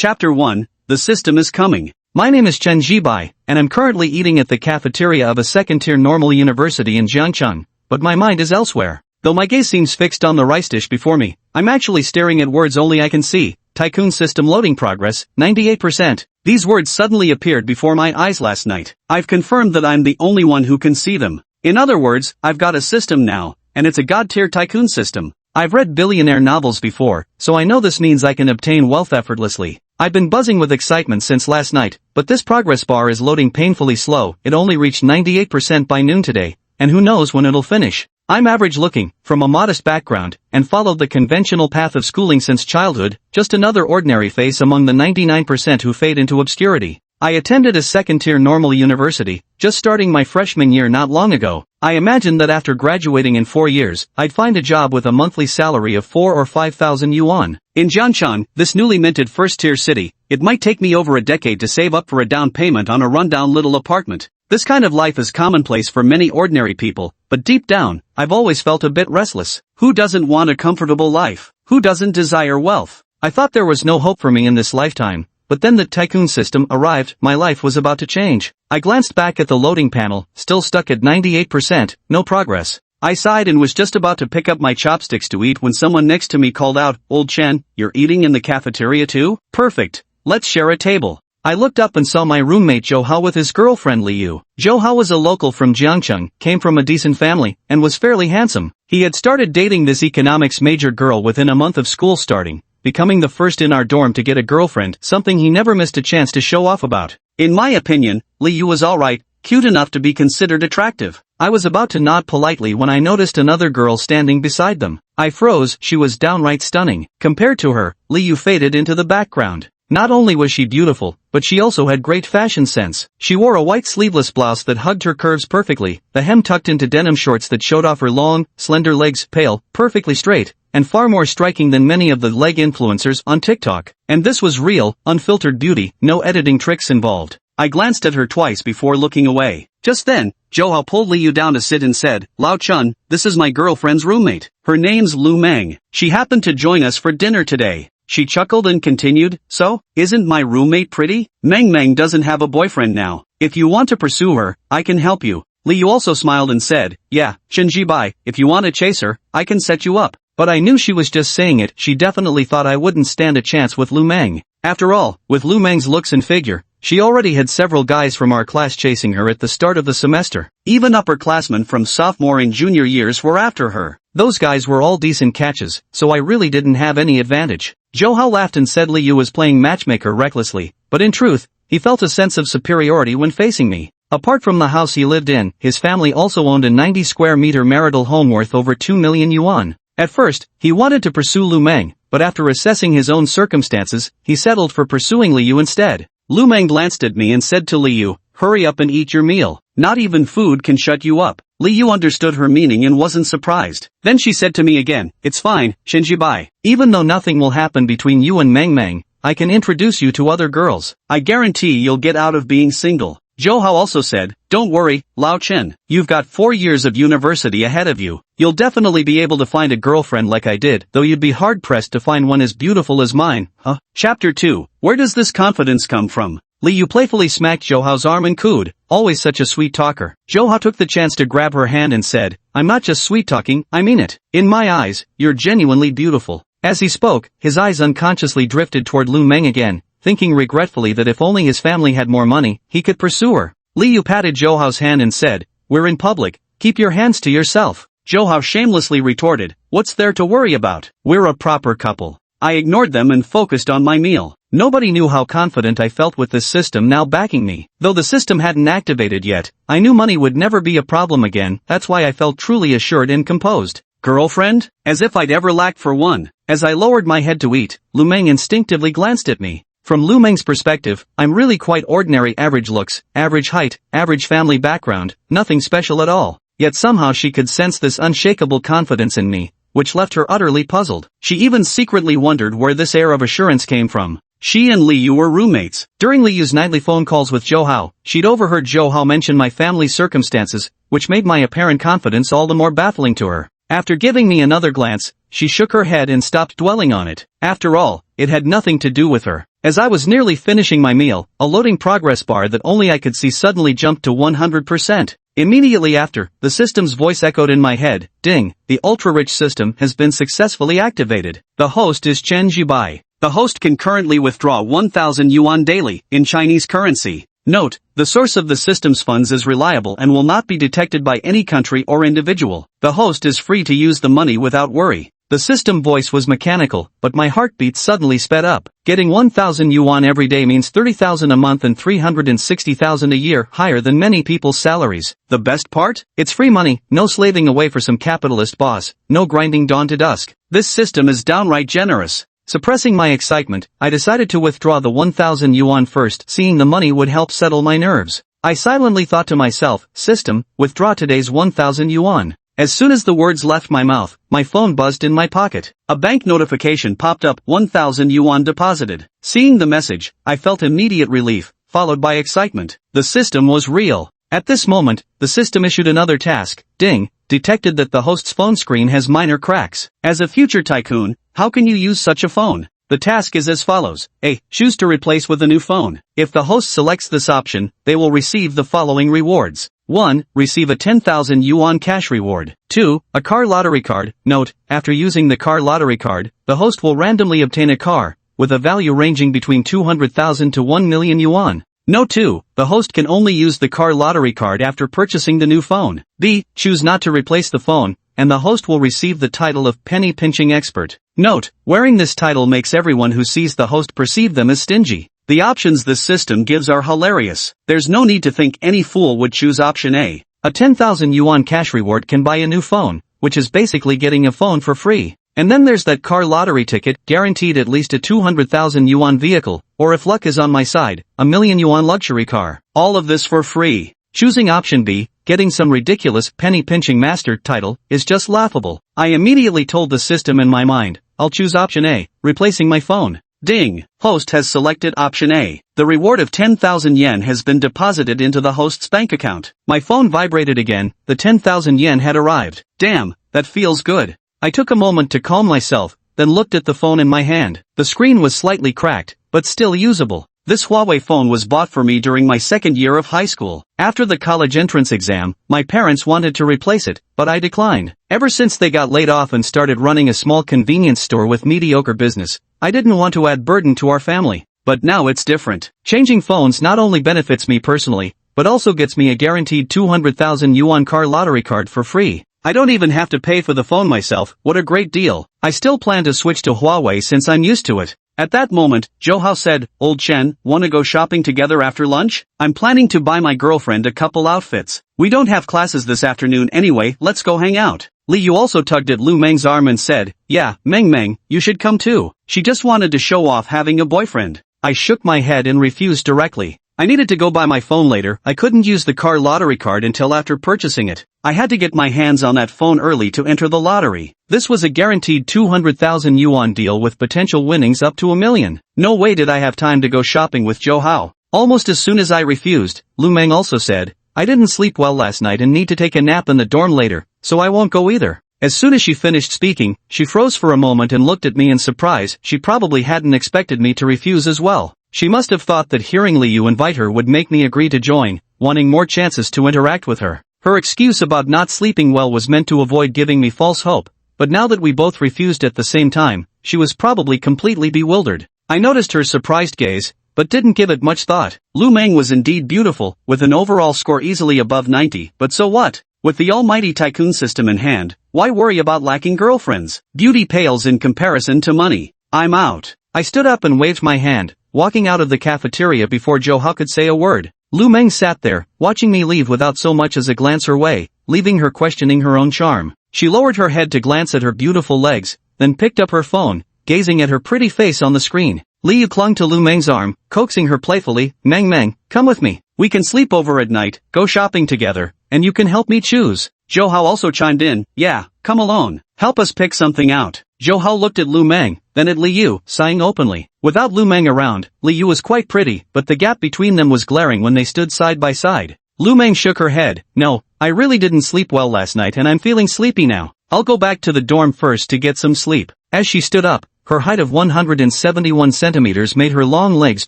Chapter 1, The System is Coming. My name is Chen Jibai, and I'm currently eating at the cafeteria of a second-tier normal university in Jiangcheng, but my mind is elsewhere. Though my gaze seems fixed on the rice dish before me, I'm actually staring at words only I can see. Tycoon system loading progress, 98%. These words suddenly appeared before my eyes last night. I've confirmed that I'm the only one who can see them. In other words, I've got a system now, and it's a god-tier tycoon system. I've read billionaire novels before, so I know this means I can obtain wealth effortlessly. I've been buzzing with excitement since last night, but this progress bar is loading painfully slow. It only reached 98% by noon today, and who knows when it'll finish. I'm average looking, from a modest background, and followed the conventional path of schooling since childhood, just another ordinary face among the 99% who fade into obscurity. I attended a second-tier normal university, just starting my freshman year not long ago. I imagined that after graduating in 4 years, I'd find a job with a monthly salary of 4 or 5,000 yuan. In Jiangcheng, this newly minted first-tier city, it might take me over a decade to save up for a down payment on a rundown little apartment. This kind of life is commonplace for many ordinary people, but deep down, I've always felt a bit restless. Who doesn't want a comfortable life? Who doesn't desire wealth? I thought there was no hope for me in this lifetime. But then the tycoon system arrived. My life was about to change. I glanced back at the loading panel, still stuck at 98%, no progress. I sighed and was just about to pick up my chopsticks to eat when someone next to me called out, "Old Chen, you're eating in the cafeteria too? Perfect. Let's share a table." I looked up and saw my roommate Zhou Hao with his girlfriend Liu. Zhou Hao was a local from Jiangcheng, came from a decent family, and was fairly handsome. He had started dating this economics major girl within a month of school starting, becoming the first in our dorm to get a girlfriend, something he never missed a chance to show off about. In my opinion, Liu was alright, cute enough to be considered attractive. I was about to nod politely when I noticed another girl standing beside them. I froze. She was downright stunning. Compared to her, Liu faded into the background. Not only was she beautiful, but she also had great fashion sense. She wore a white sleeveless blouse that hugged her curves perfectly, the hem tucked into denim shorts that showed off her long, slender legs, pale, perfectly straight, and far more striking than many of the leg influencers on TikTok. And this was real, unfiltered beauty, no editing tricks involved. I glanced at her twice before looking away. Just then, Zhou Hao pulled Liu down to sit and said, "Lao Chun, this is my girlfriend's roommate. Her name's Lu Meng. She happened to join us for dinner today." She chuckled and continued, "So, isn't my roommate pretty? Meng doesn't have a boyfriend now. If you want to pursue her, I can help you." Liu also smiled and said, "Yeah, Chen Jibai, if you want to chase her, I can set you up." But I knew she was just saying it. She definitely thought I wouldn't stand a chance with Lu Meng. After all, with Lu Meng's looks and figure, she already had several guys from our class chasing her at the start of the semester. Even upperclassmen from sophomore and junior years were after her. Those guys were all decent catches, so I really didn't have any advantage. Zhou Hao laughed and said Liu was playing matchmaker recklessly, but in truth, he felt a sense of superiority when facing me. Apart from the house he lived in, his family also owned a 90 square meter marital home worth over 2 million yuan. At first, he wanted to pursue Lu Meng, but after assessing his own circumstances, he settled for pursuing Liu instead. Lu Meng glanced at me and said to Liu, "Hurry up and eat your meal. Not even food can shut you up." Liu understood her meaning and wasn't surprised. Then she said to me again, "It's fine, Chen Jibai. Even though nothing will happen between you and Meng, I can introduce you to other girls. I guarantee you'll get out of being single." Zhou Hao also said, "Don't worry, Lao Chen. You've got 4 years of university ahead of you. You'll definitely be able to find a girlfriend like I did, though you'd be hard-pressed to find one as beautiful as mine, huh?" Chapter 2. Where does this confidence come from? Liu playfully smacked Zhou Hao's arm and cooed, "Always such a sweet talker." Zhou Hao took the chance to grab her hand and said, "I'm not just sweet-talking, I mean it. In my eyes, you're genuinely beautiful." As he spoke, his eyes unconsciously drifted toward Lu Meng again, thinking regretfully that if only his family had more money, he could pursue her. Liu patted Zhou Hao's hand and said, "We're in public, keep your hands to yourself." Zhou Hao shamelessly retorted, "What's there to worry about? We're a proper couple." I ignored them and focused on my meal. Nobody knew how confident I felt with this system now backing me. Though the system hadn't activated yet, I knew money would never be a problem again. That's why I felt truly assured and composed. Girlfriend? As if I'd ever lacked for one. As I lowered my head to eat, Lu Meng instinctively glanced at me. From Lu Meng's perspective, I'm really quite ordinary, average looks, average height, average family background, nothing special at all. Yet somehow she could sense this unshakable confidence in me, which left her utterly puzzled. She even secretly wondered where this air of assurance came from. She and Liu were roommates. During Liu's nightly phone calls with Zhou Hao, she'd overheard Zhou Hao mention my family's circumstances, which made my apparent confidence all the more baffling to her. After giving me another glance, she shook her head and stopped dwelling on it. After all, it had nothing to do with her. As I was nearly finishing my meal, a loading progress bar that only I could see suddenly jumped to 100%. Immediately after, the system's voice echoed in my head, "Ding, the ultra-rich system has been successfully activated. The host is Chen Jibai. The host can currently withdraw 1,000 yuan daily, in Chinese currency. Note, the source of the system's funds is reliable and will not be detected by any country or individual. The host is free to use the money without worry." The system voice was mechanical, but my heartbeat suddenly sped up. Getting 1,000 yuan every day means 30,000 a month and 360,000 a year, higher than many people's salaries. The best part? It's free money, no slaving away for some capitalist boss, no grinding dawn to dusk. This system is downright generous. Suppressing my excitement, I decided to withdraw the 1,000 yuan first, seeing the money would help settle my nerves. I silently thought to myself, "System, withdraw today's 1,000 yuan." As soon as the words left my mouth, my phone buzzed in my pocket. A bank notification popped up, 1,000 yuan deposited. Seeing the message, I felt immediate relief, followed by excitement. The system was real. At this moment, the system issued another task, "Ding, detected that the host's phone screen has minor cracks." As a future tycoon, how can you use such a phone? The task is as follows. A. Choose to replace with a new phone. If the host selects this option, they will receive the following rewards. 1. Receive a 10,000 yuan cash reward. 2. A car lottery card. Note, after using the car lottery card, the host will randomly obtain a car, with a value ranging between 200,000 to 1 million yuan. Note 2. The host can only use the car lottery card after purchasing the new phone. B. Choose not to replace the phone, and the host will receive the title of penny pinching expert. Note, wearing this title makes everyone who sees the host perceive them as stingy. The options this system gives are hilarious. There's no need to think any fool would choose option A. A 10,000 yuan cash reward can buy a new phone, which is basically getting a phone for free. And then there's that car lottery ticket, guaranteed at least a 200,000 yuan vehicle, or if luck is on my side, a million yuan luxury car. All of this for free. Choosing option B, getting some ridiculous penny-pinching master title, is just laughable. I immediately told the system in my mind, I'll choose option A, replacing my phone. Ding! Host has selected option A. The reward of 10,000 yen has been deposited into the host's bank account. My phone vibrated again, the 10,000 yen had arrived. Damn, that feels good. I took a moment to calm myself, then looked at the phone in my hand. The screen was slightly cracked, but still usable. This Huawei phone was bought for me during my second year of high school. After the college entrance exam, my parents wanted to replace it, but I declined. Ever since they got laid off and started running a small convenience store with mediocre business, I didn't want to add burden to our family. But now it's different. Changing phones not only benefits me personally, but also gets me a guaranteed 200,000 yuan car lottery card for free. I don't even have to pay for the phone myself. What a great deal. I still plan to switch to Huawei since I'm used to it. At that moment, Zhou said, "Old Chen, wanna go shopping together after lunch? I'm planning to buy my girlfriend a couple outfits. We don't have classes this afternoon anyway, let's go hang out." Li Yu also tugged at Lu Meng's arm and said, "Yeah, Meng, you should come too." She just wanted to show off having a boyfriend. I shook my head and refused directly. I needed to go buy my phone later. I couldn't use the car lottery card until after purchasing it. I had to get my hands on that phone early to enter the lottery. This was a guaranteed 200,000 yuan deal with potential winnings up to 1 million. No way did I have time to go shopping with Zhou Hao. Almost as soon as I refused, Lu Meng also said, "I didn't sleep well last night and need to take a nap in the dorm later, so I won't go either." As soon as she finished speaking, she froze for a moment and looked at me in surprise. She probably hadn't expected me to refuse as well. She must have thought that hearing Li Yu invite her would make me agree to join, wanting more chances to interact with her. Her excuse about not sleeping well was meant to avoid giving me false hope, but now that we both refused at the same time, she was probably completely bewildered. I noticed her surprised gaze, but didn't give it much thought. Lu Meng was indeed beautiful, with an overall score easily above 90, but so what? With the almighty tycoon system in hand, why worry about lacking girlfriends? Beauty pales in comparison to money. I'm out. I stood up and waved my hand, walking out of the cafeteria before Zhou Hao could say a word. Lu Meng sat there, watching me leave without so much as a glance her way, leaving her questioning her own charm. She lowered her head to glance at her beautiful legs, then picked up her phone, gazing at her pretty face on the screen. Li Yu clung to Lu Meng's arm, coaxing her playfully, Meng, come with me. We can sleep over at night, go shopping together, and you can help me choose." Zhou Hao also chimed in, "Yeah, come alone. Help us pick something out." Zhou Hao looked at Lu Meng, then at Li Yu, sighing openly. Without Lu Meng around, Li Yu was quite pretty, but the gap between them was glaring when they stood side by side. Lu Meng shook her head, "No, I really didn't sleep well last night and I'm feeling sleepy now. I'll go back to the dorm first to get some sleep. As she stood up, her height of 171 centimeters made her long legs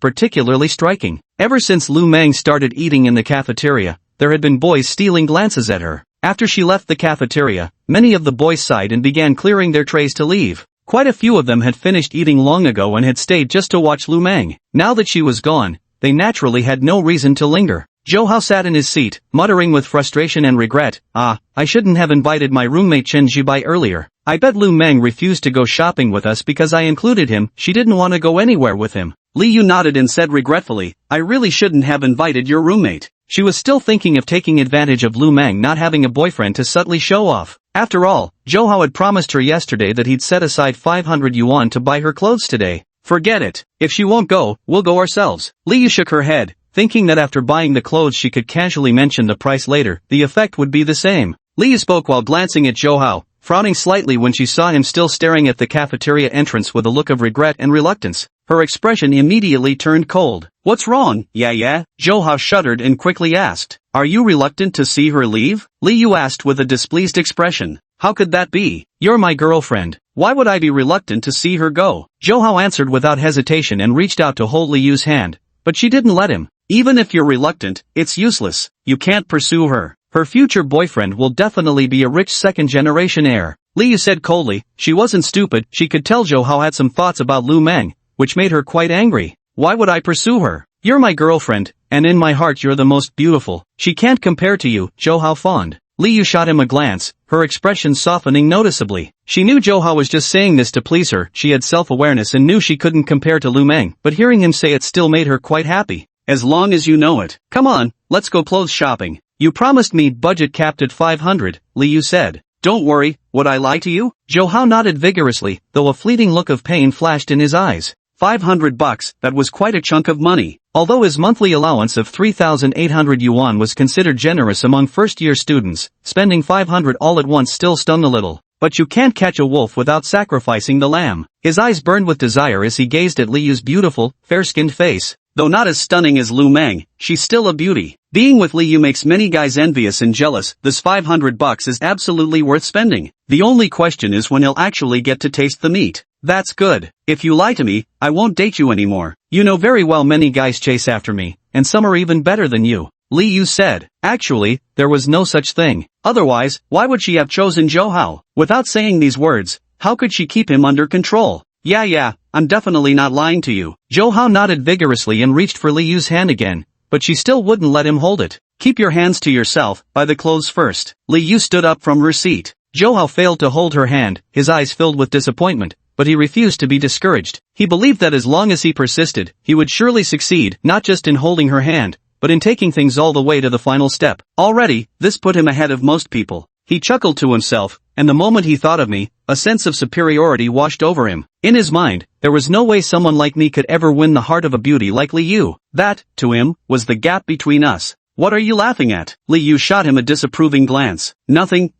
particularly striking. Ever since Lu Meng started eating in the cafeteria, there had been boys stealing glances at her. After she left the cafeteria, many of the boys sighed and began clearing their trays to leave. Quite a few of them had finished eating long ago and had stayed just to watch Lu Meng. Now that she was gone, they naturally had no reason to linger. Zhou Hao sat in his seat, muttering with frustration and regret, I shouldn't have invited my roommate Chen Zhibai earlier. I bet Lu Meng refused to go shopping with us because I included him, she didn't want to go anywhere with him. Li Yu nodded and said regretfully, I really shouldn't have invited your roommate. She was still thinking of taking advantage of Lu Meng not having a boyfriend to subtly show off. After all, Zhou Hao had promised her yesterday that he'd set aside 500 yuan to buy her clothes today. Forget it. If she won't go, we'll go ourselves. Li Yu shook her head, thinking that after buying the clothes she could casually mention the price later, the effect would be the same. Li Yu spoke while glancing at Zhou Hao, frowning slightly when she saw him still staring at the cafeteria entrance with a look of regret and reluctance. Her expression immediately turned cold. What's wrong? Yeah? Zhou Hao shuddered and quickly asked. Are you reluctant to see her leave? Li Yu asked with a displeased expression. How could that be? You're my girlfriend. Why would I be reluctant to see her go? Zhou Hao answered without hesitation and reached out to hold Li Yu's hand, but she didn't let him. Even if you're reluctant, it's useless. You can't pursue her. Her future boyfriend will definitely be a rich second-generation heir. Li Yu said coldly. She wasn't stupid, she could tell Zhou Hao had some thoughts about Lu Meng, which made her quite angry. Why would I pursue her? You're my girlfriend, and in my heart you're the most beautiful. She can't compare to you, Zhou Hao fawned. Li Yu shot him a glance, her expression softening noticeably. She knew Zhou Hao was just saying this to please her, she had self-awareness and knew she couldn't compare to Lu Meng, but hearing him say it still made her quite happy. As long as you know it. Come on, let's go clothes shopping. You promised me budget capped at 500, Li Yu said. Don't worry, would I lie to you? Zhou Hao nodded vigorously, though a fleeting look of pain flashed in his eyes. $500, that was quite a chunk of money. Although his monthly allowance of 3,800 yuan was considered generous among first-year students, spending 500 all at once still stung a little. But you can't catch a wolf without sacrificing the lamb. His eyes burned with desire as he gazed at Li Yu's beautiful, fair-skinned face. Though not as stunning as Lu Meng, she's still a beauty. Being with Li Yu makes many guys envious and jealous. This $500 is absolutely worth spending. The only question is when he'll actually get to taste the meat. That's good. If you lie to me, I won't date you anymore. You know very well many guys chase after me, and some are even better than you. Li Yu said. Actually, there was no such thing. Otherwise, why would she have chosen Zhou Hao? Without saying these words, how could she keep him under control? Yeah, I'm definitely not lying to you. Zhou Hao nodded vigorously and reached for Li Yu's hand again, but she still wouldn't let him hold it. Keep your hands to yourself, buy the clothes first. Li Yu stood up from her seat. Zhou Hao failed to hold her hand, his eyes filled with disappointment, but he refused to be discouraged. He believed that as long as he persisted, he would surely succeed, not just in holding her hand, but in taking things all the way to the final step. Already, this put him ahead of most people. He chuckled to himself, and the moment he thought of me, a sense of superiority washed over him. In his mind, there was no way someone like me could ever win the heart of a beauty like Li Yu. That, to him, was the gap between us. What are you laughing at? Li Yu shot him a disapproving glance. Nothing.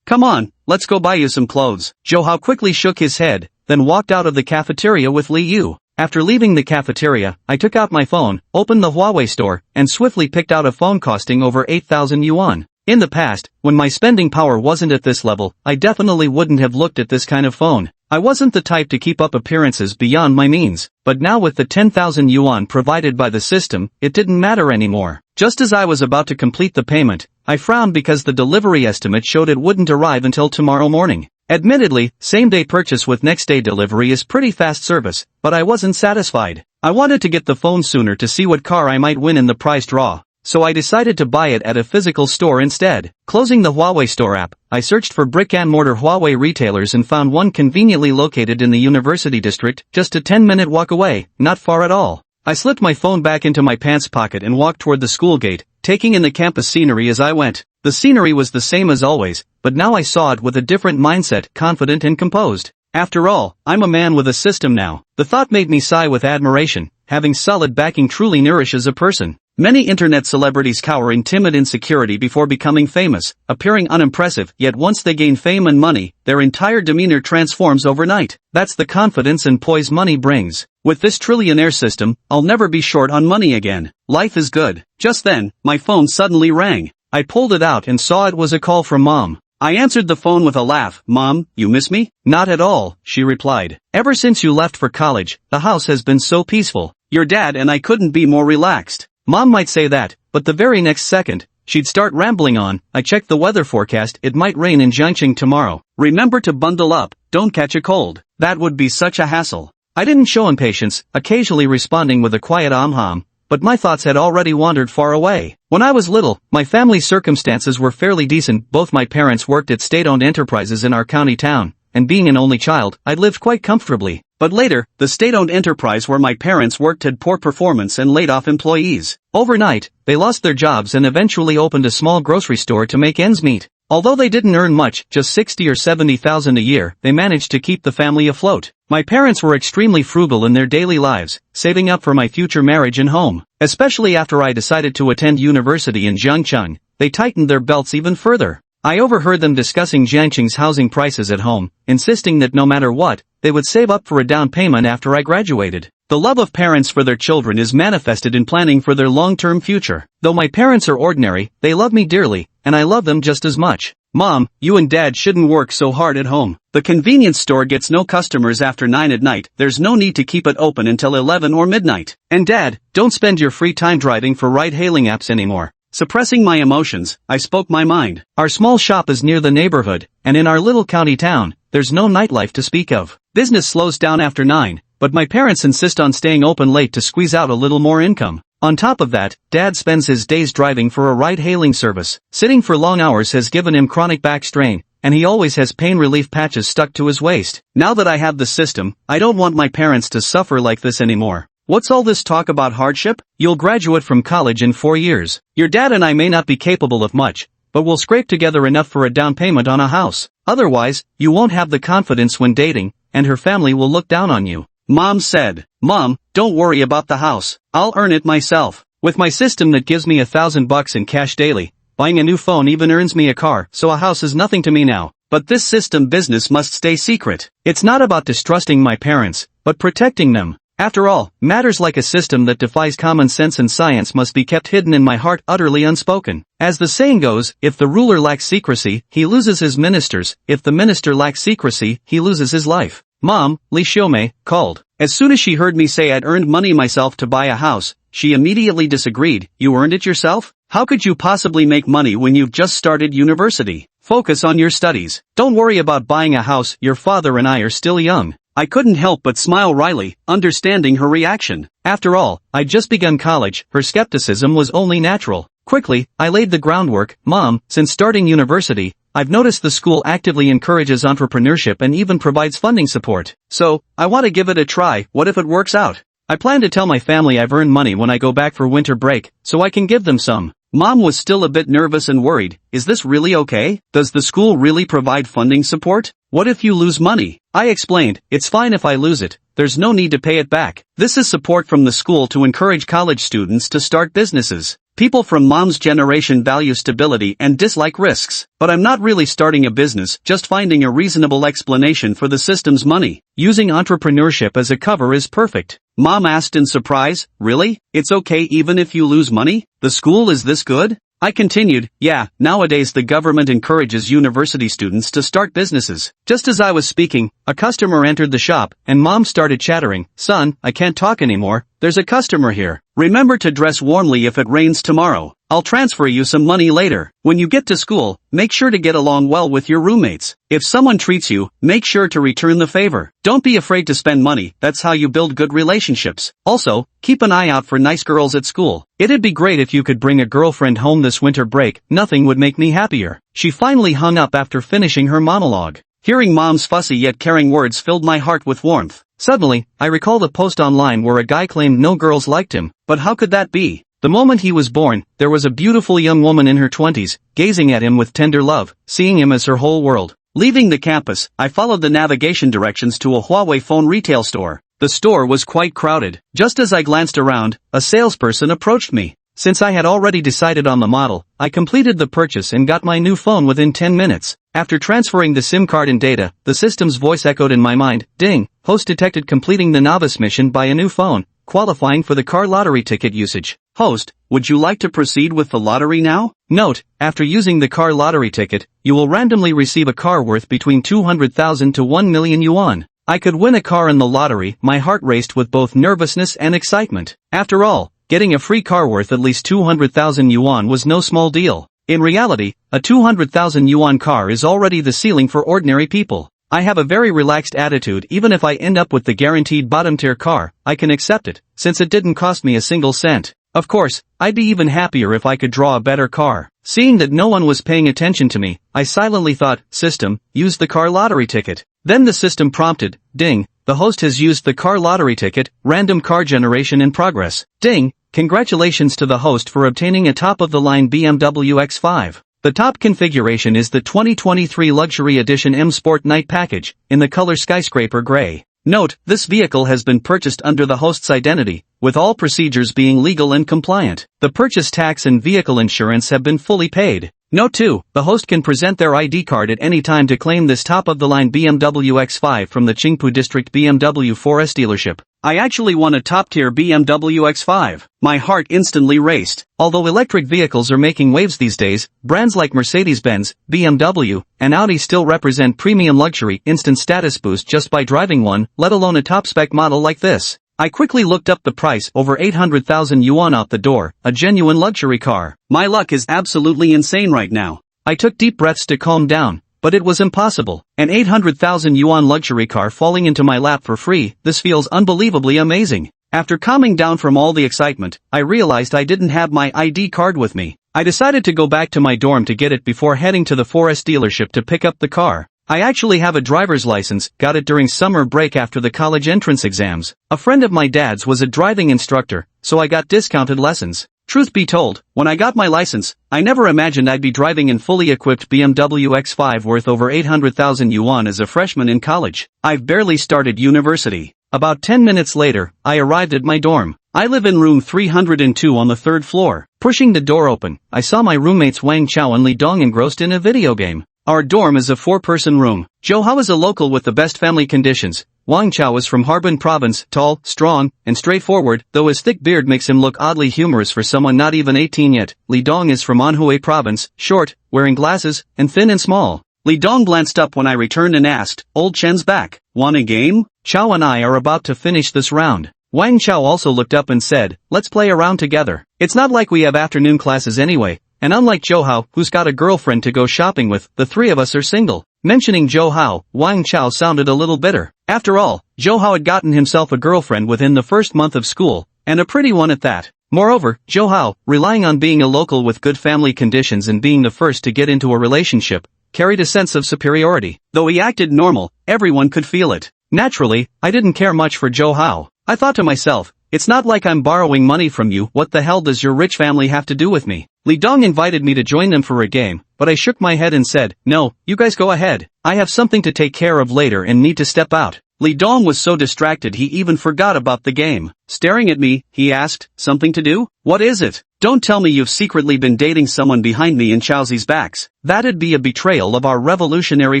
Come on, let's go buy you some clothes. Zhou Hao quickly shook his head, then walked out of the cafeteria with Li Yu. After leaving the cafeteria, I took out my phone, opened the Huawei store, and swiftly picked out a phone costing over 8,000 yuan. In the past, when my spending power wasn't at this level, I definitely wouldn't have looked at this kind of phone. I wasn't the type to keep up appearances beyond my means, but now with the 10,000 yuan provided by the system, it didn't matter anymore. Just as I was about to complete the payment, I frowned because the delivery estimate showed it wouldn't arrive until tomorrow morning. Admittedly, same-day purchase with next-day delivery is pretty fast service, but I wasn't satisfied. I wanted to get the phone sooner to see what car I might win in the prize draw, so I decided to buy it at a physical store instead. Closing the Huawei store app, I searched for brick-and-mortar Huawei retailers and found one conveniently located in the University District, just a 10-minute walk away, not far at all. I slipped my phone back into my pants pocket and walked toward the school gate, taking in the campus scenery as I went. The scenery was the same as always, but now I saw it with a different mindset, confident and composed. After all, I'm a man with a system now. The thought made me sigh with admiration. Having solid backing truly nourishes a person. Many internet celebrities cower in timid insecurity before becoming famous, appearing unimpressive, yet once they gain fame and money, their entire demeanor transforms overnight. That's the confidence and poise money brings. With this trillionaire system, I'll never be short on money again. Life is good. Just then, my phone suddenly rang. I pulled it out and saw it was a call from Mom. I answered the phone with a laugh. Mom, you miss me? Not at all, she replied. Ever since you left for college, the house has been so peaceful. Your dad and I couldn't be more relaxed. Mom might say that, but the very next second, she'd start rambling on. I checked the weather forecast, it might rain in Jiangxing tomorrow. Remember to bundle up, don't catch a cold. That would be such a hassle. I didn't show impatience, occasionally responding with a quiet hum, but my thoughts had already wandered far away. When I was little, my family's circumstances were fairly decent. Both my parents worked at state-owned enterprises in our county town, and being an only child, I'd lived quite comfortably. But later, the state-owned enterprise where my parents worked had poor performance and laid off employees. Overnight, they lost their jobs and eventually opened a small grocery store to make ends meet. Although they didn't earn much, just 60 or 70,000 a year, they managed to keep the family afloat. My parents were extremely frugal in their daily lives, saving up for my future marriage and home. Especially after I decided to attend university in Jiangcheng, they tightened their belts even further. I overheard them discussing Jiangxing's housing prices at home, insisting that no matter what, they would save up for a down payment after I graduated. The love of parents for their children is manifested in planning for their long-term future. Though my parents are ordinary, they love me dearly, and I love them just as much. Mom, you and Dad shouldn't work so hard at home. The convenience store gets no customers after 9 at night. There's no need to keep it open until 11 or midnight. And Dad, don't spend your free time driving for ride-hailing apps anymore. Suppressing my emotions, I spoke my mind. Our small shop is near the neighborhood, and in our little county town, there's no nightlife to speak of. Business slows down after 9, but my parents insist on staying open late to squeeze out a little more income. On top of that, Dad spends his days driving for a ride-hailing service. Sitting for long hours has given him chronic back strain, and he always has pain relief patches stuck to his waist. Now that I have the system, I don't want my parents to suffer like this anymore. What's all this talk about hardship? You'll graduate from college in 4 years. Your dad and I may not be capable of much, but we'll scrape together enough for a down payment on a house. Otherwise, you won't have the confidence when dating, and her family will look down on you. Mom said. Mom, don't worry about the house. I'll earn it myself. With my system that gives me $1,000 in cash daily, buying a new phone even earns me a car, so a house is nothing to me now. But this system business must stay secret. It's not about distrusting my parents, but protecting them. After all, matters like a system that defies common sense and science must be kept hidden in my heart, utterly unspoken. As the saying goes, if the ruler lacks secrecy, he loses his ministers. If the minister lacks secrecy, he loses his life. Mom, Li Xiaomei, called. As soon as she heard me say I'd earned money myself to buy a house, she immediately disagreed. You earned it yourself? How could you possibly make money when you've just started university? Focus on your studies. Don't worry about buying a house, your father and I are still young. I couldn't help but smile wryly, understanding her reaction. After all, I'd just begun college, her skepticism was only natural. Quickly, I laid the groundwork. Mom, since starting university, I've noticed the school actively encourages entrepreneurship and even provides funding support. So, I want to give it a try. What if it works out? I plan to tell my family I've earned money when I go back for winter break, so I can give them some. Mom was still a bit nervous and worried. Is this really okay? Does the school really provide funding support? What if you lose money? I explained, it's fine if I lose it, there's no need to pay it back. This is support from the school to encourage college students to start businesses. People from Mom's generation value stability and dislike risks. But I'm not really starting a business, just finding a reasonable explanation for the system's money. Using entrepreneurship as a cover is perfect. Mom asked in surprise. Really? It's okay even if you lose money? The school is this good? I continued, yeah, nowadays the government encourages university students to start businesses. Just as I was speaking, a customer entered the shop, and Mom started chattering. Son, I can't talk anymore, there's a customer here. Remember to dress warmly if it rains tomorrow. I'll transfer you some money later. When you get to school, make sure to get along well with your roommates. If someone treats you, make sure to return the favor. Don't be afraid to spend money, that's how you build good relationships. Also, keep an eye out for nice girls at school. It'd be great if you could bring a girlfriend home this winter break, nothing would make me happier. She finally hung up after finishing her monologue. Hearing Mom's fussy yet caring words filled my heart with warmth. Suddenly, I recalled a post online where a guy claimed no girls liked him. But how could that be? The moment he was born, there was a beautiful young woman in her 20s, gazing at him with tender love, seeing him as her whole world. Leaving the campus, I followed the navigation directions to a Huawei phone retail store. The store was quite crowded. Just as I glanced around, a salesperson approached me. Since I had already decided on the model, I completed the purchase and got my new phone within 10 minutes. After transferring the SIM card and data, the system's voice echoed in my mind. Ding! Host detected completing the novice mission by a new phone. qualifying for the car lottery ticket usage. Host, would you like to proceed with the lottery now? Note, after using the car lottery ticket, you will randomly receive a car worth between 200,000 to 1 million yuan. I could win a car in the lottery. My heart raced with both nervousness and excitement. After all, getting a free car worth at least 200,000 yuan was no small deal. In reality, a 200,000 yuan car is already the ceiling for ordinary people. I have a very relaxed attitude. Even if I end up with the guaranteed bottom-tier car, I can accept it, since it didn't cost me a single cent. Of course, I'd be even happier if I could draw a better car. Seeing that no one was paying attention to me, I silently thought, "System, use the car lottery ticket." Then the system prompted, "Ding, the host has used the car lottery ticket, random car generation in progress." Ding, congratulations to the host for obtaining a top-of-the-line BMW X5. The top configuration is the 2023 Luxury Edition M Sport Night Package, in the color Skyscraper Gray. Note, this vehicle has been purchased under the host's identity, with all procedures being legal and compliant. The purchase tax and vehicle insurance have been fully paid. Note 2, the host can present their ID card at any time to claim this top-of-the-line BMW X5 from the Qingpu District BMW 4S dealership. I actually won a top-tier BMW X5. My heart instantly raced. Although electric vehicles are making waves these days, brands like Mercedes-Benz, BMW, and Audi still represent premium luxury instant status boost just by driving one, let alone a top-spec model like this. I quickly looked up the price, over 800,000 yuan out the door, a genuine luxury car. My luck is absolutely insane right now. I took deep breaths to calm down, but it was impossible. An 800,000 yuan luxury car falling into my lap for free, this feels unbelievably amazing. After calming down from all the excitement, I realized I didn't have my ID card with me. I decided to go back to my dorm to get it before heading to the 4S dealership to pick up the car. I actually have a driver's license, got it during summer break after the college entrance exams. A friend of my dad's was a driving instructor, so I got discounted lessons. Truth be told, when I got my license, I never imagined I'd be driving in fully equipped BMW X5 worth over 800,000 yuan as a freshman in college. I've barely started university. About 10 minutes later, I arrived at my dorm. I live in room 302 on the 3rd floor. Pushing the door open, I saw my roommates Wang Chao and Li Dong engrossed in a video game. Our dorm is a 4-person room. Zhou Hao is a local with the best family conditions. Wang Chao is from Harbin province, tall, strong, and straightforward, though his thick beard makes him look oddly humorous for someone not even 18 yet. Li Dong is from Manhua province, short, wearing glasses, and thin and small. Li Dong glanced up when I returned and asked, "Old Chen's back. Want a game?" Chao and I are about to finish this round. Wang Chao also looked up and said, "Let's play a round together. It's not like we have afternoon classes anyway. And unlike Zhou Hao, who's got a girlfriend to go shopping with, the three of us are single." Mentioning Zhou Hao, Wang Chao sounded a little bitter. After all, Zhou Hao had gotten himself a girlfriend within the first month of school, and a pretty one at that. Moreover, Zhou Hao, relying on being a local with good family conditions and being the first to get into a relationship, carried a sense of superiority. Though he acted normal, everyone could feel it. Naturally, I didn't care much for Zhou Hao. I thought to myself, it's not like I'm borrowing money from you. What the hell does your rich family have to do with me? Li Dong invited me to join them for a game, but I shook my head and said, "No, you guys go ahead. I have something to take care of later and need to step out." Li Dong was so distracted he even forgot about the game. Staring at me, he asked, "Something to do? What is it? Don't tell me you've secretly been dating someone behind me in Chaozi's backs. That'd be a betrayal of our revolutionary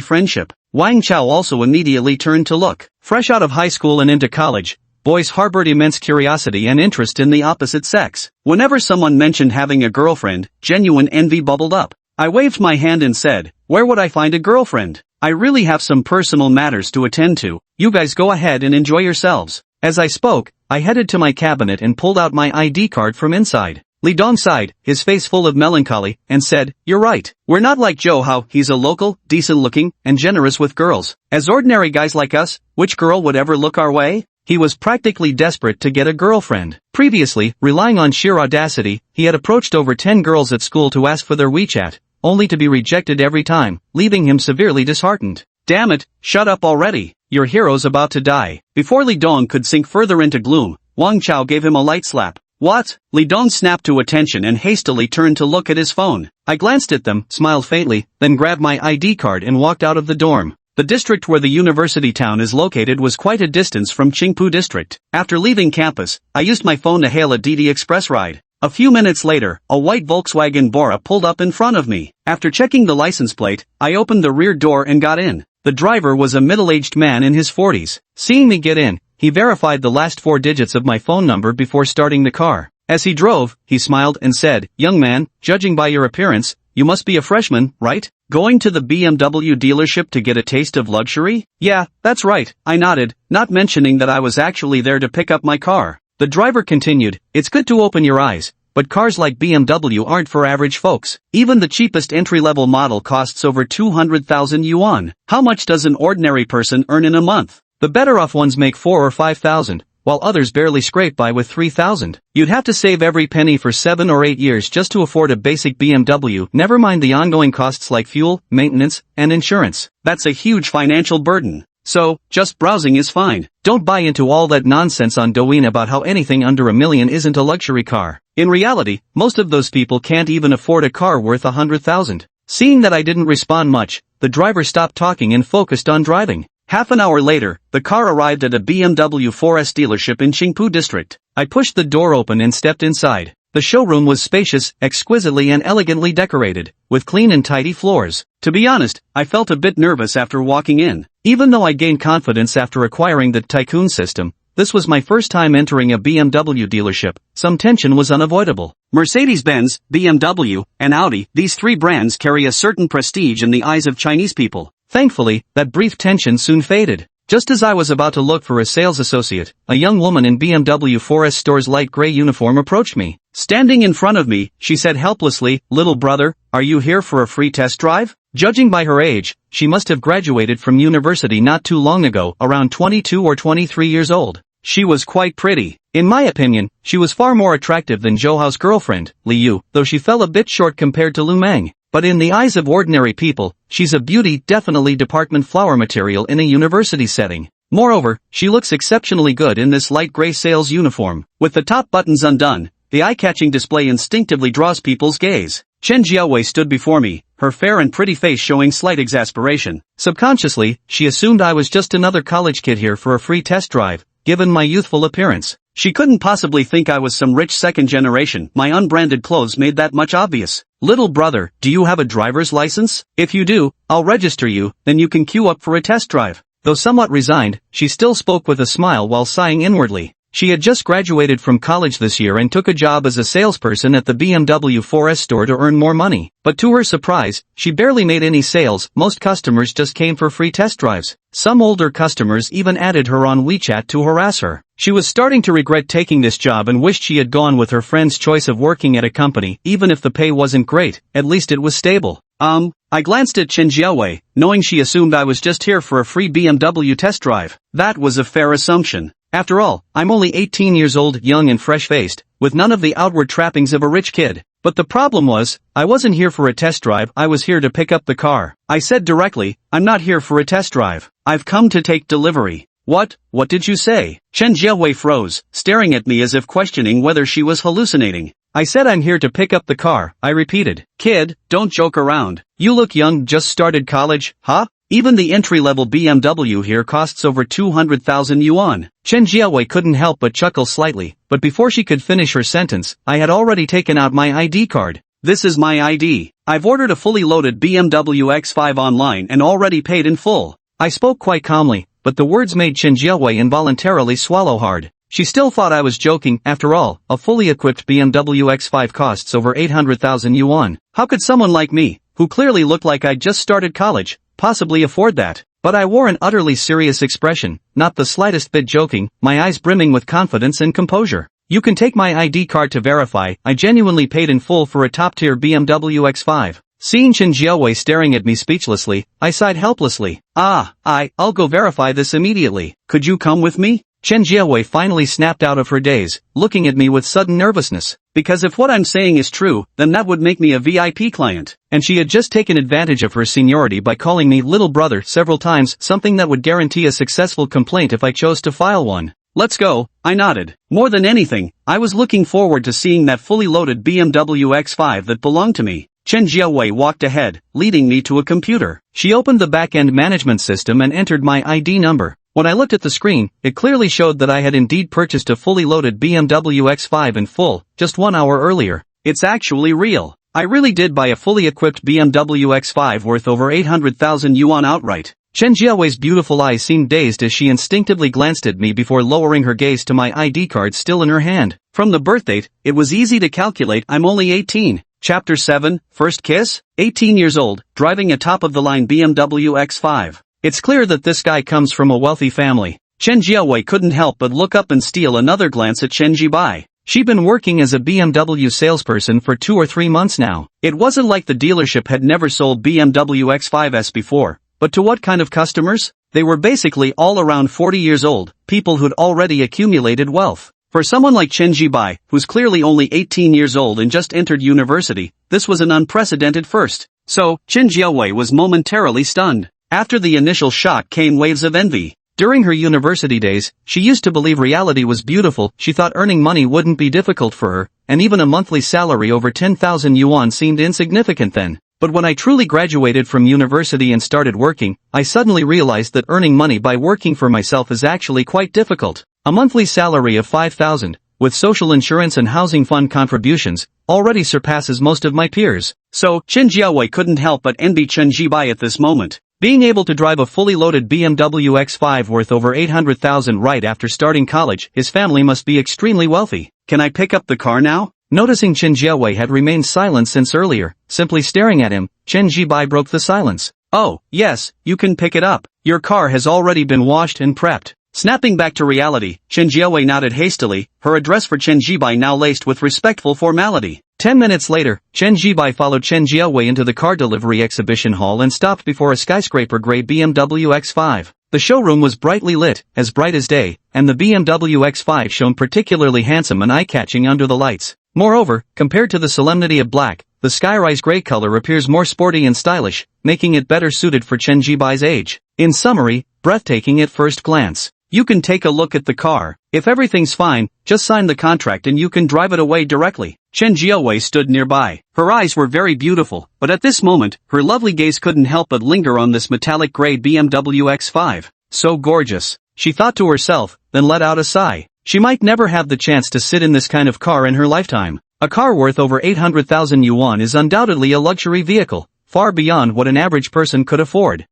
friendship." Wang Chao also immediately turned to look. Fresh out of high school and into college, boys harbored immense curiosity and interest in the opposite sex. Whenever someone mentioned having a girlfriend, genuine envy bubbled up. I waved my hand and said, "Where would I find a girlfriend? I really have some personal matters to attend to. You guys go ahead and enjoy yourselves." As I spoke, I headed to my cabinet and pulled out my ID card from inside. Li Dong sighed, his face full of melancholy, and said, "You're right. We're not like Zhou Hao. He's a local, decent-looking, and generous with girls. As ordinary guys like us, which girl would ever look our way?" He was practically desperate to get a girlfriend. Previously, relying on sheer audacity, he had approached over 10 girls at school to ask for their WeChat, only to be rejected every time, leaving him severely disheartened. "Damn it, shut up already. Your hero's about to die." Before Li Dong could sink further into gloom, Wang Chao gave him a light slap. "What?" Li Dong snapped to attention and hastily turned to look at his phone. I glanced at them, smiled faintly, then grabbed my ID card and walked out of the dorm. The district where the university town is located was quite a distance from Qingpu district. After leaving campus, I used my phone to hail a DD Express ride. A few minutes later, a white Volkswagen Bora pulled up in front of me. After checking the license plate, I opened the rear door and got in. The driver was a middle-aged man in his 40s. Seeing me get in, He verified the last 4 digits of my phone number before starting the car. As he drove, he smiled and said, "Young man, judging by your appearance, you must be a freshman, right? Going to the BMW dealership to get a taste of luxury?" "Yeah, that's right," I nodded, not mentioning that I was actually there to pick up my car. The driver continued, "It's good to open your eyes, but cars like BMW aren't for average folks. Even the cheapest entry-level model costs over 200,000 yuan. How much does an ordinary person earn in a month? The better-off ones make 4 or 5,000. While others barely scrape by with 3,000. You'd have to save every penny for 7 or 8 years just to afford a basic BMW, never mind the ongoing costs like fuel, maintenance, and insurance. That's a huge financial burden. So, just browsing is fine. Don't buy into all that nonsense on Douyin about how anything under $1 million isn't a luxury car. In reality, most of those people can't even afford a car worth 100,000. Seeing that I didn't respond much, the driver stopped talking and focused on driving. Half an hour later, the car arrived at a BMW 4S dealership in Qingpu district. I pushed the door open and stepped inside. The showroom was spacious, exquisitely and elegantly decorated, with clean and tidy floors. To be honest, I felt a bit nervous after walking in. Even though I gained confidence after acquiring the Tycoon system, this was my first time entering a BMW dealership. Some tension was unavoidable. Mercedes-Benz, BMW, and Audi, these 3 brands carry a certain prestige in the eyes of Chinese people. Thankfully, that brief tension soon faded. Just as I was about to look for a sales associate, a young woman in BMW 4S store's light gray uniform approached me. Standing in front of me, she said helplessly, "Little brother, are you here for a free test drive?" Judging by her age, she must have graduated from university not too long ago, around 22 or 23 years old. She was quite pretty. In my opinion, she was far more attractive than Zhou Hao's girlfriend, Li Yu, though she fell a bit short compared to Lu Meng. But in the eyes of ordinary people, she's a beauty, definitely department flower material in a university setting. Moreover, she looks exceptionally good in this light gray sales uniform. With the top buttons undone, the eye-catching display instinctively draws people's gaze. Chen Jiaowei stood before me, her fair and pretty face showing slight exasperation. Subconsciously, she assumed I was just another college kid here for a free test drive, given my youthful appearance. She couldn't possibly think I was some rich second generation. My unbranded clothes made that much obvious. "Little brother, do you have a driver's license? If you do, I'll register you, then you can queue up for a test drive." Though somewhat resigned, she still spoke with a smile while sighing inwardly. She had just graduated from college this year and took a job as a salesperson at the BMW 4S store to earn more money. But to her surprise, she barely made any sales. Most customers just came for free test drives. Some older customers even added her on WeChat to harass her. She was starting to regret taking this job and wished she had gone with her friend's choice of working at a company. Even if the pay wasn't great, at least it was stable. I glanced at Chen Jiaowei, knowing she assumed I was just here for a free BMW test drive. That was a fair assumption. After all, I'm only 18 years old, young and fresh-faced, with none of the outward trappings of a rich kid. But the problem was, I wasn't here for a test drive, I was here to pick up the car. I said directly, "I'm not here for a test drive. I've come to take delivery." What did you say?" Chen Jiaowei froze, staring at me as if questioning whether she was hallucinating. "I said I'm here to pick up the car," I repeated. "Kid, don't joke around. You look young, just started college, huh? Even the entry-level BMW here costs over 200,000 yuan. Chen Jiaowei couldn't help but chuckle slightly, but before she could finish her sentence, I had already taken out my ID card. "This is my ID. I've ordered a fully loaded BMW X5 online and already paid in full." I spoke quite calmly, but the words made Chen Jiaowei involuntarily swallow hard. She still thought I was joking. After all, a fully equipped BMW X5 costs over 800,000 yuan. How could someone like me, who clearly looked like I'd just started college, possibly afford that? But I wore an utterly serious expression, not the slightest bit joking, my eyes brimming with confidence and composure. "You can take my ID card to verify, I genuinely paid in full for a top-tier BMW X5. Seeing Chen Jiaowei staring at me speechlessly, I sighed helplessly. I'll go verify this immediately. Could you come with me?" Chen Jiaowei finally snapped out of her daze, looking at me with sudden nervousness. Because if what I'm saying is true, then that would make me a VIP client. And she had just taken advantage of her seniority by calling me little brother several times, something that would guarantee a successful complaint if I chose to file one. "Let's go," I nodded. More than anything, I was looking forward to seeing that fully loaded BMW X5 that belonged to me. Chen Jiaowei walked ahead, leading me to a computer. She opened the back-end management system and entered my ID number. When I looked at the screen, it clearly showed that I had indeed purchased a fully loaded BMW X5 in full, just 1 hour earlier. It's actually real. I really did buy a fully equipped BMW X5 worth over 800,000 yuan outright. Chen Jiawei's beautiful eyes seemed dazed as she instinctively glanced at me before lowering her gaze to my ID card still in her hand. From the birthdate, it was easy to calculate I'm only 18. Chapter 7, First Kiss? 18 years old, driving a top-of-the-line BMW X5. It's clear that this guy comes from a wealthy family. Chen Jiawei couldn't help but look up and steal another glance at Chen Jibai. She'd been working as a BMW salesperson for 2 or 3 months now. It wasn't like the dealership had never sold BMW X5s before, but to what kind of customers? They were basically all around 40 years old, people who'd already accumulated wealth. For someone like Chen Jibai, who's clearly only 18 years old and just entered university, this was an unprecedented first. So, Chen Jiawei was momentarily stunned. After the initial shock came waves of envy. During her university days, she used to believe reality was beautiful. She thought earning money wouldn't be difficult for her, and even a monthly salary over 10,000 yuan seemed insignificant then. But when I truly graduated from university and started working, I suddenly realized that earning money by working for myself is actually quite difficult. A monthly salary of 5,000, with social insurance and housing fund contributions, already surpasses most of my peers. So, Chen Jiawei couldn't help but envy Chen Jibai at this moment. Being able to drive a fully loaded BMW X5 worth over 800,000 right after starting college, his family must be extremely wealthy. Can I pick up the car now? Noticing Chen Jiawei had remained silent since earlier, simply staring at him, Chen Jibai broke the silence. Oh, yes, you can pick it up. Your car has already been washed and prepped. Snapping back to reality, Chen Jiawei nodded hastily, her address for Chen Jibai now laced with respectful formality. 10 minutes later, Chen Jibai followed Chen Jiawei into the car delivery exhibition hall and stopped before a skyscraper-gray BMW X5. The showroom was brightly lit, as bright as day, and the BMW X5 shone particularly handsome and eye-catching under the lights. Moreover, compared to the solemnity of black, the skyrise gray color appears more sporty and stylish, making it better suited for Chen Jibai's age. In summary, breathtaking at first glance. You can take a look at the car. If everything's fine, just sign the contract and you can drive it away directly. Chen Jiawei stood nearby. Her eyes were very beautiful, but at this moment, her lovely gaze couldn't help but linger on this metallic gray BMW X5. So gorgeous. She thought to herself, then let out a sigh. She might never have the chance to sit in this kind of car in her lifetime. A car worth over 800,000 yuan is undoubtedly a luxury vehicle, far beyond what an average person could afford.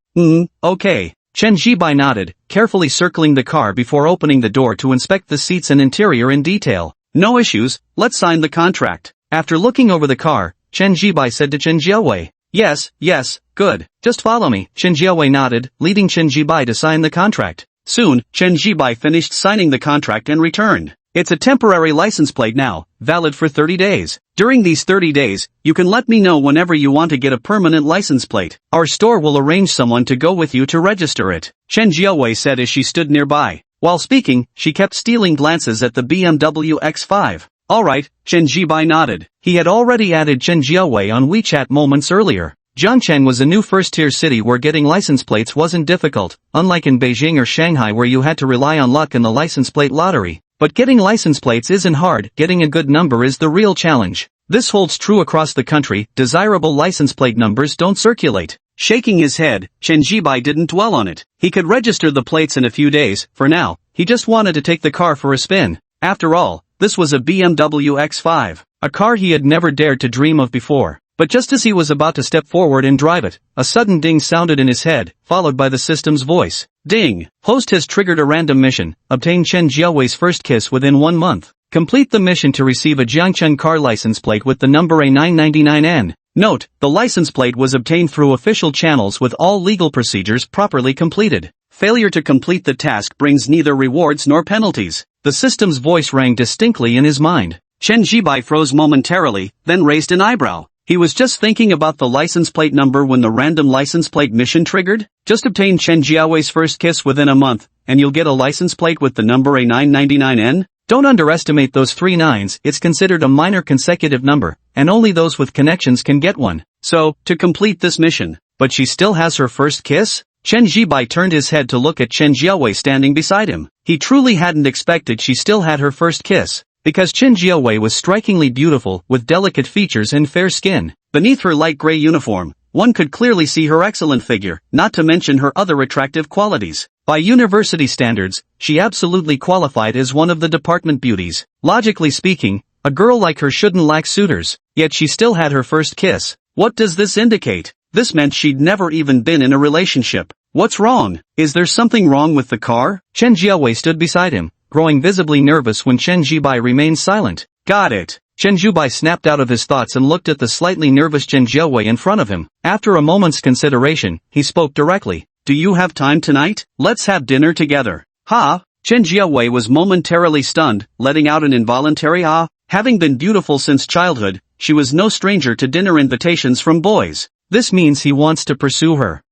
Okay. Chen Jibai nodded, carefully circling the car before opening the door to inspect the seats and interior in detail. No issues, let's sign the contract. After looking over the car, Chen Jibai said to Chen Jiawei. Yes, good. Just follow me. Chen Jiawei nodded, leading Chen Jibai to sign the contract. Soon, Chen Jibai finished signing the contract and returned. It's a temporary license plate now, valid for 30 days. During these 30 days, you can let me know whenever you want to get a permanent license plate. Our store will arrange someone to go with you to register it. Chen Jiawei said as she stood nearby. While speaking, she kept stealing glances at the BMW X5. Alright, Chen Jibai nodded. He had already added Chen Jiawei on WeChat moments earlier. Zhangcheng was a new first-tier city where getting license plates wasn't difficult, unlike in Beijing or Shanghai where you had to rely on luck in the license plate lottery. But getting license plates isn't hard, getting a good number is the real challenge. This holds true across the country, desirable license plate numbers don't circulate. Shaking his head, Chen Jibai didn't dwell on it. He could register the plates in a few days. For now, he just wanted to take the car for a spin. After all, this was a BMW X5, a car he had never dared to dream of before. But just as he was about to step forward and drive it, a sudden ding sounded in his head, followed by the system's voice. Ding! Host has triggered a random mission. Obtain Chen Jiawei's first kiss within 1 month. Complete the mission to receive a Jiangcheng car license plate with the number A999N. Note, the license plate was obtained through official channels with all legal procedures properly completed. Failure to complete the task brings neither rewards nor penalties. The system's voice rang distinctly in his mind. Chen Jibai froze momentarily, then raised an eyebrow. He was just thinking about the license plate number when the random license plate mission triggered. Just obtain Chen Jiawei's first kiss within a month, and you'll get a license plate with the number A999N. Don't underestimate those 3 nines, it's considered a minor consecutive number, and only those with connections can get one. So, to complete this mission, but she still has her first kiss? Chen Jibai turned his head to look at Chen Jiawei standing beside him. He truly hadn't expected she still had her first kiss. Because Chen Jiawei was strikingly beautiful, with delicate features and fair skin. Beneath her light gray uniform, one could clearly see her excellent figure, not to mention her other attractive qualities. By university standards, she absolutely qualified as one of the department beauties. Logically speaking, a girl like her shouldn't lack suitors, yet she still had her first kiss. What does this indicate? This meant she'd never even been in a relationship. What's wrong? Is there something wrong with the car? Chen Jiawei stood beside him, growing visibly nervous when Chen Jibai remained silent. Got it. Chen Jibai snapped out of his thoughts and looked at the slightly nervous Chen Jiawei in front of him. After a moment's consideration, he spoke directly. Do you have time tonight? Let's have dinner together. Ha! Chen Jiawei was momentarily stunned, letting out an involuntary ah. Having been beautiful since childhood, she was no stranger to dinner invitations from boys. This means he wants to pursue her.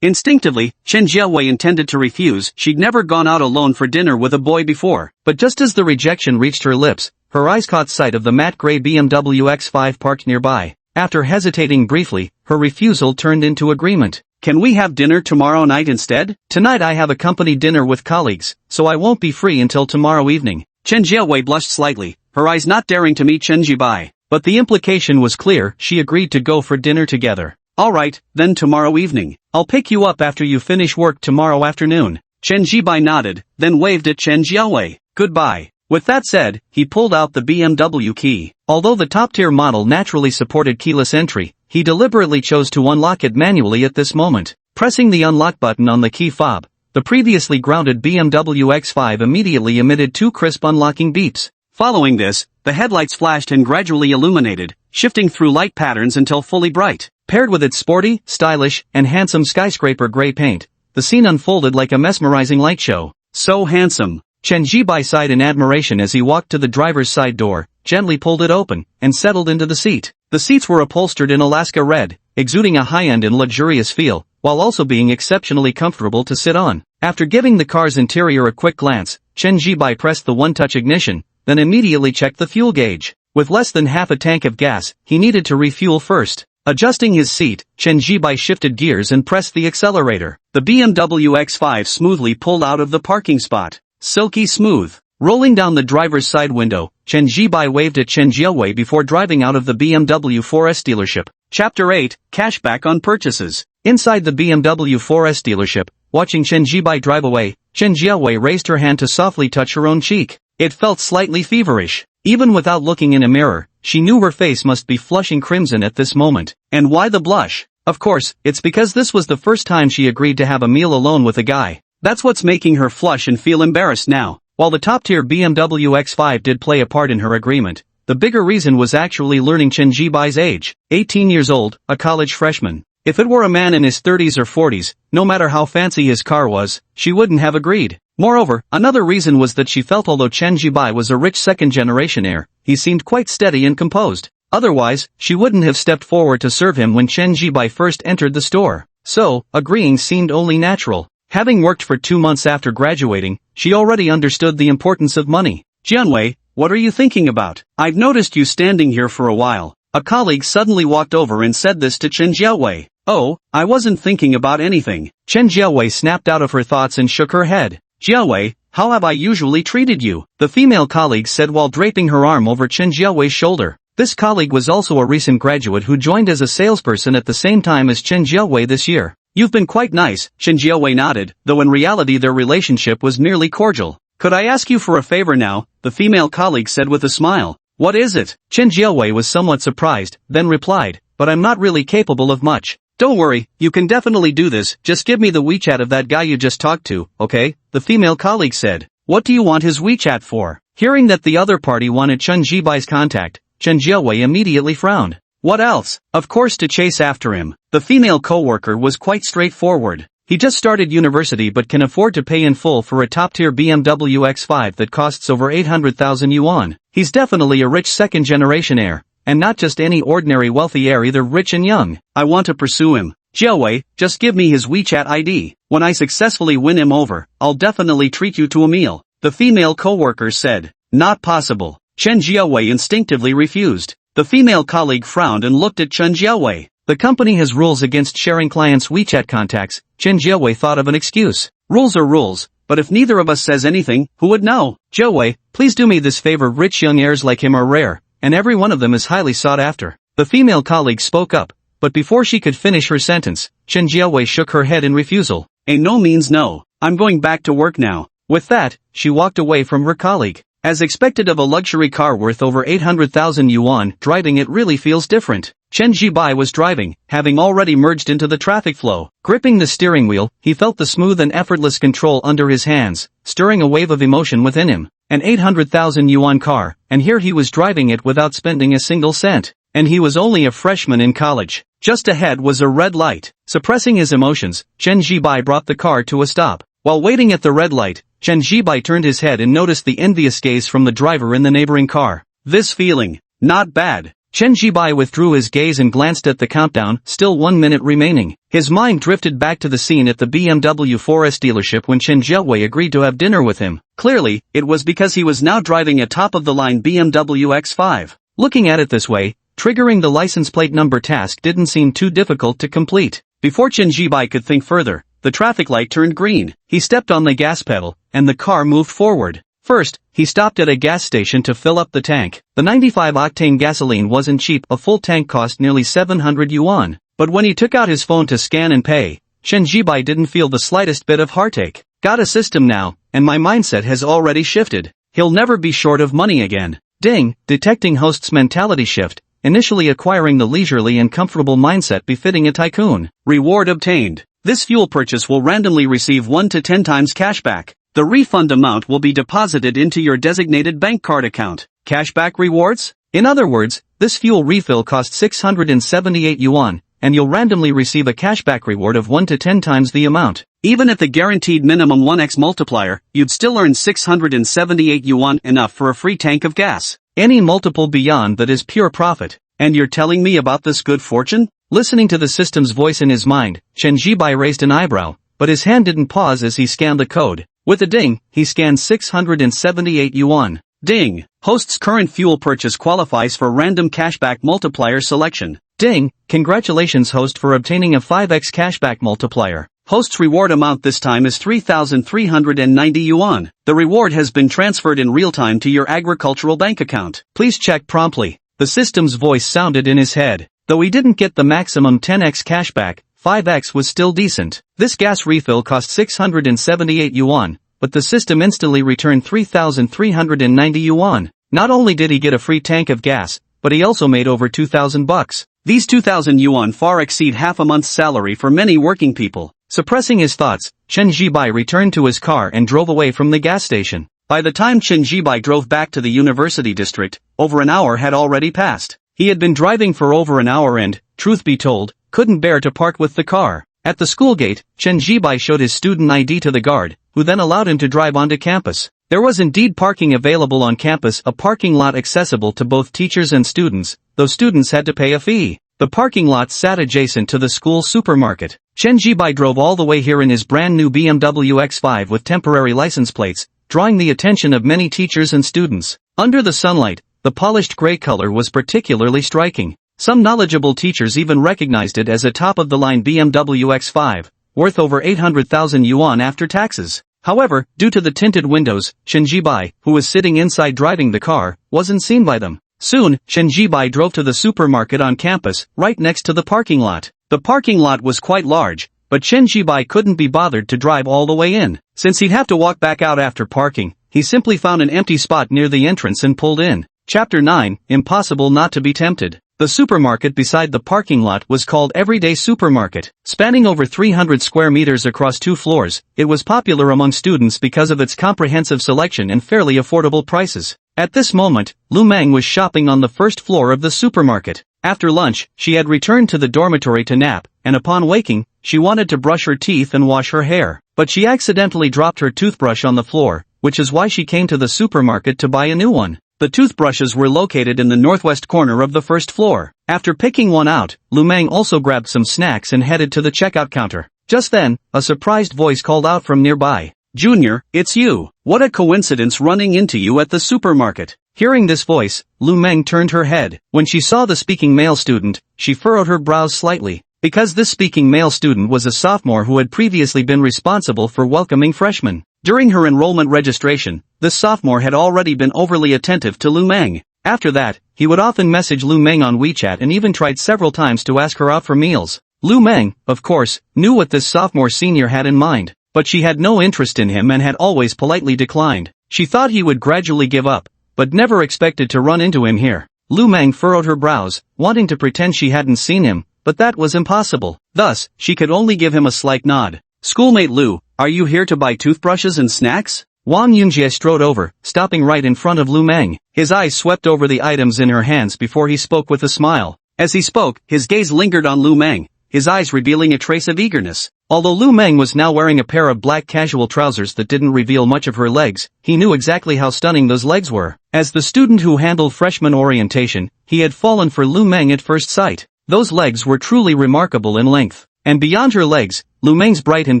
Instinctively, Chen Jiawei intended to refuse. She'd never gone out alone for dinner with a boy before. But just as the rejection reached her lips, her eyes caught sight of the matte gray BMW X5 parked nearby. After hesitating briefly, her refusal turned into agreement. Can we have dinner tomorrow night instead? Tonight I have a company dinner with colleagues, so I won't be free until tomorrow evening. Chen Jiawei blushed slightly, her eyes not daring to meet Chen Jibai. But the implication was clear. She agreed to go for dinner together. Alright, then tomorrow evening. I'll pick you up after you finish work tomorrow afternoon. Chen Jibai nodded, then waved at Chen Jiawei. Goodbye. With that said, he pulled out the BMW key. Although the top-tier model naturally supported keyless entry, he deliberately chose to unlock it manually at this moment. Pressing the unlock button on the key fob, the previously grounded BMW X5 immediately emitted two crisp unlocking beeps. Following this, the headlights flashed and gradually illuminated, shifting through light patterns until fully bright. Paired with its sporty, stylish, and handsome skyscraper gray paint, the scene unfolded like a mesmerizing light show. So handsome. Chen Jibai sighed in admiration as he walked to the driver's side door, gently pulled it open, and settled into the seat. The seats were upholstered in Alaska red, exuding a high-end and luxurious feel, while also being exceptionally comfortable to sit on. After giving the car's interior a quick glance, Chen Jibai pressed the one-touch ignition, then immediately checked the fuel gauge. With less than half a tank of gas, he needed to refuel first. Adjusting his seat, Chen Jibai shifted gears and pressed the accelerator. The BMW X5 smoothly pulled out of the parking spot. Silky smooth. Rolling down the driver's side window, Chen Jibai waved at Chen Jiawei before driving out of the BMW 4S dealership. Chapter 8, Cashback on Purchases. Inside the BMW 4S dealership, watching Chen Jibai drive away, Chen Jiawei raised her hand to softly touch her own cheek. It felt slightly feverish. Even without looking in a mirror, she knew her face must be flushing crimson at this moment. And why the blush? Of course, it's because this was the first time she agreed to have a meal alone with a guy. That's what's making her flush and feel embarrassed now. While the top-tier BMW X5 did play a part in her agreement, the bigger reason was actually learning Chen Jibai's age. 18 years old, a college freshman. If it were a man in his 30s or 40s, no matter how fancy his car was, she wouldn't have agreed. Moreover, another reason was that she felt although Chen Jibai was a rich second-generation heir, he seemed quite steady and composed. Otherwise, she wouldn't have stepped forward to serve him when Chen Jibai first entered the store. So, agreeing seemed only natural. Having worked for 2 months after graduating, she already understood the importance of money. Jianwei, what are you thinking about? I've noticed you standing here for a while. A colleague suddenly walked over and said this to Chen Jiawei. Oh, I wasn't thinking about anything. Chen Jiawei snapped out of her thoughts and shook her head. Jiawei, how have I usually treated you? The female colleague said while draping her arm over Chen Jiawei's shoulder. This colleague was also a recent graduate who joined as a salesperson at the same time as Chen Jiawei this year. You've been quite nice, Chen Jiawei nodded, though in reality their relationship was merely cordial. Could I ask you for a favor now? The female colleague said with a smile. What is it? Chen Jiawei was somewhat surprised, then replied, but I'm not really capable of much. Don't worry, you can definitely do this, just give me the WeChat of that guy you just talked to, okay? The female colleague said. What do you want his WeChat for? Hearing that the other party wanted Chen Jibai's contact, Chen Jiawei immediately frowned. What else? Of course to chase after him. The female co-worker was quite straightforward. He just started university but can afford to pay in full for a top-tier BMW X5 that costs over 800,000 yuan. He's definitely a rich second-generation heir, and not just any ordinary wealthy heir either, rich and young. I want to pursue him. Jiawei, just give me his WeChat ID. When I successfully win him over, I'll definitely treat you to a meal. The female co-worker said. Not possible. Chen Jiawei instinctively refused. The female colleague frowned and looked at Chen Jiawei. The company has rules against sharing clients' WeChat contacts. Chen Jiawei thought of an excuse. Rules are rules, but if neither of us says anything, who would know? Jiawei, please do me this favor. Rich young heirs like him are rare, and every one of them is highly sought after. The female colleague spoke up, but before she could finish her sentence, Chen Jiawei shook her head in refusal. A no means no. I'm going back to work now. With that, she walked away from her colleague. As expected of a luxury car worth over 800,000 yuan, driving it really feels different. Chen Jibai was driving, having already merged into the traffic flow. Gripping the steering wheel, he felt the smooth and effortless control under his hands, stirring a wave of emotion within him. An 800,000 yuan car, and here he was driving it without spending a single cent. And he was only a freshman in college. Just ahead was a red light. Suppressing his emotions, Chen Jibai brought the car to a stop. While waiting at the red light, Chen Jibai turned his head and noticed the envious gaze from the driver in the neighboring car. This feeling, not bad. Chen Jibai withdrew his gaze and glanced at the countdown, still 1 minute remaining. His mind drifted back to the scene at the BMW 4S dealership when Chen Jiawei agreed to have dinner with him. Clearly, it was because he was now driving a top-of-the-line BMW X5. Looking at it this way, triggering the license plate number task didn't seem too difficult to complete. Before Chen Jibai could think further, the traffic light turned green. He stepped on the gas pedal, and the car moved forward. First, he stopped at a gas station to fill up the tank. The 95-octane gasoline wasn't cheap, a full tank cost nearly 700 yuan. But when he took out his phone to scan and pay, Chen Jibai didn't feel the slightest bit of heartache. Got a system now, and my mindset has already shifted. He'll never be short of money again. Ding, detecting host's mentality shift, initially acquiring the leisurely and comfortable mindset befitting a tycoon. Reward obtained. This fuel purchase will randomly receive 1 to 10 times cashback. The refund amount will be deposited into your designated bank card account. Cashback rewards? In other words, this fuel refill costs 678 yuan, and you'll randomly receive a cashback reward of 1 to 10 times the amount. Even at the guaranteed minimum 1x multiplier, you'd still earn 678 yuan, enough for a free tank of gas. Any multiple beyond that is pure profit. And you're telling me about this good fortune? Listening to the system's voice in his mind, Chen Jibai raised an eyebrow, but his hand didn't pause as he scanned the code. With a ding, he scanned 678 yuan. Ding! Host's current fuel purchase qualifies for random cashback multiplier selection. Ding! Congratulations host for obtaining a 5x cashback multiplier. Host's reward amount this time is 3,390 yuan. The reward has been transferred in real time to your agricultural bank account. Please check promptly. The system's voice sounded in his head. Though he didn't get the maximum 10x cashback, 5x was still decent. This gas refill cost 678 yuan, but the system instantly returned 3,390 yuan. Not only did he get a free tank of gas, but he also made over 2,000 bucks. These 2,000 yuan far exceed half a month's salary for many working people. Suppressing his thoughts, Chen Jibai returned to his car and drove away from the gas station. By the time Chen Jibai drove back to the university district, over an hour had already passed. He had been driving for over an hour and, truth be told, couldn't bear to part with the car. At the school gate, Chen Jibai showed his student ID to the guard, who then allowed him to drive onto campus. There was indeed parking available on campus, a parking lot accessible to both teachers and students, though students had to pay a fee. The parking lot sat adjacent to the school supermarket. Chen Jibai drove all the way here in his brand new BMW X5 with temporary license plates, drawing the attention of many teachers and students. Under the sunlight, the polished gray color was particularly striking. Some knowledgeable teachers even recognized it as a top-of-the-line BMW X5, worth over 800,000 yuan after taxes. However, due to the tinted windows, Chen Jibai, who was sitting inside driving the car, wasn't seen by them. Soon, Chen Jibai drove to the supermarket on campus, right next to the parking lot. The parking lot was quite large, but Chen Jibai couldn't be bothered to drive all the way in. Since he'd have to walk back out after parking, he simply found an empty spot near the entrance and pulled in. Chapter 9, Impossible Not to Be Tempted. The supermarket beside the parking lot was called Everyday Supermarket. Spanning over 300 square meters across 2 floors, it was popular among students because of its comprehensive selection and fairly affordable prices. At this moment, Lu Meng was shopping on the first floor of the supermarket. After lunch, she had returned to the dormitory to nap, and upon waking, she wanted to brush her teeth and wash her hair. But she accidentally dropped her toothbrush on the floor, which is why she came to the supermarket to buy a new one. The toothbrushes were located in the northwest corner of the first floor. After picking one out, Lu Meng also grabbed some snacks and headed to the checkout counter. Just then, a surprised voice called out from nearby. "Junior, it's you. What a coincidence running into you at the supermarket." Hearing this voice, Lu Meng turned her head. When she saw the speaking male student, she furrowed her brows slightly. Because this speaking male student was a sophomore who had previously been responsible for welcoming freshmen. During her enrollment registration, this sophomore had already been overly attentive to Lu Meng. After that, he would often message Lu Meng on WeChat and even tried several times to ask her out for meals. Lu Meng, of course, knew what this sophomore senior had in mind, but she had no interest in him and had always politely declined. She thought he would gradually give up, but never expected to run into him here. Lu Meng furrowed her brows, wanting to pretend she hadn't seen him, but that was impossible. Thus, she could only give him a slight nod. "Schoolmate Lu, are you here to buy toothbrushes and snacks?" Wang Yunjie strode over, stopping right in front of Lu Meng. His eyes swept over the items in her hands before he spoke with a smile. As he spoke, his gaze lingered on Lu Meng, his eyes revealing a trace of eagerness. Although Lu Meng was now wearing a pair of black casual trousers that didn't reveal much of her legs, he knew exactly how stunning those legs were. As the student who handled freshman orientation, he had fallen for Lu Meng at first sight. Those legs were truly remarkable in length. And beyond her legs, Lu Meng's bright and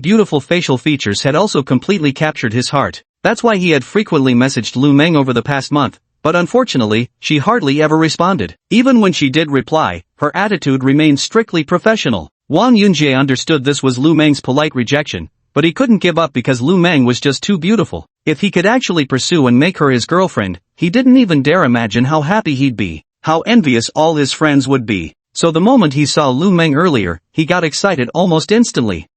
beautiful facial features had also completely captured his heart. That's why he had frequently messaged Lu Meng over the past month, but unfortunately, she hardly ever responded. Even when she did reply, her attitude remained strictly professional. Wang Yunjie understood this was Lu Meng's polite rejection, but he couldn't give up because Lu Meng was just too beautiful. If he could actually pursue and make her his girlfriend, he didn't even dare imagine how happy he'd be, how envious all his friends would be. So the moment he saw Lu Meng earlier, he got excited almost instantly.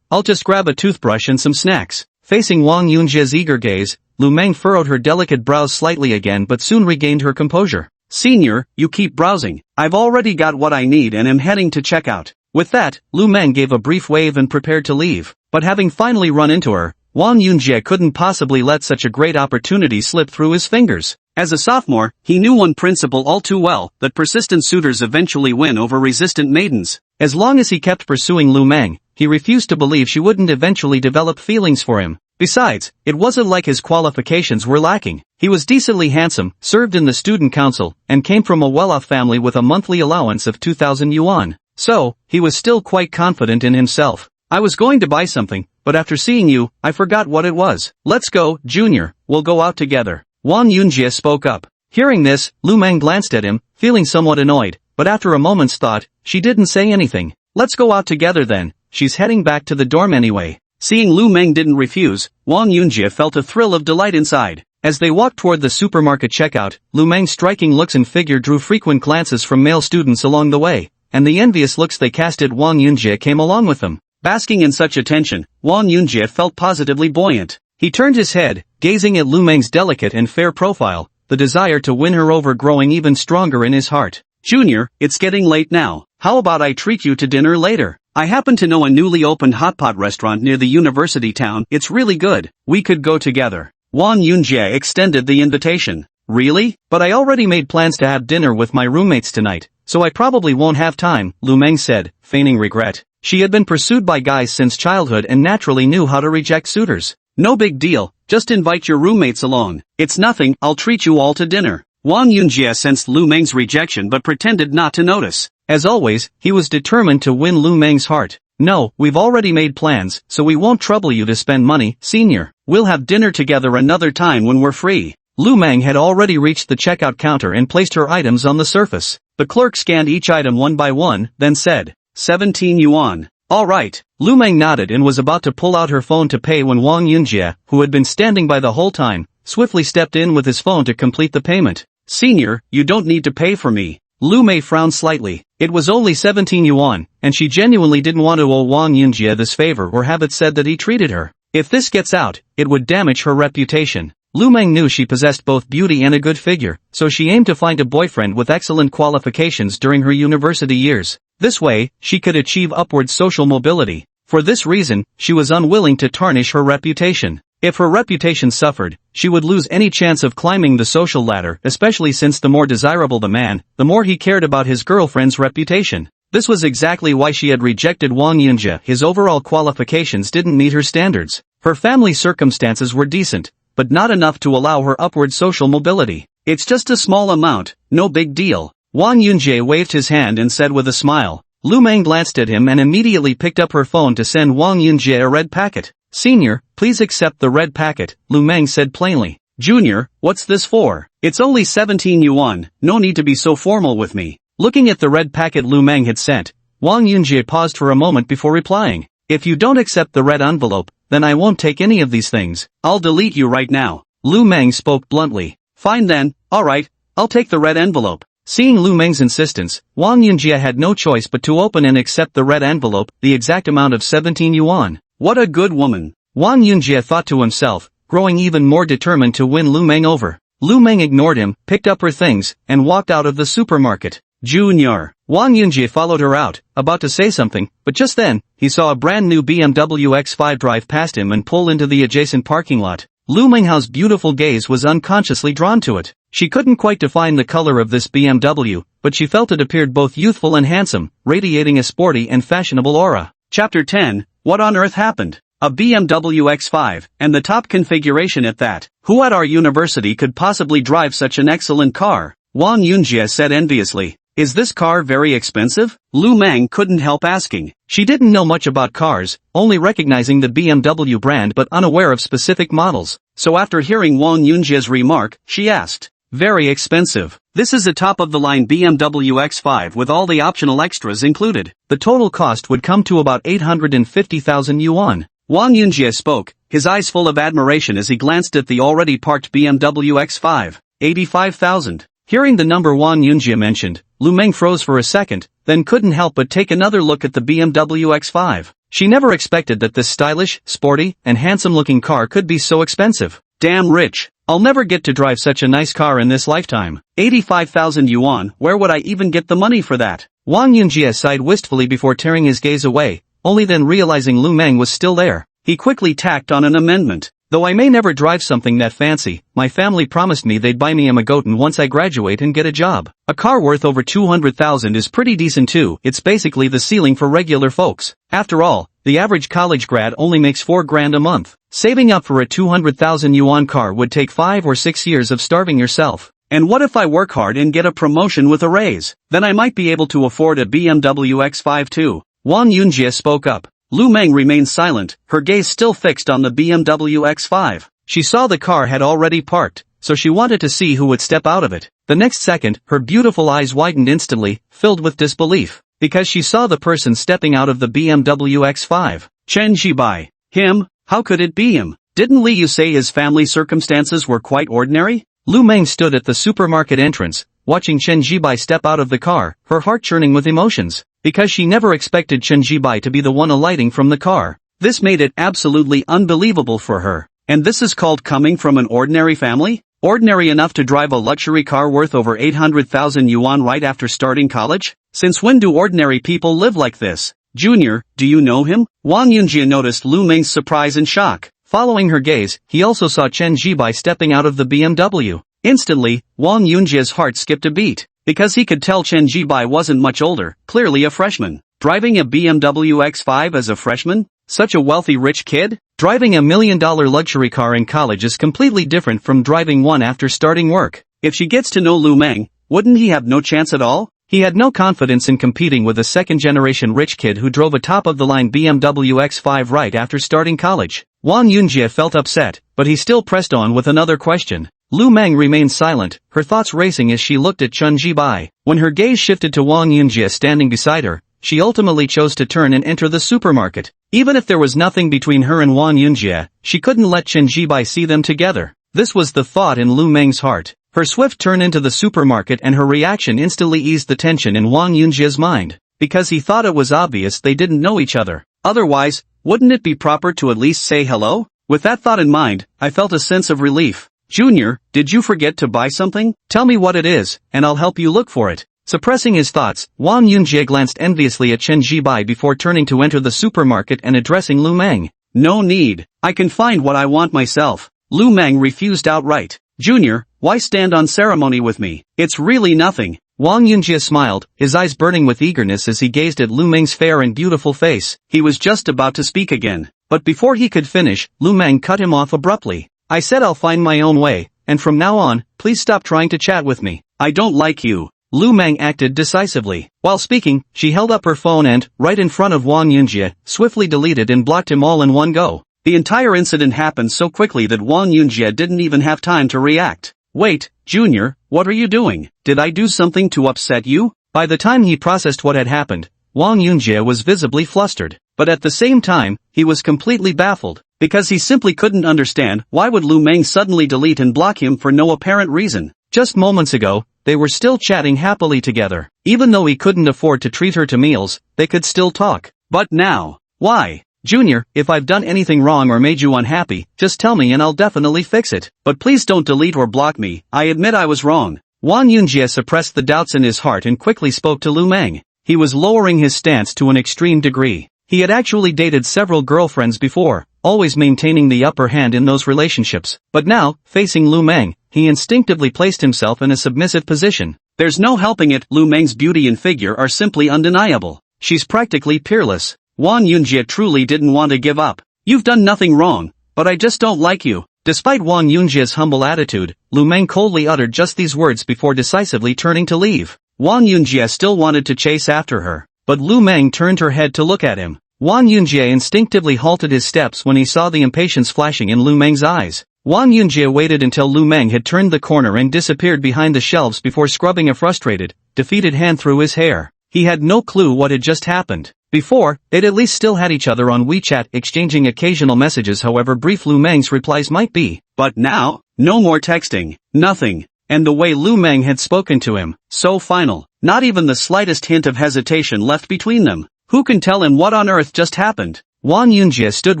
I'll just grab a toothbrush and some snacks. Facing Wang Yunjie's eager gaze, Lu Meng furrowed her delicate brows slightly again but soon regained her composure. "Senior, you keep browsing. I've already got what I need and am heading to checkout." With that, Lu Meng gave a brief wave and prepared to leave. But having finally run into her, Wang Yunjie couldn't possibly let such a great opportunity slip through his fingers. As a sophomore, he knew one principle all too well, that persistent suitors eventually win over resistant maidens. As long as he kept pursuing Lu Meng, he refused to believe she wouldn't eventually develop feelings for him. Besides, it wasn't like his qualifications were lacking. He was decently handsome, served in the student council, and came from a well-off family with a monthly allowance of 2,000 yuan. So, he was still quite confident in himself. "I was going to buy something, but after seeing you, I forgot what it was." "Let's go, Junior, we'll go out together." Wang Yunjie spoke up. Hearing this, Lu Meng glanced at him, feeling somewhat annoyed, but after a moment's thought, she didn't say anything. "Let's go out together then, she's heading back to the dorm anyway." Seeing Lu Meng didn't refuse, Wang Yunjie felt a thrill of delight inside. As they walked toward the supermarket checkout, Lu Meng's striking looks and figure drew frequent glances from male students along the way, and the envious looks they cast at Wang Yunjie came along with them. Basking in such attention, Wang Yunjie felt positively buoyant. He turned his head, gazing at Lu Meng's delicate and fair profile, the desire to win her over growing even stronger in his heart. "Junior, it's getting late now. How about I treat you to dinner later? I happen to know a newly opened hotpot restaurant near the university town. It's really good. We could go together." Wang Yunjie extended the invitation. "Really? But I already made plans to have dinner with my roommates tonight, so I probably won't have time," Lu Meng said, feigning regret. She had been pursued by guys since childhood and naturally knew how to reject suitors. "No big deal, just invite your roommates along. It's nothing, I'll treat you all to dinner." Wang Yunjie sensed Lu Meng's rejection but pretended not to notice. As always, he was determined to win Lu Meng's heart. "No, we've already made plans, so we won't trouble you to spend money, Senior. We'll have dinner together another time when we're free." Lu Meng had already reached the checkout counter and placed her items on the surface. The clerk scanned each item one by one, then said, 17 yuan. "All right." Lu Meng nodded and was about to pull out her phone to pay when Wang Yunjie, who had been standing by the whole time, swiftly stepped in with his phone to complete the payment. "Senior, you don't need to pay for me." Lu Mei frowned slightly. It was only 17 yuan, and she genuinely didn't want to owe Wang Yunjie this favor or have it said that he treated her. If this gets out, it would damage her reputation. Lu Meng knew she possessed both beauty and a good figure, so she aimed to find a boyfriend with excellent qualifications during her university years. This way, she could achieve upward social mobility. For this reason, she was unwilling to tarnish her reputation. If her reputation suffered, she would lose any chance of climbing the social ladder, especially since the more desirable the man, the more he cared about his girlfriend's reputation. This was exactly why she had rejected Wang Yunjie. His overall qualifications didn't meet her standards. Her family circumstances were decent, but not enough to allow her upward social mobility. "It's just a small amount, no big deal." Wang Yunjie waved his hand and said with a smile. Lu Meng glanced at him and immediately picked up her phone to send Wang Yunjie a red packet. "Senior, please accept the red packet," Lu Meng said plainly. "Junior, what's this for? It's only 17 yuan, no need to be so formal with me." Looking at the red packet Lu Meng had sent, Wang Yunjie paused for a moment before replying. "If you don't accept the red envelope, then I won't take any of these things. I'll delete you right now." Lu Meng spoke bluntly. "Fine then, alright, I'll take the red envelope." Seeing Lu Meng's insistence, Wang Yunjie had no choice but to open and accept the red envelope, the exact amount of 17 yuan. What a good woman. Wang Yunjie thought to himself, growing even more determined to win Lu Meng over. Lu Meng ignored him, picked up her things, and walked out of the supermarket. Junior. Wang Yunjie followed her out, about to say something, but just then, he saw a brand new BMW X5 drive past him and pull into the adjacent parking lot. Lu Menghao's beautiful gaze was unconsciously drawn to it. She couldn't quite define the color of this BMW, but she felt it appeared both youthful and handsome, radiating a sporty and fashionable aura. Chapter 10, What on earth happened? A BMW X5, and the top configuration at that. Who at our university could possibly drive such an excellent car? Wang Yunjie said enviously. Is this car very expensive? Lu Meng couldn't help asking. She didn't know much about cars, only recognizing the BMW brand but unaware of specific models. So after hearing Wang Yunjie's remark, she asked. Very expensive. This is a top-of-the-line BMW X5 with all the optional extras included. The total cost would come to about 850,000 yuan. Wang Yunjie spoke, his eyes full of admiration as he glanced at the already parked BMW X5. 85,000. Hearing the number Wang Yunjie mentioned, Lu Meng froze for a second, then couldn't help but take another look at the BMW X5. She never expected that this stylish, sporty, and handsome-looking car could be so expensive. Damn rich. I'll never get to drive such a nice car in this lifetime. 85,000 yuan, where would I even get the money for that? Wang Yunjie sighed wistfully before tearing his gaze away, only then realizing Lu Meng was still there. He quickly tacked on an amendment. Though I may never drive something that fancy, my family promised me they'd buy me a Magotan once I graduate and get a job. A car worth over 200,000 is pretty decent too, it's basically the ceiling for regular folks. After all, the average college grad only makes 4 grand a month. Saving up for a 200,000 yuan car would take 5 or 6 years of starving yourself. And what if I work hard and get a promotion with a raise? Then I might be able to afford a BMW X5 too. Wang Yunjie spoke up. Lu Meng remained silent, her gaze still fixed on the BMW X5. She saw the car had already parked, so she wanted to see who would step out of it. The next second, her beautiful eyes widened instantly, filled with disbelief, because she saw the person stepping out of the BMW X5. Chen Zhibai. Him? How could it be him? Didn't Li Yu say his family circumstances were quite ordinary? Lu Meng stood at the supermarket entrance, watching Chen Zhibai step out of the car, her heart churning with emotions. Because she never expected Chen Zhibai to be the one alighting from the car. This made it absolutely unbelievable for her. And this is called coming from an ordinary family? Ordinary enough to drive a luxury car worth over 800,000 yuan right after starting college? Since when do ordinary people live like this? Junior, do you know him? Wang Yunjie noticed Lu Meng's surprise and shock. Following her gaze, he also saw Chen Zhibai stepping out of the BMW. Instantly, Wang Yunjie's heart skipped a beat. Because he could tell Chen Zhibai wasn't much older, clearly a freshman. Driving a BMW X5 as a freshman? Such a wealthy rich kid? Driving a $1 million luxury car in college is completely different from driving one after starting work. If she gets to know Lu Meng, wouldn't he have no chance at all? He had no confidence in competing with a second-generation rich kid who drove a top-of-the-line BMW X5 right after starting college. Wang Yunjie felt upset, but he still pressed on with another question. Lu Meng remained silent, her thoughts racing as she looked at Chen Zhibai. When her gaze shifted to Wang Yunjie standing beside her, she ultimately chose to turn and enter the supermarket. Even if there was nothing between her and Wang Yunjie, she couldn't let Chen Zhibai see them together. This was the thought in Lu Meng's heart. Her swift turn into the supermarket and her reaction instantly eased the tension in Wang Yunjie's mind. Because he thought it was obvious they didn't know each other. Otherwise, wouldn't it be proper to at least say hello? With that thought in mind, I felt a sense of relief. Junior, did you forget to buy something? Tell me what it is, and I'll help you look for it. Suppressing his thoughts, Wang Yunjie glanced enviously at Chen Zhibai before turning to enter the supermarket and addressing Lu Meng. No need. I can find what I want myself. Lu Meng refused outright. Junior, why stand on ceremony with me? It's really nothing. Wang Yunjie smiled, his eyes burning with eagerness as he gazed at Lu Meng's fair and beautiful face. He was just about to speak again. But before he could finish, Lu Meng cut him off abruptly. I said I'll find my own way, and from now on, please stop trying to chat with me. I don't like you. Lu Meng acted decisively. While speaking, she held up her phone and, right in front of Wang Yunjie, swiftly deleted and blocked him all in one go. The entire incident happened so quickly that Wang Yunjie didn't even have time to react. Wait, Junior, what are you doing? Did I do something to upset you? By the time he processed what had happened, Wang Yunjie was visibly flustered. But at the same time, he was completely baffled. Because he simply couldn't understand why would Lu Meng suddenly delete and block him for no apparent reason. Just moments ago, they were still chatting happily together. Even though he couldn't afford to treat her to meals, they could still talk. But now, why? Junior, if I've done anything wrong or made you unhappy, just tell me and I'll definitely fix it. But please don't delete or block me, I admit I was wrong. Wang Yunjie suppressed the doubts in his heart and quickly spoke to Lu Meng. He was lowering his stance to an extreme degree. He had actually dated several girlfriends before, always maintaining the upper hand in those relationships. But now, facing Lu Meng, he instinctively placed himself in a submissive position. There's no helping it, Lu Meng's beauty and figure are simply undeniable. She's practically peerless. Wang Yunjie truly didn't want to give up. You've done nothing wrong, but I just don't like you. Despite Wang Yunjie's humble attitude, Lu Meng coldly uttered just these words before decisively turning to leave. Wang Yunjie still wanted to chase after her, but Lu Meng turned her head to look at him. Wang Yunjie instinctively halted his steps when he saw the impatience flashing in Lu Meng's eyes. Wang Yunjie waited until Lu Meng had turned the corner and disappeared behind the shelves before scrubbing a frustrated, defeated hand through his hair. He had no clue what had just happened. Before, they'd at least still had each other on WeChat exchanging occasional messages however brief Lu Meng's replies might be. But now, no more texting, nothing. And the way Lu Meng had spoken to him, so final, not even the slightest hint of hesitation left between them. Who can tell him what on earth just happened? Wang Yunjie stood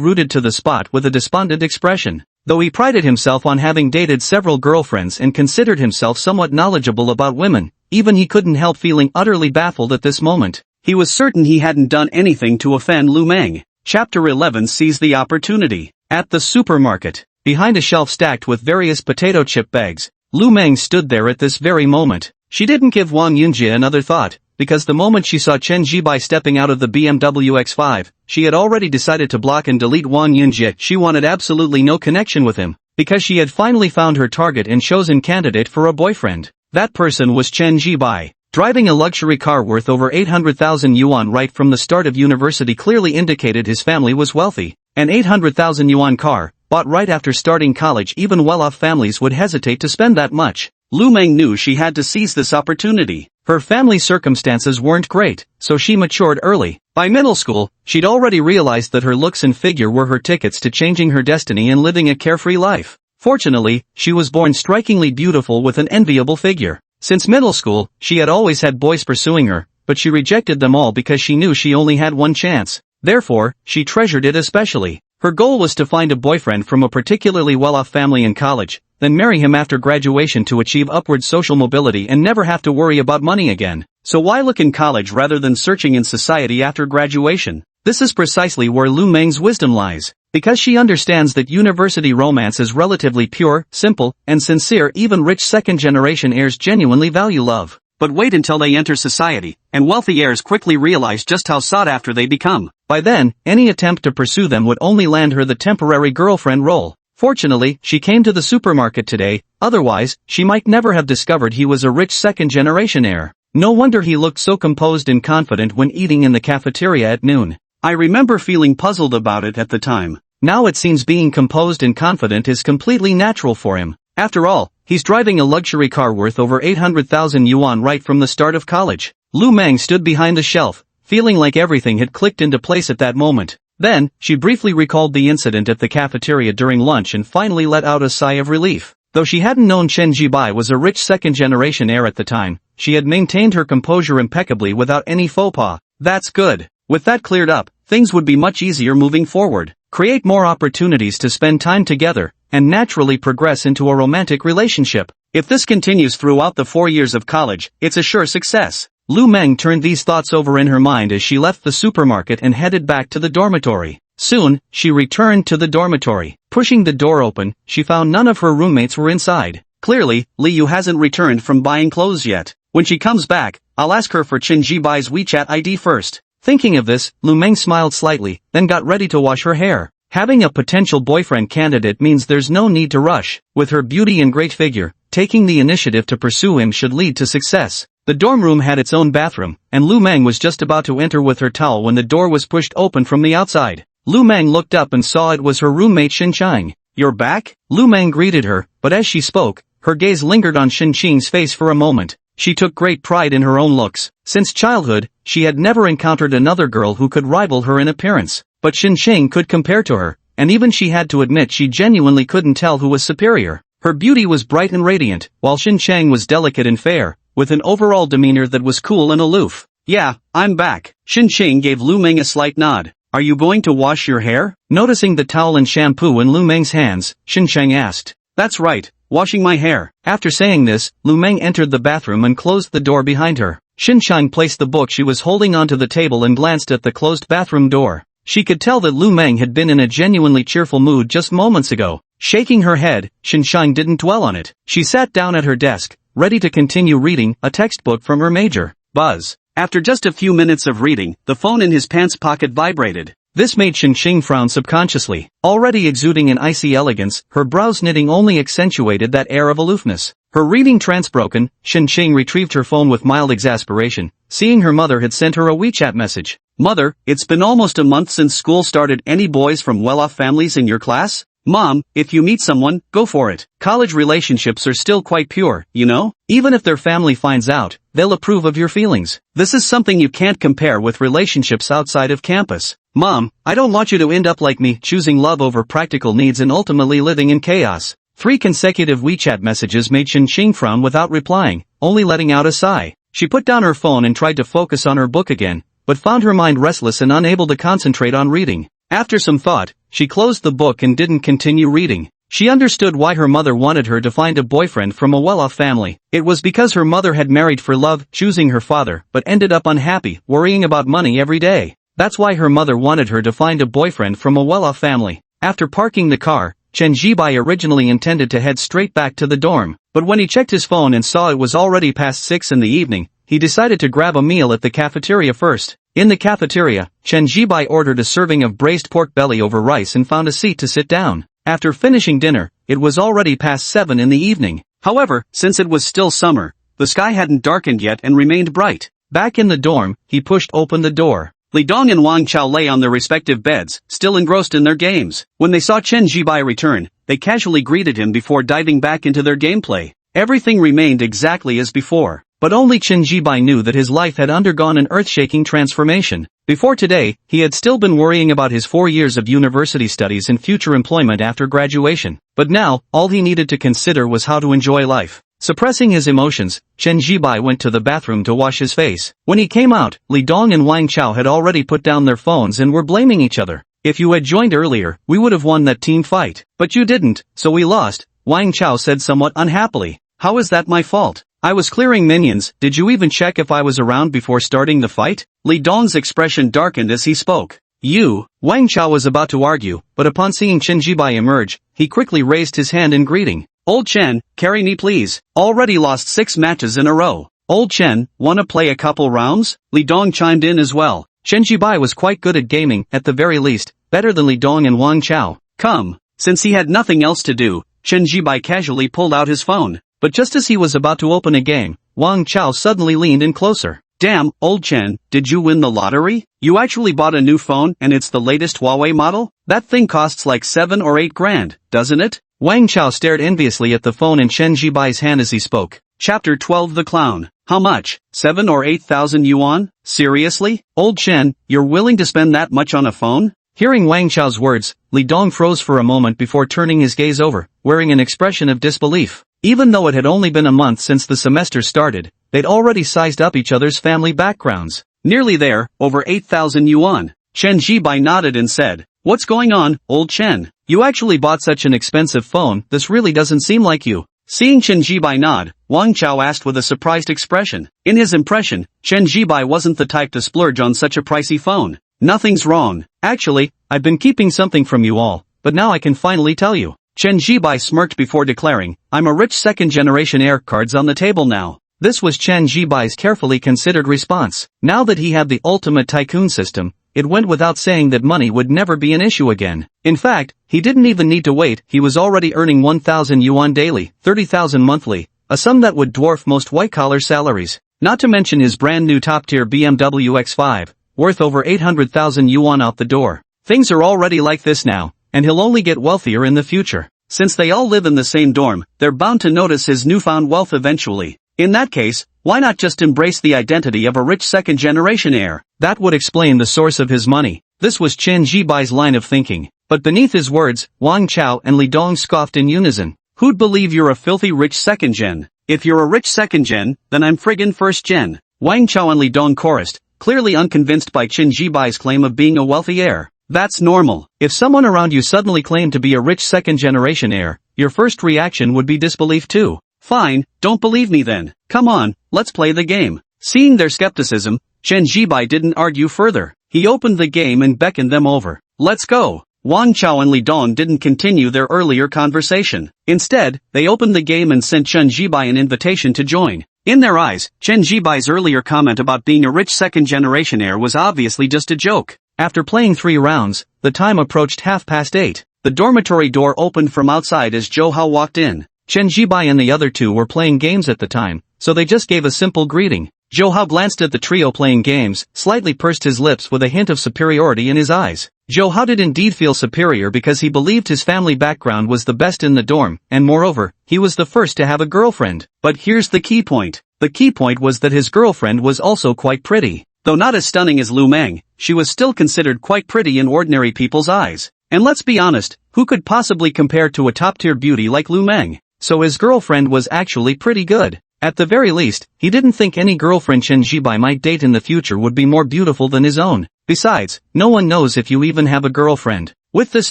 rooted to the spot with a despondent expression. Though he prided himself on having dated several girlfriends and considered himself somewhat knowledgeable about women, even he couldn't help feeling utterly baffled at this moment. He was certain he hadn't done anything to offend Lu Meng. Chapter 11 seized the opportunity. At the supermarket, behind a shelf stacked with various potato chip bags, Lu Meng stood there at this very moment. She didn't give Wang Yunjie another thought, because the moment she saw Chen Jibai stepping out of the BMW X5, she had already decided to block and delete Wang Yunjie. She wanted absolutely no connection with him, because she had finally found her target and chosen candidate for a boyfriend. That person was Chen Jibai. Driving a luxury car worth over 800,000 yuan right from the start of university clearly indicated his family was wealthy. An 800,000 yuan car, bought right after starting college, even well-off families would hesitate to spend that much. Lu Meng knew she had to seize this opportunity. Her family circumstances weren't great, so she matured early. By middle school, she'd already realized that her looks and figure were her tickets to changing her destiny and living a carefree life. Fortunately, she was born strikingly beautiful with an enviable figure. Since middle school, she had always had boys pursuing her, but she rejected them all because she knew she only had one chance. Therefore, she treasured it especially. Her goal was to find a boyfriend from a particularly well-off family in college, then marry him after graduation to achieve upward social mobility and never have to worry about money again. So why look in college rather than searching in society after graduation? This is precisely where Lu Meng's wisdom lies. Because she understands that university romance is relatively pure, simple, and sincere. Even rich second-generation heirs genuinely value love. But wait until they enter society, and wealthy heirs quickly realize just how sought-after they become. By then, any attempt to pursue them would only land her the temporary girlfriend role. Fortunately, she came to the supermarket today, otherwise, she might never have discovered he was a rich second-generation heir. No wonder he looked so composed and confident when eating in the cafeteria at noon. I remember feeling puzzled about it at the time. Now it seems being composed and confident is completely natural for him. After all, he's driving a luxury car worth over 800,000 yuan right from the start of college. Lu Meng stood behind the shelf, feeling like everything had clicked into place at that moment. Then, she briefly recalled the incident at the cafeteria during lunch and finally let out a sigh of relief. Though she hadn't known Chen Jibai was a rich second-generation heir at the time, she had maintained her composure impeccably without any faux pas. That's good. With that cleared up, things would be much easier moving forward. Create more opportunities to spend time together, and naturally progress into a romantic relationship. If this continues throughout the 4 years of college, it's a sure success. Lu Meng turned these thoughts over in her mind as she left the supermarket and headed back to the dormitory. Soon, she returned to the dormitory. Pushing the door open, she found none of her roommates were inside. Clearly, Liu hasn't returned from buying clothes yet. When she comes back, I'll ask her for Chen Jibai's WeChat ID first. Thinking of this, Lu Meng smiled slightly, then got ready to wash her hair. Having a potential boyfriend candidate means there's no need to rush. With her beauty and great figure, taking the initiative to pursue him should lead to success. The dorm room had its own bathroom, and Lu Meng was just about to enter with her towel when the door was pushed open from the outside. Lu Meng looked up and saw it was her roommate Shin Chang. "You're back?" Lu Meng greeted her, but as she spoke, her gaze lingered on Shin Chang's face for a moment. She took great pride in her own looks. Since childhood, she had never encountered another girl who could rival her in appearance. But Shin Chang could compare to her, and even she had to admit she genuinely couldn't tell who was superior. Her beauty was bright and radiant, while Shin Chang was delicate and fair, with an overall demeanor that was cool and aloof. "Yeah, I'm back." Shin Chang gave Lu Meng a slight nod. Are you going to wash your hair? Noticing the towel and shampoo in Lu Meng's hands, Xinsheng asked. That's right, washing my hair. After saying this, Lu Meng entered the bathroom and closed the door behind her. Xinsheng placed the book she was holding onto the table and glanced at the closed bathroom door. She could tell that Lu Meng had been in a genuinely cheerful mood just moments ago. Shaking her head, Xinsheng didn't dwell on it. She sat down at her desk, ready to continue reading a textbook from her major. Buzz. After just a few minutes of reading, the phone in his pants pocket vibrated. This made Xinsheng frown subconsciously. Already exuding an icy elegance, her brows knitting only accentuated that air of aloofness. Her reading trance broken, Xinsheng retrieved her phone with mild exasperation, seeing her mother had sent her a WeChat message. Mother, it's been almost a month since school started. Any boys from well-off families in your class? Mom, if you meet someone, go for it. College relationships are still quite pure, you know? Even if their family finds out, they'll approve of your feelings. This is something you can't compare with relationships outside of campus. Mom, I don't want you to end up like me, choosing love over practical needs and ultimately living in chaos. 3 consecutive WeChat messages made Xinsheng frown without replying, only letting out a sigh. She put down her phone and tried to focus on her book again, but found her mind restless and unable to concentrate on reading. After some thought, she closed the book and didn't continue reading. She understood why her mother wanted her to find a boyfriend from a well-off family. It was because her mother had married for love, choosing her father, but ended up unhappy, worrying about money every day. That's why her mother wanted her to find a boyfriend from a well-off family. After parking the car, Chen Jibai originally intended to head straight back to the dorm, but when he checked his phone and saw it was already past 6 in the evening, he decided to grab a meal at the cafeteria first. In the cafeteria, Chen Jibai ordered a serving of braised pork belly over rice and found a seat to sit down. After finishing dinner, it was already past 7 in the evening. However, since it was still summer, the sky hadn't darkened yet and remained bright. Back in the dorm, he pushed open the door. Li Dong and Wang Chao lay on their respective beds, still engrossed in their games. When they saw Chen Jibai return, they casually greeted him before diving back into their gameplay. Everything remained exactly as before. But only Chen Jibai knew that his life had undergone an earth-shaking transformation. Before today, he had still been worrying about his 4 years of university studies and future employment after graduation. But now, all he needed to consider was how to enjoy life. Suppressing his emotions, Chen Jibai went to the bathroom to wash his face. When he came out, Li Dong and Wang Chao had already put down their phones and were blaming each other. If you had joined earlier, we would have won that team fight. But you didn't, so we lost, Wang Chao said somewhat unhappily. How is that my fault? I was clearing minions. Did you even check if I was around before starting the fight? Li Dong's expression darkened as he spoke. You, Wang Chao was about to argue, but upon seeing Chen Jibai emerge, he quickly raised his hand in greeting. Old Chen, carry me please. Already lost 6 matches in a row. Old Chen, wanna play a couple rounds? Li Dong chimed in as well. Chen Jibai was quite good at gaming, at the very least, better than Li Dong and Wang Chao. Come. Since he had nothing else to do, Chen Jibai casually pulled out his phone. But just as he was about to open a game, Wang Chao suddenly leaned in closer. Damn, Old Chen, did you win the lottery? You actually bought a new phone and it's the latest Huawei model? That thing costs like 7 or 8 grand, doesn't it? Wang Chao stared enviously at the phone in Chen Jibai's hand as he spoke. Chapter 12 The Clown. How much? 7 or 8,000 yuan? Seriously? Old Chen, you're willing to spend that much on a phone? Hearing Wang Chao's words, Li Dong froze for a moment before turning his gaze over, wearing an expression of disbelief. Even though it had only been a month since the semester started, they'd already sized up each other's family backgrounds. Nearly there, over 8,000 yuan. Chen Jibai nodded and said, What's going on, Old Chen? You actually bought such an expensive phone, this really doesn't seem like you. Seeing Chen Jibai nod, Wang Chao asked with a surprised expression. In his impression, Chen Jibai wasn't the type to splurge on such a pricey phone. Nothing's wrong. Actually, I've been keeping something from you all, but now I can finally tell you. Chen Jibai smirked before declaring, I'm a rich second-generation heir. Cards on the table now. This was Chen Jibai's carefully considered response. Now that he had the ultimate tycoon system, it went without saying that money would never be an issue again. In fact, he didn't even need to wait. He was already earning 1,000 yuan daily, 30,000 monthly, a sum that would dwarf most white-collar salaries. Not to mention his brand-new top-tier BMW X5, worth over 800,000 yuan out the door. Things are already like this now, and he'll only get wealthier in the future. Since they all live in the same dorm, they're bound to notice his newfound wealth eventually. In that case, why not just embrace the identity of a rich second-generation heir? That would explain the source of his money. This was Chen Jibai's line of thinking. But beneath his words, Wang Chao and Li Dong scoffed in unison. Who'd believe you're a filthy rich second-gen? If you're a rich second-gen, then I'm friggin' first-gen. Wang Chao and Li Dong chorused, clearly unconvinced by Qin Jibai's claim of being a wealthy heir. That's normal. If someone around you suddenly claimed to be a rich second-generation heir, your first reaction would be disbelief too. Fine, don't believe me then. Come on, let's play the game. Seeing their skepticism, Chen Jibai didn't argue further. He opened the game and beckoned them over. Let's go. Wang Chao and Li Dong didn't continue their earlier conversation. Instead, they opened the game and sent Chen Jibai an invitation to join. In their eyes, Chen Jibai's earlier comment about being a rich second-generation heir was obviously just a joke. After playing 3 rounds, the time approached 8:30. The dormitory door opened from outside as Zhou Hao walked in. Chen Jibai and the other two were playing games at the time, so they just gave a simple greeting. Zhou Hao glanced at the trio playing games, slightly pursed his lips with a hint of superiority in his eyes. Zhou Hao did indeed feel superior because he believed his family background was the best in the dorm, and moreover, he was the first to have a girlfriend. But here's the key point. The key point was that his girlfriend was also quite pretty. Though not as stunning as Lu Meng, she was still considered quite pretty in ordinary people's eyes. And let's be honest, who could possibly compare to a top-tier beauty like Lu Meng? So his girlfriend was actually pretty good. At the very least, he didn't think any girlfriend Chen Jibai might date in the future would be more beautiful than his own. Besides, no one knows if you even have a girlfriend. With this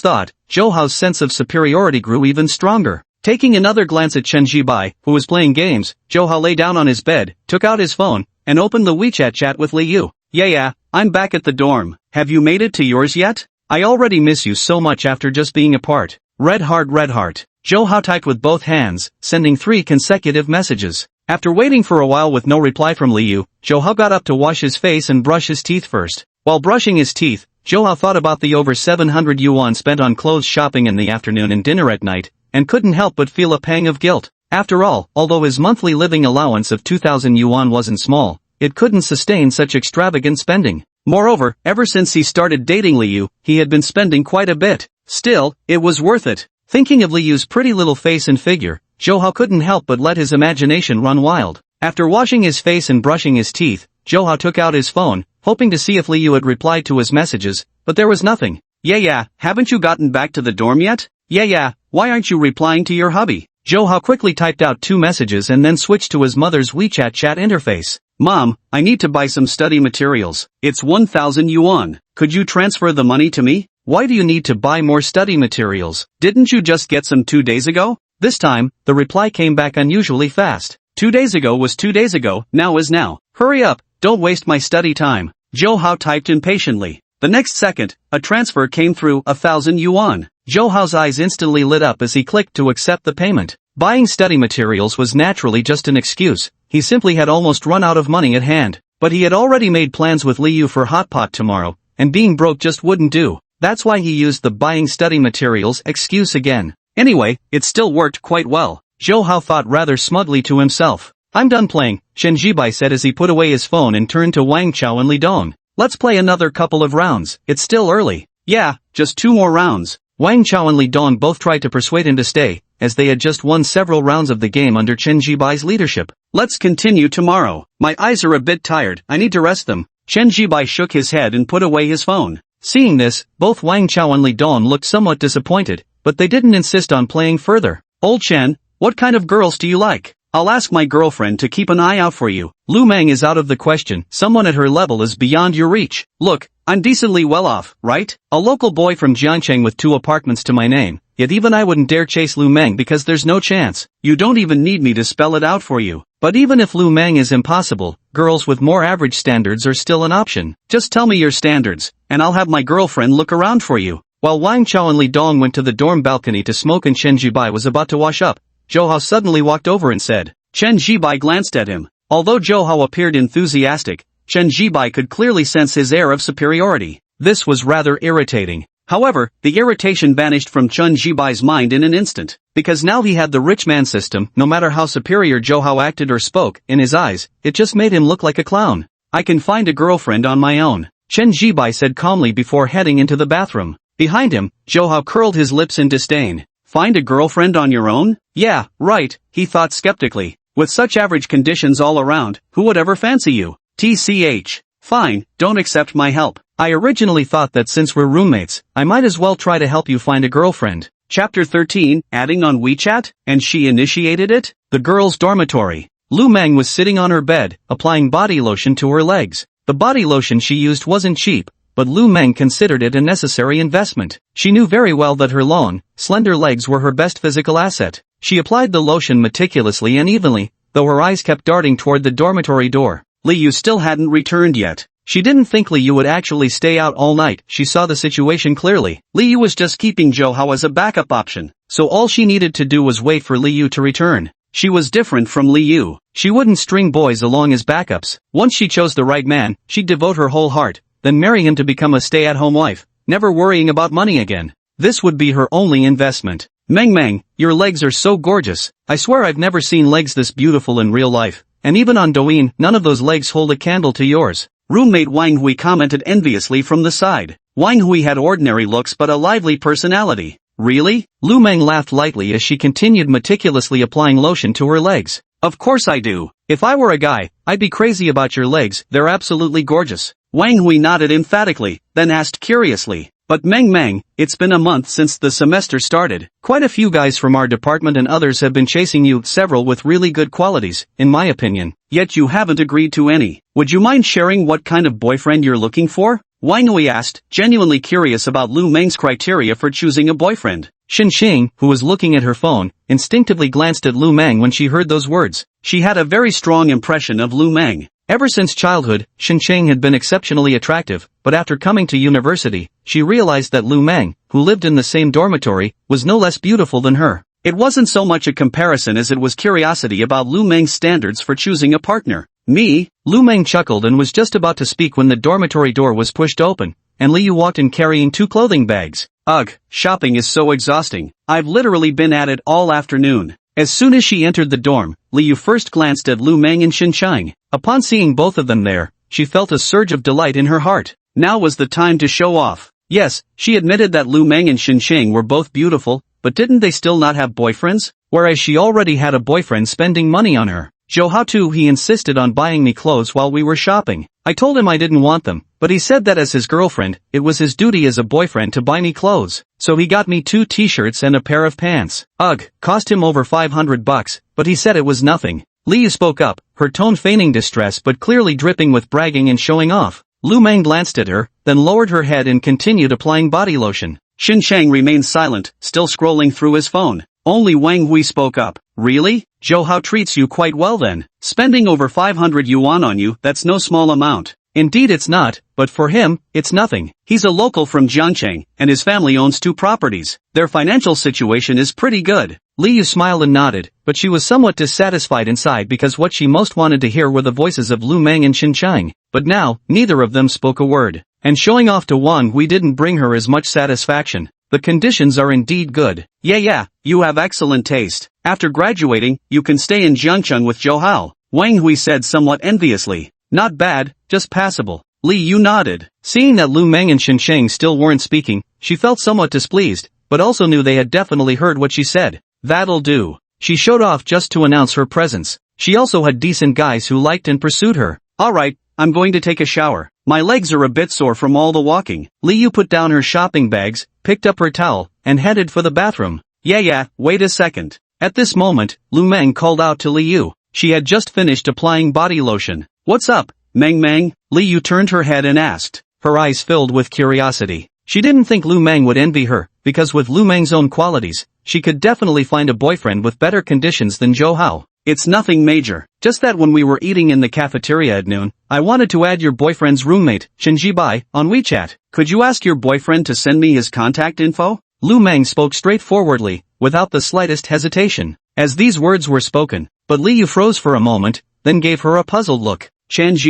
thought, Zhou Hao's sense of superiority grew even stronger. Taking another glance at Chen Jibai, who was playing games, Zhou Hao lay down on his bed, took out his phone, and opened the WeChat chat with Li Yu. Yeah, I'm back at the dorm. Have you made it to yours yet? I already miss you so much after just being apart. Red heart. Zhou Hao typed with both hands, sending 3 consecutive messages. After waiting for a while with no reply from Li Yu, Zhou Hao got up to wash his face and brush his teeth first. While brushing his teeth, Zhou Hao thought about the over 700 yuan spent on clothes shopping in the afternoon and dinner at night, and couldn't help but feel a pang of guilt. After all, although his monthly living allowance of 2,000 yuan wasn't small, it couldn't sustain such extravagant spending. Moreover, ever since he started dating Li Yu, he had been spending quite a bit. Still, it was worth it. Thinking of Li Yu's pretty little face and figure, Zhou Hao couldn't help but let his imagination run wild. After washing his face and brushing his teeth, Zhou Hao took out his phone, hoping to see if Li Yu had replied to his messages, but there was nothing. Yeah, haven't you gotten back to the dorm yet? Yeah, why aren't you replying to your hubby? Zhou Hao quickly typed out 2 messages and then switched to his mother's WeChat chat interface. Mom, I need to buy some study materials. It's 1,000 yuan. Could you transfer the money to me? Why do you need to buy more study materials? Didn't you just get some 2 days ago? This time, the reply came back unusually fast. 2 days ago was 2 days ago, now is now. Hurry up, don't waste my study time. Zhou Hao typed impatiently. The next second, a transfer came through, 1,000 yuan. Zhou Hao's eyes instantly lit up as he clicked to accept the payment. Buying study materials was naturally just an excuse. He simply had almost run out of money at hand. But he had already made plans with Li Yu for hot pot tomorrow, and being broke just wouldn't do. That's why he used the buying study materials excuse again. Anyway, it still worked quite well. Zhou Hao thought rather smugly to himself. I'm done playing, Chen Jibai said as he put away his phone and turned to Wang Chao and Li Dong. Let's play another couple of rounds, it's still early. Yeah, just 2 more rounds. Wang Chao and Li Dong both tried to persuade him to stay, as they had just won several rounds of the game under Chen Jibai's leadership. Let's continue tomorrow. My eyes are a bit tired, I need to rest them. Chen Jibai shook his head and put away his phone. Seeing this, both Wang Chao and Li Dong looked somewhat disappointed, but they didn't insist on playing further. Old Chen, what kind of girls do you like? I'll ask my girlfriend to keep an eye out for you. Lu Meng is out of the question, someone at her level is beyond your reach. Look, I'm decently well off, right? A local boy from Jiangcheng with 2 apartments to my name, yet even I wouldn't dare chase Lu Meng because there's no chance. You don't even need me to spell it out for you. But even if Lu Meng is impossible, girls with more average standards are still an option. Just tell me your standards, and I'll have my girlfriend look around for you. While Wang Chao and Li Dong went to the dorm balcony to smoke and Chen Jibai was about to wash up, Zhou Hao suddenly walked over and said. Chen Jibai glanced at him. Although Zhou Hao appeared enthusiastic, Chen Jibai could clearly sense his air of superiority. This was rather irritating. However, the irritation vanished from Chen Jibai's mind in an instant, because now he had the rich man system. No matter how superior Zhou Hao acted or spoke, in his eyes, it just made him look like a clown. I can find a girlfriend on my own, Chen Jibai said calmly before heading into the bathroom. Behind him, Zhou Hao curled his lips in disdain. Find a girlfriend on your own? Yeah, right, he thought skeptically. With such average conditions all around, who would ever fancy you? TCH. Fine, don't accept my help. I originally thought that since we're roommates, I might as well try to help you find a girlfriend. Chapter 13, adding on WeChat, and she initiated it? The girls' dormitory. Lu Meng was sitting on her bed, applying body lotion to her legs. The body lotion she used wasn't cheap, but Lu Meng considered it a necessary investment. She knew very well that her long, slender legs were her best physical asset. She applied the lotion meticulously and evenly, though her eyes kept darting toward the dormitory door. Liu still hadn't returned yet. She didn't think Liu would actually stay out all night. She saw the situation clearly. Liu was just keeping Zhou Hao as a backup option, so all she needed to do was wait for Liu to return. She was different from Liu. She wouldn't string boys along as backups. Once she chose the right man, she'd devote her whole heart, then marry him to become a stay-at-home wife, never worrying about money again. This would be her only investment. Meng, your legs are so gorgeous. I swear I've never seen legs this beautiful in real life. And even on Douyin, none of those legs hold a candle to yours. Roommate Wang Hui commented enviously from the side. Wang Hui had ordinary looks but a lively personality. Really? Lu Meng laughed lightly as she continued meticulously applying lotion to her legs. Of course I do. If I were a guy, I'd be crazy about your legs. They're absolutely gorgeous. Wang Hui nodded emphatically, then asked curiously. But Meng, it's been a month since the semester started. Quite a few guys from our department and others have been chasing you, several with really good qualities, in my opinion. Yet you haven't agreed to any. Would you mind sharing what kind of boyfriend you're looking for? Wang Hui asked, genuinely curious about Lu Meng's criteria for choosing a boyfriend. Xing, who was looking at her phone, instinctively glanced at Lu Meng when she heard those words. She had a very strong impression of Lu Meng. Ever since childhood, Xing had been exceptionally attractive, but after coming to university, she realized that Lu Meng, who lived in the same dormitory, was no less beautiful than her. It wasn't so much a comparison as it was curiosity about Lu Meng's standards for choosing a partner. Me? Lu Meng chuckled and was just about to speak when the dormitory door was pushed open, and Liu walked in carrying 2 clothing bags. Ugh, shopping is so exhausting. I've literally been at it all afternoon. As soon as she entered the dorm, Liu first glanced at Lu Meng and Xinqiang. Upon seeing both of them there, she felt a surge of delight in her heart. Now was the time to show off. Yes, she admitted that Lu Meng and Xinqiang were both beautiful, but didn't they still not have boyfriends? Whereas she already had a boyfriend spending money on her. Zhou Hao too, he insisted on buying me clothes while we were shopping. I told him I didn't want them, but he said that as his girlfriend, it was his duty as a boyfriend to buy me clothes. So he got me 2 t-shirts and a pair of pants. Ugh, cost him over $500, but he said it was nothing. Liu spoke up, her tone feigning distress but clearly dripping with bragging and showing off. Lu Meng glanced at her, then lowered her head and continued applying body lotion. Xinqiang remained silent, still scrolling through his phone. Only Wang Hui spoke up. Really? Zhou Hao treats you quite well then. Spending over 500 yuan on you, that's no small amount. Indeed it's not, but for him, it's nothing. He's a local from Jiangcheng, and his family owns 2 properties. Their financial situation is pretty good. Liu smiled and nodded, but she was somewhat dissatisfied inside because what she most wanted to hear were the voices of Lu Meng and Xinqiang. But now, neither of them spoke a word. And showing off to Wang Hui didn't bring her as much satisfaction. The conditions are indeed good. Yeah, you have excellent taste. After graduating, you can stay in Jiangcheng with Zhou Hao. Wang Hui said somewhat enviously. Not bad, just passable. Liu nodded. Seeing that Lu Meng and Xinqiang still weren't speaking, she felt somewhat displeased, but also knew they had definitely heard what she said. That'll do. She showed off just to announce her presence. She also had decent guys who liked and pursued her. Alright, I'm going to take a shower. My legs are a bit sore from all the walking. Liu put down her shopping bags, picked up her towel, and headed for the bathroom. Yeah, wait a second. At this moment, Lu Meng called out to Liu. She had just finished applying body lotion. What's up, Meng? Liu turned her head and asked, her eyes filled with curiosity. She didn't think Lu Meng would envy her, because with Lu Meng's own qualities, she could definitely find a boyfriend with better conditions than Zhou Hao. It's nothing major, just that when we were eating in the cafeteria at noon, I wanted to add your boyfriend's roommate, Bai, on WeChat. Could you ask your boyfriend to send me his contact info? Lu Meng spoke straightforwardly, without the slightest hesitation. As these words were spoken, but Liu froze for a moment, then gave her a puzzled look.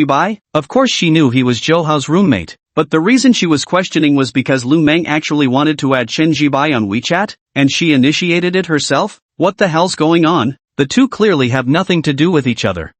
Bai? Of course she knew he was Zhou Hao's roommate. But the reason she was questioning was because Lu Meng actually wanted to add Bai on WeChat, and she initiated it herself? What the hell's going on? The two clearly have nothing to do with each other.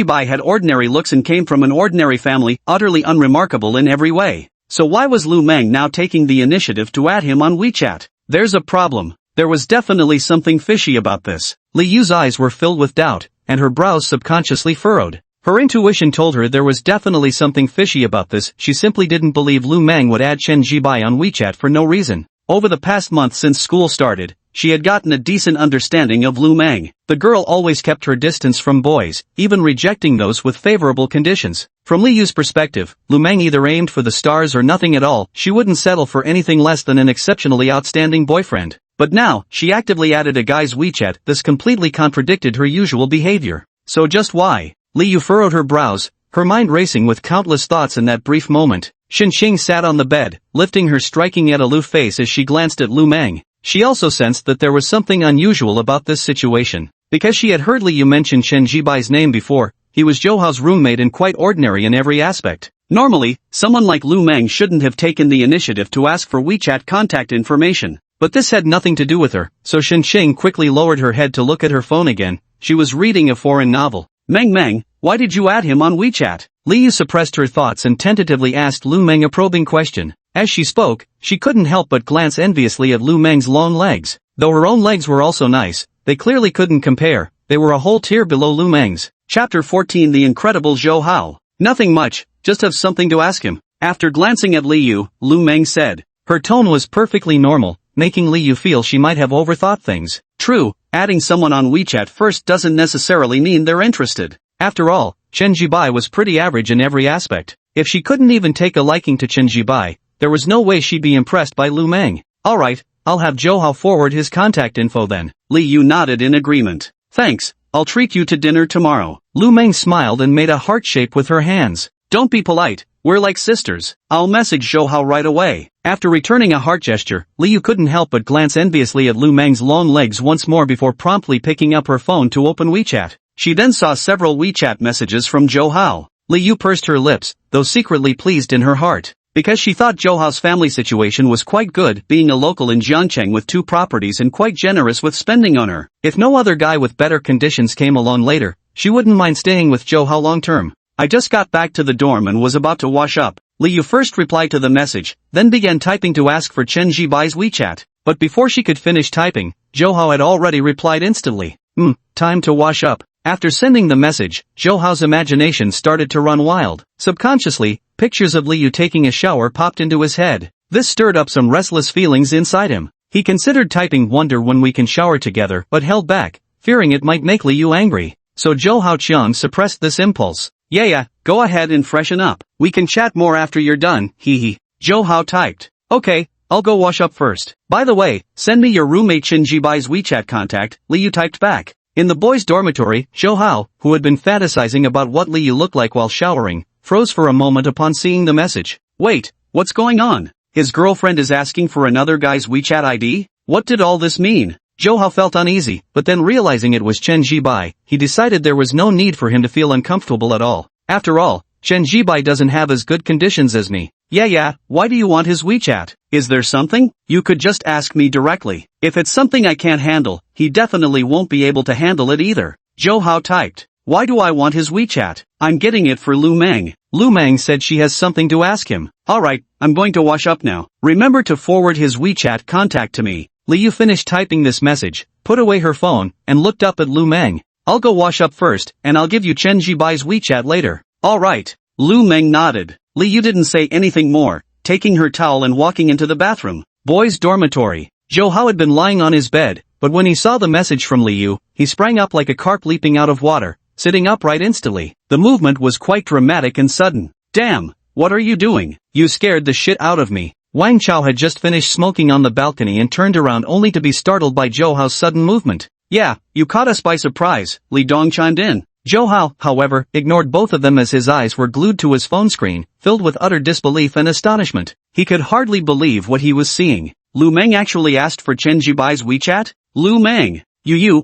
Bai had ordinary looks and came from an ordinary family, utterly unremarkable in every way. So why was Lu Meng now taking the initiative to add him on WeChat? There's a problem. There was definitely something fishy about this. Liu's eyes were filled with doubt, and her brows subconsciously furrowed. Her intuition told her there was definitely something fishy about this. She simply didn't believe Lu Meng would add Bai on WeChat for no reason. Over the past month since school started, she had gotten a decent understanding of Lu Meng. The girl always kept her distance from boys, even rejecting those with favorable conditions. From Li Yu's perspective, Lu Meng either aimed for the stars or nothing at all. She wouldn't settle for anything less than an exceptionally outstanding boyfriend. But now, she actively added a guy's WeChat. This completely contradicted her usual behavior. So just why? Li Yu furrowed her brows, her mind racing with countless thoughts in that brief moment. Xinxing sat on the bed, lifting her striking yet aloof face as she glanced at Lu Meng. She also sensed that there was something unusual about this situation. Because she had heard Li Yu mention Chen Jibai's name before, he was Zhou Hao's roommate and quite ordinary in every aspect. Normally, someone like Lu Meng shouldn't have taken the initiative to ask for WeChat contact information. But this had nothing to do with her, so Xinxing quickly lowered her head to look at her phone again. She was reading a foreign novel. Meng, why did you add him on WeChat? Li Yu suppressed her thoughts and tentatively asked Lu Meng a probing question. As she spoke, she couldn't help but glance enviously at Lu Meng's long legs. Though her own legs were also nice, they clearly couldn't compare. They were a whole tier below Lu Meng's. Chapter 14 The Incredible Zhou Hao. Nothing much, just have something to ask him. After glancing at Li Yu, Lu Meng said. Her tone was perfectly normal, making Li Yu feel she might have overthought things. True, adding someone on WeChat first doesn't necessarily mean they're interested. After all, Chen Jibai was pretty average in every aspect. If she couldn't even take a liking to Chen Jibai, there was no way she'd be impressed by Lu Meng. Alright, I'll have Zhou Hao forward his contact info then. Li Yu nodded in agreement. Thanks, I'll treat you to dinner tomorrow. Lu Meng smiled and made a heart shape with her hands. Don't be polite, we're like sisters. I'll message Zhou Hao right away. After returning a heart gesture, Li Yu couldn't help but glance enviously at Lu Meng's long legs once more before promptly picking up her phone to open WeChat. She then saw several WeChat messages from Zhou Hao. Li Yu pursed her lips, though secretly pleased in her heart. Because she thought Zhou Hao's family situation was quite good, being a local in Jiangcheng with 2 properties and quite generous with spending on her. If no other guy with better conditions came along later, she wouldn't mind staying with Zhou Hao long term. I just got back to the dorm and was about to wash up. Li Yu first replied to the message, then began typing to ask for Chen Jibai's WeChat. But before she could finish typing, Zhou Hao had already replied instantly. Time to wash up. After sending the message, Zhou Hao's imagination started to run wild. Subconsciously, pictures of Li Yu taking a shower popped into his head. This stirred up some restless feelings inside him. He considered typing "wonder when we can shower together" but held back, fearing it might make Li Yu angry. So Zhou Hao Qiang suppressed this impulse. Yeah, go ahead and freshen up. We can chat more after you're done, hehe. Zhou Hao typed. Okay, I'll go wash up first. By the way, send me your roommate Chen Jibai's WeChat contact, Li Yu typed back. In the boys' dormitory, Zhou Hao, who had been fantasizing about what Li Yu looked like while showering, froze for a moment upon seeing the message. Wait, what's going on? His girlfriend is asking for another guy's WeChat ID? What did all this mean? Zhou Hao felt uneasy, but then realizing it was Chen Jibai, he decided there was no need for him to feel uncomfortable at all. After all, Chen Jibai doesn't have as good conditions as me. Yeah, why do you want his WeChat? Is there something? You could just ask me directly. If it's something I can't handle, he definitely won't be able to handle it either. Zhou Hao typed. Why do I want his WeChat? I'm getting it for Lu Meng. Lu Meng said she has something to ask him. Alright, I'm going to wash up now. Remember to forward his WeChat contact to me. Li Yu finished typing this message, put away her phone, and looked up at Lu Meng. I'll go wash up first, and I'll give you Chen Jibai's WeChat later. Alright. Lu Meng nodded. Li Yu didn't say anything more, taking her towel and walking into the bathroom. Boys' dormitory. Zhou Hao had been lying on his bed, but when he saw the message from Li Yu, he sprang up like a carp leaping out of water, sitting upright instantly. The movement was quite dramatic and sudden. Damn, what are you doing? You scared the shit out of me. Wang Chao had just finished smoking on the balcony and turned around only to be startled by Zhou Hao's sudden movement. Yeah, you caught us by surprise, Li Dong chimed in. Zhou Hao, however, ignored both of them as his eyes were glued to his phone screen, filled with utter disbelief and astonishment. He could hardly believe what he was seeing. Lu Meng actually asked for Chen Jibai's WeChat? Lu Meng.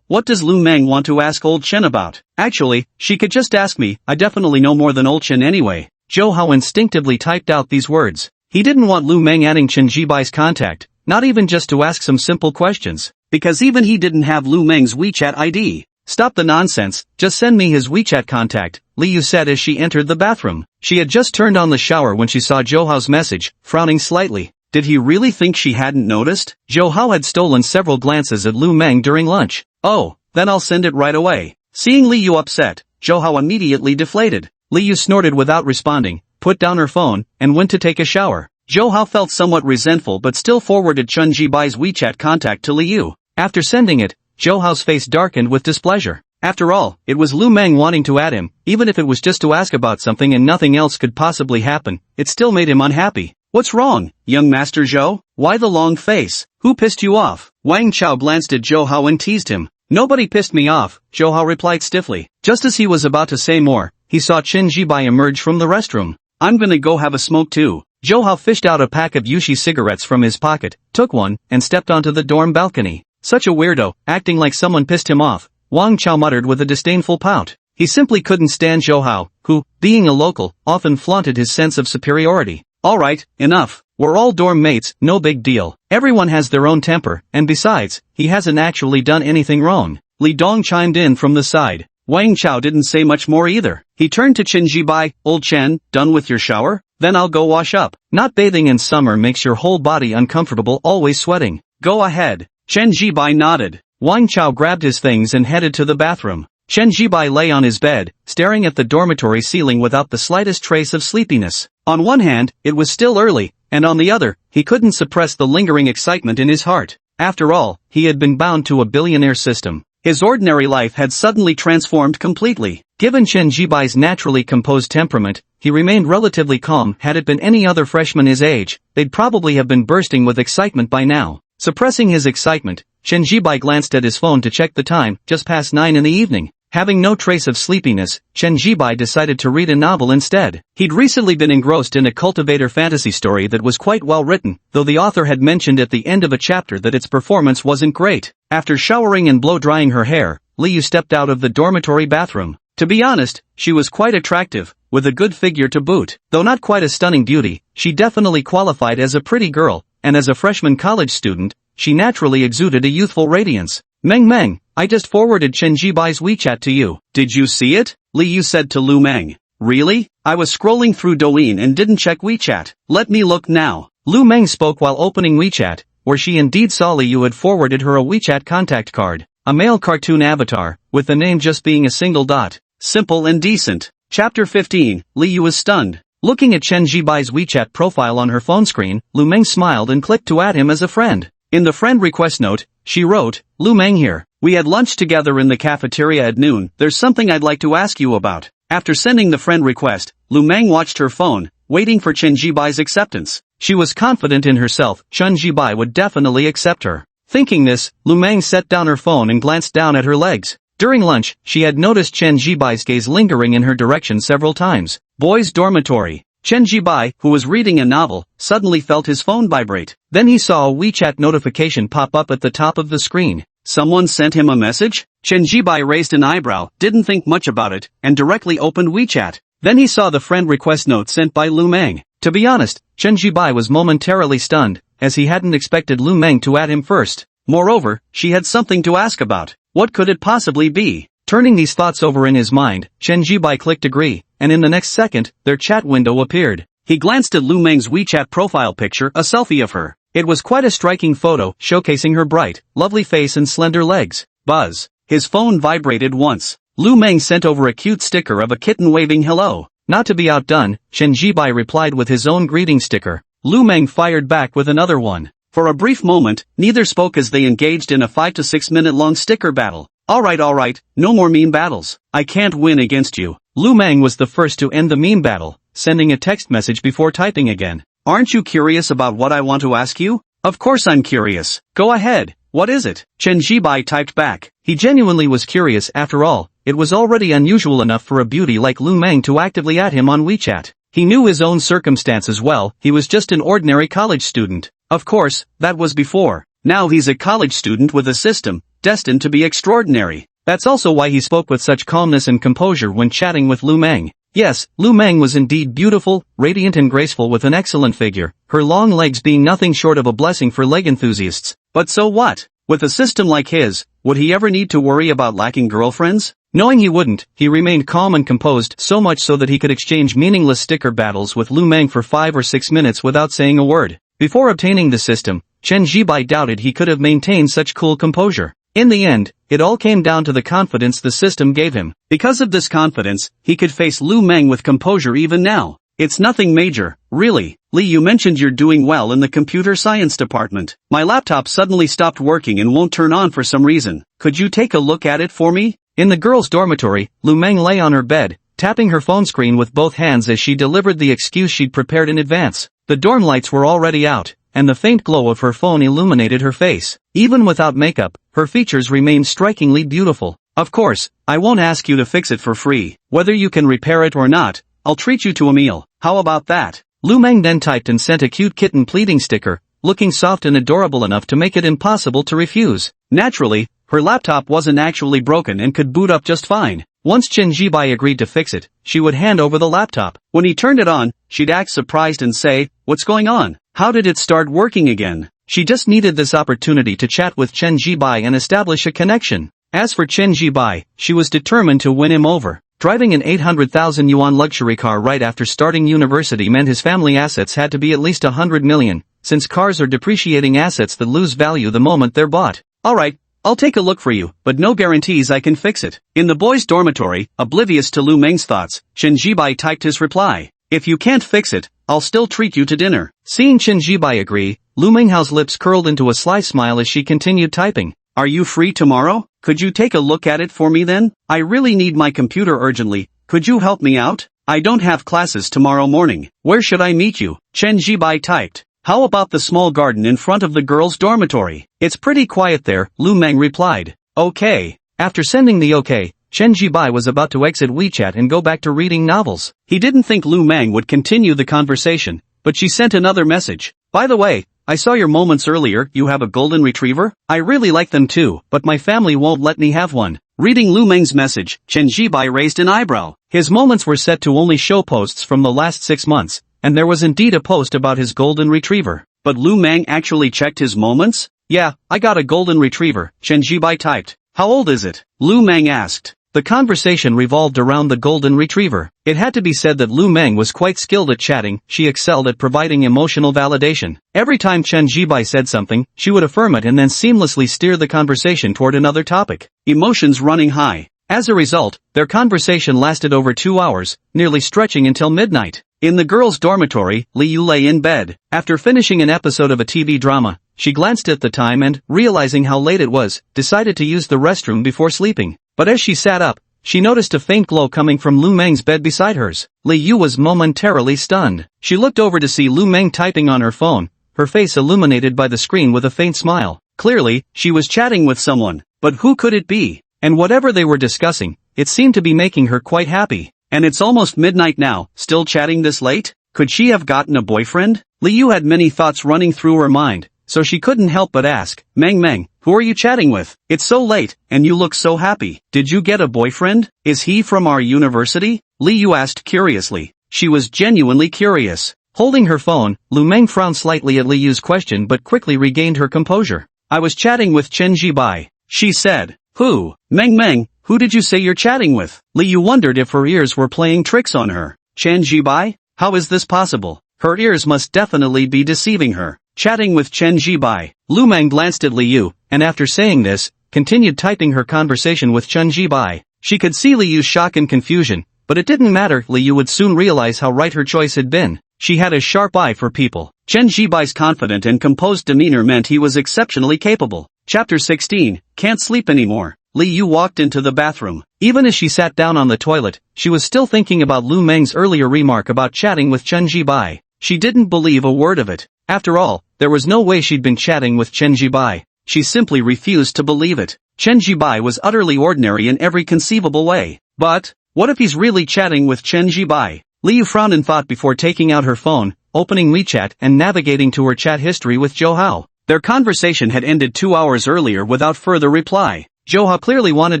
What does Lu Meng want to ask old Chen about? Actually, she could just ask me, I definitely know more than old Chen anyway. Zhou Hao instinctively typed out these words. He didn't want Lu Meng adding Chen Jibai's contact, not even just to ask some simple questions, because even he didn't have Lu Meng's WeChat ID. Stop the nonsense, just send me his WeChat contact, Li Yu said as she entered the bathroom. She had just turned on the shower when she saw Zhou Hao's message, frowning slightly. Did he really think she hadn't noticed? Zhou Hao had stolen several glances at Lu Meng during lunch. Oh, then I'll send it right away. Seeing Li Yu upset, Zhou Hao immediately deflated. Li Yu snorted without responding, put down her phone, and went to take a shower. Zhou Hao felt somewhat resentful but still forwarded Chen Jibai's WeChat contact to Li Yu. After sending it, Zhou Hao's face darkened with displeasure. After all, it was Lu Meng wanting to add him, even if it was just to ask about something and nothing else could possibly happen, it still made him unhappy. What's wrong, young Master Zhou? Why the long face? Who pissed you off? Wang Chao glanced at Zhou Hao and teased him. Nobody pissed me off, Zhou Hao replied stiffly. Just as he was about to say more, he saw Chen Jibai emerge from the restroom. I'm gonna go have a smoke too. Zhou Hao fished out a pack of Yushi cigarettes from his pocket, took one, and stepped onto the dorm balcony. Such a weirdo, acting like someone pissed him off, Wang Chao muttered with a disdainful pout. He simply couldn't stand Zhou Hao, who, being a local, often flaunted his sense of superiority. Alright, enough. We're all dorm mates, no big deal. Everyone has their own temper, and besides, he hasn't actually done anything wrong. Li Dong chimed in from the side. Wang Chao didn't say much more either. He turned to Chen Jibai. Old Chen, done with your shower? Then I'll go wash up. Not bathing in summer makes your whole body uncomfortable, always sweating. Go ahead. Chen Jibai nodded. Wang Chao grabbed his things and headed to the bathroom. Chen Jibai lay on his bed, staring at the dormitory ceiling without the slightest trace of sleepiness. On one hand, it was still early, and on the other, he couldn't suppress the lingering excitement in his heart. After all, he had been bound to a billionaire system. His ordinary life had suddenly transformed completely. Given Chen Jibai's naturally composed temperament, he remained relatively calm. Had it been any other freshman his age, they'd probably have been bursting with excitement by now. Suppressing his excitement, Chen Jibai glanced at his phone to check the time, just past 9 in the evening. Having no trace of sleepiness, Chen Jibai decided to read a novel instead. He'd recently been engrossed in a cultivator fantasy story that was quite well written, though the author had mentioned at the end of a chapter that its performance wasn't great. After showering and blow-drying her hair, Liu stepped out of the dormitory bathroom. To be honest, she was quite attractive, with a good figure to boot. Though not quite a stunning beauty, she definitely qualified as a pretty girl, and as a freshman college student, she naturally exuded a youthful radiance. Meng, I just forwarded Chen Jibai's WeChat to you. Did you see it? Liu said to Lu Meng. Really? I was scrolling through Douyin and didn't check WeChat. Let me look now. Lu Meng spoke while opening WeChat, where she indeed saw Liu had forwarded her a WeChat contact card. A male cartoon avatar, with the name just being a single dot. Simple and decent. Chapter 15, Liu was stunned. Looking at Chen Jibai's WeChat profile on her phone screen, Lu Meng smiled and clicked to add him as a friend. In the friend request note, she wrote, Lu Meng here. We had lunch together in the cafeteria at noon. There's something I'd like to ask you about. After sending the friend request, Lu Meng watched her phone, waiting for Chen Jibai's acceptance. She was confident in herself. Chen Jibai would definitely accept her. Thinking this, Lu Meng set down her phone and glanced down at her legs. During lunch, she had noticed Chen Jibai's gaze lingering in her direction several times. Boys' dormitory. Chen Jibai, who was reading a novel, suddenly felt his phone vibrate. Then he saw a WeChat notification pop up at the top of the screen. Someone sent him a message? Chen Jibai raised an eyebrow, didn't think much about it, and directly opened WeChat. Then he saw the friend request note sent by Lu Meng. To be honest, Chen Jibai was momentarily stunned, as he hadn't expected Lu Meng to add him first. Moreover, she had something to ask about. What could it possibly be? Turning these thoughts over in his mind, Chen Jibai clicked agree, and in the next second, their chat window appeared. He glanced at Lu Meng's WeChat profile picture, a selfie of her. It was quite a striking photo, showcasing her bright, lovely face and slender legs. Buzz. His phone vibrated once. Lu Meng sent over a cute sticker of a kitten waving hello. Not to be outdone, Chen Jibai replied with his own greeting sticker. Lu Meng fired back with another one. For a brief moment, neither spoke as they engaged in a 5 to 6 minute long sticker battle. Alright, no more meme battles. I can't win against you. Lu Meng was the first to end the meme battle, sending a text message before typing again. Aren't you curious about what I want to ask you? Of course I'm curious. Go ahead. What is it? Chen Jibai typed back. He genuinely was curious. After all, it was already unusual enough for a beauty like Lu Meng to actively add him on WeChat. He knew his own circumstances well. He was just an ordinary college student. Of course, that was before. Now he's a college student with a system, destined to be extraordinary. That's also why he spoke with such calmness and composure when chatting with Lu Meng. Yes, Lu Meng was indeed beautiful, radiant and graceful with an excellent figure, her long legs being nothing short of a blessing for leg enthusiasts. But so what? With a system like his, would he ever need to worry about lacking girlfriends? Knowing he wouldn't, he remained calm and composed, so much so that he could exchange meaningless sticker battles with Lu Meng for 5 or 6 minutes without saying a word. Before obtaining the system, Chen Jibai doubted he could have maintained such cool composure. In the end, it all came down to the confidence the system gave him. Because of this confidence, he could face Lu Meng with composure even now. It's nothing major, really. Lee, you mentioned you're doing well in the computer science department. My laptop suddenly stopped working and won't turn on for some reason. Could you take a look at it for me? In the girls' dormitory, Lu Meng lay on her bed, tapping her phone screen with both hands as she delivered the excuse she'd prepared in advance. The dorm lights were already out, and the faint glow of her phone illuminated her face. Even without makeup, her features remained strikingly beautiful. Of course, I won't ask you to fix it for free. Whether you can repair it or not, I'll treat you to a meal. How about that? Lu Meng then typed and sent a cute kitten pleading sticker, looking soft and adorable enough to make it impossible to refuse. Naturally, her laptop wasn't actually broken and could boot up just fine. Once Chen Jibai agreed to fix it, she would hand over the laptop. When he turned it on, she'd act surprised and say, "What's going on? How did it start working again?" She just needed this opportunity to chat with Chen Jibai and establish a connection. As for Chen Jibai, she was determined to win him over. Driving an 800,000 yuan luxury car right after starting university meant his family assets had to be at least 100 million, since cars are depreciating assets that lose value the moment they're bought. Alright, I'll take a look for you, but no guarantees I can fix it. In the boys' dormitory, oblivious to Lu Meng's thoughts, Chen Jibai typed his reply. If you can't fix it, I'll still treat you to dinner. Seeing Chen Jibai agree, Lu Menghao's lips curled into a sly smile as she continued typing. Are you free tomorrow? Could you take a look at it for me then? I really need my computer urgently. Could you help me out? I don't have classes tomorrow morning. Where should I meet you? Chen Jibai typed. How about the small garden in front of the girls' dormitory? It's pretty quiet there, Lu Meng replied. Okay. After sending the okay, Chen Jibai was about to exit WeChat and go back to reading novels. He didn't think Lu Meng would continue the conversation, but she sent another message. By the way, I saw your moments earlier. You have a golden retriever? I really like them too, but my family won't let me have one. Reading Lu Meng's message, Chen Jibai raised an eyebrow. His moments were set to only show posts from the last 6 months, and there was indeed a post about his golden retriever. But Lu Meng actually checked his moments? Yeah, I got a golden retriever, Chen Jibai typed. How old is it? Lu Meng asked. The conversation revolved around the golden retriever. It had to be said that Lu Meng was quite skilled at chatting. She excelled at providing emotional validation. Every time Chen Jibai said something, she would affirm it and then seamlessly steer the conversation toward another topic. Emotions running high. As a result, their conversation lasted over 2 hours, nearly stretching until midnight. In the girls' dormitory, Liu lay in bed. After finishing an episode of a TV drama, she glanced at the time and, realizing how late it was, decided to use the restroom before sleeping. But as she sat up, she noticed a faint glow coming from Lu Meng's bed beside hers. Liu was momentarily stunned. She looked over to see Lu Meng typing on her phone, her face illuminated by the screen with a faint smile. Clearly, she was chatting with someone. But who could it be? And whatever they were discussing, it seemed to be making her quite happy. And it's almost midnight now, still chatting this late? Could she have gotten a boyfriend? Liu had many thoughts running through her mind, so she couldn't help but ask, Meng, who are you chatting with? It's so late, and you look so happy. Did you get a boyfriend? Is he from our university? Liu asked curiously. She was genuinely curious. Holding her phone, Lu Meng frowned slightly at Liu's question but quickly regained her composure. I was chatting with Chen Jibai. She said. Who? Meng, who did you say you're chatting with? Liu wondered if her ears were playing tricks on her. Chen Jibai? How is this possible? Her ears must definitely be deceiving her. Chatting with Chen Jibai. Lu Meng glanced at Liu, and after saying this, continued typing her conversation with Chen Jibai. She could see Liu's shock and confusion, but it didn't matter. Liu would soon realize how right her choice had been. She had a sharp eye for people. Chen Jibai's confident and composed demeanor meant he was exceptionally capable. Chapter 16, Can't Sleep Anymore. Liu walked into the bathroom. Even as she sat down on the toilet, she was still thinking about Lu Meng's earlier remark about chatting with Chen Jibai. She didn't believe a word of it. After all, there was no way she'd been chatting with Chen Jibai. She simply refused to believe it. Chen Jibai was utterly ordinary in every conceivable way. But, what if he's really chatting with Chen Jibai? Liu frowned in thought before taking out her phone, opening WeChat and navigating to her chat history with Zhou Hao. Their conversation had ended 2 hours earlier without further reply. Zhou Hao clearly wanted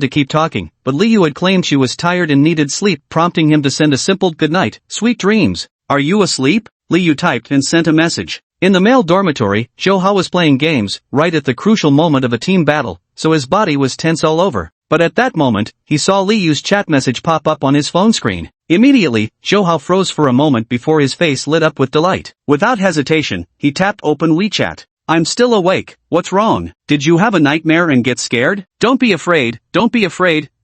to keep talking, but Liu had claimed she was tired and needed sleep, prompting him to send a simple good night, sweet dreams. Are you asleep? Liu typed and sent a message. In the male dormitory, Zhou Hao was playing games, right at the crucial moment of a team battle, so his body was tense all over. But at that moment, he saw Liu's chat message pop up on his phone screen. Immediately, Zhou Hao froze for a moment before his face lit up with delight. Without hesitation, he tapped open WeChat. I'm still awake. What's wrong? Did you have a nightmare and get scared? Don't be afraid,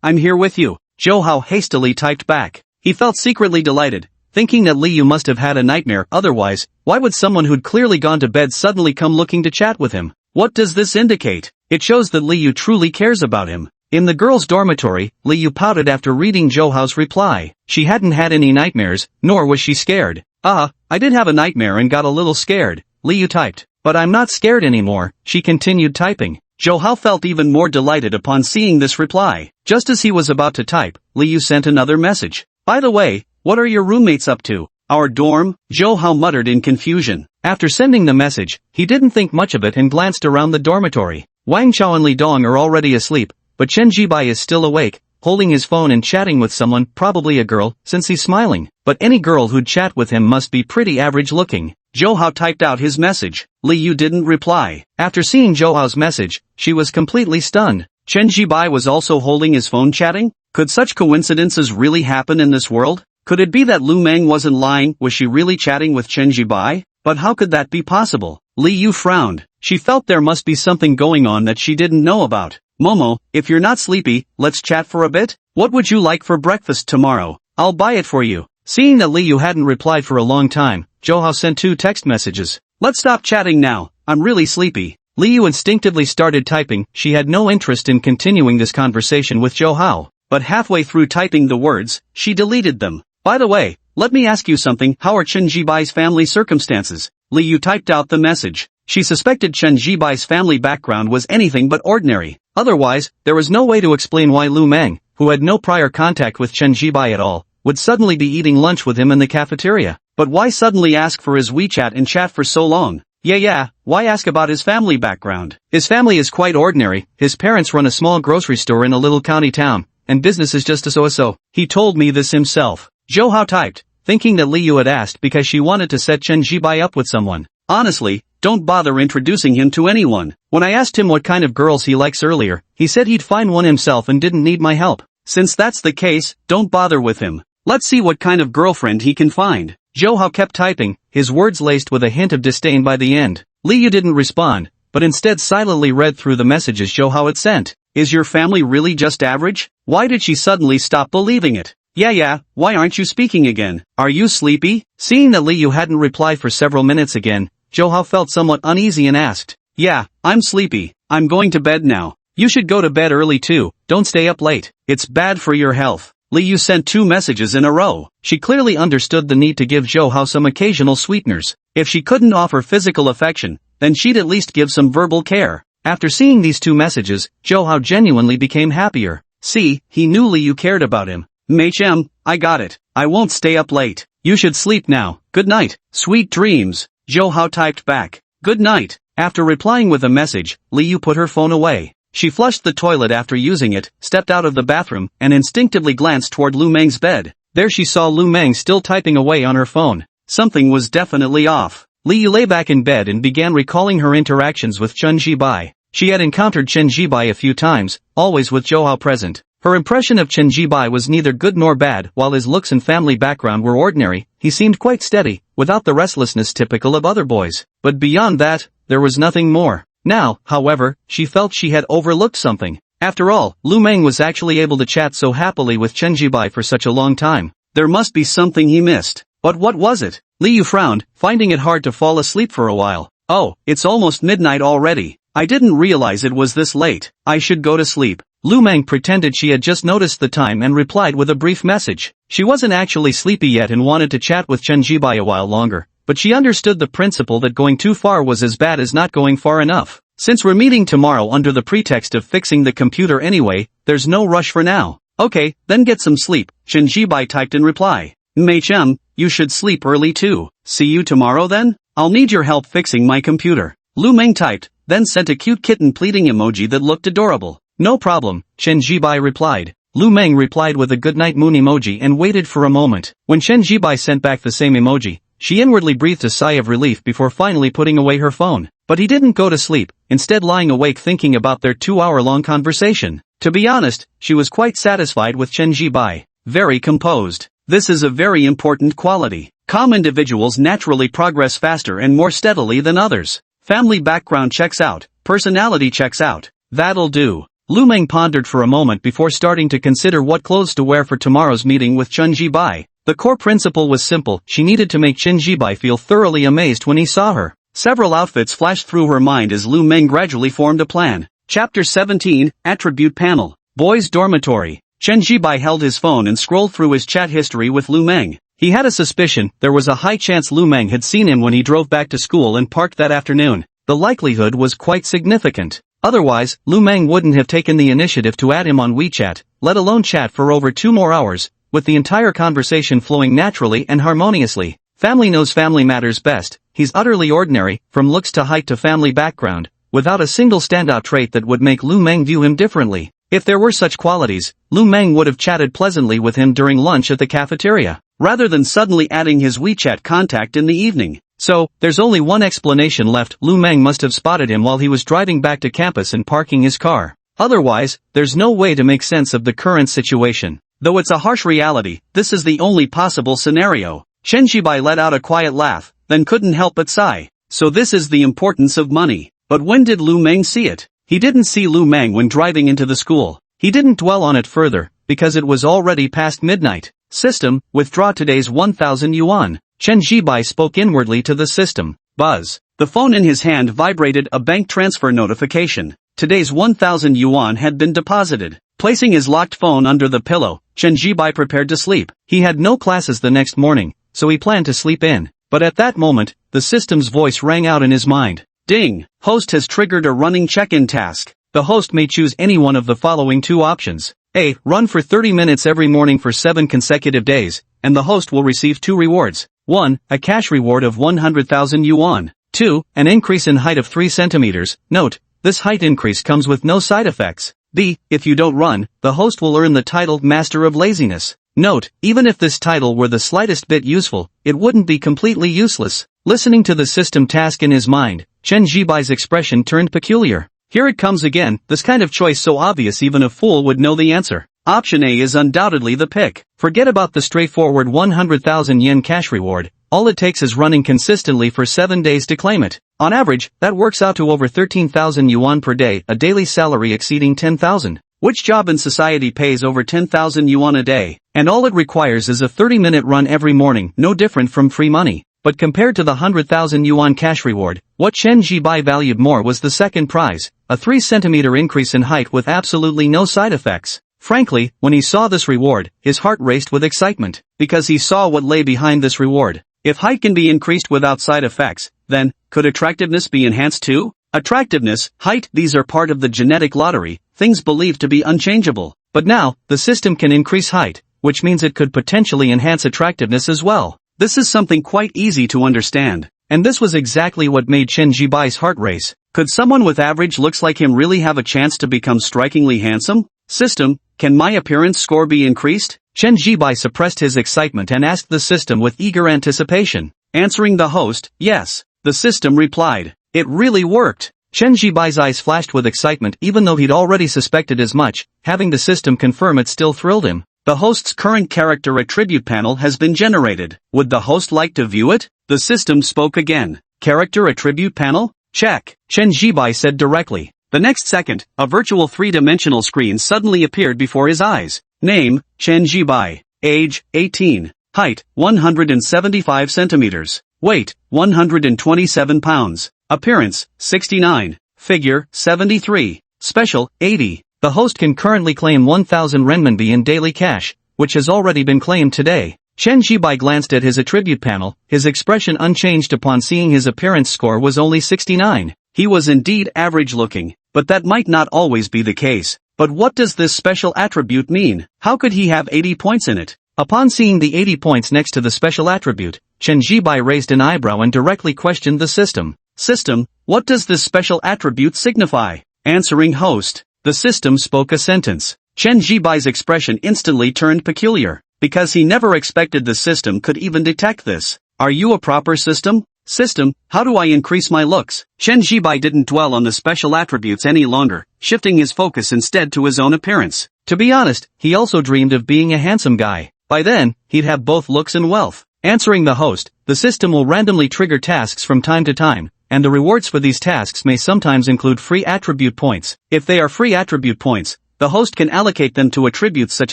I'm here with you. Zhou Hao hastily typed back. He felt secretly delighted, thinking that Liu must have had a nightmare. Otherwise, why would someone who'd clearly gone to bed suddenly come looking to chat with him? What does this indicate? It shows that Liu truly cares about him. In the girls' dormitory, Liu pouted after reading Zhouhao's reply. She hadn't had any nightmares, nor was she scared. I did have a nightmare and got a little scared, Liu typed. But I'm not scared anymore, she continued typing. Zhouhao felt even more delighted upon seeing this reply. Just as he was about to type, Liu sent another message. By the way, what are your roommates up to? Our dorm? Zhouhao muttered in confusion. After sending the message, he didn't think much of it and glanced around the dormitory. Wang Chao and Li Dong are already asleep, but Chen Jibai is still awake, holding his phone and chatting with someone, probably a girl, since he's smiling. But any girl who'd chat with him must be pretty average looking. Zhouhao typed out his message. Liu didn't reply. After seeing Zhouhao's message, she was completely stunned. Chen Jibai was also holding his phone chatting? Could such coincidences really happen in this world? Could it be that Lu Meng wasn't lying? Was she really chatting with Chen Jibai? But how could that be possible? Liu frowned. She felt there must be something going on that she didn't know about. Momo, if you're not sleepy, let's chat for a bit? What would you like for breakfast tomorrow? I'll buy it for you. Seeing that Liu hadn't replied for a long time, Zhouhao sent 2 text messages. Let's stop chatting now, I'm really sleepy. Liu instinctively started typing. She had no interest in continuing this conversation with Zhouhao, but halfway through typing the words, she deleted them. By the way, let me ask you something. How are Chen Jibai's family circumstances? Liu typed out the message. She suspected Chen Jibai's family background was anything but ordinary. Otherwise, there was no way to explain why Lu Meng, who had no prior contact with Chen Jibai at all, would suddenly be eating lunch with him in the cafeteria. But why suddenly ask for his WeChat and chat for so long? Yeah, why ask about his family background? His family is quite ordinary. His parents run a small grocery store in a little county town, and business is just a so-so. He told me this himself. Zhouhao typed, thinking that Liu had asked because she wanted to set Chen Jibai up with someone. Honestly, don't bother introducing him to anyone. When I asked him what kind of girls he likes earlier, he said he'd find one himself and didn't need my help. Since that's the case, don't bother with him. Let's see what kind of girlfriend he can find. Zhouhao kept typing, his words laced with a hint of disdain by the end. Liu didn't respond, but instead silently read through the messages Zhouhao had sent. Is your family really just average? Why did she suddenly stop believing it? Yeah, why aren't you speaking again? Are you sleepy? Seeing that Liu hadn't replied for several minutes again, Zhouhao felt somewhat uneasy and asked. Yeah, I'm sleepy. I'm going to bed now. You should go to bed early too, don't stay up late. It's bad for your health. Liu sent 2 messages in a row. She clearly understood the need to give Zhouhao some occasional sweeteners. If she couldn't offer physical affection, then she'd at least give some verbal care. After seeing these 2 messages, Zhouhao genuinely became happier. See, he knew Liu cared about him. Machem, I got it. I won't stay up late. You should sleep now. Good night. Sweet dreams. Zhouhao typed back. Good night. After replying with a message, Liu put her phone away. She flushed the toilet after using it, stepped out of the bathroom, and instinctively glanced toward Lu Meng's bed. There she saw Lu Meng still typing away on her phone. Something was definitely off. Liu lay back in bed and began recalling her interactions with Chen Jibai. She had encountered Chen Jibai a few times, always with Zhouhao present. Her impression of Chen Jibai was neither good nor bad. While his looks and family background were ordinary, he seemed quite steady, without the restlessness typical of other boys. But beyond that, there was nothing more. Now, however, she felt she had overlooked something. After all, Lu Meng was actually able to chat so happily with Chen Jibai for such a long time. There must be something he missed. But what was it? Liu frowned, finding it hard to fall asleep for a while. Oh, it's almost midnight already. I didn't realize it was this late. I should go to sleep. Lu Meng pretended she had just noticed the time and replied with a brief message. She wasn't actually sleepy yet and wanted to chat with Chen Jibai a while longer. But she understood the principle that going too far was as bad as not going far enough. Since we're meeting tomorrow under the pretext of fixing the computer anyway, there's no rush for now. Okay, then get some sleep, Chen Jibai typed in reply. Machem, you should sleep early too. See you tomorrow then? I'll need your help fixing my computer. Lu Meng typed, then sent a cute kitten pleading emoji that looked adorable. No problem, Chen Jibai replied. Lu Meng replied with a goodnight moon emoji and waited for a moment. When Chen Jibai sent back the same emoji, she inwardly breathed a sigh of relief before finally putting away her phone. But he didn't go to sleep, instead lying awake thinking about their 2-hour-long conversation. To be honest, she was quite satisfied with Chen Jibai. Very composed. This is a very important quality. Calm individuals naturally progress faster and more steadily than others. Family background checks out, personality checks out. That'll do. Lu Meng pondered for a moment before starting to consider what clothes to wear for tomorrow's meeting with Chen Jibai. The core principle was simple: she needed to make Chen Jibai feel thoroughly amazed when he saw her. Several outfits flashed through her mind as Lu Meng gradually formed a plan. Chapter 17, Attribute Panel. Boys' Dormitory. Chen Jibai held his phone and scrolled through his chat history with Lu Meng. He had a suspicion there was a high chance Lu Meng had seen him when he drove back to school and parked that afternoon. The likelihood was quite significant. Otherwise, Lu Meng wouldn't have taken the initiative to add him on WeChat, let alone chat for over 2 more hours, with the entire conversation flowing naturally and harmoniously. Family knows family matters best. He's utterly ordinary, from looks to height to family background, without a single standout trait that would make Lu Meng view him differently. If there were such qualities, Lu Meng would have chatted pleasantly with him during lunch at the cafeteria, rather than suddenly adding his WeChat contact in the evening. So, there's only one explanation left: Lu Meng must have spotted him while he was driving back to campus and parking his car. Otherwise, there's no way to make sense of the current situation. Though it's a harsh reality, this is the only possible scenario. Chen Jibai let out a quiet laugh, then couldn't help but sigh. So this is the importance of money. But when did Lu Meng see it? He didn't see Lu Meng when driving into the school. He didn't dwell on it further, because it was already past midnight. System, withdraw today's 1,000 yuan. Chen Jibai spoke inwardly to the system. Buzz. The phone in his hand vibrated, a bank transfer notification. Today's 1,000 yuan had been deposited. Placing his locked phone under the pillow, Chen Jibai prepared to sleep. He had no classes the next morning, so he planned to sleep in. But at that moment, the system's voice rang out in his mind. Ding! Host has triggered a running check-in task. The host may choose any one of the following 2 options. A. Run for 30 minutes every morning for 7 consecutive days, and the host will receive 2 rewards. 1. A cash reward of 100,000 yuan. 2. An increase in height of 3 centimeters. Note, this height increase comes with no side effects. B. If you don't run, the host will earn the title Master of Laziness. Note, even if this title were the slightest bit useful, it wouldn't be completely useless. Listening to the system task in his mind, Chen Jibai's expression turned peculiar. Here it comes again, this kind of choice so obvious even a fool would know the answer. Option A is undoubtedly the pick. Forget about the straightforward 100,000 yen cash reward. All it takes is running consistently for 7 days to claim it. On average, that works out to over 13,000 yuan per day, a daily salary exceeding 10,000. Which job in society pays over 10,000 yuan a day? And all it requires is a 30-minute run every morning, no different from free money. But compared to the 100,000 yuan cash reward, what Chen Jibai valued more was the second prize, a 3-centimeter increase in height with absolutely no side effects. Frankly, when he saw this reward, his heart raced with excitement, because he saw what lay behind this reward. If height can be increased without side effects, then, could attractiveness be enhanced too? Attractiveness, height, these are part of the genetic lottery, things believed to be unchangeable. But now, the system can increase height, which means it could potentially enhance attractiveness as well. This is something quite easy to understand. And this was exactly what made Chen Jibai's heart race. Could someone with average looks like him really have a chance to become strikingly handsome? System, can my appearance score be increased? Chen Jibai suppressed his excitement and asked the system with eager anticipation. Answering the host, yes. The system replied. It really worked. Chen Jibai's eyes flashed with excitement even though he'd already suspected as much. Having the system confirm it still thrilled him. The host's current character attribute panel has been generated. Would the host like to view it? The system spoke again. Character attribute panel? Check. Chen Jibai said directly. The next second, a virtual 3-dimensional screen suddenly appeared before his eyes. Name, Chen Jibai. Age, 18. Height, 175 centimeters. Weight, 127 pounds. Appearance, 69. Figure, 73. Special, 80. The host can currently claim 1,000 renminbi in daily cash, which has already been claimed today. Chen Jibai glanced at his attribute panel, his expression unchanged upon seeing his appearance score was only 69. He was indeed average looking, but that might not always be the case. But what does this special attribute mean? How could he have 80 points in it? Upon seeing the 80 points next to the special attribute, Chen Jibai raised an eyebrow and directly questioned the system. System, what does this special attribute signify? Answering host. The system spoke a sentence. Chen Jibai's expression instantly turned peculiar, because he never expected the system could even detect this. Are you a proper system? System, how do I increase my looks? Chen Jibai didn't dwell on the special attributes any longer, shifting his focus instead to his own appearance. To be honest, he also dreamed of being a handsome guy. By then, he'd have both looks and wealth. Answering the host, the system will randomly trigger tasks from time to time, and the rewards for these tasks may sometimes include free attribute points. If they are free attribute points, the host can allocate them to attributes such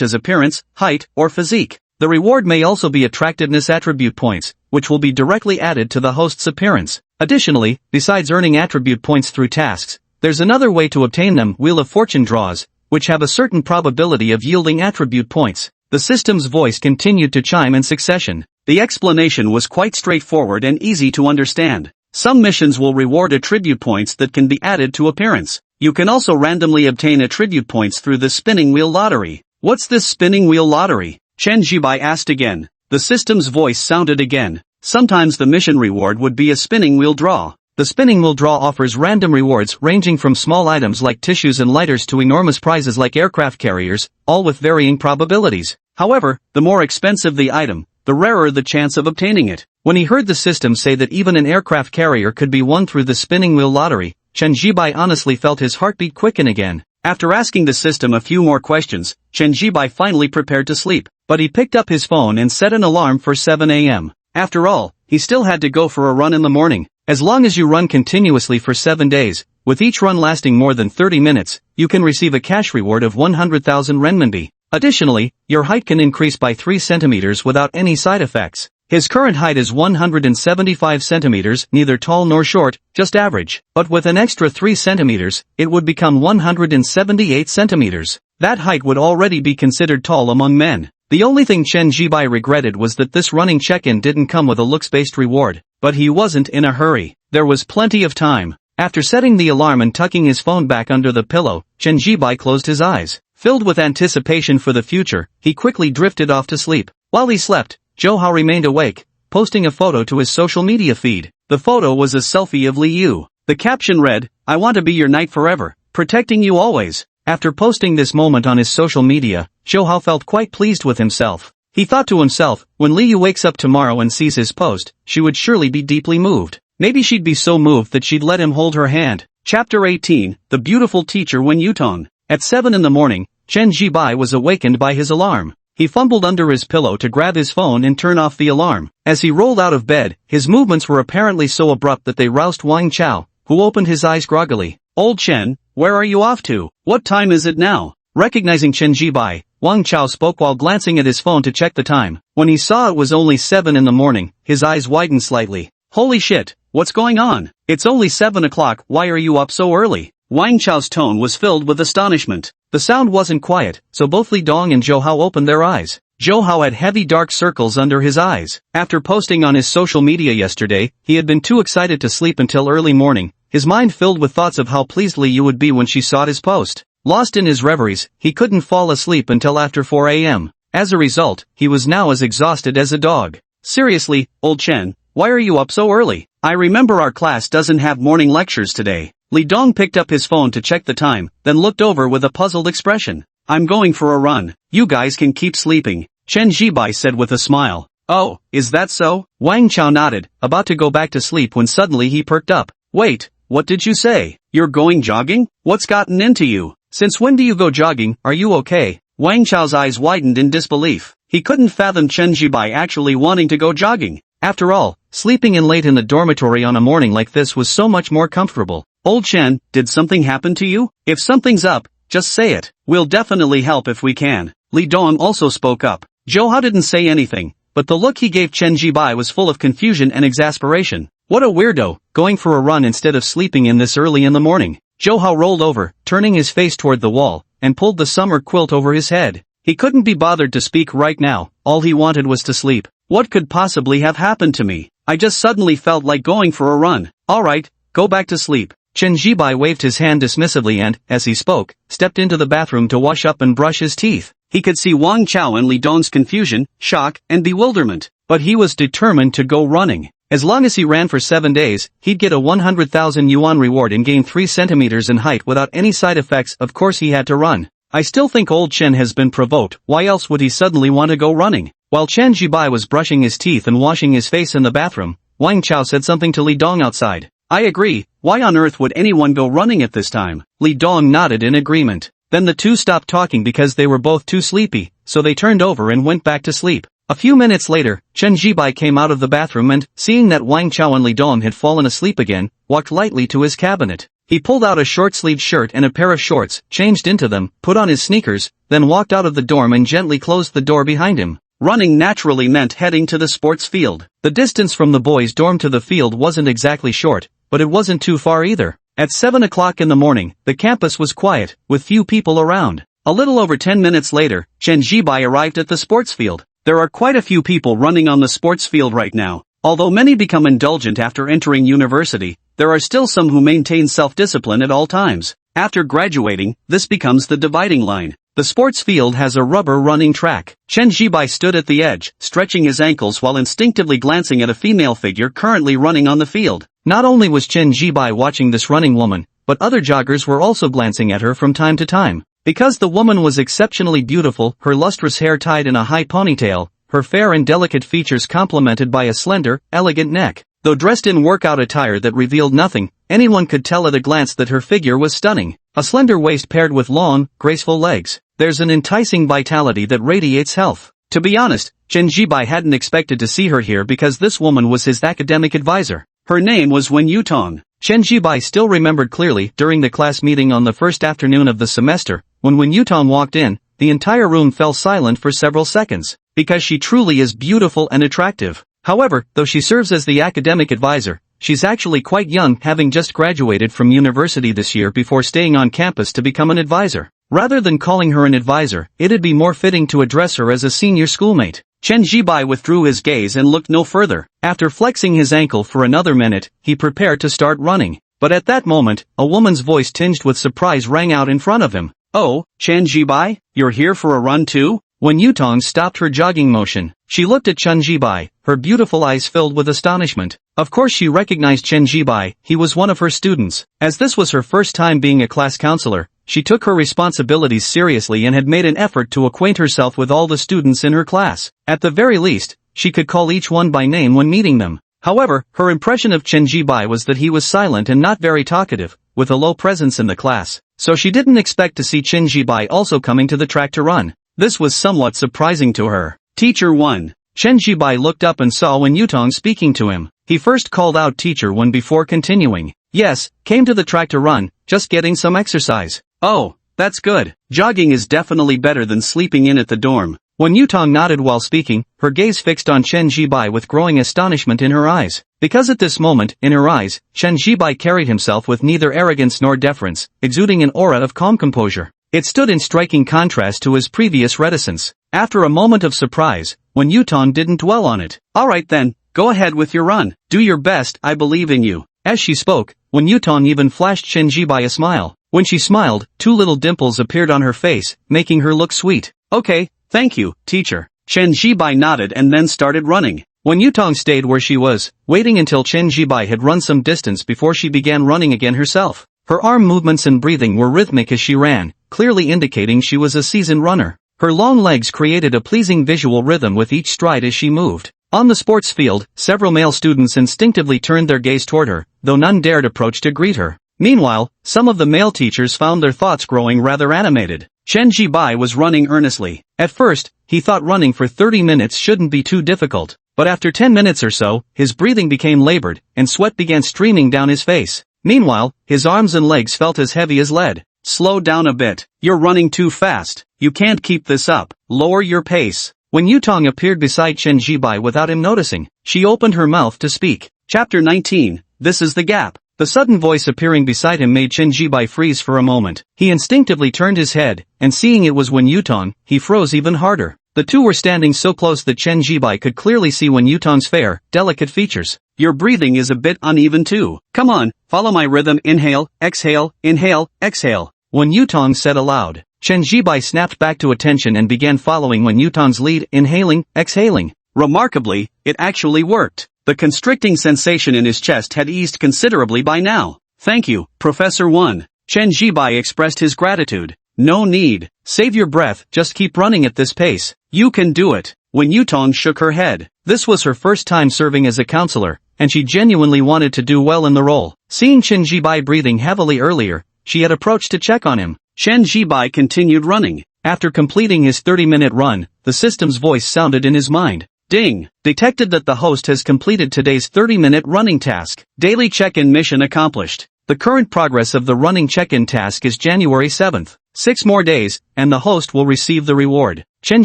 as appearance, height, or physique. The reward may also be attractiveness attribute points, which will be directly added to the host's appearance. Additionally, besides earning attribute points through tasks, there's another way to obtain them: Wheel of Fortune draws, which have a certain probability of yielding attribute points. The system's voice continued to chime in succession. The explanation was quite straightforward and easy to understand. Some missions will reward attribute points that can be added to appearance. You can also randomly obtain attribute points through the spinning wheel lottery. What's this spinning wheel lottery? Chen Jibai asked again. The system's voice sounded again. Sometimes the mission reward would be a spinning wheel draw. The spinning wheel draw offers random rewards ranging from small items like tissues and lighters to enormous prizes like aircraft carriers, all with varying probabilities. However, the more expensive the item, the rarer the chance of obtaining it. When he heard the system say that even an aircraft carrier could be won through the spinning wheel lottery, Chen Jibai honestly felt his heartbeat quicken again. After asking the system a few more questions, Chen Jibai finally prepared to sleep, but he picked up his phone and set an alarm for 7 a.m. After all, he still had to go for a run in the morning. As long as you run continuously for 7 days, with each run lasting more than 30 minutes, you can receive a cash reward of 100,000 renminbi. Additionally, your height can increase by 3 centimeters without any side effects. His current height is 175 centimeters, neither tall nor short, just average. But with an extra 3 centimeters, it would become 178 centimeters. That height would already be considered tall among men. The only thing Chen Jibai regretted was that this running check-in didn't come with a looks-based reward. But he wasn't in a hurry. There was plenty of time. After setting the alarm and tucking his phone back under the pillow, Chen Jibai closed his eyes. Filled with anticipation for the future, he quickly drifted off to sleep. While he slept, Zhou Hao remained awake, posting a photo to his social media feed. The photo was a selfie of Li Yu. The caption read, "I want to be your knight forever, protecting you always." After posting this moment on his social media, Zhou Hao felt quite pleased with himself. He thought to himself, when Li Yu wakes up tomorrow and sees his post, she would surely be deeply moved. Maybe she'd be so moved that she'd let him hold her hand. Chapter 18, The Beautiful Teacher Wen Yutong. At 7 in the morning, Chen Jibai was awakened by his alarm. He fumbled under his pillow to grab his phone and turn off the alarm. As he rolled out of bed, his movements were apparently so abrupt that they roused Wang Chao, who opened his eyes groggily. "Old Chen, where are you off to? What time is it now?" Recognizing Chen Jibai, Wang Chao spoke while glancing at his phone to check the time. When he saw it was only 7 in the morning, his eyes widened slightly. "Holy shit, what's going on? It's only 7 o'clock, why are you up so early?" Wang Chao's tone was filled with astonishment. The sound wasn't quiet, so both Li Dong and Zhou Hao opened their eyes. Zhou Hao had heavy dark circles under his eyes. After posting on his social media yesterday, he had been too excited to sleep until early morning, his mind filled with thoughts of how pleased Li Yu would be when she saw his post. Lost in his reveries, he couldn't fall asleep until after 4 a.m. As a result, he was now as exhausted as a dog. "Seriously, old Chen, why are you up so early? I remember our class doesn't have morning lectures today." Li Dong picked up his phone to check the time, then looked over with a puzzled expression. "I'm going for a run. You guys can keep sleeping," Chen Jibai said with a smile. "Oh, is that so?" Wang Chao nodded, about to go back to sleep when suddenly he perked up. "Wait, what did you say? You're going jogging? What's gotten into you? Since when do you go jogging, are you okay?" Wang Chao's eyes widened in disbelief. He couldn't fathom Chen Jibai actually wanting to go jogging. After all, sleeping in late in the dormitory on a morning like this was so much more comfortable. "Old Chen, did something happen to you? If something's up, just say it. We'll definitely help if we can." Li Dong also spoke up. Zhou Hao didn't say anything, but the look he gave Chen Jibai was full of confusion and exasperation. What a weirdo, going for a run instead of sleeping in this early in the morning. Zhou Hao rolled over, turning his face toward the wall, and pulled the summer quilt over his head. He couldn't be bothered to speak right now, all he wanted was to sleep. "What could possibly have happened to me? I just suddenly felt like going for a run." "Alright, go back to sleep." Chen Jibai waved his hand dismissively and, as he spoke, stepped into the bathroom to wash up and brush his teeth. He could see Wang Chao and Li Dong's confusion, shock, and bewilderment. But he was determined to go running. As long as he ran for 7 days, he'd get a 100,000 yuan reward and gain 3 centimeters in height without any side effects. Of course he had to run. "I still think old Chen has been provoked, why else would he suddenly want to go running?" While Chen Jibai was brushing his teeth and washing his face in the bathroom, Wang Chao said something to Li Dong outside. "I agree, why on earth would anyone go running at this time?" Li Dong nodded in agreement. Then the two stopped talking because they were both too sleepy, so they turned over and went back to sleep. A few minutes later, Chen Jibai came out of the bathroom and, seeing that Wang Chao and Li Dong had fallen asleep again, walked lightly to his cabinet. He pulled out a short-sleeved shirt and a pair of shorts, changed into them, put on his sneakers, then walked out of the dorm and gently closed the door behind him. Running naturally meant heading to the sports field. The distance from the boys' dorm to the field wasn't exactly short, but it wasn't too far either. At 7 o'clock in the morning, the campus was quiet, with few people around. A little over 10 minutes later, Chen Jibai arrived at the sports field. There are quite a few people running on the sports field right now. Although many become indulgent after entering university, there are still some who maintain self-discipline at all times. After graduating, this becomes the dividing line. The sports field has a rubber running track. Chen Jibai stood at the edge, stretching his ankles while instinctively glancing at a female figure currently running on the field. Not only was Chen Jibai watching this running woman, but other joggers were also glancing at her from time to time. Because the woman was exceptionally beautiful, her lustrous hair tied in a high ponytail, her fair and delicate features complemented by a slender, elegant neck. Though dressed in workout attire that revealed nothing, anyone could tell at a glance that her figure was stunning. A slender waist paired with long, graceful legs. There's an enticing vitality that radiates health. To be honest, Chen Jibai hadn't expected to see her here because this woman was his academic advisor. Her name was Wen Yutong. Chen Jibai still remembered clearly during the class meeting on the first afternoon of the semester, when Wen Yutong walked in, the entire room fell silent for several seconds. Because she truly is beautiful and attractive. However, though she serves as the academic advisor, she's actually quite young, having just graduated from university this year before staying on campus to become an advisor. Rather than calling her an advisor, it'd be more fitting to address her as a senior schoolmate. Chen Jibai withdrew his gaze and looked no further. After flexing his ankle for another minute, he prepared to start running. But at that moment, a woman's voice tinged with surprise rang out in front of him. "Oh, Chen Jibai, you're here for a run too?" When Yutong stopped her jogging motion, she looked at Chen Jibai, her beautiful eyes filled with astonishment. Of course she recognized Chen Jibai, he was one of her students. As this was her first time being a class counselor, she took her responsibilities seriously and had made an effort to acquaint herself with all the students in her class. At the very least, she could call each one by name when meeting them. However, her impression of Chen Jibai was that he was silent and not very talkative, with a low presence in the class. So she didn't expect to see Chen Jibai also coming to the track to run. This was somewhat surprising to her. Teacher 1. Chen Jibai looked up and saw Wen Yutong speaking to him. He first called out Teacher 1 before continuing. "Yes, came to the track to run, just getting some exercise." "Oh, that's good. Jogging is definitely better than sleeping in at the dorm." Wen Yutong nodded while speaking, her gaze fixed on Chen Jibai with growing astonishment in her eyes. Because at this moment, in her eyes, Chen Jibai carried himself with neither arrogance nor deference, exuding an aura of calm composure. It stood in striking contrast to his previous reticence. After a moment of surprise, Wen Yutong didn't dwell on it. "Alright then, go ahead with your run. Do your best, I believe in you." As she spoke, Wen Yutong even flashed Chen Jibai a smile. When she smiled, 2 little dimples appeared on her face, making her look sweet. "Okay, thank you, teacher." Chen Jibai nodded and then started running. Wen Yutong stayed where she was, waiting until Chen Jibai had run some distance before she began running again herself. Her arm movements and breathing were rhythmic as she ran, clearly indicating she was a seasoned runner. Her long legs created a pleasing visual rhythm with each stride as she moved. On the sports field, several male students instinctively turned their gaze toward her, though none dared approach to greet her. Meanwhile, some of the male teachers found their thoughts growing rather animated. Chen Jibai was running earnestly. At first, he thought running for 30 minutes shouldn't be too difficult. But after 10 minutes or so, his breathing became labored, and sweat began streaming down his face. Meanwhile, his arms and legs felt as heavy as lead. "Slow down a bit. You're running too fast. You can't keep this up. Lower your pace." When Yutong appeared beside Chen Jibai without him noticing, she opened her mouth to speak. Chapter 19, This is the Gap. The sudden voice appearing beside him made Chen Jibai freeze for a moment. He instinctively turned his head, and seeing it was Wen Yutong, he froze even harder. The two were standing so close that Chen Jibai could clearly see Wen Yutong's fair, delicate features. "Your breathing is a bit uneven too. Come on, follow my rhythm. Inhale, exhale, exhale." Wen Yutong said aloud. Chen Jibai snapped back to attention and began following Wen Yutong's lead, inhaling, exhaling. Remarkably, it actually worked. The constricting sensation in his chest had eased considerably by now. "Thank you, Professor 1. Chen Jibai expressed his gratitude. "No need. Save your breath, just keep running at this pace. You can do it." Wen Yutong shook her head. This was her first time serving as a counselor, and she genuinely wanted to do well in the role. Seeing Chen Jibai breathing heavily earlier, she had approached to check on him. Chen Jibai continued running. After completing his 30-minute run, the system's voice sounded in his mind. Ding! Detected that the host has completed today's 30-minute running task. Daily check-in mission accomplished. The current progress of the running check-in task is January 7th. 6 more days, and the host will receive the reward. Chen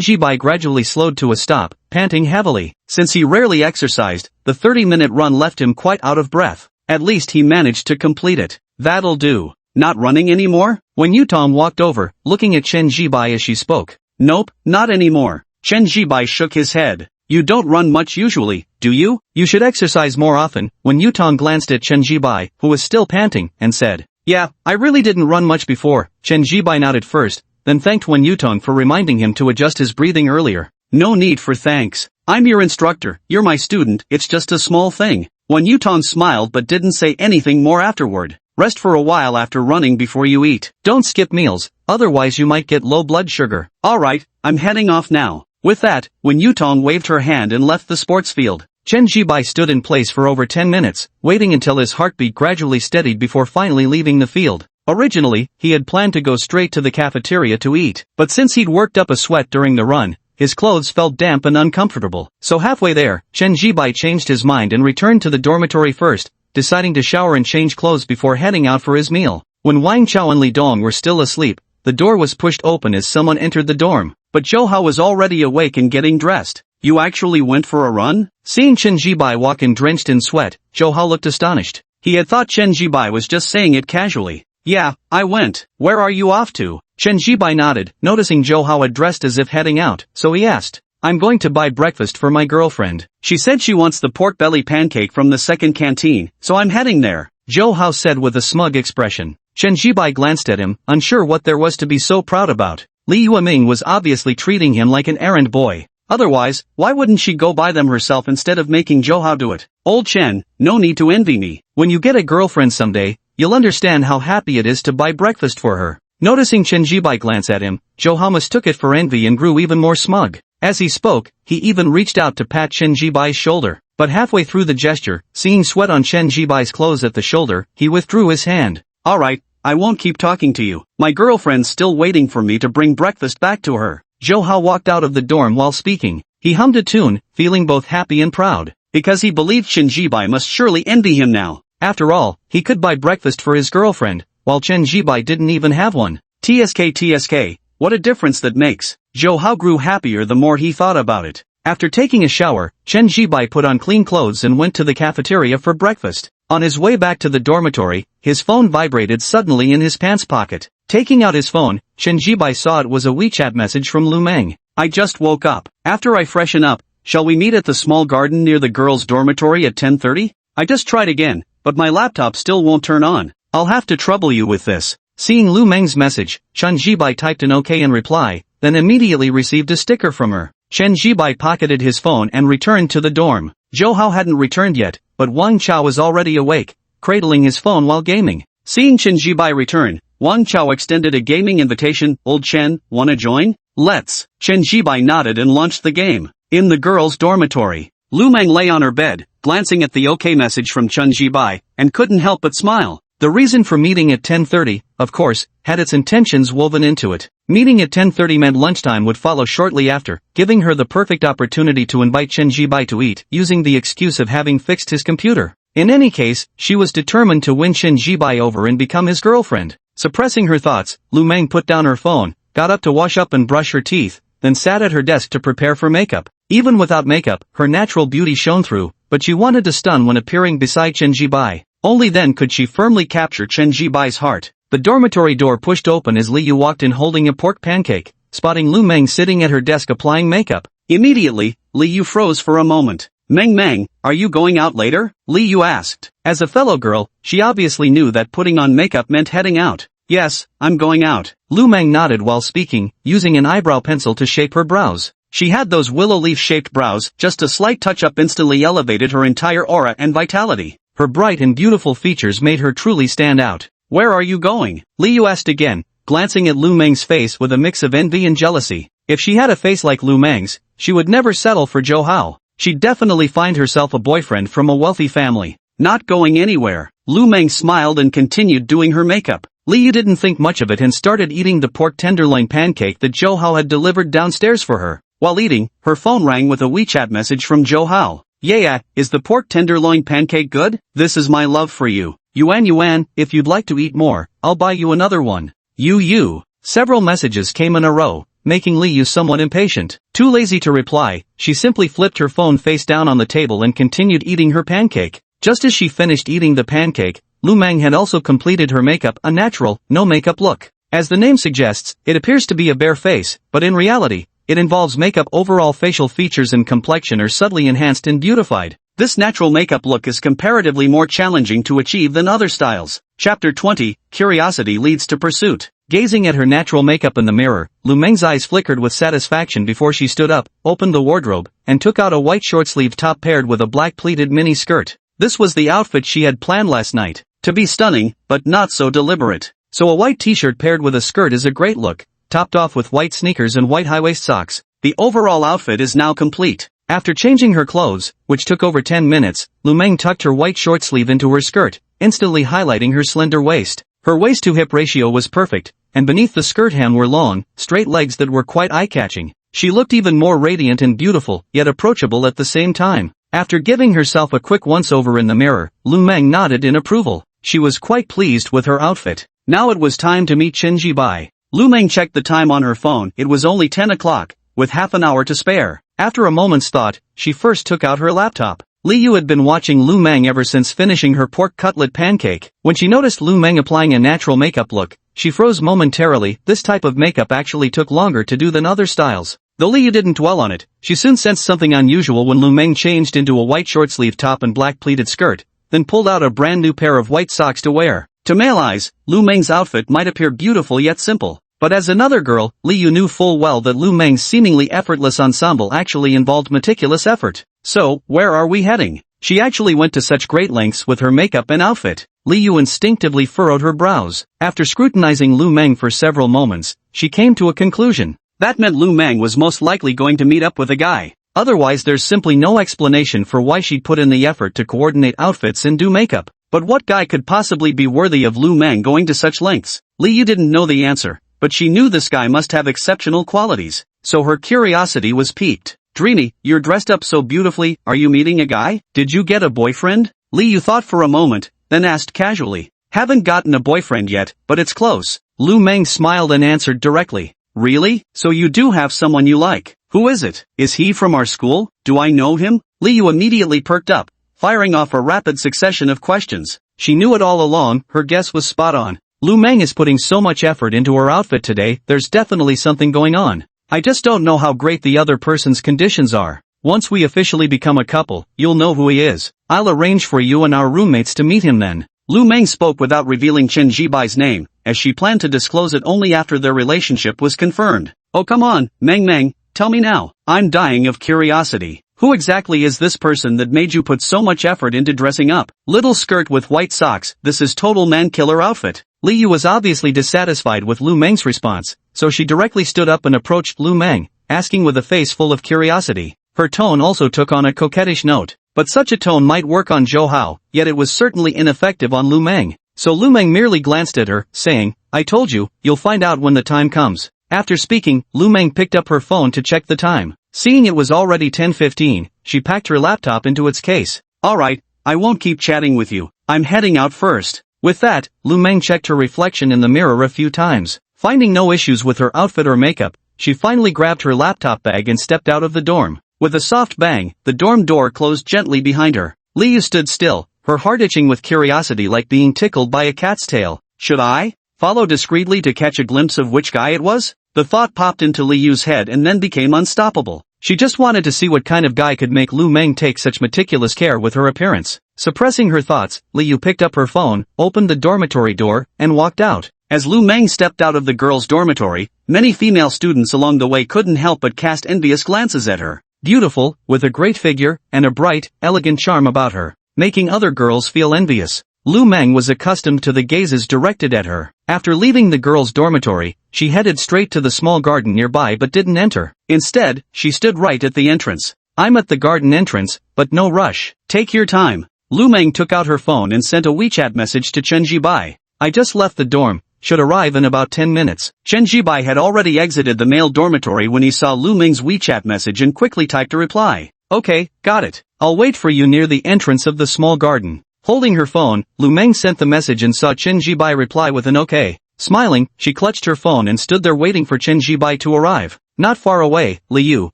Jibai gradually slowed to a stop, panting heavily. Since he rarely exercised, the 30-minute run left him quite out of breath. At least he managed to complete it. That'll do. Not running anymore? When Yutong walked over, looking at Chen Jibai as she spoke. Nope, not anymore. Chen Jibai shook his head. You don't run much usually, do you? You should exercise more often. When Yutong glanced at Chen Jibai, who was still panting, and said, yeah, I really didn't run much before. Chen Jibai nodded first, then thanked Wen Yutong for reminding him to adjust his breathing earlier. No need for thanks. I'm your instructor, you're my student, it's just a small thing. Wen Yutong smiled but didn't say anything more afterward. Rest for a while after running before you eat. Don't skip meals, otherwise you might get low blood sugar. Alright, I'm heading off now. With that, Wen Yutong waved her hand and left the sports field. Chen Jibai stood in place for over 10 minutes, waiting until his heartbeat gradually steadied before finally leaving the field. Originally, he had planned to go straight to the cafeteria to eat, but since he'd worked up a sweat during the run, his clothes felt damp and uncomfortable. So halfway there, Chen Jibai changed his mind and returned to the dormitory first, deciding to shower and change clothes before heading out for his meal. When Wang Chao and Li Dong were still asleep, the door was pushed open as someone entered the dorm, but Zhou Hao was already awake and getting dressed. You actually went for a run? Seeing Chen Jibai walk in drenched in sweat, Zhou Hao looked astonished. He had thought Chen Jibai was just saying it casually. Yeah, I went. Where are you off to? Chen Jibai nodded, noticing Zhou Hao had dressed as if heading out, so he asked. I'm going to buy breakfast for my girlfriend. She said she wants the pork belly pancake from the second canteen, so I'm heading there. Zhou Hao said with a smug expression. Chen Jibai glanced at him, unsure what there was to be so proud about. Li Yueming was obviously treating him like an errand boy. Otherwise, why wouldn't she go buy them herself instead of making Zhou Hao do it? Old Chen, no need to envy me. When you get a girlfriend someday, you'll understand how happy it is to buy breakfast for her. Noticing Chen Jibai glance at him, Zhou Hao mistook it for envy and grew even more smug. As he spoke, he even reached out to pat Chen Jibai's shoulder, but halfway through the gesture, seeing sweat on Chen Jibai's clothes at the shoulder, he withdrew his hand. Alright, I won't keep talking to you. My girlfriend's still waiting for me to bring breakfast back to her. Zhou Hao walked out of the dorm while speaking. He hummed a tune, feeling both happy and proud, because he believed Chen Jibai must surely envy him now. After all, he could buy breakfast for his girlfriend, while Chen Jibai didn't even have one. TSK, what a difference that makes. Zhou Hao grew happier the more he thought about it. After taking a shower, Chen Jibai put on clean clothes and went to the cafeteria for breakfast. On his way back to the dormitory, his phone vibrated suddenly in his pants pocket. Taking out his phone, Chen Jibai saw it was a WeChat message from Lu Meng. I just woke up. After I freshen up, shall we meet at the small garden near the girls' dormitory at 10:30? I just tried again, but my laptop still won't turn on. I'll have to trouble you with this. Seeing Lu Meng's message, Chen Jibai typed an OK in reply, then immediately received a sticker from her. Chen Jibai pocketed his phone and returned to the dorm. Zhou Hao hadn't returned yet, but Wang Chao was already awake, cradling his phone while gaming. Seeing Chen Jibai return, Wang Chao extended a gaming invitation. Old Chen, wanna join? Let's. Chen Jibai nodded and launched the game. In the girls' dormitory, Lu Meng lay on her bed, glancing at the OK message from Chen Jibai, and couldn't help but smile. The reason for meeting at 10:30, of course, had its intentions woven into it. Meeting at 10:30 meant lunchtime would follow shortly after, giving her the perfect opportunity to invite Chen Jibai to eat, using the excuse of having fixed his computer. In any case, she was determined to win Chen Jibai over and become his girlfriend. Suppressing her thoughts, Lu Meng put down her phone, got up to wash up and brush her teeth, then sat at her desk to prepare for makeup. Even without makeup, her natural beauty shone through, but she wanted to stun when appearing beside Chen Jibai. Only then could she firmly capture Chen Jibai's heart. The dormitory door pushed open as Li Yu walked in holding a pork pancake, spotting Lu Meng sitting at her desk applying makeup. Immediately, Li Yu froze for a moment. Meng, are you going out later? Li Yu asked. As a fellow girl, she obviously knew that putting on makeup meant heading out. Yes, I'm going out. Lu Meng nodded while speaking, using an eyebrow pencil to shape her brows. She had those willow leaf-shaped brows, just a slight touch-up instantly elevated her entire aura and vitality. Her bright and beautiful features made her truly stand out. Where are you going? Li Yu asked again, glancing at Lu Meng's face with a mix of envy and jealousy. If she had a face like Lu Meng's, she would never settle for Zhou Hao. She'd definitely find herself a boyfriend from a wealthy family. Not going anywhere. Lu Meng smiled and continued doing her makeup. Li Yu didn't think much of it and started eating the pork tenderloin pancake that Zhou Hao had delivered downstairs for her. While eating, her phone rang with a WeChat message from Zhou Hao. Yeah, is the pork tenderloin pancake good? This is my love for you. Yuan, if you'd like to eat more, I'll buy you another one. You. Several messages came in a row, making Li Yu somewhat impatient. Too lazy to reply, she simply flipped her phone face down on the table and continued eating her pancake. Just as she finished eating the pancake, Lu Meng had also completed her makeup, a natural, no makeup look. As the name suggests, it appears to be a bare face, but in reality, it involves makeup. Overall facial features and complexion are subtly enhanced and beautified. This natural makeup look is comparatively more challenging to achieve than other styles. Chapter 20, Curiosity Leads to Pursuit. Gazing at her natural makeup in the mirror, Lu Meng's eyes flickered with satisfaction before she stood up, opened the wardrobe, and took out a white short-sleeved top paired with a black pleated mini skirt. This was the outfit she had planned last night. To be stunning, but not so deliberate. So a white t-shirt paired with a skirt is a great look, topped off with white sneakers and white high-waist socks. The overall outfit is now complete. After changing her clothes, which took over 10 minutes, Lu Meng tucked her white short sleeve into her skirt, instantly highlighting her slender waist. Her waist-to-hip ratio was perfect, and beneath the skirt hem were long, straight legs that were quite eye-catching. She looked even more radiant and beautiful, yet approachable at the same time. After giving herself a quick once-over in the mirror, Lu Meng nodded in approval. She was quite pleased with her outfit. Now it was time to meet Chen Jibai. Lu Meng checked the time on her phone. It was only 10 o'clock, with half an hour to spare. After a moment's thought, she first took out her laptop. Li Yu had been watching Lu Meng ever since finishing her pork cutlet pancake. When she noticed Lu Meng applying a natural makeup look, she froze momentarily. This type of makeup actually took longer to do than other styles. Though Li Yu didn't dwell on it, she soon sensed something unusual when Lu Meng changed into a white short-sleeve top and black pleated skirt, then pulled out a brand new pair of white socks to wear. To male eyes, Lu Meng's outfit might appear beautiful yet simple. But as another girl, Li Yu knew full well that Lu Meng's seemingly effortless ensemble actually involved meticulous effort. So, where are we heading? She actually went to such great lengths with her makeup and outfit. Li Yu instinctively furrowed her brows. After scrutinizing Lu Meng for several moments, she came to a conclusion. That meant Lu Meng was most likely going to meet up with a guy. Otherwise there's simply no explanation for why she'd put in the effort to coordinate outfits and do makeup. But what guy could possibly be worthy of Lu Meng going to such lengths? Li Yu didn't know the answer, but she knew this guy must have exceptional qualities, so her curiosity was piqued. Dreamy, you're dressed up so beautifully, are you meeting a guy? Did you get a boyfriend? Li Yu thought for a moment, then asked casually. Haven't gotten a boyfriend yet, but it's close. Lu Meng smiled and answered directly. Really? So you do have someone you like. Who is it? Is he from our school? Do I know him? Li Yu immediately perked up, firing off a rapid succession of questions. She knew it all along, her guess was spot on. Lu Meng is putting so much effort into her outfit today, there's definitely something going on. I just don't know how great the other person's conditions are. Once we officially become a couple, you'll know who he is. I'll arrange for you and our roommates to meet him then. Lu Meng spoke without revealing Chen Jibai's name, as she planned to disclose it only after their relationship was confirmed. Oh come on, Meng, tell me now. I'm dying of curiosity. Who exactly is this person that made you put so much effort into dressing up? Little skirt with white socks, this is total man-killer outfit. Li Yu was obviously dissatisfied with Lu Meng's response, so she directly stood up and approached Lu Meng, asking with a face full of curiosity. Her tone also took on a coquettish note, but such a tone might work on Zhou Hao, yet it was certainly ineffective on Lu Meng. So Lu Meng merely glanced at her, saying, I told you, you'll find out when the time comes. After speaking, Lu Meng picked up her phone to check the time. Seeing it was already 10:15, she packed her laptop into its case. Alright, I won't keep chatting with you. I'm heading out first. With that, Lu Meng checked her reflection in the mirror a few times. Finding no issues with her outfit or makeup, she finally grabbed her laptop bag and stepped out of the dorm. With a soft bang, the dorm door closed gently behind her. Li Yu stood still, her heart itching with curiosity like being tickled by a cat's tail. Should I follow discreetly to catch a glimpse of which guy it was? The thought popped into Li Yu's head and then became unstoppable. She just wanted to see what kind of guy could make Lu Meng take such meticulous care with her appearance. Suppressing her thoughts, Li Yu picked up her phone, opened the dormitory door, and walked out. As Lu Meng stepped out of the girls' dormitory, many female students along the way couldn't help but cast envious glances at her. Beautiful, with a great figure, and a bright, elegant charm about her, making other girls feel envious. Lu Meng was accustomed to the gazes directed at her. After leaving the girls' dormitory, she headed straight to the small garden nearby but didn't enter. Instead, she stood right at the entrance. I'm at the garden entrance, but no rush. Take your time. Lu Meng took out her phone and sent a WeChat message to Chen Jibai. I just left the dorm, should arrive in about 10 minutes. Chen Jibai had already exited the male dormitory when he saw Lu Meng's WeChat message and quickly typed a reply. Okay, got it. I'll wait for you near the entrance of the small garden. Holding her phone, Lu Meng sent the message and saw Chen Jibai reply with an okay. Smiling, she clutched her phone and stood there waiting for Chen Jibai to arrive. Not far away, Liu,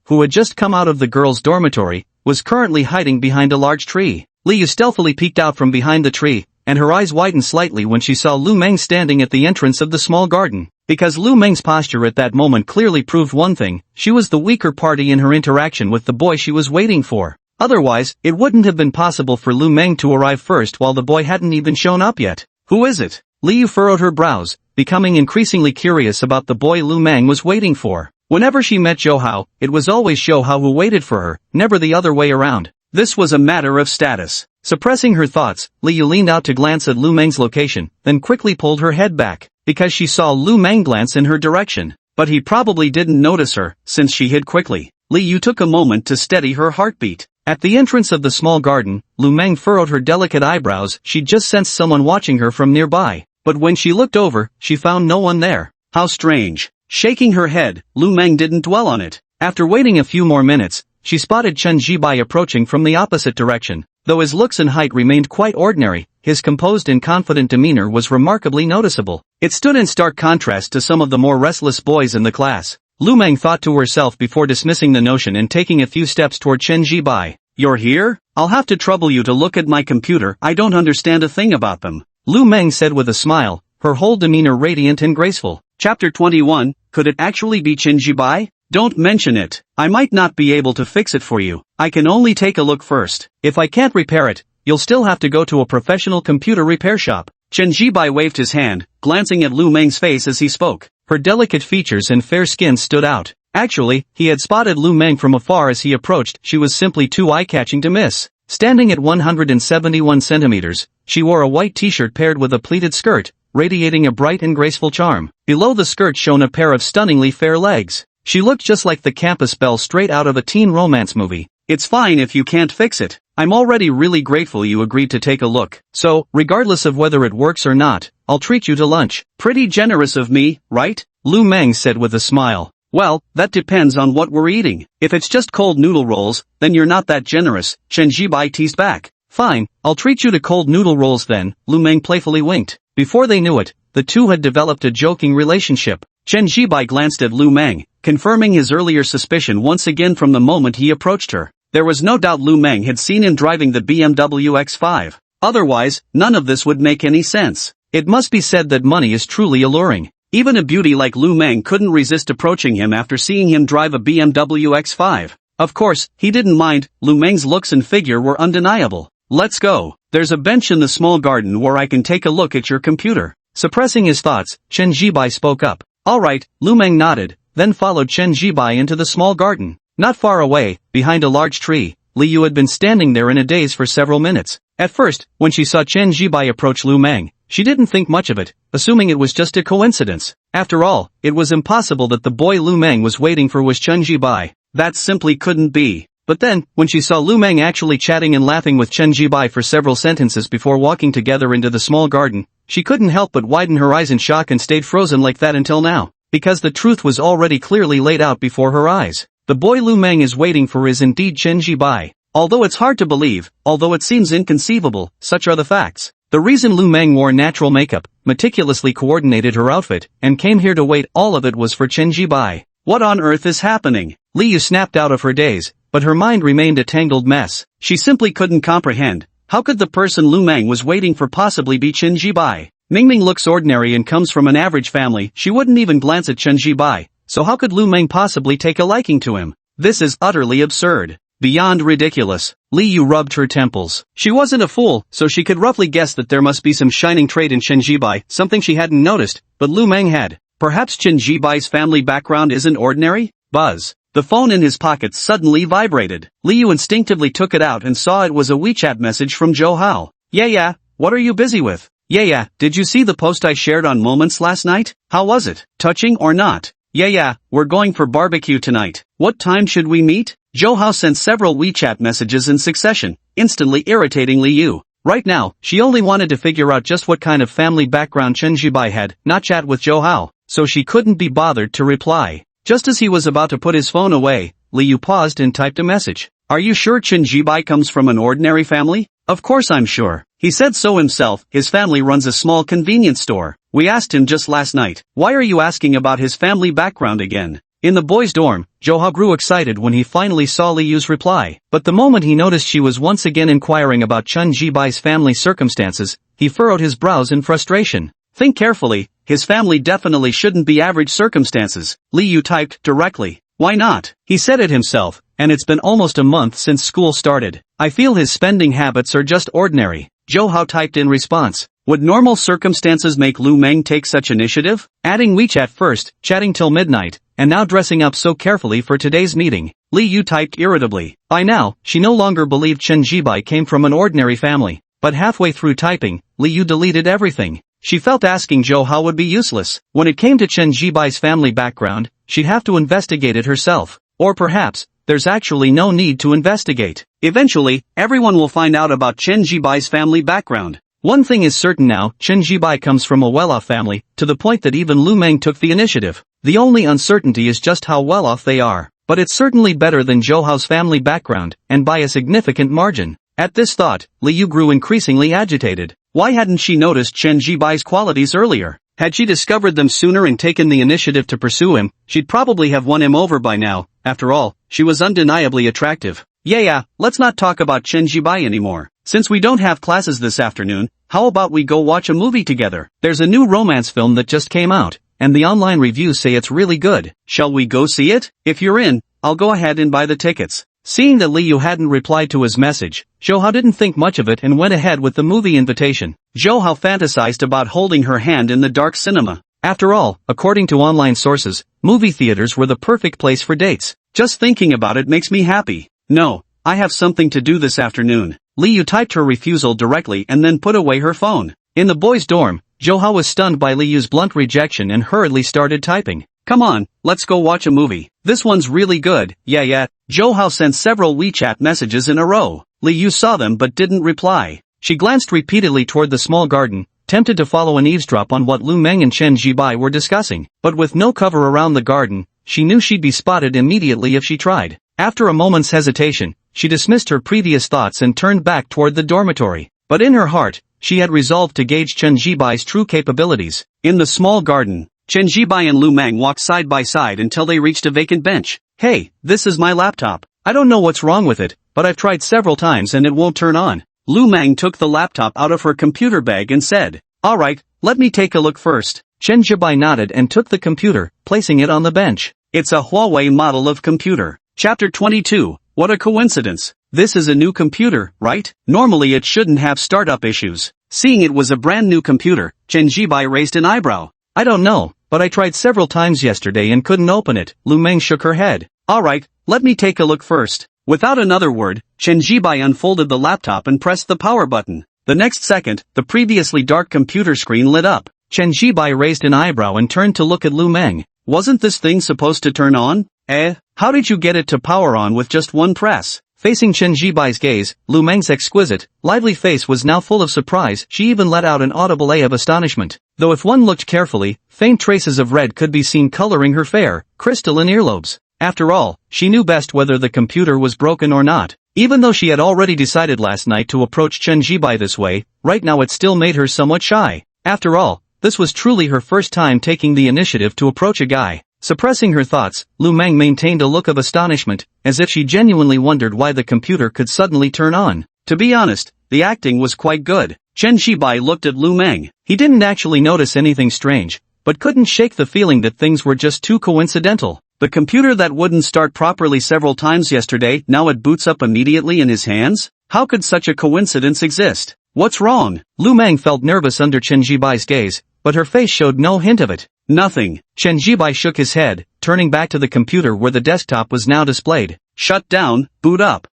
who had just come out of the girls' dormitory, was currently hiding behind a large tree. Liu stealthily peeked out from behind the tree, and her eyes widened slightly when she saw Lu Meng standing at the entrance of the small garden. Because Lu Meng's posture at that moment clearly proved one thing: she was the weaker party in her interaction with the boy she was waiting for. Otherwise, it wouldn't have been possible for Lu Meng to arrive first while the boy hadn't even shown up yet. Who is it? Liu furrowed her brows, becoming increasingly curious about the boy Lu Meng was waiting for. Whenever she met Zhou Hao, it was always Zhou Hao who waited for her, never the other way around. This was a matter of status. Suppressing her thoughts, Liu leaned out to glance at Lu Meng's location, then quickly pulled her head back, because she saw Lu Meng glance in her direction. But he probably didn't notice her, since she hid quickly. Liu took a moment to steady her heartbeat. At the entrance of the small garden, Lu Meng furrowed her delicate eyebrows. She'd just sensed someone watching her from nearby. But when she looked over, she found no one there. How strange. Shaking her head, Lu Meng didn't dwell on it. After waiting a few more minutes, she spotted Chen Jibai approaching from the opposite direction. Though his looks and height remained quite ordinary, his composed and confident demeanor was remarkably noticeable. It stood in stark contrast to some of the more restless boys in the class. Lu Meng thought to herself before dismissing the notion and taking a few steps toward Chen Jibai. "You're here? I'll have to trouble you to look at my computer. I don't understand a thing about them," Lu Meng said with a smile, her whole demeanor radiant and graceful. Chapter 21, Could it actually be Chen Jibai? Don't mention it. I might not be able to fix it for you. I can only take a look first. If I can't repair it, you'll still have to go to a professional computer repair shop. Chen Jibai waved his hand, glancing at Lu Meng's face as he spoke. Her delicate features and fair skin stood out. Actually, he had spotted Lu Meng from afar as he approached. She was simply too eye-catching to miss. Standing at 171 centimeters, she wore a white t-shirt paired with a pleated skirt, radiating a bright and graceful charm. Below the skirt shone a pair of stunningly fair legs. She looked just like the campus belle straight out of a teen romance movie. "It's fine if you can't fix it. I'm already really grateful you agreed to take a look. So, regardless of whether it works or not, I'll treat you to lunch." "Pretty generous of me, right?" Lu Meng said with a smile. "Well, that depends on what we're eating. If it's just cold noodle rolls, then you're not that generous," Chen Jibai teased back. "Fine, I'll treat you to cold noodle rolls then," Lu Meng playfully winked. Before they knew it, the two had developed a joking relationship. Chen Jibai glanced at Lu Meng, confirming his earlier suspicion once again from the moment he approached her. There was no doubt Lu Meng had seen him driving the BMW X5. Otherwise, none of this would make any sense. It must be said that money is truly alluring. Even a beauty like Lu Meng couldn't resist approaching him after seeing him drive a BMW X5. Of course, he didn't mind. Lu Meng's looks and figure were undeniable. "Let's go. There's a bench in the small garden where I can take a look at your computer." Suppressing his thoughts, Chen Jibai spoke up. "Alright," Lu Meng nodded, then followed Chen Jibai into the small garden. Not far away, behind a large tree, Liu had been standing there in a daze for several minutes. At first, when she saw Chen Jibai approach Lu Meng, she didn't think much of it, assuming it was just a coincidence. After all, it was impossible that the boy Lu Meng was waiting for was Chen Jibai. That simply couldn't be. But then, when she saw Lu Meng actually chatting and laughing with Chen Jibai for several sentences before walking together into the small garden, she couldn't help but widen her eyes in shock and stayed frozen like that until now. Because the truth was already clearly laid out before her eyes. The boy Lu Meng is waiting for is indeed Chen Jibai. Although it's hard to believe, although it seems inconceivable, such are the facts. The reason Lu Meng wore natural makeup, meticulously coordinated her outfit, and came here to wait, all of it was for Chen Jibai. What on earth is happening? Liu snapped out of her daze, but her mind remained a tangled mess. She simply couldn't comprehend. How could the person Lu Meng was waiting for possibly be Chen Jibai? Mingming looks ordinary and comes from an average family. She wouldn't even glance at Chen Jibai, so how could Lu Meng possibly take a liking to him? This is utterly absurd. Beyond ridiculous. Liu rubbed her temples. She wasn't a fool, so she could roughly guess that there must be some shining trait in Chen Jibai, something she hadn't noticed, but Lu Meng had. Perhaps Chen Jibai's family background isn't ordinary? Buzz. The phone in his pocket suddenly vibrated. Liu instinctively took it out and saw it was a WeChat message from Zhou Hao. Yeah, what are you busy with? Yeah, did you see the post I shared on Moments last night? How was it? Touching or not? Yeah, we're going for barbecue tonight. What time should we meet? Zhou Hao sent several WeChat messages in succession, instantly irritating Liu. Right now, she only wanted to figure out just what kind of family background Chen Jibai had, not chat with Zhou Hao, so she couldn't be bothered to reply. Just as he was about to put his phone away, Liu paused and typed a message. "Are you sure Chen Jibai comes from an ordinary family?" "Of course I'm sure. He said so himself. His family runs a small convenience store. We asked him just last night. Why are you asking about his family background again? In the boys' dorm, Johao grew excited when he finally saw Li Yu's reply. But the moment he noticed she was once again inquiring about Chen Jibai's family circumstances, he furrowed his brows in frustration. Think carefully, his family definitely shouldn't be average circumstances, Li Yu typed directly. Why not? He said it himself, and it's been almost a month since school started. I feel his spending habits are just ordinary, Johao typed in response. Would normal circumstances make Lu Meng take such initiative? Adding WeChat first, chatting till midnight, and now dressing up so carefully for today's meeting, Li Yu typed irritably. By now, she no longer believed Chen Jibai came from an ordinary family, but halfway through typing, Li Yu deleted everything. She felt asking Johao would be useless. When it came to Chen Jibai's family background, she'd have to investigate it herself. Or perhaps, there's actually no need to investigate. Eventually, everyone will find out about Chen Jibai's family background. One thing is certain now, Chen Jibai comes from a well-off family, to the point that even Lu Meng took the initiative. The only uncertainty is just how well-off they are. But it's certainly better than Johao's family background, and by a significant margin. At this thought, Li Yu grew increasingly agitated. Why hadn't she noticed Chen Jibai's qualities earlier? Had she discovered them sooner and taken the initiative to pursue him, she'd probably have won him over by now. After all, she was undeniably attractive. Yeah, let's not talk about Chen Jibai anymore. Since we don't have classes this afternoon, how about we go watch a movie together? There's a new romance film that just came out, and the online reviews say it's really good. Shall we go see it? If you're in, I'll go ahead and buy the tickets. Seeing that Li Yu hadn't replied to his message, Johao didn't think much of it and went ahead with the movie invitation. Johao fantasized about holding her hand in the dark cinema. After all, according to online sources, movie theaters were the perfect place for dates. Just thinking about it makes me happy. No, I have something to do this afternoon. Li Yu typed her refusal directly and then put away her phone. In the boys' dorm, Johao was stunned by Li Yu's blunt rejection and hurriedly started typing. Come on, let's go watch a movie. This one's really good. Yeah. Johao sent several WeChat messages in a row. Li Yu saw them but didn't reply. She glanced repeatedly toward the small garden, tempted to follow and eavesdrop on what Lu Meng and Chen Jibai were discussing. But with no cover around the garden, she knew she'd be spotted immediately if she tried. After a moment's hesitation, she dismissed her previous thoughts and turned back toward the dormitory. But in her heart, she had resolved to gauge Chen Jibai's true capabilities. In the small garden, Chen Jibai and Lu Meng walked side by side until they reached a vacant bench. Hey, this is my laptop. I don't know what's wrong with it, but I've tried several times and it won't turn on. Lu Meng took the laptop out of her computer bag and said, Alright, let me take a look first. Chen Jibai nodded and took the computer, placing it on the bench. It's a Huawei model of computer. Chapter 22, What a coincidence. This is a new computer, right? Normally it shouldn't have startup issues. Seeing it was a brand new computer, Chen Jibai raised an eyebrow. I don't know, but I tried several times yesterday and couldn't open it. Lu Meng shook her head. Alright, let me take a look first. Without another word, Chen Jibai unfolded the laptop and pressed the power button. The next second, the previously dark computer screen lit up. Chen Jibai raised an eyebrow and turned to look at Lu Meng. Wasn't this thing supposed to turn on? How did you get it to power on with just one press? Facing Chen Jibai's gaze, Lu Meng's exquisite, lively face was now full of surprise. She even let out an audible A of astonishment. Though if one looked carefully, faint traces of red could be seen coloring her fair, crystalline earlobes. After all, she knew best whether the computer was broken or not. Even though she had already decided last night to approach Chen Jibai this way, right now it still made her somewhat shy. After all, this was truly her first time taking the initiative to approach a guy. Suppressing her thoughts, Lu Meng maintained a look of astonishment, as if she genuinely wondered why the computer could suddenly turn on. To be honest, the acting was quite good. Chen Jibai looked at Lu Meng. He didn't actually notice anything strange, but couldn't shake the feeling that things were just too coincidental. The computer that wouldn't start properly several times yesterday, now it boots up immediately in his hands? How could such a coincidence exist? What's wrong? Lu Meng felt nervous under Chen Jibai's gaze, but her face showed no hint of it. Nothing. Chen Jibai shook his head, turning back to the computer where the desktop was now displayed. Shut down, boot up,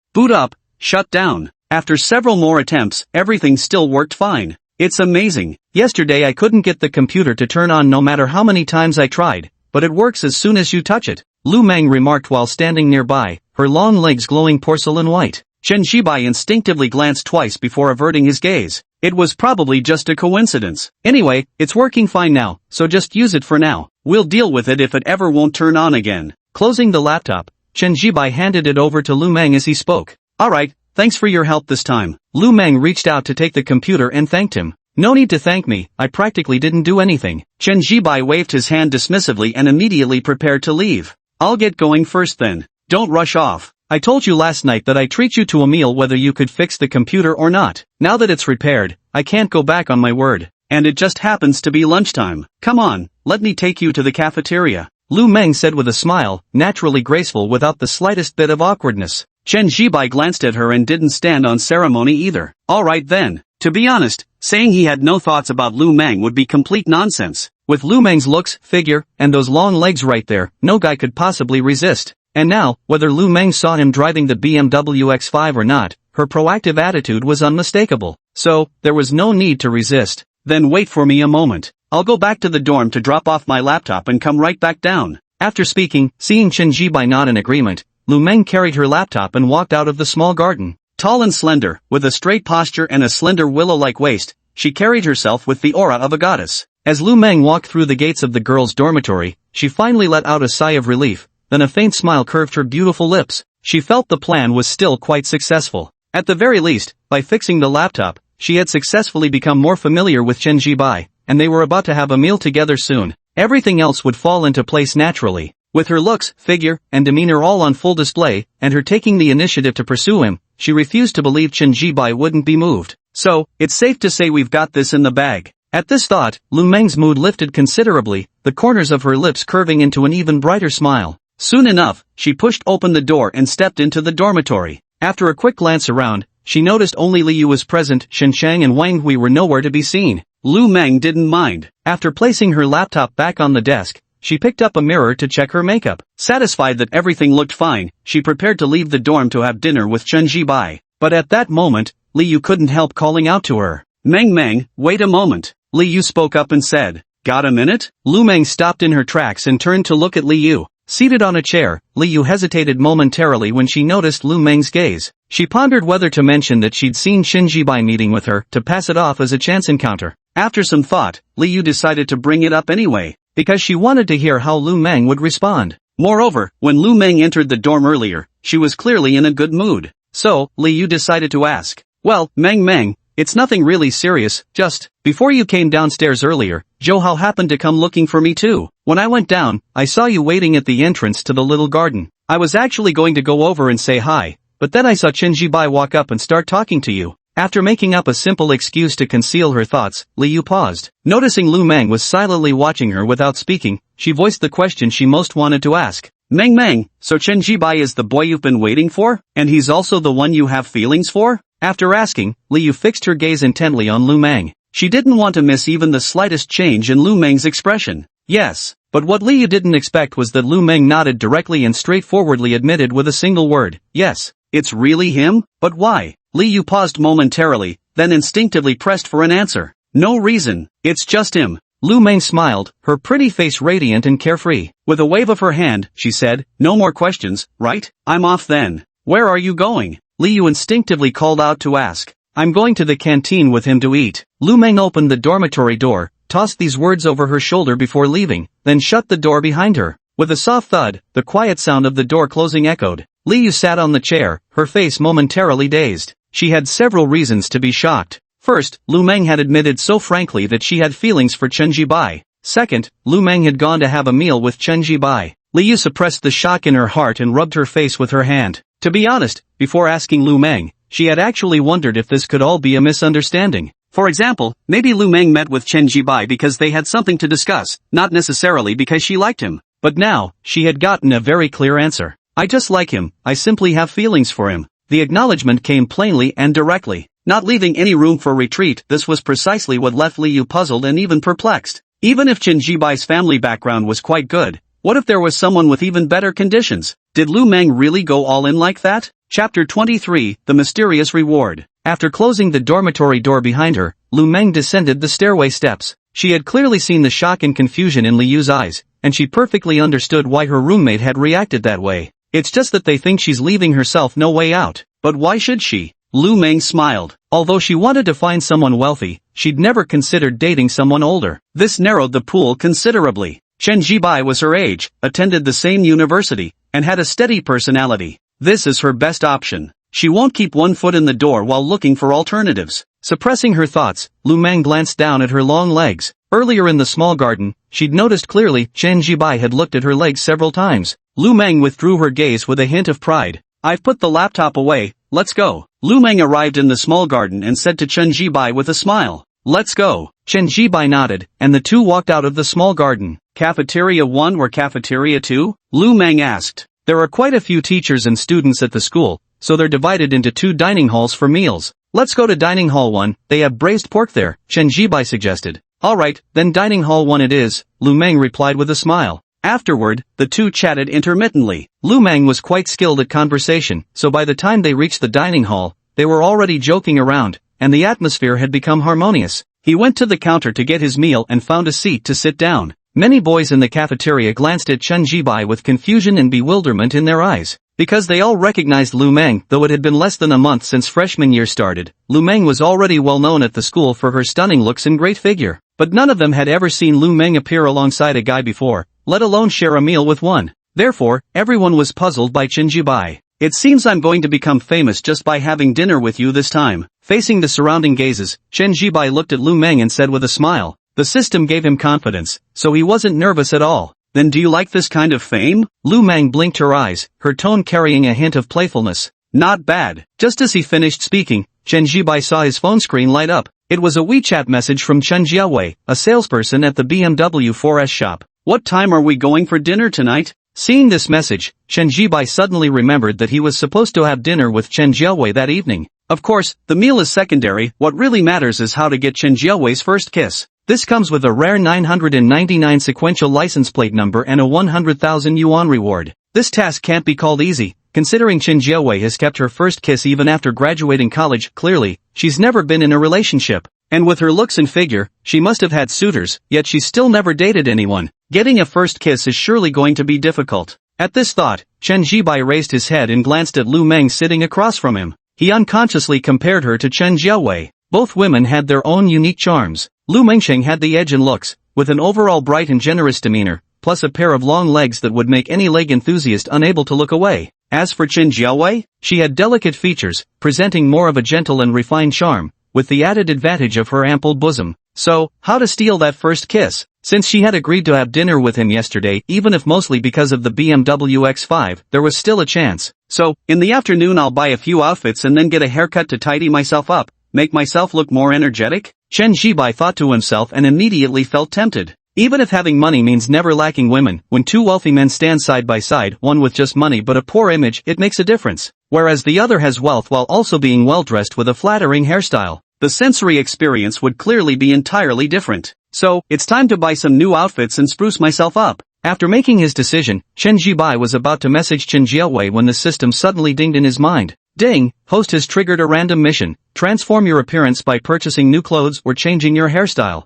shut down. After several more attempts, everything still worked fine. It's amazing. Yesterday I couldn't get the computer to turn on no matter how many times I tried, but it works as soon as you touch it, Lu Meng remarked while standing nearby, her long legs glowing porcelain white. Chen Jibai instinctively glanced twice before averting his gaze. It was probably just a coincidence. Anyway, it's working fine now, so just use it for now. We'll deal with it if it ever won't turn on again. Closing the laptop, Chen Jibai handed it over to Lu Meng as he spoke. Alright, thanks for your help this time. Lu Meng reached out to take the computer and thanked him. No need to thank me, I practically didn't do anything. Chen Jibai waved his hand dismissively and immediately prepared to leave. I'll get going first then. Don't rush off. I told you last night that I treat you to a meal whether you could fix the computer or not. Now that it's repaired, I can't go back on my word. And it just happens to be lunchtime. Come on, let me take you to the cafeteria. Lu Meng said with a smile, naturally graceful without the slightest bit of awkwardness. Chen Jibai glanced at her and didn't stand on ceremony either. Alright then. To be honest, saying he had no thoughts about Lu Meng would be complete nonsense. With Lu Meng's looks, figure, and those long legs right there, no guy could possibly resist. And now, whether Lu Meng saw him driving the BMW X5 or not, her proactive attitude was unmistakable. So, there was no need to resist. Then wait for me a moment. I'll go back to the dorm to drop off my laptop and come right back down. After speaking, seeing Chen Jibai nod in agreement, Lu Meng carried her laptop and walked out of the small garden. Tall and slender, with a straight posture and a slender willow-like waist, she carried herself with the aura of a goddess. As Lu Meng walked through the gates of the girls' dormitory, she finally let out a sigh of relief, then a faint smile curved her beautiful lips. She felt the plan was still quite successful. At the very least, by fixing the laptop, she had successfully become more familiar with Chen Jibai, and they were about to have a meal together soon. Everything else would fall into place naturally. With her looks, figure, and demeanor all on full display, and her taking the initiative to pursue him, she refused to believe Chen Jibai wouldn't be moved. So, it's safe to say we've got this in the bag. At this thought, Lu Meng's mood lifted considerably, the corners of her lips curving into an even brighter smile. Soon enough, she pushed open the door and stepped into the dormitory. After a quick glance around, she noticed only Li Yu was present, Shen Chang and Wang Hui were nowhere to be seen. Lu Meng didn't mind. After placing her laptop back on the desk, she picked up a mirror to check her makeup. Satisfied that everything looked fine, she prepared to leave the dorm to have dinner with Chen Jibai. But at that moment, Li Yu couldn't help calling out to her. Meng, wait a moment. Li Yu spoke up and said, got a minute? Lu Meng stopped in her tracks and turned to look at Li Yu. Seated on a chair, Li Yu hesitated momentarily when she noticed Lu Meng's gaze. She pondered whether to mention that she'd seen Chen Jibai meeting with her, to pass it off as a chance encounter. After some thought, Li Yu decided to bring it up anyway, because she wanted to hear how Lu Meng would respond. Moreover, when Lu Meng entered the dorm earlier, she was clearly in a good mood. So, Li Yu decided to ask, well, Meng, it's nothing really serious, just, before you came downstairs earlier, Zhou Hao happened to come looking for me too. When I went down, I saw you waiting at the entrance to the little garden. I was actually going to go over and say hi, but then I saw Chen Jibai walk up and start talking to you. After making up a simple excuse to conceal her thoughts, Li Yu paused. Noticing Lu Meng was silently watching her without speaking, she voiced the question she most wanted to ask. Meng, so Chen Jibai is the boy you've been waiting for? And he's also the one you have feelings for? After asking, Li Yu fixed her gaze intently on Lu Meng. She didn't want to miss even the slightest change in Lu Meng's expression. Yes. But what Li Yu didn't expect was that Lu Meng nodded directly and straightforwardly admitted with a single word, yes. It's really him? But why? Li Yu paused momentarily, then instinctively pressed for an answer. No reason. It's just him. Lu Meng smiled, her pretty face radiant and carefree. With a wave of her hand, she said, no more questions, right? I'm off then. Where are you going? Li Yu instinctively called out to ask. I'm going to the canteen with him to eat. Lu Meng opened the dormitory door, tossed these words over her shoulder before leaving, then shut the door behind her. With a soft thud, the quiet sound of the door closing echoed. Li Yu sat on the chair, her face momentarily dazed. She had several reasons to be shocked. First, Lu Meng had admitted so frankly that she had feelings for Chen Jibai. Second, Lu Meng had gone to have a meal with Chen Jibai. Li Yu suppressed the shock in her heart and rubbed her face with her hand. To be honest, before asking Lu Meng, she had actually wondered if this could all be a misunderstanding. For example, maybe Lu Meng met with Chen Jibai because they had something to discuss, not necessarily because she liked him. But now, she had gotten a very clear answer. I just like him, I simply have feelings for him. The acknowledgement came plainly and directly. Not leaving any room for retreat, this was precisely what left Li Yu puzzled and even perplexed. Even if Chen Jibai's family background was quite good, what if there was someone with even better conditions? Did Lu Meng really go all in like that? Chapter 23, The Mysterious Reward. After closing the dormitory door behind her, Lu Meng descended the stairway steps. She had clearly seen the shock and confusion in Li Yu's eyes, and she perfectly understood why her roommate had reacted that way. It's just that they think she's leaving herself no way out. But why should she? Lu Meng smiled. Although she wanted to find someone wealthy, she'd never considered dating someone older. This narrowed the pool considerably. Chen Jibai was her age, attended the same university, and had a steady personality. This is her best option. she won't keep one foot in the door while looking for alternatives. Suppressing her thoughts, Lu Meng glanced down at her long legs. Earlier in the small garden, she'd noticed clearly Chen Jibai had looked at her legs several times. Lu Meng withdrew her gaze with a hint of pride. I've put the laptop away, let's go. Lu Meng arrived in the small garden and said to Chen Jibai with a smile. Let's go. Chen Jibai nodded, and the two walked out of the small garden. Cafeteria 1 or Cafeteria 2? Lu Meng asked. There are quite a few teachers and students at the school, so they're divided into 2 dining halls for meals. Let's go to Dining Hall 1, they have braised pork there, Chen Jibai suggested. Alright, then Dining Hall 1 it is, Lu Meng replied with a smile. Afterward, the two chatted intermittently. Lu Meng was quite skilled at conversation, so by the time they reached the dining hall, they were already joking around, and the atmosphere had become harmonious. He went to the counter to get his meal and found a seat to sit down. Many boys in the cafeteria glanced at Chen Jibai with confusion and bewilderment in their eyes. Because they all recognized Lu Meng, though it had been less than a month since freshman year started, Lu Meng was already well known at the school for her stunning looks and great figure. But none of them had ever seen Lu Meng appear alongside a guy before, let alone share a meal with one. Therefore, everyone was puzzled by Chen Jibai. It seems I'm going to become famous just by having dinner with you this time. Facing the surrounding gazes, Chen Jibai looked at Lu Meng and said with a smile. The system gave him confidence, so he wasn't nervous at all. Then do you like this kind of fame? Lu Meng blinked her eyes, her tone carrying a hint of playfulness. Not bad. Just as he finished speaking, Chen Jibai saw his phone screen light up. It was a WeChat message from Chen Jiawei, a salesperson at the BMW 4S shop. What time are we going for dinner tonight? Seeing this message, Chen Jibai suddenly remembered that he was supposed to have dinner with Chen Jiawei that evening. Of course, the meal is secondary, what really matters is how to get Chen Jiawei's first kiss. This comes with a rare 999 sequential license plate number and a 100,000 yuan reward. This task can't be called easy, considering Chen Jiawei has kept her first kiss even after graduating college. Clearly, she's never been in a relationship. And with her looks and figure, she must have had suitors, yet she's still never dated anyone. Getting a first kiss is surely going to be difficult. At this thought, Chen Jibai raised his head and glanced at Lu Meng sitting across from him. He unconsciously compared her to Chen Jiawei. Both women had their own unique charms. Lu Mengsheng had the edge in looks, with an overall bright and generous demeanor, plus a pair of long legs that would make any leg enthusiast unable to look away. As for Chen Jiawei, she had delicate features, presenting more of a gentle and refined charm, with the added advantage of her ample bosom. So, how to steal that first kiss? Since she had agreed to have dinner with him yesterday, even if mostly because of the BMW X5, there was still a chance. So, in the afternoon I'll buy a few outfits and then get a haircut to tidy myself up, make myself look more energetic? Chen Jibai thought to himself and immediately felt tempted. Even if having money means never lacking women, when two wealthy men stand side by side, one with just money but a poor image, it makes a difference. Whereas the other has wealth while also being well dressed with a flattering hairstyle. The sensory experience would clearly be entirely different. So, it's time to buy some new outfits and spruce myself up. After making his decision, Chen Jibai was about to message Chen Jiawei when the system suddenly dinged in his mind. Ding, host has triggered a random mission. Transform your appearance by purchasing new clothes or changing your hairstyle.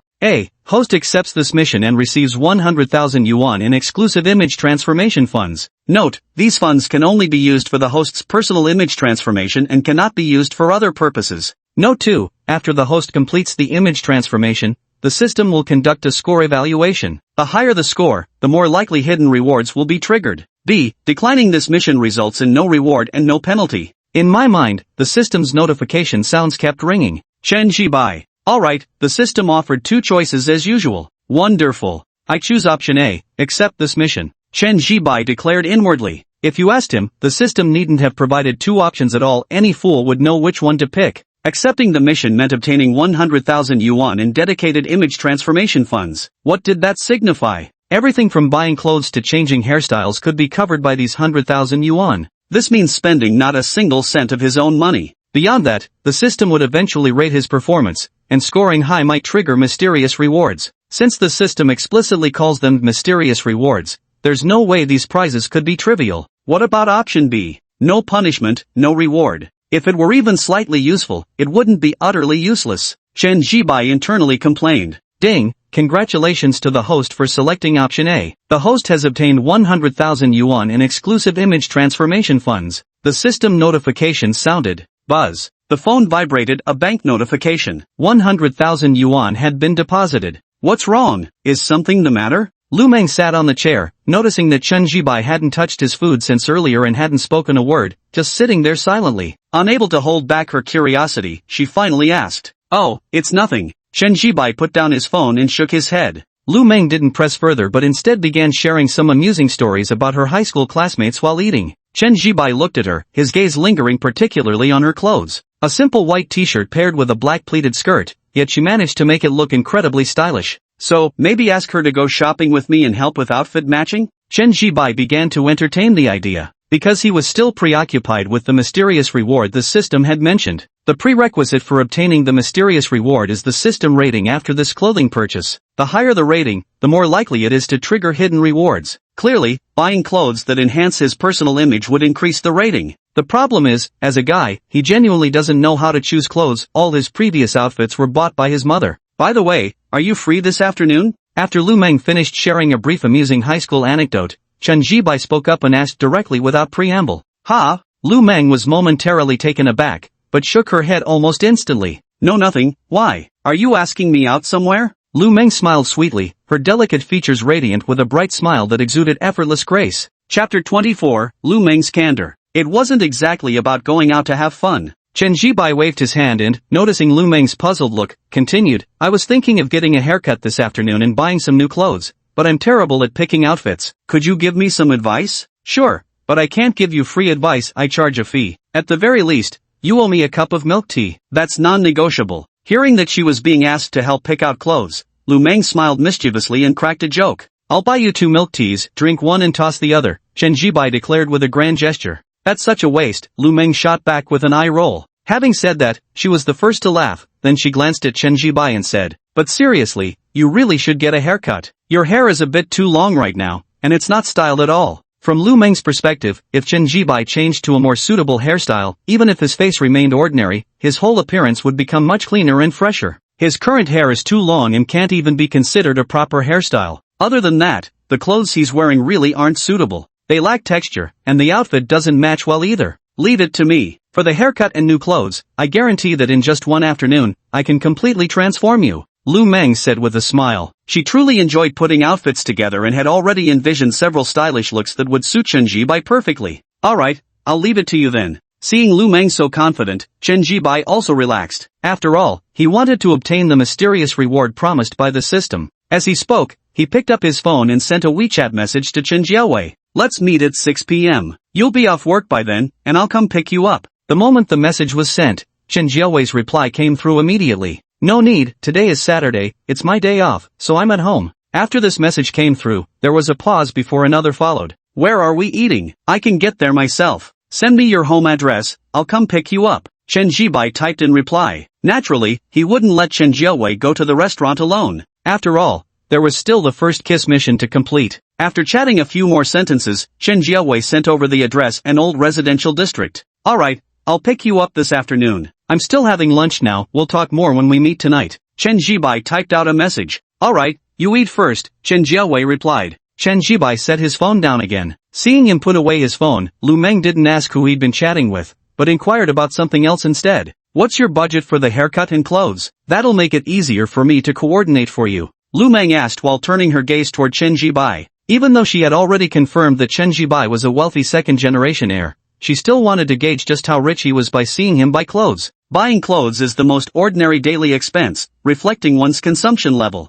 Host accepts this mission and receives 100,000 yuan in exclusive image transformation funds. Note, these funds can only be used for the host's personal image transformation and cannot be used for other purposes. Note 2, after the host completes the image transformation, the system will conduct a score evaluation. The higher the score, the more likely hidden rewards will be triggered. Declining this mission results in no reward and no penalty. In my mind, the system's notification sounds kept ringing. Chen Jibai. Alright, the system offered two choices as usual. Wonderful. I choose option A, accept this mission. Chen Jibai declared inwardly. If you asked him, the system needn't have provided two options at all, any fool would know which one to pick. Accepting the mission meant obtaining 100,000 yuan in dedicated image transformation funds. What did that signify? Everything from buying clothes to changing hairstyles could be covered by these 100,000 yuan. This means spending not a single cent of his own money. Beyond that, the system would eventually rate his performance, and scoring high might trigger mysterious rewards. Since the system explicitly calls them mysterious rewards, there's no way these prizes could be trivial. What about option B? No punishment, no reward. If it were even slightly useful, it wouldn't be utterly useless. Chen Jibai internally complained. Ding, congratulations to the host for selecting option A. The host has obtained 100,000 yuan in exclusive image transformation funds. The system notification sounded. Buzz. The phone vibrated, a bank notification. 100,000 yuan had been deposited. What's wrong? Is something the matter? Lu Meng sat on the chair, noticing that Chen Jibai hadn't touched his food since earlier and hadn't spoken a word, just sitting there silently. Unable to hold back her curiosity, she finally asked, "Oh, it's nothing." Chen Jibai put down his phone and shook his head. Lu Meng didn't press further but instead began sharing some amusing stories about her high school classmates while eating. Chen Jibai looked at her, his gaze lingering particularly on her clothes. A simple white t-shirt paired with a black pleated skirt, yet she managed to make it look incredibly stylish. "So, maybe ask her to go shopping with me and help with outfit matching?" Chen Jibai began to entertain the idea, because he was still preoccupied with the mysterious reward the system had mentioned. The prerequisite for obtaining the mysterious reward is the system rating after this clothing purchase. The higher the rating, the more likely it is to trigger hidden rewards. Clearly, buying clothes that enhance his personal image would increase the rating. The problem is, as a guy, he genuinely doesn't know how to choose clothes. All his previous outfits were bought by his mother. "By the way, are you free this afternoon?" After Lu Meng finished sharing a brief amusing high school anecdote, Chen Jibai spoke up and asked directly without preamble. "Ha?" Lu Meng was momentarily taken aback, but shook her head almost instantly. "No, nothing. Why? Are you asking me out somewhere?" Lu Meng smiled sweetly, her delicate features radiant with a bright smile that exuded effortless grace. Chapter 24, Lu Meng's Candor. It wasn't exactly about going out to have fun. Chen Jibai waved his hand and, noticing Lu Meng's puzzled look, continued, "I was thinking of getting a haircut this afternoon and buying some new clothes, but I'm terrible at picking outfits. Could you give me some advice?" "Sure, but I can't give you free advice. I charge a fee. At the very least, you owe me a cup of milk tea." "That's non-negotiable." Hearing that she was being asked to help pick out clothes, Lu Meng smiled mischievously and cracked a joke. "I'll buy you 2 milk teas, drink one and toss the other," Chen Jibai declared with a grand gesture. "That's such a waste," Lu Meng shot back with an eye roll. Having said that, she was the first to laugh, then she glanced at Chen Jibai and said, "But seriously, you really should get a haircut. Your hair is a bit too long right now, and it's not styled at all." From Lu Meng's perspective, if Chen Jibai changed to a more suitable hairstyle, even if his face remained ordinary, his whole appearance would become much cleaner and fresher. His current hair is too long and can't even be considered a proper hairstyle. Other than that, the clothes he's wearing really aren't suitable. They lack texture, and the outfit doesn't match well either. Leave it to me. For the haircut and new clothes, I guarantee that in just one afternoon, I can completely transform you," Lu Meng said with a smile. She truly enjoyed putting outfits together and had already envisioned several stylish looks that would suit Chen Jibai perfectly. "Alright, I'll leave it to you then." Seeing Lu Meng so confident, Chen Jibai also relaxed. After all, he wanted to obtain the mysterious reward promised by the system. As he spoke, he picked up his phone and sent a WeChat message to Chen Jiawei. "Let's meet at 6 p.m. You'll be off work by then, and I'll come pick you up." The moment the message was sent, Chen Jiawei's reply came through immediately. "No need, today is Saturday, it's my day off, so I'm at home." After this message came through, there was a pause before another followed. "Where are we eating? I can get there myself. Send me your home address, I'll come pick you up." Chen Jibai typed in reply. Naturally, he wouldn't let Chen Jiawei go to the restaurant alone. After all, there was still the first kiss mission to complete. After chatting a few more sentences, Chen Jiawei sent over the address, an old residential district. "Alright, I'll pick you up this afternoon. I'm still having lunch now, we'll talk more when we meet tonight." Chen Jibai typed out a message. "Alright, you eat first," Chen Jiawei replied. Chen Jibai set his phone down again. Seeing him put away his phone, Lu Meng didn't ask who he'd been chatting with, but inquired about something else instead. "What's your budget for the haircut and clothes? That'll make it easier for me to coordinate for you," Lu Meng asked while turning her gaze toward Chen Jibai. Even though she had already confirmed that Chen Jibai was a wealthy second-generation heir, she still wanted to gauge just how rich he was by seeing him buy clothes. Buying clothes is the most ordinary daily expense, reflecting one's consumption level.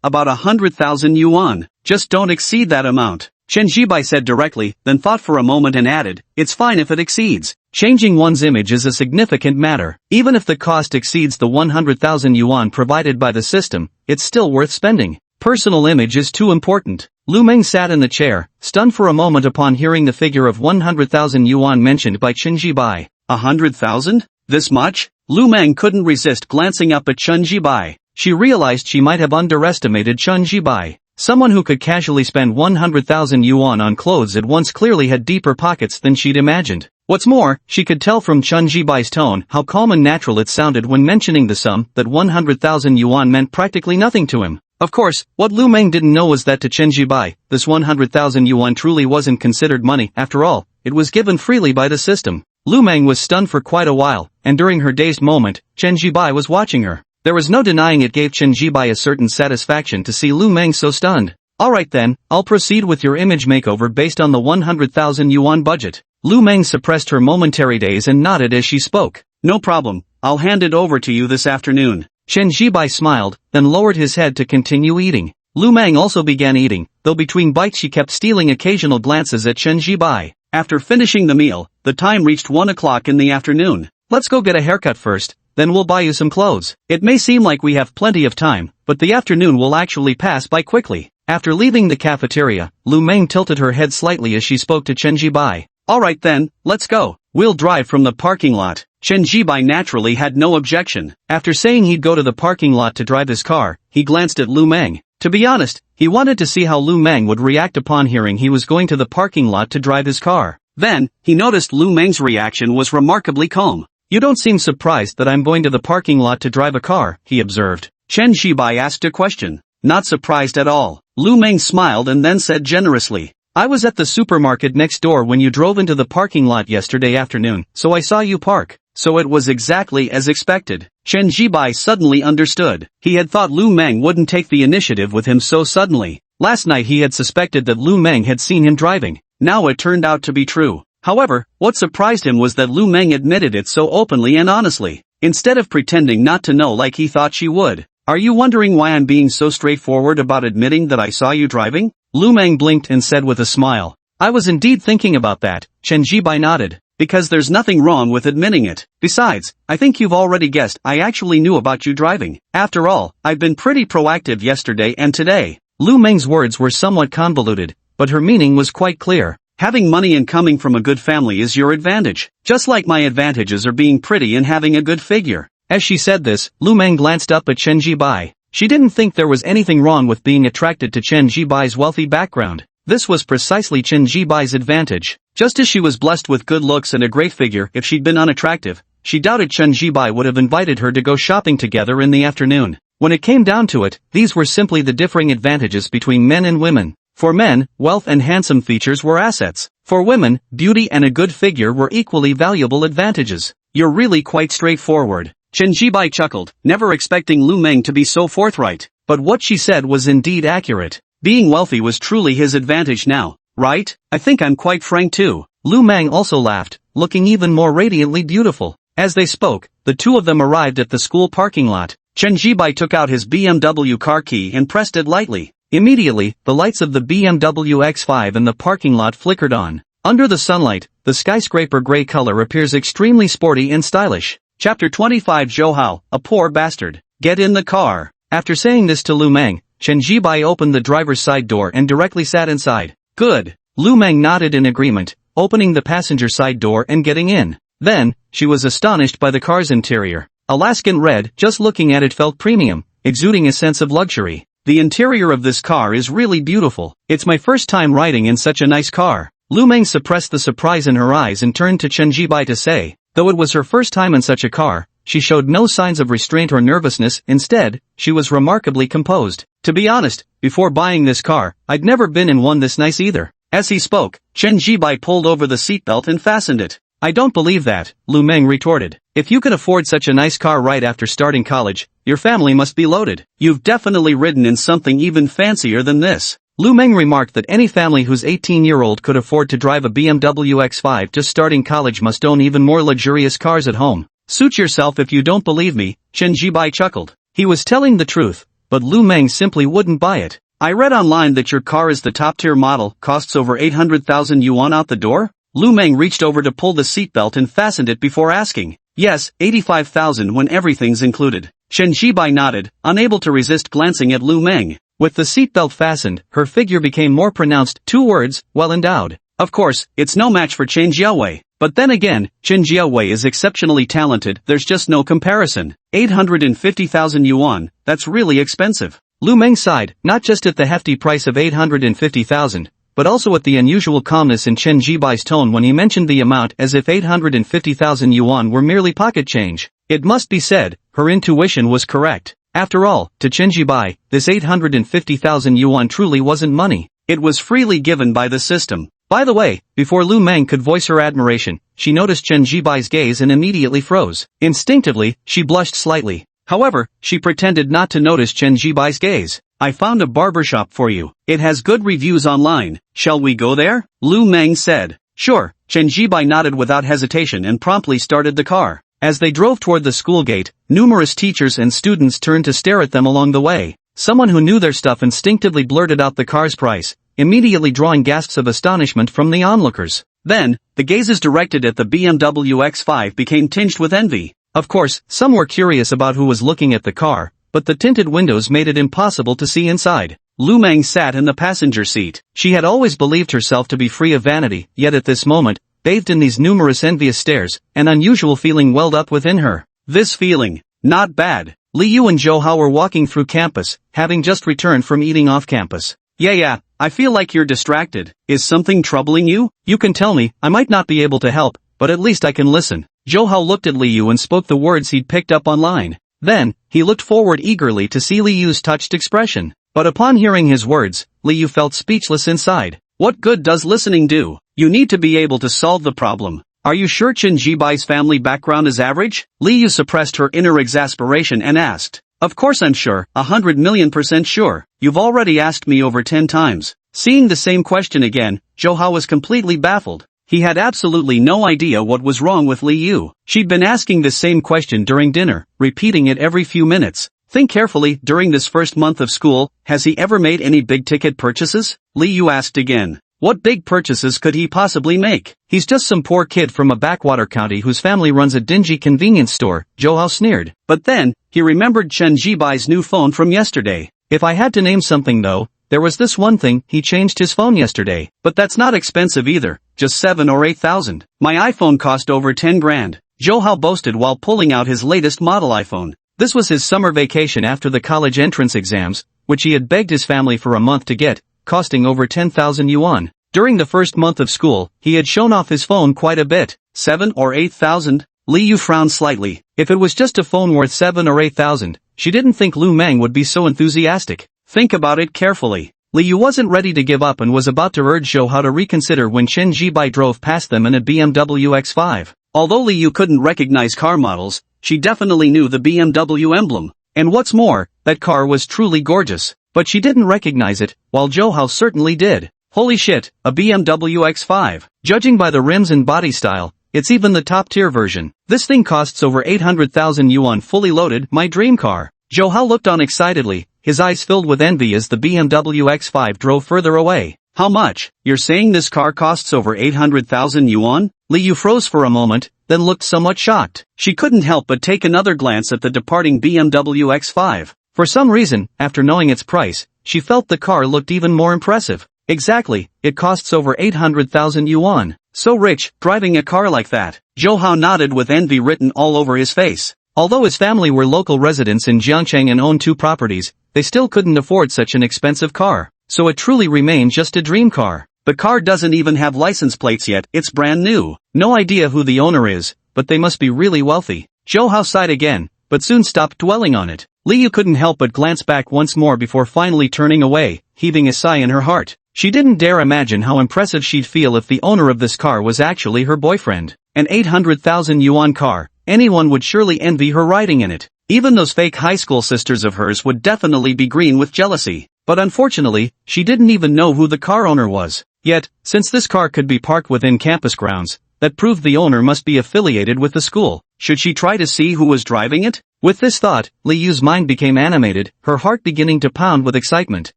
About 100,000 yuan. Just don't exceed that amount," Chen Jibai said directly, then thought for a moment and added, "It's fine if it exceeds." Changing one's image is a significant matter. Even if the cost exceeds the 100,000 yuan provided by the system, it's still worth spending. Personal image is too important. Lu Meng sat in the chair, stunned for a moment upon hearing the figure of 100,000 yuan mentioned by Chen Jibai. 100,000? This much? Lu Meng couldn't resist glancing up at Chen Jibai. She realized she might have underestimated Chen Jibai. Someone who could casually spend 100,000 yuan on clothes at once clearly had deeper pockets than she'd imagined. What's more, she could tell from Chen Jibai's tone how calm and natural it sounded when mentioning the sum that 100,000 yuan meant practically nothing to him. Of course, what Lu Meng didn't know was that to Chen Jibai, this 100,000 yuan truly wasn't considered money. After all, it was given freely by the system. Lu Meng was stunned for quite a while, and during her dazed moment, Chen Jibai was watching her. There was no denying it gave Chen Jibai a certain satisfaction to see Lu Meng so stunned. Alright then, I'll proceed with your image makeover based on the 100,000 yuan budget. Lu Meng suppressed her momentary daze and nodded as she spoke. No problem, I'll hand it over to you this afternoon. Chen Jibai smiled, then lowered his head to continue eating. Lu Meng also began eating, though between bites she kept stealing occasional glances at Chen Jibai. After finishing the meal, the time reached 1 o'clock in the afternoon. Let's go get a haircut first, then we'll buy you some clothes. It may seem like we have plenty of time, but the afternoon will actually pass by quickly. After leaving the cafeteria, Lu Meng tilted her head slightly as she spoke to Chen Jibai. Alright then, let's go. We'll drive from the parking lot. Chen Jibai naturally had no objection. After saying he'd go to the parking lot to drive his car, he glanced at Lu Meng. To be honest, he wanted to see how Lu Meng would react upon hearing he was going to the parking lot to drive his car. Then, he noticed Lu Meng's reaction was remarkably calm. You don't seem surprised that I'm going to the parking lot to drive a car, he observed. Chen Jibai asked a question. Not surprised at all. Lu Meng smiled and then said generously. I was at the supermarket next door when you drove into the parking lot yesterday afternoon, so I saw you park. So it was exactly as expected. Chen Jibai suddenly understood. He had thought Lu Meng wouldn't take the initiative with him so suddenly. Last night he had suspected that Lu Meng had seen him driving. Now it turned out to be true. However, what surprised him was that Lu Meng admitted it so openly and honestly, instead of pretending not to know like he thought she would. Are you wondering why I'm being so straightforward about admitting that I saw you driving? Lu Meng blinked and said with a smile. I was indeed thinking about that. Chen Jibai nodded. Because there's nothing wrong with admitting it. Besides, I think you've already guessed I actually knew about you driving. After all, I've been pretty proactive yesterday and today. Lu Meng's words were somewhat convoluted, but her meaning was quite clear. Having money and coming from a good family is your advantage. Just like my advantages are being pretty and having a good figure. As she said this, Lu Meng glanced up at Chen Jibai. She didn't think there was anything wrong with being attracted to Chen Jibai's wealthy background. This was precisely Chen Jibai's advantage. Just as she was blessed with good looks and a great figure, if she'd been unattractive, she doubted Chen Jibai would have invited her to go shopping together in the afternoon. When it came down to it, these were simply the differing advantages between men and women. For men, wealth and handsome features were assets. For women, beauty and a good figure were equally valuable advantages. You're really quite straightforward. Chen Jibai chuckled, never expecting Lu Meng to be so forthright. But what she said was indeed accurate. Being wealthy was truly his advantage now, right? I think I'm quite frank too. Lu Meng also laughed, looking even more radiantly beautiful. As they spoke, the two of them arrived at the school parking lot. Chen Jibai took out his BMW car key and pressed it lightly. Immediately, the lights of the BMW X5 in the parking lot flickered on. Under the sunlight, the skyscraper gray color appears extremely sporty and stylish. Chapter 25 Zhou Hao, a poor bastard. Get in the car. After saying this to Lu Meng, Chen Jibai opened the driver's side door and directly sat inside. Good. Lu Meng nodded in agreement, opening the passenger side door and getting in. Then, she was astonished by the car's interior. Alaskan red, just looking at it felt premium, exuding a sense of luxury. The interior of this car is really beautiful. It's my first time riding in such a nice car. Lu Meng suppressed the surprise in her eyes and turned to Chen Jibai to say, though it was her first time in such a car, she showed no signs of restraint or nervousness. Instead, she was remarkably composed. To be honest, before buying this car, I'd never been in one this nice either. As he spoke, Chen Jibai pulled over the seatbelt and fastened it. I don't believe that, Lu Meng retorted. If you can afford such a nice car right after starting college, your family must be loaded. You've definitely ridden in something even fancier than this. Lu Meng remarked that any family whose 18-year-old could afford to drive a BMW X5 just starting college must own even more luxurious cars at home. Suit yourself if you don't believe me, Chen Jibai chuckled. He was telling the truth, but Lu Meng simply wouldn't buy it. I read online that your car is the top-tier model, costs over 800,000 yuan out the door? Lu Meng reached over to pull the seatbelt and fastened it before asking. Yes, 85,000 when everything's included. Chen Jibai nodded, unable to resist glancing at Lu Meng. With the seatbelt fastened, her figure became more pronounced. 2 words, well endowed. Of course, it's no match for Chen Jiawei. But then again, Chen Jiawei is exceptionally talented, there's just no comparison. 850,000 yuan, that's really expensive. Lu Meng sighed, not just at the hefty price of 850,000, but also at the unusual calmness in Chen Jibai's tone when he mentioned the amount as if 850,000 yuan were merely pocket change. It must be said, her intuition was correct. After all, to Chen Jibai, this 850,000 yuan truly wasn't money. It was freely given by the system. By the way, before Lu Meng could voice her admiration, she noticed Chen Jibai's gaze and immediately froze. Instinctively, she blushed slightly. However, she pretended not to notice Chen Jibai's gaze. I found a barbershop for you. It has good reviews online. Shall we go there? Lu Meng said. Sure. Chen Jibai nodded without hesitation and promptly started the car. As they drove toward the school gate, numerous teachers and students turned to stare at them along the way. Someone who knew their stuff instinctively blurted out the car's price, immediately drawing gasps of astonishment from the onlookers. Then, the gazes directed at the BMW X5 became tinged with envy. Of course, some were curious about who was looking at the car, but the tinted windows made it impossible to see inside. Lu Meng sat in the passenger seat. She had always believed herself to be free of vanity, yet at this moment, bathed in these numerous envious stares, an unusual feeling welled up within her. This feeling, not bad. Li Yu and Zhou Hao were walking through campus, having just returned from eating off campus. Yeah, I feel like you're distracted. Is something troubling you? You can tell me, I might not be able to help, but at least I can listen. Zhou Hao looked at Li Yu and spoke the words he'd picked up online. Then, he looked forward eagerly to see Li Yu's touched expression. But upon hearing his words, Li Yu felt speechless inside. What good does listening do? You need to be able to solve the problem. Are you sure Chen Jibai's family background is average? Li Yu suppressed her inner exasperation and asked. Of course I'm sure, 100,000,000% sure. You've already asked me over 10 times. Seeing the same question again, Zhou Hao was completely baffled. He had absolutely no idea what was wrong with Li Yu. She'd been asking this same question during dinner, repeating it every few minutes. Think carefully, during this first month of school, has he ever made any big-ticket purchases? Li Yu asked again. What big purchases could he possibly make? He's just some poor kid from a backwater county whose family runs a dingy convenience store, Zhou Hao sneered. But then, he remembered Chen Jibai's new phone from yesterday. If I had to name something though, there was this one thing, he changed his phone yesterday. But that's not expensive either, just 7 or 8,000. My iPhone cost over 10 grand. Zhou Hao boasted while pulling out his latest model iPhone. This was his summer vacation after the college entrance exams, which he had begged his family for a month to get, costing over 10,000 yuan. During the first month of school, he had shown off his phone quite a bit. 7 or 8,000? Li Yu frowned slightly. If it was just a phone worth 7 or 8,000, she didn't think Lu Meng would be so enthusiastic. Think about it carefully. Li Yu wasn't ready to give up and was about to urge Zhou Hao to reconsider when Chen Jibai drove past them in a BMW X5. Although Li Yu couldn't recognize car models, she definitely knew the BMW emblem. And what's more, that car was truly gorgeous. But she didn't recognize it, while Zhou Hao certainly did. Holy shit, a BMW X5. Judging by the rims and body style, it's even the top-tier version. This thing costs over 800,000 yuan fully loaded, my dream car. Zhou Hao looked on excitedly, his eyes filled with envy as the BMW X5 drove further away. How much? You're saying this car costs over 800,000 yuan? Li Yu froze for a moment, then looked somewhat shocked. She couldn't help but take another glance at the departing BMW X5. For some reason, after knowing its price, she felt the car looked even more impressive. Exactly, it costs over 800,000 yuan. So rich, driving a car like that. Zhou Hao nodded with envy written all over his face. Although his family were local residents in Jiangcheng and owned 2 properties, they still couldn't afford such an expensive car. So it truly remained just a dream car. The car doesn't even have license plates yet, it's brand new. No idea who the owner is, but they must be really wealthy. Zhou Hao sighed again, but soon stopped dwelling on it. Li Yu couldn't help but glance back once more before finally turning away, heaving a sigh in her heart. She didn't dare imagine how impressive she'd feel if the owner of this car was actually her boyfriend. An 800,000 yuan car, anyone would surely envy her riding in it. Even those fake high school sisters of hers would definitely be green with jealousy. But unfortunately, she didn't even know who the car owner was. Yet, since this car could be parked within campus grounds, that proved the owner must be affiliated with the school. Should she try to see who was driving it? With this thought, Li Yu's mind became animated, her heart beginning to pound with excitement.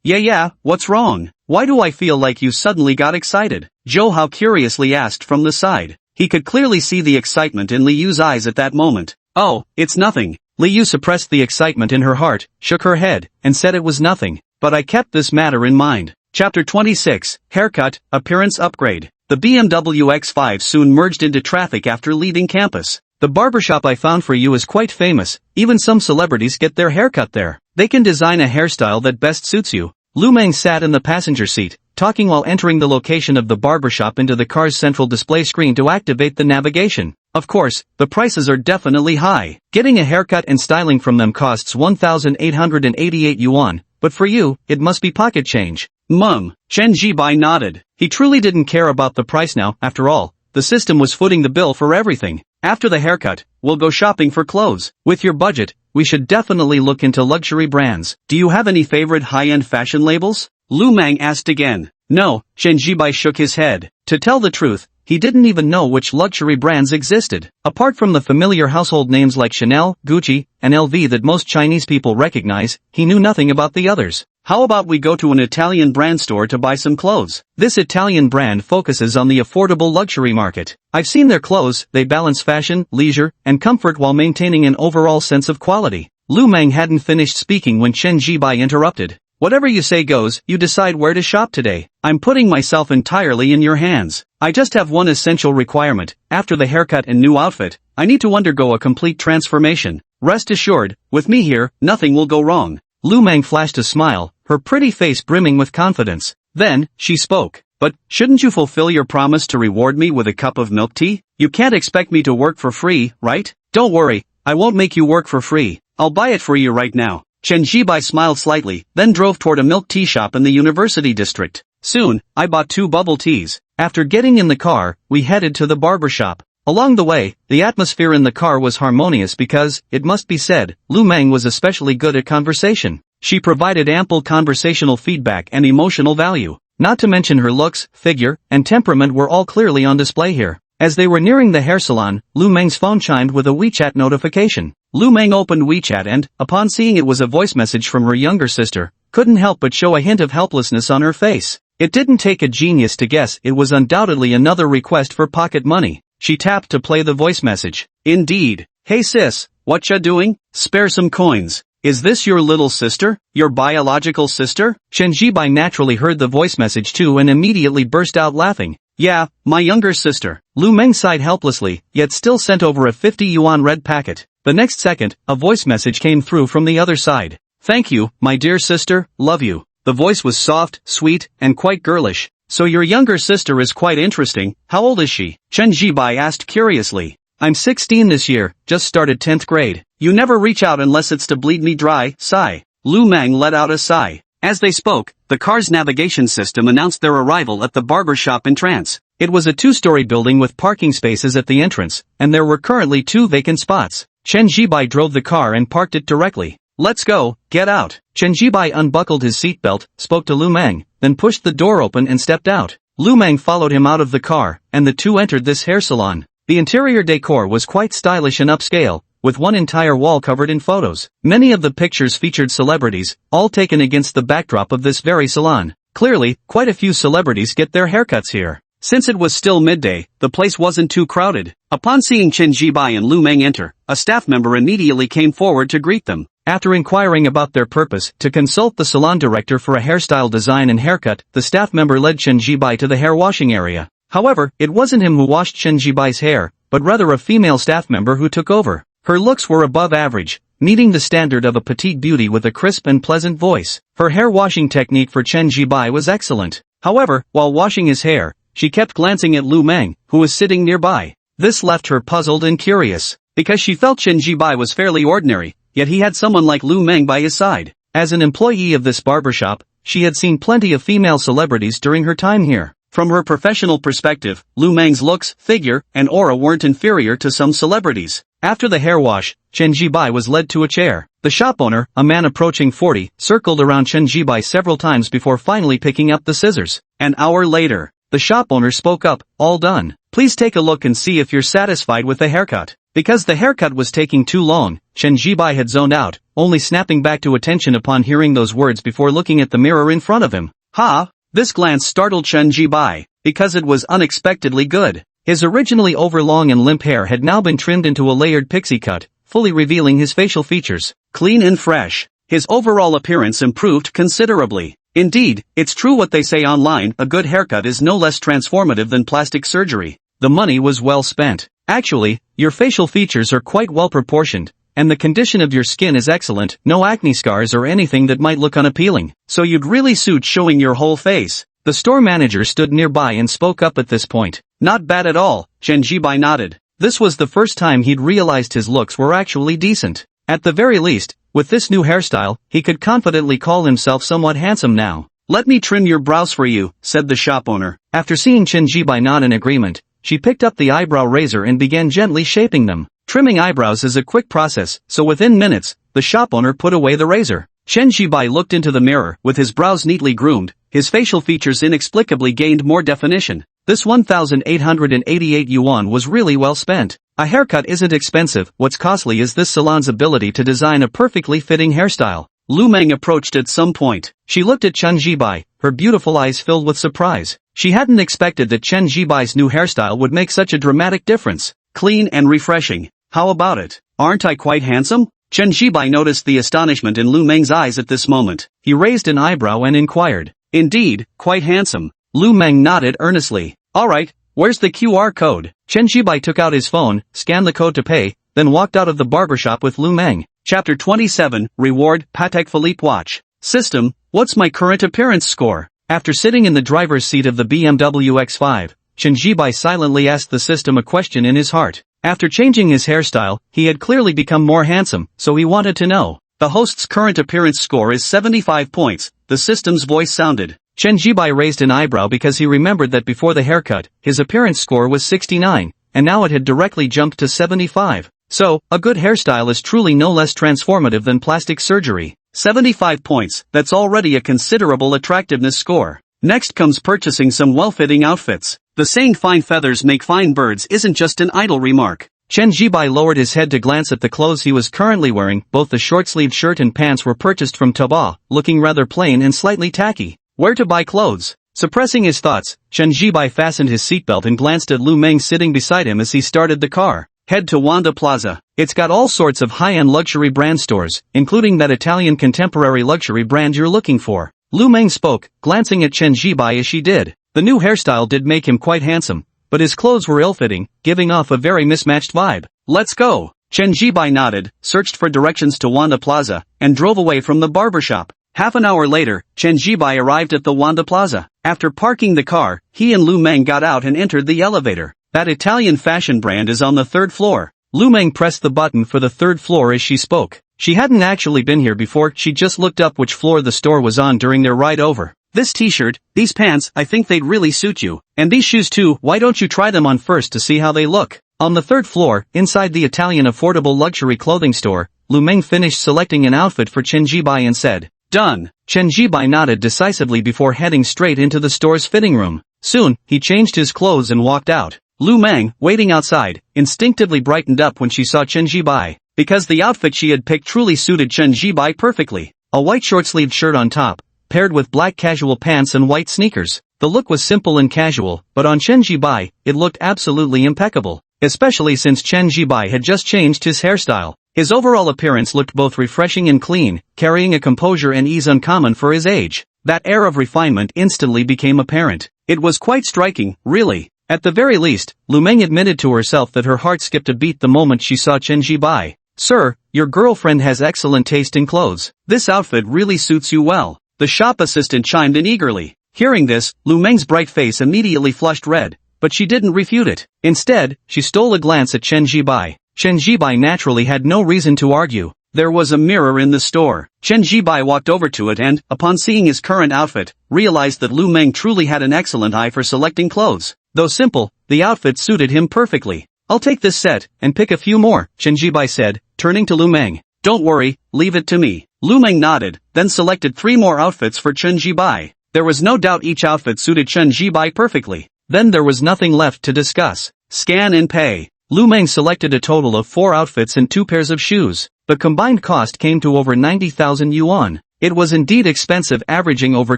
Yeah, what's wrong? Why do I feel like you suddenly got excited? Zhou Hao curiously asked from the side. He could clearly see the excitement in Li Yu's eyes at that moment. Oh, it's nothing. Li Yu suppressed the excitement in her heart, shook her head, and said it was nothing. But I kept this matter in mind. Chapter 26, Haircut, Appearance Upgrade. The BMW X5 soon merged into traffic after leaving campus. The barbershop I found for you is quite famous, even some celebrities get their haircut there. They can design a hairstyle that best suits you. Lu Meng sat in the passenger seat, talking while entering the location of the barbershop into the car's central display screen to activate the navigation. Of course, the prices are definitely high. Getting a haircut and styling from them costs 1,888 yuan, but for you, it must be pocket change. Chen Jibai nodded. He truly didn't care about the price now, after all. The system was footing the bill for everything. After the haircut, we'll go shopping for clothes. With your budget, we should definitely look into luxury brands. Do you have any favorite high-end fashion labels? Lu Meng asked again. No, Chen Jibai shook his head. To tell the truth, he didn't even know which luxury brands existed. Apart from the familiar household names like Chanel, Gucci, and LV that most Chinese people recognize, he knew nothing about the others. How about we go to an Italian brand store to buy some clothes? This Italian brand focuses on the affordable luxury market. I've seen their clothes, they balance fashion, leisure, and comfort while maintaining an overall sense of quality. Lu Meng hadn't finished speaking when Chen Jibai interrupted. Whatever you say goes, you decide where to shop today. I'm putting myself entirely in your hands. I just have one essential requirement. After the haircut and new outfit, I need to undergo a complete transformation. Rest assured, with me here, nothing will go wrong. Lu Meng flashed a smile, her pretty face brimming with confidence. Then, she spoke. But, shouldn't you fulfill your promise to reward me with a cup of milk tea? You can't expect me to work for free, right? Don't worry, I won't make you work for free. I'll buy it for you right now. Chen Jibai smiled slightly, then drove toward a milk tea shop in the university district. Soon, I bought 2 bubble teas. After getting in the car, we headed to the barber shop. Along the way, the atmosphere in the car was harmonious because, it must be said, Lu Meng was especially good at conversation. She provided ample conversational feedback and emotional value. Not to mention her looks, figure, and temperament were all clearly on display here. As they were nearing the hair salon, Lu Meng's phone chimed with a WeChat notification. Lu Meng opened WeChat and, upon seeing it was a voice message from her younger sister, couldn't help but show a hint of helplessness on her face. It didn't take a genius to guess it was undoubtedly another request for pocket money. She tapped to play the voice message. Indeed. Hey sis, whatcha doing? Spare some coins. Is this your little sister? Your biological sister? Chen Jibai naturally heard the voice message too and immediately burst out laughing. Yeah, my younger sister. Lu Meng sighed helplessly, yet still sent over a 50 yuan red packet. The next second, a voice message came through from the other side. Thank you, my dear sister, love you. The voice was soft, sweet, and quite girlish. So your younger sister is quite interesting. How old is she? Chen Jibai asked curiously. I'm 16 this year, just started 10th grade. You never reach out unless it's to bleed me dry, sigh. Lu Meng let out a sigh. As they spoke, the car's navigation system announced their arrival at the barber shop entrance. It was a 2-story building with parking spaces at the entrance, and there were currently 2 vacant spots. Chen Jibai drove the car and parked it directly. Let's go, get out. Chen Jibai unbuckled his seatbelt, spoke to Lu Meng, then pushed the door open and stepped out. Lu Meng followed him out of the car, and the two entered this hair salon. The interior decor was quite stylish and upscale, with one entire wall covered in photos. Many of the pictures featured celebrities, all taken against the backdrop of this very salon. Clearly, quite a few celebrities get their haircuts here. Since it was still midday, the place wasn't too crowded. Upon seeing Chen Jibai and Lu Meng enter, a staff member immediately came forward to greet them. After inquiring about their purpose, to consult the salon director for a hairstyle design and haircut, the staff member led Chen Jibai to the hair washing area. However, it wasn't him who washed Chen Jibai's hair, but rather a female staff member who took over. Her looks were above average, meeting the standard of a petite beauty with a crisp and pleasant voice. Her hair washing technique for Chen Jibai was excellent. However, while washing his hair, she kept glancing at Lu Meng, who was sitting nearby. This left her puzzled and curious, because she felt Chen Jibai was fairly ordinary, yet he had someone like Lu Meng by his side. As an employee of this barbershop, she had seen plenty of female celebrities during her time here. From her professional perspective, Lu Meng's looks, figure, and aura weren't inferior to some celebrities. After the hair wash, Chen Jibai was led to a chair. The shop owner, a man approaching 40, circled around Chen Jibai several times before finally picking up the scissors. An hour later, the shop owner spoke up, "All done. Please take a look and see if you're satisfied with the haircut." Because the haircut was taking too long, Chen Jibai had zoned out, only snapping back to attention upon hearing those words before looking at the mirror in front of him. Ha! This glance startled Chen Jibai, because it was unexpectedly good. His originally overlong and limp hair had now been trimmed into a layered pixie cut, fully revealing his facial features. Clean and fresh, his overall appearance improved considerably. Indeed, it's true what they say online, a good haircut is no less transformative than plastic surgery. The money was well spent. Actually, your facial features are quite well proportioned, and the condition of your skin is excellent, no acne scars or anything that might look unappealing. So you'd really suit showing your whole face. The store manager stood nearby and spoke up at this point. Not bad at all, Chen Jibai nodded. This was the first time he'd realized his looks were actually decent. At the very least, with this new hairstyle, he could confidently call himself somewhat handsome now. Let me trim your brows for you, said the shop owner. After seeing Chen Jibai nod in agreement, she picked up the eyebrow razor and began gently shaping them. Trimming eyebrows is a quick process, so within minutes, the shop owner put away the razor. Chen Zhibai looked into the mirror with his brows neatly groomed, his facial features inexplicably gained more definition. This 1,888 yuan was really well spent. A haircut isn't expensive, what's costly is this salon's ability to design a perfectly fitting hairstyle. Lu Meng approached at some point. She looked at Chen Zhibai, her beautiful eyes filled with surprise. She hadn't expected that Chen Zhibai's new hairstyle would make such a dramatic difference. Clean and refreshing. How about it? Aren't I quite handsome? Chen Zhibai noticed the astonishment in Lu Meng's eyes at this moment. He raised an eyebrow and inquired. Indeed, quite handsome. Lu Meng nodded earnestly. Alright, where's the QR code? Chen Zhibai took out his phone, scanned the code to pay, then walked out of the barbershop with Lu Meng. Chapter 27, Reward, Patek Philippe Watch. System, what's my current appearance score? After sitting in the driver's seat of the BMW X5, Chen Zhibai silently asked the system a question in his heart. After changing his hairstyle, he had clearly become more handsome, so he wanted to know. The host's current appearance score is 75 points, the system's voice sounded. Chen Zhibai raised an eyebrow because he remembered that before the haircut, his appearance score was 69, and now it had directly jumped to 75. So, a good hairstyle is truly no less transformative than plastic surgery. 75 points, that's already a considerable attractiveness score. Next comes purchasing some well-fitting outfits. The saying fine feathers make fine birds isn't just an idle remark. Chen Zhibai lowered his head to glance at the clothes he was currently wearing. Both the short-sleeved shirt and pants were purchased from Taobao, looking rather plain and slightly tacky. Where to buy clothes? Suppressing his thoughts, Chen Zhibai fastened his seatbelt and glanced at Lu Meng sitting beside him as he started the car. Head to Wanda Plaza. It's got all sorts of high-end luxury brand stores, including that Italian contemporary luxury brand you're looking for. Lu Meng spoke, glancing at Chen Zhibai as she did. The new hairstyle did make him quite handsome, but his clothes were ill-fitting, giving off a very mismatched vibe. Let's go. Chen Zhibai nodded, searched for directions to Wanda Plaza, and drove away from the barbershop. Half an hour later, Chen Zhibai arrived at the Wanda Plaza. After parking the car, he and Lu Meng got out and entered the elevator. That Italian fashion brand is on the third floor. Lu Meng pressed the button for the third floor as she spoke. She hadn't actually been here before, she just looked up which floor the store was on during their ride over. This t-shirt, these pants, I think they'd really suit you. And these shoes too, why don't you try them on first to see how they look? On the third floor, inside the Italian affordable luxury clothing store, Lu Meng finished selecting an outfit for Chen Zhibai and said, "Done." Chen Zhibai nodded decisively before heading straight into the store's fitting room. Soon, he changed his clothes and walked out. Lu Meng, waiting outside, instinctively brightened up when she saw Chen Zhibai, because the outfit she had picked truly suited Chen Zhibai perfectly. A white short-sleeved shirt on top, paired with black casual pants and white sneakers. The look was simple and casual, but on Chen Zhibai, it looked absolutely impeccable, especially since Chen Zhibai had just changed his hairstyle. His overall appearance looked both refreshing and clean, carrying a composure and ease uncommon for his age. That air of refinement instantly became apparent. It was quite striking, really. At the very least, Lu Meng admitted to herself that her heart skipped a beat the moment she saw Chen Zhibai. "Sir, your girlfriend has excellent taste in clothes. This outfit really suits you well." The shop assistant chimed in eagerly. Hearing this, Lu Meng's bright face immediately flushed red, but she didn't refute it. Instead, she stole a glance at Chen Zhibai. Chen Zhibai naturally had no reason to argue. There was a mirror in the store. Chen Zhibai walked over to it and, upon seeing his current outfit, realized that Lu Meng truly had an excellent eye for selecting clothes. Though simple, the outfit suited him perfectly. "I'll take this set, and pick a few more," Chen Zhibai said, turning to Lu Meng. "Don't worry, leave it to me." Lu Meng nodded, then selected 3 more outfits for Chen Zhibai. There was no doubt each outfit suited Chen Zhibai perfectly. Then there was nothing left to discuss. Scan and pay. Lu Meng selected a total of 4 outfits and 2 pairs of shoes. The combined cost came to over 90,000 yuan. It was indeed expensive, averaging over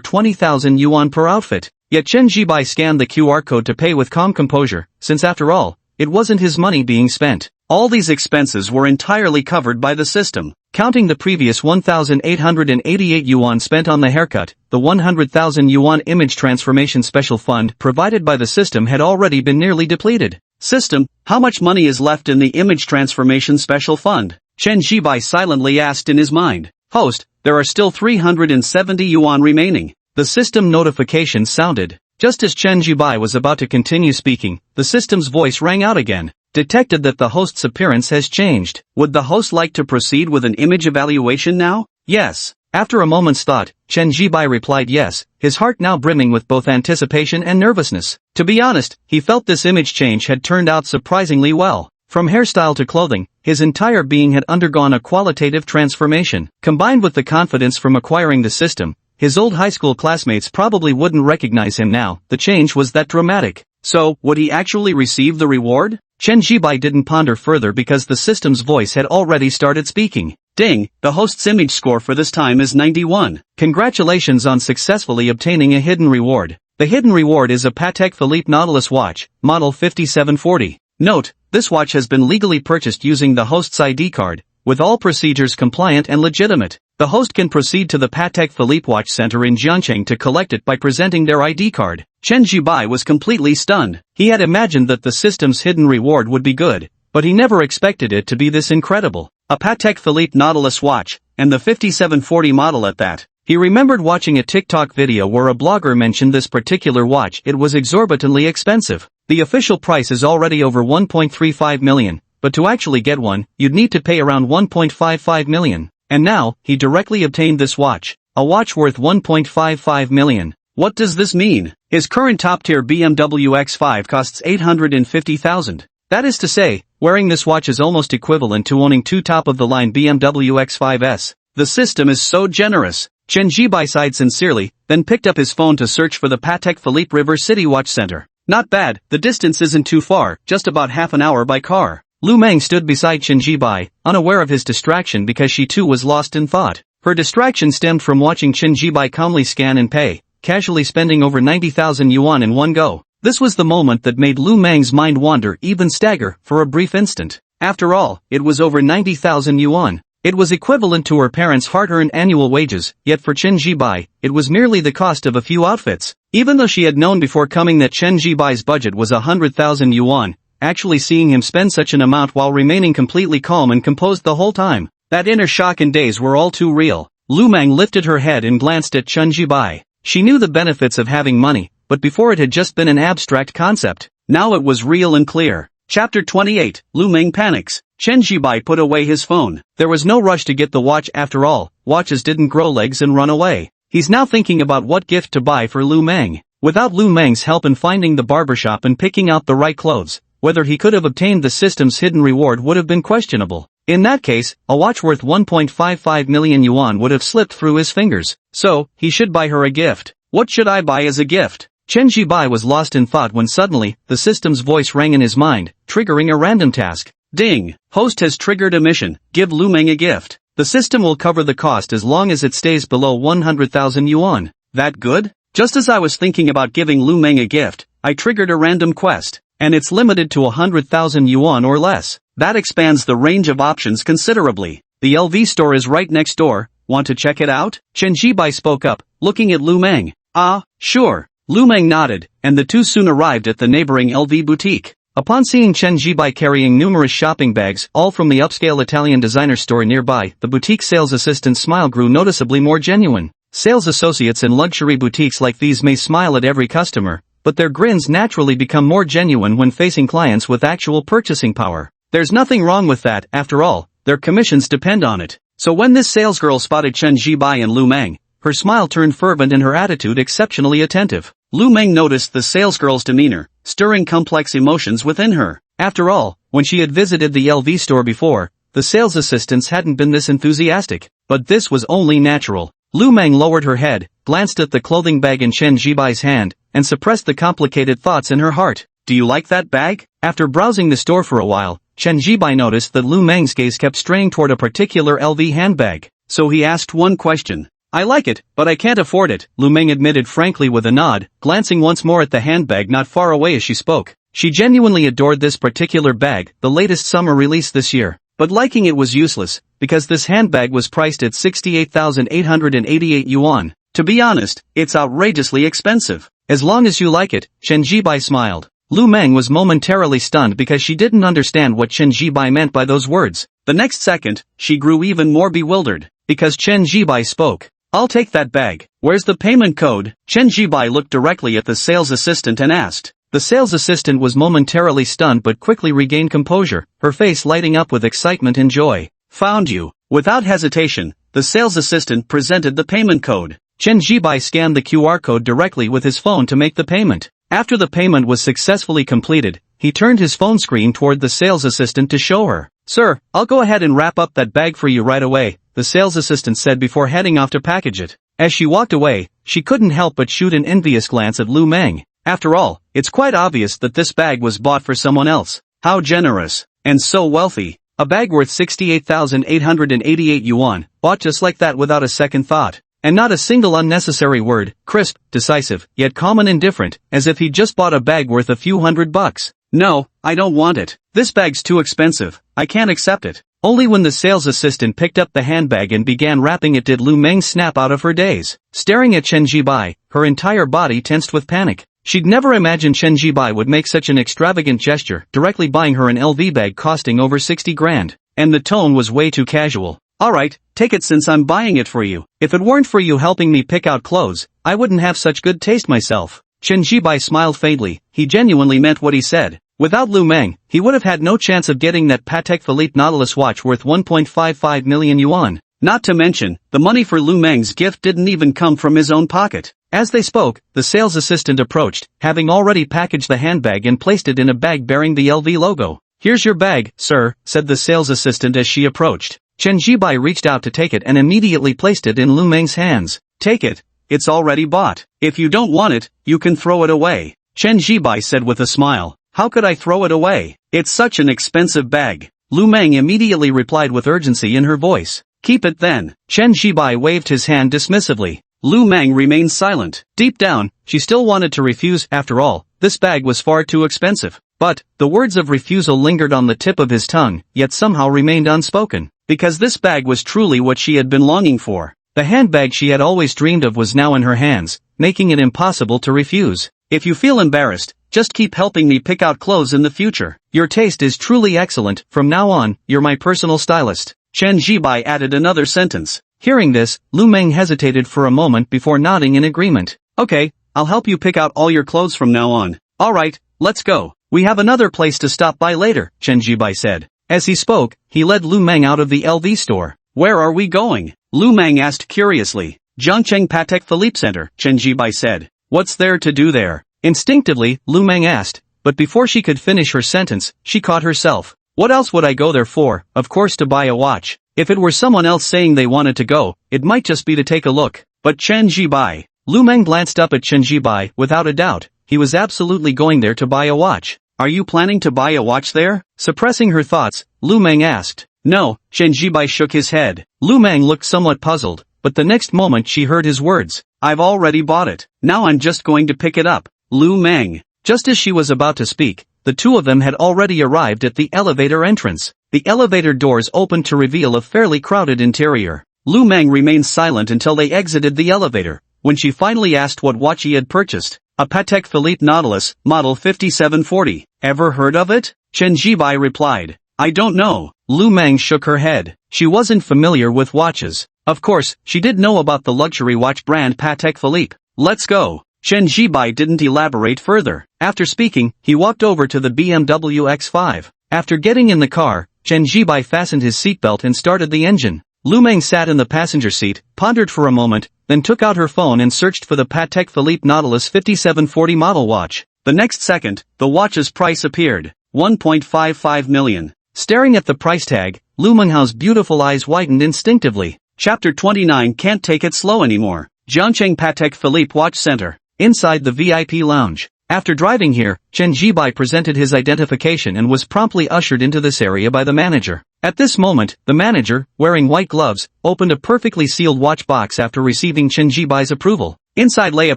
20,000 yuan per outfit. Yet Chen Zhibai scanned the QR code to pay with calm composure, since after all, it wasn't his money being spent. All these expenses were entirely covered by the system. Counting the previous 1,888 yuan spent on the haircut, the 100,000 yuan image transformation special fund provided by the system had already been nearly depleted. System, how much money is left in the image transformation special fund? Chen Zhibai silently asked in his mind. Host, there are still 370 yuan remaining. The system notification sounded. Just as Chen Zhibai was about to continue speaking, the system's voice rang out again. Detected that the host's appearance has changed. Would the host like to proceed with an image evaluation now? Yes. After a moment's thought, Chen Zhibai replied yes, his heart now brimming with both anticipation and nervousness. To be honest, he felt this image change had turned out surprisingly well. From hairstyle to clothing, his entire being had undergone a qualitative transformation. Combined with the confidence from acquiring the system, his old high school classmates probably wouldn't recognize him now. The change was that dramatic. So, would he actually receive the reward? Chen Jibai didn't ponder further because the system's voice had already started speaking. Ding, the host's image score for this time is 91. Congratulations on successfully obtaining a hidden reward. The hidden reward is a Patek Philippe Nautilus watch, model 5740. Note, this watch has been legally purchased using the host's ID card, with all procedures compliant and legitimate. The host can proceed to the Patek Philippe Watch Center in Jiangcheng to collect it by presenting their ID card. Chen Jibai was completely stunned. He had imagined that the system's hidden reward would be good, but he never expected it to be this incredible. A Patek Philippe Nautilus watch, and the 5740 model at that. He remembered watching a TikTok video where a blogger mentioned this particular watch. It was exorbitantly expensive. The official price is already over 1.35 million, but to actually get one, you'd need to pay around 1.55 million. And now, he directly obtained this watch, a watch worth 1.55 million. What does this mean? His current top-tier BMW X5 costs 850,000. That is to say, wearing this watch is almost equivalent to owning two top-of-the-line BMW X5s. The system is so generous. Chen Jibai sighed sincerely, then picked up his phone to search for the Patek Philippe River City Watch Center. Not bad, the distance isn't too far, just about half an hour by car. Lu Meng stood beside Chen Jibai, unaware of his distraction because she too was lost in thought. Her distraction stemmed from watching Chen Jibai calmly scan and pay, casually spending over 90,000 yuan in one go. This was the moment that made Lu Meng's mind wander, even stagger, for a brief instant. After all, it was over 90,000 yuan. It was equivalent to her parents' hard-earned annual wages, yet for Chen Jibai, it was merely the cost of a few outfits. Even though she had known before coming that Chen Jibai's budget was 100,000 yuan, actually seeing him spend such an amount while remaining completely calm and composed the whole time, that inner shock and daze were all too real. Lu Meng lifted her head and glanced at Chen Jibai. She knew the benefits of having money, but before it had just been an abstract concept. Now it was real and clear. Chapter 28, Lu Meng panics. Chen Jibai put away his phone. There was no rush to get the watch after all. Watches didn't grow legs and run away. He's now thinking about what gift to buy for Lu Meng. Without Lu Meng's help in finding the barbershop and picking out the right clothes, whether he could have obtained the system's hidden reward would have been questionable. In that case, a watch worth 1.55 million yuan would have slipped through his fingers. So, he should buy her a gift. What should I buy as a gift? Chen Jibai was lost in thought when suddenly, the system's voice rang in his mind, triggering a random task. Ding! Host has triggered a mission. Give Lu Meng a gift. The system will cover the cost as long as it stays below 100,000 yuan. That good? Just as I was thinking about giving Lu Meng a gift, I triggered a random quest. And it's limited to 100,000 yuan or less. That expands the range of options considerably. The LV store is right next door. Want to check it out? Chen Jibai spoke up, looking at Lu Meng. Ah, sure. Lu Meng nodded, and the two soon arrived at the neighboring LV boutique. Upon seeing Chen Jibai carrying numerous shopping bags, all from the upscale Italian designer store nearby, the boutique sales assistant's smile grew noticeably more genuine. Sales associates in luxury boutiques like these may smile at every customer, but their grins naturally become more genuine when facing clients with actual purchasing power. There's nothing wrong with that, after all, their commissions depend on it. So when this salesgirl spotted Chen Jibai and Lu Meng, her smile turned fervent and her attitude exceptionally attentive. Lu Meng noticed the salesgirl's demeanor, stirring complex emotions within her. After all, when she had visited the LV store before, the sales assistants hadn't been this enthusiastic. But this was only natural. Lu Meng lowered her head, glanced at the clothing bag in Chen Jibai's hand, and suppressed the complicated thoughts in her heart. Do you like that bag? After browsing the store for a while, Chen Jibai noticed that Lu Meng's gaze kept straying toward a particular LV handbag. So he asked one question. I like it, but I can't afford it, Lu Meng admitted frankly with a nod, glancing once more at the handbag not far away as she spoke. She genuinely adored this particular bag, the latest summer release this year. But liking it was useless, because this handbag was priced at 68,888 yuan. To be honest, it's outrageously expensive. As long as you like it, Chen Jibai smiled. Lu Meng was momentarily stunned because she didn't understand what Chen Jibai meant by those words. The next second, she grew even more bewildered. Because Chen Jibai spoke. I'll take that bag. Where's the payment code? Chen Jibai looked directly at the sales assistant and asked. The sales assistant was momentarily stunned but quickly regained composure, her face lighting up with excitement and joy. Found you. Without hesitation, the sales assistant presented the payment code. Chen Jibai scanned the QR code directly with his phone to make the payment. After the payment was successfully completed, he turned his phone screen toward the sales assistant to show her. "Sir, I'll go ahead and wrap up that bag for you right away," the sales assistant said before heading off to package it. As she walked away, she couldn't help but shoot an envious glance at Lu Meng. After all, it's quite obvious that this bag was bought for someone else. How generous. And so wealthy. A bag worth 68,888 yuan, bought just like that without a second thought. And not a single unnecessary word, crisp, decisive, yet calm and indifferent, as if he'd just bought a bag worth a few $100. "No, I don't want it. This bag's too expensive. I can't accept it." Only when the sales assistant picked up the handbag and began wrapping it did Lu Meng snap out of her daze. Staring at Chen Jibai, her entire body tensed with panic. She'd never imagined Chen Jibai would make such an extravagant gesture, directly buying her an LV bag costing over 60 grand. And the tone was way too casual. "Alright, take it since I'm buying it for you. If it weren't for you helping me pick out clothes, I wouldn't have such good taste myself." Chen Jibai smiled faintly. He genuinely meant what he said. Without Lu Meng, he would have had no chance of getting that Patek Philippe Nautilus watch worth 1.55 million yuan. Not to mention, the money for Lu Meng's gift didn't even come from his own pocket. As they spoke, the sales assistant approached, having already packaged the handbag and placed it in a bag bearing the LV logo. "Here's your bag, sir," said the sales assistant as she approached. Chen Jibai reached out to take it and immediately placed it in Lu Meng's hands. "Take it. It's already bought. If you don't want it, you can throw it away," Chen Jibai said with a smile. "How could I throw it away? It's such an expensive bag." Lu Meng immediately replied with urgency in her voice. "Keep it then." Chen Jibai waved his hand dismissively. Lu Meng remained silent. Deep down, she still wanted to refuse. After all, this bag was far too expensive. But, the words of refusal lingered on the tip of his tongue, yet somehow remained unspoken. Because this bag was truly what she had been longing for. The handbag she had always dreamed of was now in her hands, making it impossible to refuse. "If you feel embarrassed, just keep helping me pick out clothes in the future. Your taste is truly excellent. From now on, you're my personal stylist." Chen Jibai added another sentence. Hearing this, Lu Meng hesitated for a moment before nodding in agreement. "Okay, I'll help you pick out all your clothes from now on." "Alright, let's go. We have another place to stop by later," Chen Jibai said. As he spoke, he led Lu Meng out of the LV store. "Where are we going?" Lu Meng asked curiously. "Zhangcheng Patek Philippe Center," Chen Jibai said. "What's there to do there?" Instinctively, Lu Meng asked, but before she could finish her sentence, she caught herself. "What else would I go there for? Of course to buy a watch. If it were someone else saying they wanted to go, it might just be to take a look. But Chen Jibai." Lu Meng glanced up at Chen Jibai. Without a doubt, he was absolutely going there to buy a watch. "Are you planning to buy a watch there?" Suppressing her thoughts, Lu Meng asked. "No," Chen Jibai shook his head. Lu Meng looked somewhat puzzled, but the next moment she heard his words. "I've already bought it. Now I'm just going to pick it up." Lu Meng. Just as she was about to speak, the two of them had already arrived at the elevator entrance. The elevator doors opened to reveal a fairly crowded interior. Lu Meng remained silent until they exited the elevator, when she finally asked what watch he had purchased. "A Patek Philippe Nautilus, model 5740. Ever heard of it?" Chen Jibai replied. "I don't know." Lu Meng shook her head. She wasn't familiar with watches. Of course, she did know about the luxury watch brand Patek Philippe. "Let's go." Chen Jibai didn't elaborate further. After speaking, he walked over to the BMW X5. After getting in the car, Chen Jibai fastened his seatbelt and started the engine. Lu Meng sat in the passenger seat, pondered for a moment, then took out her phone and searched for the Patek Philippe Nautilus 5740 model watch. The next second, the watch's price appeared. 1.55 million. Staring at the price tag, Lu Menghao's beautiful eyes widened instinctively. Chapter 29 Can't take it slow anymore. Zhangcheng Patek Philippe Watch Center. Inside the VIP lounge. After driving here, Chen Jibai presented his identification and was promptly ushered into this area by the manager. At this moment, the manager, wearing white gloves, opened a perfectly sealed watch box after receiving Chen Jibai's approval. Inside lay a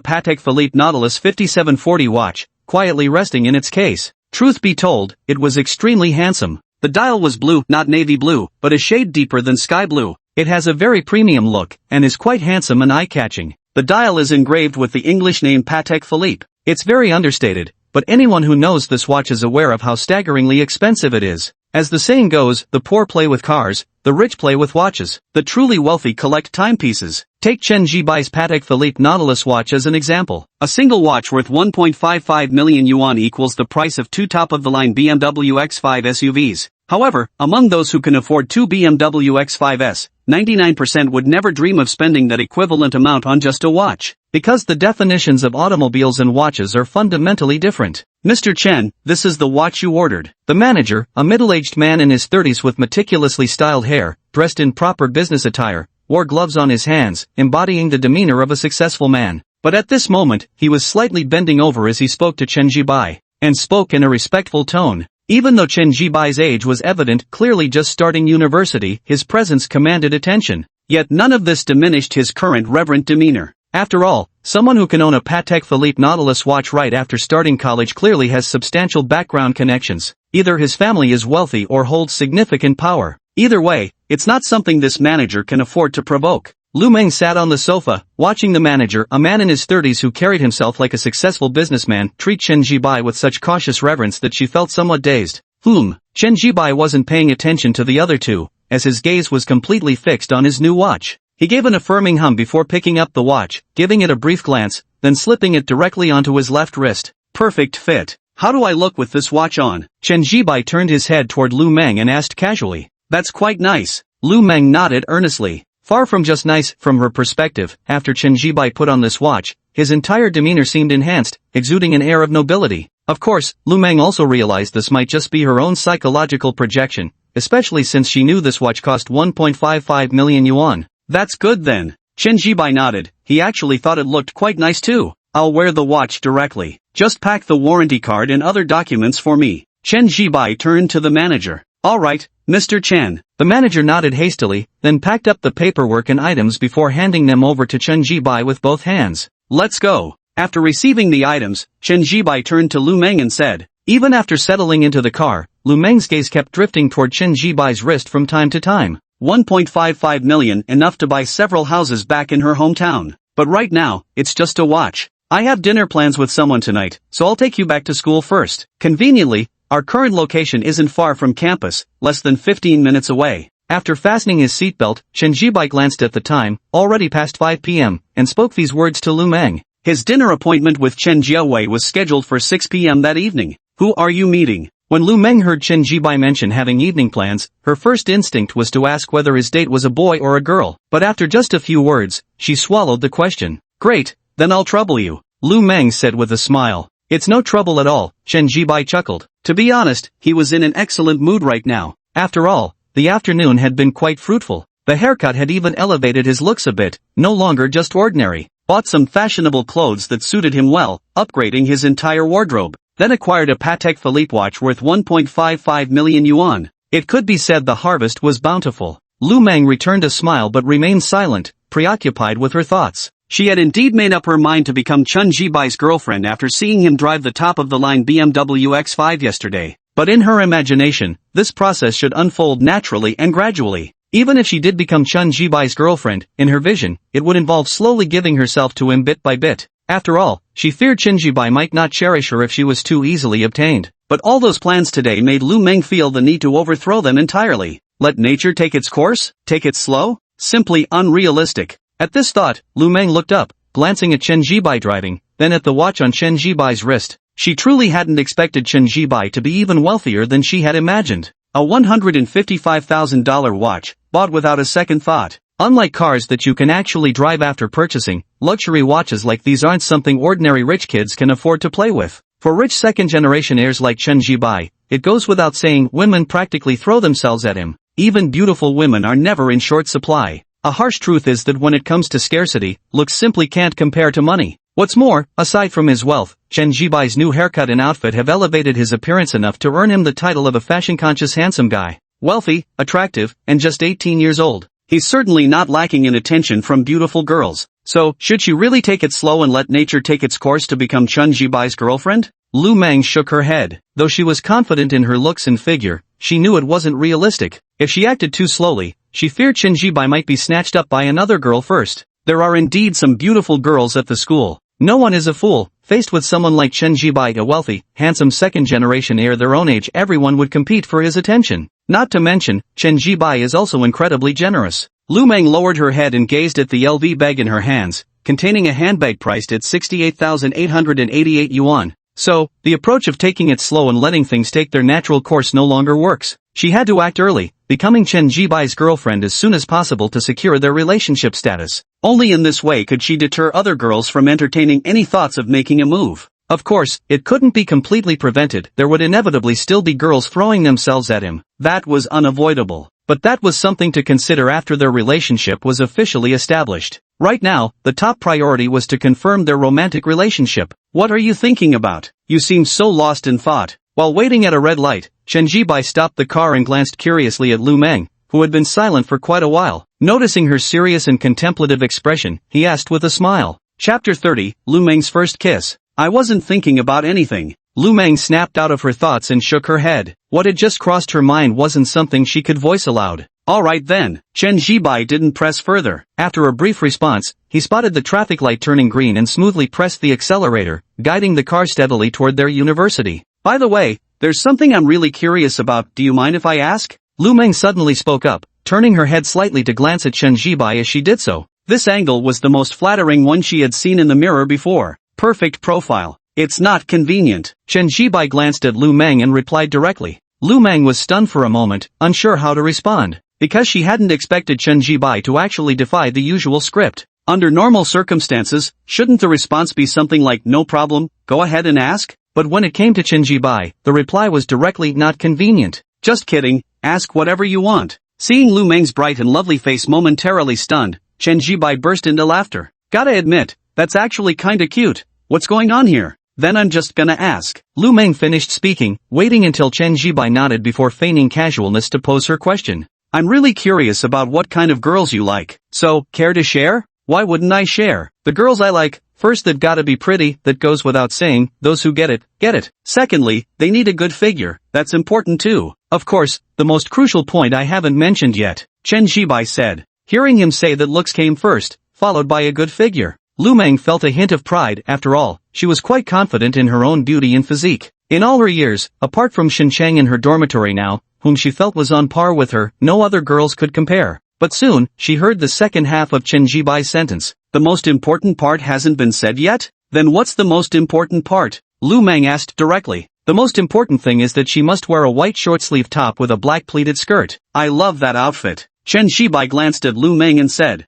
Patek Philippe Nautilus 5740 watch, quietly resting in its case. Truth be told, it was extremely handsome. The dial was blue, not navy blue, but a shade deeper than sky blue. It has a very premium look, and is quite handsome and eye-catching. The dial is engraved with the English name Patek Philippe. It's very understated, but anyone who knows this watch is aware of how staggeringly expensive it is. As the saying goes, the poor play with cars, the rich play with watches. The truly wealthy collect timepieces. Take Chen Jibai's Patek Philippe Nautilus watch as an example. A single watch worth 1.55 million yuan equals the price of two top-of-the-line BMW X5 SUVs. However, among those who can afford two BMW X5s, 99% would never dream of spending that equivalent amount on just a watch. Because the definitions of automobiles and watches are fundamentally different. Mr. Chen, this is the watch you ordered. The manager, a middle-aged man in his 30s with meticulously styled hair, dressed in proper business attire, wore gloves on his hands, embodying the demeanor of a successful man. But at this moment, he was slightly bending over as he spoke to Chen Jibai, and spoke in a respectful tone. Even though Chen Jibai's age was evident, clearly just starting university, his presence commanded attention. Yet none of this diminished his current reverent demeanor. After all, someone who can own a Patek Philippe Nautilus watch right after starting college clearly has substantial background connections. Either his family is wealthy or holds significant power. Either way, it's not something this manager can afford to provoke. Lu Meng sat on the sofa, watching the manager, a man in his 30s who carried himself like a successful businessman, treat Chen Jibai with such cautious reverence that she felt somewhat dazed. Chen Jibai wasn't paying attention to the other two, as his gaze was completely fixed on his new watch. He gave an affirming hum before picking up the watch, giving it a brief glance, then slipping it directly onto his left wrist. Perfect fit. How do I look with this watch on? Chen Jibai turned his head toward Lu Meng and asked casually. That's quite nice. Lu Meng nodded earnestly. Far from just nice, from her perspective, after Chen Jibai put on this watch, his entire demeanor seemed enhanced, exuding an air of nobility. Of course, Lu Meng also realized this might just be her own psychological projection, especially since she knew this watch cost 1.55 million yuan. That's good then. Chen Jibai nodded. He actually thought it looked quite nice too. I'll wear the watch directly. Just pack the warranty card and other documents for me. Chen Jibai turned to the manager. All right, Mr. Chen. The manager nodded hastily, then packed up the paperwork and items before handing them over to Chen Jibai with both hands. Let's go. After receiving the items, Chen Jibai turned to Lu Meng and said. Even after settling into the car, Lu Meng's gaze kept drifting toward Chen Jibai's wrist from time to time. 1.55 million, enough to buy several houses back in her hometown. But right now, it's just a watch. I have dinner plans with someone tonight, so I'll take you back to school first. Conveniently, our current location isn't far from campus, less than 15 minutes away. After fastening his seatbelt, Chen Jibai glanced at the time, already past 5 p.m., and spoke these words to Lu Meng. His dinner appointment with Chen Jiawei was scheduled for 6 p.m. that evening. Who are you meeting? When Lu Meng heard Chen Jibai mention having evening plans, her first instinct was to ask whether his date was a boy or a girl. But after just a few words, she swallowed the question. Great, then I'll trouble you, Lu Meng said with a smile. It's no trouble at all, Chen Jibai chuckled. To be honest, he was in an excellent mood right now. After all, the afternoon had been quite fruitful. The haircut had even elevated his looks a bit, no longer just ordinary. Bought some fashionable clothes that suited him well, upgrading his entire wardrobe. Then acquired a Patek Philippe watch worth 1.55 million yuan. It could be said the harvest was bountiful. Lu Meng returned a smile but remained silent, preoccupied with her thoughts. She had indeed made up her mind to become Chen Jibai's girlfriend after seeing him drive the top-of-the-line BMW X5 yesterday. But in her imagination, this process should unfold naturally and gradually. Even if she did become Chen Jibai's girlfriend, in her vision, it would involve slowly giving herself to him bit by bit. After all, she feared Chen Jibai might not cherish her if she was too easily obtained. But all those plans today made Lu Meng feel the need to overthrow them entirely. Let nature take its course? Take it slow? Simply unrealistic. At this thought, Lu Meng looked up, glancing at Chen Jibai driving, then at the watch on Chen Jibai's wrist. She truly hadn't expected Chen Jibai to be even wealthier than she had imagined. A $155,000 watch, bought without a second thought. Unlike cars that you can actually drive after purchasing, luxury watches like these aren't something ordinary rich kids can afford to play with. For rich second-generation heirs like Chen Jibai, it goes without saying women practically throw themselves at him. Even beautiful women are never in short supply. A harsh truth is that when it comes to scarcity, looks simply can't compare to money. What's more, aside from his wealth, Chen Jibai's new haircut and outfit have elevated his appearance enough to earn him the title of a fashion-conscious handsome guy. Wealthy, attractive, and just 18 years old. He's certainly not lacking in attention from beautiful girls. So, should she really take it slow and let nature take its course to become Chen Jibai's girlfriend? Lu Meng shook her head. Though she was confident in her looks and figure, she knew it wasn't realistic. If she acted too slowly, she feared Chen Jibai might be snatched up by another girl first. There are indeed some beautiful girls at the school. No one is a fool. Faced with someone like Chen Jibai, a wealthy, handsome second-generation heir their own age, everyone would compete for his attention. Not to mention, Chen Jibai is also incredibly generous. Lu Meng lowered her head and gazed at the LV bag in her hands, containing a handbag priced at 68,888 yuan. So, the approach of taking it slow and letting things take their natural course no longer works. She had to act early, becoming Chen Jibai's girlfriend as soon as possible to secure their relationship status. Only in this way could she deter other girls from entertaining any thoughts of making a move. Of course, it couldn't be completely prevented, there would inevitably still be girls throwing themselves at him. That was unavoidable. But that was something to consider after their relationship was officially established. Right now, the top priority was to confirm their romantic relationship. What are you thinking about? You seem so lost in thought. While waiting at a red light, Chen Jibai stopped the car and glanced curiously at Lu Meng, who had been silent for quite a while. Noticing her serious and contemplative expression, he asked with a smile. Chapter 30, Lu Meng's first kiss. I wasn't thinking about anything. Lu Meng snapped out of her thoughts and shook her head. What had just crossed her mind wasn't something she could voice aloud. Alright then. Chen Jibai didn't press further. After a brief response, he spotted the traffic light turning green and smoothly pressed the accelerator, guiding the car steadily toward their university. By the way, there's something I'm really curious about, do you mind if I ask? Lu Meng suddenly spoke up, turning her head slightly to glance at Chen Jibai as she did so. This angle was the most flattering one she had seen in the mirror before. Perfect profile. It's not convenient. Chen Jibai glanced at Lu Meng and replied directly. Lu Meng was stunned for a moment, unsure how to respond, because she hadn't expected Chen Jibai to actually defy the usual script. Under normal circumstances, shouldn't the response be something like no problem, go ahead and ask? But when it came to Chen Jibai, the reply was directly not convenient. Just kidding, ask whatever you want. Seeing Lu Meng's bright and lovely face momentarily stunned, Chen Jibai burst into laughter. Gotta admit, that's actually kinda cute. What's going on here? Then I'm just gonna ask. Lu Meng finished speaking, waiting until Chen Jibai nodded before feigning casualness to pose her question. I'm really curious about what kind of girls you like. So, care to share? Why wouldn't I share? The girls I like, first they've gotta be pretty, that goes without saying, those who get it, get it. Secondly, they need a good figure, that's important too. Of course, the most crucial point I haven't mentioned yet, Chen Jibai said. Hearing him say that looks came first, followed by a good figure. Lu Meng felt a hint of pride, after all, she was quite confident in her own beauty and physique. In all her years, apart from Shin Cheng in her dormitory now, whom she felt was on par with her, no other girls could compare. But soon, she heard the second half of Chen Jibai's sentence. The most important part hasn't been said yet? Then what's the most important part? Lu Meng asked directly. The most important thing is that she must wear a white short-sleeve top with a black pleated skirt. I love that outfit. Chen Jibai glanced at Lu Meng and said, ?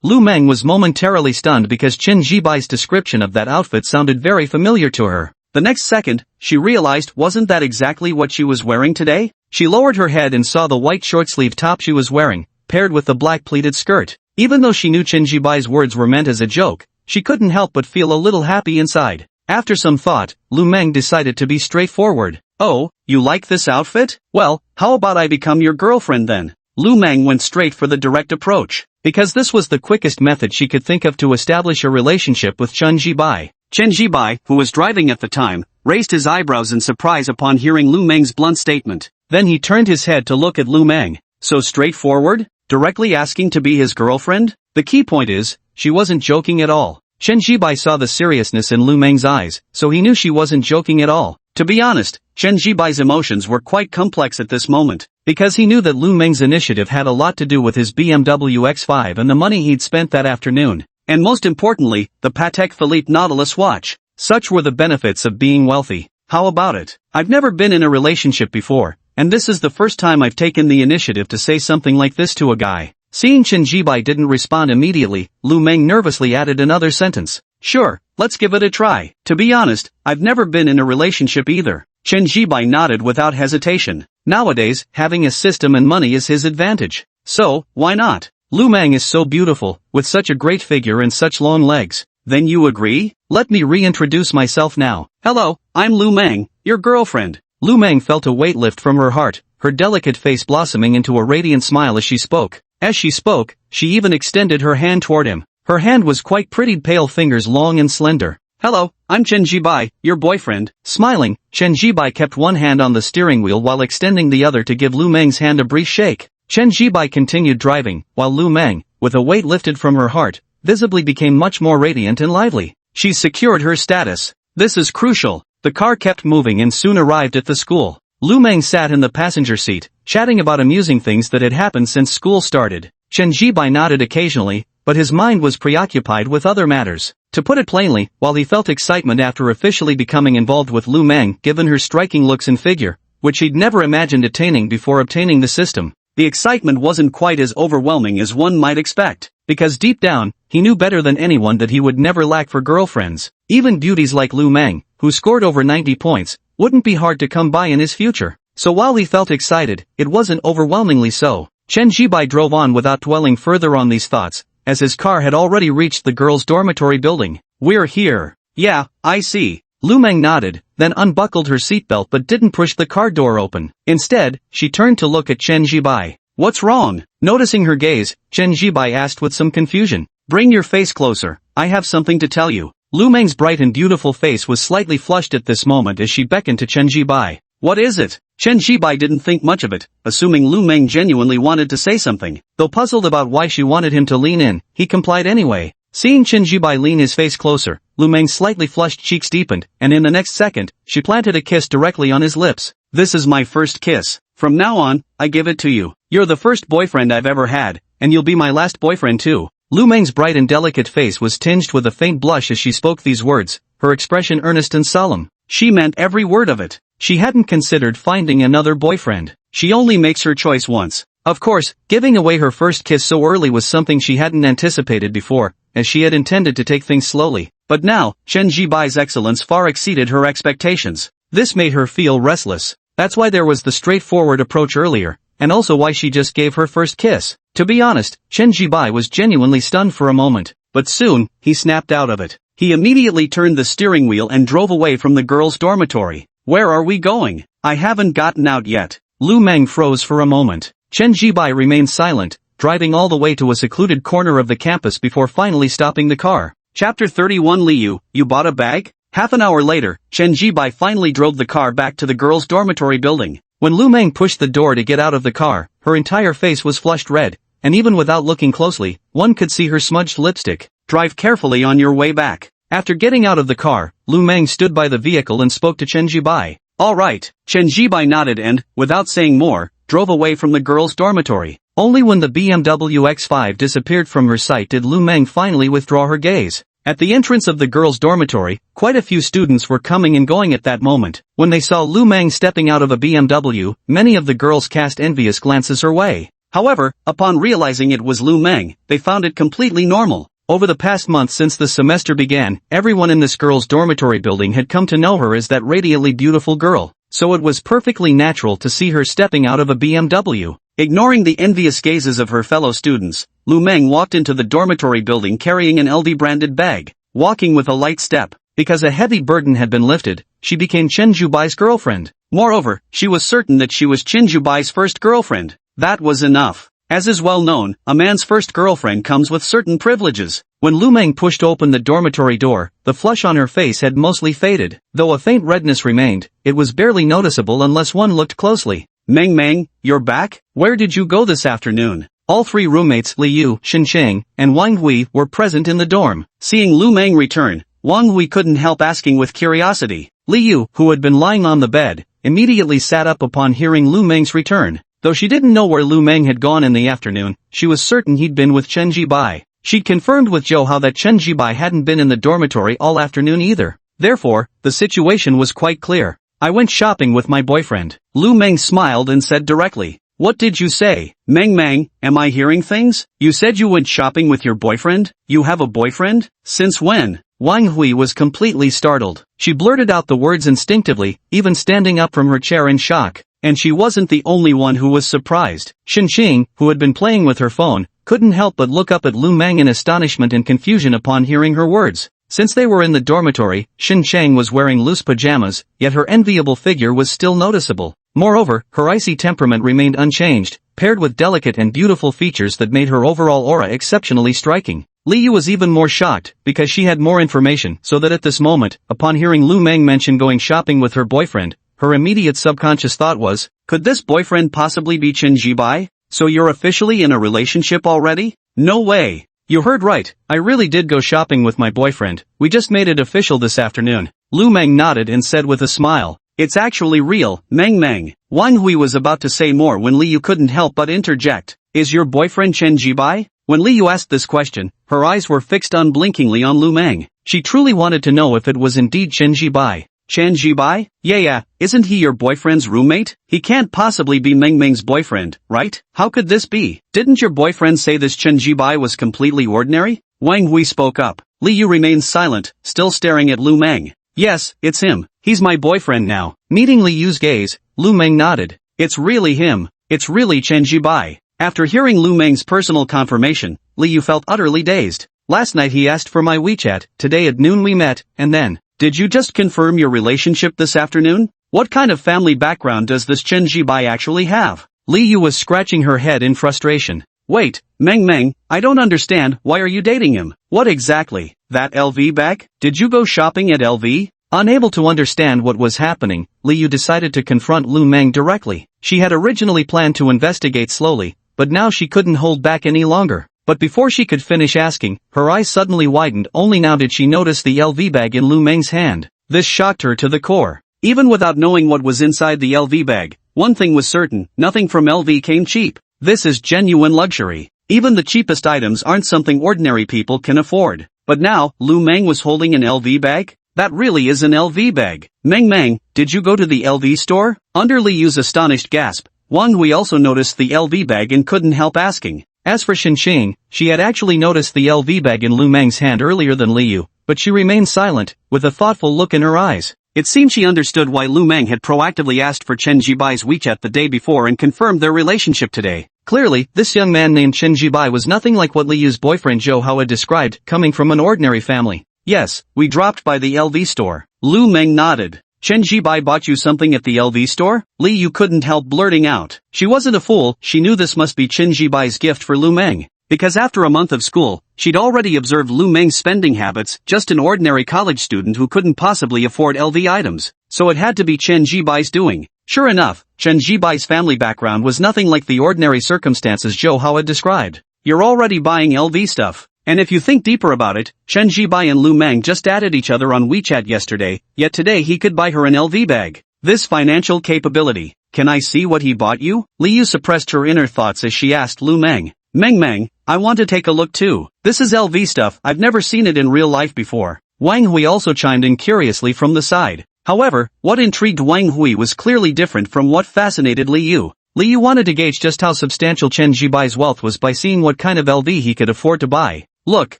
Lu Meng was momentarily stunned because Chen Jibai's description of that outfit sounded very familiar to her. The next second, she realized wasn't that exactly what she was wearing today? She lowered her head and saw the white short-sleeve top she was wearing, paired with the black pleated skirt. Even though she knew Chen Jibai's words were meant as a joke, she couldn't help but feel a little happy inside. After some thought, Lu Meng decided to be straightforward. Oh, you like this outfit? Well, how about I become your girlfriend then? Lu Meng went straight for the direct approach, because this was the quickest method she could think of to establish a relationship with Chen Jibai. Chen Jibai, who was driving at the time, raised his eyebrows in surprise upon hearing Lu Meng's blunt statement. Then he turned his head to look at Lu Meng. So straightforward? Directly asking to be his girlfriend? The key point is, she wasn't joking at all. Chen Jibai saw the seriousness in Lu Meng's eyes, so he knew she wasn't joking at all. To be honest, Chen Jibai's emotions were quite complex at this moment, because he knew that Lu Meng's initiative had a lot to do with his BMW X5 and the money he'd spent that afternoon. And most importantly, the Patek Philippe Nautilus watch. Such were the benefits of being wealthy. How about it? I've never been in a relationship before, and this is the first time I've taken the initiative to say something like this to a guy. Seeing Chen Jibai didn't respond immediately, Lu Meng nervously added another sentence. Sure, let's give it a try. To be honest, I've never been in a relationship either. Chen Jibai nodded without hesitation. Nowadays, having a system and money is his advantage. So, why not? Lu Meng is so beautiful, with such a great figure and such long legs. Then you agree? Let me reintroduce myself now. Hello, I'm Lu Meng, your girlfriend. Lu Meng felt a weight lift from her heart, her delicate face blossoming into a radiant smile as she spoke. As she spoke, she even extended her hand toward him. Her hand was quite pretty, pale fingers long and slender. Hello, I'm Chen Jibai, your boyfriend. Smiling, Chen Jibai kept one hand on the steering wheel while extending the other to give Lu Meng's hand a brief shake. Chen Jibai continued driving, while Lu Meng, with a weight lifted from her heart, visibly became much more radiant and lively. She secured her status. This is crucial. The car kept moving and soon arrived at the school. Lu Meng sat in the passenger seat, chatting about amusing things that had happened since school started. Chen Jibai nodded occasionally, but his mind was preoccupied with other matters. To put it plainly, while he felt excitement after officially becoming involved with Lu Meng given her striking looks and figure, which he'd never imagined attaining before obtaining the system, the excitement wasn't quite as overwhelming as one might expect. Because deep down, he knew better than anyone that he would never lack for girlfriends. Even beauties like Lu Meng, who scored over 90 points, wouldn't be hard to come by in his future. So while he felt excited, it wasn't overwhelmingly so. Chen Jibai drove on without dwelling further on these thoughts, as his car had already reached the girls' dormitory building. "We're here." "Yeah, I see." Lu Meng nodded, then unbuckled her seatbelt but didn't push the car door open. Instead, she turned to look at Chen Jibai. "What's wrong?" Noticing her gaze, Chen Jibai asked with some confusion. "Bring your face closer, I have something to tell you." Lu Meng's bright and beautiful face was slightly flushed at this moment as she beckoned to Chen Jibai. "What is it?" Chen Jibai didn't think much of it, assuming Lu Meng genuinely wanted to say something. Though puzzled about why she wanted him to lean in, he complied anyway. Seeing Chen Jibai lean his face closer, Lu Meng's slightly flushed cheeks deepened, and in the next second, she planted a kiss directly on his lips. "This is my first kiss. From now on, I give it to you. You're the first boyfriend I've ever had, and you'll be my last boyfriend too." Lu Meng's bright and delicate face was tinged with a faint blush as she spoke these words, her expression earnest and solemn. She meant every word of it. She hadn't considered finding another boyfriend. She only makes her choice once. Of course, giving away her first kiss so early was something she hadn't anticipated before, as she had intended to take things slowly. But now, Chen Jibai's excellence far exceeded her expectations. This made her feel restless. That's why there was the straightforward approach earlier, and also why she just gave her first kiss. To be honest, Chen Jibai was genuinely stunned for a moment, but soon, he snapped out of it. He immediately turned the steering wheel and drove away from the girls' dormitory. "Where are we going? I haven't gotten out yet." Lu Meng froze for a moment. Chen Jibai remained silent, driving all the way to a secluded corner of the campus before finally stopping the car. Chapter 31 Liu, you bought a bag? Half an hour later, Chen Jibai finally drove the car back to the girls' dormitory building. When Lu Meng pushed the door to get out of the car, her entire face was flushed red, and even without looking closely, one could see her smudged lipstick. "Drive carefully on your way back." After getting out of the car, Lu Meng stood by the vehicle and spoke to Chen Jibai. "All right." Chen Jibai nodded and, without saying more, drove away from the girls' dormitory. Only when the BMW X5 disappeared from her sight did Lu Meng finally withdraw her gaze. At the entrance of the girls' dormitory, quite a few students were coming and going at that moment. When they saw Lu Meng stepping out of a BMW, many of the girls cast envious glances her way. However, upon realizing it was Lu Meng, they found it completely normal. Over the past month since the semester began, everyone in this girls' dormitory building had come to know her as that radiantly beautiful girl, so it was perfectly natural to see her stepping out of a BMW. Ignoring the envious gazes of her fellow students, Lu Meng walked into the dormitory building carrying an LD-branded bag, walking with a light step. Because a heavy burden had been lifted, she became Chen Jubai's girlfriend. Moreover, she was certain that she was Chen Jubai's first girlfriend. That was enough. As is well known, a man's first girlfriend comes with certain privileges. When Lu Meng pushed open the dormitory door, the flush on her face had mostly faded. Though a faint redness remained, it was barely noticeable unless one looked closely. Meng, you're back? Where did you go this afternoon?" All three roommates, Liu, Shensheng, and Wang Hui, were present in the dorm. Seeing Lu Meng return, Wang Hui couldn't help asking with curiosity. Liu, who had been lying on the bed, immediately sat up upon hearing Lu Meng's return. Though she didn't know where Lu Meng had gone in the afternoon, she was certain he'd been with Chen Jibai. She'd confirmed with Zhou Hao that Chen Jibai hadn't been in the dormitory all afternoon either. Therefore, the situation was quite clear. "I went shopping with my boyfriend." Lu Meng smiled and said directly. "What did you say?" Meng, am I hearing things? You said you went shopping with your boyfriend? You have a boyfriend? Since when?" Wang Hui was completely startled. She blurted out the words instinctively, even standing up from her chair in shock. And she wasn't the only one who was surprised. Shensheng, who had been playing with her phone, couldn't help but look up at Lu Meng in astonishment and confusion upon hearing her words. Since they were in the dormitory, Shensheng was wearing loose pajamas, yet her enviable figure was still noticeable. Moreover, her icy temperament remained unchanged, paired with delicate and beautiful features that made her overall aura exceptionally striking. Liu was even more shocked, because she had more information, so that at this moment, upon hearing Lu Meng mention going shopping with her boyfriend, her immediate subconscious thought was, could this boyfriend possibly be Chen Jibai? So you're officially in a relationship already? No way. You heard right, I really did go shopping with my boyfriend, we just made it official this afternoon. Lu Meng nodded and said with a smile, it's actually real, Meng. Wang Hui was about to say more when Liu couldn't help but interject. Is your boyfriend Chen Jibai? When Liu asked this question, her eyes were fixed unblinkingly on Lu Meng. She truly wanted to know if it was indeed Chen Jibai. Chen Jibai? Yeah, isn't he your boyfriend's roommate? He can't possibly be Meng Meng's boyfriend, right? How could this be? Didn't your boyfriend say this Chen Jibai was completely ordinary? Wang Hui spoke up. Li Yu remained silent, still staring at Lu Meng. Yes, it's him. He's my boyfriend now. Meeting Li Yu's gaze, Lu Meng nodded. It's really him. It's really Chen Jibai. After hearing Lu Meng's personal confirmation, Li Yu felt utterly dazed. Last night he asked for my WeChat, today at noon we met, and then, did you just confirm your relationship this afternoon? What kind of family background does this Chen Jibai actually have? Li Yu was scratching her head in frustration. Wait, Meng, I don't understand, why are you dating him? What exactly? That LV bag? Did you go shopping at LV? Unable to understand what was happening, Li Yu decided to confront Lu Meng directly. She had originally planned to investigate slowly, but now she couldn't hold back any longer. But before she could finish asking, her eyes suddenly widened. Only now did she notice the LV bag in Lu Meng's hand. This shocked her to the core. Even without knowing what was inside the LV bag, one thing was certain, nothing from LV came cheap. This is genuine luxury. Even the cheapest items aren't something ordinary people can afford. But now, Lu Meng was holding an LV bag? That really is an LV bag. Meng, did you go to the LV store? Under Li Yu's astonished gasp, Wang Hui also noticed the LV bag and couldn't help asking. As for Xinxing, she had actually noticed the LV bag in Lu Meng's hand earlier than Li Yu, but she remained silent, with a thoughtful look in her eyes. It seemed she understood why Lu Meng had proactively asked for Chen Jibai's WeChat the day before and confirmed their relationship today. Clearly, this young man named Chen Jibai was nothing like what Li Yu's boyfriend Zhou Hao had described, coming from an ordinary family. Yes, we dropped by the LV store. Lu Meng nodded. Chen Jibai bought you something at the LV store? Li Yu couldn't help blurting out. She wasn't a fool, she knew this must be Chen Jibai's gift for Lu Meng. Because after a month of school, she'd already observed Lu Meng's spending habits, just an ordinary college student who couldn't possibly afford LV items. So it had to be Chen Jibai's doing. Sure enough, Chen Jibai's family background was nothing like the ordinary circumstances Zhou Hao had described. You're already buying LV stuff. And if you think deeper about it, Chen Jibai and Lu Meng just added each other on WeChat yesterday, yet today he could buy her an LV bag. This financial capability. Can I see what he bought you? Li Yu suppressed her inner thoughts as she asked Lu Meng. Meng, I want to take a look too. This is LV stuff, I've never seen it in real life before. Wang Hui also chimed in curiously from the side. However, what intrigued Wang Hui was clearly different from what fascinated Li Yu. Li Yu wanted to gauge just how substantial Chen Jibai's wealth was by seeing what kind of LV he could afford to buy. Look,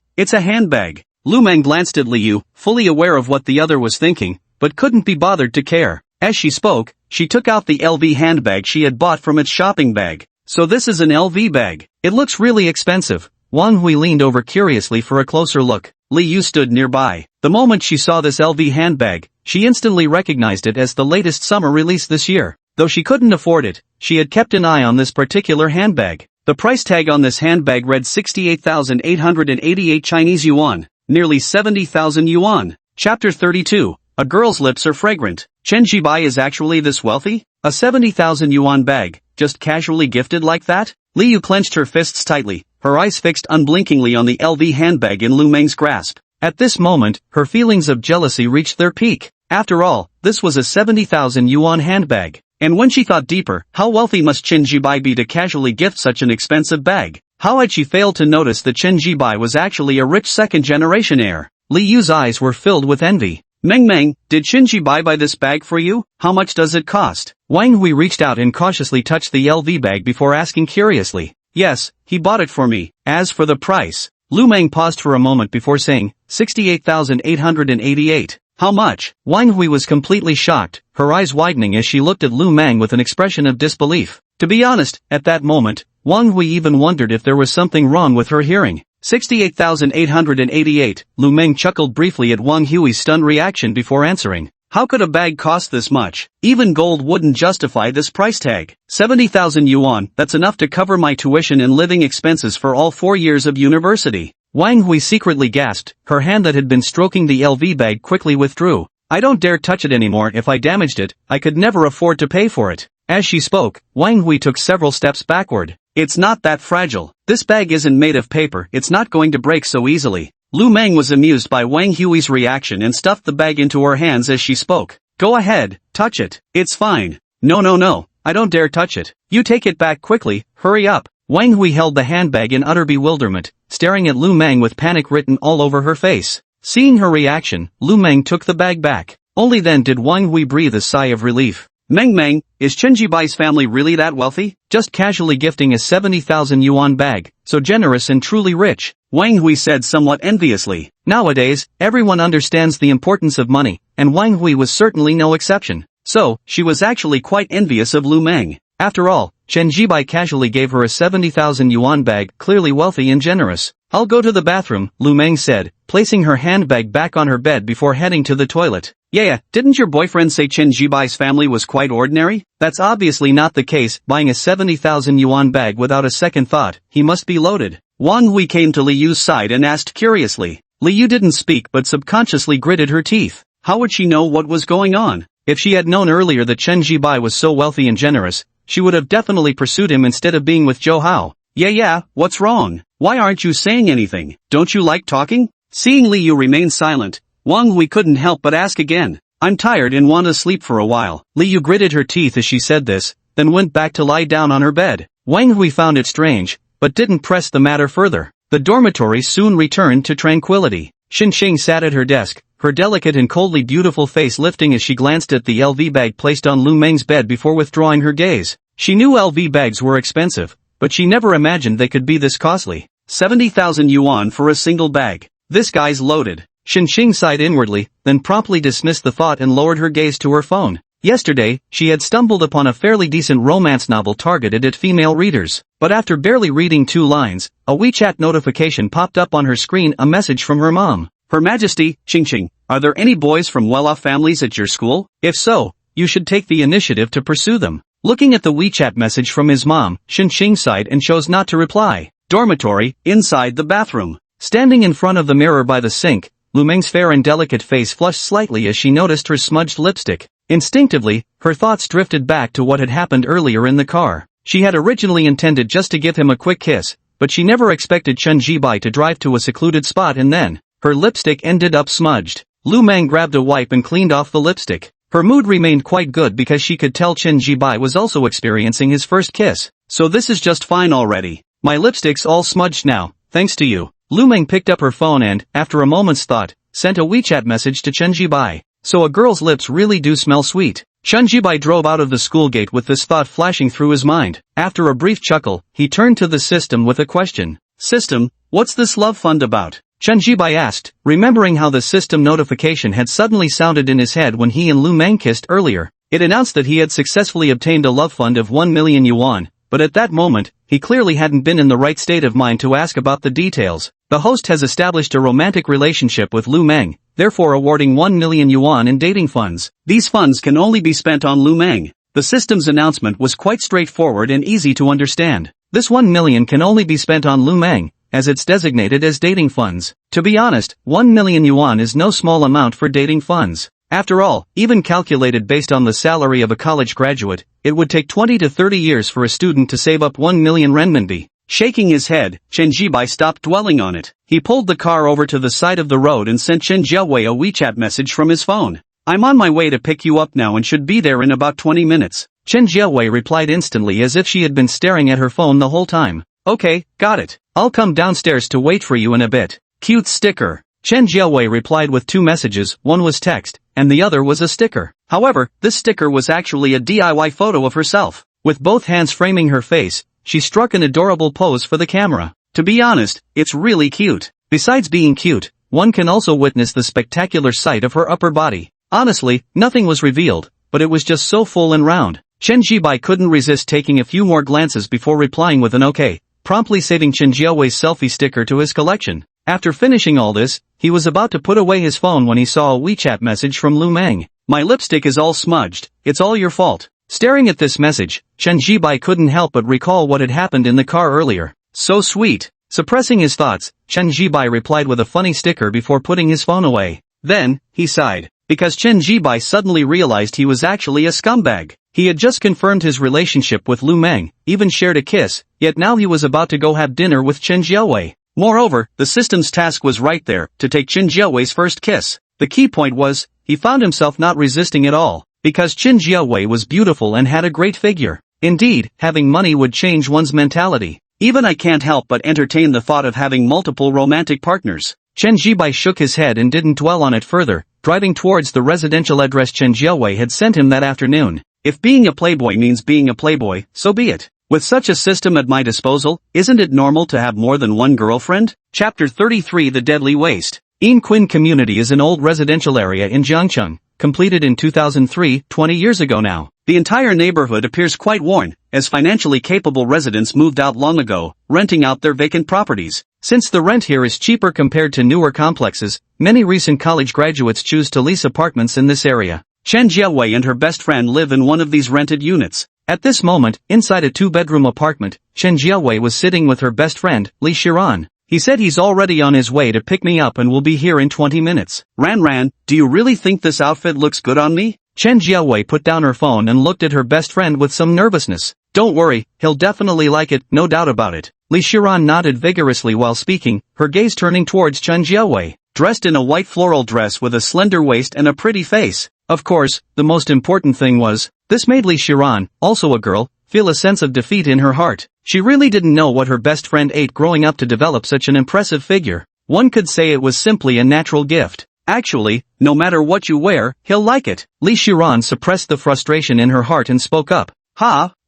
it's a handbag. Lu Meng glanced at Li Yu, fully aware of what the other was thinking, but couldn't be bothered to care. As she spoke, she took out the LV handbag she had bought from its shopping bag. So this is an LV bag. It looks really expensive. Wang Hui leaned over curiously for a closer look. Li Yu stood nearby. The moment she saw this LV handbag, she instantly recognized it as the latest summer release this year. Though she couldn't afford it, she had kept an eye on this particular handbag. The price tag on this handbag read 68,888 Chinese yuan, nearly 70,000 yuan. Chapter 32. A girl's lips are fragrant. Chen Jibai is actually this wealthy? A 70,000 yuan bag, just casually gifted like that? Li Yu clenched her fists tightly, her eyes fixed unblinkingly on the LV handbag in Lu Meng's grasp. At this moment, her feelings of jealousy reached their peak. After all, this was a 70,000 yuan handbag. And when she thought deeper, how wealthy must Chen Jibai be to casually gift such an expensive bag? How had she failed to notice that Chen Jibai was actually a rich second-generation heir? Li Yu's eyes were filled with envy. Meng, did Chen Jibai buy this bag for you? How much does it cost? Wang Hui reached out and cautiously touched the LV bag before asking curiously. Yes, he bought it for me. As for the price, Lu Meng paused for a moment before saying, 68,888. How much? Wang Hui was completely shocked, her eyes widening as she looked at Lu Meng with an expression of disbelief. To be honest, at that moment, Wang Hui even wondered if there was something wrong with her hearing. 68,888, Lu Meng chuckled briefly at Wang Hui's stunned reaction before answering. How could a bag cost this much? Even gold wouldn't justify this price tag. 70,000 yuan, that's enough to cover my tuition and living expenses for all 4 years of university. Wang Hui secretly gasped, her hand that had been stroking the LV bag quickly withdrew. I don't dare touch it anymore. If I damaged it, I could never afford to pay for it. As she spoke, Wang Hui took several steps backward. It's not that fragile. This bag isn't made of paper, it's not going to break so easily. Lu Meng was amused by Wang Hui's reaction and stuffed the bag into her hands as she spoke. Go ahead, touch it. It's fine. No, I don't dare touch it. You take it back quickly, hurry up. Wang Hui held the handbag in utter bewilderment, staring at Lu Meng with panic written all over her face. Seeing her reaction, Lu Meng took the bag back. Only then did Wang Hui breathe a sigh of relief. Meng, is Chen Jibai's family really that wealthy? Just casually gifting a 70,000 yuan bag, so generous and truly rich, Wang Hui said somewhat enviously. Nowadays, everyone understands the importance of money, and Wang Hui was certainly no exception. So, she was actually quite envious of Lu Meng. After all, Chen Jibai casually gave her a 70,000 yuan bag, clearly wealthy and generous. I'll go to the bathroom, Lu Meng said, placing her handbag back on her bed before heading to the toilet. Yeah, didn't your boyfriend say Chen Jibai's family was quite ordinary? That's obviously not the case. Buying a 70,000 yuan bag without a second thought, he must be loaded. Wang Hui came to Li Yu's side and asked curiously. Li Yu didn't speak but subconsciously gritted her teeth. How would she know what was going on? If she had known earlier that Chen Jibai was so wealthy and generous, she would have definitely pursued him instead of being with Zhou Hao. Yeah, what's wrong? Why aren't you saying anything? Don't you like talking? Seeing Li Yu remain silent, Wang Hui couldn't help but ask again. I'm tired and want to sleep for a while. Li Yu gritted her teeth as she said this, then went back to lie down on her bed. Wang Hui found it strange, but didn't press the matter further. The dormitory soon returned to tranquility. Xinxing sat at her desk, her delicate and coldly beautiful face lifting as she glanced at the LV bag placed on Lu Meng's bed before withdrawing her gaze. She knew LV bags were expensive, but she never imagined they could be this costly. 70,000 yuan for a single bag. This guy's loaded. Xinxing sighed inwardly, then promptly dismissed the thought and lowered her gaze to her phone. Yesterday, she had stumbled upon a fairly decent romance novel targeted at female readers. But after barely reading 2 lines, a WeChat notification popped up on her screen, a message from her mom. Her Majesty, Xinxing, are there any boys from well-off families at your school? If so, you should take the initiative to pursue them. Looking at the WeChat message from his mom, Xinxing sighed and chose not to reply. Dormitory, inside the bathroom. Standing in front of the mirror by the sink, Lu Meng's fair and delicate face flushed slightly as she noticed her smudged lipstick. Instinctively, her thoughts drifted back to what had happened earlier in the car. She had originally intended just to give him a quick kiss, but she never expected Chen Jibai to drive to a secluded spot and then, her lipstick ended up smudged. Lu Meng grabbed a wipe and cleaned off the lipstick. Her mood remained quite good because she could tell Chen Jibai was also experiencing his first kiss. So this is just fine already. My lipstick's all smudged now, thanks to you. Lu Meng picked up her phone and, after a moment's thought, sent a WeChat message to Chen Jibai. So a girl's lips really do smell sweet. Chen Jibai drove out of the school gate with this thought flashing through his mind. After a brief chuckle, he turned to the system with a question. System, what's this love fund about? Chen Jibai asked, remembering how the system notification had suddenly sounded in his head when he and Lu Meng kissed earlier. It announced that he had successfully obtained a love fund of 1 million yuan, but at that moment, he clearly hadn't been in the right state of mind to ask about the details. The host has established a romantic relationship with Lu Meng, therefore awarding 1 million yuan in dating funds. These funds can only be spent on Lu Meng. The system's announcement was quite straightforward and easy to understand. This 1 million can only be spent on Lu Meng, as it's designated as dating funds. To be honest, 1 million yuan is no small amount for dating funds. After all, even calculated based on the salary of a college graduate, it would take 20 to 30 years for a student to save up 1 million renminbi. Shaking his head, Chen Jibai stopped dwelling on it. He pulled the car over to the side of the road and sent Chen Jiawei a WeChat message from his phone. I'm on my way to pick you up now and should be there in about 20 minutes. Chen Jiawei replied instantly as if she had been staring at her phone the whole time. Okay, got it. I'll come downstairs to wait for you in a bit. Cute sticker. Chen Jiawei replied with 2 messages, one was text, and the other was a sticker. However, this sticker was actually a DIY photo of herself. With both hands framing her face, she struck an adorable pose for the camera. To be honest, it's really cute. Besides being cute, one can also witness the spectacular sight of her upper body. Honestly, nothing was revealed, but it was just so full and round. Chen Jibai couldn't resist taking a few more glances before replying with an okay, promptly saving Chen Jiawei's selfie sticker to his collection. After finishing all this, he was about to put away his phone when he saw a WeChat message from Lu Meng. My lipstick is all smudged, it's all your fault. Staring at this message, Chen Jibai couldn't help but recall what had happened in the car earlier. So sweet. Suppressing his thoughts, Chen Jibai replied with a funny sticker before putting his phone away. Then, he sighed, because Chen Jibai suddenly realized he was actually a scumbag. He had just confirmed his relationship with Lu Meng, even shared a kiss, yet now he was about to go have dinner with Chen Jiawei. Moreover, the system's task was right there, to take Chen Jiawei's first kiss. The key point was, he found himself not resisting at all, because Chen Jiawei was beautiful and had a great figure. Indeed, having money would change one's mentality. Even I can't help but entertain the thought of having multiple romantic partners. Chen Jibai shook his head and didn't dwell on it further, driving towards the residential address Chen Jiawei had sent him that afternoon. If being a playboy means being a playboy, so be it. With such a system at my disposal, isn't it normal to have more than one girlfriend? Chapter 33 The Deadly Waste. In Quin Community is an old residential area in Jiangcheng, completed in 2003, 20 years ago now. The entire neighborhood appears quite worn, as financially capable residents moved out long ago, renting out their vacant properties. Since the rent here is cheaper compared to newer complexes, many recent college graduates choose to lease apartments in this area. Chen Jiawei and her best friend live in one of these rented units. At this moment, inside a two-bedroom apartment, Chen Jiawei was sitting with her best friend, Li Shiran. He said he's already on his way to pick me up and will be here in 20 minutes. Ran, do you really think this outfit looks good on me? Chen Jiawei put down her phone and looked at her best friend with some nervousness. Don't worry, he'll definitely like it, no doubt about it. Li Shiran nodded vigorously while speaking, her gaze turning towards Chen Jiawei. Dressed in a white floral dress with a slender waist and a pretty face. Of course, the most important thing was, this made Li Shiran, also a girl, feel a sense of defeat in her heart. She really didn't know what her best friend ate growing up to develop such an impressive figure. One could say it was simply a natural gift. Actually, no matter what you wear, he'll like it. Li Shiran suppressed the frustration in her heart and spoke up.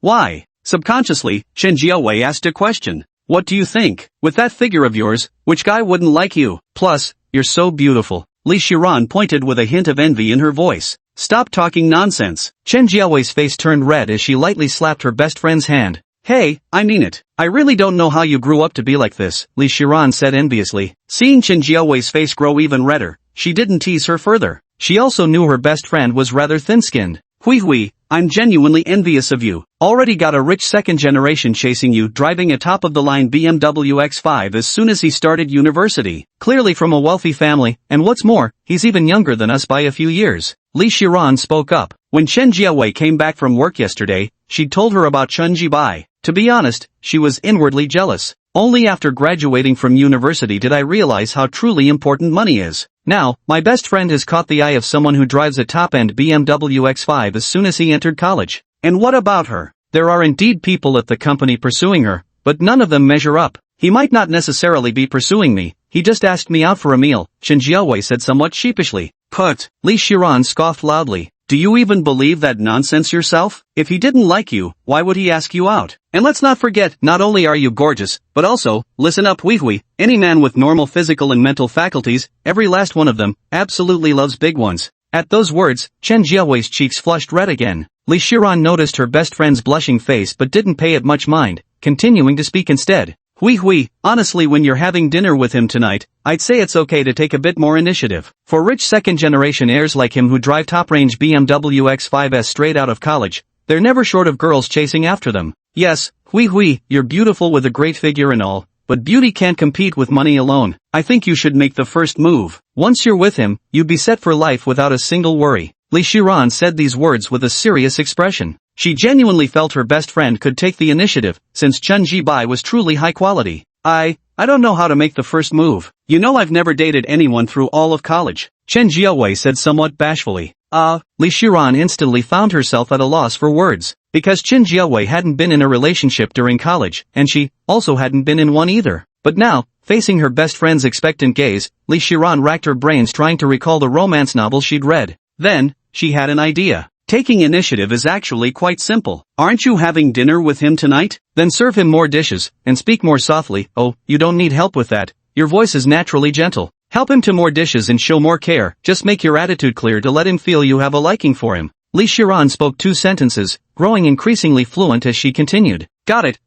Why? Subconsciously, Chen Jiawei asked a question. What do you think? With that figure of yours, which guy wouldn't like you? Plus, you're so beautiful. Li Shiran pointed with a hint of envy in her voice. Stop talking nonsense. Chen Jiawei's face turned red as she lightly slapped her best friend's hand. Hey, I mean it. I really don't know how you grew up to be like this, Li Shiran said enviously. Seeing Chen Jiawei's face grow even redder, she didn't tease her further. She also knew her best friend was rather thin-skinned. Hui, I'm genuinely envious of you. Already got a rich second generation chasing you driving a top-of-the-line BMW X5 as soon as he started university. Clearly from a wealthy family, and what's more, he's even younger than us by a few years. Li Shiran spoke up. When Chen Jiawei came back from work yesterday, she'd told her about Chen Jibai. To be honest, she was inwardly jealous. Only after graduating from university did I realize how truly important money is. Now, my best friend has caught the eye of someone who drives a top-end BMW X5 as soon as he entered college. And what about her? There are indeed people at the company pursuing her, but none of them measure up. He might not necessarily be pursuing me, he just asked me out for a meal, Chen Jiawei said somewhat sheepishly. Put. Li Shiran scoffed loudly. Do you even believe that nonsense yourself? If he didn't like you, why would he ask you out? And let's not forget, not only are you gorgeous, but also, listen up Hui, any man with normal physical and mental faculties, every last one of them, absolutely loves big ones. At those words, Chen Jiawei's cheeks flushed red again. Li Shiran noticed her best friend's blushing face but didn't pay it much mind, continuing to speak instead. Hui, honestly when you're having dinner with him tonight, I'd say it's okay to take a bit more initiative. For rich second-generation heirs like him who drive top-range BMW X5s straight out of college, they're never short of girls chasing after them. Yes, Hui, you're beautiful with a great figure and all, but beauty can't compete with money alone. I think you should make the first move. Once you're with him, you'd be set for life without a single worry. Li Shiran said these words with a serious expression. She genuinely felt her best friend could take the initiative, since Chen Jibai was truly high quality. I don't know how to make the first move. You know I've never dated anyone through all of college. Chen Jiawei said somewhat bashfully. Li Shiran instantly found herself at a loss for words, because Chen Jiawei hadn't been in a relationship during college, and she, also hadn't been in one either. But now, facing her best friend's expectant gaze, Li Shiran racked her brains trying to recall the romance novels she'd read. Then, she had an idea. Taking initiative is actually quite simple. Aren't you having dinner with him tonight? Then serve him more dishes, and speak more softly. Oh, you don't need help with that. Your voice is naturally gentle. Help him to more dishes and show more care, just make your attitude clear to let him feel you have a liking for him. Li Shiran spoke 2 sentences, growing increasingly fluent as she continued. Got it.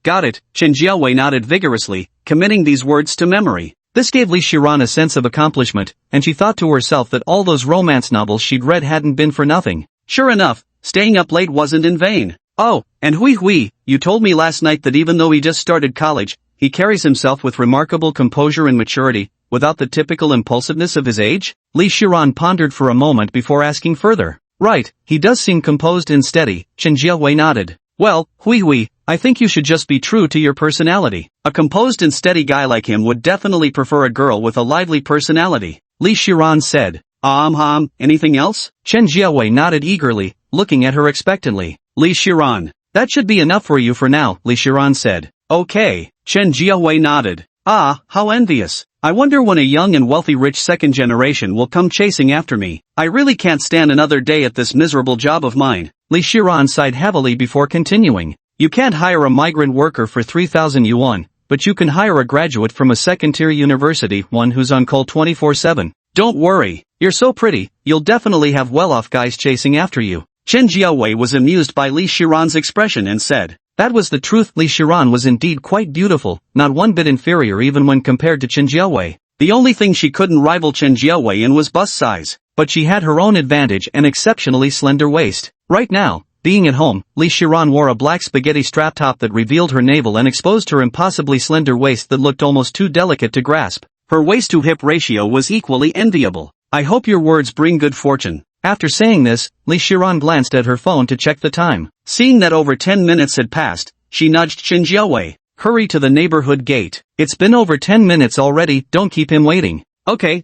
Chen Jiawei nodded vigorously, committing these words to memory. This gave Li Shiran a sense of accomplishment, and she thought to herself that all those romance novels she'd read hadn't been for nothing. Sure enough, staying up late wasn't in vain. Oh, and Hui, you told me last night that even though he just started college, he carries himself with remarkable composure and maturity, without the typical impulsiveness of his age? Li Shiran pondered for a moment before asking further. Right, he does seem composed and steady, Chen Jiawei nodded. Well, Hui, I think you should just be true to your personality. A composed and steady guy like him would definitely prefer a girl with a lively personality. Li Shiran said. Anything else? Chen Jiawei nodded eagerly, looking at her expectantly. Li Shiran. That should be enough for you for now, Li Shiran said. Okay, Chen Jiawei nodded. How envious. I wonder when a young and wealthy rich second generation will come chasing after me. I really can't stand another day at this miserable job of mine. Li Shiran sighed heavily before continuing. You can't hire a migrant worker for 3,000 yuan, but you can hire a graduate from a second-tier university, one who's on call 24/7. Don't worry. You're so pretty, you'll definitely have well-off guys chasing after you. Chen Jiawei was amused by Li Shiran's expression and said. That was the truth. Li Shiran was indeed quite beautiful, not one bit inferior even when compared to Chen Jiawei. The only thing she couldn't rival Chen Jiawei in was bust size. But she had her own advantage, an exceptionally slender waist. Right now, being at home, Li Shiran wore a black spaghetti strap top that revealed her navel and exposed her impossibly slender waist that looked almost too delicate to grasp. Her waist-to-hip ratio was equally enviable. I hope your words bring good fortune. After saying this, Li Shiran glanced at her phone to check the time. Seeing that over 10 minutes had passed, she nudged Chen Jiawei. Hurry to the neighborhood gate. It's been over 10 minutes already, don't keep him waiting. Okay,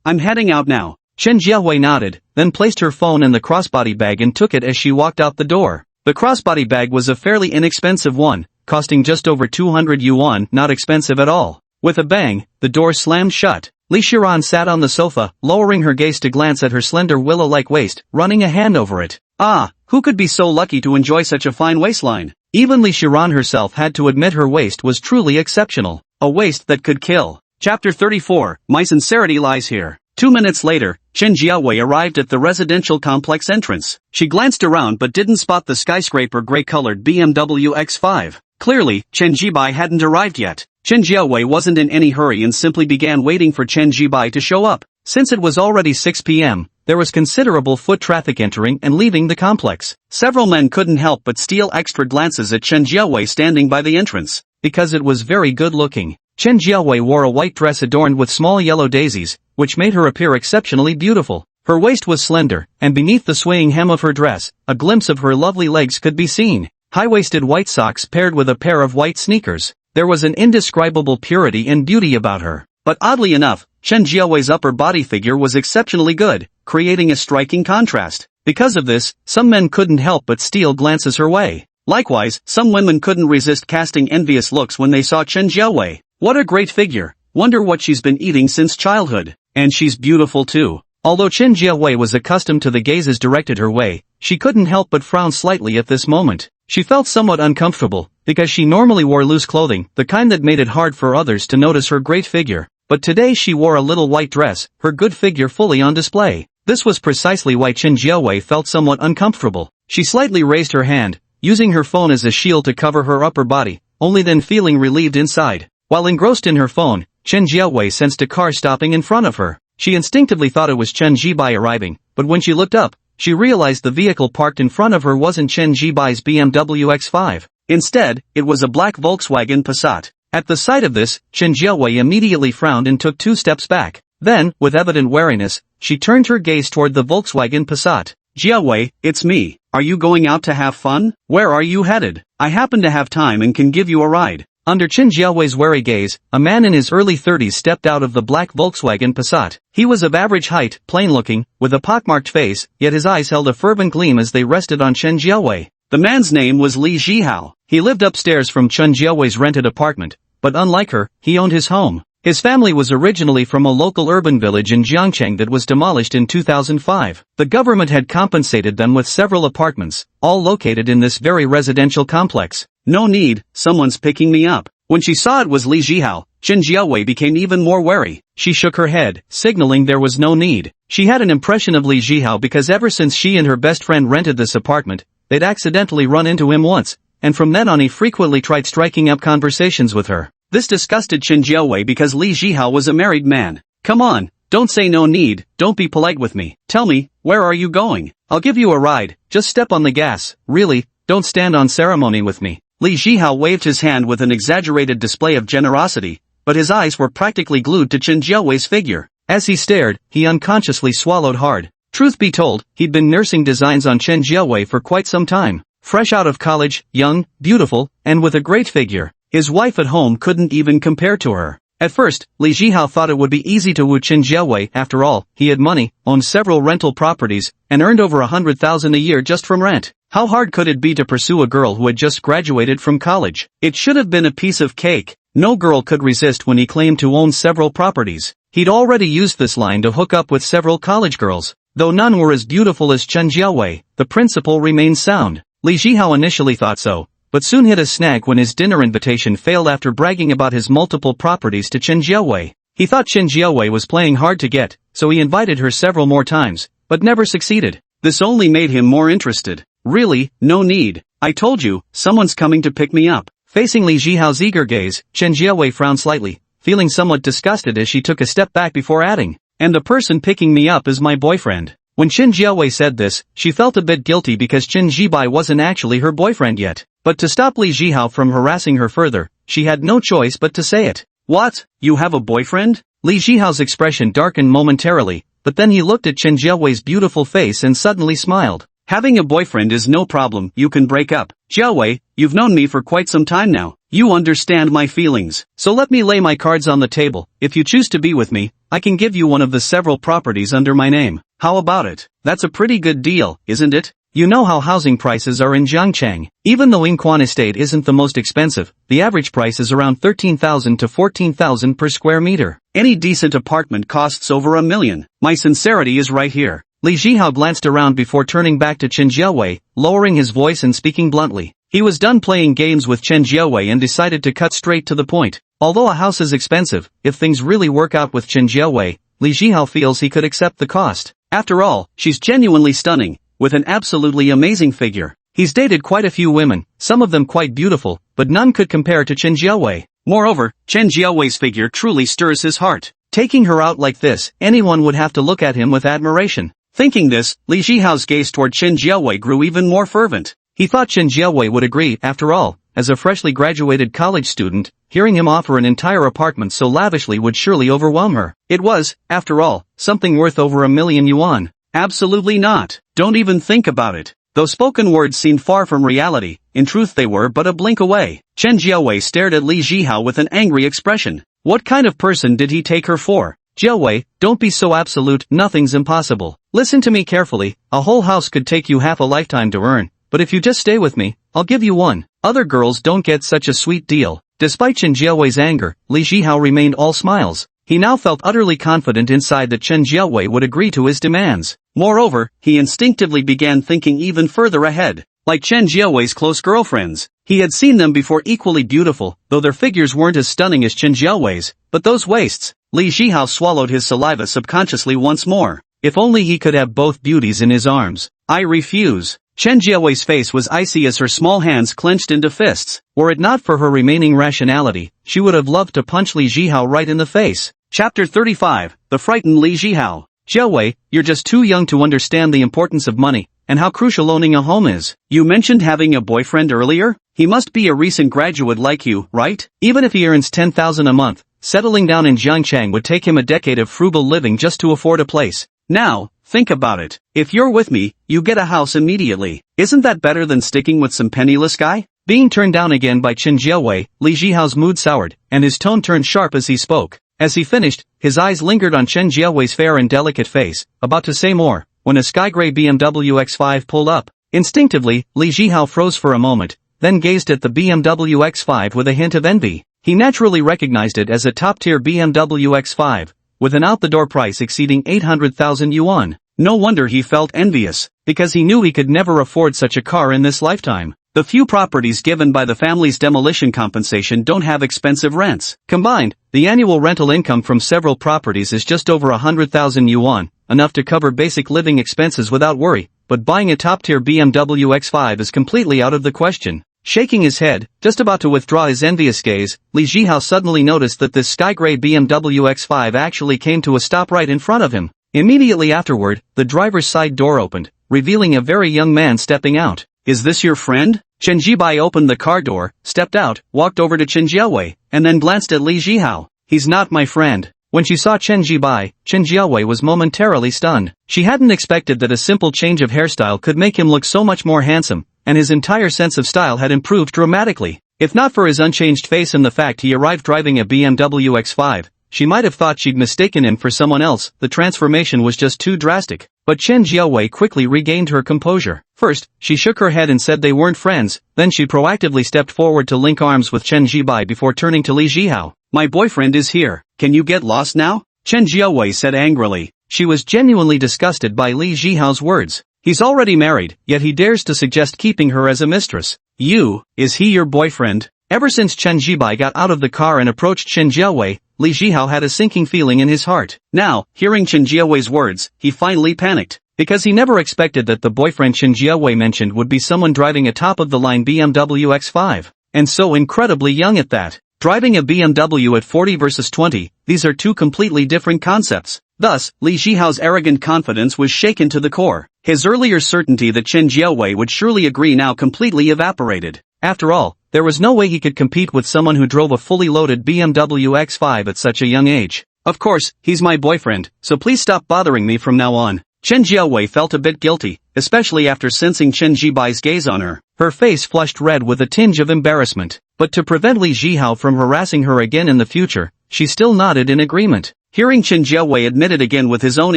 I'm heading out now. Chen Jiawei nodded, then placed her phone in the crossbody bag and took it as she walked out the door. The crossbody bag was a fairly inexpensive one, costing just over 200 yuan, not expensive at all. With a bang, the door slammed shut. Li Shiran sat on the sofa, lowering her gaze to glance at her slender willow-like waist, running a hand over it. Ah, who could be so lucky to enjoy such a fine waistline? Even Li Shiran herself had to admit her waist was truly exceptional. A waist that could kill. Chapter 34, My sincerity lies here. 2 minutes later, Chen Jiawei arrived at the residential complex entrance. She glanced around but didn't spot the skyscraper gray-colored BMW X5. Clearly, Chen Jibai hadn't arrived yet. Chen Jiawei wasn't in any hurry and simply began waiting for Chen Jibai to show up. Since it was already 6 p.m., there was considerable foot traffic entering and leaving the complex. Several men couldn't help but steal extra glances at Chen Jiawei standing by the entrance. Because it was very good-looking. Chen Jiawei wore a white dress adorned with small yellow daisies, which made her appear exceptionally beautiful. Her waist was slender, and beneath the swaying hem of her dress, a glimpse of her lovely legs could be seen. High-waisted white socks paired with a pair of white sneakers. There was an indescribable purity and beauty about her. But oddly enough, Chen Jiawei's upper body figure was exceptionally good, creating a striking contrast. Because of this, some men couldn't help but steal glances her way. Likewise, some women couldn't resist casting envious looks when they saw Chen Jiawei. What a great figure. Wonder what she's been eating since childhood. And she's beautiful too. Although Chen Jiawei was accustomed to the gazes directed her way, she couldn't help but frown slightly at this moment. She felt somewhat uncomfortable, because she normally wore loose clothing, the kind that made it hard for others to notice her great figure. But today she wore a little white dress, her good figure fully on display. This was precisely why Chen Jiawei felt somewhat uncomfortable. She slightly raised her hand, using her phone as a shield to cover her upper body, only then feeling relieved inside. While engrossed in her phone, Chen Jiawei sensed a car stopping in front of her. She instinctively thought it was Chen Jibai arriving, but when she looked up, she realized the vehicle parked in front of her wasn't Chen Jibai's BMW X5. Instead, it was a black Volkswagen Passat. At the sight of this, Chen Jiawei immediately frowned and took 2 steps back. Then, with evident wariness, she turned her gaze toward the Volkswagen Passat. Jiawei, it's me. Are you going out to have fun? Where are you headed? I happen to have time and can give you a ride. Under Chen Jiawei's wary gaze, a man in his early 30s stepped out of the black Volkswagen Passat. He was of average height, plain-looking, with a pockmarked face, yet his eyes held a fervent gleam as they rested on Chen Jiawei. The man's name was Li Zhihao. He lived upstairs from Chen Jiawei's rented apartment, but unlike her, he owned his home. His family was originally from a local urban village in Jiangcheng that was demolished in 2005. The government had compensated them with several apartments, all located in this very residential complex. No need, someone's picking me up. When she saw it was Li Zhihao, Chen Jiawei became even more wary. She shook her head, signaling there was no need. She had an impression of Li Zhihao because ever since she and her best friend rented this apartment, they'd accidentally run into him once, and from then on he frequently tried striking up conversations with her. This disgusted Chen Jiawei because Li Zhihao was a married man. Come on, don't say no need, don't be polite with me. Tell me, where are you going? I'll give you a ride, just step on the gas, really, don't stand on ceremony with me. Li Zhihao waved his hand with an exaggerated display of generosity, but his eyes were practically glued to Chen Jiawei's figure. As he stared, he unconsciously swallowed hard. Truth be told, he'd been nursing designs on Chen Jiawei for quite some time. Fresh out of college, young, beautiful, and with a great figure, his wife at home couldn't even compare to her. At first, Li Zhihao thought it would be easy to woo Chen Jiawei. After all, he had money, owned several rental properties, and earned over 100,000 a year just from rent. How hard could it be to pursue a girl who had just graduated from college? It should have been a piece of cake. No girl could resist when he claimed to own several properties. He'd already used this line to hook up with several college girls. Though none were as beautiful as Chen Jiawei, the principle remained sound. Li Zhihao initially thought so, but soon hit a snag when his dinner invitation failed after bragging about his multiple properties to Chen Jiawei. He thought Chen Jiawei was playing hard to get, so he invited her several more times, but never succeeded. This only made him more interested. Really, no need. I told you, someone's coming to pick me up. Facing Li Zhihao's eager gaze, Chen Jiawei frowned slightly, feeling somewhat disgusted as she took a step back before adding, "And the person picking me up is my boyfriend." When Chen Jiawei said this, she felt a bit guilty because Chen Jibai wasn't actually her boyfriend yet. But to stop Li Zhihao from harassing her further, she had no choice but to say it. "What? You have a boyfriend?" Li Zhihao's expression darkened momentarily, but then he looked at Chen Jiawei's beautiful face and suddenly smiled. "Having a boyfriend is no problem, you can break up. Jiawei, you've known me for quite some time now. You understand my feelings. So let me lay my cards on the table. If you choose to be with me, I can give you one of the several properties under my name. How about it? That's a pretty good deal, isn't it? You know how housing prices are in Jiangchang. Even though Yingquan Estate isn't the most expensive, the average price is around 13,000 to 14,000 per square meter. Any decent apartment costs over $1 million. My sincerity is right here." Li Zhihao glanced around before turning back to Chen Jiawei, lowering his voice and speaking bluntly. He was done playing games with Chen Jiawei and decided to cut straight to the point. Although a house is expensive, if things really work out with Chen Jiawei, Li Zhihao feels he could accept the cost. After all, she's genuinely stunning, with an absolutely amazing figure. He's dated quite a few women, some of them quite beautiful, but none could compare to Chen Jiawei. Moreover, Chen Jiawei's figure truly stirs his heart. Taking her out like this, anyone would have to look at him with admiration. Thinking this, Li Zhihao's gaze toward Chen Jiawei grew even more fervent. He thought Chen Jiawei would agree. After all, as a freshly graduated college student, hearing him offer an entire apartment so lavishly would surely overwhelm her. It was, after all, something worth over $1 million yuan. Absolutely not. Don't even think about it. Though spoken words seemed far from reality, in truth they were but a blink away. Chen Jiawei stared at Li Zhihao with an angry expression. What kind of person did he take her for? "Jiawei, don't be so absolute, nothing's impossible. Listen to me carefully, a whole house could take you half a lifetime to earn, but if you just stay with me, I'll give you one. Other girls don't get such a sweet deal." Despite Chen Jiawei's anger, Li Zhihao remained all smiles. He now felt utterly confident inside that Chen Jiawei would agree to his demands. Moreover, he instinctively began thinking even further ahead. Like Chen Jiawei's close girlfriends, he had seen them before equally beautiful, though their figures weren't as stunning as Chen Jiawei's. But those waists! Li Zhihao swallowed his saliva subconsciously once more. If only he could have both beauties in his arms. "I refuse." Chen Jiawei's face was icy as her small hands clenched into fists. Were it not for her remaining rationality, she would have loved to punch Li Zhihao right in the face. Chapter 35, The Frightened Li Zhihao. "Jiawei, you're just too young to understand the importance of money, and how crucial owning a home is. You mentioned having a boyfriend earlier? He must be a recent graduate like you, right? Even if he earns 10,000 a month, settling down in Jiangchang would take him a decade of frugal living just to afford a place. Now, think about it. If you're with me, you get a house immediately. Isn't that better than sticking with some penniless guy?" Being turned down again by Chen Jiawei, Li Zhihao's mood soured, and his tone turned sharp as he spoke. As he finished, his eyes lingered on Chen Jiawei's fair and delicate face, about to say more, when a sky-gray BMW X5 pulled up. Instinctively, Li Zhihao froze for a moment, then gazed at the BMW X5 with a hint of envy. He naturally recognized it as a top-tier BMW X5, with an out-the-door price exceeding 800,000 yuan. No wonder he felt envious, because he knew he could never afford such a car in this lifetime. The few properties given by the family's demolition compensation don't have expensive rents. Combined, the annual rental income from several properties is just over 100,000 yuan, enough to cover basic living expenses without worry, but buying a top-tier BMW X5 is completely out of the question. Shaking his head, just about to withdraw his envious gaze, Li Zhihao suddenly noticed that this sky-gray BMW X5 actually came to a stop right in front of him. Immediately afterward, the driver's side door opened, revealing a very young man stepping out. "Is this your friend?" Chen Jibai opened the car door, stepped out, walked over to Chen Jiawei, and then glanced at Li Zhihao. "He's not my friend." When she saw Chen Jibai, Chen Jiawei was momentarily stunned. She hadn't expected that a simple change of hairstyle could make him look so much more handsome, and his entire sense of style had improved dramatically. If not for his unchanged face and the fact he arrived driving a BMW X5, she might have thought she'd mistaken him for someone else. The transformation was just too drastic. But Chen Jiawei quickly regained her composure. First, she shook her head and said they weren't friends, then she proactively stepped forward to link arms with Chen Jibai before turning to Li Jihao. My boyfriend is here, can you get lost now? Chen Jiawei said angrily. She was genuinely disgusted by Li Jihao's words. He's already married, yet he dares to suggest keeping her as a mistress. Is he your boyfriend? Ever since Chen Jibai got out of the car and approached Chen Jiawei, Li Jihao had a sinking feeling in his heart. Now, hearing Chen Jiawei's words, he finally panicked. Because he never expected that the boyfriend Chen Jiawei mentioned would be someone driving a top-of-the-line BMW X5. And so incredibly young at that. Driving a BMW at 40 versus 20, these are two completely different concepts. Thus, Li Jihao's arrogant confidence was shaken to the core. His earlier certainty that Chen Jiawei would surely agree now completely evaporated. After all, there was no way he could compete with someone who drove a fully loaded BMW X5 at such a young age. Of course, he's my boyfriend, so please stop bothering me from now on. Chen Jiawei felt a bit guilty, especially after sensing Chen Jibai's gaze on her. Her face flushed red with a tinge of embarrassment. But to prevent Li Jihao from harassing her again in the future, she still nodded in agreement. Hearing Chen Jiawei admit it again with his own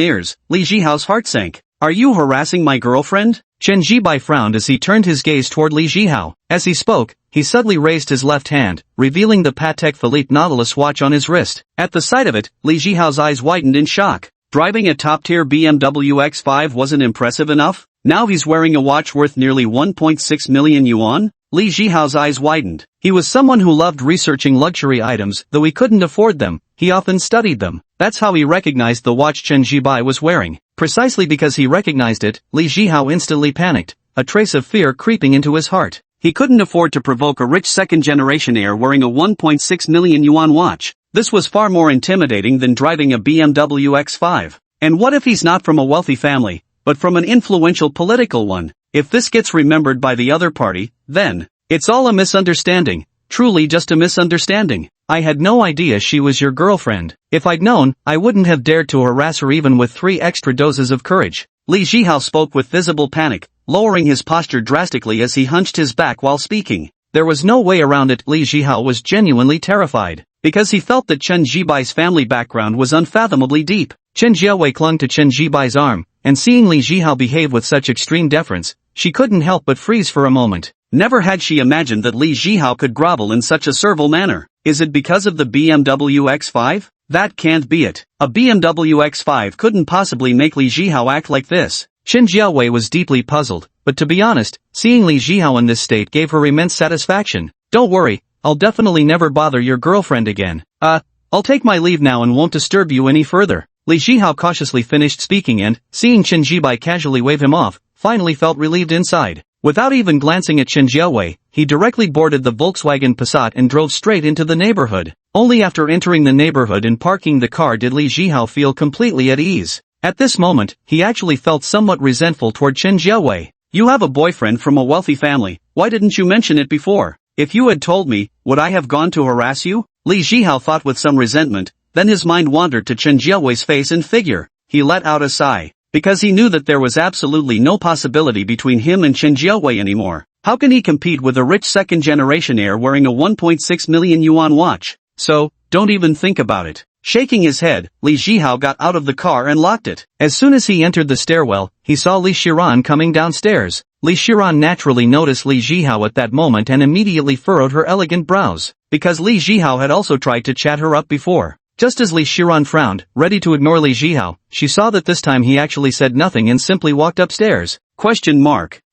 ears, Li Jihao's heart sank. Are you harassing my girlfriend? Chen Jibai frowned as he turned his gaze toward Li Jihao. As he spoke, he suddenly raised his left hand, revealing the Patek Philippe Nautilus watch on his wrist. At the sight of it, Li Jihao's eyes widened in shock. Driving a top-tier BMW X5 wasn't impressive enough? Now he's wearing a watch worth nearly 1.6 million yuan? Li Jihao's eyes widened. He was someone who loved researching luxury items, though he couldn't afford them. He often studied them. That's how he recognized the watch Chen Jibai was wearing. Precisely because he recognized it, Li Jihao instantly panicked, a trace of fear creeping into his heart. He couldn't afford to provoke a rich second-generation heir wearing a 1.6 million yuan watch. This was far more intimidating than driving a BMW X5. And what if he's not from a wealthy family, but from an influential political one? If this gets remembered by the other party, then it's all a misunderstanding. Truly just a misunderstanding. I had no idea she was your girlfriend. If I'd known, I wouldn't have dared to harass her even with 3 extra doses of courage. Li Jihao spoke with visible panic, lowering his posture drastically as he hunched his back while speaking. There was no way around it. Li Jihao was genuinely terrified. Because he felt that Chen Jibai's family background was unfathomably deep. Chen Jiawei clung to Chen Jibai's arm, and seeing Li Jihao behave with such extreme deference, she couldn't help but freeze for a moment. Never had she imagined that Li Jihao could grovel in such a servile manner. Is it because of the BMW X5? That can't be it. A BMW X5 couldn't possibly make Li Jihao act like this. Chen Jiawei was deeply puzzled, but to be honest, seeing Li Jihao in this state gave her immense satisfaction. Don't worry, I'll definitely never bother your girlfriend again. I'll take my leave now and won't disturb you any further. Li Jihao cautiously finished speaking and, seeing Chen Jibai casually wave him off, finally felt relieved inside. Without even glancing at Chen Jiawei, he directly boarded the Volkswagen Passat and drove straight into the neighborhood. Only after entering the neighborhood and parking the car did Li Jihao feel completely at ease. At this moment, he actually felt somewhat resentful toward Chen Jiawei. You have a boyfriend from a wealthy family, why didn't you mention it before? If you had told me, would I have gone to harass you? Li Jihao thought with some resentment, then his mind wandered to Chen Jiawei's face and figure. He let out a sigh, because he knew that there was absolutely no possibility between him and Chen Jiawei anymore. How can he compete with a rich second-generation heir wearing a 1.6 million yuan watch? So, don't even think about it. Shaking his head, Li Jihao got out of the car and locked it. As soon as he entered the stairwell, he saw Li Shiran coming downstairs. Li Shiran naturally noticed Li Jihao at that moment and immediately furrowed her elegant brows, because Li Jihao had also tried to chat her up before. Just as Li Shiran frowned, ready to ignore Li Jihao, she saw that this time he actually said nothing and simply walked upstairs.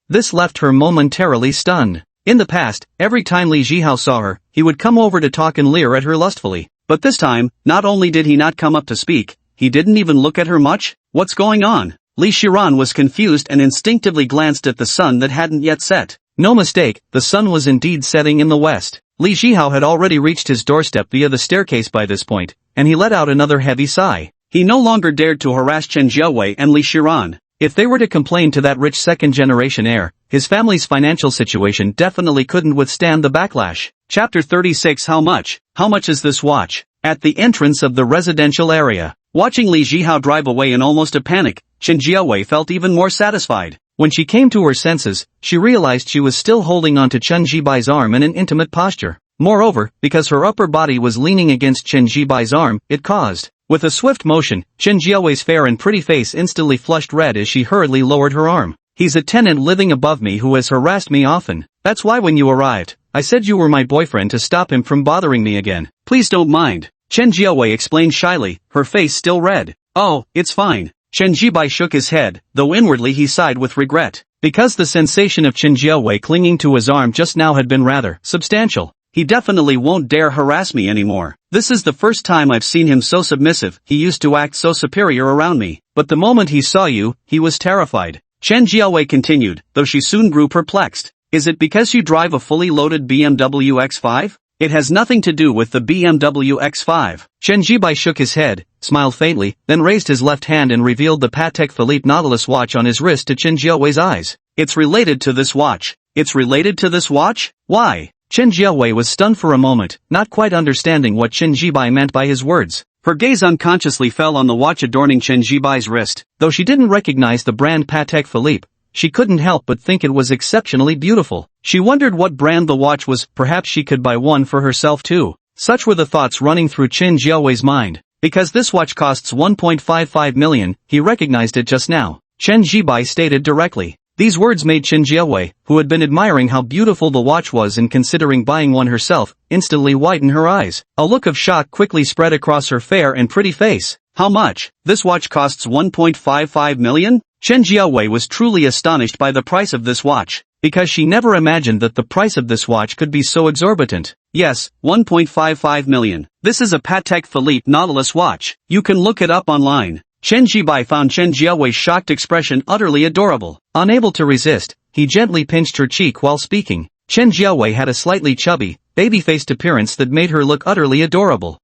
This left her momentarily stunned. In the past, every time Li Jihao saw her, he would come over to talk and leer at her lustfully. But this time, not only did he not come up to speak, he didn't even look at her much. What's going on? Li Shiran was confused and instinctively glanced at the sun that hadn't yet set. No mistake, the sun was indeed setting in the west. Li Jihao had already reached his doorstep via the staircase by this point, and he let out another heavy sigh. He no longer dared to harass Chen Jiawei and Li Shiran. If they were to complain to that rich second-generation heir, his family's financial situation definitely couldn't withstand the backlash. Chapter 36. How much? How much is this watch? At the entrance of the residential area. Watching Li Jihao drive away in almost a panic, Chen Jiawei felt even more satisfied. When she came to her senses, she realized she was still holding onto Chen Jibai's arm in an intimate posture. Moreover, because her upper body was leaning against Chen Jibai's arm, it caused. With a swift motion, Chen Jiawei's fair and pretty face instantly flushed red as she hurriedly lowered her arm. He's a tenant living above me who has harassed me often. That's why when you arrived, I said you were my boyfriend to stop him from bothering me again. Please don't mind, Chen Jiawei explained shyly, her face still red. Oh, it's fine. Chen Jibai shook his head, though inwardly he sighed with regret. Because the sensation of Chen Jiawei clinging to his arm just now had been rather substantial. He definitely won't dare harass me anymore. This is the first time I've seen him so submissive. He used to act so superior around me. But the moment he saw you, he was terrified. Chen Jiawei continued, though she soon grew perplexed. Is it because you drive a fully loaded BMW X5? It has nothing to do with the BMW X5. Chen Jibai shook his head, smiled faintly, then raised his left hand and revealed the Patek Philippe Nautilus watch on his wrist to Chen Jiawei's eyes. It's related to this watch. It's related to this watch? Why? Chen Jiawei was stunned for a moment, not quite understanding what Chen Jibai meant by his words. Her gaze unconsciously fell on the watch adorning Chen Jibai's wrist. Though she didn't recognize the brand Patek Philippe, she couldn't help but think it was exceptionally beautiful. She wondered what brand the watch was. Perhaps she could buy one for herself too. Such were the thoughts running through Chen Jiawei's mind. Because this watch costs 1.55 million, he recognized it just now. Chen Jibai stated directly. These words made Chen Jiawei, who had been admiring how beautiful the watch was and considering buying one herself, instantly widen her eyes. A look of shock quickly spread across her fair and pretty face. How much? This watch costs 1.55 million? Chen Jiawei was truly astonished by the price of this watch, because she never imagined that the price of this watch could be so exorbitant. Yes, 1.55 million. This is a Patek Philippe Nautilus watch. You can look it up online. Chen Jibai found Chen Jiawei's shocked expression utterly adorable. Unable to resist, he gently pinched her cheek while speaking. Chen Jiawei had a slightly chubby, baby-faced appearance that made her look utterly adorable.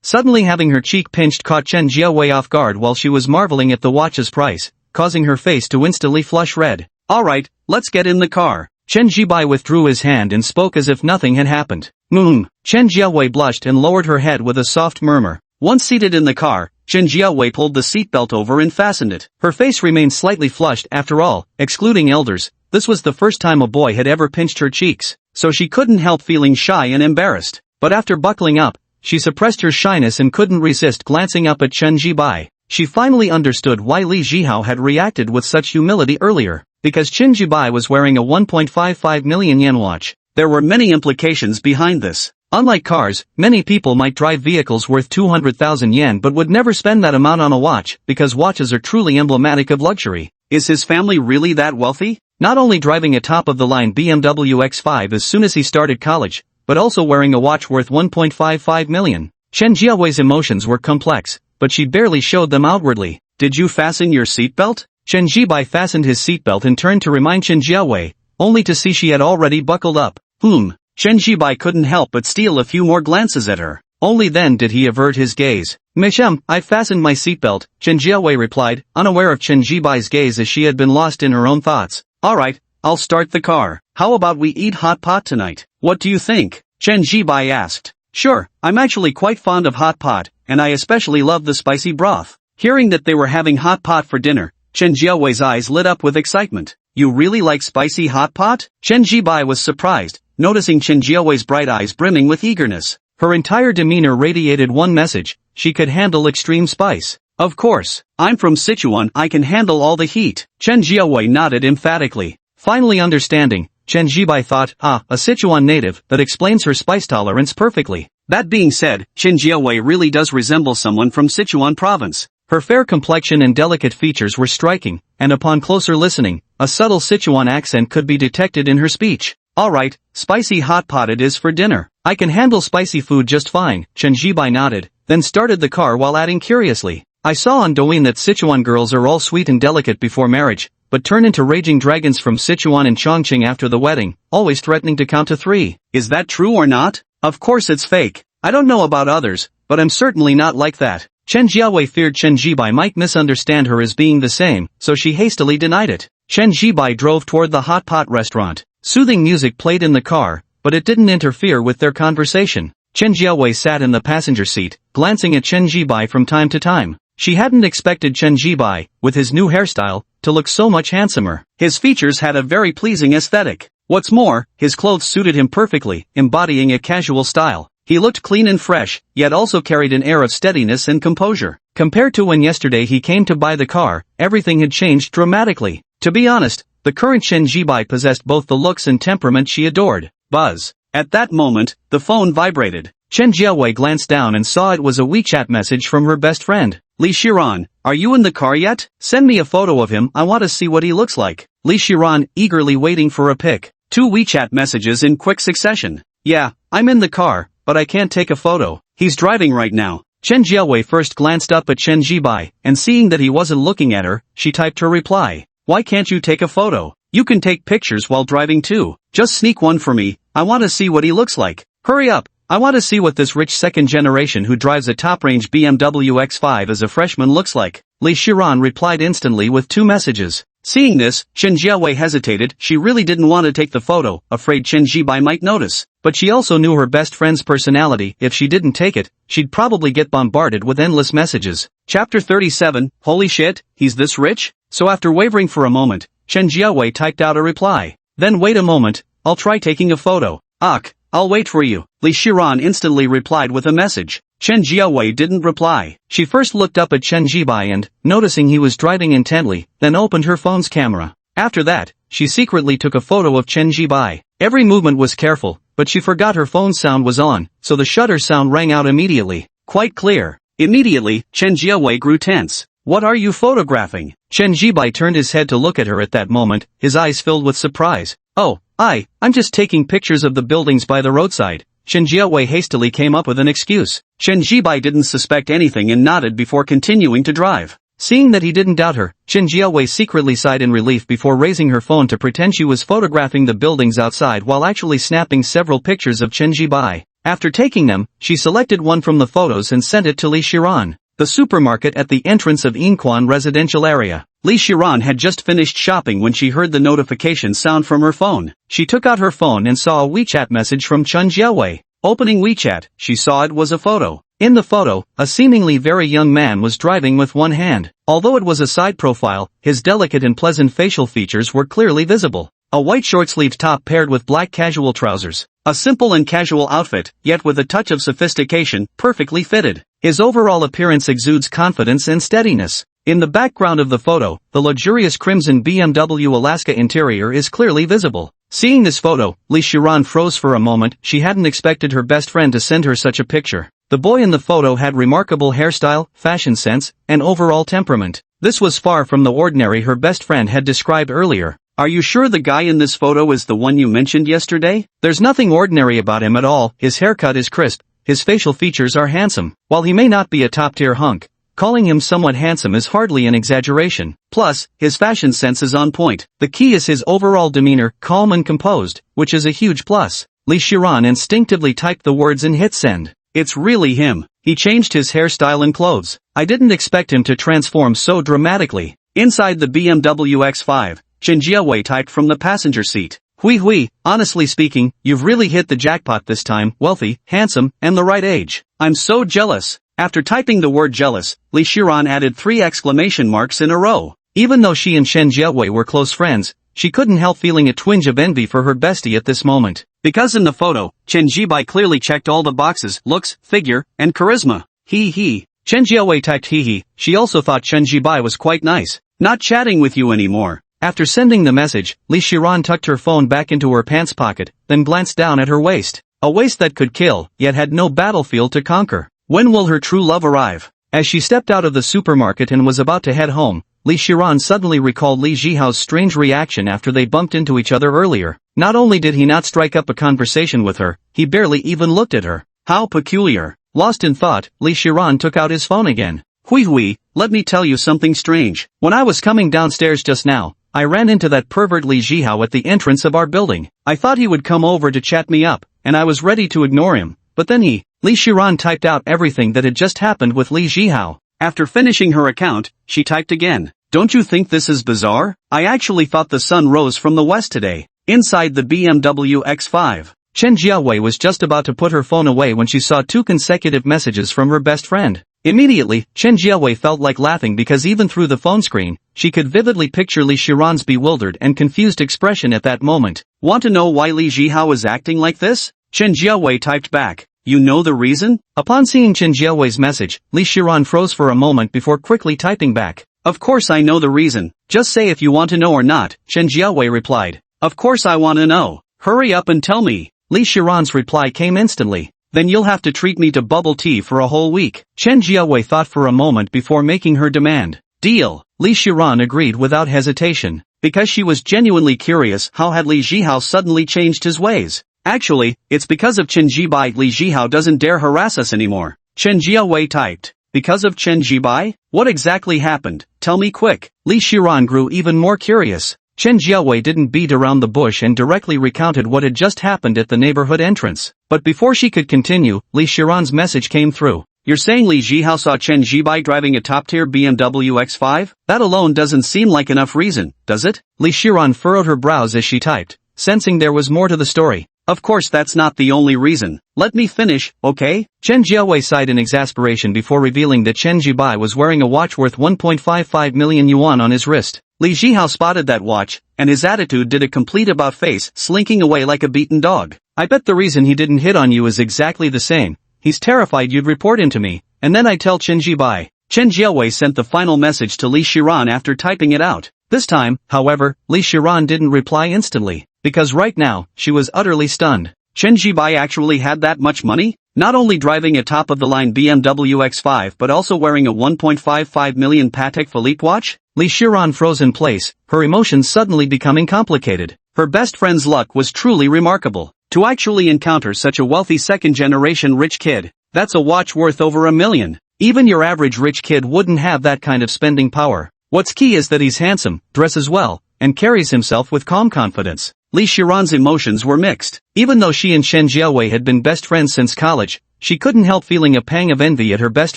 Suddenly having her cheek pinched caught Chen Jiawei off guard while she was marveling at the watch's price, causing her face to instantly flush red. Alright, let's get in the car. Chen Jibai withdrew his hand and spoke as if nothing had happened. Chen Jiawei blushed and lowered her head with a soft murmur. Once seated in the car, Chen Jiawei pulled the seatbelt over and fastened it. Her face remained slightly flushed. After all, excluding elders, this was the first time a boy had ever pinched her cheeks, so she couldn't help feeling shy and embarrassed. But after buckling up, she suppressed her shyness and couldn't resist glancing up at Chen Jibai. She finally understood why Li Jihao had reacted with such humility earlier. Because Chen Jibai was wearing a 1.55 million yen watch. There were many implications behind this. Unlike cars, many people might drive vehicles worth 200,000 yen but would never spend that amount on a watch, because watches are truly emblematic of luxury. Is his family really that wealthy? Not only driving a top-of-the-line BMW X5 as soon as he started college, but also wearing a watch worth 1.55 million. Chen Jiawei's emotions were complex, but she barely showed them outwardly. Did you fasten your seatbelt? Chen Jibai fastened his seatbelt and turned to remind Chen Jiawei, only to see she had already buckled up. Chen Jibai couldn't help but steal a few more glances at her. Only then did he avert his gaze. Meshem, I've fastened my seatbelt, Chen Jiawei replied, unaware of Chen Jibai's gaze as she had been lost in her own thoughts. Alright, I'll start the car. How about we eat hot pot tonight? What do you think? Chen Jibai asked. Sure, I'm actually quite fond of hot pot, and I especially love the spicy broth. Hearing that they were having hot pot for dinner, Chen Jiawei's eyes lit up with excitement. You really like spicy hot pot? Chen Jibai was surprised, noticing Chen Jiawei's bright eyes brimming with eagerness. Her entire demeanor radiated one message: she could handle extreme spice. Of course, I'm from Sichuan, I can handle all the heat. Chen Jiawei nodded emphatically. Finally understanding, Chen Jibai thought, a Sichuan native, that explains her spice tolerance perfectly. That being said, Chen Jiawei really does resemble someone from Sichuan province. Her fair complexion and delicate features were striking, and upon closer listening, a subtle Sichuan accent could be detected in her speech. Alright, spicy hot pot it is for dinner. I can handle spicy food just fine, Chen Jibai nodded, then started the car while adding curiously. I saw on Douyin that Sichuan girls are all sweet and delicate before marriage, but turn into raging dragons from Sichuan and Chongqing after the wedding, always threatening to count to 3. Is that true or not? Of course it's fake. I don't know about others, but I'm certainly not like that. Chen Jiawei feared Chen Jibai might misunderstand her as being the same, so she hastily denied it. Chen Jibai drove toward the hot pot restaurant. Soothing music played in the car, but it didn't interfere with their conversation. Chen Jiawei sat in the passenger seat, glancing at Chen Jibai from time to time. She hadn't expected Chen Jibai, with his new hairstyle, to look so much handsomer. His features had a very pleasing aesthetic. What's more, his clothes suited him perfectly, embodying a casual style. He looked clean and fresh, yet also carried an air of steadiness and composure. Compared to when yesterday he came to buy the car, everything had changed dramatically. To be honest, the current Chen Jibai possessed both the looks and temperament she adored. Buzz. At that moment, the phone vibrated. Chen Jiawei glanced down and saw it was a WeChat message from her best friend. Li Shiran, are you in the car yet? Send me a photo of him, I want to see what he looks like. Li Shiran, eagerly waiting for a pic. 2 WeChat messages in quick succession. Yeah, I'm in the car, but I can't take a photo. He's driving right now. Chen Jiawei first glanced up at Chen Jibai, and seeing that he wasn't looking at her, she typed her reply. Why can't you take a photo? You can take pictures while driving too. Just sneak one for me, I want to see what he looks like. Hurry up, I want to see what this rich second generation who drives a top-range BMW X5 as a freshman looks like. Li Shiran replied instantly with 2 messages. Seeing this, Chen Jiawei hesitated. She really didn't want to take the photo, afraid Chen Jibai might notice. But she also knew her best friend's personality. If she didn't take it, she'd probably get bombarded with endless messages. Chapter 37, Holy shit, he's this rich? So after wavering for a moment, Chen Jiawei typed out a reply. Then wait a moment, I'll try taking a photo. Ach, I'll wait for you. Li Shiran instantly replied with a message. Chen Jiawei didn't reply. She first looked up at Chen Jibai and, noticing he was driving intently, then opened her phone's camera. After that, she secretly took a photo of Chen Jibai. Every movement was careful, but she forgot her phone's sound was on, so the shutter sound rang out immediately. Quite clear. Immediately, Chen Jiawei grew tense. What are you photographing? Chen Jibai turned his head to look at her at that moment, his eyes filled with surprise. Oh, I'm just taking pictures of the buildings by the roadside. Chen Jiawei hastily came up with an excuse. Chen Jibai didn't suspect anything and nodded before continuing to drive. Seeing that he didn't doubt her, Chen Jiawei secretly sighed in relief before raising her phone to pretend she was photographing the buildings outside while actually snapping several pictures of Chen Jibai. After taking them, she selected one from the photos and sent it to Li Shiran. The supermarket at the entrance of Inquan residential area. Li Shiran had just finished shopping when she heard the notification sound from her phone. She took out her phone and saw a WeChat message from Chen Jiawei. Opening WeChat, she saw it was a photo. In the photo, a seemingly very young man was driving with one hand. Although it was a side profile, his delicate and pleasant facial features were clearly visible. A white short-sleeved top paired with black casual trousers. A simple and casual outfit, yet with a touch of sophistication, perfectly fitted. His overall appearance exudes confidence and steadiness. In the background of the photo, the luxurious crimson BMW Alaska interior is clearly visible. Seeing this photo, Li Shiran froze for a moment. She hadn't expected her best friend to send her such a picture. The boy in the photo had remarkable hairstyle, fashion sense, and overall temperament. This was far from the ordinary her best friend had described earlier. Are you sure the guy in this photo is the one you mentioned yesterday? There's nothing ordinary about him at all. His haircut is crisp, his facial features are handsome. While he may not be a top-tier hunk, calling him somewhat handsome is hardly an exaggeration. Plus, his fashion sense is on point. The key is his overall demeanor, calm and composed, which is a huge plus. Li Shiran instinctively typed the words and hit send. It's really him. He changed his hairstyle and clothes. I didn't expect him to transform so dramatically. Inside the BMW X5, Chen Jiawei typed from the passenger seat. Hui, honestly speaking, you've really hit the jackpot this time, wealthy, handsome, and the right age. I'm so jealous. After typing the word jealous, Li Shiran added 3 exclamation marks in a row. Even though she and Chen Jiawei were close friends, she couldn't help feeling a twinge of envy for her bestie at this moment. Because in the photo, Chen Jibai clearly checked all the boxes, looks, figure, and charisma. He. Chen Jiawei typed he. She also thought Chen Jibai was quite nice. Not chatting with you anymore. After sending the message, Li Shiran tucked her phone back into her pants pocket, then glanced down at her waist. A waist that could kill, yet had no battlefield to conquer. When will her true love arrive? As she stepped out of the supermarket and was about to head home, Li Shiran suddenly recalled Li Jihao's strange reaction after they bumped into each other earlier. Not only did he not strike up a conversation with her, he barely even looked at her. How peculiar. Lost in thought, Li Shiran took out his phone again. Hui, let me tell you something strange. When I was coming downstairs just now, I ran into that pervert Li Jihao at the entrance of our building. I thought he would come over to chat me up, and I was ready to ignore him, but then Li Shiran typed out everything that had just happened with Li Jihao. After finishing her account, she typed again. Don't you think this is bizarre? I actually thought the sun rose from the west today. Inside the BMW X5. Chen Jiawei was just about to put her phone away when she saw 2 consecutive messages from her best friend. Immediately, Chen Jiawei felt like laughing because even through the phone screen, she could vividly picture Li Shiran's bewildered and confused expression at that moment. Want to know why Li Jihao is acting like this? Chen Jiawei typed back. You know the reason? Upon seeing Chen Jiawei's message, Li Shiran froze for a moment before quickly typing back. Of course I know the reason. Just say if you want to know or not, Chen Jiawei replied. Of course I want to know. Hurry up and tell me. Li Shiran's reply came instantly. Then you'll have to treat me to bubble tea for a whole week. Chen Jiawei thought for a moment before making her demand. Deal. Li Shiran agreed without hesitation. Because she was genuinely curious how had Li Jihao suddenly changed his ways. Actually, it's because of Chen Jibai Li Jihao doesn't dare harass us anymore. Chen Jiawei typed. Because of Chen Jibai? What exactly happened? Tell me quick. Li Shiran grew even more curious. Chen Jiawei didn't beat around the bush and directly recounted what had just happened at the neighborhood entrance. But before she could continue, Li Shiran's message came through. You're saying Li Jihao saw Chen Jibai driving a top-tier BMW X5? That alone doesn't seem like enough reason, does it? Li Shiran furrowed her brows as she typed, sensing there was more to the story. Of course that's not the only reason. Let me finish, okay? Chen Jiawei sighed in exasperation before revealing that Chen Jibai was wearing a watch worth 1.55 million yuan on his wrist. Li Jihao spotted that watch, and his attitude did a complete about-face, slinking away like a beaten dog. I bet the reason he didn't hit on you is exactly the same. He's terrified you'd report him to me, and then I'd tell Chen Jibai. Chen Jiawei sent the final message to Li Shiran after typing it out. This time, however, Li Shiran didn't reply instantly. Because right now, she was utterly stunned. Chen Jibai actually had that much money? Not only driving a top-of-the-line BMW X5 but also wearing a 1.55 million Patek Philippe watch? Li Shiran froze in place, her emotions suddenly becoming complicated. Her best friend's luck was truly remarkable. To actually encounter such a wealthy second-generation rich kid, that's a watch worth over $1 million. Even your average rich kid wouldn't have that kind of spending power. What's key is that he's handsome, dresses well, and carries himself with calm confidence. Li Shiran's emotions were mixed. Even though she and Chen Jiawei had been best friends since college, she couldn't help feeling a pang of envy at her best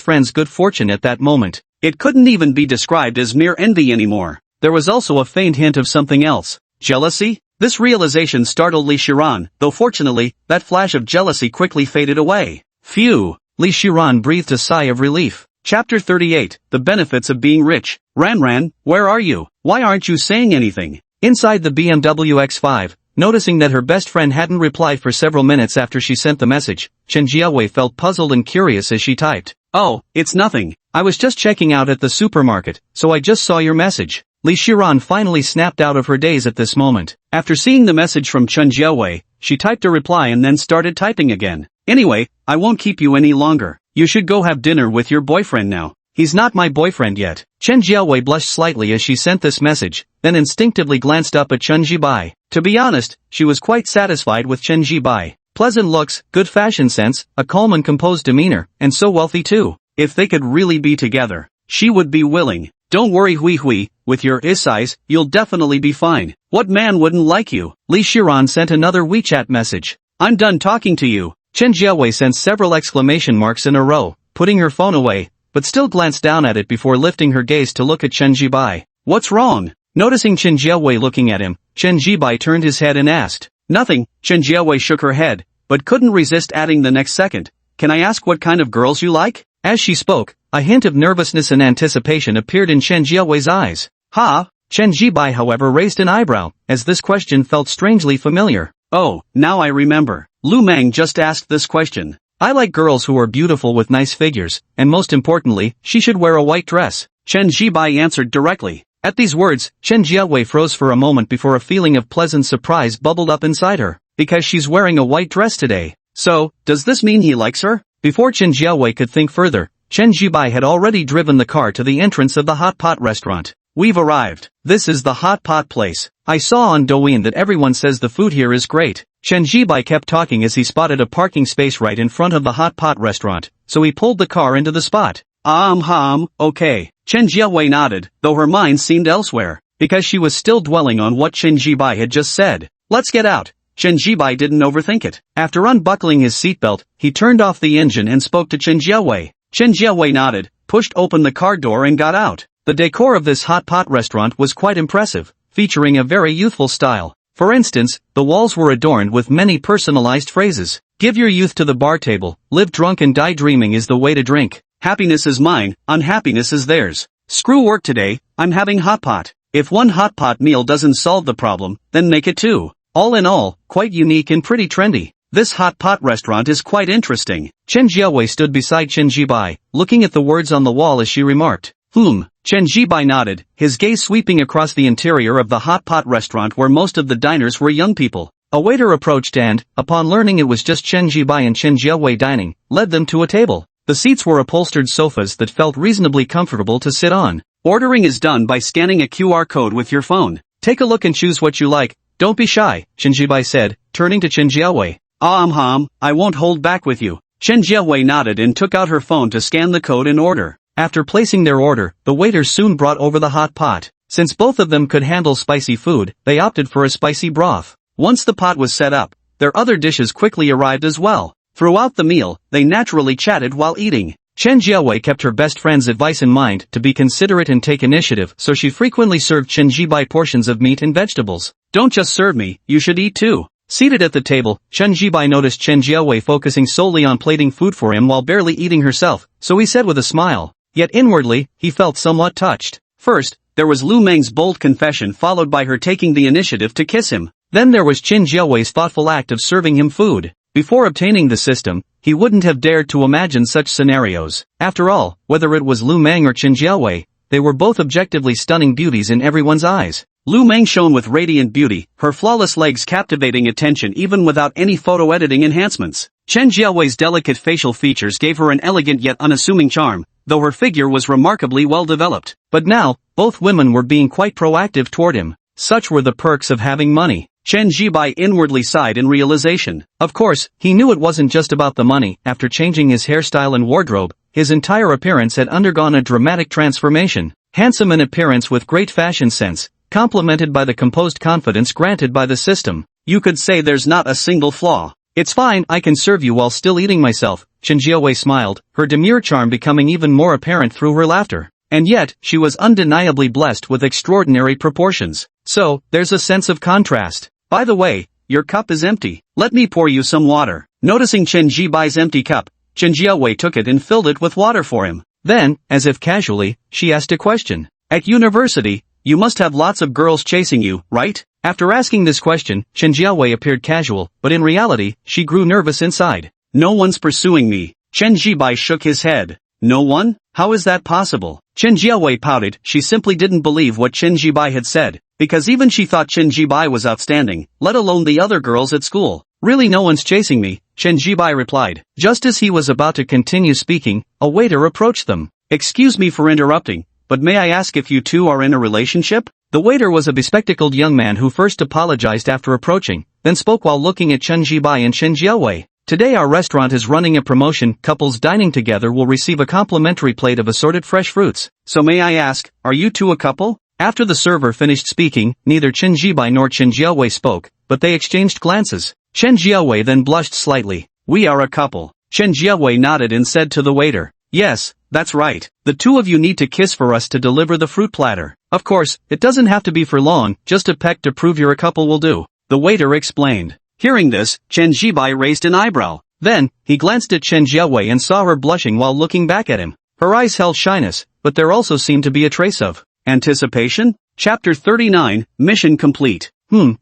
friend's good fortune at that moment. It couldn't even be described as mere envy anymore. There was also a faint hint of something else. Jealousy? This realization startled Li Shiran, though fortunately, that flash of jealousy quickly faded away. Phew! Li Shiran breathed a sigh of relief. Chapter 38, The Benefits of Being Rich. Ran, where are you? Why aren't you saying anything? Inside the BMW X5, noticing that her best friend hadn't replied for several minutes after she sent the message, Chen Jiawei felt puzzled and curious as she typed. Oh, it's nothing. I was just checking out at the supermarket, so I just saw your message. Li Shiran finally snapped out of her daze at this moment. After seeing the message from Chen Jiawei, she typed a reply and then started typing again. Anyway, I won't keep you any longer. You should go have dinner with your boyfriend now. He's not my boyfriend yet. Chen Jiawei blushed slightly as she sent this message, then instinctively glanced up at Chen Jibai. To be honest, she was quite satisfied with Chen Jibai. Pleasant looks, good fashion sense, a calm and composed demeanor, and so wealthy too. If they could really be together, she would be willing. Don't worry Hui, with your size, you'll definitely be fine. What man wouldn't like you? Li Shiran sent another WeChat message. I'm done talking to you. Chen Jiawei sent several exclamation marks in a row, putting her phone away, but still glanced down at it before lifting her gaze to look at Chen Jibai. What's wrong? Noticing Chen Jiawei looking at him, Chen Jibai turned his head and asked. Nothing. Chen Jiawei shook her head, but couldn't resist adding the next second. Can I ask what kind of girls you like? As she spoke, a hint of nervousness and anticipation appeared in Chen Jiawei's eyes. Ha! Chen Jibai however raised an eyebrow, as this question felt strangely familiar. Oh, now I remember. Lu Meng just asked this question. I like girls who are beautiful with nice figures, and most importantly, she should wear a white dress. Chen Jibai answered directly. At these words, Chen Jiawei froze for a moment before a feeling of pleasant surprise bubbled up inside her. Because she's wearing a white dress today. So, does this mean he likes her? Before Chen Jiawei could think further, Chen Jibai had already driven the car to the entrance of the hot pot restaurant. We've arrived. This is the hot pot place. I saw on Douyin that everyone says the food here is great. Chen Jibai kept talking as he spotted a parking space right in front of the hot pot restaurant, so he pulled the car into the spot. Okay. Chen Jiawei nodded, though her mind seemed elsewhere, because she was still dwelling on what Chen Jibai had just said. Let's get out. Chen Jibai didn't overthink it. After unbuckling his seatbelt, he turned off the engine and spoke to Chen Jiawei. Chen Jiawei nodded, pushed open the car door and got out. The decor of this hot pot restaurant was quite impressive, featuring a very youthful style. For instance, the walls were adorned with many personalized phrases. Give your youth to the bar table, live drunk and die dreaming is the way to drink. Happiness is mine, unhappiness is theirs. Screw work today, I'm having hot pot. If one hot pot meal doesn't solve the problem, then make it two. All in all, quite unique and pretty trendy. This hot pot restaurant is quite interesting. Chen Jiaowei stood beside Chen Jibai, looking at the words on the wall as she remarked. Chen Jibai nodded, his gaze sweeping across the interior of the hot pot restaurant where most of the diners were young people. A waiter approached and, upon learning it was just Chen Jibai and Chen Jiaowei dining, led them to a table. The seats were upholstered sofas that felt reasonably comfortable to sit on. Ordering is done by scanning a QR code with your phone. Take a look and choose what you like. Don't be shy, Chen Jibai said, turning to Chen Jiaowei. I won't hold back with you. Chen Jiaowei nodded and took out her phone to scan the code and order. After placing their order, the waiter soon brought over the hot pot. Since both of them could handle spicy food, they opted for a spicy broth. Once the pot was set up, their other dishes quickly arrived as well. Throughout the meal, they naturally chatted while eating. Chen Jiaowei kept her best friend's advice in mind to be considerate and take initiative, so she frequently served Chen Jibai portions of meat and vegetables. Don't just serve me, you should eat too. Seated at the table, Chen Jibai noticed Chen Jiaowei focusing solely on plating food for him while barely eating herself, so he said with a smile. Yet inwardly, he felt somewhat touched. First, there was Lu Meng's bold confession followed by her taking the initiative to kiss him. Then there was Chen Jiaowei's thoughtful act of serving him food. Before obtaining the system, he wouldn't have dared to imagine such scenarios. After all, whether it was Lu Meng or Chen Jiaowei, they were both objectively stunning beauties in everyone's eyes. Lu Meng shone with radiant beauty, her flawless legs captivating attention even without any photo editing enhancements. Chen Jiaowei's delicate facial features gave her an elegant yet unassuming charm, though her figure was remarkably well developed. But now, both women were being quite proactive toward him. Such were the perks of having money. Chen Jibai inwardly sighed in realization. Of course, he knew it wasn't just about the money. After changing his hairstyle and wardrobe, his entire appearance had undergone a dramatic transformation. Handsome in appearance with great fashion sense, complemented by the composed confidence granted by the system. You could say there's not a single flaw. It's fine, I can serve you while still eating myself, Chen Jiaowei smiled, her demure charm becoming even more apparent through her laughter. And yet, she was undeniably blessed with extraordinary proportions. So, there's a sense of contrast. By the way, your cup is empty. Let me pour you some water. Noticing Chen Jibai's empty cup, Chen Jiaowei took it and filled it with water for him. Then, as if casually, she asked a question. At university, you must have lots of girls chasing you, right? After asking this question, Chen Jiaowei appeared casual, but in reality, she grew nervous inside. No one's pursuing me. Chen Jibai shook his head. No one? How is that possible? Chen Jiaowei pouted. She simply didn't believe what Chen Jibai had said, because even she thought Chen Jibai was outstanding, let alone the other girls at school. Really, no one's chasing me, Chen Jibai replied. Just as he was about to continue speaking, a waiter approached them. Excuse me for interrupting, but may I ask if you two are in a relationship? The waiter was a bespectacled young man who first apologized after approaching, then spoke while looking at Chen Jibai and Chen Jiaowei. Today our restaurant is running a promotion. Couples dining together will receive a complimentary plate of assorted fresh fruits. So may I ask, are you two a couple? After the server finished speaking, neither Chen Jibai nor Chen Jiaowei spoke, but they exchanged glances. Chen Jiaowei then blushed slightly. We are a couple. Chen Jiaowei nodded and said to the waiter. Yes, that's right. The two of you need to kiss for us to deliver the fruit platter. Of course, it doesn't have to be for long, just a peck to prove you're a couple will do. The waiter explained. Hearing this, Chen Jibai raised an eyebrow. Then, he glanced at Chen Jiaowei and saw her blushing while looking back at him. Her eyes held shyness, but there also seemed to be a trace of anticipation. Chapter 39, Mission Complete.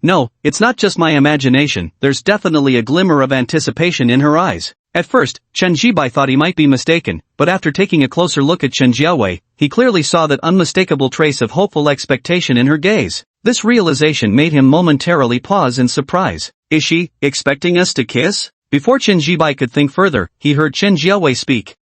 No, it's not just my imagination, there's definitely a glimmer of anticipation in her eyes. At first, Chen Jibai thought he might be mistaken, but after taking a closer look at Chen Jiaowei, he clearly saw that unmistakable trace of hopeful expectation in her gaze. This realization made him momentarily pause in surprise. Is she expecting us to kiss? Before Chen Jibai could think further, he heard Chen Jiaowei speak.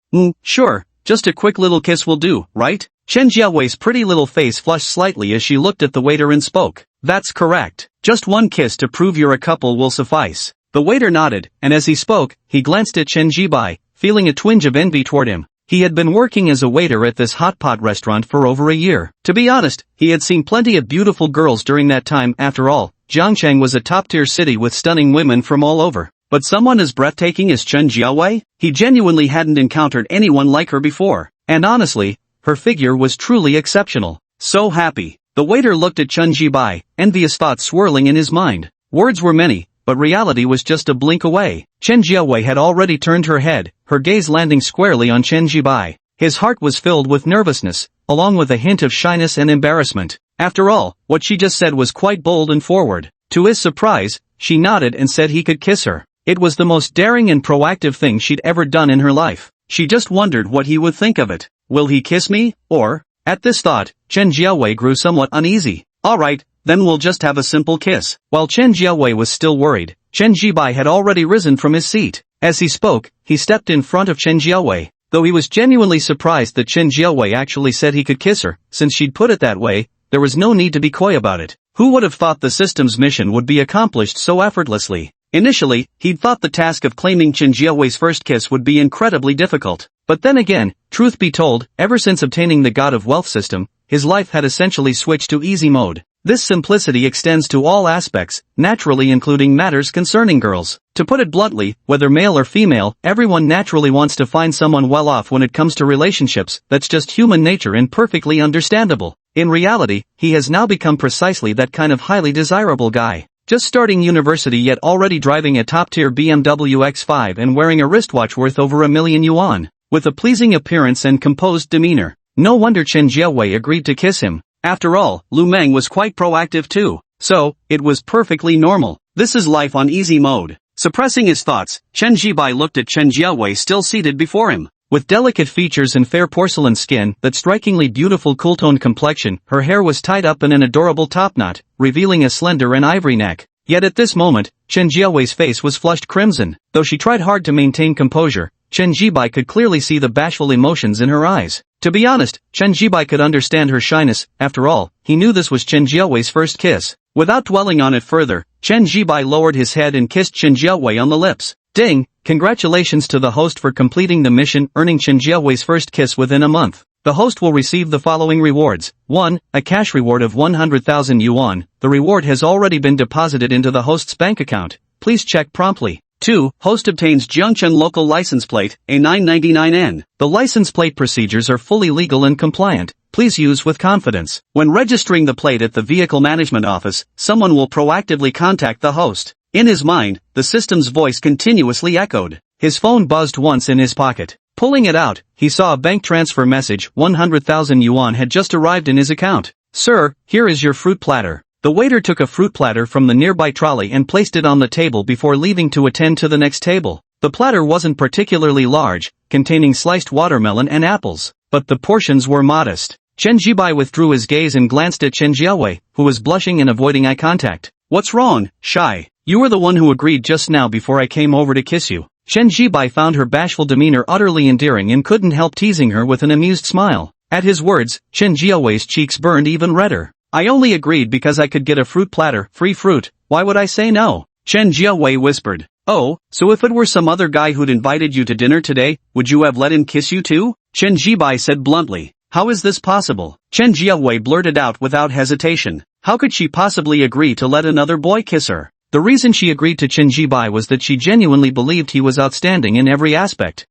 Sure, just a quick little kiss will do, right? Chen Jiaowei's pretty little face flushed slightly as she looked at the waiter and spoke. That's correct. Just one kiss to prove you're a couple will suffice. The waiter nodded, and as he spoke, he glanced at Chen Jibai, feeling a twinge of envy toward him. He had been working as a waiter at this hot pot restaurant for over a year. To be honest, he had seen plenty of beautiful girls during that time. After all, Jiangcheng was a top-tier city with stunning women from all over. But someone as breathtaking as Chen Jiaowei? He genuinely hadn't encountered anyone like her before. And honestly, her figure was truly exceptional. So happy. The waiter looked at Chen Jibai, envious thoughts swirling in his mind. Words were many, but reality was just a blink away. Chen Jiaowei had already turned her head, her gaze landing squarely on Chen Jibai. His heart was filled with nervousness, along with a hint of shyness and embarrassment. After all, what she just said was quite bold and forward. To his surprise, she nodded and said he could kiss her. It was the most daring and proactive thing she'd ever done in her life. She just wondered what he would think of it. Will he kiss me, or? At this thought, Chen Jiaowei grew somewhat uneasy. Alright, then we'll just have a simple kiss. While Chen Jiaowei was still worried, Chen Jibai had already risen from his seat. As he spoke, he stepped in front of Chen Jiaowei. Though he was genuinely surprised that Chen Jiaowei actually said he could kiss her, since she'd put it that way, there was no need to be coy about it. Who would have thought the system's mission would be accomplished so effortlessly? Initially, he'd thought the task of claiming Chen Jiaowei's first kiss would be incredibly difficult. But then again, truth be told, ever since obtaining the God of Wealth system, his life had essentially switched to easy mode. This simplicity extends to all aspects, naturally including matters concerning girls. To put it bluntly, whether male or female, everyone naturally wants to find someone well off when it comes to relationships. That's just human nature and perfectly understandable. In reality, he has now become precisely that kind of highly desirable guy. Just starting university yet already driving a top-tier BMW X5 and wearing a wristwatch worth over $1,000,000. With a pleasing appearance and composed demeanor. No wonder Chen Jiaowei agreed to kiss him. After all, Lu Meng was quite proactive too. So, it was perfectly normal. This is life on easy mode. Suppressing his thoughts, Chen Jibai looked at Chen Jiaowei still seated before him. With delicate features and fair porcelain skin, that strikingly beautiful cool-toned complexion, her hair was tied up in an adorable topknot, revealing a slender and ivory neck. Yet at this moment, Chen Jiaowei's face was flushed crimson. Though she tried hard to maintain composure, Chen Jibai could clearly see the bashful emotions in her eyes. To be honest, Chen Jibai could understand her shyness. After all, he knew this was Chen Jiaowei's first kiss. Without dwelling on it further, Chen Jibai lowered his head and kissed Chen Jiaowei on the lips. Ding! Congratulations to the host for completing the mission, earning Chen Jiaowei's first kiss within a month. The host will receive the following rewards. 1. A cash reward of 100,000 yuan. The reward has already been deposited into the host's bank account. Please check promptly. 2. Host obtains Jiangchen local license plate, A999N. The license plate procedures are fully legal and compliant. Please use with confidence. When registering the plate at the vehicle management office, someone will proactively contact the host. In his mind, the system's voice continuously echoed. His phone buzzed once in his pocket. Pulling it out, he saw a bank transfer message. 100,000 yuan had just arrived in his account. Sir, here is your fruit platter. The waiter took a fruit platter from the nearby trolley and placed it on the table before leaving to attend to the next table. The platter wasn't particularly large, containing sliced watermelon and apples, but the portions were modest. Chen Jibai withdrew his gaze and glanced at Chen Jiaowei, who was blushing and avoiding eye contact. What's wrong, shy? You were the one who agreed just now before I came over to kiss you. Chen Jibai found her bashful demeanor utterly endearing and couldn't help teasing her with an amused smile. At his words, Chen Jiaowei's cheeks burned even redder. I only agreed because I could get a fruit platter, free fruit. Why would I say no? Chen Jiaowei whispered. Oh, so if it were some other guy who'd invited you to dinner today, would you have let him kiss you too? Chen Jibai said bluntly. How is this possible? Chen Jiaowei blurted out without hesitation. How could she possibly agree to let another boy kiss her? The reason she agreed to Chen Jibai was that she genuinely believed he was outstanding in every aspect.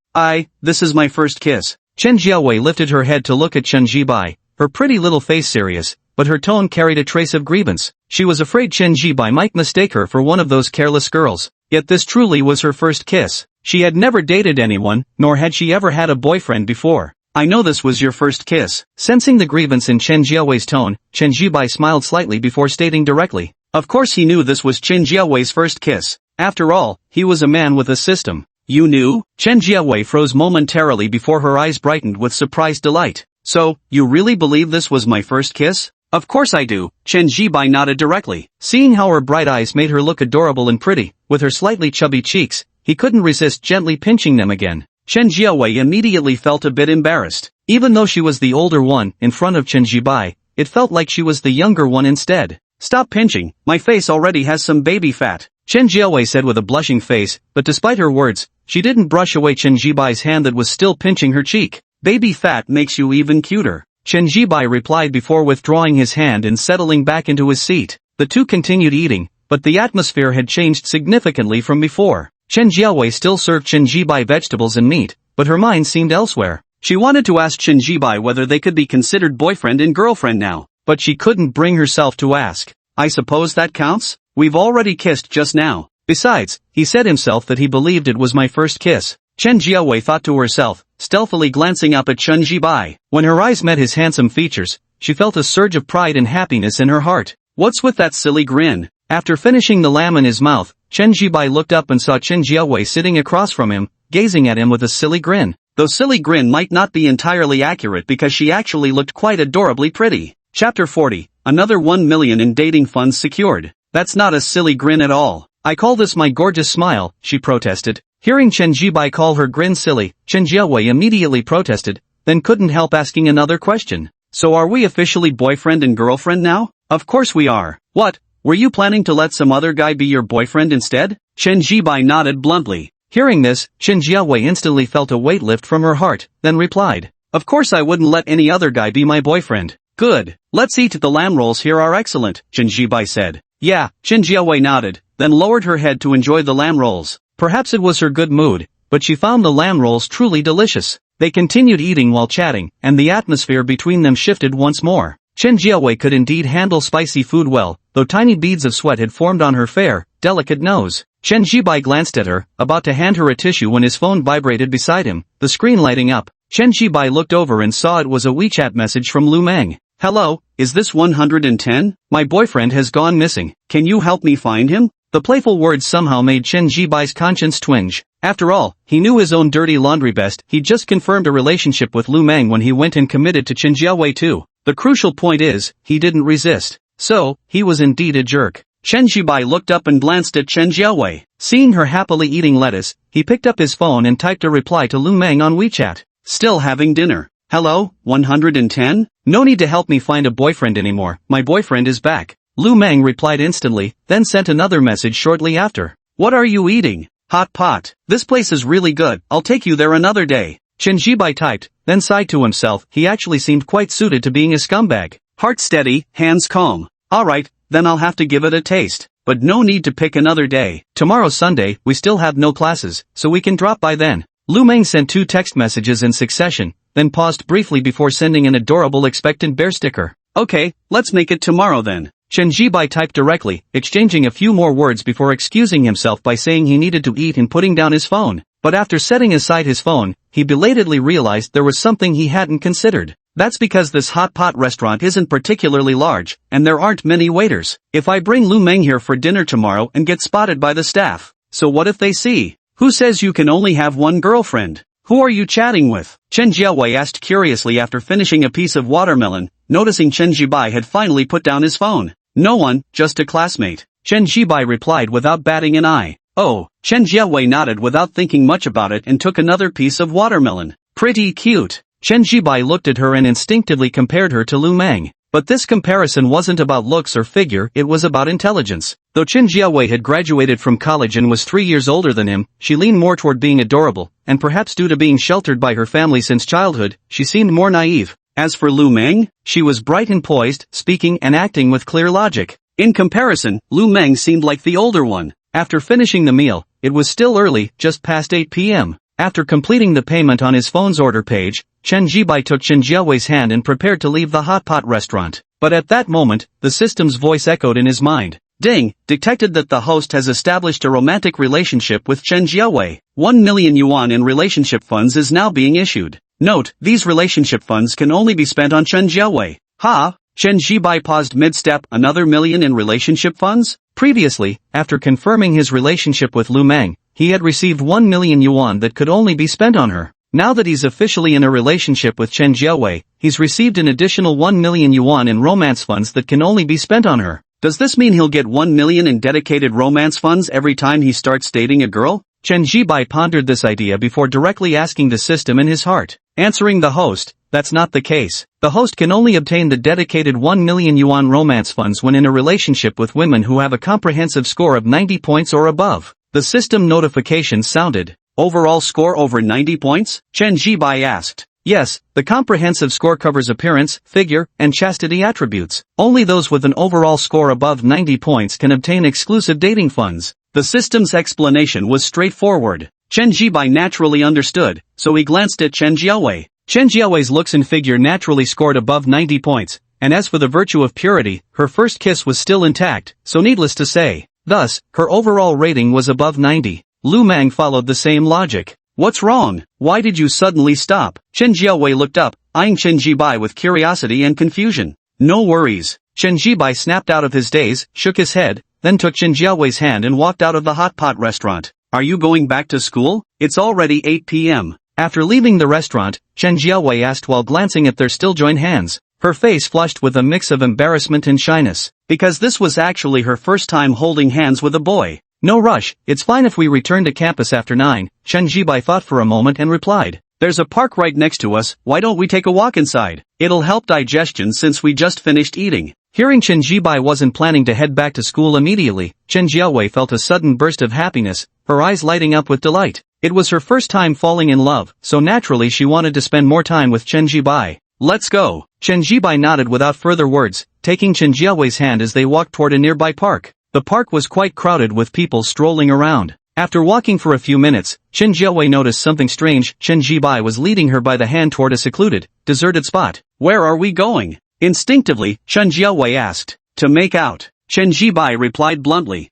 This is my first kiss. Chen Jiaowei lifted her head to look at Chen Jibai, her pretty little face serious, but her tone carried a trace of grievance. She was afraid Chen Jibai might mistake her for one of those careless girls. Yet this truly was her first kiss. She had never dated anyone, nor had she ever had a boyfriend before. I know this was your first kiss. Sensing the grievance in Chen Jiaowei's tone, Chen Jibai smiled slightly before stating directly. Of course he knew this was Chen Jiaowei's first kiss. After all, he was a man with a system. You knew? Chen Jiaowei froze momentarily before her eyes brightened with surprised delight. So, you really believe this was my first kiss? Of course I do, Chen Jibai nodded directly. Seeing how her bright eyes made her look adorable and pretty, with her slightly chubby cheeks, he couldn't resist gently pinching them again. Chen Jiaowei immediately felt a bit embarrassed. Even though she was the older one, in front of Chen Jibai, it felt like she was the younger one instead. Stop pinching, my face already has some baby fat, Chen Jiaowei said with a blushing face, but despite her words, she didn't brush away Chen Jibai's hand that was still pinching her cheek. Baby fat makes you even cuter, Chen Jibai replied before withdrawing his hand and settling back into his seat. The two continued eating, but the atmosphere had changed significantly from before. Chen Jiaowei still served Chen Jibai vegetables and meat, but her mind seemed elsewhere. She wanted to ask Chen Jibai whether they could be considered boyfriend and girlfriend now, but she couldn't bring herself to ask. I suppose that counts? We've already kissed just now. Besides, he said himself that he believed it was my first kiss. Chen Jiawei thought to herself, stealthily glancing up at Chen Jibai. When her eyes met his handsome features, she felt a surge of pride and happiness in her heart. What's with that silly grin? After finishing the lamb in his mouth, Chen Jibai looked up and saw Chen Jiawei sitting across from him, gazing at him with a silly grin. Though silly grin might not be entirely accurate because she actually looked quite adorably pretty. Chapter 40, another 1 million in dating funds secured. That's not a silly grin at all. I call this my gorgeous smile, she protested. Hearing Chen Jibai call her grin silly, Chen Jiawei immediately protested, then couldn't help asking another question. So are we officially boyfriend and girlfriend now? Of course we are. What? Were you planning to let some other guy be your boyfriend instead? Chen Jibai nodded bluntly. Hearing this, Chen Jiawei instantly felt a weight lift from her heart, then replied. Of course I wouldn't let any other guy be my boyfriend. Good. Let's eat. The lamb rolls here are excellent, Chen Jibai said. Yeah, Chen Jiawei nodded, then lowered her head to enjoy the lamb rolls. Perhaps it was her good mood, but she found the lamb rolls truly delicious. They continued eating while chatting, and the atmosphere between them shifted once more. Chen Jiawei could indeed handle spicy food well, though tiny beads of sweat had formed on her fair, delicate nose. Chen Jibai glanced at her, about to hand her a tissue when his phone vibrated beside him, the screen lighting up. Chen Jibai looked over and saw it was a WeChat message from Lu Meng. Hello, is this 110? My boyfriend has gone missing. Can you help me find him? The playful words somehow made Chen Jibai's conscience twinge. After all, he knew his own dirty laundry best. He'd just confirmed a relationship with Lu Meng when he went and committed to Chen Jiawei too. The crucial point is, he didn't resist. So, he was indeed a jerk. Chen Jibai looked up and glanced at Chen Jiawei. Seeing her happily eating lettuce, he picked up his phone and typed a reply to Lu Meng on WeChat. Still having dinner. Hello, 110? No need to help me find a boyfriend anymore, my boyfriend is back. Lu Meng replied instantly, then sent another message shortly after. What are you eating? Hot pot. This place is really good, I'll take you there another day. Chen Jibai typed, then sighed to himself. He actually seemed quite suited to being a scumbag. Heart steady, hands calm. Alright, then I'll have to give it a taste. But no need to pick another day. Tomorrow's Sunday, we still have no classes, so we can drop by then. Lu Meng sent 2 text messages in succession, then paused briefly before sending an adorable expectant bear sticker. Okay, let's make it tomorrow then. Chen Jibai typed directly, exchanging a few more words before excusing himself by saying he needed to eat and putting down his phone. But after setting aside his phone, he belatedly realized there was something he hadn't considered. That's because this hot pot restaurant isn't particularly large, and there aren't many waiters. If I bring Lu Meng here for dinner tomorrow and get spotted by the staff, so what if they see? Who says you can only have one girlfriend? Who are you chatting with? Chen Jiawei asked curiously after finishing a piece of watermelon, noticing Chen Jibai had finally put down his phone. No one, just a classmate. Chen Jibai replied without batting an eye. Oh, Chen Jiawei nodded without thinking much about it and took another piece of watermelon. Pretty cute. Chen Jibai looked at her and instinctively compared her to Lu Meng. But this comparison wasn't about looks or figure, it was about intelligence. Though Chen Jiawei had graduated from college and was 3 years older than him, she leaned more toward being adorable, and perhaps due to being sheltered by her family since childhood, she seemed more naive. As for Lu Meng, she was bright and poised, speaking and acting with clear logic. In comparison, Lu Meng seemed like the older one. After finishing the meal, it was still early, just past 8 p.m. After completing the payment on his phone's order page, Chen Jibai took Chen Jiawei's hand and prepared to leave the hot pot restaurant. But at that moment, the system's voice echoed in his mind. Ding, detected that the host has established a romantic relationship with Chen Jiawei. 1 million yuan in relationship funds is now being issued. Note, these relationship funds can only be spent on Chen Jiawei. Ha! Chen Jibai paused mid-step. Another million in relationship funds? Previously, after confirming his relationship with Lu Meng, he had received 1 million yuan that could only be spent on her. Now that he's officially in a relationship with Chen Jiawei, he's received an additional 1 million yuan in romance funds that can only be spent on her. Does this mean he'll get 1 million in dedicated romance funds every time he starts dating a girl? Chen Jibai pondered this idea before directly asking the system in his heart. Answering the host, that's not the case. The host can only obtain the dedicated 1 million yuan romance funds when in a relationship with women who have a comprehensive score of 90 points or above. The system notification sounded. Overall score over 90 points? Chen Jibai asked. Yes, the comprehensive score covers appearance, figure, and chastity attributes. Only those with an overall score above 90 points can obtain exclusive dating funds. The system's explanation was straightforward. Chen Jibai naturally understood, so he glanced at Chen Jiawei. Chen Jiawei's looks and figure naturally scored above 90 points, and as for the virtue of purity, her first kiss was still intact, so needless to say. Thus, her overall rating was above 90. Lu Meng followed the same logic. What's wrong? Why did you suddenly stop? Chen Jiaowei looked up, eyeing Chen Jibai with curiosity and confusion. No worries. Chen Jibai snapped out of his daze, shook his head, then took Chen Jiaowei's hand and walked out of the hot pot restaurant. Are you going back to school? It's already 8 p.m. After leaving the restaurant, Chen Jiaowei asked while glancing at their still joined hands. Her face flushed with a mix of embarrassment and shyness, because this was actually her first time holding hands with a boy. No rush, it's fine if we return to campus after 9, Chen Jibai thought for a moment and replied. There's a park right next to us, why don't we take a walk inside? It'll help digestion since we just finished eating. Hearing Chen Jibai wasn't planning to head back to school immediately, Chen Jiaowei felt a sudden burst of happiness, her eyes lighting up with delight. It was her first time falling in love, so naturally she wanted to spend more time with Chen Jibai. Let's go. Chen Jibai nodded without further words, taking Chen Jiaowei's hand as they walked toward a nearby park. The park was quite crowded with people strolling around. After walking for a few minutes, Chen Jiaowei noticed something strange. Chen Jibai was leading her by the hand toward a secluded, deserted spot. Where are we going? Instinctively, Chen Jiaowei asked. To make out. Chen Jibai replied bluntly.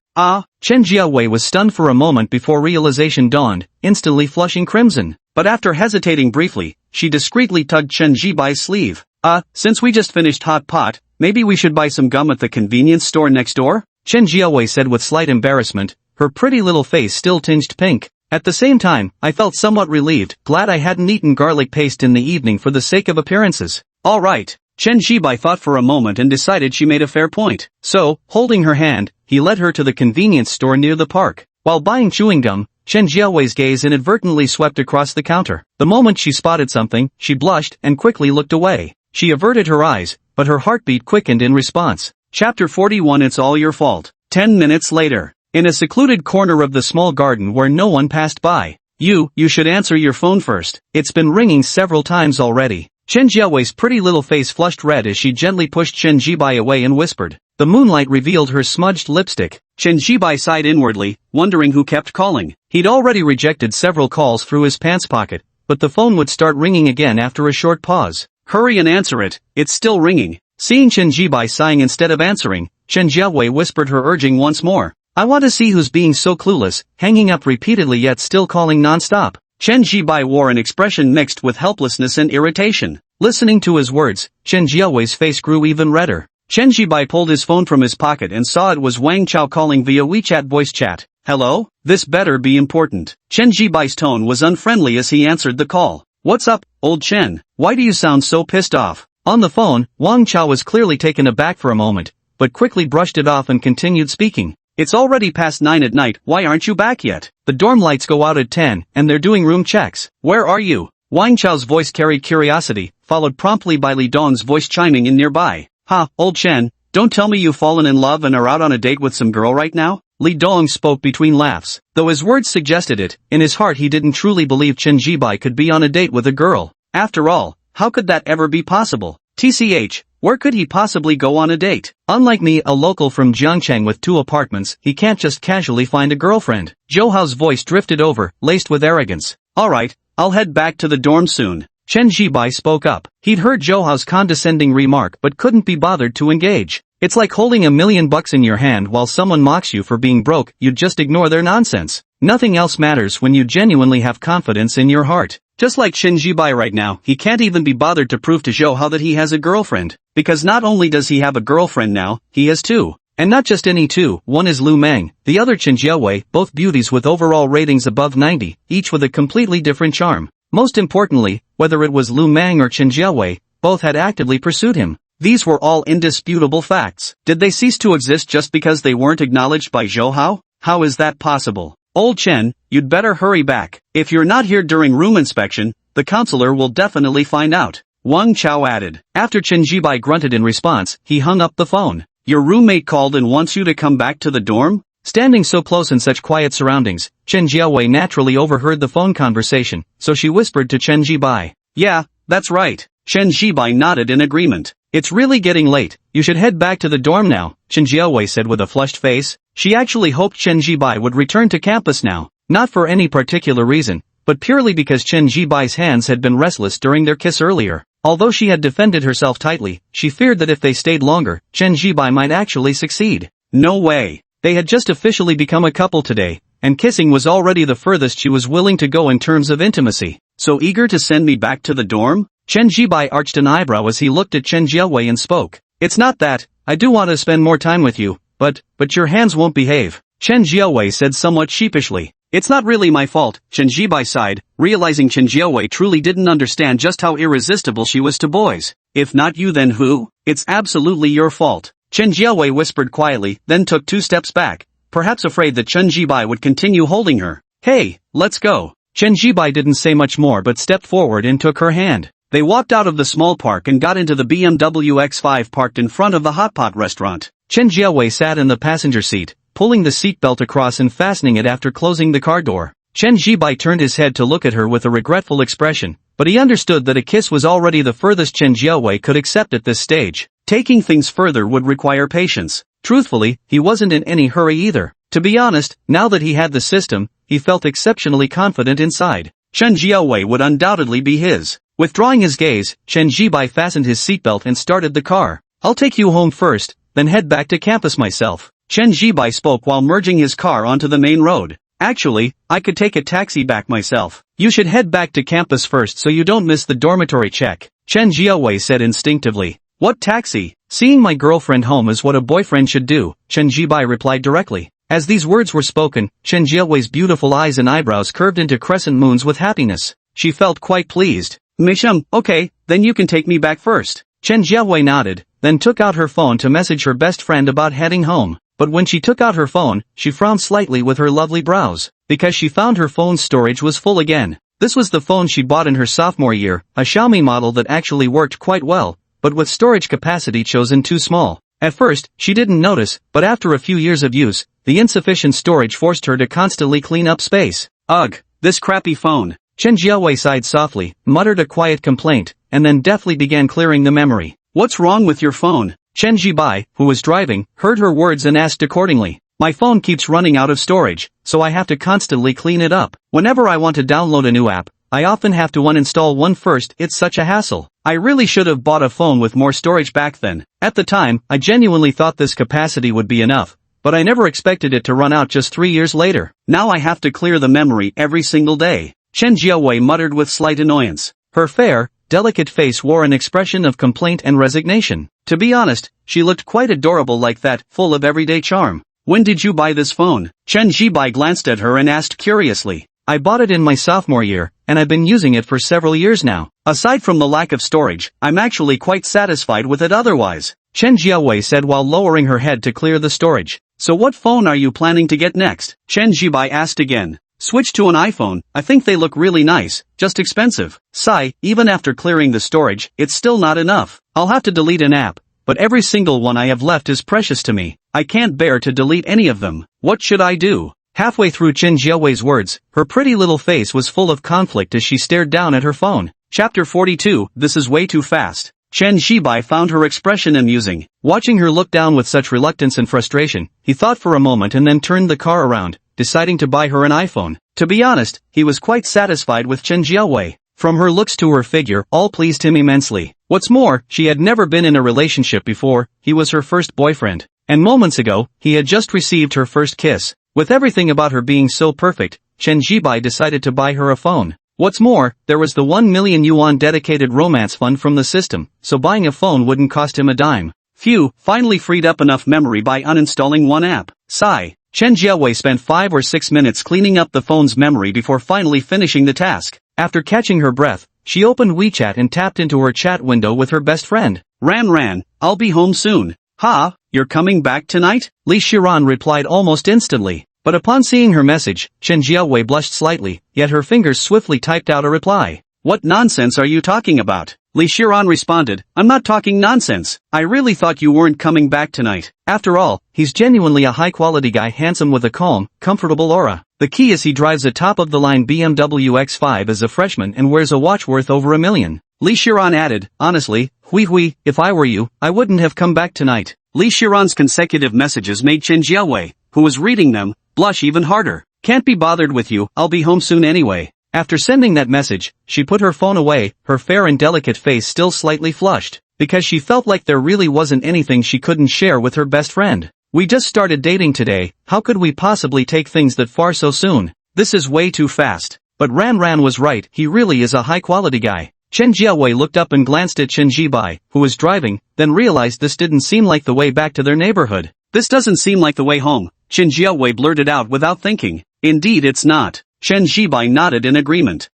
Chen Jiaowei was stunned for a moment before realization dawned, instantly flushing crimson. But after hesitating briefly, she discreetly tugged Chen Jibai's sleeve. Since we just finished hot pot, maybe we should buy some gum at the convenience store next door? Chen Jiaowei said with slight embarrassment, her pretty little face still tinged pink. At the same time, I felt somewhat relieved, glad I hadn't eaten garlic paste in the evening for the sake of appearances. Alright. Chen Jibai thought for a moment and decided she made a fair point. So, holding her hand, he led her to the convenience store near the park. While buying chewing gum, Chen Jiaowei's gaze inadvertently swept across the counter. The moment she spotted something, she blushed and quickly looked away. She averted her eyes, but her heartbeat quickened in response. Chapter 41 It's all your fault. 10 minutes later. In a secluded corner of the small garden where no one passed by. You should answer your phone first. It's been ringing several times already. Chen Jiaowei's pretty little face flushed red as she gently pushed Chen Jibai away and whispered. The moonlight revealed her smudged lipstick. Chen Jibai sighed inwardly, wondering who kept calling. He'd already rejected several calls through his pants pocket, but the phone would start ringing again after a short pause. Hurry and answer it, it's still ringing. Seeing Chen Jibai sighing instead of answering, Chen Jiaowei whispered her urging once more. I want to see who's being so clueless, hanging up repeatedly yet still calling non-stop. Chen Jibai wore an expression mixed with helplessness and irritation. Listening to his words, Chen Jiaowei's face grew even redder. Chen Jibai pulled his phone from his pocket and saw it was Wang Chao calling via WeChat voice chat. Hello? This better be important. Chen Jibai's tone was unfriendly as he answered the call. What's up, old Chen? Why do you sound so pissed off? On the phone, Wang Chao was clearly taken aback for a moment, but quickly brushed it off and continued speaking. It's already past 9 at night, why aren't you back yet? The dorm lights go out at 10, and they're doing room checks. Where are you? Wang Chao's voice carried curiosity, followed promptly by Li Dong's voice chiming in nearby. Old Chen, don't tell me you've fallen in love and are out on a date with some girl right now? Li Dong spoke between laughs. Though his words suggested it, in his heart he didn't truly believe Chen Jibai could be on a date with a girl. After all, how could that ever be possible? TCH, where could he possibly go on a date? Unlike me, a local from Jiangcheng with 2 apartments, he can't just casually find a girlfriend. Zhou Hao's voice drifted over, laced with arrogance. Alright, I'll head back to the dorm soon. Chen Jibai spoke up. He'd heard Zhou Hao's condescending remark but couldn't be bothered to engage. It's like holding $1 million in your hand while someone mocks you for being broke, you'd just ignore their nonsense. Nothing else matters when you genuinely have confidence in your heart. Just like Chen Jibai right now, he can't even be bothered to prove to Zhou Hao that he has a girlfriend. Because not only does he have a girlfriend now, he has 2. And not just any 2, one is Lu Meng, the other Chen Jiaowei, both beauties with overall ratings above 90, each with a completely different charm. Most importantly, whether it was Lu Meng or Chen Jiaowei, both had actively pursued him. These were all indisputable facts. Did they cease to exist just because they weren't acknowledged by Zhou Hao? How is that possible? Old Chen, you'd better hurry back. If you're not here during room inspection, the counselor will definitely find out. Wang Chao added. After Chen Jibai grunted in response, he hung up the phone. Your roommate called and wants you to come back to the dorm? Standing so close in such quiet surroundings, Chen Jiaowei naturally overheard the phone conversation, so she whispered to Chen Jibai. Yeah, that's right. Chen Jibai nodded in agreement. It's really getting late, you should head back to the dorm now, Chen Jiaowei said with a flushed face. She actually hoped Chen Jibai would return to campus now, not for any particular reason, but purely because Chen Jibai's hands had been restless during their kiss earlier. Although she had defended herself tightly, she feared that if they stayed longer, Chen Jibai might actually succeed. No way. They had just officially become a couple today, and kissing was already the furthest she was willing to go in terms of intimacy. So eager to send me back to the dorm? Chen Jibai arched an eyebrow as he looked at Chen Jiawei and spoke. It's not that, I do want to spend more time with you, but your hands won't behave. Chen Jiawei said somewhat sheepishly. It's not really my fault, Chen Jibai sighed, realizing Chen Jiawei truly didn't understand just how irresistible she was to boys. If not you then who? It's absolutely your fault. Chen Jiawei whispered quietly, then took 2 steps back, perhaps afraid that Chen Jibai would continue holding her. Hey, let's go. Chen Jibai didn't say much more but stepped forward and took her hand. They walked out of the small park and got into the BMW X5 parked in front of the hot pot restaurant. Chen Jiawei sat in the passenger seat, pulling the seatbelt across and fastening it after closing the car door. Chen Jibai turned his head to look at her with a regretful expression, but he understood that a kiss was already the furthest Chen Jiawei could accept at this stage. Taking things further would require patience. Truthfully, he wasn't in any hurry either. To be honest, now that he had the system, he felt exceptionally confident inside. Chen Jiawei would undoubtedly be his. Withdrawing his gaze, Chen Jibai fastened his seatbelt and started the car. I'll take you home first, then head back to campus myself. Chen Jibai spoke while merging his car onto the main road. Actually, I could take a taxi back myself. You should head back to campus first so you don't miss the dormitory check, Chen Jiawei said instinctively. What taxi? Seeing my girlfriend home is what a boyfriend should do, Chen Jibai replied directly. As these words were spoken, Chen Jiawei's beautiful eyes and eyebrows curved into crescent moons with happiness. She felt quite pleased. Misham, okay, then you can take me back first. Chen Jiawei nodded, then took out her phone to message her best friend about heading home. But when she took out her phone, she frowned slightly with her lovely brows, because she found her phone's storage was full again. This was the phone she bought in her sophomore year, a Xiaomi model that actually worked quite well, but with storage capacity chosen too small. At first, she didn't notice, but after a few years of use, the insufficient storage forced her to constantly clean up space. Ugh, this crappy phone. Chen Jiawei sighed softly, muttered a quiet complaint, and then deftly began clearing the memory. What's wrong with your phone? Chen Jibai, who was driving, heard her words and asked accordingly. My phone keeps running out of storage, so I have to constantly clean it up. Whenever I want to download a new app, I often have to uninstall one first. It's such a hassle. I really should have bought a phone with more storage back then. At the time, I genuinely thought this capacity would be enough, but I never expected it to run out just 3 years later. Now I have to clear the memory every single day. Chen Jiawei muttered with slight annoyance. Her fair, delicate face wore an expression of complaint and resignation. To be honest, she looked quite adorable like that, full of everyday charm. When did you buy this phone? Chen Jibai glanced at her and asked curiously. I bought it in my sophomore year, and I've been using it for several years now. Aside from the lack of storage, I'm actually quite satisfied with it otherwise, Chen Jiawei said while lowering her head to clear the storage. So what phone are you planning to get next? Chen Jibai asked again. Switch to an iPhone, I think they look really nice, just expensive. Sigh, even after clearing the storage, it's still not enough. I'll have to delete an app, but every single one I have left is precious to me. I can't bear to delete any of them. What should I do? Halfway through Chen Jiawei's words, her pretty little face was full of conflict as she stared down at her phone. Chapter 42, This is way too fast. Chen Jibai found her expression amusing. Watching her look down with such reluctance and frustration, he thought for a moment and then turned the car around, deciding to buy her an iPhone. To be honest, he was quite satisfied with Chen Jiawei. From her looks to her figure, all pleased him immensely. What's more, she had never been in a relationship before. He was her first boyfriend. And moments ago, he had just received her first kiss. With everything about her being so perfect, Chen Jibai decided to buy her a phone. What's more, there was the 1 million yuan dedicated romance fund from the system, so buying a phone wouldn't cost him a dime. Phew, finally freed up enough memory by uninstalling one app. Sigh. Chen Jiawei spent 5 or 6 minutes cleaning up the phone's memory before finally finishing the task. After catching her breath, she opened WeChat and tapped into her chat window with her best friend. Ran, I'll be home soon. Ha, you're coming back tonight? Li Shiran replied almost instantly. But upon seeing her message, Chen Jiawei blushed slightly, yet her fingers swiftly typed out a reply. What nonsense are you talking about? Li Shiran responded, I'm not talking nonsense. I really thought you weren't coming back tonight. After all, he's genuinely a high-quality guy, handsome with a calm, comfortable aura. The key is he drives a top-of-the-line BMW X5 as a freshman and wears a watch worth over $1 million. Li Shiran added, honestly, if I were you, I wouldn't have come back tonight. Li Shiran's consecutive messages made Chen Jiawei, who was reading them, blush even harder. Can't be bothered with you, I'll be home soon anyway. After sending that message, she put her phone away, her fair and delicate face still slightly flushed, because she felt like there really wasn't anything she couldn't share with her best friend. We just started dating today, how could we possibly take things that far so soon? This is way too fast. But Ran was right, he really is a high-quality guy. Chen Jiawei looked up and glanced at Chen Jibai, who was driving, then realized this didn't seem like the way back to their neighborhood. This doesn't seem like the way home, Chen Jiawei blurted out without thinking. Indeed it's not. Chen Jibai nodded in agreement.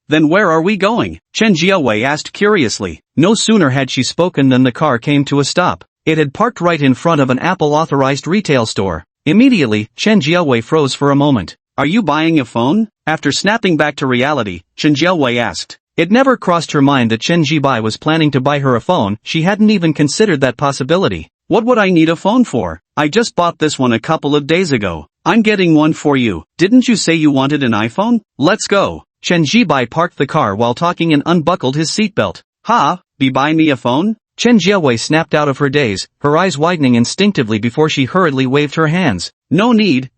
Then where are we going? Chen Jiawei asked curiously. No sooner had she spoken than the car came to a stop. It had parked right in front of an Apple-authorized retail store. Immediately, Chen Jiawei froze for a moment. Are you buying a phone? After snapping back to reality, Chen Jiawei asked. It never crossed her mind that Chen Jibai was planning to buy her a phone, she hadn't even considered that possibility. What would I need a phone for? I just bought this one a couple of days ago. I'm getting one for you. Didn't you say you wanted an iPhone? Let's go. Chen Jibai parked the car while talking and unbuckled his seatbelt. Be buy me a phone? Chen Jiawei snapped out of her daze, her eyes widening instinctively before she hurriedly waved her hands. No need.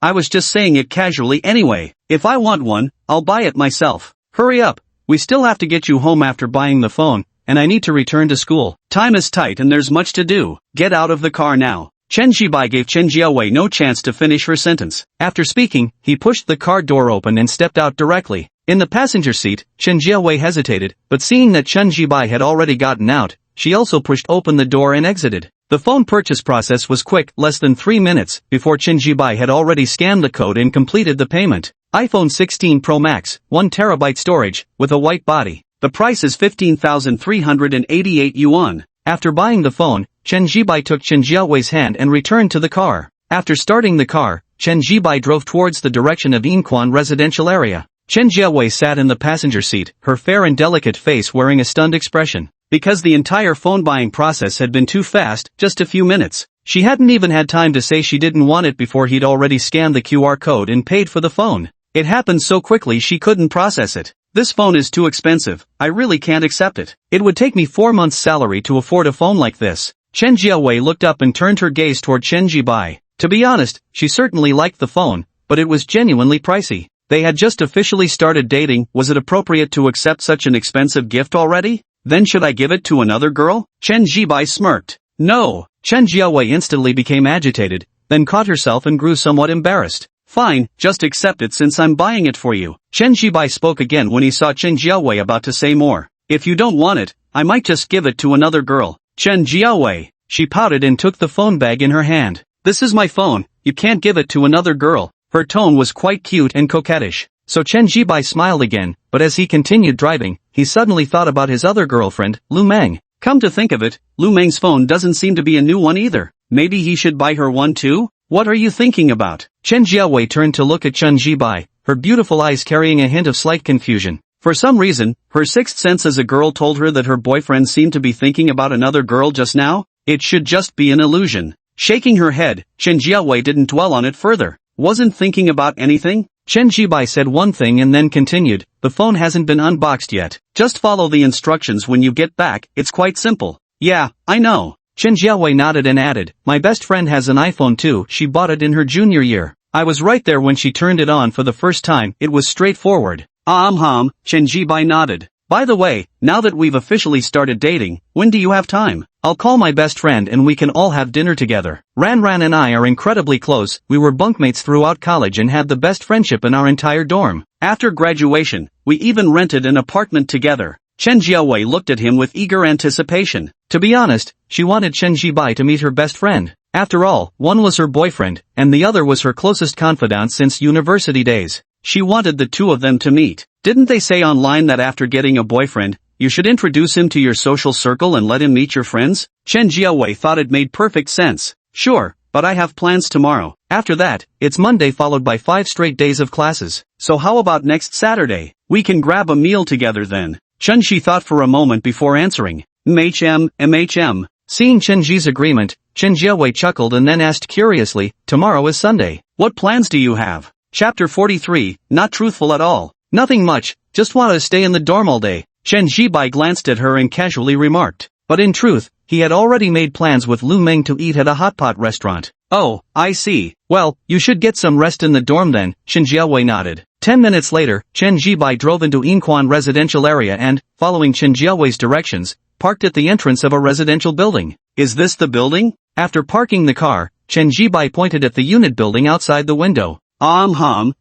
I was just saying it casually anyway. If I want one, I'll buy it myself. Hurry up. We still have to get you home after buying the phone, and I need to return to school. Time is tight and there's much to do. Get out of the car now. Chen Jibai gave Chen Jiawei no chance to finish her sentence. After speaking, he pushed the car door open and stepped out directly. In the passenger seat, Chen Jiawei hesitated, but seeing that Chen Jibai had already gotten out, she also pushed open the door and exited. The phone purchase process was quick, less than 3 minutes, before Chen Jibai had already scanned the code and completed the payment. iPhone 16 Pro Max, 1TB storage, with a white body. The price is 15,388 yuan. After buying the phone, Chen Jibai took Chen Jiawei's hand and returned to the car. After starting the car, Chen Jibai drove towards the direction of Yinquan residential area. Chen Jiawei sat in the passenger seat, her fair and delicate face wearing a stunned expression. Because the entire phone buying process had been too fast, just a few minutes. She hadn't even had time to say she didn't want it before he'd already scanned the QR code and paid for the phone. It happened so quickly she couldn't process it. This phone is too expensive, I really can't accept it. It would take me 4 months' salary to afford a phone like this. Chen Jiawei looked up and turned her gaze toward Chen Jibai. To be honest, she certainly liked the phone, but it was genuinely pricey. They had just officially started dating, was it appropriate to accept such an expensive gift already? Then should I give it to another girl? Chen Jibai smirked. No. Chen Jiawei instantly became agitated, then caught herself and grew somewhat embarrassed. Fine, just accept it since I'm buying it for you. Chen Jibai spoke again when he saw Chen Jiawei about to say more. If you don't want it, I might just give it to another girl. Chen Jiawei. She pouted and took the phone bag in her hand. This is my phone, you can't give it to another girl. Her tone was quite cute and coquettish. So Chen Jibai smiled again, but as he continued driving, he suddenly thought about his other girlfriend, Lu Meng. Come to think of it, Lu Meng's phone doesn't seem to be a new one either. Maybe he should buy her one too? What are you thinking about? Chen Jiawei turned to look at Chen Jibai, her beautiful eyes carrying a hint of slight confusion. For some reason, her sixth sense as a girl told her that her boyfriend seemed to be thinking about another girl just now. It should just be an illusion. Shaking her head, Chen Jiawei didn't dwell on it further. Wasn't thinking about anything? Chen Jibai said one thing and then continued, the phone hasn't been unboxed yet. Just follow the instructions when you get back, it's quite simple. Yeah, I know. Chen Jiawei nodded and added, my best friend has an iPhone too, she bought it in her junior year. I was right there when she turned it on for the first time, it was straightforward. Chen Jibai nodded. By the way, now that we've officially started dating, when do you have time? I'll call my best friend and we can all have dinner together. Ran and I are incredibly close, we were bunkmates throughout college and had the best friendship in our entire dorm. After graduation, we even rented an apartment together. Chen Jiawei looked at him with eager anticipation. To be honest, she wanted Chen Jibai to meet her best friend. After all, one was her boyfriend, and the other was her closest confidant since university days. She wanted the two of them to meet. Didn't they say online that after getting a boyfriend, you should introduce him to your social circle and let him meet your friends? Chen Jiawei thought it made perfect sense. Sure, but I have plans tomorrow. After that, it's Monday followed by 5 straight days of classes. So how about next Saturday? We can grab a meal together then. Chen Ji thought for a moment before answering. MHM. Seeing Chen Ji's agreement, Chen Jiawei chuckled and then asked curiously, tomorrow is Sunday. What plans do you have? Chapter 43, not truthful at all. Nothing much, just want to stay in the dorm all day. Chen Jibai glanced at her and casually remarked. But in truth, he had already made plans with Lu Meng to eat at a hotpot restaurant. Oh, I see. Well, you should get some rest in the dorm then, Chen Jiawei nodded. 10 minutes later, Chen Jibai drove into Yinquan residential area and, following Chen Jiawei's directions, parked at the entrance of a residential building. Is this the building? After parking the car, Chen Jibai pointed at the unit building outside the window.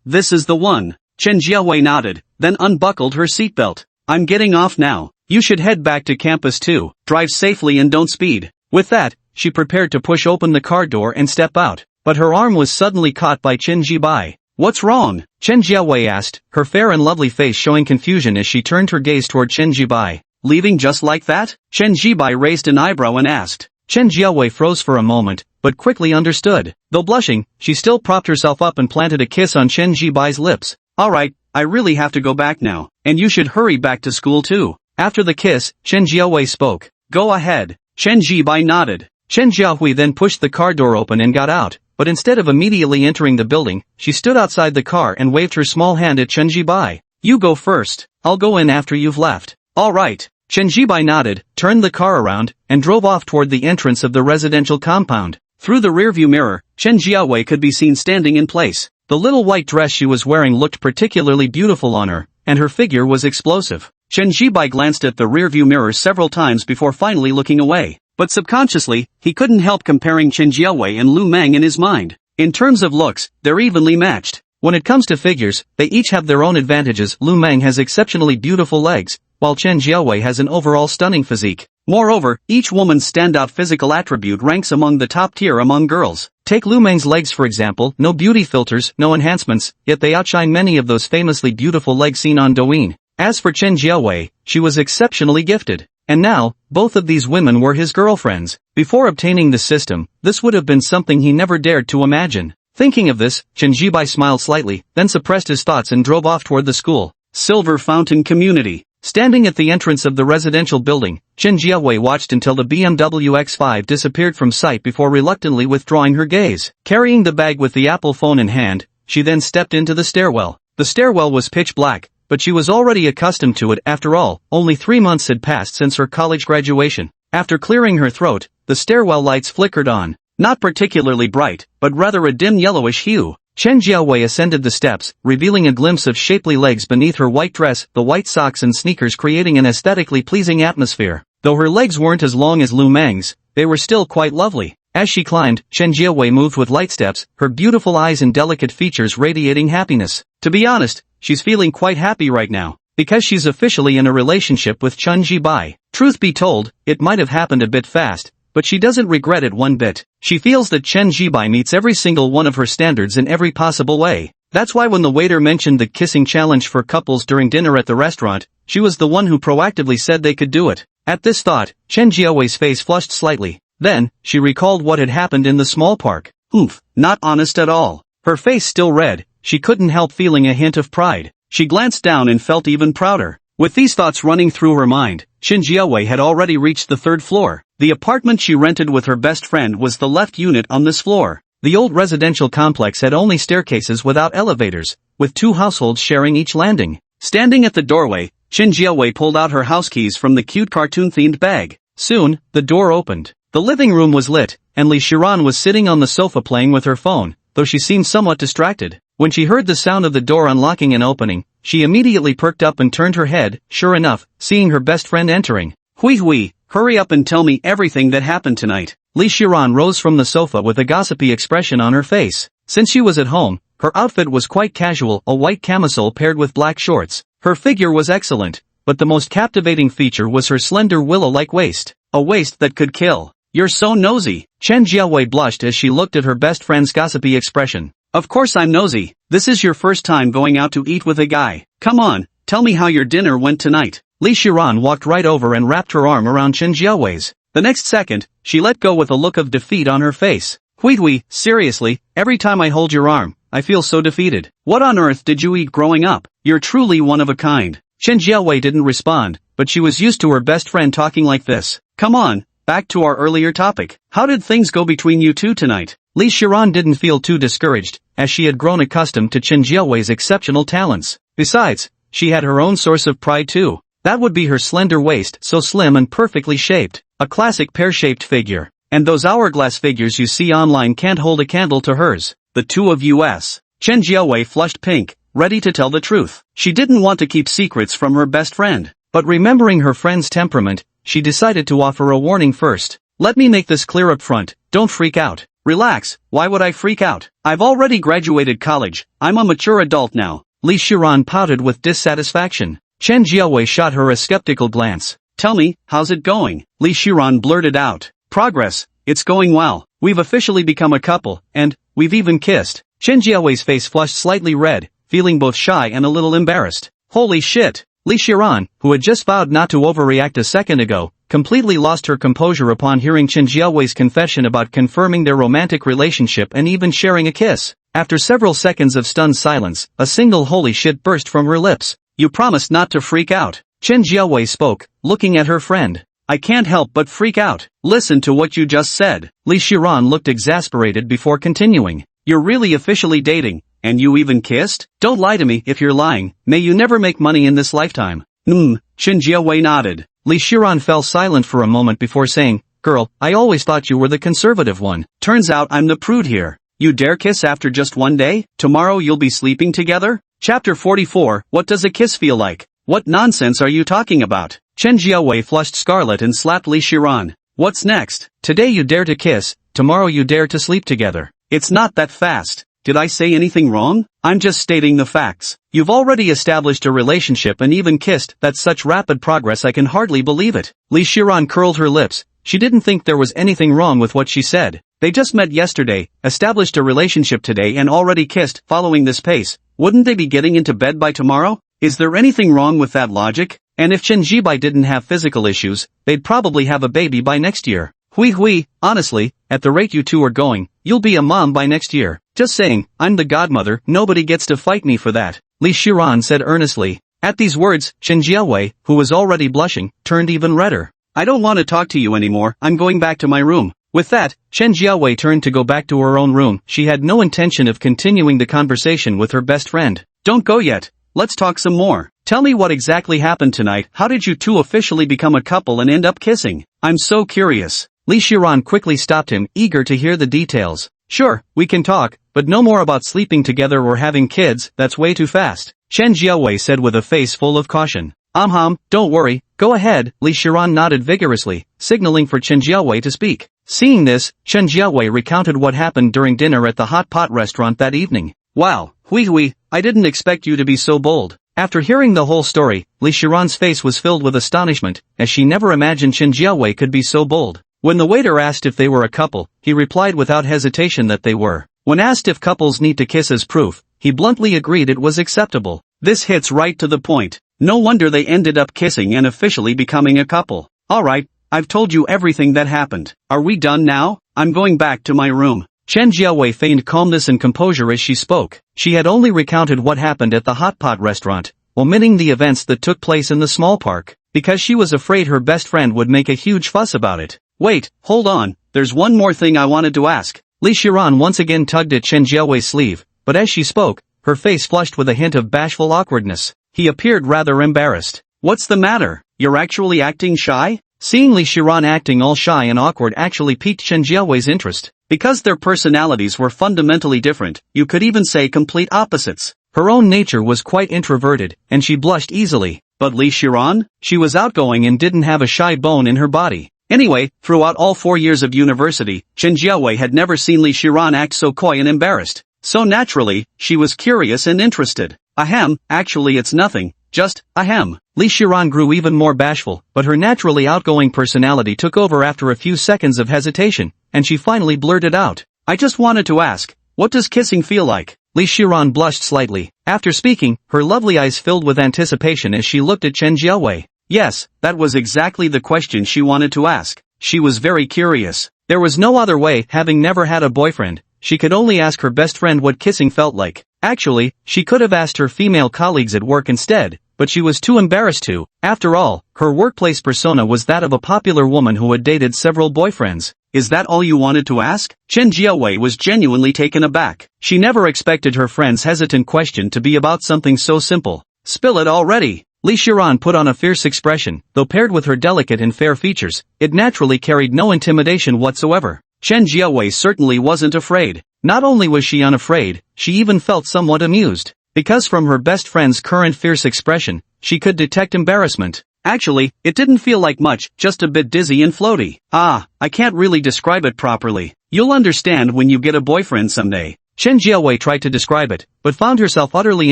This is the one. Chen Jiawei nodded, then unbuckled her seatbelt. I'm getting off now. You should head back to campus too. Drive safely and don't speed. With that, she prepared to push open the car door and step out. But her arm was suddenly caught by Chen Jibai. What's wrong? Chen Jiawei asked, her fair and lovely face showing confusion as she turned her gaze toward Chen Jibai. Leaving just like that? Chen Jibai raised an eyebrow and asked. Chen Jiawei froze for a moment, but quickly understood. Though blushing, she still propped herself up and planted a kiss on Chen Jibai's lips. Alright, I really have to go back now, and you should hurry back to school too. After the kiss, Chen Jiawei spoke. Go ahead. Chen Jibai nodded. Chen Jiahui then pushed the car door open and got out, but instead of immediately entering the building, she stood outside the car and waved her small hand at Chen Jibai. You go first, I'll go in after you've left. Alright. Chen Jibai nodded, turned the car around, and drove off toward the entrance of the residential compound. Through the rearview mirror, Chen Jiawei could be seen standing in place. The little white dress she was wearing looked particularly beautiful on her, and her figure was explosive. Chen Jibai glanced at the rearview mirror several times before finally looking away. But subconsciously, he couldn't help comparing Chen Jiawei and Lu Meng in his mind. In terms of looks, they're evenly matched. When it comes to figures, they each have their own advantages. Lu Meng has exceptionally beautiful legs, while Chen Jiawei has an overall stunning physique. Moreover, each woman's standout physical attribute ranks among the top tier among girls. Take Lu Meng's legs for example, no beauty filters, no enhancements, yet they outshine many of those famously beautiful legs seen on Douyin. As for Chen Jiawei, she was exceptionally gifted. And now, both of these women were his girlfriends. Before obtaining the system, this would have been something he never dared to imagine. Thinking of this, Chen Jibai smiled slightly, then suppressed his thoughts and drove off toward the school. Silver Fountain Community. Standing at the entrance of the residential building, Chen Jiawei watched until the BMW X5 disappeared from sight before reluctantly withdrawing her gaze. Carrying the bag with the Apple phone in hand, she then stepped into the stairwell. The stairwell was pitch black, but she was already accustomed to it. After all, only 3 months had passed since her college graduation. After clearing her throat, the stairwell lights flickered on. Not particularly bright, but rather a dim yellowish hue. Chen Jiawei ascended the steps, revealing a glimpse of shapely legs beneath her white dress, the white socks and sneakers creating an aesthetically pleasing atmosphere. Though her legs weren't as long as Lu Meng's, they were still quite lovely. As she climbed, Chen Jiawei moved with light steps, her beautiful eyes and delicate features radiating happiness. To be honest, she's feeling quite happy right now, because she's officially in a relationship with Chen Jibai. Truth be told, it might have happened a bit fast, but she doesn't regret it one bit. She feels that Chen Jibai meets every single one of her standards in every possible way. That's why when the waiter mentioned the kissing challenge for couples during dinner at the restaurant, she was the one who proactively said they could do it. At this thought, Chen Jiawei's face flushed slightly. Then, she recalled what had happened in the small park. Oof, not honest at all. Her face still red, she couldn't help feeling a hint of pride. She glanced down and felt even prouder. With these thoughts running through her mind, Chen Jiawei had already reached the 3rd floor. The apartment she rented with her best friend was the left unit on this floor. The old residential complex had only staircases without elevators, with 2 households sharing each landing. Standing at the doorway, Chen Jiawei pulled out her house keys from the cute cartoon-themed bag. Soon, the door opened. The living room was lit, and Li Shiran was sitting on the sofa playing with her phone, though she seemed somewhat distracted. When she heard the sound of the door unlocking and opening, she immediately perked up and turned her head, sure enough, seeing her best friend entering. Hui, hurry up and tell me everything that happened tonight. Li Shiran rose from the sofa with a gossipy expression on her face. Since she was at home, her outfit was quite casual, a white camisole paired with black shorts. Her figure was excellent, but the most captivating feature was her slender willow-like waist. A waist that could kill. You're so nosy. Chen Jiawei blushed as she looked at her best friend's gossipy expression. Of course I'm nosy. This is your first time going out to eat with a guy. Come on, tell me how your dinner went tonight. Li Shiran walked right over and wrapped her arm around Chen Jiawei's. The next second, she let go with a look of defeat on her face. Hui, seriously, every time I hold your arm, I feel so defeated. What on earth did you eat growing up? You're truly one of a kind. Chen Jiawei didn't respond, but she was used to her best friend talking like this. Come on, back to our earlier topic. How did things go between you two tonight? Li Shiran didn't feel too discouraged, as she had grown accustomed to Chen Jiawei's exceptional talents. Besides, she had her own source of pride too. That would be her slender waist, so slim and perfectly shaped. A classic pear-shaped figure. And those hourglass figures you see online can't hold a candle to hers. The two of us. Chen Jiawei flushed pink, ready to tell the truth. She didn't want to keep secrets from her best friend. But remembering her friend's temperament, she decided to offer a warning first. Let me make this clear up front, don't freak out. Relax, why would I freak out? I've already graduated college, I'm a mature adult now. Li Shiran pouted with dissatisfaction. Chen Jiawei shot her a skeptical glance. Tell me, how's it going? Li Shiran blurted out. Progress, it's going well. We've officially become a couple, and we've even kissed. Chen Jiawei's face flushed slightly red, feeling both shy and a little embarrassed. Holy shit! Li Shiran, who had just vowed not to overreact a second ago, completely lost her composure upon hearing Chen Jiawei's confession about confirming their romantic relationship and even sharing a kiss. After several seconds of stunned silence, a single holy shit burst from her lips. You promised not to freak out. Chen Jiawei spoke, looking at her friend. I can't help but freak out. Listen to what you just said. Li Shiran looked exasperated before continuing. You're really officially dating, and you even kissed? Don't lie to me if you're lying. May you never make money in this lifetime. Chen Jiawei nodded. Li Shiran fell silent for a moment before saying, Girl, I always thought you were the conservative one. Turns out I'm the prude here. You dare kiss after just one day? Tomorrow you'll be sleeping together? Chapter 44, What does a kiss feel like? What nonsense are you talking about? Chen Jiawei flushed scarlet and slapped Li Shiran. What's next? Today you dare to kiss, tomorrow you dare to sleep together. It's not that fast. Did I say anything wrong? I'm just stating the facts. You've already established a relationship and even kissed. That's such rapid progress I can hardly believe it. Li Shiran curled her lips. She didn't think there was anything wrong with what she said. They just met yesterday, established a relationship today and already kissed. Following this pace, wouldn't they be getting into bed by tomorrow? Is there anything wrong with that logic? And if Chen Jibai didn't have physical issues, they'd probably have a baby by next year. Hui, honestly, at the rate you two are going, you'll be a mom by next year. Just saying, I'm the godmother, nobody gets to fight me for that. Li Shiran said earnestly. At these words, Chen Jiawei, who was already blushing, turned even redder. I don't want to talk to you anymore, I'm going back to my room. With that, Chen Jiawei turned to go back to her own room. She had no intention of continuing the conversation with her best friend. Don't go yet, let's talk some more. Tell me what exactly happened tonight. How did you two officially become a couple and end up kissing? I'm so curious. Li Shiran quickly stopped him, eager to hear the details. Sure, we can talk, but no more about sleeping together or having kids, that's way too fast. Chen Jiawei said with a face full of caution. Don't worry, go ahead. Li Shiran nodded vigorously, signaling for Chen Jiawei to speak. Seeing this, Chen Jiawei recounted what happened during dinner at the hot pot restaurant that evening. Wow, Hui, I didn't expect you to be so bold. After hearing the whole story, Li Shiran's face was filled with astonishment, as she never imagined Chen Jiawei could be so bold. When the waiter asked if they were a couple, he replied without hesitation that they were. When asked if couples need to kiss as proof, he bluntly agreed it was acceptable. This hits right to the point. No wonder they ended up kissing and officially becoming a couple. Alright, I've told you everything that happened. Are we done now? I'm going back to my room. Chen Jiawei feigned calmness and composure as she spoke. She had only recounted what happened at the hot pot restaurant, omitting the events that took place in the small park, because she was afraid her best friend would make a huge fuss about it. Wait, hold on, there's one more thing I wanted to ask. Li Shiran once again tugged at Chen Jiawei's sleeve, but as she spoke, her face flushed with a hint of bashful awkwardness. He appeared rather embarrassed. What's the matter? You're actually acting shy? Seeing Li Shiran acting all shy and awkward actually piqued Chen Jiawei's interest. Because their personalities were fundamentally different, you could even say complete opposites. Her own nature was quite introverted, and she blushed easily. But Li Shiran? She was outgoing and didn't have a shy bone in her body. Anyway, throughout all 4 years of university, Chen Jiawei had never seen Li Shiran act so coy and embarrassed. So naturally, she was curious and interested. Ahem, actually it's nothing, just, ahem. Li Shiran grew even more bashful, but her naturally outgoing personality took over after a few seconds of hesitation, and she finally blurted out. I just wanted to ask, what does kissing feel like? Li Shiran blushed slightly. After speaking, her lovely eyes filled with anticipation as she looked at Chen Jiawei. Yes, that was exactly the question she wanted to ask. She was very curious. There was no other way, having never had a boyfriend. She could only ask her best friend what kissing felt like. Actually, she could have asked her female colleagues at work instead, but she was too embarrassed to. After all, her workplace persona was that of a popular woman who had dated several boyfriends. Is that all you wanted to ask? Chen Jiawei was genuinely taken aback. She never expected her friend's hesitant question to be about something so simple. Spill it already. Li Shiran put on a fierce expression, though paired with her delicate and fair features, it naturally carried no intimidation whatsoever. Chen Jiawei certainly wasn't afraid. Not only was she unafraid, she even felt somewhat amused. Because from her best friend's current fierce expression, she could detect embarrassment. Actually, it didn't feel like much, just a bit dizzy and floaty. Ah, I can't really describe it properly. You'll understand when you get a boyfriend someday. Chen Jiawei tried to describe it, but found herself utterly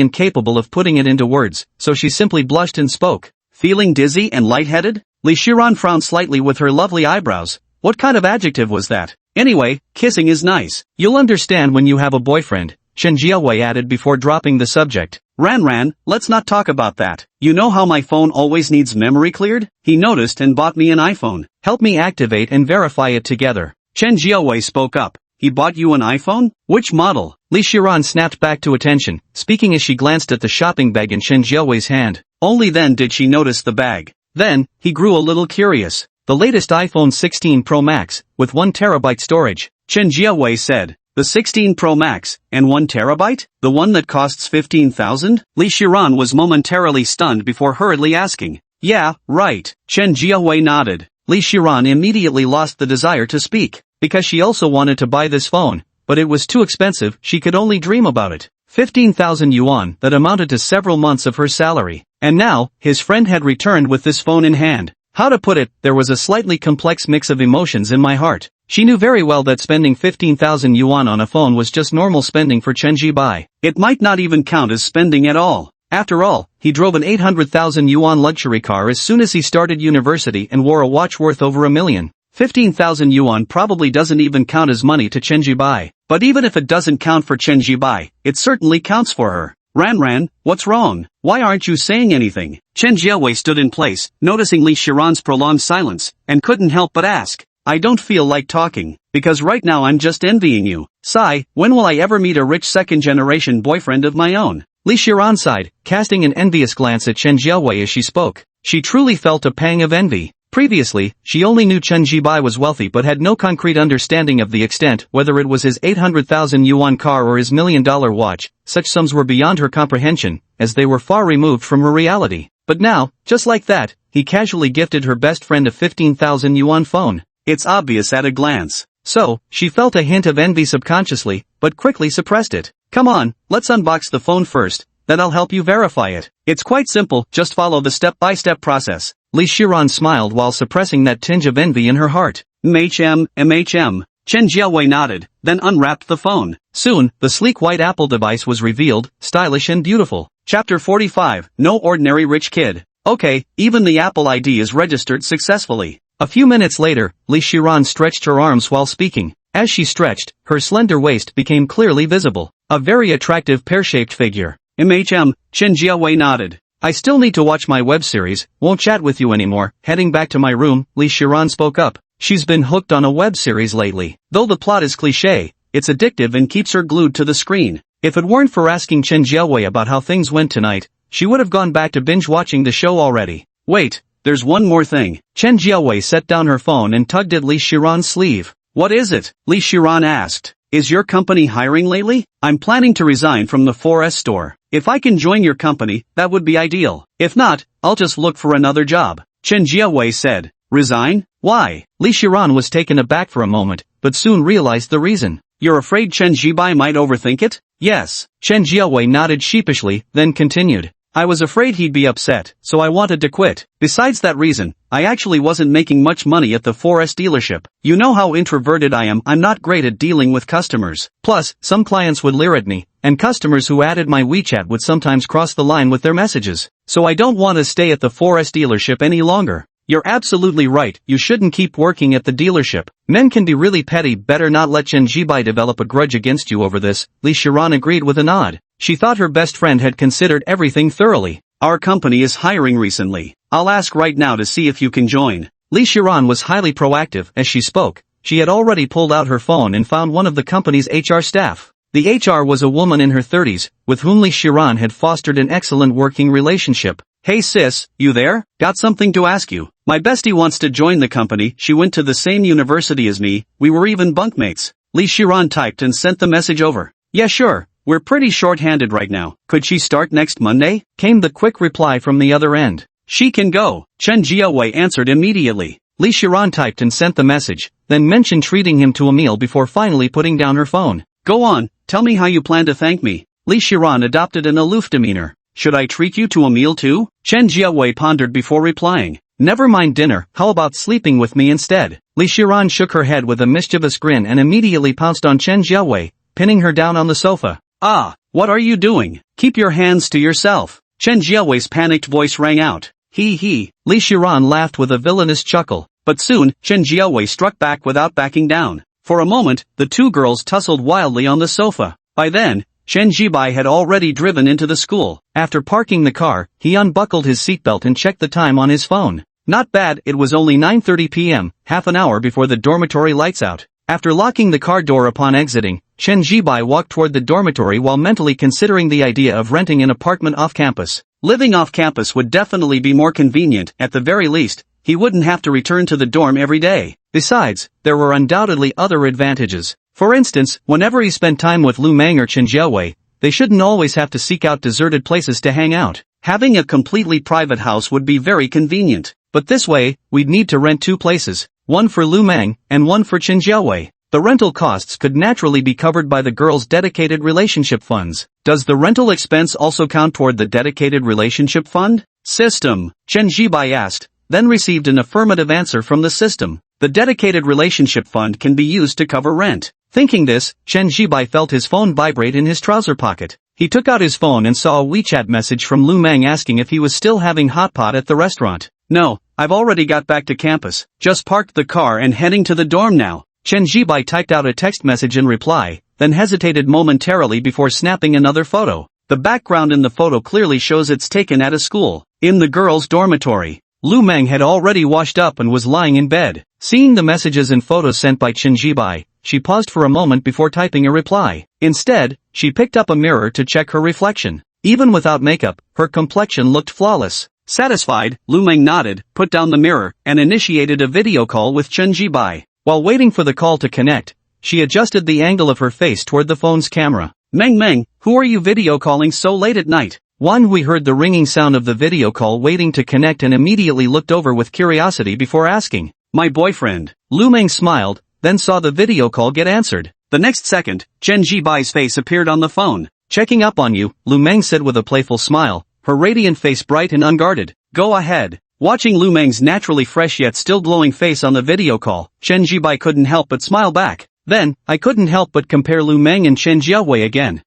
incapable of putting it into words, so she simply blushed and spoke. Feeling dizzy and lightheaded? Li Shiran frowned slightly with her lovely eyebrows. What kind of adjective was that? Anyway, kissing is nice. You'll understand when you have a boyfriend, Chen Jiawei added before dropping the subject. Ran, let's not talk about that. You know how my phone always needs memory cleared? He noticed and bought me an iPhone. Help me activate and verify it together. Chen Jiawei spoke up. He bought you an iPhone? Which model? Li Shiran snapped back to attention, speaking as she glanced at the shopping bag in Chen Jiawei's hand. Only then did she notice the bag. Then, he grew a little curious. The latest iPhone 16 Pro Max, with 1 terabyte storage. Chen Jiawei said. The 16 Pro Max, and 1 terabyte? The one that costs 15,000? Li Shiran was momentarily stunned before hurriedly asking. Yeah, right. Chen Jiawei nodded. Li Shiran immediately lost the desire to speak, because she also wanted to buy this phone, but it was too expensive, she could only dream about it. 15,000 yuan, that amounted to several months of her salary. And now, his friend had returned with this phone in hand. How to put it, there was a slightly complex mix of emotions in my heart. She knew very well that spending 15,000 yuan on a phone was just normal spending for Chen Jibai. It might not even count as spending at all. After all, he drove an 800,000 yuan luxury car as soon as he started university and wore a watch worth over 1 million. 15,000 yuan probably doesn't even count as money to Chen Jibai. But even if it doesn't count for Chen Jibai, it certainly counts for her. Ran, what's wrong? Why aren't you saying anything? Chen Jiawei stood in place, noticing Li Shiran's prolonged silence, and couldn't help but ask. I don't feel like talking, because right now I'm just envying you. Sigh, when will I ever meet a rich second-generation boyfriend of my own? Li Shiran sighed, casting an envious glance at Chen Jiawei as she spoke. She truly felt a pang of envy. Previously, she only knew Chen Jibai was wealthy but had no concrete understanding of the extent, whether it was his 800,000 yuan car or his $1 million watch. Such sums were beyond her comprehension, as they were far removed from her reality. But now, just like that, he casually gifted her best friend a 15,000 yuan phone. It's obvious at a glance. So, she felt a hint of envy subconsciously, but quickly suppressed it. Come on, let's unbox the phone first, then I'll help you verify it. It's quite simple, just follow the step-by-step process. Li Shiran smiled while suppressing that tinge of envy in her heart. MHM. Chen Jiawei nodded, then unwrapped the phone. Soon, the sleek white Apple device was revealed, stylish and beautiful. Chapter 45, No Ordinary Rich Kid. Okay, even the Apple ID is registered successfully. A few minutes later, Li Shiran stretched her arms while speaking. As she stretched, her slender waist became clearly visible. A very attractive pear-shaped figure. Chen Jiawei nodded. I still need to watch my web series, won't chat with you anymore. Heading back to my room, Li Shiran spoke up. She's been hooked on a web series lately. Though the plot is cliché, it's addictive and keeps her glued to the screen. If it weren't for asking Chen Jiawei about how things went tonight, she would have gone back to binge-watching the show already. Wait, there's one more thing. Chen Jiawei set down her phone and tugged at Li Shiran's sleeve. What is it? Li Shiran asked. Is your company hiring lately? I'm planning to resign from the 4S store. If I can join your company, that would be ideal. If not, I'll just look for another job. Chen Jiawei said. Resign? Why? Li Shiran was taken aback for a moment, but soon realized the reason. You're afraid Chen Jibai might overthink it? Yes. Chen Jiawei nodded sheepishly, then continued. I was afraid he'd be upset, so I wanted to quit. Besides that reason, I actually wasn't making much money at the 4S dealership. You know how introverted I am, I'm not great at dealing with customers. Plus, some clients would leer at me, and customers who added my WeChat would sometimes cross the line with their messages. So I don't want to stay at the 4S dealership any longer. You're absolutely right, you shouldn't keep working at the dealership. Men can be really petty, better not let Chen Jibai develop a grudge against you over this. Li Shiran agreed with a nod. She thought her best friend had considered everything thoroughly. Our company is hiring recently. I'll ask right now to see if you can join. Li Shiran was highly proactive as she spoke. She had already pulled out her phone and found one of the company's HR staff. The HR was a woman in her 30s, with whom Li Shiran had fostered an excellent working relationship. Hey sis, you there? Got something to ask you. My bestie wants to join the company, she went to the same university as me, we were even bunkmates. Li Shiran typed and sent the message over. Yeah sure, we're pretty short-handed right now. Could she start next Monday? Came the quick reply from the other end. She can go. Chen Jiawei answered immediately. Li Shiran typed and sent the message, then mentioned treating him to a meal before finally putting down her phone. Go on, tell me how you plan to thank me. Li Shiran adopted an aloof demeanor. should I treat you to a meal too? Chen Jiawei pondered before replying. Never mind dinner, how about sleeping with me instead? Li Shiran shook her head with a mischievous grin and immediately pounced on Chen Jiawei, pinning her down on the sofa. Ah, what are you doing? Keep your hands to yourself. Chen Jiawei's panicked voice rang out. He. Li Shiran laughed with a villainous chuckle. But soon, Chen Jiawei struck back without backing down. For a moment, the two girls tussled wildly on the sofa. By then, Chen Jibai had already driven into the school. After parking the car, he unbuckled his seatbelt and checked the time on his phone. Not bad, it was only 9:30 p.m., half an hour before the dormitory lights out. After locking the car door upon exiting, Chen Jibai walked toward the dormitory while mentally considering the idea of renting an apartment off campus. Living off campus would definitely be more convenient. At the very least, he wouldn't have to return to the dorm every day. Besides, there were undoubtedly other advantages. For instance, whenever he spent time with Lu Meng or Chen Jiawei, they shouldn't always have to seek out deserted places to hang out. Having a completely private house would be very convenient. But this way, we'd need to rent two places, one for Lu Meng and one for Chen Jiawei. The rental costs could naturally be covered by the girls' dedicated relationship funds. Does the rental expense also count toward the dedicated relationship fund? System, Chen Jibai asked, then received an affirmative answer from the system. The dedicated relationship fund can be used to cover rent. Thinking this, Chen Jibai felt his phone vibrate in his trouser pocket. He took out his phone and saw a WeChat message from Lu Meng asking if he was still having hot pot at the restaurant. No, I've already got back to campus, just parked the car and heading to the dorm now. Chen Jibai typed out a text message in reply, then hesitated momentarily before snapping another photo. The background in the photo clearly shows it's taken at a school, in the girls' dormitory. Lu Meng had already washed up and was lying in bed. Seeing the messages and photos sent by Chen Jibai, she paused for a moment before typing a reply. Instead, she picked up a mirror to check her reflection. Even without makeup, her complexion looked flawless. Satisfied, Lu Meng nodded, put down the mirror, and initiated a video call with Chen Jibai. While waiting for the call to connect, she adjusted the angle of her face toward the phone's camera. Meng, who are you video calling so late at night? We heard the ringing sound of the video call waiting to connect and immediately looked over with curiosity before asking. My boyfriend. Lu Meng smiled, then saw the video call get answered. The next second, Chen Jibai's face appeared on the phone. Checking up on you, Lu Meng said with a playful smile, her radiant face bright and unguarded. Go ahead. Watching Lu Meng's naturally fresh yet still glowing face on the video call, Chen Jibai couldn't help but smile back. Then, I couldn't help but compare Lu Meng and Chen Jiawei again.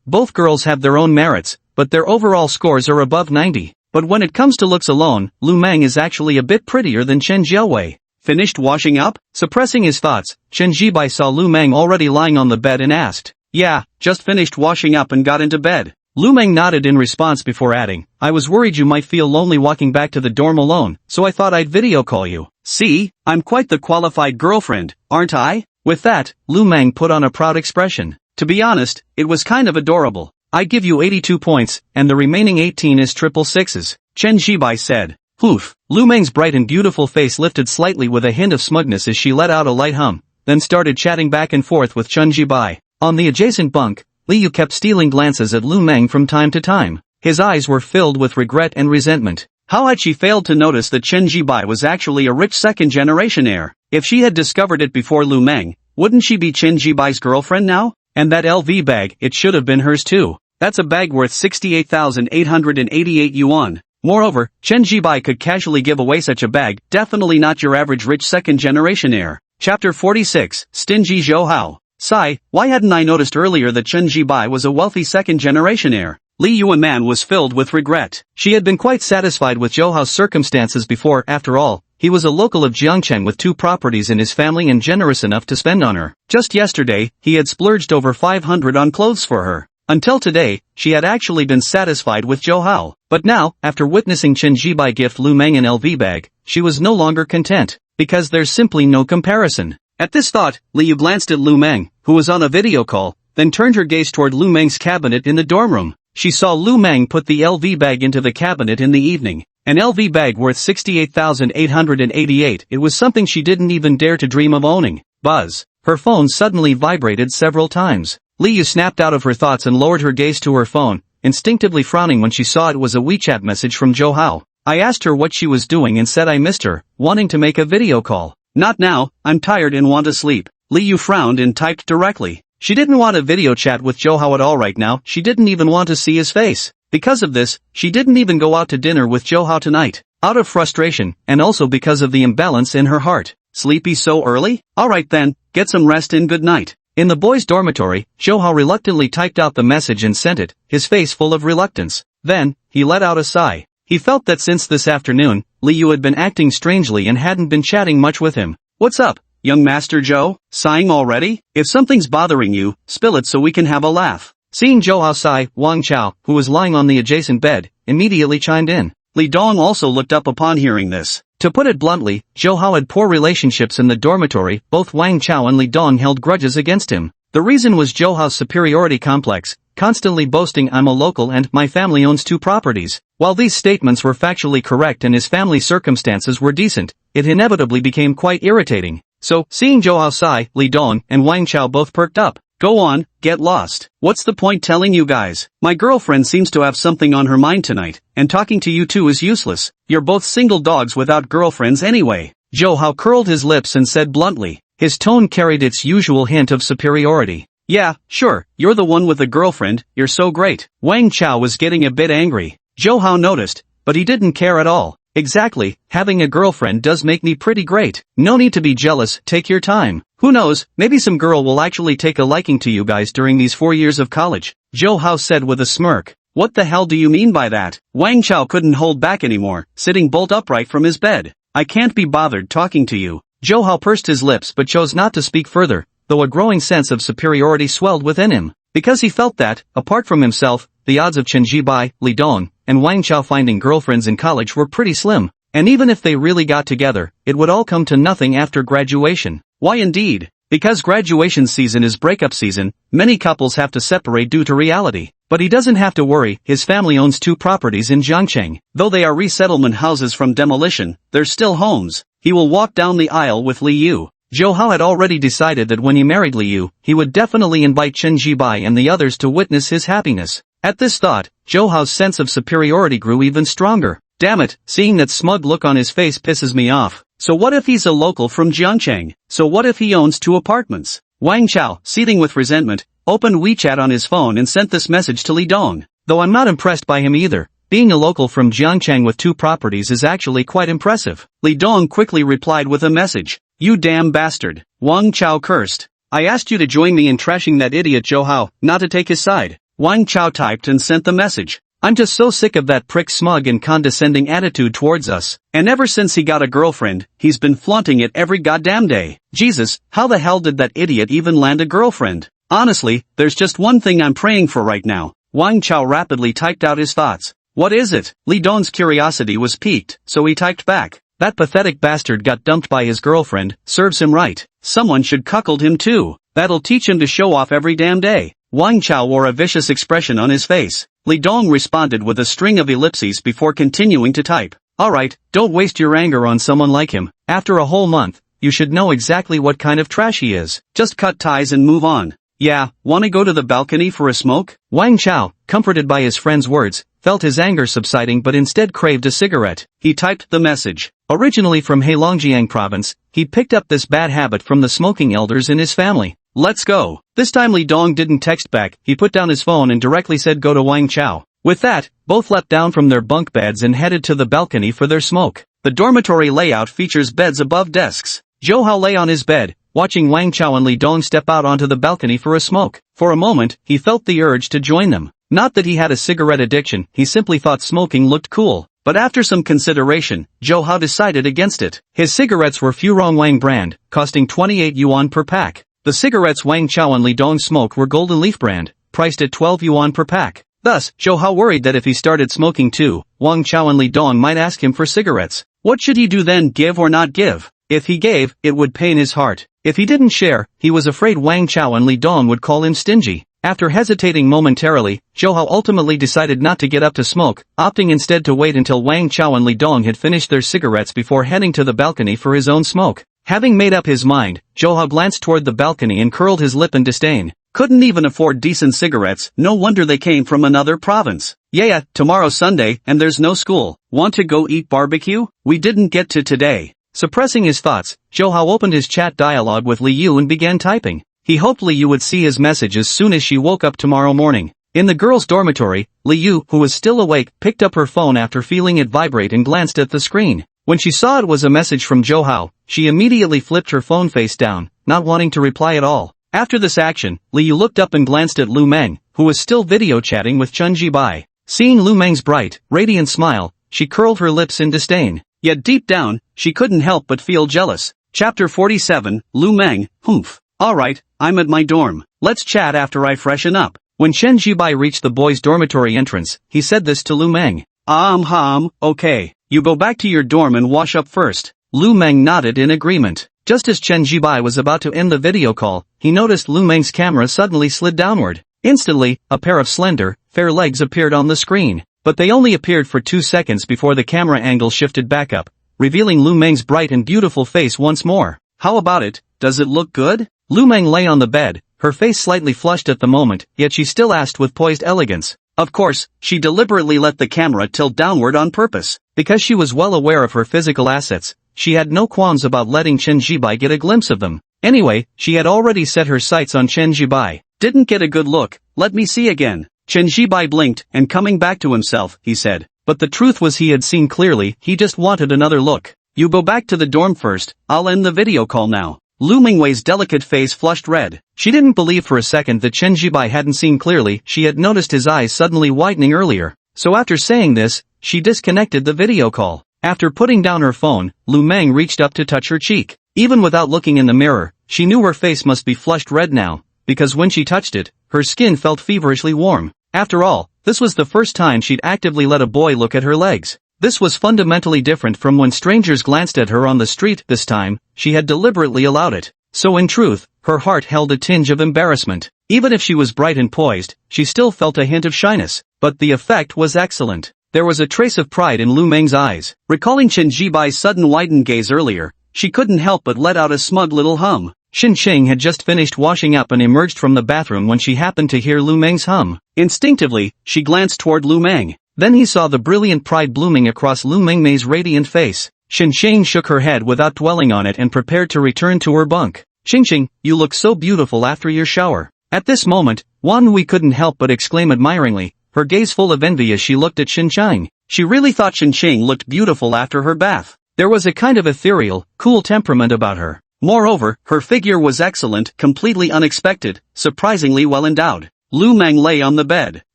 Both girls have their own merits, but their overall scores are above 90. But when it comes to looks alone, Lu Meng is actually a bit prettier than Chen Jiawei. Finished washing up? Suppressing his thoughts, Chen Jibai saw Lu Meng already lying on the bed and asked. Yeah, just finished washing up and got into bed. Lu Meng nodded in response before adding, I was worried you might feel lonely walking back to the dorm alone, so I thought I'd video call you. See, I'm quite the qualified girlfriend, aren't I? With that, Lu Meng put on a proud expression. To be honest, it was kind of adorable. I'd give you 82 points, and the remaining 18 is triple sixes, Chen Jibai said. Oof. Lu Meng's bright and beautiful face lifted slightly with a hint of smugness as she let out a light hum, then started chatting back and forth with Chen Jibai. On the adjacent bunk, Liu kept stealing glances at Lu Meng from time to time. His eyes were filled with regret and resentment. How had she failed to notice that Chen Jibai was actually a rich second-generation heir? If she had discovered it before Lu Meng, wouldn't she be Chen Jibai's girlfriend now? And that LV bag, it should have been hers too. That's a bag worth 68,888 yuan. Moreover, Chen Jibai could casually give away such a bag, definitely not your average rich second-generation heir. Chapter 46, Stingy Zhou Hao. Sigh, why hadn't I noticed earlier that Chen Jibai was a wealthy second-generation heir? Li Yuanman was filled with regret. She had been quite satisfied with Zhou Hao's circumstances before, after all, he was a local of Jiangchen with 2 properties in his family and generous enough to spend on her. Just yesterday, he had splurged over 500 on clothes for her. Until today, she had actually been satisfied with Zhou Hao. But now, after witnessing Chen Jibai gift Lu Meng an LV bag, she was no longer content, because there's simply no comparison. At this thought, Liu glanced at Lu Meng, who was on a video call, then turned her gaze toward Lu Meng's cabinet in the dorm room. She saw Lu Meng put the LV bag into the cabinet in the evening. An LV bag worth 68,888. It was something she didn't even dare to dream of owning. Buzz. Her phone suddenly vibrated several times. Liu snapped out of her thoughts and lowered her gaze to her phone, instinctively frowning when she saw it was a WeChat message from Zhou Hao. I asked her what she was doing and said I missed her, wanting to make a video call. Not now, I'm tired and want to sleep. Liu frowned and typed directly. She didn't want a video chat with Zhou Hao at all right now, she didn't even want to see his face. Because of this, she didn't even go out to dinner with Johao tonight. Out of frustration, and also because of the imbalance in her heart. Sleepy so early? Alright then, get some rest and good night. In the boys' dormitory, Johao reluctantly typed out the message and sent it, his face full of reluctance. Then, he let out a sigh. He felt that since this afternoon, Liu had been acting strangely and hadn't been chatting much with him. What's up, young Master Joe? Sighing already? If something's bothering you, spill it so we can have a laugh. Seeing Johao sigh, Wang Chao, who was lying on the adjacent bed, immediately chimed in. Li Dong also looked up upon hearing this. To put it bluntly, Johao had poor relationships in the dormitory. Both Wang Chao and Li Dong held grudges against him. The reason was Johao's superiority complex, constantly boasting I'm a local and my family owns 2 properties. While these statements were factually correct and his family circumstances were decent, it inevitably became quite irritating. So, seeing Johao sigh, Li Dong and Wang Chao both perked up. Go on, get lost. What's the point telling you guys? My girlfriend seems to have something on her mind tonight, and talking to you two is useless. You're both single dogs without girlfriends anyway. Johao curled his lips and said bluntly. His tone carried its usual hint of superiority. Yeah, sure, you're the one with a girlfriend, you're so great. Wang Chao was getting a bit angry. Johao noticed, but he didn't care at all. Exactly, having a girlfriend does make me pretty great. No need to be jealous, take your time. Who knows, maybe some girl will actually take a liking to you guys during these 4 years of college. Johao said with a smirk. What the hell do you mean by that? Wang Chao couldn't hold back anymore, sitting bolt upright from his bed. I can't be bothered talking to you. Johao pursed his lips but chose not to speak further, though a growing sense of superiority swelled within him. Because he felt that, apart from himself, the odds of Chen Jibai, Li Dong, and Wang Chao finding girlfriends in college were pretty slim. And even if they really got together, it would all come to nothing after graduation. Why indeed? Because graduation season is breakup season, many couples have to separate due to reality. But he doesn't have to worry, his family owns 2 properties in Jiangcheng. Though they are resettlement houses from demolition, they're still homes. He will walk down the aisle with Liu. Johao had already decided that when he married Liu, he would definitely invite Chen Jibai and the others to witness his happiness. At this thought, Johao's sense of superiority grew even stronger. Damn it, seeing that smug look on his face pisses me off. So what if he's a local from Jiangcheng? So what if he owns 2 apartments? Wang Chao, seething with resentment, opened WeChat on his phone and sent this message to Li Dong. Though I'm not impressed by him either. Being a local from Jiangcheng with 2 properties is actually quite impressive. Li Dong quickly replied with a message. You damn bastard. Wang Chao cursed. I asked you to join me in trashing that idiot Johao, not to take his side. Wang Chao typed and sent the message. I'm just so sick of that prick's smug and condescending attitude towards us. And ever since he got a girlfriend, he's been flaunting it every goddamn day. Jesus, how the hell did that idiot even land a girlfriend? Honestly, there's just one thing I'm praying for right now. Wang Chao rapidly typed out his thoughts. What is it? Li Dong's curiosity was piqued, so he typed back. That pathetic bastard got dumped by his girlfriend, serves him right. Someone should cuckold him too. That'll teach him to show off every damn day. Wang Chao wore a vicious expression on his face. Li Dong responded with a string of ellipses before continuing to type. Alright, don't waste your anger on someone like him. After a whole month, you should know exactly what kind of trash he is. Just cut ties and move on. Yeah, wanna go to the balcony for a smoke? Wang Chao, comforted by his friend's words, felt his anger subsiding but instead craved a cigarette. He typed the message. Originally from Heilongjiang province, he picked up this bad habit from the smoking elders in his family. Let's go. This time Li Dong didn't text back, he put down his phone and directly said go to Wang Chao. With that, both leapt down from their bunk beds and headed to the balcony for their smoke. The dormitory layout features beds above desks. Johao lay on his bed, watching Wang Chao and Li Dong step out onto the balcony for a smoke. For a moment, he felt the urge to join them. Not that he had a cigarette addiction, he simply thought smoking looked cool. But after some consideration, Johao decided against it. His cigarettes were Furong Wang brand, costing 28 yuan per pack. The cigarettes Wang Chao and Li Dong smoked were Golden Leaf brand, priced at 12 yuan per pack. Thus, Johao worried that if he started smoking too, Wang Chao and Li Dong might ask him for cigarettes. What should he do then, give or not give? If he gave, it would pain his heart. If he didn't share, he was afraid Wang Chao and Li Dong would call him stingy. After hesitating momentarily, Johao ultimately decided not to get up to smoke, opting instead to wait until Wang Chao and Li Dong had finished their cigarettes before heading to the balcony for his own smoke. Having made up his mind, Johao glanced toward the balcony and curled his lip in disdain. Couldn't even afford decent cigarettes, no wonder they came from another province. Yeah, tomorrow's Sunday, and there's no school. Want to go eat barbecue? We didn't get to today. Suppressing his thoughts, Johao opened his chat dialogue with Liu and began typing. He hoped Liu would see his message as soon as she woke up tomorrow morning. In the girls' dormitory, Liu, who was still awake, picked up her phone after feeling it vibrate and glanced at the screen. When she saw it was a message from Zhou Hao, she immediately flipped her phone face down, not wanting to reply at all. After this action, Liu looked up and glanced at Lu Meng, who was still video chatting with Chen Jibai. Seeing Lu Meng's bright, radiant smile, she curled her lips in disdain. Yet deep down, she couldn't help but feel jealous. Chapter 47, Lu Meng, humph. Alright, I'm at my dorm. Let's chat after I freshen up. When Chen Jibai reached the boys' dormitory entrance, he said this to Lu Meng. Okay. You go back to your dorm and wash up first. Lu Meng nodded in agreement. Just as Chen Jibai was about to end the video call, he noticed Lu Meng's camera suddenly slid downward. Instantly, a pair of slender, fair legs appeared on the screen. But they only appeared for 2 seconds before the camera angle shifted back up, revealing Lu Meng's bright and beautiful face once more. How about it? Does it look good? Lu Meng lay on the bed, her face slightly flushed at the moment, yet she still asked with poised elegance. Of course, she deliberately let the camera tilt downward on purpose. Because she was well aware of her physical assets, she had no qualms about letting Chen Jibai get a glimpse of them. Anyway, she had already set her sights on Chen Jibai. Didn't get a good look, let me see again. Chen Jibai blinked, and coming back to himself, he said. But the truth was he had seen clearly, he just wanted another look. You go back to the dorm first, I'll end the video call now. Lu Mengwei's delicate face flushed red. She didn't believe for a second that Chen Jibai hadn't seen clearly, she had noticed his eyes suddenly widening earlier. So after saying this, she disconnected the video call. After putting down her phone, Lu Meng reached up to touch her cheek. Even without looking in the mirror, she knew her face must be flushed red now, because when she touched it, her skin felt feverishly warm. After all, this was the first time she'd actively let a boy look at her legs. This was fundamentally different from when strangers glanced at her on the street. This time, she had deliberately allowed it. So in truth, her heart held a tinge of embarrassment. Even if she was bright and poised, she still felt a hint of shyness. But the effect was excellent. There was a trace of pride in Lu Meng's eyes. Recalling Chen Jibai's sudden widened gaze earlier, she couldn't help but let out a smug little hum. Xin Cheng had just finished washing up and emerged from the bathroom when she happened to hear Lu Meng's hum. Instinctively, she glanced toward Lu Meng. Then he saw the brilliant pride blooming across Lu Mengmei's radiant face. Xin Cheng shook her head without dwelling on it and prepared to return to her bunk. Xingqing, you look so beautiful after your shower. At this moment, Wan Hui couldn't help but exclaim admiringly, her gaze full of envy as she looked at Xinqiang. She really thought Xinqiang looked beautiful after her bath. There was a kind of ethereal, cool temperament about her. Moreover, her figure was excellent, completely unexpected, surprisingly well endowed. Lu Meng lay on the bed.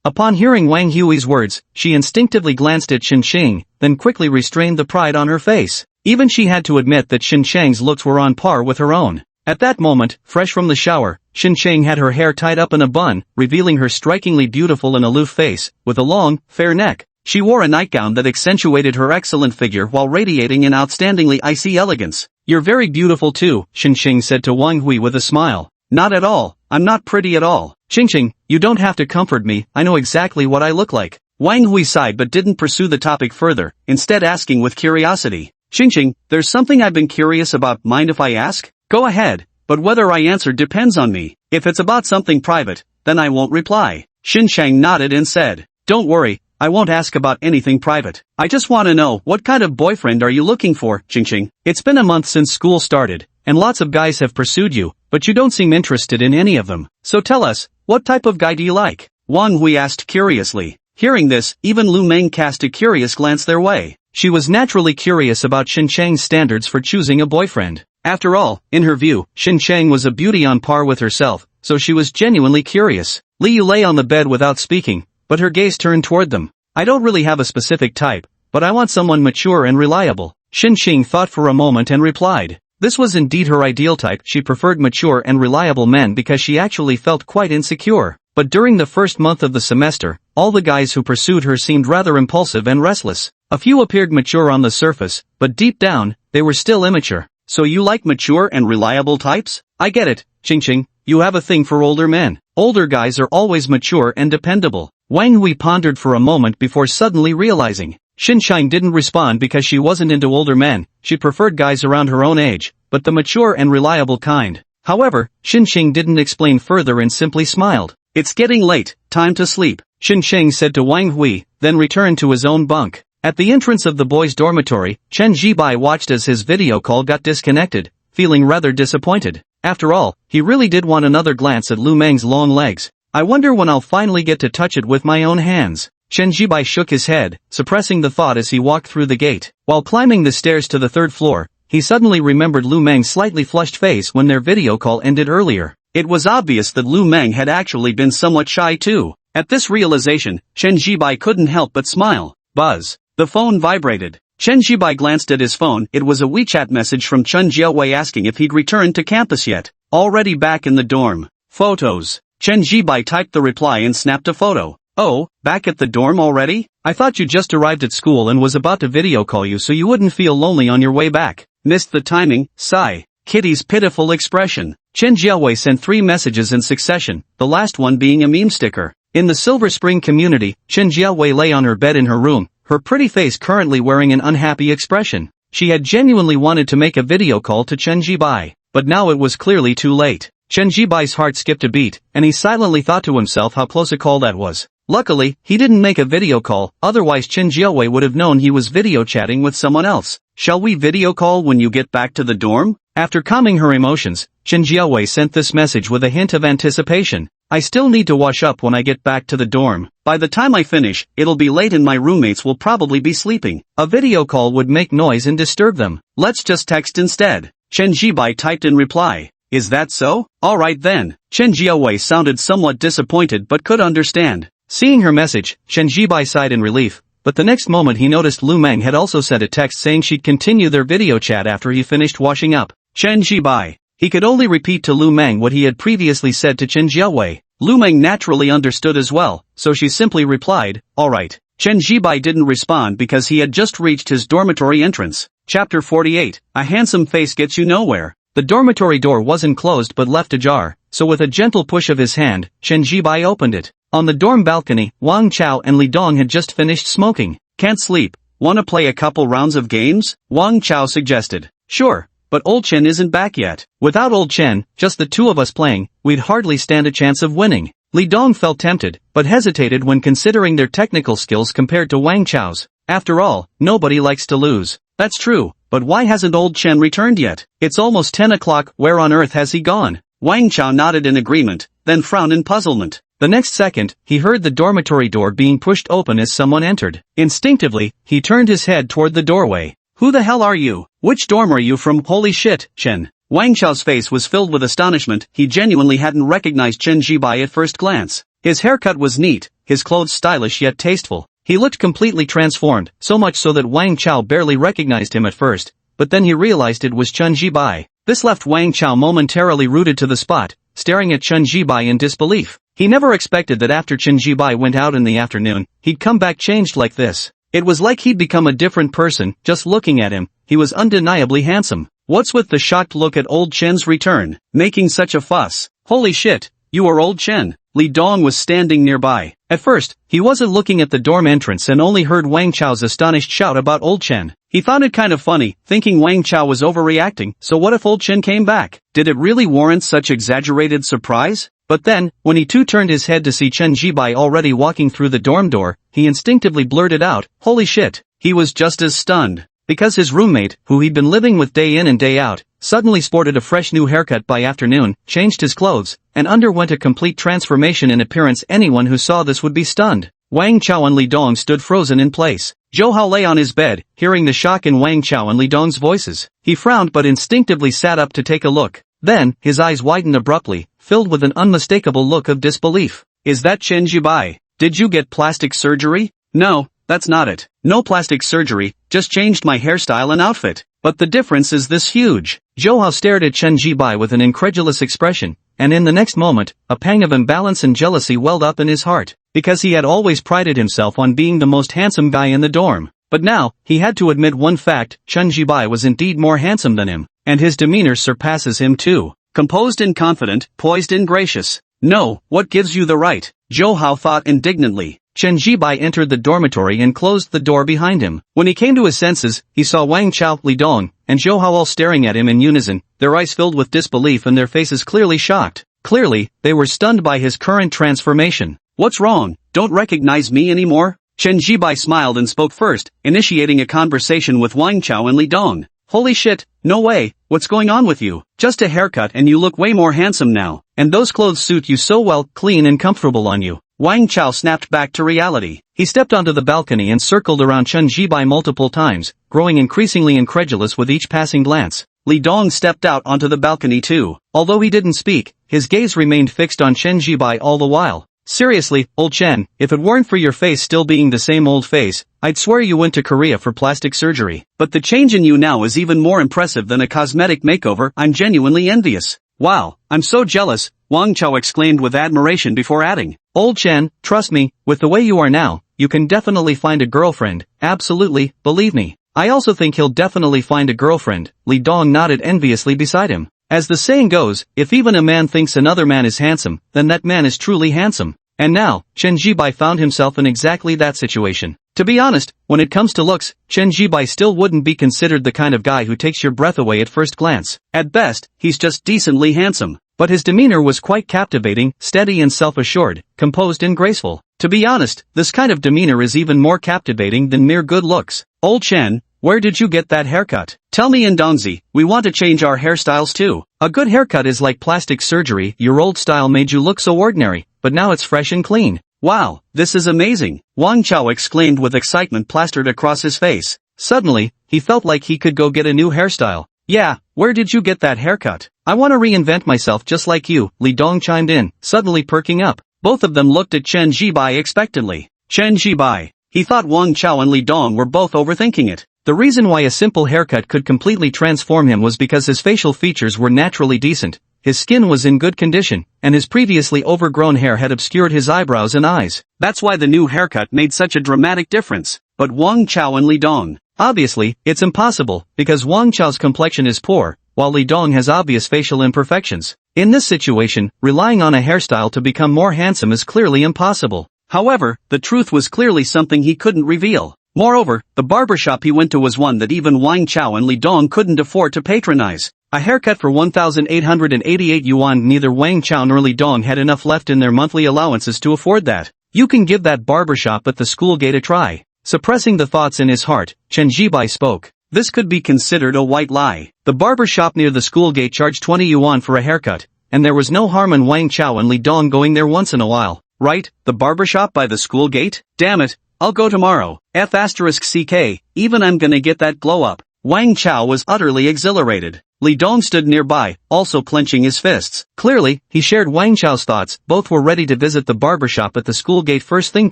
Upon hearing Wang Hui's words, she instinctively glanced at Xinqiang, then quickly restrained the pride on her face. Even she had to admit that Xinqiang's looks were on par with her own. At that moment, fresh from the shower, Xinqiang had her hair tied up in a bun, revealing her strikingly beautiful and aloof face, with a long, fair neck. She wore a nightgown that accentuated her excellent figure while radiating an outstandingly icy elegance. You're very beautiful too, Xinqiang said to Wang Hui with a smile. Not at all, I'm not pretty at all. Xinqiang, you don't have to comfort me, I know exactly what I look like. Wang Hui sighed but didn't pursue the topic further, instead asking with curiosity. Xinqiang, there's something I've been curious about, mind if I ask? Go ahead, but whether I answer depends on me. If it's about something private, then I won't reply. Xinqiang nodded and said, don't worry, I won't ask about anything private. I just want to know, what kind of boyfriend are you looking for, Xinqiang? It's been a month since school started, and lots of guys have pursued you, but you don't seem interested in any of them. So tell us, what type of guy do you like? Wang Hui asked curiously. Hearing this, even Lu Meng cast a curious glance their way. She was naturally curious about Xinqiang's standards for choosing a boyfriend. After all, in her view, Xinqiang was a beauty on par with herself, so she was genuinely curious. Liu lay on the bed without speaking, but her gaze turned toward them. I don't really have a specific type, but I want someone mature and reliable. Xinqiang thought for a moment and replied. This was indeed her ideal type. She preferred mature and reliable men because she actually felt quite insecure. But during the first month of the semester, all the guys who pursued her seemed rather impulsive and restless. A few appeared mature on the surface, but deep down, they were still immature. So you like mature and reliable types? I get it, Xinqiang, you have a thing for older men. Older guys are always mature and dependable. Wang Hui pondered for a moment before suddenly realizing. Xinqiang didn't respond because she wasn't into older men, she preferred guys around her own age, but the mature and reliable kind. However, Xinqiang didn't explain further and simply smiled. It's getting late, time to sleep, Xinqiang said to Wang Hui, then returned to his own bunk. At the entrance of the boys' dormitory, Chen Jibai watched as his video call got disconnected, feeling rather disappointed. After all, he really did want another glance at Lu Meng's long legs. I wonder when I'll finally get to touch it with my own hands. Chen Jibai shook his head, suppressing the thought as he walked through the gate. While climbing the stairs to the third floor, he suddenly remembered Lu Meng's slightly flushed face when their video call ended earlier. It was obvious that Lu Meng had actually been somewhat shy too. At this realization, Chen Jibai couldn't help but smile. Buzz. The phone vibrated. Chen Jibai glanced at his phone. It was a WeChat message from Chen Jiawei asking if he'd returned to campus yet. Already back in the dorm. Photos. Chen Jibai typed the reply and snapped a photo. Oh, back at the dorm already? I thought you just arrived at school and was about to video call you so you wouldn't feel lonely on your way back. Missed the timing, sigh. Kitty's pitiful expression. Chen Jiawei sent 3 messages in succession, the last one being a meme sticker. In the Silver Spring community, Chen Jiawei lay on her bed in her room, her pretty face currently wearing an unhappy expression. She had genuinely wanted to make a video call to Chen Jibai, but now it was clearly too late. Chen Jibai's heart skipped a beat, and he silently thought to himself how close a call that was. Luckily, he didn't make a video call, otherwise Chen Jiawei would have known he was video chatting with someone else. Shall we video call when you get back to the dorm? After calming her emotions, Chen Jiawei sent this message with a hint of anticipation. I still need to wash up when I get back to the dorm. By the time I finish, it'll be late and my roommates will probably be sleeping. A video call would make noise and disturb them. Let's just text instead. Chen Jibai typed in reply. Is that so? Alright then. Chen Jiawei sounded somewhat disappointed but could understand. Seeing her message, Chen Jibai sighed in relief, but the next moment he noticed Lu Meng had also sent a text saying she'd continue their video chat after he finished washing up. Chen Jibai. He could only repeat to Lu Meng what he had previously said to Chen Jiawei. Lu Meng naturally understood as well, so she simply replied, alright. Chen Jibai didn't respond because he had just reached his dormitory entrance. Chapter 48, A Handsome Face Gets You Nowhere. The dormitory door wasn't closed but left ajar, so with a gentle push of his hand, Chen Jibai opened it. On the dorm balcony, Wang Chao and Li Dong had just finished smoking. Can't sleep. Wanna play a couple rounds of games? Wang Chao suggested. Sure, but old Chen isn't back yet. Without old Chen, just the two of us playing, we'd hardly stand a chance of winning. Li Dong felt tempted, but hesitated when considering their technical skills compared to Wang Chao's. After all, nobody likes to lose. That's true, but why hasn't old Chen returned yet? It's almost 10 o'clock, where on earth has he gone? Wang Chao nodded in agreement, then frowned in puzzlement. The next second, he heard the dormitory door being pushed open as someone entered. Instinctively, he turned his head toward the doorway. Who the hell are you? Which dorm are you from? Holy shit, Chen. Wang Chao's face was filled with astonishment. He genuinely hadn't recognized Chen Jibai at first glance. His haircut was neat, his clothes stylish yet tasteful. He looked completely transformed, so much so that Wang Chao barely recognized him at first, but then he realized it was Chen Jibai. This left Wang Chao momentarily rooted to the spot, staring at Chen Jibai in disbelief. He never expected that after Chen Jibai went out in the afternoon, he'd come back changed like this. It was like he'd become a different person. Just looking at him, he was undeniably handsome. What's with the shocked look at old Chen's return? Making such a fuss. Holy shit, you are old Chen. Li Dong was standing nearby. At first, he wasn't looking at the dorm entrance and only heard Wang Chao's astonished shout about old Chen. He found it kind of funny, thinking Wang Chao was overreacting. So what if old Chen came back? Did it really warrant such exaggerated surprise? But then, when he too turned his head to see Chen Jibai already walking through the dorm door, he instinctively blurted out, holy shit. He was just as stunned. Because his roommate, who he'd been living with day in and day out, suddenly sported a fresh new haircut by afternoon, changed his clothes, and underwent a complete transformation in appearance. Anyone who saw this would be stunned. Wang Chao and Li Dong stood frozen in place. Zhou Hao lay on his bed, hearing the shock in Wang Chao and Li Dong's voices. He frowned but instinctively sat up to take a look. Then, his eyes widened abruptly, filled with an unmistakable look of disbelief. Is that Chen Jibai? Did you get plastic surgery? No, that's not it. No plastic surgery, just changed my hairstyle and outfit. But the difference is this huge. Zhou Hao stared at Chen Jibai with an incredulous expression, and in the next moment, a pang of imbalance and jealousy welled up in his heart. Because he had always prided himself on being the most handsome guy in the dorm. But now, he had to admit one fact, Chen Jibai was indeed more handsome than him, and his demeanor surpasses him too. Composed and confident, poised and gracious. No, what gives you the right? Zhou Hao thought indignantly. Chen Jibai entered the dormitory and closed the door behind him. When he came to his senses, he saw Wang Chao, Li Dong, and Zhou Hao all staring at him in unison, their eyes filled with disbelief and their faces clearly shocked. Clearly, they were stunned by his current transformation. What's wrong? Don't recognize me anymore? Chen Jibai smiled and spoke first, initiating a conversation with Wang Chao and Li Dong. Holy shit, no way, what's going on with you? Just a haircut and you look way more handsome now. And those clothes suit you so well, clean and comfortable on you. Wang Chao snapped back to reality. He stepped onto the balcony and circled around Chen Jibai multiple times, growing increasingly incredulous with each passing glance. Li Dong stepped out onto the balcony too. Although he didn't speak, his gaze remained fixed on Chen Jibai all the while. Seriously, old Chen, if it weren't for your face still being the same old face, I'd swear you went to Korea for plastic surgery. But the change in you now is even more impressive than a cosmetic makeover. I'm genuinely envious. Wow, I'm so jealous, Wang Chao exclaimed with admiration before adding. Old Chen, trust me, with the way you are now, you can definitely find a girlfriend. Absolutely, believe me. I also think he'll definitely find a girlfriend. Li Dong nodded enviously beside him. As the saying goes, if even a man thinks another man is handsome, then that man is truly handsome. And now, Chen Jibai found himself in exactly that situation. To be honest, when it comes to looks, Chen Jibai still wouldn't be considered the kind of guy who takes your breath away at first glance. At best, he's just decently handsome. But his demeanor was quite captivating, steady and self-assured, composed and graceful. To be honest, this kind of demeanor is even more captivating than mere good looks. Old Chen, where did you get that haircut? Tell me in Dongzi, we want to change our hairstyles too. A good haircut is like plastic surgery. Your old style made you look so ordinary, but now it's fresh and clean. Wow, this is amazing, Wang Chao exclaimed with excitement plastered across his face. Suddenly, he felt like he could go get a new hairstyle. Yeah, where did you get that haircut? I want to reinvent myself just like you, Li Dong chimed in, suddenly perking up. Both of them looked at Chen Jibai expectantly. Chen Jibai. He thought Wang Chao and Li Dong were both overthinking it. The reason why a simple haircut could completely transform him was because his facial features were naturally decent, his skin was in good condition, and his previously overgrown hair had obscured his eyebrows and eyes. That's why the new haircut made such a dramatic difference. But Wang Chao and Li Dong. Obviously, it's impossible, because Wang Chao's complexion is poor, while Li Dong has obvious facial imperfections. In this situation, relying on a hairstyle to become more handsome is clearly impossible. However, the truth was clearly something he couldn't reveal. Moreover, the barbershop he went to was one that even Wang Chao and Li Dong couldn't afford to patronize. A haircut for 1,888 yuan. Neither Wang Chao nor Li Dong had enough left in their monthly allowances to afford that. You can give that barbershop at the school gate a try. Suppressing the thoughts in his heart, Chen Jibai spoke. This could be considered a white lie. The barber shop near the school gate charged 20 yuan for a haircut, and there was no harm in Wang Chao and Li Dong going there once in a while. Right, the barber shop by the school gate? Damn it, I'll go tomorrow. F***ck, even I'm gonna get that glow up. Wang Chao was utterly exhilarated. Li Dong stood nearby, also clenching his fists. Clearly, he shared Wang Chao's thoughts. Both were ready to visit the barbershop at the school gate first thing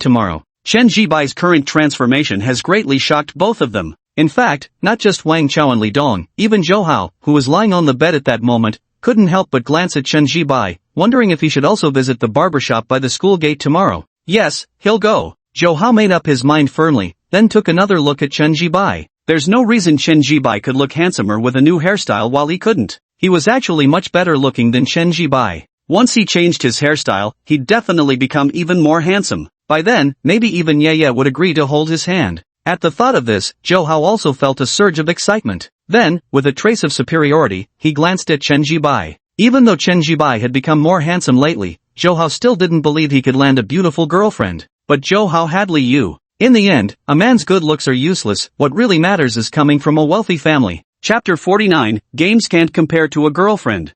tomorrow. Chen Jibai's current transformation has greatly shocked both of them. In fact, not just Wang Chao and Li Dong, even Zhou Hao, who was lying on the bed at that moment, couldn't help but glance at Chen Jibai, wondering if he should also visit the barbershop by the school gate tomorrow. Yes, he'll go. Zhou Hao made up his mind firmly, then took another look at Chen Jibai. There's no reason Chen Jibai could look handsomer with a new hairstyle while he couldn't. He was actually much better looking than Chen Jibai. Once he changed his hairstyle, he'd definitely become even more handsome. By then, maybe even Ye would agree to hold his hand. At the thought of this, Zhou Hao also felt a surge of excitement. Then, with a trace of superiority, he glanced at Chen Jibai. Even though Chen Jibai had become more handsome lately, Zhou Hao still didn't believe he could land a beautiful girlfriend. But Zhou Hao had Li Yu. In the end, a man's good looks are useless. What really matters is coming from a wealthy family. Chapter 49, Games Can't Compare to a Girlfriend.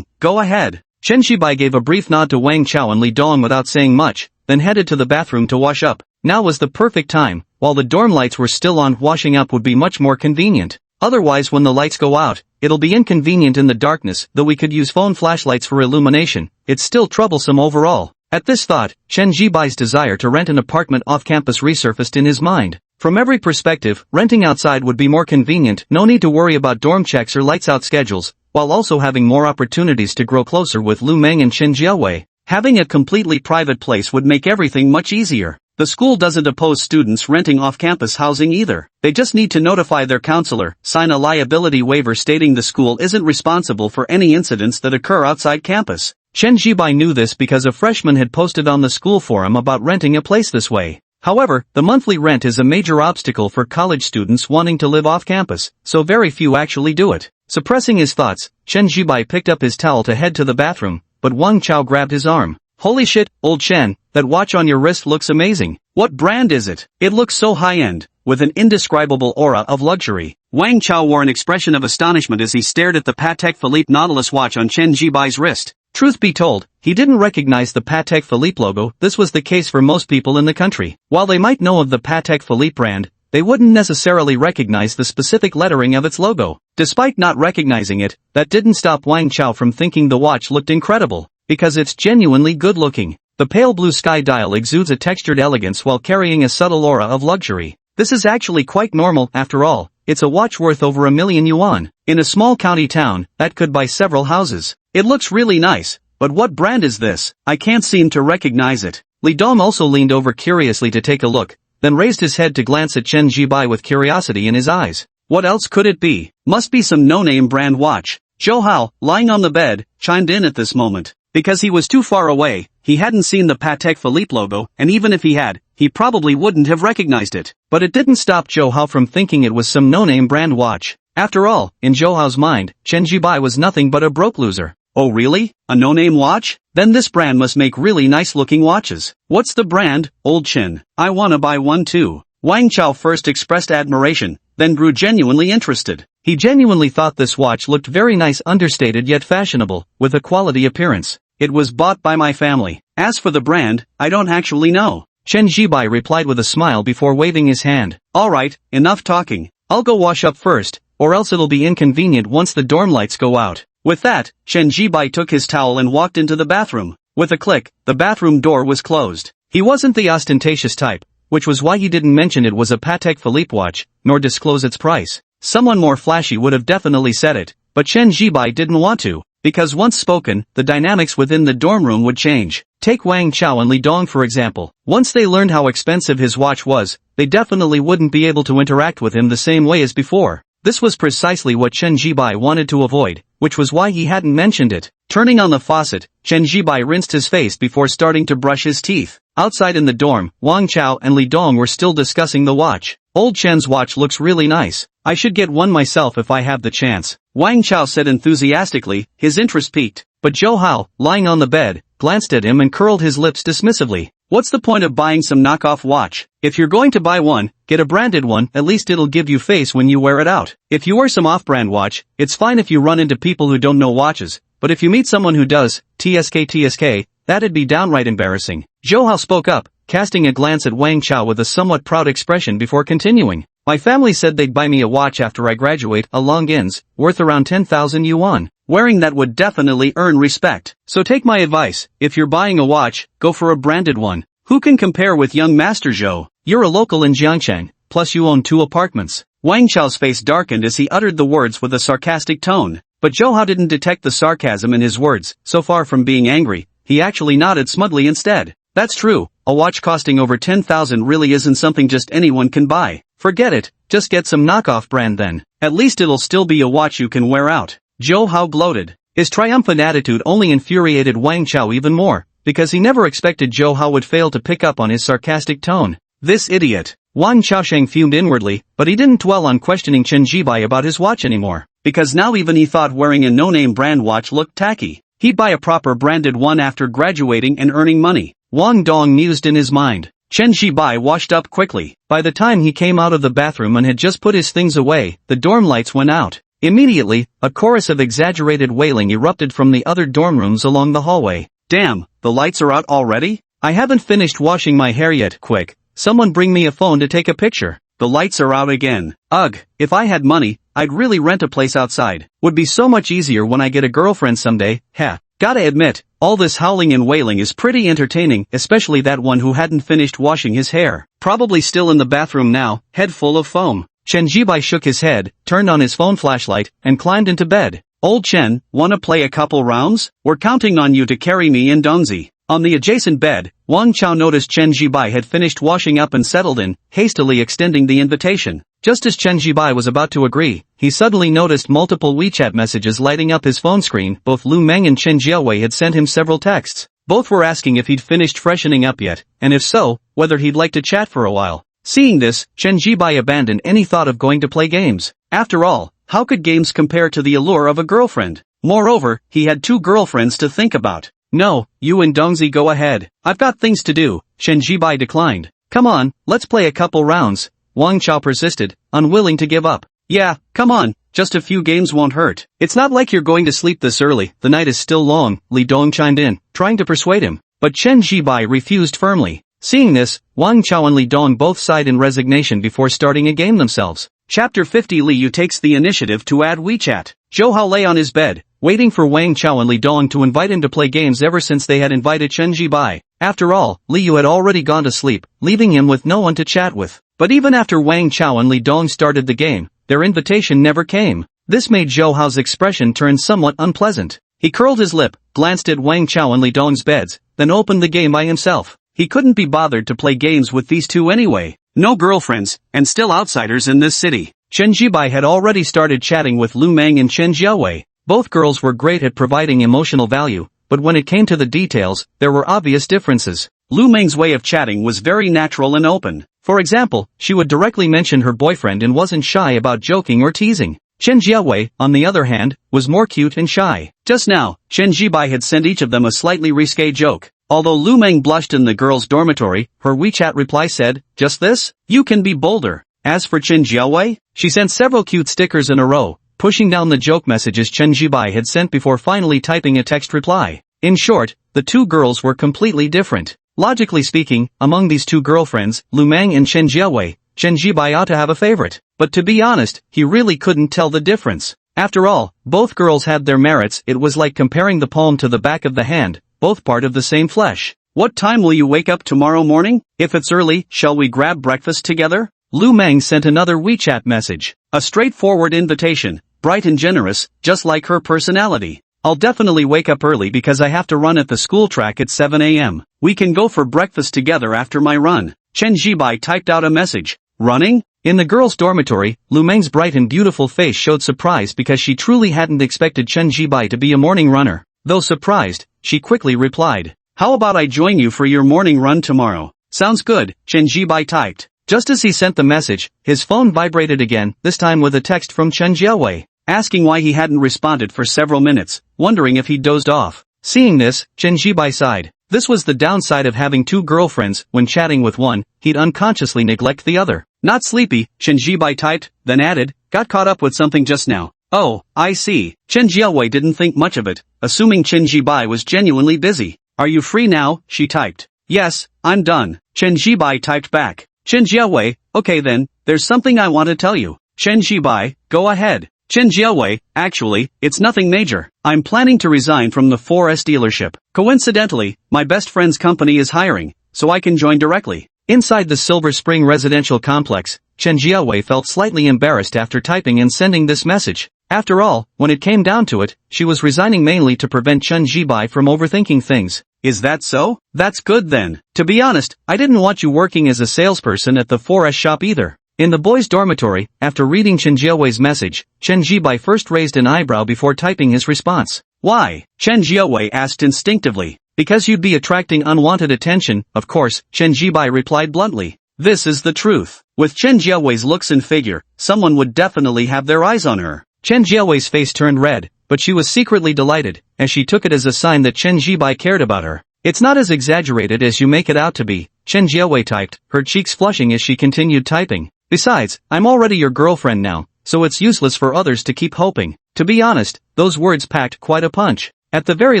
Go ahead. Chen Jibai gave a brief nod to Wang Chao and Li Dong without saying much, then headed to the bathroom to wash up. Now was the perfect time. While the dorm lights were still on, washing up would be much more convenient. Otherwise, when the lights go out, it'll be inconvenient in the darkness. Though we could use phone flashlights for illumination, it's still troublesome overall. At this thought, Chen Jibai's desire to rent an apartment off-campus resurfaced in his mind. From every perspective, renting outside would be more convenient, no need to worry about dorm checks or lights-out schedules, while also having more opportunities to grow closer with Lu Meng and Chen Jiawei. Having a completely private place would make everything much easier. The school doesn't oppose students renting off-campus housing either. They just need to notify their counselor, sign a liability waiver stating the school isn't responsible for any incidents that occur outside campus. Chen Jibai knew this because a freshman had posted on the school forum about renting a place this way. However, the monthly rent is a major obstacle for college students wanting to live off-campus, so very few actually do it. Suppressing his thoughts, Chen Jibai picked up his towel to head to the bathroom, but Wang Chao grabbed his arm. Holy shit, old Chen, that watch on your wrist looks amazing. What brand is it? It looks so high-end. with an indescribable aura of luxury. Wang Chao wore an expression of astonishment as he stared at the Patek Philippe Nautilus watch on Chen Jibai's wrist. Truth be told, he didn't recognize the Patek Philippe logo. This was the case for most people in the country. While they might know of the Patek Philippe brand, they wouldn't necessarily recognize the specific lettering of its logo. Despite not recognizing it, that didn't stop Wang Chao from thinking the watch looked incredible, because it's genuinely good-looking. The pale blue sky dial exudes a textured elegance while carrying a subtle aura of luxury. This is actually quite normal, after all. It's a watch worth over $1,000,000. In a small county town, that could buy several houses. It looks really nice, but what brand is this? I can't seem to recognize it. Li Dong also leaned over curiously to take a look, then raised his head to glance at Chen Jibai with curiosity in his eyes. What else could it be? Must be some no-name brand watch. Zhou Hao, lying on the bed, chimed in at this moment. Because he was too far away, he hadn't seen the Patek Philippe logo, and even if he had, he probably wouldn't have recognized it. But it didn't stop Zhou Hao from thinking it was some no-name brand watch. After all, in Zhou Hao's mind, Chen Jibai was nothing but a broke loser. Oh really? A no-name watch? Then this brand must make really nice-looking watches. What's the brand? Old Chen. I wanna buy one too. Wang Chao first expressed admiration, then grew genuinely interested. He genuinely thought this watch looked very nice, understated yet fashionable, with a quality appearance. It was bought by my family. As for the brand, I don't actually know. Chen Jibai replied with a smile before waving his hand. Alright, enough talking. I'll go wash up first, or else it'll be inconvenient once the dorm lights go out. With that, Chen Jibai took his towel and walked into the bathroom. With a click, the bathroom door was closed. He wasn't the ostentatious type, which was why he didn't mention it was a Patek Philippe watch, nor disclose its price. Someone more flashy would have definitely said it, but Chen Jibai didn't want to, because once spoken, the dynamics within the dorm room would change. Take Wang Chao and Li Dong for example. Once they learned how expensive his watch was, they definitely wouldn't be able to interact with him the same way as before. This was precisely what Chen Jibai wanted to avoid, which was why he hadn't mentioned it. Turning on the faucet, Chen Jibai rinsed his face before starting to brush his teeth. Outside in the dorm, Wang Chao and Li Dong were still discussing the watch. Old Chen's watch looks really nice. I should get one myself if I have the chance. Wang Chao said enthusiastically, his interest piqued. But Zhou Hao, lying on the bed, glanced at him and curled his lips dismissively. What's the point of buying some knockoff watch? If you're going to buy one, get a branded one, at least it'll give you face when you wear it out. If you wear some off-brand watch, it's fine if you run into people who don't know watches, but if you meet someone who does, TSK, that'd be downright embarrassing. Zhou Hao spoke up, casting a glance at Wang Chao with a somewhat proud expression before continuing. My family said they'd buy me a watch after I graduate, a Longines, worth around 10,000 yuan. Wearing that would definitely earn respect. So take my advice, if you're buying a watch, go for a branded one. Who can compare with young Master Zhou? You're a local in Jiangcheng, plus you own 2 apartments. Wang Chao's face darkened as he uttered the words with a sarcastic tone. But Zhou Hao didn't detect the sarcasm in his words. So far from being angry, he actually nodded smugly instead. That's true, a watch costing over 10,000 really isn't something just anyone can buy. Forget it, just get some knockoff brand then. At least it'll still be a watch you can wear out. Zhou Hao gloated. His triumphant attitude only infuriated Wang Chao even more, because he never expected Zhou Hao would fail to pick up on his sarcastic tone. This idiot. Wang Chaosheng fumed inwardly, but he didn't dwell on questioning Chen Jibai about his watch anymore, because now even he thought wearing a no-name brand watch looked tacky. He'd buy a proper branded one after graduating and earning money. Wang Dong mused in his mind. Chen Jibai washed up quickly. By the time he came out of the bathroom and had just put his things away, the dorm lights went out. Immediately, a chorus of exaggerated wailing erupted from the other dorm rooms along the hallway. Damn, the lights are out already? I haven't finished washing my hair yet. Quick, someone bring me a phone to take a picture. The lights are out again. Ugh, if I had money, I'd really rent a place outside. Would be so much easier when I get a girlfriend someday. Heh. Gotta admit, all this howling and wailing is pretty entertaining, especially that one who hadn't finished washing his hair. Probably still in the bathroom now, head full of foam. Chen Jibai shook his head, turned on his phone flashlight, and climbed into bed. Old Chen, wanna play a couple rounds? We're counting on you to carry me in Dongzi. On the adjacent bed, Wang Chao noticed Chen Jibai had finished washing up and settled in, hastily extending the invitation. Just as Chen Jibai was about to agree, he suddenly noticed multiple WeChat messages lighting up his phone screen. Both Lu Meng and Chen Jiawei had sent him several texts. Both were asking if he'd finished freshening up yet, and if so, whether he'd like to chat for a while. Seeing this, Chen Jibai abandoned any thought of going to play games. After all, how could games compare to the allure of a girlfriend? Moreover, he had 2 girlfriends to think about. No, you and Dongzi go ahead. I've got things to do, Chen Jibai declined. Come on, let's play a couple rounds. Wang Chao persisted, unwilling to give up. Yeah, come on, just a few games won't hurt. It's not like you're going to sleep this early, the night is still long, Li Dong chimed in, trying to persuade him. But Chen Jibai refused firmly. Seeing this, Wang Chao and Li Dong both sighed in resignation before starting a game themselves. Chapter 50. Li Yu takes the initiative to add WeChat. Zhou Hao lay on his bed, waiting for Wang Chao and Li Dong to invite him to play games ever since they had invited Chen Jibai. After all, Li Yu had already gone to sleep, leaving him with no one to chat with. But even after Wang Chao and Li Dong started the game, their invitation never came. This made Zhou Hao's expression turn somewhat unpleasant. He curled his lip, glanced at Wang Chao and Li Dong's beds, then opened the game by himself. He couldn't be bothered to play games with these two anyway. No girlfriends, and still outsiders in this city. Chen Jibai had already started chatting with Lu Meng and Chen Jiawei. Both girls were great at providing emotional value, but when it came to the details, there were obvious differences. Lu Meng's way of chatting was very natural and open. For example, she would directly mention her boyfriend and wasn't shy about joking or teasing. Chen Jiawei, on the other hand, was more cute and shy. Just now, Chen Jibai had sent each of them a slightly risque joke. Although Lu Meng blushed in the girls' dormitory, her WeChat reply said, "Just this? You can be bolder." As for Chen Jiawei, she sent several cute stickers in a row, pushing down the joke messages Chen Jibai had sent before finally typing a text reply. In short, the two girls were completely different. Logically speaking, among these two girlfriends, Lu Meng and Chen Jiawei, Chen Jibai ought to have a favorite. But to be honest, he really couldn't tell the difference. After all, both girls had their merits. It was like comparing the palm to the back of the hand, both part of the same flesh. "What time will you wake up tomorrow morning? If it's early, shall we grab breakfast together?" Lu Meng sent another WeChat message. A straightforward invitation, bright and generous, just like her personality. "I'll definitely wake up early because I have to run at the school track at 7 a.m. We can go for breakfast together after my run." Chen Jibai typed out a message. "Running?" In the girls' dormitory, Lu Meng's bright and beautiful face showed surprise because she truly hadn't expected Chen Jibai to be a morning runner. Though surprised, she quickly replied, "How about I join you for your morning run tomorrow?" "Sounds good," Chen Jibai typed. Just as he sent the message, his phone vibrated again, this time with a text from Chen Jiawei, asking why he hadn't responded for several minutes, wondering if he'd dozed off. Seeing this, Chen Jibai sighed. This was the downside of having two girlfriends. When chatting with one, he'd unconsciously neglect the other. "Not sleepy," Chen Jibai typed, then added, "Got caught up with something just now." "Oh, I see." Chen Jiawei didn't think much of it, assuming Chen Jibai was genuinely busy. "Are you free now?" she typed. "Yes, I'm done," Chen Jibai typed back. Chen Jiawei, "Okay then, there's something I want to tell you." Chen Jibai, "Go ahead." Chen Jiawei, "Actually, it's nothing major. I'm planning to resign from the 4S dealership. Coincidentally, my best friend's company is hiring, so I can join directly." Inside the Silver Spring residential complex, Chen Jiawei felt slightly embarrassed after typing and sending this message. After all, when it came down to it, she was resigning mainly to prevent Chen Jibai from overthinking things. "Is that so? That's good then. To be honest, I didn't want you working as a salesperson at the 4S shop either." In the boys' dormitory, after reading Chen Jiawei's message, Chen Jibai first raised an eyebrow before typing his response. "Why?" Chen Jiawei asked instinctively. "Because you'd be attracting unwanted attention, of course," Chen Jibai replied bluntly. This is the truth. With Chen Jiawei's looks and figure, someone would definitely have their eyes on her. Chen Jiawei's face turned red, but she was secretly delighted, as she took it as a sign that Chen Jibai cared about her. "It's not as exaggerated as you make it out to be," Chen Jiawei typed, her cheeks flushing as she continued typing. "Besides, I'm already your girlfriend now, so it's useless for others to keep hoping." To be honest, those words packed quite a punch. At the very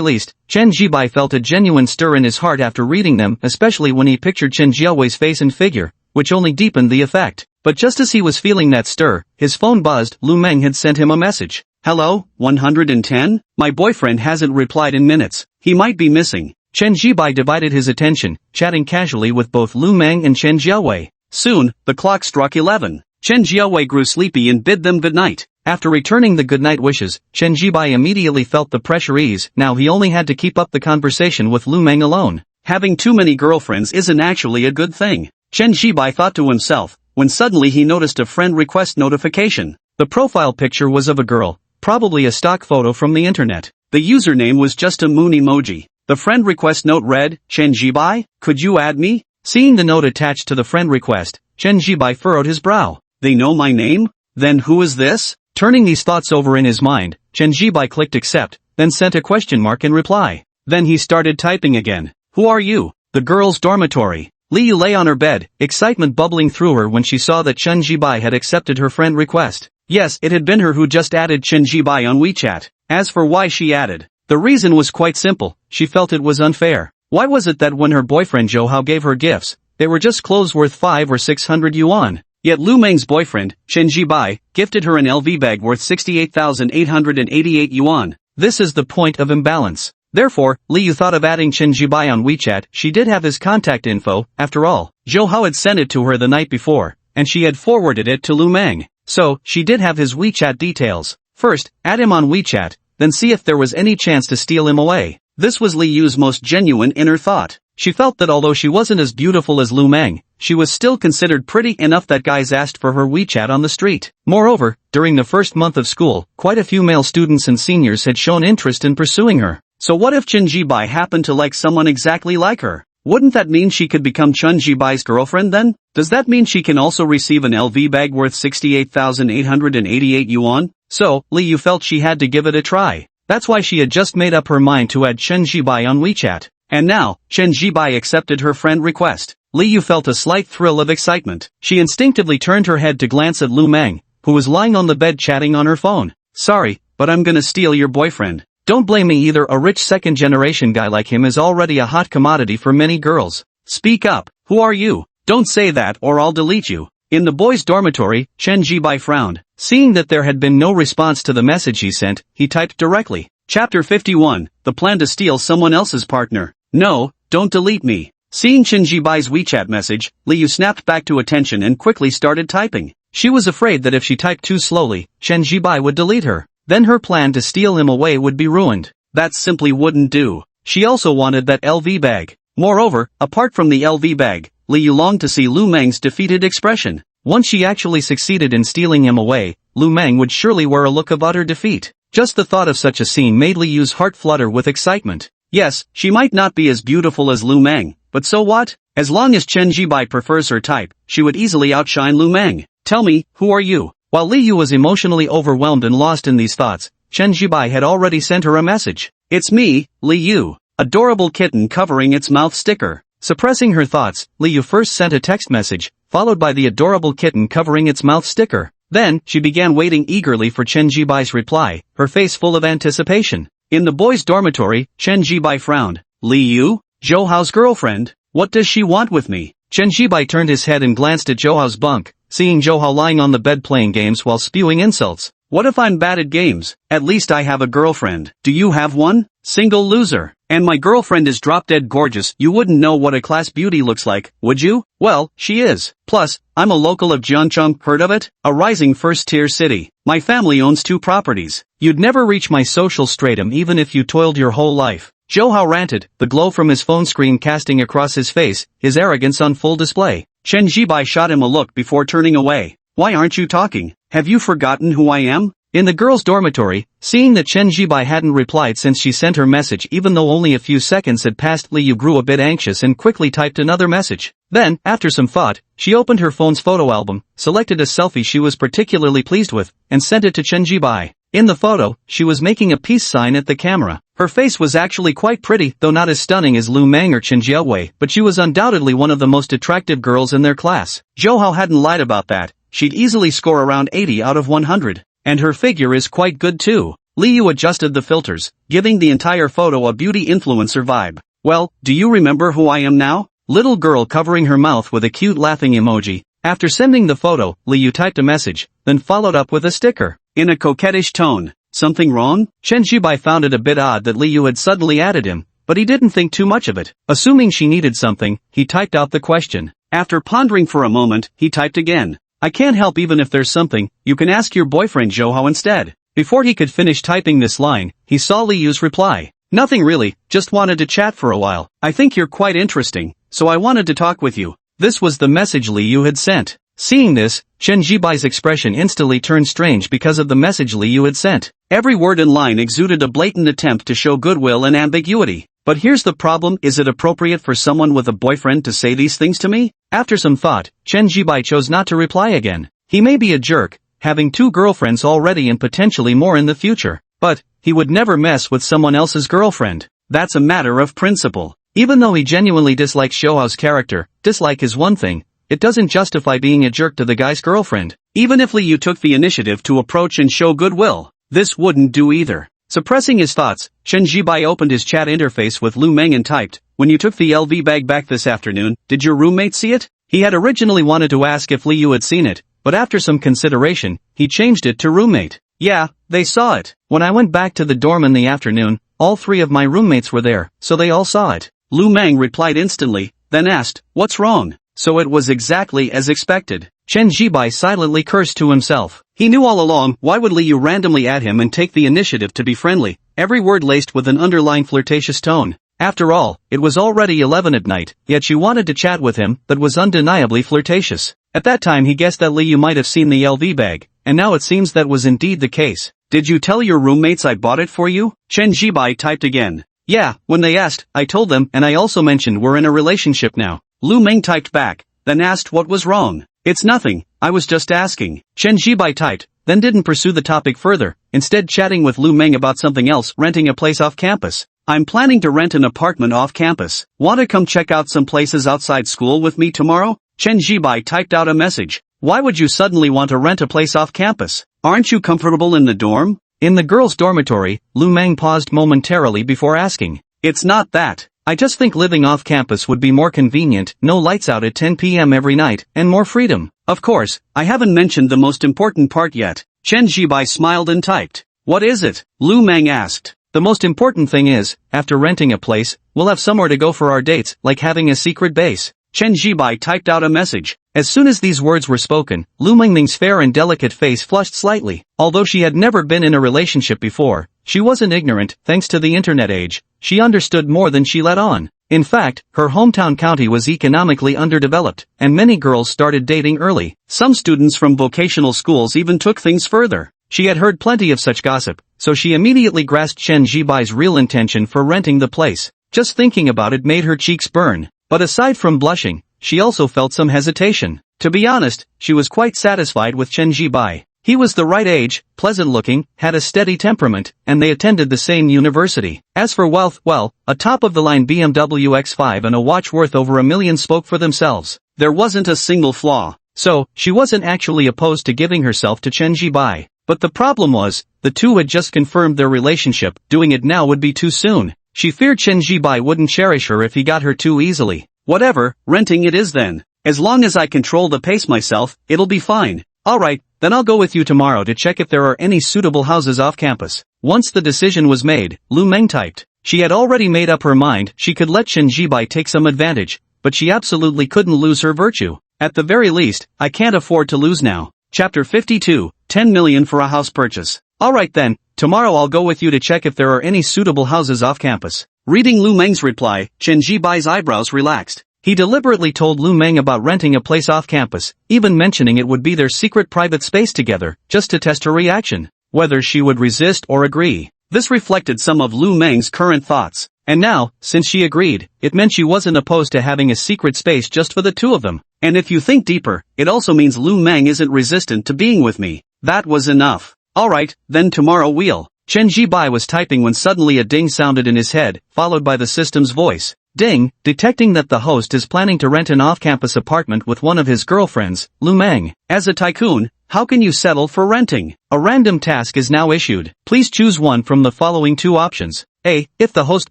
least, Chen Jibai felt a genuine stir in his heart after reading them, especially when he pictured Chen Jiawei's face and figure, which only deepened the effect. But just as he was feeling that stir, his phone buzzed. Lu Meng had sent him a message. "Hello, 110? My boyfriend hasn't replied in minutes. He might be missing." Chen Jibai divided his attention, chatting casually with both Lu Meng and Chen Jiawei. Soon, the clock struck 11. Chen Jiawei grew sleepy and bid them good night. After returning the goodnight wishes, Chen Jibai immediately felt the pressure ease. Now he only had to keep up the conversation with Lu Meng alone. Having too many girlfriends isn't actually a good thing, Chen Jibai thought to himself, when suddenly he noticed a friend request notification. The profile picture was of a girl, probably a stock photo from the internet. The username was just a moon emoji. The friend request note read, "Chen Jibai, could you add me?" Seeing the note attached to the friend request, Chen Jibai furrowed his brow. They know my name? Then who is this? Turning these thoughts over in his mind, Chen Jibai clicked accept, then sent a question mark in reply. Then he started typing again. Who are you? The girls' dormitory. Li Yu lay on her bed, excitement bubbling through her when she saw that Chen Jibai had accepted her friend request. Yes, it had been her who just added Chen Jibai on WeChat. As for why she added, the reason was quite simple, she felt it was unfair. Why was it that when her boyfriend Zhou Hao gave her gifts, they were just clothes worth 5 or 600 yuan? Yet Lu Meng's boyfriend, Chen Jibai, gifted her an LV bag worth 68,888 yuan. This is the point of imbalance. Therefore, Li Yu thought of adding Chen Jibai on WeChat. She did have his contact info, after all. Zhou Hao had sent it to her the night before, and she had forwarded it to Lu Meng. So, she did have his WeChat details. First, add him on WeChat, then see if there was any chance to steal him away. This was Li Yu's most genuine inner thought. She felt that although she wasn't as beautiful as Lu Meng, she was still considered pretty enough that guys asked for her WeChat on the street. Moreover, during the first month of school, quite a few male students and seniors had shown interest in pursuing her. So what if Chen Jibai happened to like someone exactly like her? Wouldn't that mean she could become Chen Jibai's girlfriend then? Does that mean she can also receive an LV bag worth 68,888 yuan? So, Li Yu felt she had to give it a try. That's why she had just made up her mind to add Chen Jibai on WeChat. And now, Chen Jibai accepted her friend request. Li Yu felt a slight thrill of excitement. She instinctively turned her head to glance at Lu Meng, who was lying on the bed chatting on her phone. Sorry, but I'm gonna steal your boyfriend. Don't blame me either, a rich second-generation guy like him is already a hot commodity for many girls. Speak up, who are you? Don't say that or I'll delete you. In the boys' dormitory, Chen Jibai frowned. Seeing that there had been no response to the message he sent, he typed directly. Chapter 51, The Plan to Steal Someone Else's Partner. No, don't delete me. Seeing Chen Jibai's WeChat message, Li Yu snapped back to attention and quickly started typing. She was afraid that if she typed too slowly, Chen Jibai would delete her. Then her plan to steal him away would be ruined. That simply wouldn't do. She also wanted that LV bag. Moreover, apart from the LV bag, Li Yu longed to see Lu Meng's defeated expression. Once she actually succeeded in stealing him away, Lu Meng would surely wear a look of utter defeat. Just the thought of such a scene made Li Yu's heart flutter with excitement. Yes, she might not be as beautiful as Lu Meng, but so what? As long as Chen Jibai prefers her type, she would easily outshine Lu Meng. Tell me, who are you? While Li Yu was emotionally overwhelmed and lost in these thoughts, Chen Jibai had already sent her a message. It's me, Li Yu. Adorable kitten covering its mouth sticker. Suppressing her thoughts, Li Yu first sent a text message, followed by the adorable kitten covering its mouth sticker. Then, she began waiting eagerly for Chen Jibai's reply, her face full of anticipation. In the boys' dormitory, Chen Jibai frowned. Li Yu? Zhou Hao's girlfriend? What does she want with me? Chen Jibai turned his head and glanced at Zhou Hao's bunk, seeing Zhou Hao lying on the bed playing games while spewing insults. What if I'm bad at games? At least I have a girlfriend. Do you have one? Single loser. And my girlfriend is drop-dead gorgeous. You wouldn't know what a class beauty looks like, would you? Well, she is. Plus, I'm a local of Jiangcheng, heard of it? A rising first-tier city. My family owns 2 properties. You'd never reach my social stratum even if you toiled your whole life. Zhou Hao ranted, the glow from his phone screen casting across his face, his arrogance on full display. Chen Jibai shot him a look before turning away. Why aren't you talking? Have you forgotten who I am? In the girls' dormitory, seeing that Chen Jibai hadn't replied since she sent her message even though only a few seconds had passed, Li Yu grew a bit anxious and quickly typed another message. Then, after some thought, she opened her phone's photo album, selected a selfie she was particularly pleased with, and sent it to Chen Jibai. In the photo, she was making a peace sign at the camera. Her face was actually quite pretty, though not as stunning as Lu Meng or Chen Jiawei, but she was undoubtedly one of the most attractive girls in their class. Zhou Hao hadn't lied about that. She'd easily score around 80 out of 100. And her figure is quite good too. Li Yu adjusted the filters, giving the entire photo a beauty influencer vibe. Well, do you remember who I am now? Little girl covering her mouth with a cute laughing emoji. After sending the photo, Li Yu typed a message, then followed up with a sticker. In a coquettish tone. Something wrong? Chen Jibai found it a bit odd that Li Yu had suddenly added him, but he didn't think too much of it. Assuming she needed something, he typed out the question. After pondering for a moment, he typed again. I can't help even if there's something, you can ask your boyfriend Zhou Hao instead. Before he could finish typing this line, he saw Li Yu's reply. Nothing really, just wanted to chat for a while. I think you're quite interesting, so I wanted to talk with you. This was the message Li Yu had sent. Seeing this, Chen Jibai's expression instantly turned strange because of the message Li Yu had sent. Every word and line exuded a blatant attempt to show goodwill and ambiguity. But here's the problem, is it appropriate for someone with a boyfriend to say these things to me? After some thought, Chen Jibai chose not to reply again. He may be a jerk, having 2 girlfriends already and potentially more in the future, but he would never mess with someone else's girlfriend. That's a matter of principle. Even though he genuinely dislikes Shohao's character, dislike is one thing, it doesn't justify being a jerk to the guy's girlfriend. Even if Liu took the initiative to approach and show goodwill, this wouldn't do either. Suppressing his thoughts, Chen Jibai opened his chat interface with Lu Meng and typed, "When you took the LV bag back this afternoon, did your roommate see it?" He had originally wanted to ask if Liu had seen it, but after some consideration, he changed it to roommate. "Yeah, they saw it. When I went back to the dorm in the afternoon, all 3 of my roommates were there, so they all saw it." Lu Meng replied instantly, then asked, "What's wrong?" So it was exactly as expected. Chen Jibai silently cursed to himself. He knew all along, why would Liu randomly add him and take the initiative to be friendly, every word laced with an underlying flirtatious tone. After all, it was already 11 at night, yet she wanted to chat with him, that was undeniably flirtatious. At that time he guessed that Liu might have seen the LV bag, and now it seems that was indeed the case. "Did you tell your roommates I bought it for you?" Chen Jibai typed again. "Yeah, when they asked, I told them, and I also mentioned we're in a relationship now." Lu Meng typed back, then asked what was wrong. "It's nothing, I was just asking." Chen Jibai typed, then didn't pursue the topic further, instead chatting with Lu Meng about something else, renting a place off campus. "I'm planning to rent an apartment off campus. Want to come check out some places outside school with me tomorrow?" Chen Jibai typed out a message. "Why would you suddenly want to rent a place off campus? Aren't you comfortable in the dorm?" In the girls' dormitory, Lu Meng paused momentarily before asking. "It's not that. I just think living off campus would be more convenient, no lights out at 10 p.m. every night, and more freedom." "Of course, I haven't mentioned the most important part yet." Chen Jibai smiled and typed. "What is it?" Lu Meng asked. "The most important thing is, after renting a place, we'll have somewhere to go for our dates, like having a secret base." Chen Jibai typed out a message. As soon as these words were spoken, Lu Mengning's fair and delicate face flushed slightly. Although she had never been in a relationship before, she wasn't ignorant, thanks to the internet age. She understood more than she let on. In fact, her hometown county was economically underdeveloped, and many girls started dating early. Some students from vocational schools even took things further. She had heard plenty of such gossip, so she immediately grasped Chen Jibai's real intention for renting the place. Just thinking about it made her cheeks burn. But aside from blushing, she also felt some hesitation. To be honest, she was quite satisfied with Chen Jibai. He was the right age, pleasant-looking, had a steady temperament, and they attended the same university. As for wealth, well, a top-of-the-line BMW X5 and a watch worth over $1 million spoke for themselves. There wasn't a single flaw. So, she wasn't actually opposed to giving herself to Chen Jibai. But the problem was, the two had just confirmed their relationship, doing it now would be too soon. She feared Chen Jibai wouldn't cherish her if he got her too easily. "Whatever, renting it is then. As long as I control the pace myself, it'll be fine." "Alright, then I'll go with you tomorrow to check if there are any suitable houses off campus." Once the decision was made, Lu Meng typed. She had already made up her mind she could let Chen Jibai take some advantage, but she absolutely couldn't lose her virtue. At the very least, I can't afford to lose now. Chapter 52, 10 million for a house purchase. "Alright then, tomorrow I'll go with you to check if there are any suitable houses off campus." Reading Lu Meng's reply, Chen Jibai's eyebrows relaxed. He deliberately told Lu Meng about renting a place off campus, even mentioning it would be their secret private space together, just to test her reaction, whether she would resist or agree. This reflected some of Lu Meng's current thoughts. And now, since she agreed, it meant she wasn't opposed to having a secret space just for the two of them. And if you think deeper, it also means Lu Meng isn't resistant to being with me. That was enough. "Alright, then tomorrow we'll." Chen Jibai was typing when suddenly a ding sounded in his head, followed by the system's voice. Ding, detecting that the host is planning to rent an off-campus apartment with one of his girlfriends, Lu Meng. As a tycoon, how can you settle for renting? A random task is now issued. Please choose one from the following two options. A. If the host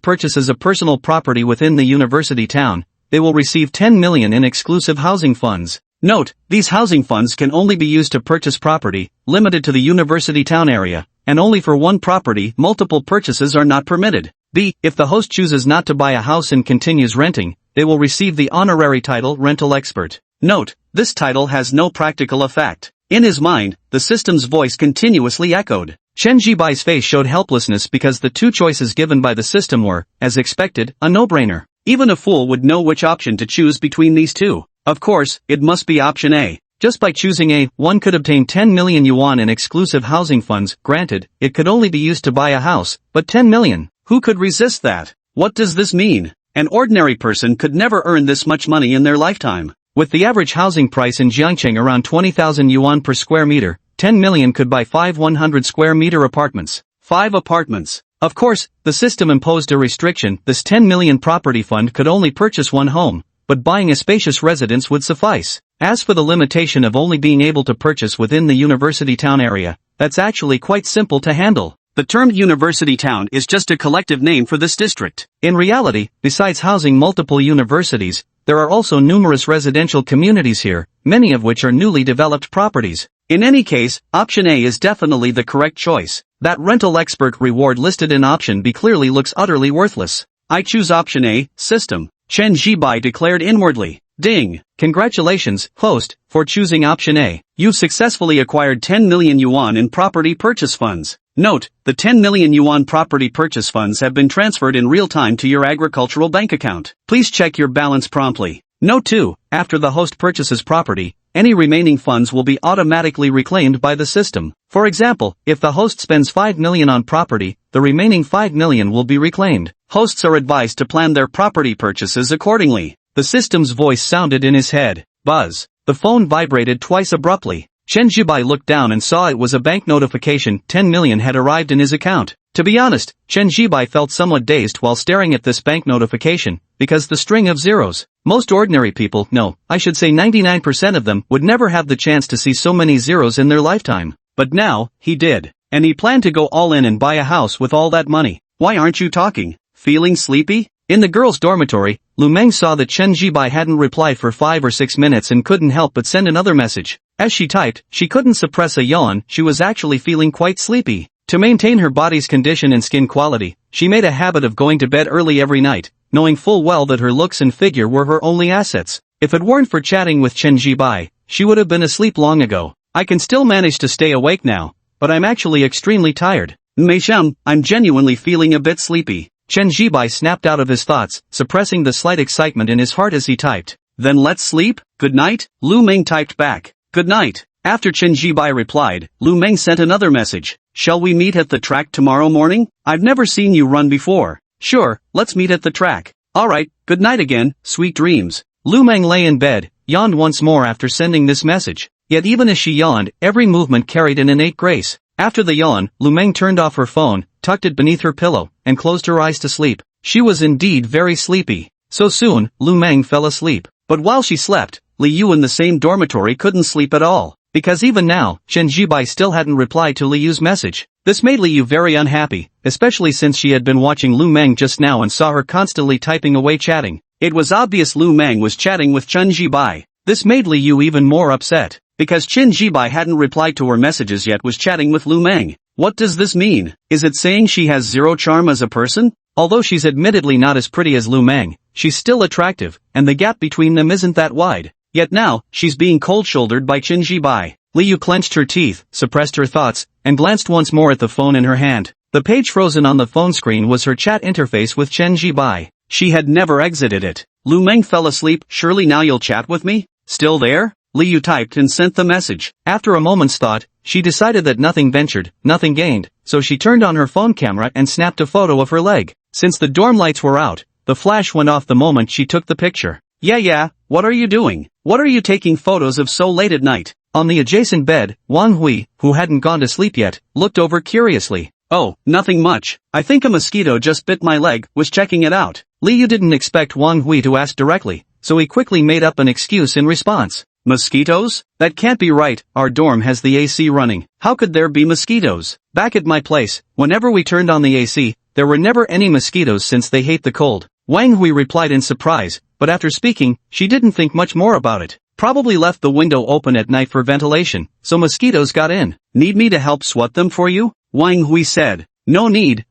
purchases a personal property within the university town, they will receive 10 million in exclusive housing funds. Note, these housing funds can only be used to purchase property, limited to the university town area, and only for one property. Multiple purchases are not permitted. B. If the host chooses not to buy a house and continues renting, they will receive the honorary title rental expert. Note, this title has no practical effect. In his mind, the system's voice continuously echoed. Chen Jibai's face showed helplessness because the two choices given by the system were, as expected, a no-brainer. Even a fool would know which option to choose between these two. Of course, it must be option A. Just by choosing A, one could obtain 10 million yuan in exclusive housing funds. Granted, it could only be used to buy a house, but 10 million. Who could resist that? What does this mean? An ordinary person could never earn this much money in their lifetime. With the average housing price in Jiangcheng around 20,000 yuan per square meter, 10 million could buy 5 100 square meter apartments. 5 apartments. Of course, the system imposed a restriction. This 10 million property fund could only purchase one home, but buying a spacious residence would suffice. As for the limitation of only being able to purchase within the university town area, that's actually quite simple to handle. The term university town is just a collective name for this district. In reality, besides housing multiple universities, there are also numerous residential communities here, many of which are newly developed properties. In any case, option A is definitely the correct choice. That rental expert reward listed in option B clearly looks utterly worthless. I choose option A, system. Chen Jibai declared inwardly. Ding! Congratulations, host, for choosing option A. You've successfully acquired 10 million yuan in property purchase funds. Note, the 10 million yuan property purchase funds have been transferred in real time to your agricultural bank account. Please check your balance promptly. Note 2, after the host purchases property, any remaining funds will be automatically reclaimed by the system. For example, if the host spends 5 million on property, the remaining 5 million will be reclaimed. Hosts are advised to plan their property purchases accordingly. The system's voice sounded in his head. Buzz. The phone vibrated twice abruptly. Chen Jibai looked down and saw it was a bank notification. 10 million had arrived in his account. To be honest, Chen Jibai felt somewhat dazed while staring at this bank notification, because the string of zeros. Most ordinary people, no, I should say 99% of them, would never have the chance to see so many zeros in their lifetime. But now, he did. And he planned to go all in and buy a house with all that money. Why aren't you talking? Feeling sleepy? In the girls' dormitory, Lu Meng saw that Chen Jibai hadn't replied for 5 or 6 minutes and couldn't help but send another message. As she typed, she couldn't suppress a yawn. She was actually feeling quite sleepy. To maintain her body's condition and skin quality, she made a habit of going to bed early every night, knowing full well that her looks and figure were her only assets. If it weren't for chatting with Chen Jibai, she would have been asleep long ago. I can still manage to stay awake now, but I'm actually extremely tired. Meisham, I'm genuinely feeling a bit sleepy. Chen Jibai snapped out of his thoughts, suppressing the slight excitement in his heart as he typed. Then let's sleep, good night, Lu Meng typed back. Good night. After Chen Jibai replied, Lu Meng sent another message. Shall we meet at the track tomorrow morning? I've never seen you run before. Sure, let's meet at the track. Alright, good night again, sweet dreams. Lu Meng lay in bed, yawned once more after sending this message. Yet even as she yawned, every movement carried an innate grace. After the yawn, Lu Meng turned off her phone, tucked it beneath her pillow, and closed her eyes to sleep. She was indeed very sleepy. So soon, Lu Meng fell asleep. But while she slept, Li Yu in the same dormitory couldn't sleep at all. Because even now, Chen Jibai still hadn't replied to Li Yu's message. This made Li Yu very unhappy, especially since she had been watching Lu Meng just now and saw her constantly typing away chatting. It was obvious Lu Meng was chatting with Chen Jibai. This made Li Yu even more upset. Because Chen Jibai hadn't replied to her messages yet was chatting with Lu Meng. What does this mean? Is it saying she has zero charm as a person? Although she's admittedly not as pretty as Lu Meng, she's still attractive, and the gap between them isn't that wide. Yet now, she's being cold-shouldered by Chen Jibai. Li Yu clenched her teeth, suppressed her thoughts, and glanced once more at the phone in her hand. The page frozen on the phone screen was her chat interface with Chen Jibai. She had never exited it. Lu Meng fell asleep. Surely now you'll chat with me? Still there? Li Yu typed and sent the message. After a moment's thought, she decided that nothing ventured, nothing gained, so she turned on her phone camera and snapped a photo of her leg. Since the dorm lights were out, the flash went off the moment she took the picture. Yeah, what are you doing? What are you taking photos of so late at night? On the adjacent bed, Wang Hui, who hadn't gone to sleep yet, looked over curiously. Oh, nothing much. I think a mosquito just bit my leg, was checking it out. Li Yu didn't expect Wang Hui to ask directly, so he quickly made up an excuse in response. Mosquitoes? That can't be right, our dorm has the AC running. How could there be mosquitoes? Back at my place, whenever we turned on the AC, there were never any mosquitoes since they hate the cold. Wang Hui replied in surprise, but after speaking, she didn't think much more about it. Probably left the window open at night for ventilation, so mosquitoes got in. Need me to help swat them for you? Wang Hui said. No need,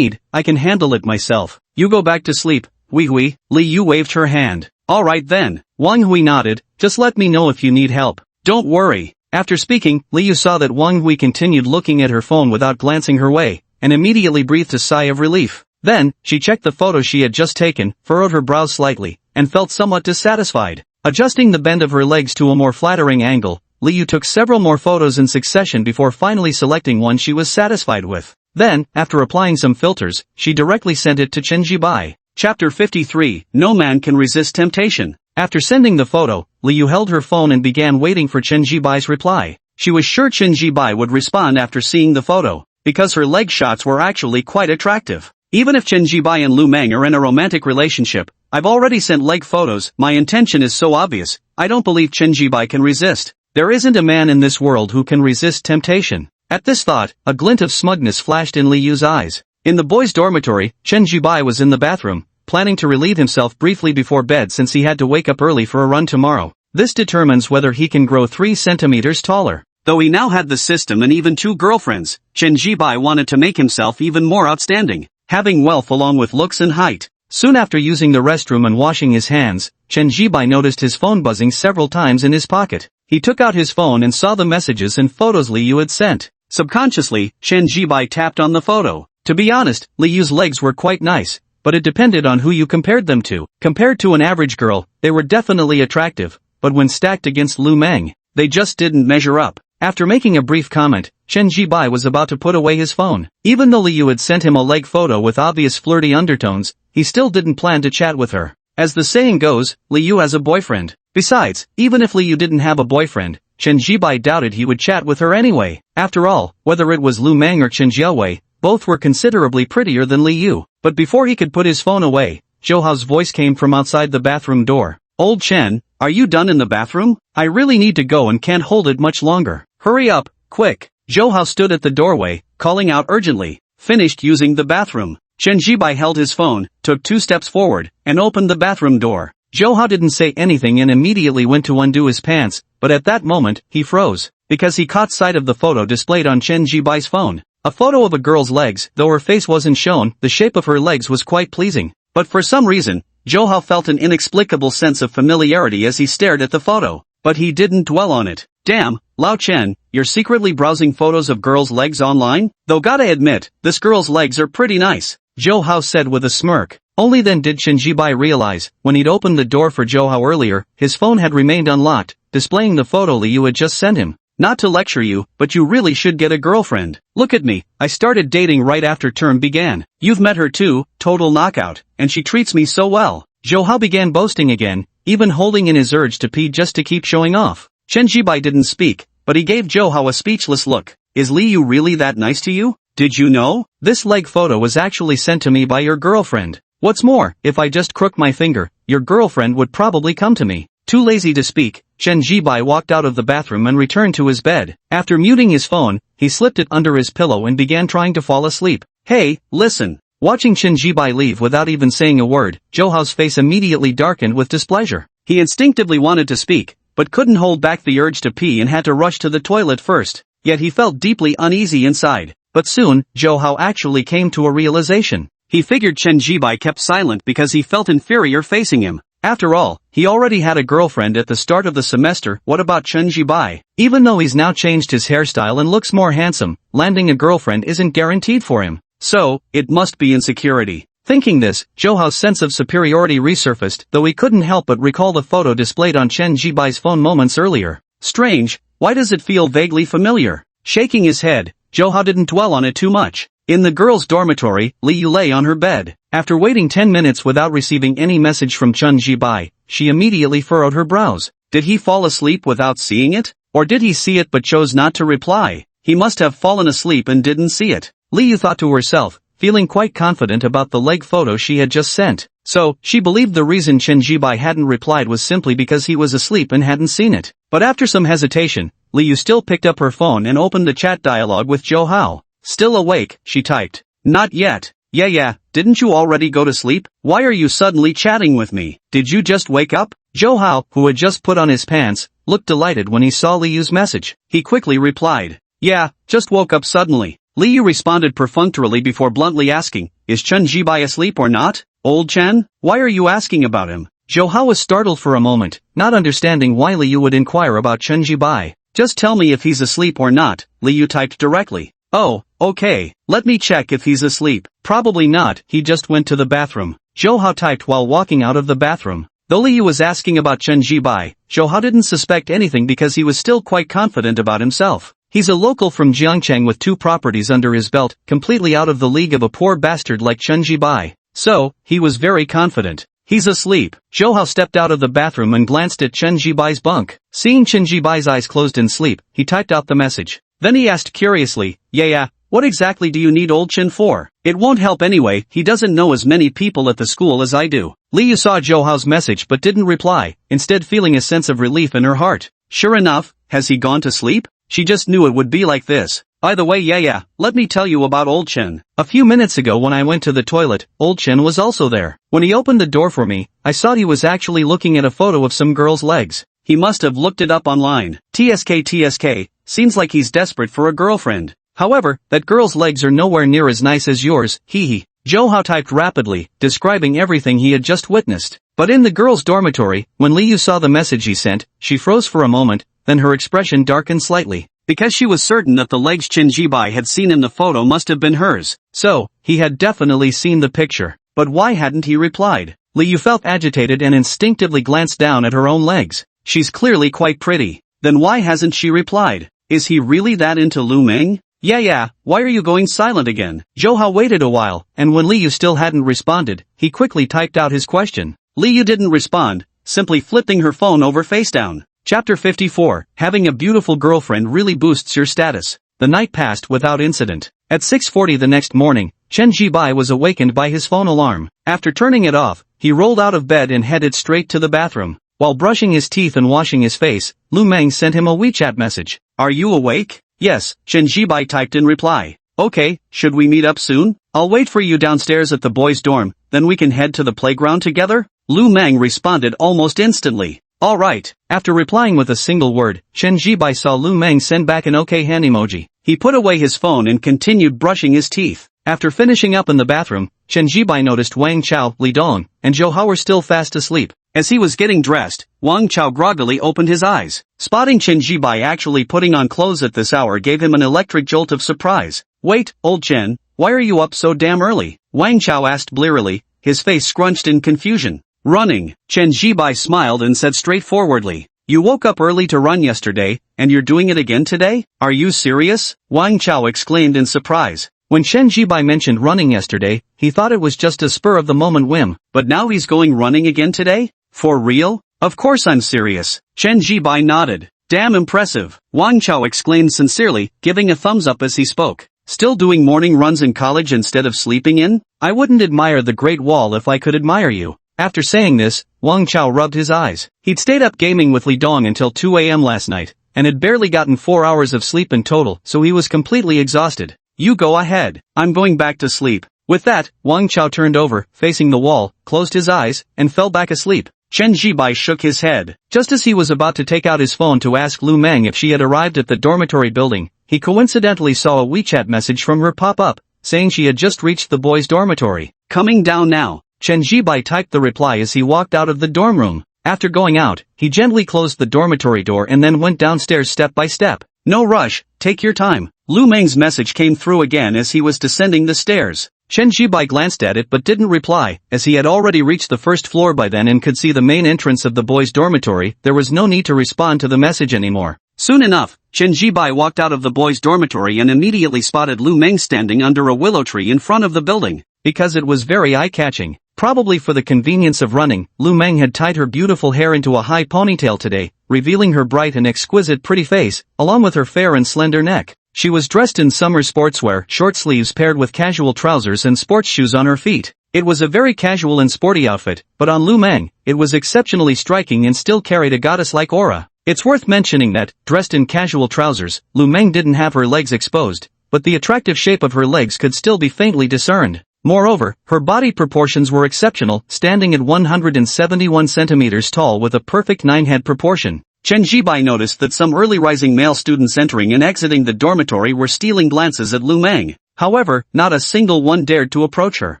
I can handle it myself. You go back to sleep, Hui. Li Yu waved her hand. Alright then. Wang Hui nodded. Just let me know if you need help. Don't worry. After speaking, Li Yu saw that Wang Hui continued looking at her phone without glancing her way, and immediately breathed a sigh of relief. Then, she checked the photo she had just taken, furrowed her brows slightly, and felt somewhat dissatisfied. Adjusting the bend of her legs to a more flattering angle, Li Yu took several more photos in succession before finally selecting one she was satisfied with. Then, after applying some filters, she directly sent it to Chen Jibai. Chapter 53, No Man Can Resist Temptation. After sending the photo, Li Yu held her phone and began waiting for Chen Jibai's reply. She was sure Chen Jibai would respond after seeing the photo. because her leg shots were actually quite attractive. Even if Chen Jibai and Lu Meng are in a romantic relationship, I've already sent leg photos. My intention is so obvious, I don't believe Chen Jibai can resist. There isn't a man in this world who can resist temptation. At this thought, a glint of smugness flashed in Li Yu's eyes. In the boys' dormitory, Chen Jibai was in the bathroom, planning to relieve himself briefly before bed since he had to wake up early for a run tomorrow. This determines whether he can grow 3 centimeters taller. Though he now had the system and even 2 girlfriends, Chen Jibai wanted to make himself even more outstanding, having wealth along with looks and height. Soon after using the restroom and washing his hands, Chen Jibai noticed his phone buzzing several times in his pocket. He took out his phone and saw the messages and photos Li Yu had sent. Subconsciously, Chen Jibai tapped on the photo. To be honest, Li Yu's legs were quite nice, but it depended on who you compared them to. Compared to an average girl, they were definitely attractive, but when stacked against Lu Meng, they just didn't measure up. After making a brief comment, Chen Jibai was about to put away his phone. Even though Li Yu had sent him a leg photo with obvious flirty undertones, he still didn't plan to chat with her. As the saying goes, Li Yu has a boyfriend. Besides, even if Li Yu didn't have a boyfriend, Chen Jibai doubted he would chat with her anyway. After all, whether it was Lu Meng or Chen Jiawei, both were considerably prettier than Li Yu. But before he could put his phone away, Zhou Hao's voice came from outside the bathroom door. "Old Chen, are you done in the bathroom? I really need to go and can't hold it much longer. Hurry up, quick." Zhou Hao stood at the doorway, calling out urgently. Finished using the bathroom. Chen Jibai held his phone, took 2 steps forward, and opened the bathroom door. Zhou Hao didn't say anything and immediately went to undo his pants, but at that moment, he froze, because he caught sight of the photo displayed on Chen Jibai's phone. A photo of a girl's legs. Though her face wasn't shown, the shape of her legs was quite pleasing. But for some reason, Zhou Hao felt an inexplicable sense of familiarity as he stared at the photo. But he didn't dwell on it. "Damn, Lao Chen, you're secretly browsing photos of girls' legs online? Though gotta admit, this girl's legs are pretty nice," Zhou Hao said with a smirk. Only then did Chen Jibai realize, when he'd opened the door for Zhou Hao earlier, his phone had remained unlocked, displaying the photo Li Yu had just sent him. "Not to lecture you, but you really should get a girlfriend. Look at me, I started dating right after term began. You've met her too, total knockout, and she treats me so well." Zhou Hao began boasting again, even holding in his urge to pee just to keep showing off. Chen Jibai didn't speak, but he gave Zhou Hao a speechless look. "Is Li Yu really that nice to you? Did you know? This leg photo was actually sent to me by your girlfriend. What's more, if I just crook my finger, your girlfriend would probably come to me." Too lazy to speak, Chen Jibai walked out of the bathroom and returned to his bed. After muting his phone, he slipped it under his pillow and began trying to fall asleep. "Hey, listen." Watching Chen Jibai leave without even saying a word, Zhou Hao's face immediately darkened with displeasure. He instinctively wanted to speak, but couldn't hold back the urge to pee and had to rush to the toilet first. Yet he felt deeply uneasy inside. But soon, Zhou Hao actually came to a realization. He figured Chen Jibai kept silent because he felt inferior facing him. After all, he already had a girlfriend at the start of the semester. What about Chen Jibai? Even though he's now changed his hairstyle and looks more handsome, landing a girlfriend isn't guaranteed for him. So, it must be insecurity. Thinking this, Zhou Hao's sense of superiority resurfaced, though he couldn't help but recall the photo displayed on Chen Jibai's phone moments earlier. Strange, why does it feel vaguely familiar? Shaking his head, Zhou Hao didn't dwell on it too much. In the girls' dormitory, Li Yu lay on her bed. After waiting 10 minutes without receiving any message from Chen Jibai, she immediately furrowed her brows. Did he fall asleep without seeing it? Or did he see it but chose not to reply? He must have fallen asleep and didn't see it. Li Yu thought to herself, feeling quite confident about the leg photo she had just sent. So, she believed the reason Chen Jibai hadn't replied was simply because he was asleep and hadn't seen it. But after some hesitation, Li Yu still picked up her phone and opened the chat dialogue with Zhou Hao. "Still awake," she typed. "Not yet. Yeah, didn't you already go to sleep? Why are you suddenly chatting with me? Did you just wake up?" Zhou Hao, who had just put on his pants, looked delighted when he saw Li Yu's message. He quickly replied, "Yeah, just woke up suddenly." Li Yu responded perfunctorily before bluntly asking, "Is Chen Jibai asleep or not? Old Chen, why are you asking about him?" Zhou Hao was startled for a moment, not understanding why Li Yu would inquire about Chen Jibai. "Just tell me if he's asleep or not," Li Yu typed directly. "Oh, okay, let me check if he's asleep. Probably not, he just went to the bathroom," Zhou Hao typed while walking out of the bathroom. Though Li Yu was asking about Chen Jibai, Zhou Hao didn't suspect anything because he was still quite confident about himself. He's a local from Jiangcheng with 2 properties under his belt, completely out of the league of a poor bastard like Chen Jibai. So, he was very confident. "He's asleep." Zhou Hao stepped out of the bathroom and glanced at Chen Jibai's bunk. Seeing Chen Jibai's eyes closed in sleep, he typed out the message. Then he asked curiously, Yeah, What exactly do you need old Chen for? It won't help anyway, he doesn't know as many people at the school as I do. Liu saw Zhou Hao's message but didn't reply, instead feeling a sense of relief in her heart. Sure enough, has he gone to sleep? She just knew it would be like this. By the way, yeah, let me tell you about old Chen. A few minutes ago when I went to the toilet, old Chen was also there. When he opened the door for me, I saw he was actually looking at a photo of some girl's legs. He must have looked it up online. TSK, seems like he's desperate for a girlfriend. However, that girl's legs are nowhere near as nice as yours, hee. Zhou Hao typed rapidly, describing everything he had just witnessed. But in the girls' dormitory, when Liu saw the message he sent, she froze for a moment, then her expression darkened slightly. Because she was certain that the legs Chen Jibai had seen in the photo must have been hers. So, he had definitely seen the picture. But why hadn't he replied? Liu felt agitated and instinctively glanced down at her own legs. She's clearly quite pretty. Then why hasn't she replied? Is he really that into Lu Meng? Yeah, why are you going silent again? Zhou Hao waited a while, and when Liu still hadn't responded, he quickly typed out his question. Liu didn't respond, simply flipping her phone over face down. Chapter 54, Having a beautiful girlfriend really boosts your status. The night passed without incident. At 6:40 the next morning, Chen Jibai was awakened by his phone alarm. After turning it off, he rolled out of bed and headed straight to the bathroom. While brushing his teeth and washing his face, Lu Meng sent him a WeChat message. Are you awake? Yes, Chen Jibai typed in reply. Okay, should we meet up soon? I'll wait for you downstairs at the boys' dorm, then we can head to the playground together? Lu Meng responded almost instantly. All right. After replying with a single word, Chen Jibai saw Lu Meng send back an okay hand emoji. He put away his phone and continued brushing his teeth. After finishing up in the bathroom, Chen Jibai noticed Wang Chao, Li Dong, and Zhou Hao were still fast asleep. As he was getting dressed, Wang Chao groggily opened his eyes. Spotting Chen Jibai actually putting on clothes at this hour gave him an electric jolt of surprise. Wait, old Chen, why are you up so damn early? Wang Chao asked blearily, his face scrunched in confusion. Running. Chen Jibai smiled and said straightforwardly. You woke up early to run yesterday, and you're doing it again today? Are you serious? Wang Chao exclaimed in surprise. When Chen Jibai mentioned running yesterday, he thought it was just a spur-of-the-moment whim. But now he's going running again today? For real? Of course I'm serious. Chen Jibai nodded. Damn impressive. Wang Chao exclaimed sincerely, giving a thumbs up as he spoke. Still doing morning runs in college instead of sleeping in? I wouldn't admire the Great Wall if I could admire you. After saying this, Wang Chao rubbed his eyes. He'd stayed up gaming with Li Dong until 2 a.m. last night, and had barely gotten 4 hours of sleep in total, so he was completely exhausted. You go ahead. I'm going back to sleep. With that, Wang Chao turned over, facing the wall, closed his eyes, and fell back asleep. Chen Jibai shook his head. Just as he was about to take out his phone to ask Lu Meng if she had arrived at the dormitory building, he coincidentally saw a WeChat message from her pop up, saying she had just reached the boys' dormitory. Coming down now. Chen Jibai typed the reply as he walked out of the dorm room. After going out, he gently closed the dormitory door and then went downstairs step by step. No rush, take your time. Lu Meng's message came through again as he was descending the stairs. Chen Jibai glanced at it but didn't reply, as he had already reached the first floor by then and could see the main entrance of the boys' dormitory. There was no need to respond to the message anymore. Soon enough, Chen Jibai walked out of the boys' dormitory and immediately spotted Lu Meng standing under a willow tree in front of the building. Because it was very eye-catching. Probably for the convenience of running, Lu Meng had tied her beautiful hair into a high ponytail today, revealing her bright and exquisite pretty face, along with her fair and slender neck. She was dressed in summer sportswear, short sleeves paired with casual trousers and sports shoes on her feet. It was a very casual and sporty outfit, but on Lu Meng, it was exceptionally striking and still carried a goddess-like aura. It's worth mentioning that, dressed in casual trousers, Lu Meng didn't have her legs exposed, but the attractive shape of her legs could still be faintly discerned. Moreover, her body proportions were exceptional, standing at 171 centimeters tall with a perfect 9-head proportion. Chen Jibai noticed that some early rising male students entering and exiting the dormitory were stealing glances at Lu Meng. However, not a single one dared to approach her,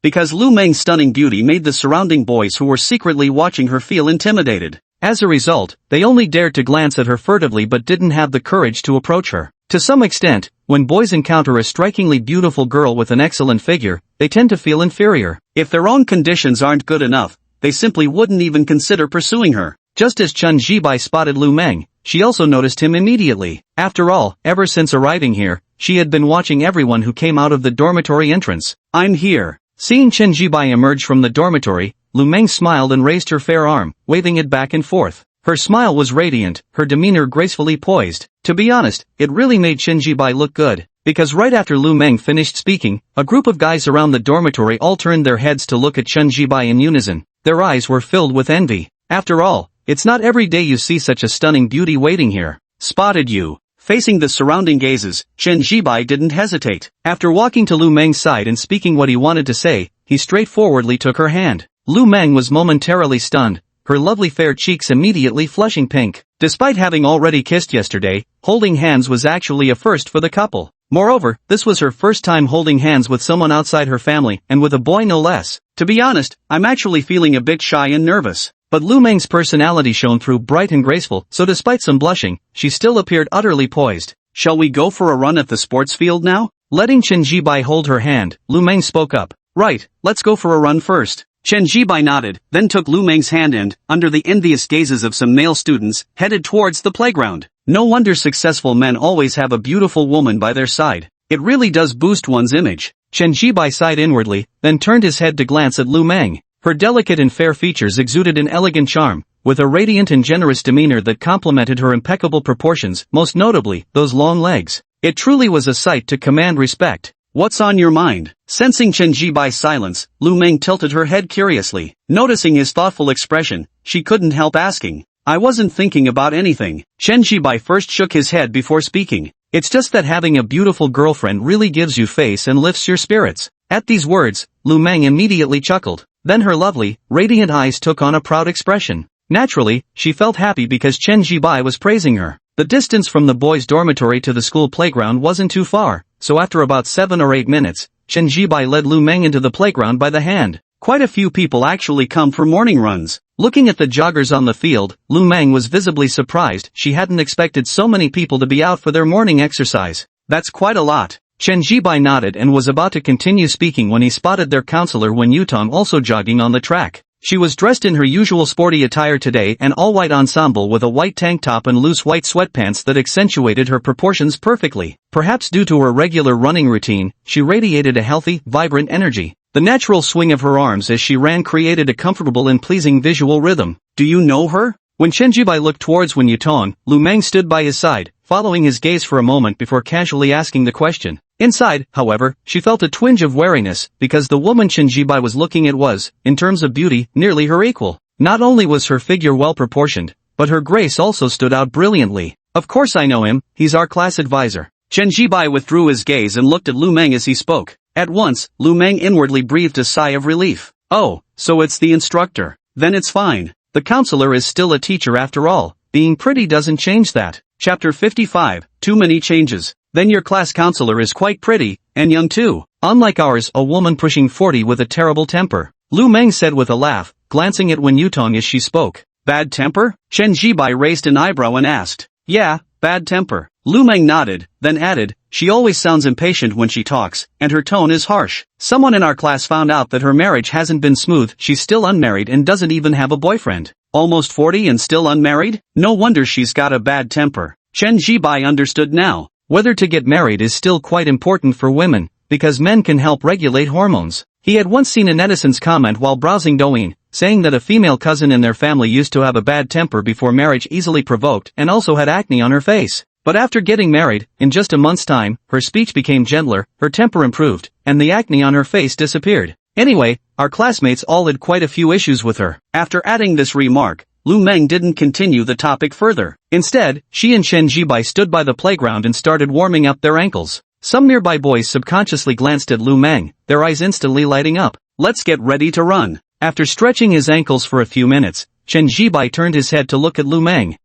because Lu Meng's stunning beauty made the surrounding boys who were secretly watching her feel intimidated. As a result, they only dared to glance at her furtively but didn't have the courage to approach her. To some extent, when boys encounter a strikingly beautiful girl with an excellent figure, they tend to feel inferior. If their own conditions aren't good enough, they simply wouldn't even consider pursuing her. Just as Chen Jibai spotted Lu Meng, she also noticed him immediately. After all, ever since arriving here, she had been watching everyone who came out of the dormitory entrance. I'm here. Seeing Chen Jibai emerge from the dormitory, Lu Meng smiled and raised her fair arm, waving it back and forth. Her smile was radiant, her demeanor gracefully poised. To be honest, it really made Chen Jibai look good. because right after Lu Meng finished speaking, a group of guys around the dormitory all turned their heads to look at Chen Jibai in unison. Their eyes were filled with envy. After all, it's not every day you see such a stunning beauty waiting here. Spotted you. Facing the surrounding gazes, Chen Jibai didn't hesitate. After walking to Lu Meng's side and speaking what he wanted to say, he straightforwardly took her hand. Lu Meng was momentarily stunned, her lovely fair cheeks immediately flushing pink. Despite having already kissed yesterday, holding hands was actually a first for the couple. Moreover, this was her first time holding hands with someone outside her family, and with a boy no less. To be honest, I'm actually feeling a bit shy and nervous. But Lu Meng's personality shone through bright and graceful, so despite some blushing, she still appeared utterly poised. Shall we go for a run at the sports field now? Letting Chen Jibai hold her hand, Lu Meng spoke up. Right, let's go for a run first. Chen Jibai nodded, then took Lu Meng's hand and, under the envious gazes of some male students, headed towards the playground. No wonder successful men always have a beautiful woman by their side. It really does boost one's image. Chen Jibai sighed inwardly, then turned his head to glance at Lu Meng. Her delicate and fair features exuded an elegant charm, with a radiant and generous demeanor that complemented her impeccable proportions, most notably, those long legs. It truly was a sight to command respect. What's on your mind? Sensing Chen Jibai's silence, Lu Meng tilted her head curiously. Noticing his thoughtful expression, she couldn't help asking. I wasn't thinking about anything. Chen Jibai first shook his head before speaking. It's just that having a beautiful girlfriend really gives you face and lifts your spirits. At these words, Lu Meng immediately chuckled. Then her lovely, radiant eyes took on a proud expression. Naturally, she felt happy because Chen Jibai was praising her. The distance from the boys' dormitory to the school playground wasn't too far, so after about 7 or 8 minutes, Chen Jibai led Lu Meng into the playground by the hand. Quite a few people actually come for morning runs. Looking at the joggers on the field, Lu Meng was visibly surprised. She hadn't expected so many people to be out for their morning exercise. That's quite a lot. Chen Jibai nodded and was about to continue speaking when he spotted their counselor Wen Yutong also jogging on the track. She was dressed in her usual sporty attire today, an all-white ensemble with a white tank top and loose white sweatpants that accentuated her proportions perfectly. Perhaps due to her regular running routine, she radiated a healthy, vibrant energy. The natural swing of her arms as she ran created a comfortable and pleasing visual rhythm. Do you know her? When Chen Jibai looked towards Wen Yutong, Lu Meng stood by his side, following his gaze for a moment before casually asking the question. Inside, however, she felt a twinge of wariness, because the woman Chen Jibai was looking at was, in terms of beauty, nearly her equal. Not only was her figure well proportioned, but her grace also stood out brilliantly. Of course I know him, he's our class advisor. Chen Jibai withdrew his gaze and looked at Lu Meng as he spoke. At once, Lu Meng inwardly breathed a sigh of relief. Oh, so it's the instructor. Then it's fine. The counselor is still a teacher after all. Being pretty doesn't change that. Chapter 55, Too Many Changes. Then your class counselor is quite pretty, and young too. Unlike ours, a woman pushing 40 with a terrible temper. Lu Meng said with a laugh, glancing at Wen Yutong as she spoke. Bad temper? Chen Jibai raised an eyebrow and asked. Yeah, bad temper. Lu Meng nodded, then added, she always sounds impatient when she talks, and her tone is harsh. Someone in our class found out that her marriage hasn't been smooth. She's still unmarried and doesn't even have a boyfriend. Almost 40 and still unmarried? No wonder she's got a bad temper. Chen Jibai understood now. Whether to get married is still quite important for women, because men can help regulate hormones. He had once seen a netizen's comment while browsing Douyin, saying that a female cousin in their family used to have a bad temper before marriage easily provoked and also had acne on her face. But after getting married, in just a month's time, her speech became gentler, her temper improved, and the acne on her face disappeared. Anyway, our classmates all had quite a few issues with her. After adding this remark, Lu Meng didn't continue the topic further. Instead, she and Chen Jibai stood by the playground and started warming up their ankles. Some nearby boys subconsciously glanced at Lu Meng, their eyes instantly lighting up. Let's get ready to run. After stretching his ankles for a few minutes, Chen Jibai turned his head to look at Lu Meng.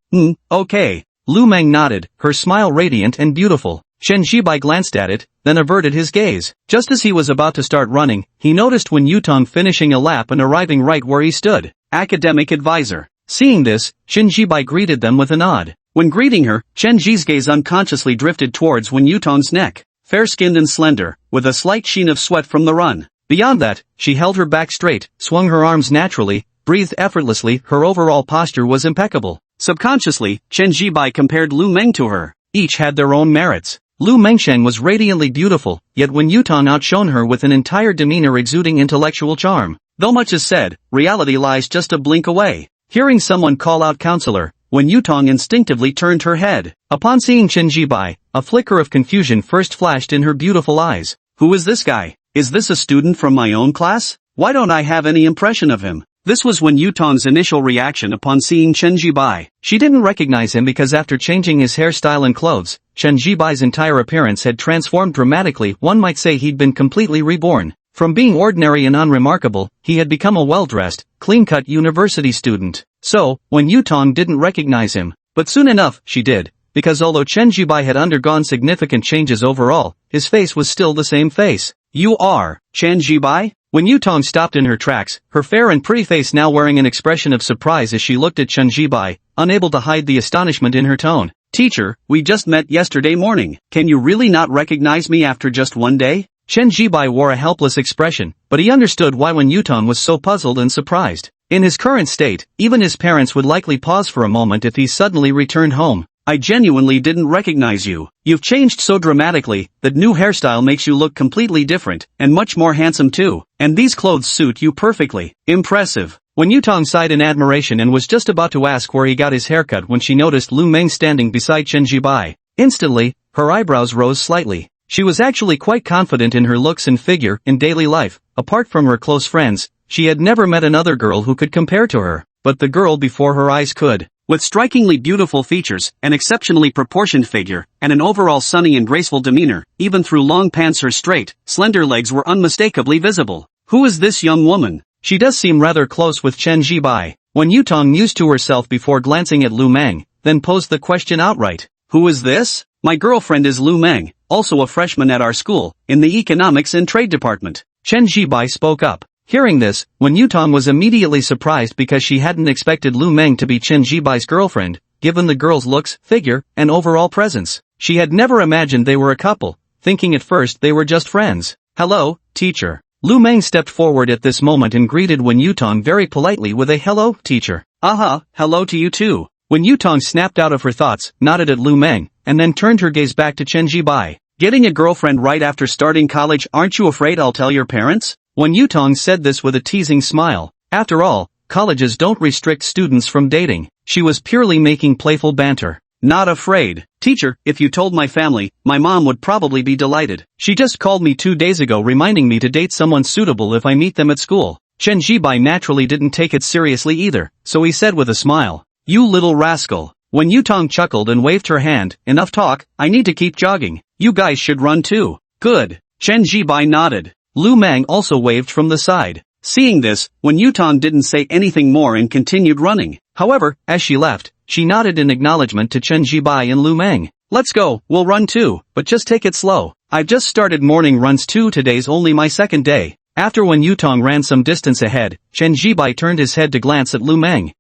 Okay. Lu Meng nodded, her smile radiant and beautiful. Chen Jibai glanced at it, then averted his gaze. Just as he was about to start running, he noticed Wen Yutong finishing a lap and arriving right where he stood. Academic advisor. Seeing this, Chen Jibai greeted them with a nod. When greeting her, Chen Ji's gaze unconsciously drifted towards Wen Yutong's neck. Fair-skinned and slender, with a slight sheen of sweat from the run. Beyond that, she held her back straight, swung her arms naturally, breathed effortlessly. Her overall posture was impeccable. Subconsciously, Chen Jibai compared Lu Meng to her. Each had their own merits. Lu Mengsheng was radiantly beautiful, yet Wen Yutong outshone her with an entire demeanor exuding intellectual charm. Though much is said, reality lies just a blink away. Hearing someone call out counselor, Wen Yutong instinctively turned her head. Upon seeing Chen Jibai, A flicker of confusion first flashed in her beautiful eyes. Who is this guy? Is this a student from my own class? Why don't I have any impression of him? This was Wen Yutong's initial reaction upon seeing Chen Jibai. She didn't recognize him because after changing his hairstyle and clothes, Chen Jibai's entire appearance had transformed dramatically. One might say he'd been completely reborn. From being ordinary and unremarkable, he had become a well-dressed, clean-cut university student. So, Wen Yutong didn't recognize him. But soon enough, she did. Because although Chen Jibai had undergone significant changes overall, his face was still the same face. You are Chen Jibai? Wen Yutong stopped in her tracks, her fair and pretty face now wearing an expression of surprise as she looked at Chen Jibai, unable to hide the astonishment in her tone. Teacher, we just met yesterday morning. Can you really not recognize me after just one day? Chen Jibai wore a helpless expression, but he understood why Wen Yutong was so puzzled and surprised. In his current state, even his parents would likely pause for a moment if he suddenly returned home. I genuinely didn't recognize you. You've changed so dramatically, that new hairstyle makes you look completely different, and much more handsome too. And these clothes suit you perfectly. Impressive. Wen Yutong sighed in admiration and was just about to ask where he got his haircut when she noticed Lu Meng standing beside Chen Jibai. Instantly, her eyebrows rose slightly. She was actually quite confident in her looks and figure in daily life. Apart from her close friends, she had never met another girl who could compare to her. But the girl before her eyes could. With strikingly beautiful features, an exceptionally proportioned figure, and an overall sunny and graceful demeanor, even through long pants her straight, slender legs were unmistakably visible. Who is this young woman? She does seem rather close with Chen Jibai. Wen Yutong mused to herself before glancing at Lu Meng, then posed the question outright. Who is this? My girlfriend is Lu Meng, also a freshman at our school, in the Economics and Trade Department. Chen Jibai spoke up. Hearing this, Wen Yutong was immediately surprised because she hadn't expected Lu Meng to be Chen Jibai's girlfriend, given the girl's looks, figure, and overall presence. She had never imagined they were a couple, thinking at first they were just friends. Hello, teacher. Lu Meng stepped forward at this moment and greeted Wen Yutong very politely with a hello, teacher. Hello to you too. Wen Yutong snapped out of her thoughts, nodded at Lu Meng, and then turned her gaze back to Chen Jibai. Getting a girlfriend right after starting college, aren't you afraid I'll tell your parents? Wen Yutong said this with a teasing smile. After all, colleges don't restrict students from dating. She was purely making playful banter. Not afraid. Teacher, if you told my family, my mom would probably be delighted. She just called me 2 days ago reminding me to date someone suitable if I meet them at school. Chen Jibai naturally didn't take it seriously either, so he said with a smile. You little rascal. Wen Yutong chuckled and waved her hand. Enough talk, I need to keep jogging. You guys should run too. Good. Chen Jibai nodded. Lu Meng also waved from the side. Seeing this, Wen Yutong didn't say anything more and continued running. However, as she left, she nodded in acknowledgement to Chen Jibai and Lu Meng. Let's go, we'll run too, but just take it slow. I've just started morning runs too, today's only my second day. After Wen Yutong ran some distance ahead, Chen Jibai turned his head to glance at Lu Meng.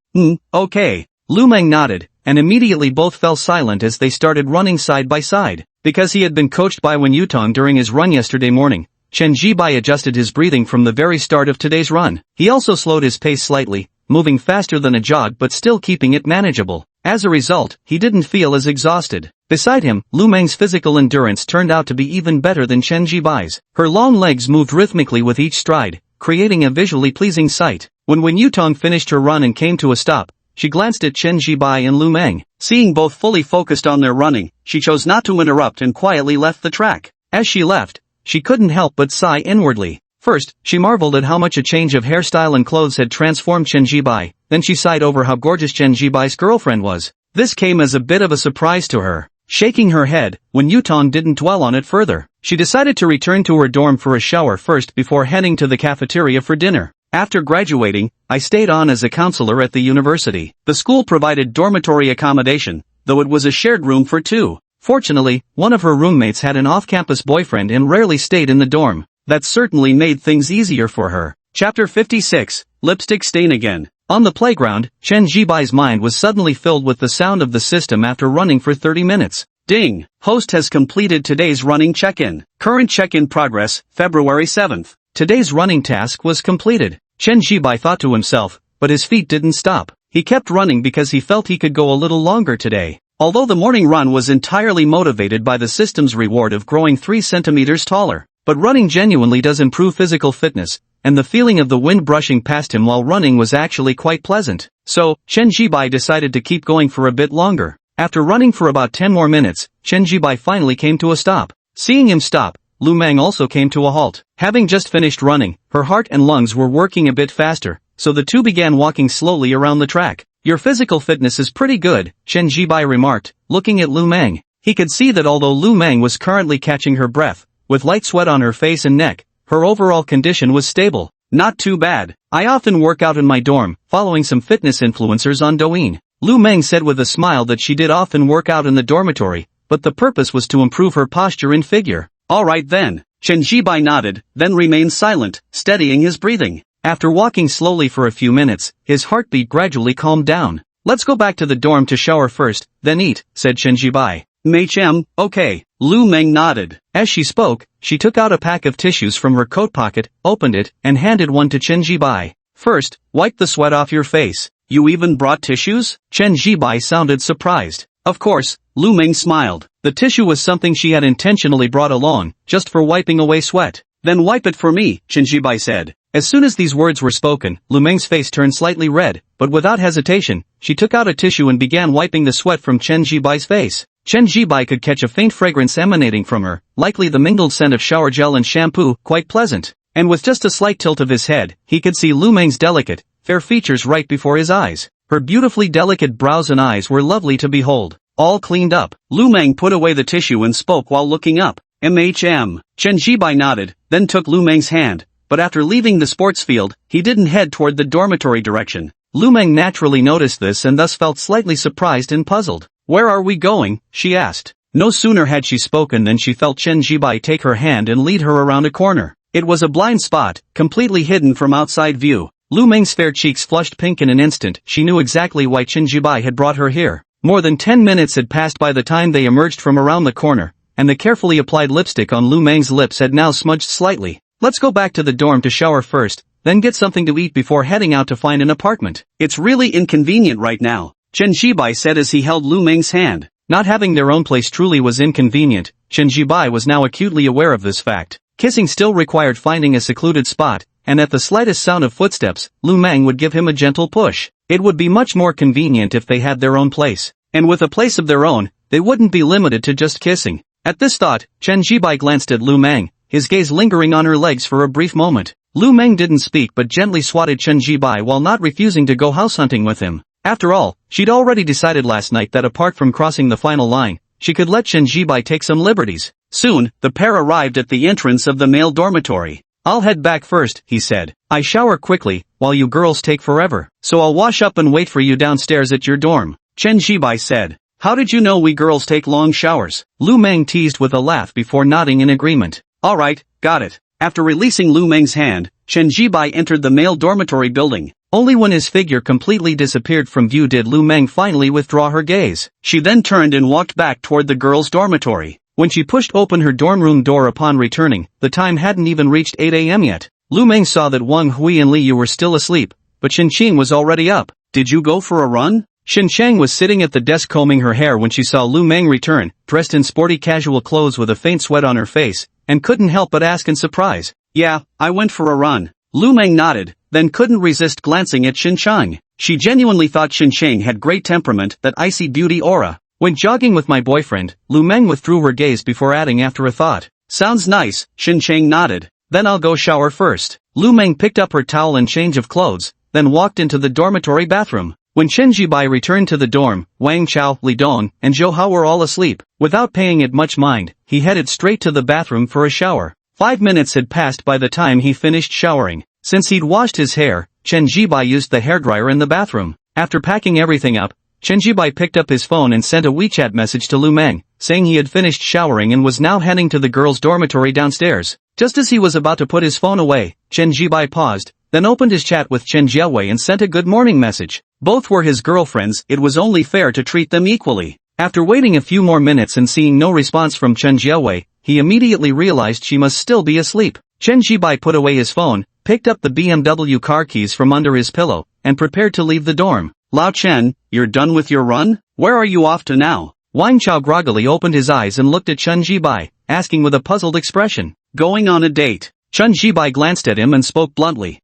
Okay. Lu Meng nodded, and immediately both fell silent as they started running side by side. Because he had been coached by Wen Yutong during his run yesterday morning, Chen Jibai adjusted his breathing from the very start of today's run. He also slowed his pace slightly, moving faster than a jog but still keeping it manageable. As a result, he didn't feel as exhausted. Beside him, Lu Meng's physical endurance turned out to be even better than Chen Jibai's. Her long legs moved rhythmically with each stride, creating a visually pleasing sight. When Wen Yutong finished her run and came to a stop, she glanced at Chen Jibai and Lu Meng. Seeing both fully focused on their running, she chose not to interrupt and quietly left the track. As she left, she couldn't help but sigh inwardly. First, she marveled at how much a change of hairstyle and clothes had transformed Chen Jibai, then she sighed over how gorgeous Chen Jibai's girlfriend was. This came as a bit of a surprise to her. Shaking her head, Wen Yutong didn't dwell on it further. She decided to return to her dorm for a shower first before heading to the cafeteria for dinner. After graduating, I stayed on as a counselor at the university. The school provided dormitory accommodation, though it was a shared room for two. Fortunately, one of her roommates had an off-campus boyfriend and rarely stayed in the dorm. That certainly made things easier for her. Chapter 56, Lipstick Stain Again. On the playground, Chen Jibai's mind was suddenly filled with the sound of the system after running for 30 minutes. Ding! Host has completed today's running check-in. Current check-in progress, February 7th. Today's running task was completed. Chen Jibai thought to himself, but his feet didn't stop. He kept running because he felt he could go a little longer today. Although the morning run was entirely motivated by the system's reward of growing 3 centimeters taller. But running genuinely does improve physical fitness, and the feeling of the wind brushing past him while running was actually quite pleasant. So, Chen Jibai decided to keep going for a bit longer. After running for about 10 more minutes, Chen Jibai finally came to a stop. Seeing him stop, Lu Meng also came to a halt. Having just finished running, her heart and lungs were working a bit faster, so the two began walking slowly around the track. Your physical fitness is pretty good, Chen Jibai remarked, looking at Lu Meng. He could see that although Lu Meng was currently catching her breath, with light sweat on her face and neck, her overall condition was stable. Not too bad. I often work out in my dorm, following some fitness influencers on Douyin. Lu Meng said with a smile that she did often work out in the dormitory, but the purpose was to improve her posture and figure. Alright then. Chen Jibai nodded, then remained silent, steadying his breathing. After walking slowly for a few minutes, his heartbeat gradually calmed down. Let's go back to the dorm to shower first, then eat, said Chen Jibai. Machem, okay. Lu Meng nodded. As she spoke, she took out a pack of tissues from her coat pocket, opened it, and handed one to Chen Jibai. First, wipe the sweat off your face. You even brought tissues? Chen Jibai sounded surprised. Of course, Lu Meng smiled. The tissue was something she had intentionally brought along, just for wiping away sweat. Then wipe it for me, Chen Jibai said. As soon as these words were spoken, Lu Meng's face turned slightly red, but without hesitation, she took out a tissue and began wiping the sweat from Chen Jibai's face. Chen Jibai could catch a faint fragrance emanating from her, likely the mingled scent of shower gel and shampoo, quite pleasant. And with just a slight tilt of his head, he could see Lu Meng's delicate, fair features right before his eyes. Her beautifully delicate brows and eyes were lovely to behold. All cleaned up. Lu Meng put away the tissue and spoke while looking up. MHM. Chen Jibai nodded, then took Lu Meng's hand, but after leaving the sports field, he didn't head toward the dormitory direction. Lu Meng naturally noticed this and thus felt slightly surprised and puzzled. Where are we going? She asked. No sooner had she spoken than she felt Chen Jibai take her hand and lead her around a corner. It was a blind spot, completely hidden from outside view. Lu Meng's fair cheeks flushed pink in an instant. She knew exactly why Chen Jibai had brought her here. More than 10 minutes had passed by the time they emerged from around the corner, and the carefully applied lipstick on Lu Meng's lips had now smudged slightly. Let's go back to the dorm to shower first, then get something to eat before heading out to find an apartment. It's really inconvenient right now, Chen Jibai said as he held Lu Meng's hand. Not having their own place truly was inconvenient. Chen Jibai was now acutely aware of this fact. Kissing still required finding a secluded spot, and at the slightest sound of footsteps, Lu Meng would give him a gentle push. It would be much more convenient if they had their own place. And with a place of their own, they wouldn't be limited to just kissing. At this thought, Chen Jibai glanced at Lu Meng, his gaze lingering on her legs for a brief moment. Lu Meng didn't speak but gently swatted Chen Jibai while not refusing to go house hunting with him. After all, she'd already decided last night that apart from crossing the final line, she could let Chen Jibai take some liberties. Soon, the pair arrived at the entrance of the male dormitory. I'll head back first, he said. I shower quickly, while you girls take forever, so I'll wash up and wait for you downstairs at your dorm. Chen Jibai said. How did you know we girls take long showers? Lu Meng teased with a laugh before nodding in agreement. Alright, got it. After releasing Lu Meng's hand, Chen Jibai entered the male dormitory building. Only when his figure completely disappeared from view did Lu Meng finally withdraw her gaze. She then turned and walked back toward the girls' dormitory. When she pushed open her dorm room door upon returning, the time hadn't even reached 8 a.m. yet. Lu Meng saw that Wang Hui and Li Yu were still asleep, but Xin Qing was already up. Did you go for a run? Xin Cheng was sitting at the desk combing her hair when she saw Lu Meng return, dressed in sporty casual clothes with a faint sweat on her face, and couldn't help but ask in surprise. Yeah, I went for a run. Lu Meng nodded, then couldn't resist glancing at Xin Cheng. She genuinely thought Xin Cheng had great temperament, that icy beauty aura. Went jogging with my boyfriend. Lu Meng withdrew her gaze before adding after a thought. Sounds nice, Xin Cheng nodded. Then I'll go shower first. Lu Meng picked up her towel and change of clothes, then walked into the dormitory bathroom. When Chen Jibai returned to the dorm, Wang Chao, Li Dong, and Zhou Hao were all asleep. Without paying it much mind, he headed straight to the bathroom for a shower. 5 minutes had passed by the time he finished showering. Since he'd washed his hair, Chen Jibai used the hairdryer in the bathroom. After packing everything up, Chen Jibai picked up his phone and sent a WeChat message to Lu Meng, saying he had finished showering and was now heading to the girls' dormitory downstairs. Just as he was about to put his phone away, Chen Jibai paused, then opened his chat with Chen Jiawei and sent a good morning message. Both were his girlfriends, it was only fair to treat them equally. After waiting a few more minutes and seeing no response from Chen Jiawei, he immediately realized she must still be asleep. Chen Jibai put away his phone, picked up the BMW car keys from under his pillow, and prepared to leave the dorm. Lao Chen, you're done with your run? Where are you off to now? Wang Chao groggily opened his eyes and looked at Chen Jibai, asking with a puzzled expression. Going on a date. Chen Jibai glanced at him and spoke bluntly.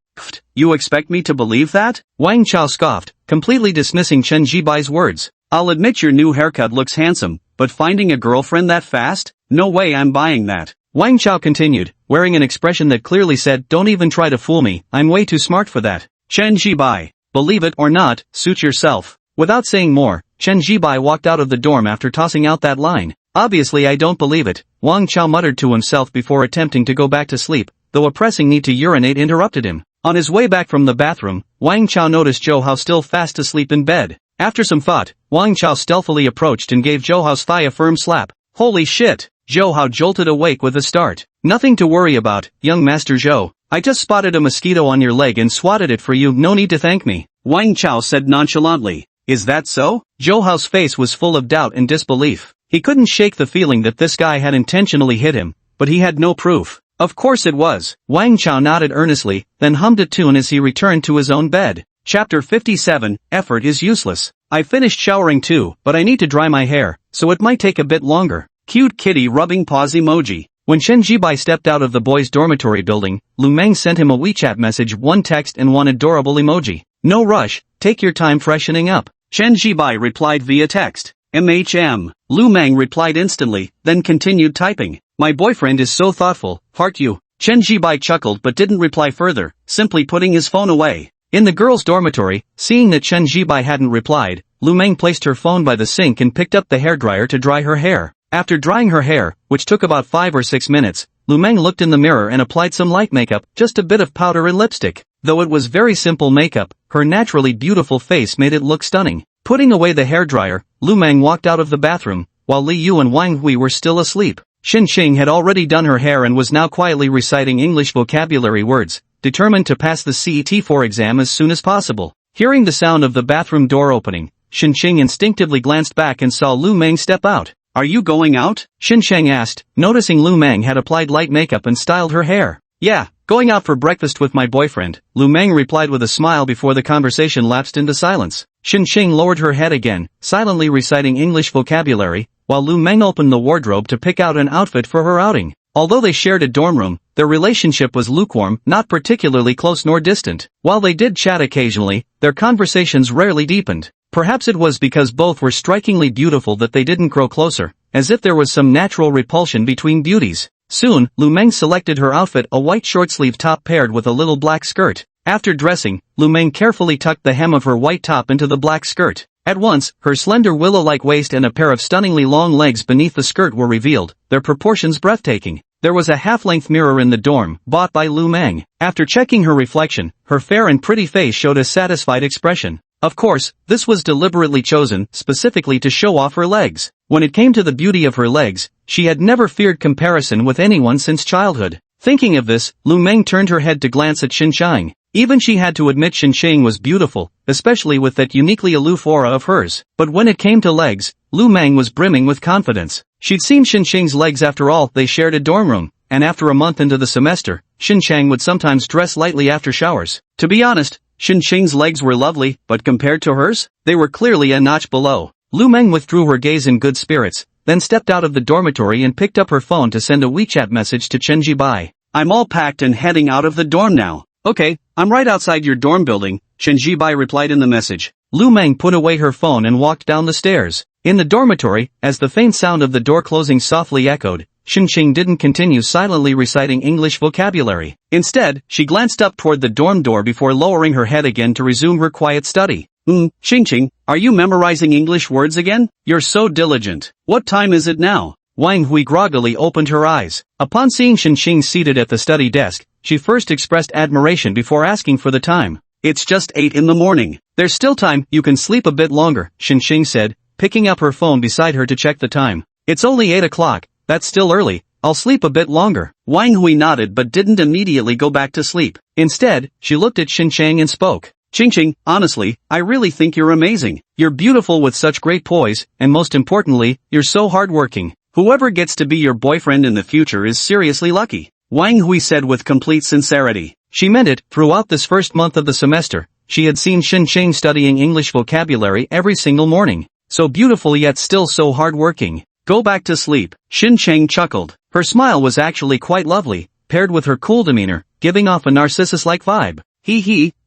You expect me to believe that? Wang Chao scoffed, completely dismissing Chen Jibai's words. I'll admit your new haircut looks handsome, but finding a girlfriend that fast? No way I'm buying that. Wang Chao continued, wearing an expression that clearly said, don't even try to fool me, I'm way too smart for that. Chen Jibai. Believe it or not, suit yourself. Without saying more, Chen Jibai walked out of the dorm after tossing out that line. Obviously I don't believe it, Wang Chao muttered to himself before attempting to go back to sleep, though a pressing need to urinate interrupted him. On his way back from the bathroom, Wang Chao noticed Zhou Hao still fast asleep in bed. After some thought, Wang Chao stealthily approached and gave Zhou Hao's thigh a firm slap. Holy shit! Zhou Hao jolted awake with a start. Nothing to worry about, young Master Zhou. I just spotted a mosquito on your leg and swatted it for you, no need to thank me. Wang Chao said nonchalantly. Is that so? Zhou Hao's face was full of doubt and disbelief. He couldn't shake the feeling that this guy had intentionally hit him, but he had no proof. Of course it was. Wang Chao nodded earnestly, then hummed a tune as he returned to his own bed. Chapter 57, Effort is useless. I finished showering too, but I need to dry my hair, so it might take a bit longer. Cute kitty rubbing paws emoji. When Chen Jibai stepped out of the boys' dormitory building, Lu Meng sent him a WeChat message, one text and one adorable emoji. No rush, take your time freshening up. Chen Jibai replied via text. MHM. Lu Meng replied instantly, then continued typing. My boyfriend is so thoughtful, heart you. Chen Jibai chuckled but didn't reply further, simply putting his phone away. In the girls' dormitory, seeing that Chen Jibai hadn't replied, Lu Meng placed her phone by the sink and picked up the hairdryer to dry her hair. After drying her hair, which took about 5 or 6 minutes, Lu Meng looked in the mirror and applied some light makeup, just a bit of powder and lipstick. Though it was very simple makeup, her naturally beautiful face made it look stunning. Putting away the hairdryer, Lu Meng walked out of the bathroom, while Li Yu and Wang Hui were still asleep. Xin Qing had already done her hair and was now quietly reciting English vocabulary words, determined to pass the CET4 exam as soon as possible. Hearing the sound of the bathroom door opening, Xin Qing instinctively glanced back and saw Lu Meng step out. Are you going out? Xin Sheng asked, noticing Lu Meng had applied light makeup and styled her hair. Yeah, going out for breakfast with my boyfriend, Lu Meng replied with a smile before the conversation lapsed into silence. Xin Qing lowered her head again, silently reciting English vocabulary, while Lu Meng opened the wardrobe to pick out an outfit for her outing. Although they shared a dorm room, their relationship was lukewarm, not particularly close nor distant. While they did chat occasionally, their conversations rarely deepened. Perhaps it was because both were strikingly beautiful that they didn't grow closer, as if there was some natural repulsion between beauties. Soon, Lu Meng selected her outfit, a white short-sleeve top paired with a little black skirt. After dressing, Lu Meng carefully tucked the hem of her white top into the black skirt. At once, her slender willow-like waist and a pair of stunningly long legs beneath the skirt were revealed, their proportions breathtaking. There was a half-length mirror in the dorm, bought by Lu Meng. After checking her reflection, her fair and pretty face showed a satisfied expression. Of course, this was deliberately chosen, specifically to show off her legs. When it came to the beauty of her legs, she had never feared comparison with anyone since childhood. Thinking of this, Lu Meng turned her head to glance at Xinqiang. Even she had to admit Xinqiang was beautiful, especially with that uniquely aloof aura of hers. But when it came to legs, Lu Meng was brimming with confidence. She'd seen Xinqiang's legs after all, they shared a dorm room, and after a month into the semester, Xinqiang would sometimes dress lightly after showers. To be honest, Xinqiang's legs were lovely, but compared to hers, they were clearly a notch below. Lu Meng withdrew her gaze in good spirits, then stepped out of the dormitory and picked up her phone to send a WeChat message to Chen Jibai. I'm all packed and heading out of the dorm now. Okay, I'm right outside your dorm building, Chen Jibai replied in the message. Lu Meng put away her phone and walked down the stairs. In the dormitory, as the faint sound of the door closing softly echoed, Xinqiang didn't continue silently reciting English vocabulary. Instead, she glanced up toward the dorm door before lowering her head again to resume her quiet study. Xinqiang, are you memorizing English words again? You're so diligent. What time is it now? Wang Hui groggily opened her eyes. Upon seeing Xinqiang seated at the study desk, she first expressed admiration before asking for the time. It's just 8 in the morning. There's still time, you can sleep a bit longer, Xinqiang said, picking up her phone beside her to check the time. It's only 8 o'clock, that's still early, I'll sleep a bit longer. Wang Hui nodded but didn't immediately go back to sleep. Instead, she looked at Xinqiang and spoke. Xinqiang, honestly, I really think you're amazing. You're beautiful with such great poise, and most importantly, you're so hardworking. Whoever gets to be your boyfriend in the future is seriously lucky, Wang Hui said with complete sincerity. She meant it. Throughout this first month of the semester, she had seen Xinqiang studying English vocabulary every single morning. So beautiful yet still so hardworking. Go back to sleep, Xinqiang chuckled. Her smile was actually quite lovely, paired with her cool demeanor, giving off a narcissus-like vibe.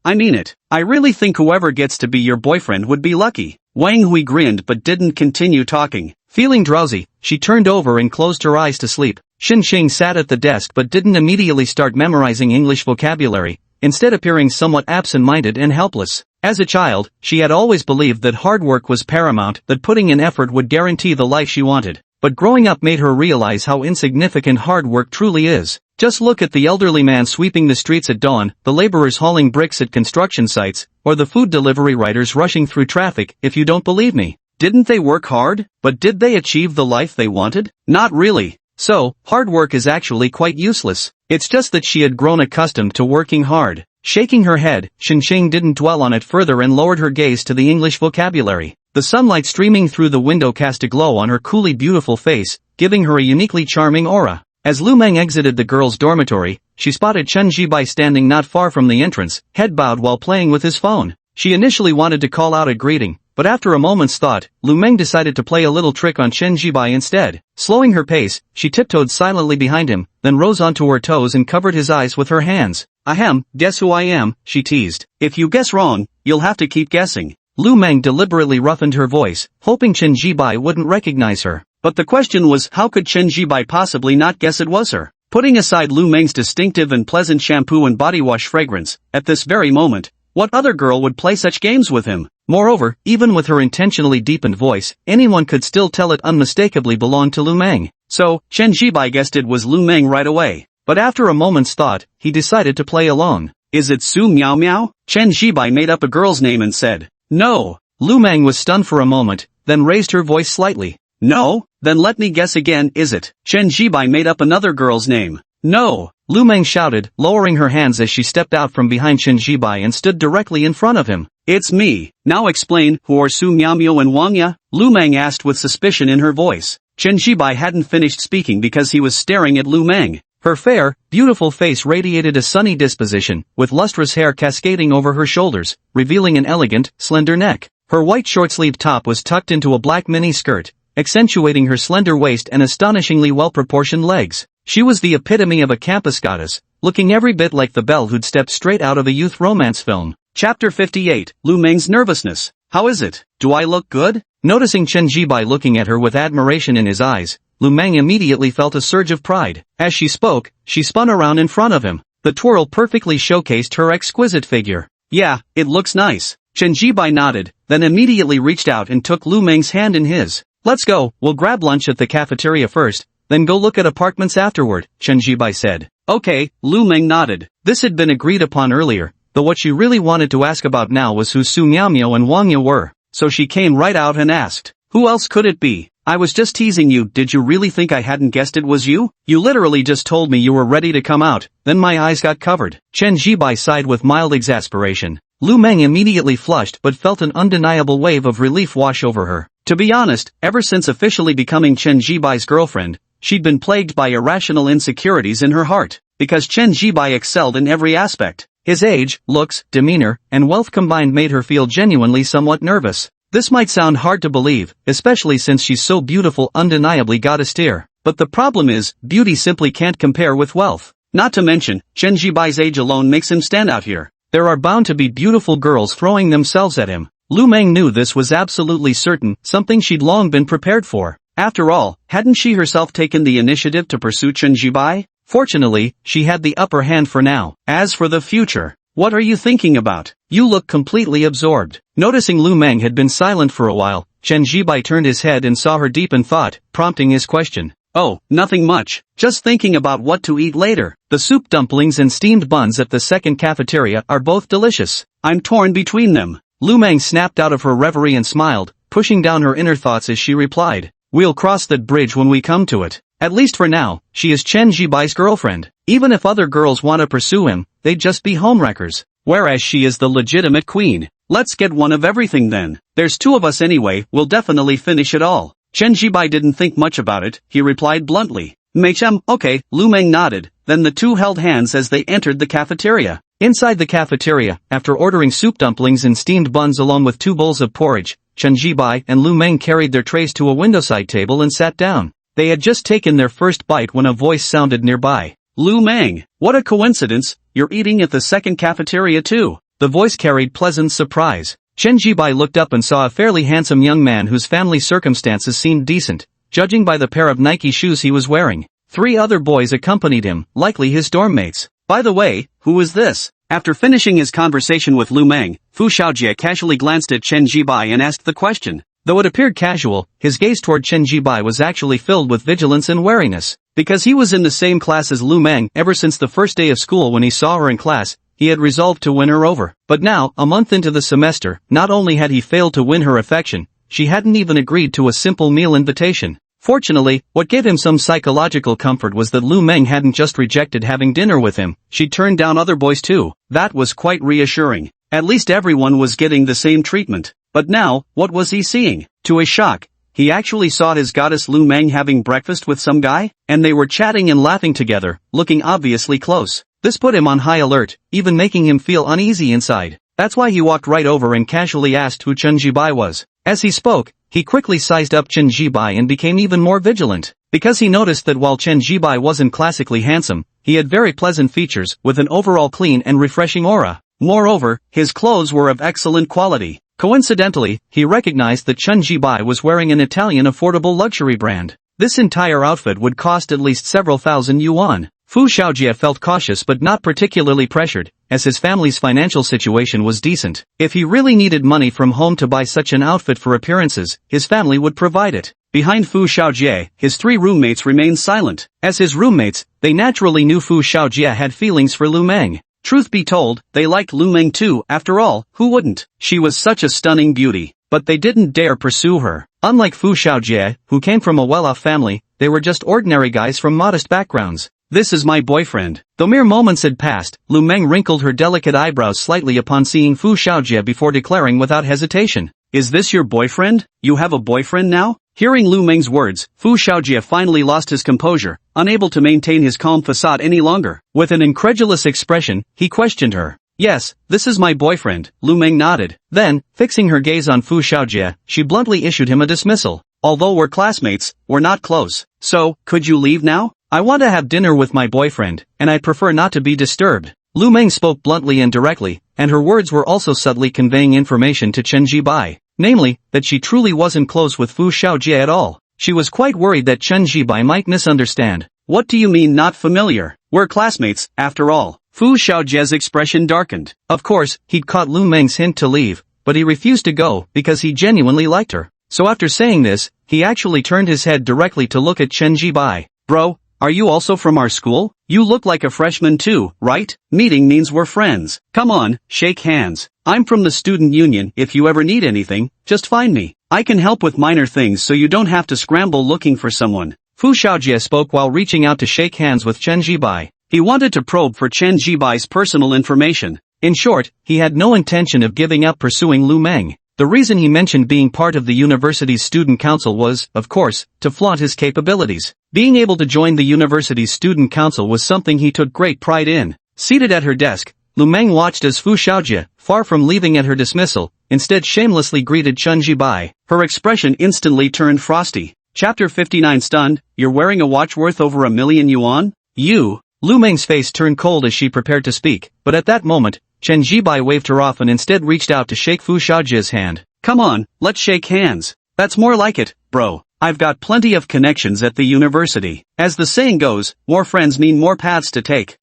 I mean it. I really think whoever gets to be your boyfriend would be lucky. Wang Hui grinned but didn't continue talking. Feeling drowsy, she turned over and closed her eyes to sleep. Xin Xing sat at the desk but didn't immediately start memorizing English vocabulary, instead appearing somewhat absent-minded and helpless. As a child, she had always believed that hard work was paramount, that putting in effort would guarantee the life she wanted. But growing up made her realize how insignificant hard work truly is. Just look at the elderly man sweeping the streets at dawn, the laborers hauling bricks at construction sites, or the food delivery riders rushing through traffic, if you don't believe me. Didn't they work hard? But did they achieve the life they wanted? Not really. So, hard work is actually quite useless. It's just that she had grown accustomed to working hard. Shaking her head, Xin Xing didn't dwell on it further and lowered her gaze to the English vocabulary. The sunlight streaming through the window cast a glow on her coolly beautiful face, giving her a uniquely charming aura. As Lu Meng exited the girls' dormitory, she spotted Chen Jibai standing not far from the entrance, head bowed while playing with his phone. She initially wanted to call out a greeting, but after a moment's thought, Lu Meng decided to play a little trick on Chen Jibai instead. Slowing her pace, she tiptoed silently behind him, then rose onto her toes and covered his eyes with her hands. Ahem, guess who I am, she teased. If you guess wrong, you'll have to keep guessing. Lu Meng deliberately roughened her voice, hoping Chen Jibai wouldn't recognize her. But the question was, how could Chen Jibai possibly not guess it was her? Putting aside Lu Meng's distinctive and pleasant shampoo and body wash fragrance, at this very moment, what other girl would play such games with him? Moreover, even with her intentionally deepened voice, anyone could still tell it unmistakably belonged to Lu Meng. So, Chen Jibai guessed it was Lu Meng right away. But after a moment's thought, he decided to play along. Is it Su Miao Miao? Chen Jibai made up a girl's name and said, no. Lu Meng was stunned for a moment, then raised her voice slightly. No? Then let me guess again, is it? Chen Jibai made up another girl's name. No. Lu Meng shouted, lowering her hands as she stepped out from behind Chen Jibai and stood directly in front of him. It's me. Now explain, who are Su Miaomio and Wang Ya? Lu Meng asked with suspicion in her voice. Chen Jibai hadn't finished speaking because he was staring at Lu Meng. Her fair, beautiful face radiated a sunny disposition, with lustrous hair cascading over her shoulders, revealing an elegant, slender neck. Her white short-sleeved top was tucked into a black mini skirt, accentuating her slender waist and astonishingly well-proportioned legs. She was the epitome of a campus goddess, looking every bit like the belle who'd stepped straight out of a youth romance film. Chapter 58, Lu Meng's nervousness. How is it? Do I look good? Noticing Chen Jibai looking at her with admiration in his eyes, Lu Meng immediately felt a surge of pride. As she spoke, she spun around in front of him. The twirl perfectly showcased her exquisite figure. Yeah, it looks nice. Chen Jibai nodded, then immediately reached out and took Lu Meng's hand in his. Let's go, we'll grab lunch at the cafeteria first, then go look at apartments afterward, Chen Jibai said. Okay, Lu Meng nodded. This had been agreed upon earlier, though what she really wanted to ask about now was who Su Miaomio and Wang Ya were. So she came right out and asked, who else could it be? I was just teasing you, did you really think I hadn't guessed it was you? You literally just told me you were ready to come out, then my eyes got covered. Chen Jibai sighed with mild exasperation. Lu Meng immediately flushed but felt an undeniable wave of relief wash over her. To be honest, ever since officially becoming Chen Jibai's girlfriend, she'd been plagued by irrational insecurities in her heart, because Chen Jibai excelled in every aspect. His age, looks, demeanor, and wealth combined made her feel genuinely somewhat nervous. This might sound hard to believe, especially since she's so beautiful, undeniably got austere. But the problem is, beauty simply can't compare with wealth. Not to mention, Chen Jibai's age alone makes him stand out here. There are bound to be beautiful girls throwing themselves at him. Lu Meng knew this was absolutely certain, something she'd long been prepared for. After all, hadn't she herself taken the initiative to pursue Chen Jibai? Fortunately, she had the upper hand for now. As for the future, what are you thinking about? You look completely absorbed. Noticing Lu Meng had been silent for a while, Chen Jibai turned his head and saw her deep in thought, prompting his question. Oh, nothing much. Just thinking about what to eat later. The soup dumplings and steamed buns at the second cafeteria are both delicious. I'm torn between them. Lu Meng snapped out of her reverie and smiled, pushing down her inner thoughts as she replied. We'll cross that bridge when we come to it. At least for now, she is Chen Jibai's girlfriend. Even if other girls want to pursue him, they'd just be homewreckers. Whereas she is the legitimate queen. Let's get one of everything then. There's two of us anyway, we'll definitely finish it all. Chen Jibai didn't think much about it, he replied bluntly. Meichem, okay, Lu Meng nodded, then the two held hands as they entered the cafeteria. Inside the cafeteria, after ordering soup dumplings and steamed buns along with 2 bowls of porridge, Chen Jibai and Lu Meng carried their trays to a windowside table and sat down. They had just taken their first bite when a voice sounded nearby. Lu Meng, what a coincidence, you're eating at the second cafeteria too. The voice carried pleasant surprise. Chen Jibai looked up and saw a fairly handsome young man whose family circumstances seemed decent, judging by the pair of Nike shoes he was wearing. 3 other boys accompanied him, likely his dorm mates. By the way, who is this? After finishing his conversation with Lu Meng, Fu Xiaojie casually glanced at Chen Jibai and asked the question. Though it appeared casual, his gaze toward Chen Jibai was actually filled with vigilance and wariness. Because he was in the same class as Lu Meng ever since the first day of school when he saw her in class, he had resolved to win her over. But now, a month into the semester, not only had he failed to win her affection, she hadn't even agreed to a simple meal invitation. Fortunately, what gave him some psychological comfort was that Lu Meng hadn't just rejected having dinner with him, she'd turned down other boys too. That was quite reassuring. At least everyone was getting the same treatment. But now, what was he seeing? To his shock, he actually saw his goddess Lu Meng having breakfast with some guy, and they were chatting and laughing together, looking obviously close. This put him on high alert, even making him feel uneasy inside. That's why he walked right over and casually asked who Chen Jibai was. As he spoke, he quickly sized up Chen Jibai and became even more vigilant, because he noticed that while Chen Jibai wasn't classically handsome, he had very pleasant features with an overall clean and refreshing aura. Moreover, his clothes were of excellent quality. Coincidentally, he recognized that Chen Jibai was wearing an Italian affordable luxury brand. This entire outfit would cost at least several thousand yuan. Fu Xiaojie felt cautious but not particularly pressured, as his family's financial situation was decent. If he really needed money from home to buy such an outfit for appearances, his family would provide it. Behind Fu Xiaojie, his 3 roommates remained silent. As his roommates, they naturally knew Fu Xiaojie had feelings for Lu Meng. Truth be told, they liked Lu Meng too, after all, who wouldn't? She was such a stunning beauty. But they didn't dare pursue her. Unlike Fu Xiaojie, who came from a well-off family, they were just ordinary guys from modest backgrounds. This is my boyfriend. Though mere moments had passed, Lu Meng wrinkled her delicate eyebrows slightly upon seeing Fu Xiaojie before declaring without hesitation. Is this your boyfriend? You have a boyfriend now? Hearing Lu Meng's words, Fu Xiaojie finally lost his composure, unable to maintain his calm facade any longer. With an incredulous expression, he questioned her. Yes, this is my boyfriend, Lu Meng nodded. Then, fixing her gaze on Fu Xiaojie, she bluntly issued him a dismissal. Although we're classmates, we're not close. So, could you leave now? I want to have dinner with my boyfriend, and I'd prefer not to be disturbed. Lu Meng spoke bluntly and directly, and her words were also subtly conveying information to Chen Jibai. Namely, that she truly wasn't close with Fu Xiaojie at all. She was quite worried that Chen Jibai might misunderstand. What do you mean not familiar? We're classmates, after all. Fu Xiaojie's expression darkened. Of course, he'd caught Lu Meng's hint to leave, but he refused to go because he genuinely liked her. So after saying this, he actually turned his head directly to look at Chen Jibai. Bro, are you also from our school? You look like a freshman too, right? Meeting means we're friends. Come on, shake hands. I'm from the student union. If you ever need anything, just find me. I can help with minor things so you don't have to scramble looking for someone. Fu Xiaojie spoke while reaching out to shake hands with Chen Jibai. He wanted to probe for Chen Jibai's personal information. In short, he had no intention of giving up pursuing Lu Meng. The reason he mentioned being part of the university's student council was, of course, to flaunt his capabilities. Being able to join the university's student council was something he took great pride in. Seated at her desk, Lu Meng watched as Fu Xiaojie, far from leaving at her dismissal, instead shamelessly greeted Chen Jibai. Her expression instantly turned frosty. Chapter 59 Stunned, you're wearing a watch worth over 1,000,000 yuan? You? Lu Meng's face turned cold as she prepared to speak, but at that moment, Chen Jibai waved her off and instead reached out to shake Fu Xiaojie's hand. Come on, let's shake hands. That's more like it, bro. I've got plenty of connections at the university. As the saying goes, more friends mean more paths to take.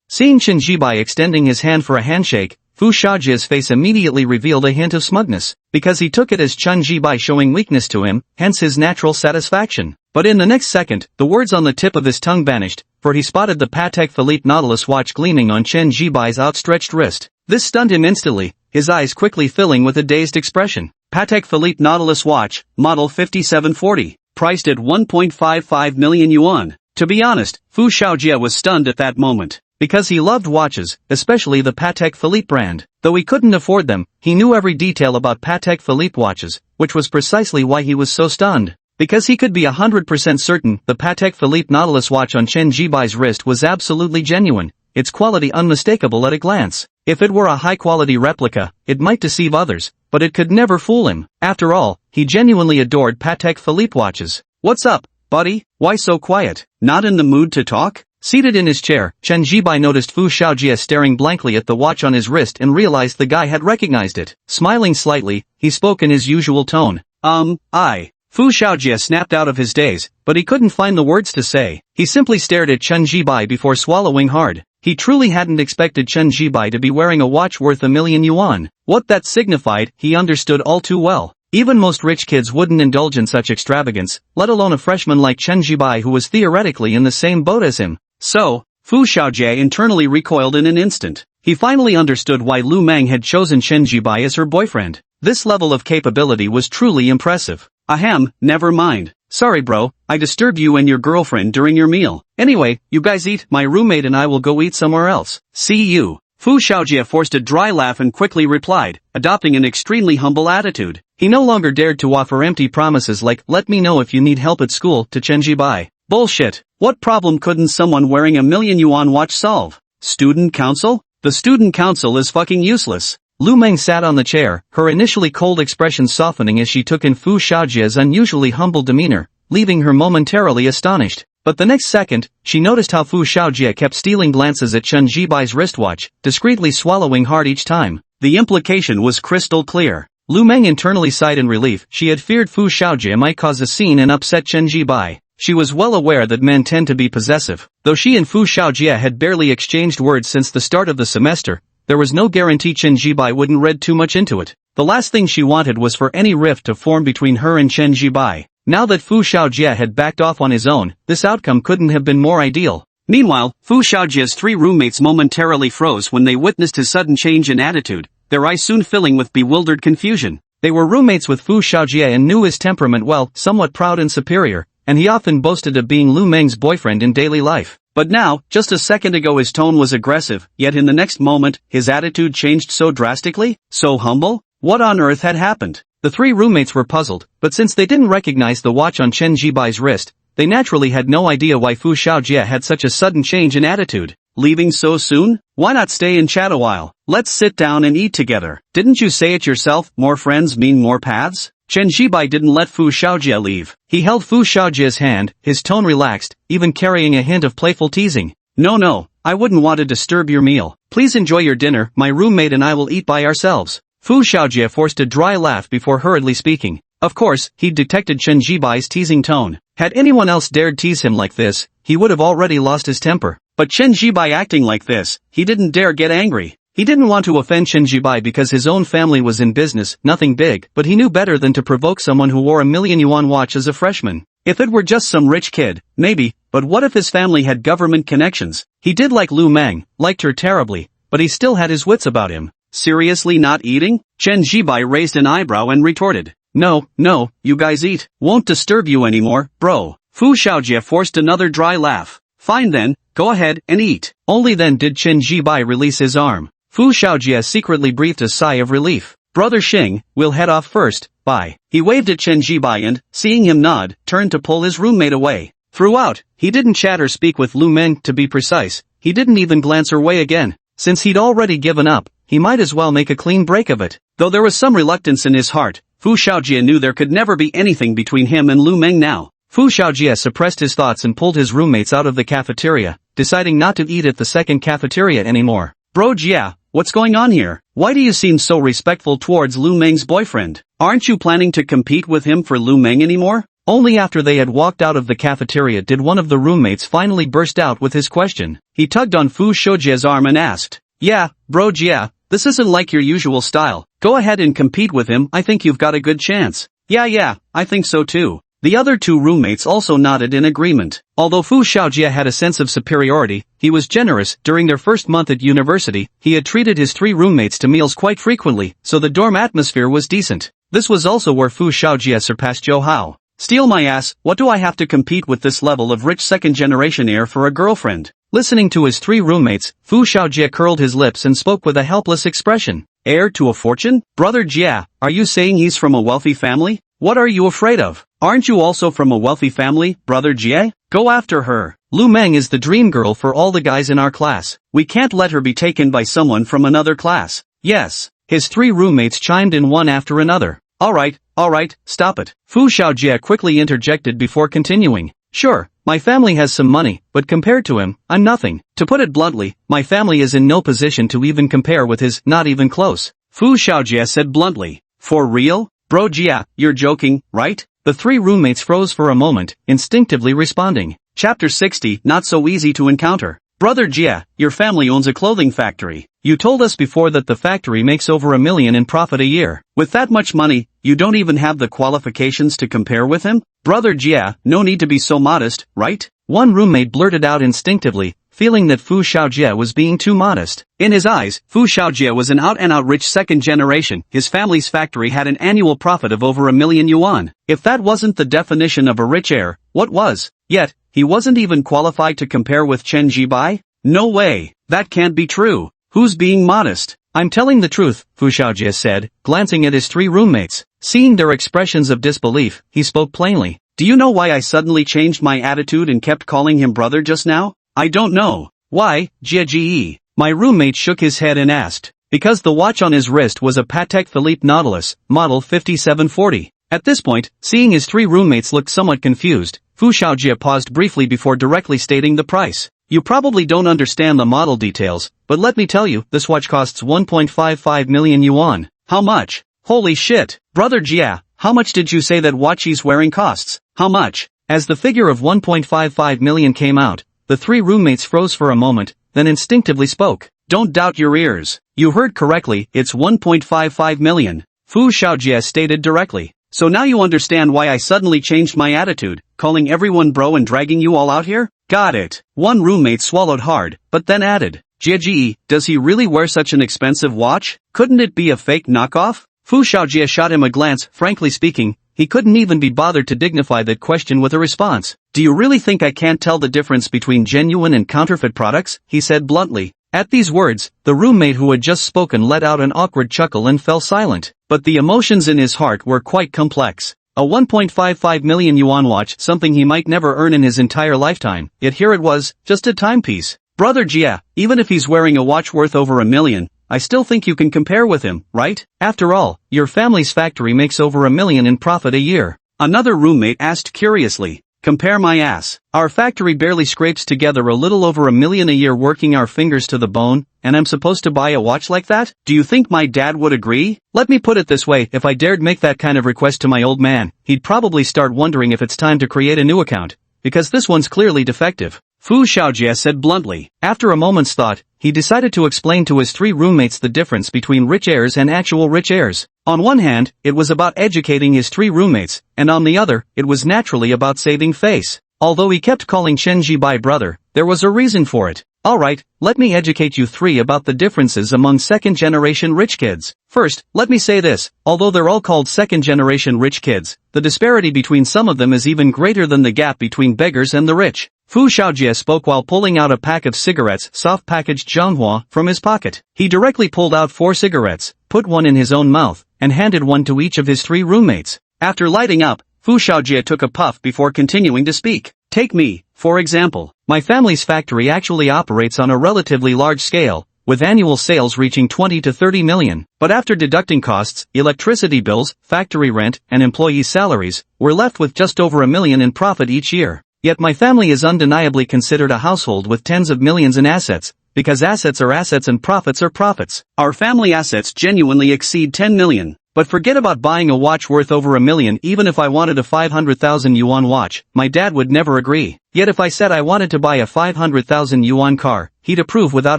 Seeing Chen Jibai extending his hand for a handshake, Fu Xiaojie's face immediately revealed a hint of smugness, because he took it as Chen Jibai showing weakness to him, hence his natural satisfaction. But in the next second, the words on the tip of his tongue vanished, for he spotted the Patek Philippe Nautilus watch gleaming on Chen Jibai's outstretched wrist. This stunned him instantly, his eyes quickly filling with a dazed expression. Patek Philippe Nautilus watch, model 5740, priced at 1.55 million yuan. To be honest, Fu Xiaojie was stunned at that moment. Because he loved watches, especially the Patek Philippe brand. Though he couldn't afford them, he knew every detail about Patek Philippe watches, which was precisely why he was so stunned. Because he could be 100% certain the Patek Philippe Nautilus watch on Chen Jibai's wrist was absolutely genuine, its quality unmistakable at a glance. If it were a high-quality replica, it might deceive others, but it could never fool him. After all, he genuinely adored Patek Philippe watches. What's up, buddy? Why so quiet? Not in the mood to talk? Seated in his chair, Chen Jibai noticed Fu Xiaojie staring blankly at the watch on his wrist and realized the guy had recognized it. Smiling slightly, he spoke in his usual tone. Fu Xiaojie snapped out of his daze, but he couldn't find the words to say. He simply stared at Chen Jibai before swallowing hard. He truly hadn't expected Chen Jibai to be wearing a watch worth 1,000,000 yuan. What that signified, he understood all too well. Even most rich kids wouldn't indulge in such extravagance, let alone a freshman like Chen Jibai who was theoretically in the same boat as him. So, Fu Xiaojie internally recoiled in an instant. He finally understood why Lu Meng had chosen Chen Jibai as her boyfriend. This level of capability was truly impressive. Ahem, never mind. Sorry bro, I disturbed you and your girlfriend during your meal. Anyway, you guys eat, my roommate and I will go eat somewhere else. See you. Fu Xiaojie forced a dry laugh and quickly replied, adopting an extremely humble attitude. He no longer dared to offer empty promises like, let me know if you need help at school, to Chen Jibai. Bullshit. What problem couldn't someone wearing 1,000,000 yuan watch solve? Student council? The student council is fucking useless. Lu Meng sat on the chair, her initially cold expression softening as she took in Fu Xiaojie's unusually humble demeanor, leaving her momentarily astonished. But the next second, she noticed how Fu Xiaojie kept stealing glances at Chen Jibai's wristwatch, discreetly swallowing hard each time. The implication was crystal clear. Lu Meng internally sighed in relief. She had feared Fu Xiaojie might cause a scene and upset Chen Jibai. She was well aware that men tend to be possessive. Though she and Fu Xiaojie had barely exchanged words since the start of the semester, there was no guarantee Chen Jibai wouldn't read too much into it. The last thing she wanted was for any rift to form between her and Chen Jibai. Now that Fu Xiaojie had backed off on his own, this outcome couldn't have been more ideal. Meanwhile, Fu Xiaojie's three roommates momentarily froze when they witnessed his sudden change in attitude, their eyes soon filling with bewildered confusion. They were roommates with Fu Xiaojie and knew his temperament well, somewhat proud and superior, and he often boasted of being Lu Meng's boyfriend in daily life. But now, just a second ago his tone was aggressive, yet in the next moment, his attitude changed so drastically, so humble? What on earth had happened? The three roommates were puzzled, but since they didn't recognize the watch on Chen Jibai's wrist, they naturally had no idea why Fu Xiaojie had such a sudden change in attitude. Leaving so soon? Why not stay and chat a while? Let's sit down and eat together. Didn't you say it yourself, more friends mean more paths? Chen Jibai didn't let Fu Xiaojie leave. He held Fu Xiaojie's hand, his tone relaxed, even carrying a hint of playful teasing. No, I wouldn't want to disturb your meal. Please enjoy your dinner, my roommate and I will eat by ourselves. Fu Xiaojie forced a dry laugh before hurriedly speaking. Of course, he'd detected Chen Jibai's teasing tone. Had anyone else dared tease him like this, he would have already lost his temper. But Chen Jibai acting like this, he didn't dare get angry. He didn't want to offend Chen Jibai because his own family was in business, nothing big, but he knew better than to provoke someone who wore 1,000,000 yuan watch as a freshman. If it were just some rich kid, maybe, but what if his family had government connections? He did like Lu Meng, liked her terribly, but he still had his wits about him. Seriously not eating? Chen Jibai raised an eyebrow and retorted. No, you guys eat. Won't disturb you anymore, bro. Fu Xiaojie forced another dry laugh. Fine then, go ahead and eat. Only then did Chen Jibai release his arm. Fu Xiaojie secretly breathed a sigh of relief. Brother Xing, we'll head off first, bye. He waved at Chen Jibai and, seeing him nod, turned to pull his roommate away. Throughout, he didn't chat or speak with Lu Meng, to be precise. He didn't even glance her way again. Since he'd already given up, he might as well make a clean break of it. Though there was some reluctance in his heart, Fu Xiaojie knew there could never be anything between him and Lu Meng now. Fu Xiaojie suppressed his thoughts and pulled his roommates out of the cafeteria, deciding not to eat at the second cafeteria anymore. Bro Jia, what's going on here? Why do you seem so respectful towards Lu Meng's boyfriend? Aren't you planning to compete with him for Lu Meng anymore? Only after they had walked out of the cafeteria did one of the roommates finally burst out with his question. He tugged on Fu Xiaojie's arm and asked, Yeah, bro Jia, this isn't like your usual style. Go ahead and compete with him, I think you've got a good chance. Yeah, I think so too. The other two roommates also nodded in agreement. Although Fu Xiaojie had a sense of superiority, he was generous. During their first month at university, he had treated his three roommates to meals quite frequently, so the dorm atmosphere was decent. This was also where Fu Xiaojie surpassed Zhou Hao. Steal my ass, what do I have to compete with this level of rich second-generation heir for a girlfriend? Listening to his three roommates, Fu Xiaojie curled his lips and spoke with a helpless expression. Heir to a fortune? Brother Jia, are you saying he's from a wealthy family? What are you afraid of? Aren't you also from a wealthy family, Brother Jie? Go after her. Lu Meng is the dream girl for all the guys in our class. We can't let her be taken by someone from another class. Yes. His three roommates chimed in one after another. Alright, stop it. Fu Xiaojie quickly interjected before continuing. Sure, My family has some money, but compared to him, I'm nothing. To put it bluntly, my family is in no position to even compare with his, not even close. Fu Xiaojie said bluntly. For real? Bro Jia, you're joking, right? The three roommates froze for a moment, instinctively responding. Chapter 60, not so easy to encounter. Brother Jia, your family owns a clothing factory. You told us before that the factory makes over $1 million in profit a year. With that much money, you don't even have the qualifications to compare with him? Brother Jia, no need to be so modest, right? One roommate blurted out instinctively, feeling that Fu Xiaojie was being too modest. In his eyes, Fu Xiaojie was an out-and-out rich second generation. His family's factory had an annual profit of over 1 million yuan. If that wasn't the definition of a rich heir, what was? Yet, he wasn't even qualified to compare with Chen Jibai? No way, that can't be true. Who's being modest? I'm telling the truth, Fu Xiaojie said, glancing at his three roommates. Seeing their expressions of disbelief, he spoke plainly. Do you know why I suddenly changed my attitude and kept calling him brother just now? I don't know. Why, Jie? My roommate shook his head and asked. Because the watch on his wrist was a Patek Philippe Nautilus, model 5740. At this point, seeing his three roommates looked somewhat confused, Fu Xiaojie paused briefly before directly stating the price. You probably don't understand the model details, but let me tell you, this watch costs 1.55 million yuan. How much? Holy shit. Brother Jia, how much did you say that watch he's wearing costs? How much? As the figure of 1.55 million came out, the three roommates froze for a moment, then instinctively spoke. Don't doubt your ears. You heard correctly, it's 1.55 million. Fu Xiaojie stated directly. So now you understand why I suddenly changed my attitude, calling everyone bro and dragging you all out here? Got it. One roommate swallowed hard, but then added. Jie, does he really wear such an expensive watch? Couldn't it be a fake knockoff? Fu Xiaojie shot him a glance. Frankly speaking, he couldn't even be bothered to dignify that question with a response. Do you really think I can't tell the difference between genuine and counterfeit products? He said bluntly. At these words, the roommate who had just spoken let out an awkward chuckle and fell silent. But the emotions in his heart were quite complex. A 1.55 million yuan watch, something he might never earn in his entire lifetime, yet here it was, just a timepiece. Brother Jia, even if he's wearing a watch worth over 1 million, I still think you can compare with him, right? After all, your family's factory makes over 1 million in profit a year. Another roommate asked curiously. Compare my ass. Our factory barely scrapes together a little over 1 million a year working our fingers to the bone, and I'm supposed to buy a watch like that? Do you think my dad would agree? Let me put it this way, if I dared make that kind of request to my old man, he'd probably start wondering if it's time to create a new account, because this one's clearly defective. Fu Xiaojie said bluntly. After a moment's thought, he decided to explain to his three roommates the difference between rich heirs and actual rich heirs. On one hand, it was about educating his three roommates, and on the other, it was naturally about saving face. Although he kept calling Chen Jibai brother, there was a reason for it. Alright, let me educate you three about the differences among second-generation rich kids. First, let me say this, although they're all called second-generation rich kids, the disparity between some of them is even greater than the gap between beggars and the rich. Fu Xiaojie spoke while pulling out a pack of cigarettes, soft-packaged Manhwa, from his pocket. He directly pulled out 4 cigarettes, put one in his own mouth, and handed one to each of his 3 roommates. After lighting up, Fu Xiaojie took a puff before continuing to speak. Take me, for example. My family's factory actually operates on a relatively large scale, with annual sales reaching 20 to 30 million. But after deducting costs, electricity bills, factory rent, and employee salaries, we're left with just over 1 million in profit each year. Yet my family is undeniably considered a household with tens of millions in assets, because assets are assets and profits are profits. Our family assets genuinely exceed 10 million. But forget about buying a watch worth over 1 million. Even if I wanted a 500,000 yuan watch, my dad would never agree. Yet if I said I wanted to buy a 500,000 yuan car, he'd approve without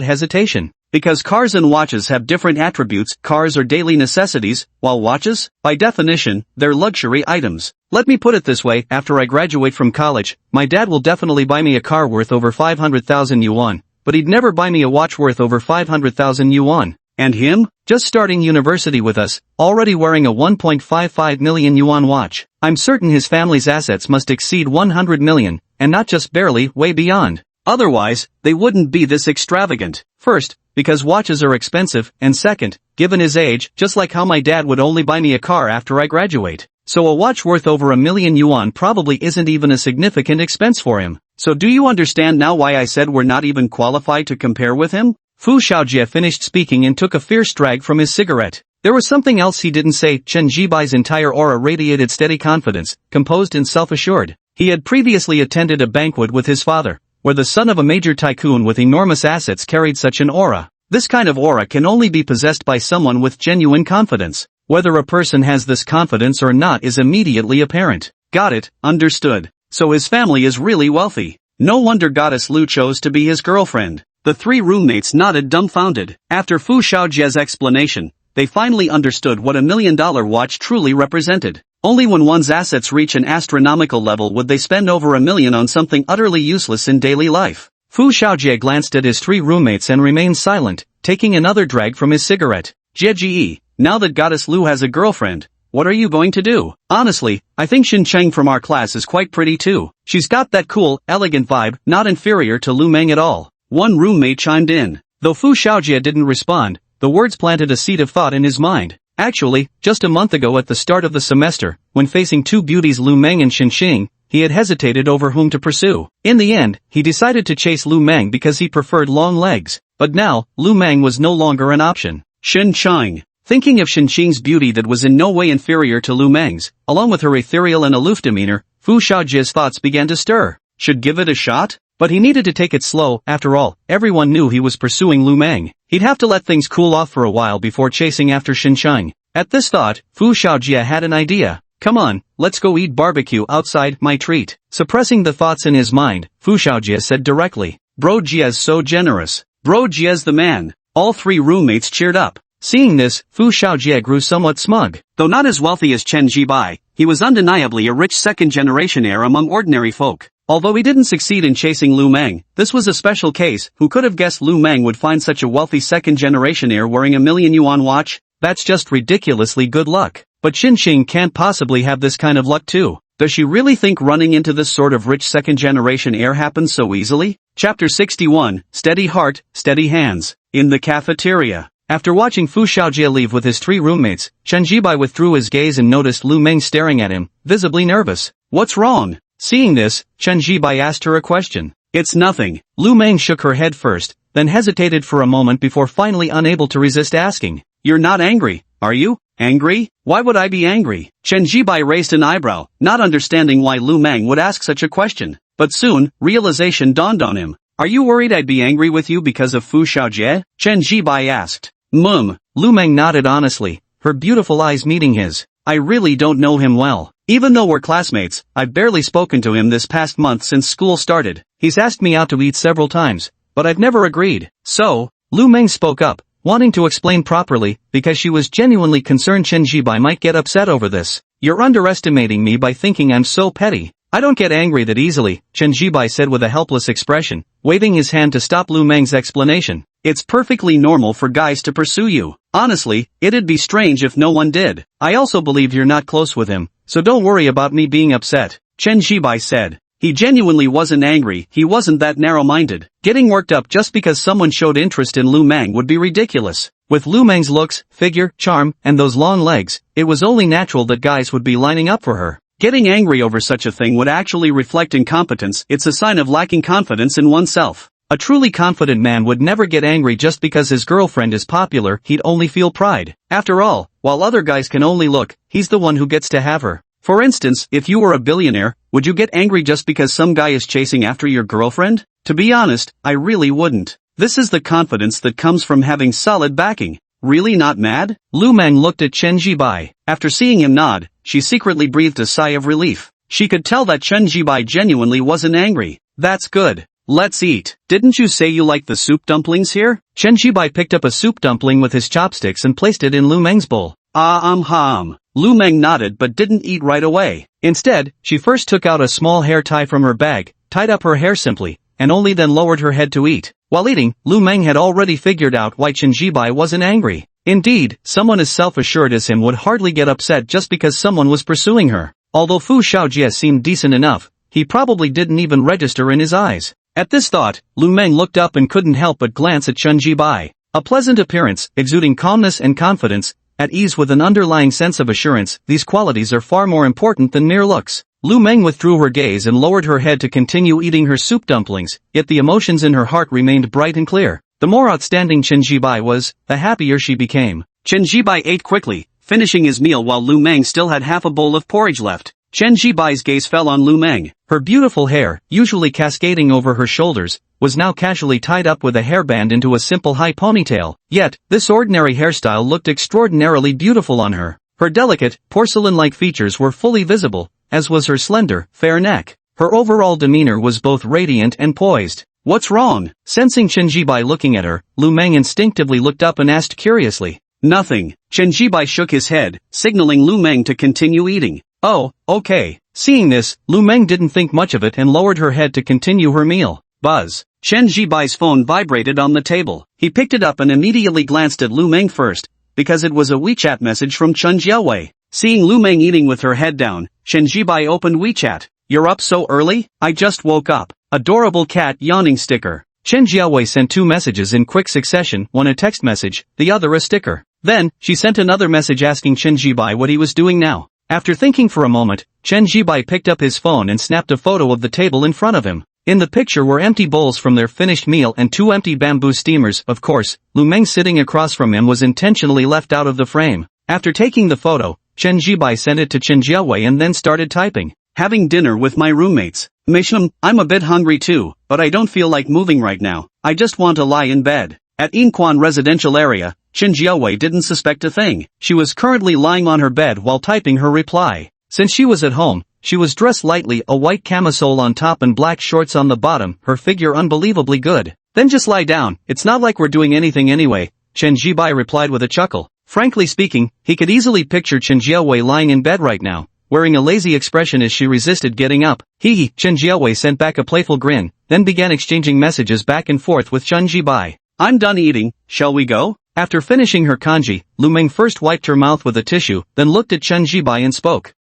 hesitation. Because cars and watches have different attributes. Cars are daily necessities, while watches, by definition, they're luxury items. Let me put it this way, after I graduate from college, my dad will definitely buy me a car worth over 500,000 yuan, but he'd never buy me a watch worth over 500,000 yuan. And him? Just starting university with us, already wearing a 1.55 million yuan watch. I'm certain his family's assets must exceed 100 million, and not just barely, way beyond. Otherwise, they wouldn't be this extravagant. First, because watches are expensive, and second, given his age, just like how my dad would only buy me a car after I graduate. So a watch worth over 1 million yuan probably isn't even a significant expense for him. So do you understand now why I said we're not even qualified to compare with him? Fu Xiaojie finished speaking and took a fierce drag from his cigarette. There was something else he didn't say. Chen Jibai's entire aura radiated steady confidence, composed and self-assured. He had previously attended a banquet with his father, where the son of a major tycoon with enormous assets carried such an aura. This kind of aura can only be possessed by someone with genuine confidence. Whether a person has this confidence or not is immediately apparent. Got it, understood. So his family is really wealthy. No wonder Goddess Lu chose to be his girlfriend. The three roommates nodded dumbfounded. After Fu Xiaojie's explanation, they finally understood what $1 million watch truly represented. Only when one's assets reach an astronomical level would they spend over $1 million on something utterly useless in daily life. Fu Xiaojie glanced at his three roommates and remained silent, taking another drag from his cigarette. Jie, now that Goddess Lu has a girlfriend, what are you going to do? Honestly, I think Xin Cheng from our class is quite pretty too. She's got that cool, elegant vibe, not inferior to Lu Meng at all. One roommate chimed in. Though Fu Xiaojie didn't respond, the words planted a seed of thought in his mind. Actually, just a month ago at the start of the semester, when facing two beauties Lu Meng and Xin Cheng, he had hesitated over whom to pursue. In the end, he decided to chase Lu Meng because he preferred long legs. But now, Lu Meng was no longer an option. Xin Cheng. Thinking of Xin Cheng's beauty that was in no way inferior to Lu Meng's, along with her ethereal and aloof demeanor, Fu Xiaojie's thoughts began to stir. Should give it a shot? But he needed to take it slow. After all, everyone knew he was pursuing Lu Meng. He'd have to let things cool off for a while before chasing after Xin Cheng. At this thought, Fu Xiaojie had an idea. Come on, let's go eat barbecue outside, my treat. Suppressing the thoughts in his mind, Fu Xiaojie said directly. Bro Jia's so generous. Bro Jia's the man. All three roommates cheered up. Seeing this, Fu Xiaojie grew somewhat smug. Though not as wealthy as Chen Jibai, he was undeniably a rich second-generation heir among ordinary folk. Although he didn't succeed in chasing Lu Meng, this was a special case. Who could have guessed Lu Meng would find such a wealthy second-generation heir wearing $1 million yuan watch? That's just ridiculously good luck. But Xin Cheng can't possibly have this kind of luck too. Does she really think running into this sort of rich second-generation heir happens so easily? Chapter 61, Steady Heart, Steady Hands. In the cafeteria. After watching Fu Xiaojie leave with his three roommates, Chen Jibai withdrew his gaze and noticed Lu Meng staring at him, visibly nervous. What's wrong? Seeing this, Chen Jibai asked her a question. It's nothing. Lu Meng shook her head first, then hesitated for a moment before finally unable to resist asking. You're not angry, are you? Angry? Why would I be angry? Chen Jibai raised an eyebrow, not understanding why Lu Meng would ask such a question. But soon, realization dawned on him. Are you worried I'd be angry with you because of Fu Xiaojie? Chen Jibai asked. Lu Meng nodded honestly, her beautiful eyes meeting his. I really don't know him well. Even though we're classmates, I've barely spoken to him this past month since school started. He's asked me out to eat several times, but I've never agreed. So, Lu Meng spoke up, wanting to explain properly, because she was genuinely concerned Chen Jibai might get upset over this. You're underestimating me by thinking I'm so petty. I don't get angry that easily, Chen Jibai said with a helpless expression, waving his hand to stop Lu Meng's explanation. It's perfectly normal for guys to pursue you. Honestly, it'd be strange if no one did. I also believe you're not close with him, so don't worry about me being upset, Chen Jibai said. He genuinely wasn't angry, he wasn't that narrow-minded. Getting worked up just because someone showed interest in Lu Meng would be ridiculous. With Lu Meng's looks, figure, charm, and those long legs, it was only natural that guys would be lining up for her. Getting angry over such a thing would actually reflect incompetence. It's a sign of lacking confidence in oneself. A truly confident man would never get angry just because his girlfriend is popular, he'd only feel pride. After all, while other guys can only look, he's the one who gets to have her. For instance, if you were a billionaire, would you get angry just because some guy is chasing after your girlfriend? To be honest, I really wouldn't. This is the confidence that comes from having solid backing. Really not mad? Lu Meng looked at Chen Jibai. After seeing him nod, she secretly breathed a sigh of relief. She could tell that Chen Jibai genuinely wasn't angry. That's good. Let's eat. Didn't you say you liked the soup dumplings here? Chen Jibai picked up a soup dumpling with his chopsticks and placed it in Lu Meng's bowl. Lu Meng nodded but didn't eat right away. Instead, she first took out a small hair tie from her bag, tied up her hair simply, and only then lowered her head to eat. While eating, Lu Meng had already figured out why Chen Jibai wasn't angry. Indeed, someone as self-assured as him would hardly get upset just because someone was pursuing her. Although Fu Xiaojie seemed decent enough, he probably didn't even register in his eyes. At this thought, Lu Meng looked up and couldn't help but glance at Chen Jibai. A pleasant appearance, exuding calmness and confidence, at ease with an underlying sense of assurance, these qualities are far more important than mere looks. Lu Meng withdrew her gaze and lowered her head to continue eating her soup dumplings, yet the emotions in her heart remained bright and clear. The more outstanding Chen Jibai was, the happier she became. Chen Jibai ate quickly, finishing his meal while Lu Meng still had half a bowl of porridge left. Chen Jibai's gaze fell on Lu Meng. Her beautiful hair, usually cascading over her shoulders, was now casually tied up with a hairband into a simple high ponytail. Yet, this ordinary hairstyle looked extraordinarily beautiful on her. Her delicate, porcelain-like features were fully visible, as was her slender, fair neck. Her overall demeanor was both radiant and poised. What's wrong? Sensing Chen Jibai looking at her, Lu Meng instinctively looked up and asked curiously. Nothing. Chen Jibai shook his head, signaling Lu Meng to continue eating. Oh, okay. Seeing this, Lu Meng didn't think much of it and lowered her head to continue her meal. Buzz. Chen Jibai's phone vibrated on the table. He picked it up and immediately glanced at Lu Meng first, because it was a WeChat message from Chen Jiawei. Seeing Lu Meng eating with her head down, Chen Jibai opened WeChat. You're up so early? I just woke up. Adorable cat yawning sticker. Chen Jiawei sent 2 messages in quick succession, one a text message, the other a sticker. Then, she sent another message asking Chen Jibai what he was doing now. After thinking for a moment, Chen Jibai picked up his phone and snapped a photo of the table in front of him. In the picture were empty bowls from their finished meal and 2 empty bamboo steamers. Of course, Lu Meng sitting across from him was intentionally left out of the frame. After taking the photo, Chen Jibai sent it to Chen Jiawei and then started typing. Having dinner with my roommates. Misham, I'm a bit hungry too, but I don't feel like moving right now. I just want to lie in bed. At Inquan residential area, Chen Jiawei didn't suspect a thing. She was currently lying on her bed while typing her reply. Since she was at home, she was dressed lightly, a white camisole on top and black shorts on the bottom, her figure unbelievably good. Then just lie down, it's not like we're doing anything anyway, Chen Jibai replied with a chuckle. Frankly speaking, he could easily picture Chen Jiawei lying in bed right now, wearing a lazy expression as she resisted getting up. Hee, Chen Jiawei sent back a playful grin, then began exchanging messages back and forth with Chen Jibai. I'm done eating, shall we go? After finishing her kanji, Lu Meng first wiped her mouth with a tissue, then looked at Chen Jibai and spoke.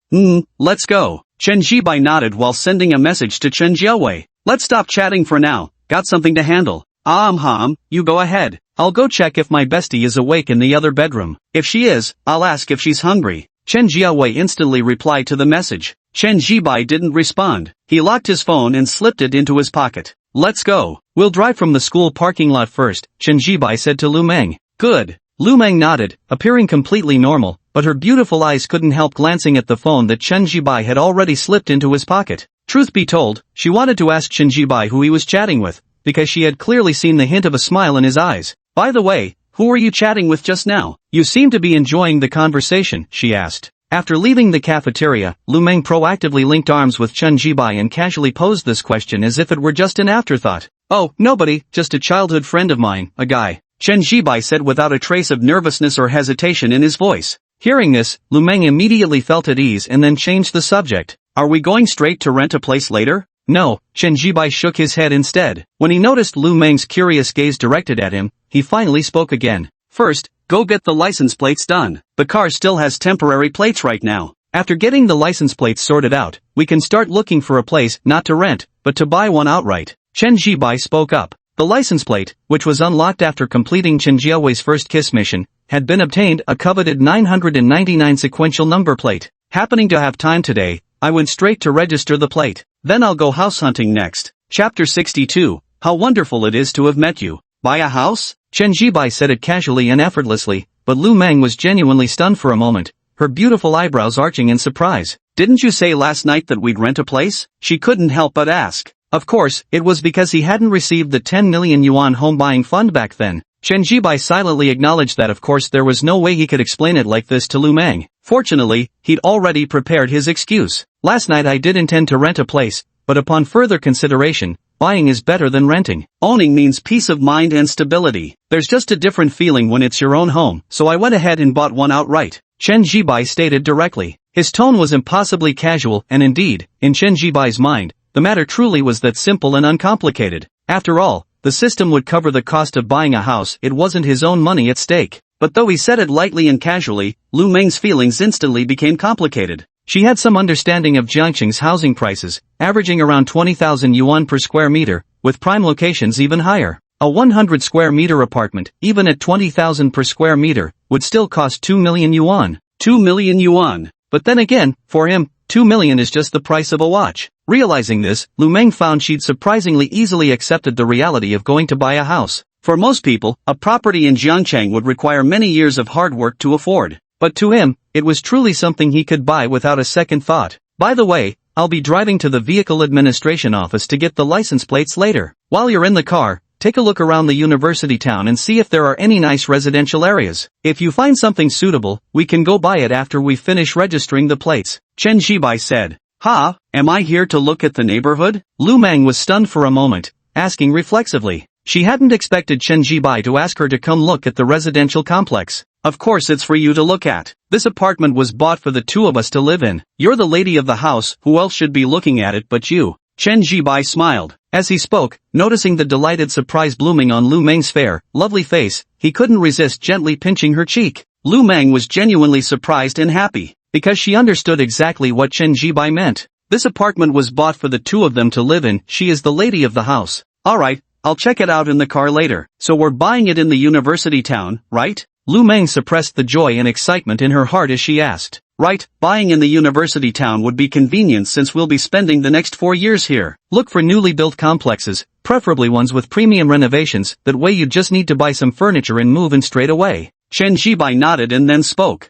Let's go. Chen Jibai nodded while sending a message to Chen Jiawei. Let's stop chatting for now, got something to handle. You go ahead. I'll go check if my bestie is awake in the other bedroom. If she is, I'll ask if she's hungry. Chen Jiawei instantly replied to the message. Chen Jibai didn't respond. He locked his phone and slipped it into his pocket. Let's go. We'll drive from the school parking lot first, Chen Jibai said to Lu Meng. Good. Lu Meng nodded, appearing completely normal, but her beautiful eyes couldn't help glancing at the phone that Chen Jibai had already slipped into his pocket. Truth be told, she wanted to ask Chen Jibai who he was chatting with, because she had clearly seen the hint of a smile in his eyes. By the way, who were you chatting with just now? You seem to be enjoying the conversation, she asked. After leaving the cafeteria, Lu Meng proactively linked arms with Chen Jibai and casually posed this question as if it were just an afterthought. Oh, nobody, just a childhood friend of mine, a guy, Chen Jibai said without a trace of nervousness or hesitation in his voice. Hearing this, Lu Meng immediately felt at ease and then changed the subject. Are we going straight to rent a place later? No, Chen Jibai shook his head instead. When he noticed Lu Meng's curious gaze directed at him, he finally spoke again. First, go get the license plates done. The car still has temporary plates right now. After getting the license plates sorted out, we can start looking for a place not to rent, but to buy one outright. Chen Jibai spoke up. The license plate, which was unlocked after completing Chen Jiawei's first kiss mission, had been obtained, a coveted 999 sequential number plate. Happening to have time today, I went straight to register the plate. Then I'll go house hunting next. Chapter 62, How wonderful it is to have met you. Buy a house? Chen Jibai said it casually and effortlessly, but Lu Meng was genuinely stunned for a moment, her beautiful eyebrows arching in surprise. Didn't you say last night that we'd rent a place? She couldn't help but ask. Of course, it was because he hadn't received the 10 million yuan home buying fund back then. Chen Jibai silently acknowledged that of course there was no way he could explain it like this to Lu Meng. Fortunately, he'd already prepared his excuse. Last night I did intend to rent a place, but upon further consideration, buying is better than renting. Owning means peace of mind and stability. There's just a different feeling when it's your own home, so I went ahead and bought one outright, Chen Jibai stated directly. His tone was impossibly casual and indeed, in Chen Jibai's mind, the matter truly was that simple and uncomplicated. After all, the system would cover the cost of buying a house, it wasn't his own money at stake. But though he said it lightly and casually, Lu Meng's feelings instantly became complicated. She had some understanding of Jiangqing's housing prices, averaging around 20,000 yuan per square meter, with prime locations even higher. A 100 square meter apartment, even at 20,000 per square meter, would still cost 2 million yuan. 2 million yuan. But then again, for him, 2 million is just the price of a watch. Realizing this, Lu Meng found she'd surprisingly easily accepted the reality of going to buy a house. For most people, a property in Jiangchang would require many years of hard work to afford. But to him, it was truly something he could buy without a second thought. By the way, I'll be driving to the vehicle administration office to get the license plates later. While you're in the car, take a look around the university town and see if there are any nice residential areas. If you find something suitable, we can go buy it after we finish registering the plates. Chen Jibai said. Ha, am I here to look at the neighborhood? Lu Meng was stunned for a moment, asking reflexively. She hadn't expected Chen Jibai to ask her to come look at the residential complex. Of course it's for you to look at. This apartment was bought for the two of us to live in. You're the lady of the house, who else should be looking at it but you? Chen Jibai smiled. As he spoke, noticing the delighted surprise blooming on Lu Meng's fair, lovely face, he couldn't resist gently pinching her cheek. Lu Meng was genuinely surprised and happy, because she understood exactly what Chen Jibai meant. This apartment was bought for the two of them to live in, she is the lady of the house. Alright, I'll check it out in the car later. So we're buying it in the university town, right? Lu Meng suppressed the joy and excitement in her heart as she asked. Right, buying in the university town would be convenient since we'll be spending the next 4 years here. Look for newly built complexes, preferably ones with premium renovations, that way you just need to buy some furniture and move in straight away. Chen Jibai nodded and then spoke.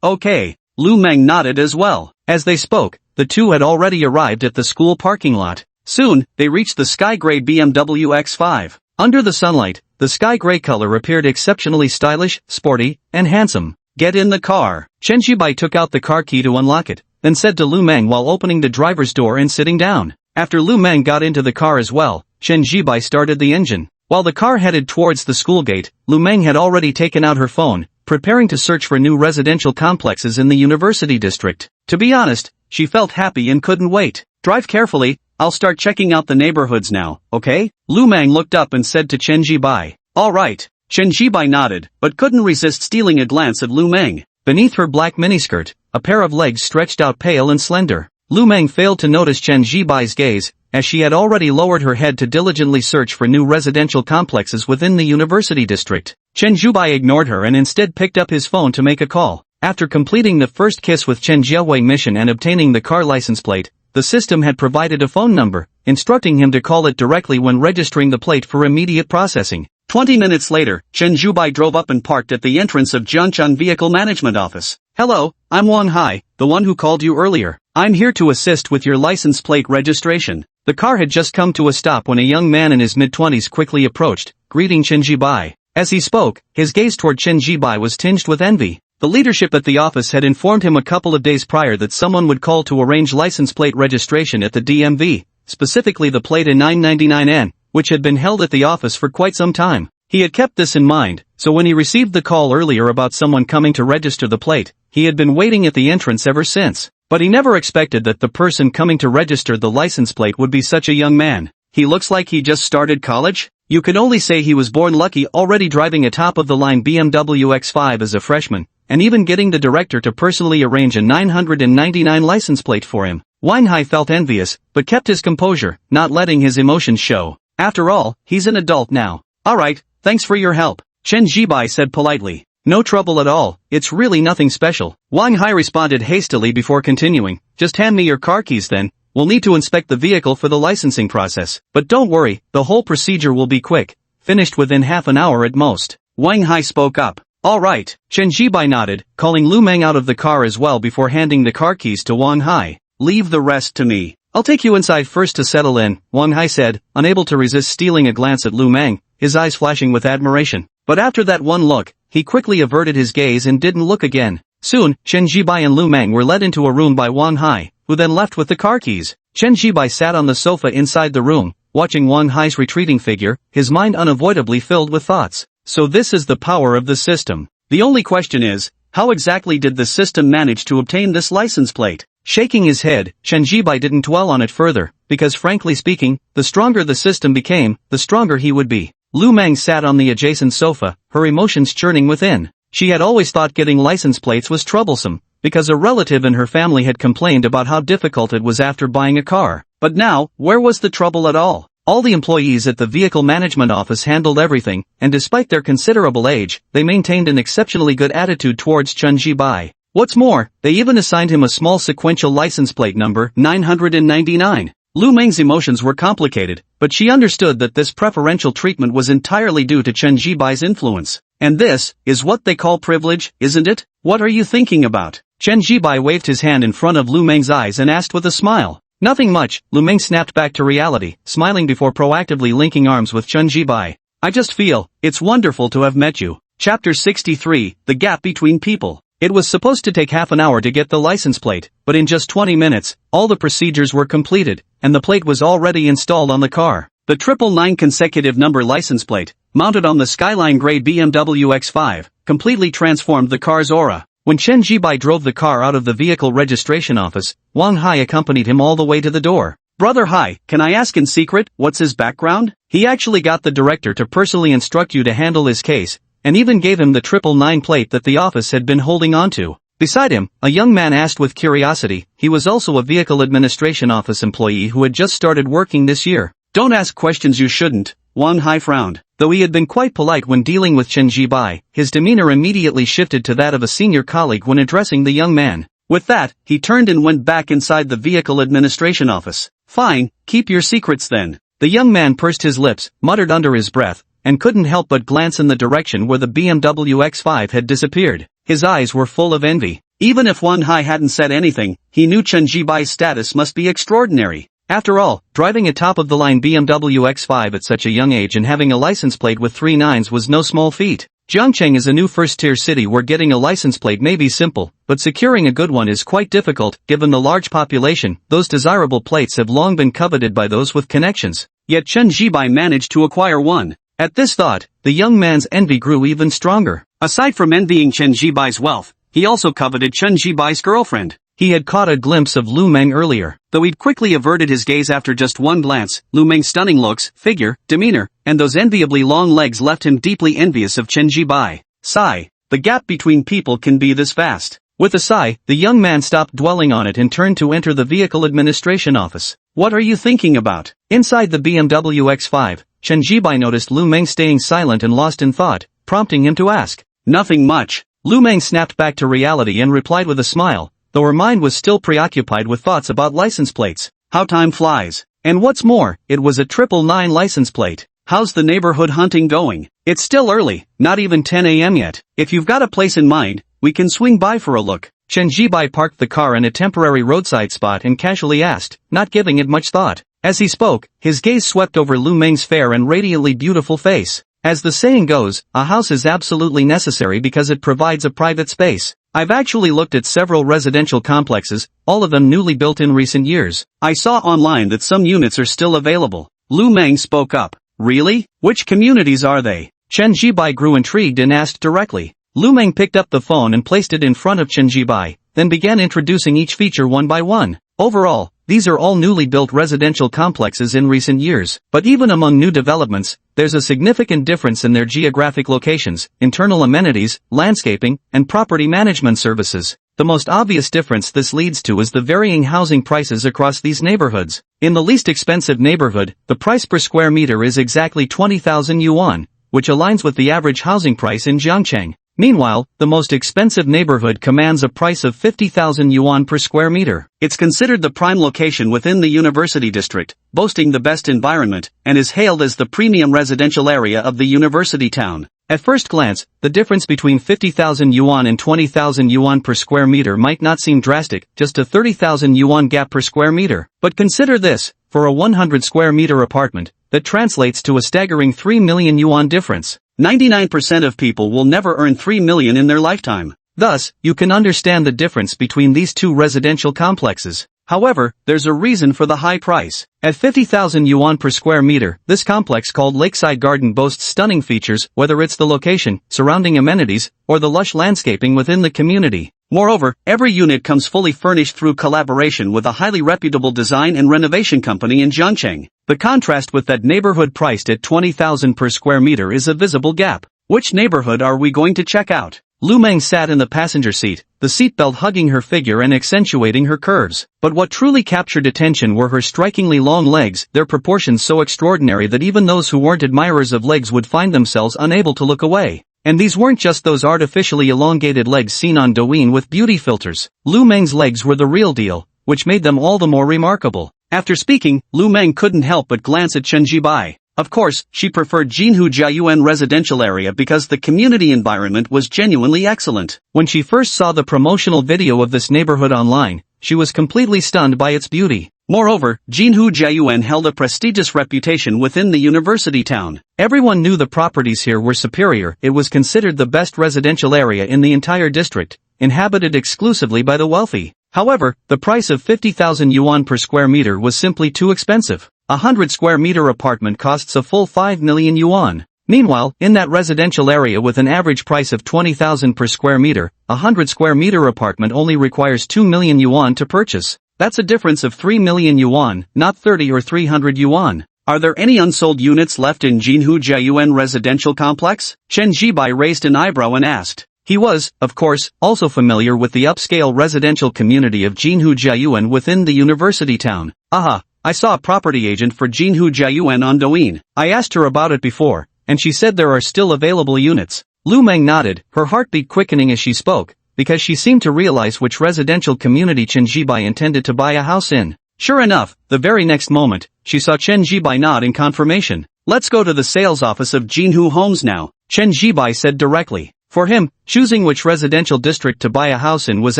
Okay. Lu Meng nodded as well. As they spoke, the two had already arrived at the school parking lot. Soon, they reached the sky-gray BMW X5. Under the sunlight, the sky-gray color appeared exceptionally stylish, sporty, and handsome. Get in the car. Chen Jibai took out the car key to unlock it, then said to Lu Meng while opening the driver's door and sitting down. After Lu Meng got into the car as well, Chen Jibai started the engine. While the car headed towards the school gate, Lu Meng had already taken out her phone, preparing to search for new residential complexes in the university district. To be honest, she felt happy and couldn't wait. Drive carefully, I'll start checking out the neighborhoods now, okay? Lu Meng looked up and said to Chen Jibai. Alright. Chen Jibai nodded, but couldn't resist stealing a glance at Lu Meng. Beneath her black miniskirt, a pair of legs stretched out pale and slender. Lu Meng failed to notice Chen Jibai's gaze, as she had already lowered her head to diligently search for new residential complexes within the university district. Chen Jibai ignored her and instead picked up his phone to make a call. After completing the first kiss with Chen Jiahui mission and obtaining the car license plate, the system had provided a phone number, instructing him to call it directly when registering the plate for immediate processing. 20 minutes later, Chen Jibai drove up and parked at the entrance of Jiangchun Vehicle Management Office. Hello, I'm Wang Hai, the one who called you earlier. I'm here to assist with your license plate registration. The car had just come to a stop when a young man in his mid-20s quickly approached, greeting Chen Jibai. As he spoke, his gaze toward Chen Jibai was tinged with envy. The leadership at the office had informed him a couple of days prior that someone would call to arrange license plate registration at the DMV, specifically the plate A999N, which had been held at the office for quite some time. He had kept this in mind, so when he received the call earlier about someone coming to register the plate, he had been waiting at the entrance ever since. But he never expected that the person coming to register the license plate would be such a young man. He looks like he just started college? You can only say he was born lucky, already driving a top-of-the-line BMW X5 as a freshman, and even getting the director to personally arrange a 999 license plate for him. Wang Hai felt envious, but kept his composure, not letting his emotions show. After all, he's an adult now. Alright, thanks for your help, Chen Jibai said politely. No trouble at all, it's really nothing special. Wang Hai responded hastily before continuing, just hand me your car keys then, we'll need to inspect the vehicle for the licensing process. But don't worry, the whole procedure will be quick, finished within half an hour at most. Wang Hai spoke up. Alright, Chen Jibai nodded, calling Lu Meng out of the car as well before handing the car keys to Wang Hai. Leave the rest to me. I'll take you inside first to settle in, Wang Hai said, unable to resist stealing a glance at Lu Meng, his eyes flashing with admiration. But after that one look, he quickly averted his gaze and didn't look again. Soon, Chen Jibai and Lu Meng were led into a room by Wang Hai, who then left with the car keys. Chen Jibai sat on the sofa inside the room, watching Wang Hai's retreating figure, his mind unavoidably filled with thoughts. So this is the power of the system. The only question is, how exactly did the system manage to obtain this license plate? Shaking his head, Chen Jibai didn't dwell on it further, because frankly speaking, the stronger the system became, the stronger he would be. Lu Meng sat on the adjacent sofa, her emotions churning within. She had always thought getting license plates was troublesome, because a relative in her family had complained about how difficult it was after buying a car. But now, where was the trouble at all? All the employees at the vehicle management office handled everything, and despite their considerable age, they maintained an exceptionally good attitude towards Chen Jibai. What's more, they even assigned him a small sequential license plate number, 999. Lu Meng's emotions were complicated, but she understood that this preferential treatment was entirely due to Chen Jibai's influence. And this is what they call privilege, isn't it? What are you thinking about? Chen Jibai waved his hand in front of Lu Meng's eyes and asked with a smile. Nothing much, Lu Meng snapped back to reality, smiling before proactively linking arms with Chen Jibai. I just feel, it's wonderful to have met you. Chapter 63, The Gap Between People. It was supposed to take half an hour to get the license plate, but in just 20 minutes, all the procedures were completed, and the plate was already installed on the car. The 999 consecutive number license plate, mounted on the Skyline Grey BMW X5, completely transformed the car's aura. When Chen Jibai drove the car out of the vehicle registration office, Wang Hai accompanied him all the way to the door. Brother Hai, can I ask in secret, what's his background? He actually got the director to personally instruct you to handle his case, and even gave him the 999 plate that the office had been holding onto. Beside him, a young man asked with curiosity. He was also a vehicle administration office employee who had just started working this year. Don't ask questions you shouldn't, Wang Hai frowned. Though he had been quite polite when dealing with Chen Jibai, his demeanor immediately shifted to that of a senior colleague when addressing the young man. With that, he turned and went back inside the vehicle administration office. Fine, keep your secrets then. The young man pursed his lips, muttered under his breath, and couldn't help but glance in the direction where the BMW X5 had disappeared. His eyes were full of envy. Even if Wang Hai hadn't said anything, he knew Chen Jibai's status must be extraordinary. After all, driving a top-of-the-line BMW X5 at such a young age and having a license plate with 3 nines was no small feat. Jiangcheng is a new first-tier city where getting a license plate may be simple, but securing a good one is quite difficult. Given the large population, those desirable plates have long been coveted by those with connections. Yet Chen Jibai managed to acquire one. At this thought, the young man's envy grew even stronger. Aside from envying Chen Jibai's wealth, he also coveted Chen Jibai's girlfriend. He had caught a glimpse of Lu Meng earlier, though he'd quickly averted his gaze after just one glance. Lu Meng's stunning looks, figure, demeanor, and those enviably long legs left him deeply envious of Chen Jibai. Sigh. The gap between people can be this vast. With a sigh, the young man stopped dwelling on it and turned to enter the vehicle administration office. What are you thinking about? Inside the BMW X5, Chen Jibai noticed Lu Meng staying silent and lost in thought, prompting him to ask. Nothing much. Lu Meng snapped back to reality and replied with a smile, though her mind was still preoccupied with thoughts about license plates. How time flies. And what's more, it was a 999 license plate. How's the neighborhood hunting going? It's still early, not even 10 a.m. yet. If you've got a place in mind, we can swing by for a look. Chen Jibai parked the car in a temporary roadside spot and casually asked, not giving it much thought. As he spoke, his gaze swept over Lu Meng's fair and radiantly beautiful face. As the saying goes, a house is absolutely necessary because it provides a private space. I've actually looked at several residential complexes, all of them newly built in recent years. I saw online that some units are still available. Lu Meng spoke up. Really? Which communities are they? Chen Jibai grew intrigued and asked directly. Lu Meng picked up the phone and placed it in front of Chen Jibai, then began introducing each feature one by one. Overall, these are all newly built residential complexes in recent years. But even among new developments, there's a significant difference in their geographic locations, internal amenities, landscaping, and property management services. The most obvious difference this leads to is the varying housing prices across these neighborhoods. In the least expensive neighborhood, the price per square meter is exactly 20,000 yuan, which aligns with the average housing price in Jiangcheng. Meanwhile, the most expensive neighborhood commands a price of 50,000 yuan per square meter. It's considered the prime location within the university district, boasting the best environment, and is hailed as the premium residential area of the university town. At first glance, the difference between 50,000 yuan and 20,000 yuan per square meter might not seem drastic, just a 30,000 yuan gap per square meter. But consider this, for a 100 square meter apartment, that translates to a staggering 3 million yuan difference. 99% of people will never earn 3 million in their lifetime. Thus, you can understand the difference between these two residential complexes. However, there's a reason for the high price. At 50,000 yuan per square meter, this complex called Lakeside Garden boasts stunning features, whether it's the location, surrounding amenities, or the lush landscaping within the community. Moreover, every unit comes fully furnished through collaboration with a highly reputable design and renovation company in Jiangcheng. The contrast with that neighborhood priced at 20,000 per square meter is a visible gap. Which neighborhood are we going to check out? Lu Meng sat in the passenger seat, the seatbelt hugging her figure and accentuating her curves. But what truly captured attention were her strikingly long legs, their proportions so extraordinary that even those who weren't admirers of legs would find themselves unable to look away. And these weren't just those artificially elongated legs seen on Douyin with beauty filters. Lu Meng's legs were the real deal, which made them all the more remarkable. After speaking, Lu Meng couldn't help but glance at Chen Jibai. Of course, she preferred Jinhu Jiayuan residential area because the community environment was genuinely excellent. When she first saw the promotional video of this neighborhood online, she was completely stunned by its beauty. Moreover, Jinhu Jiayuan held a prestigious reputation within the university town. Everyone knew the properties here were superior. It was considered the best residential area in the entire district, inhabited exclusively by the wealthy. However, the price of 50,000 yuan per square meter was simply too expensive. A 100 square meter apartment costs a full 5 million yuan. Meanwhile, in that residential area with an average price of 20,000 per square meter, a 100 square meter apartment only requires 2 million yuan to purchase. That's a difference of 3 million yuan, not 30 or 300 yuan. Are there any unsold units left in Jinhu Jiayuan residential complex? Chen Jibai raised an eyebrow and asked. He was, of course, also familiar with the upscale residential community of Jinhu Jiayuan within the university town. Aha, I saw a property agent for Jinhu Jiayuan on Douyin. I asked her about it before, and she said there are still available units. Lu Meng nodded, her heartbeat quickening as she spoke, because she seemed to realize which residential community Chen Jibai intended to buy a house in. Sure enough, the very next moment, she saw Chen Jibai nod in confirmation. Let's go to the sales office of Jinhu Homes now, Chen Jibai said directly. For him, choosing which residential district to buy a house in was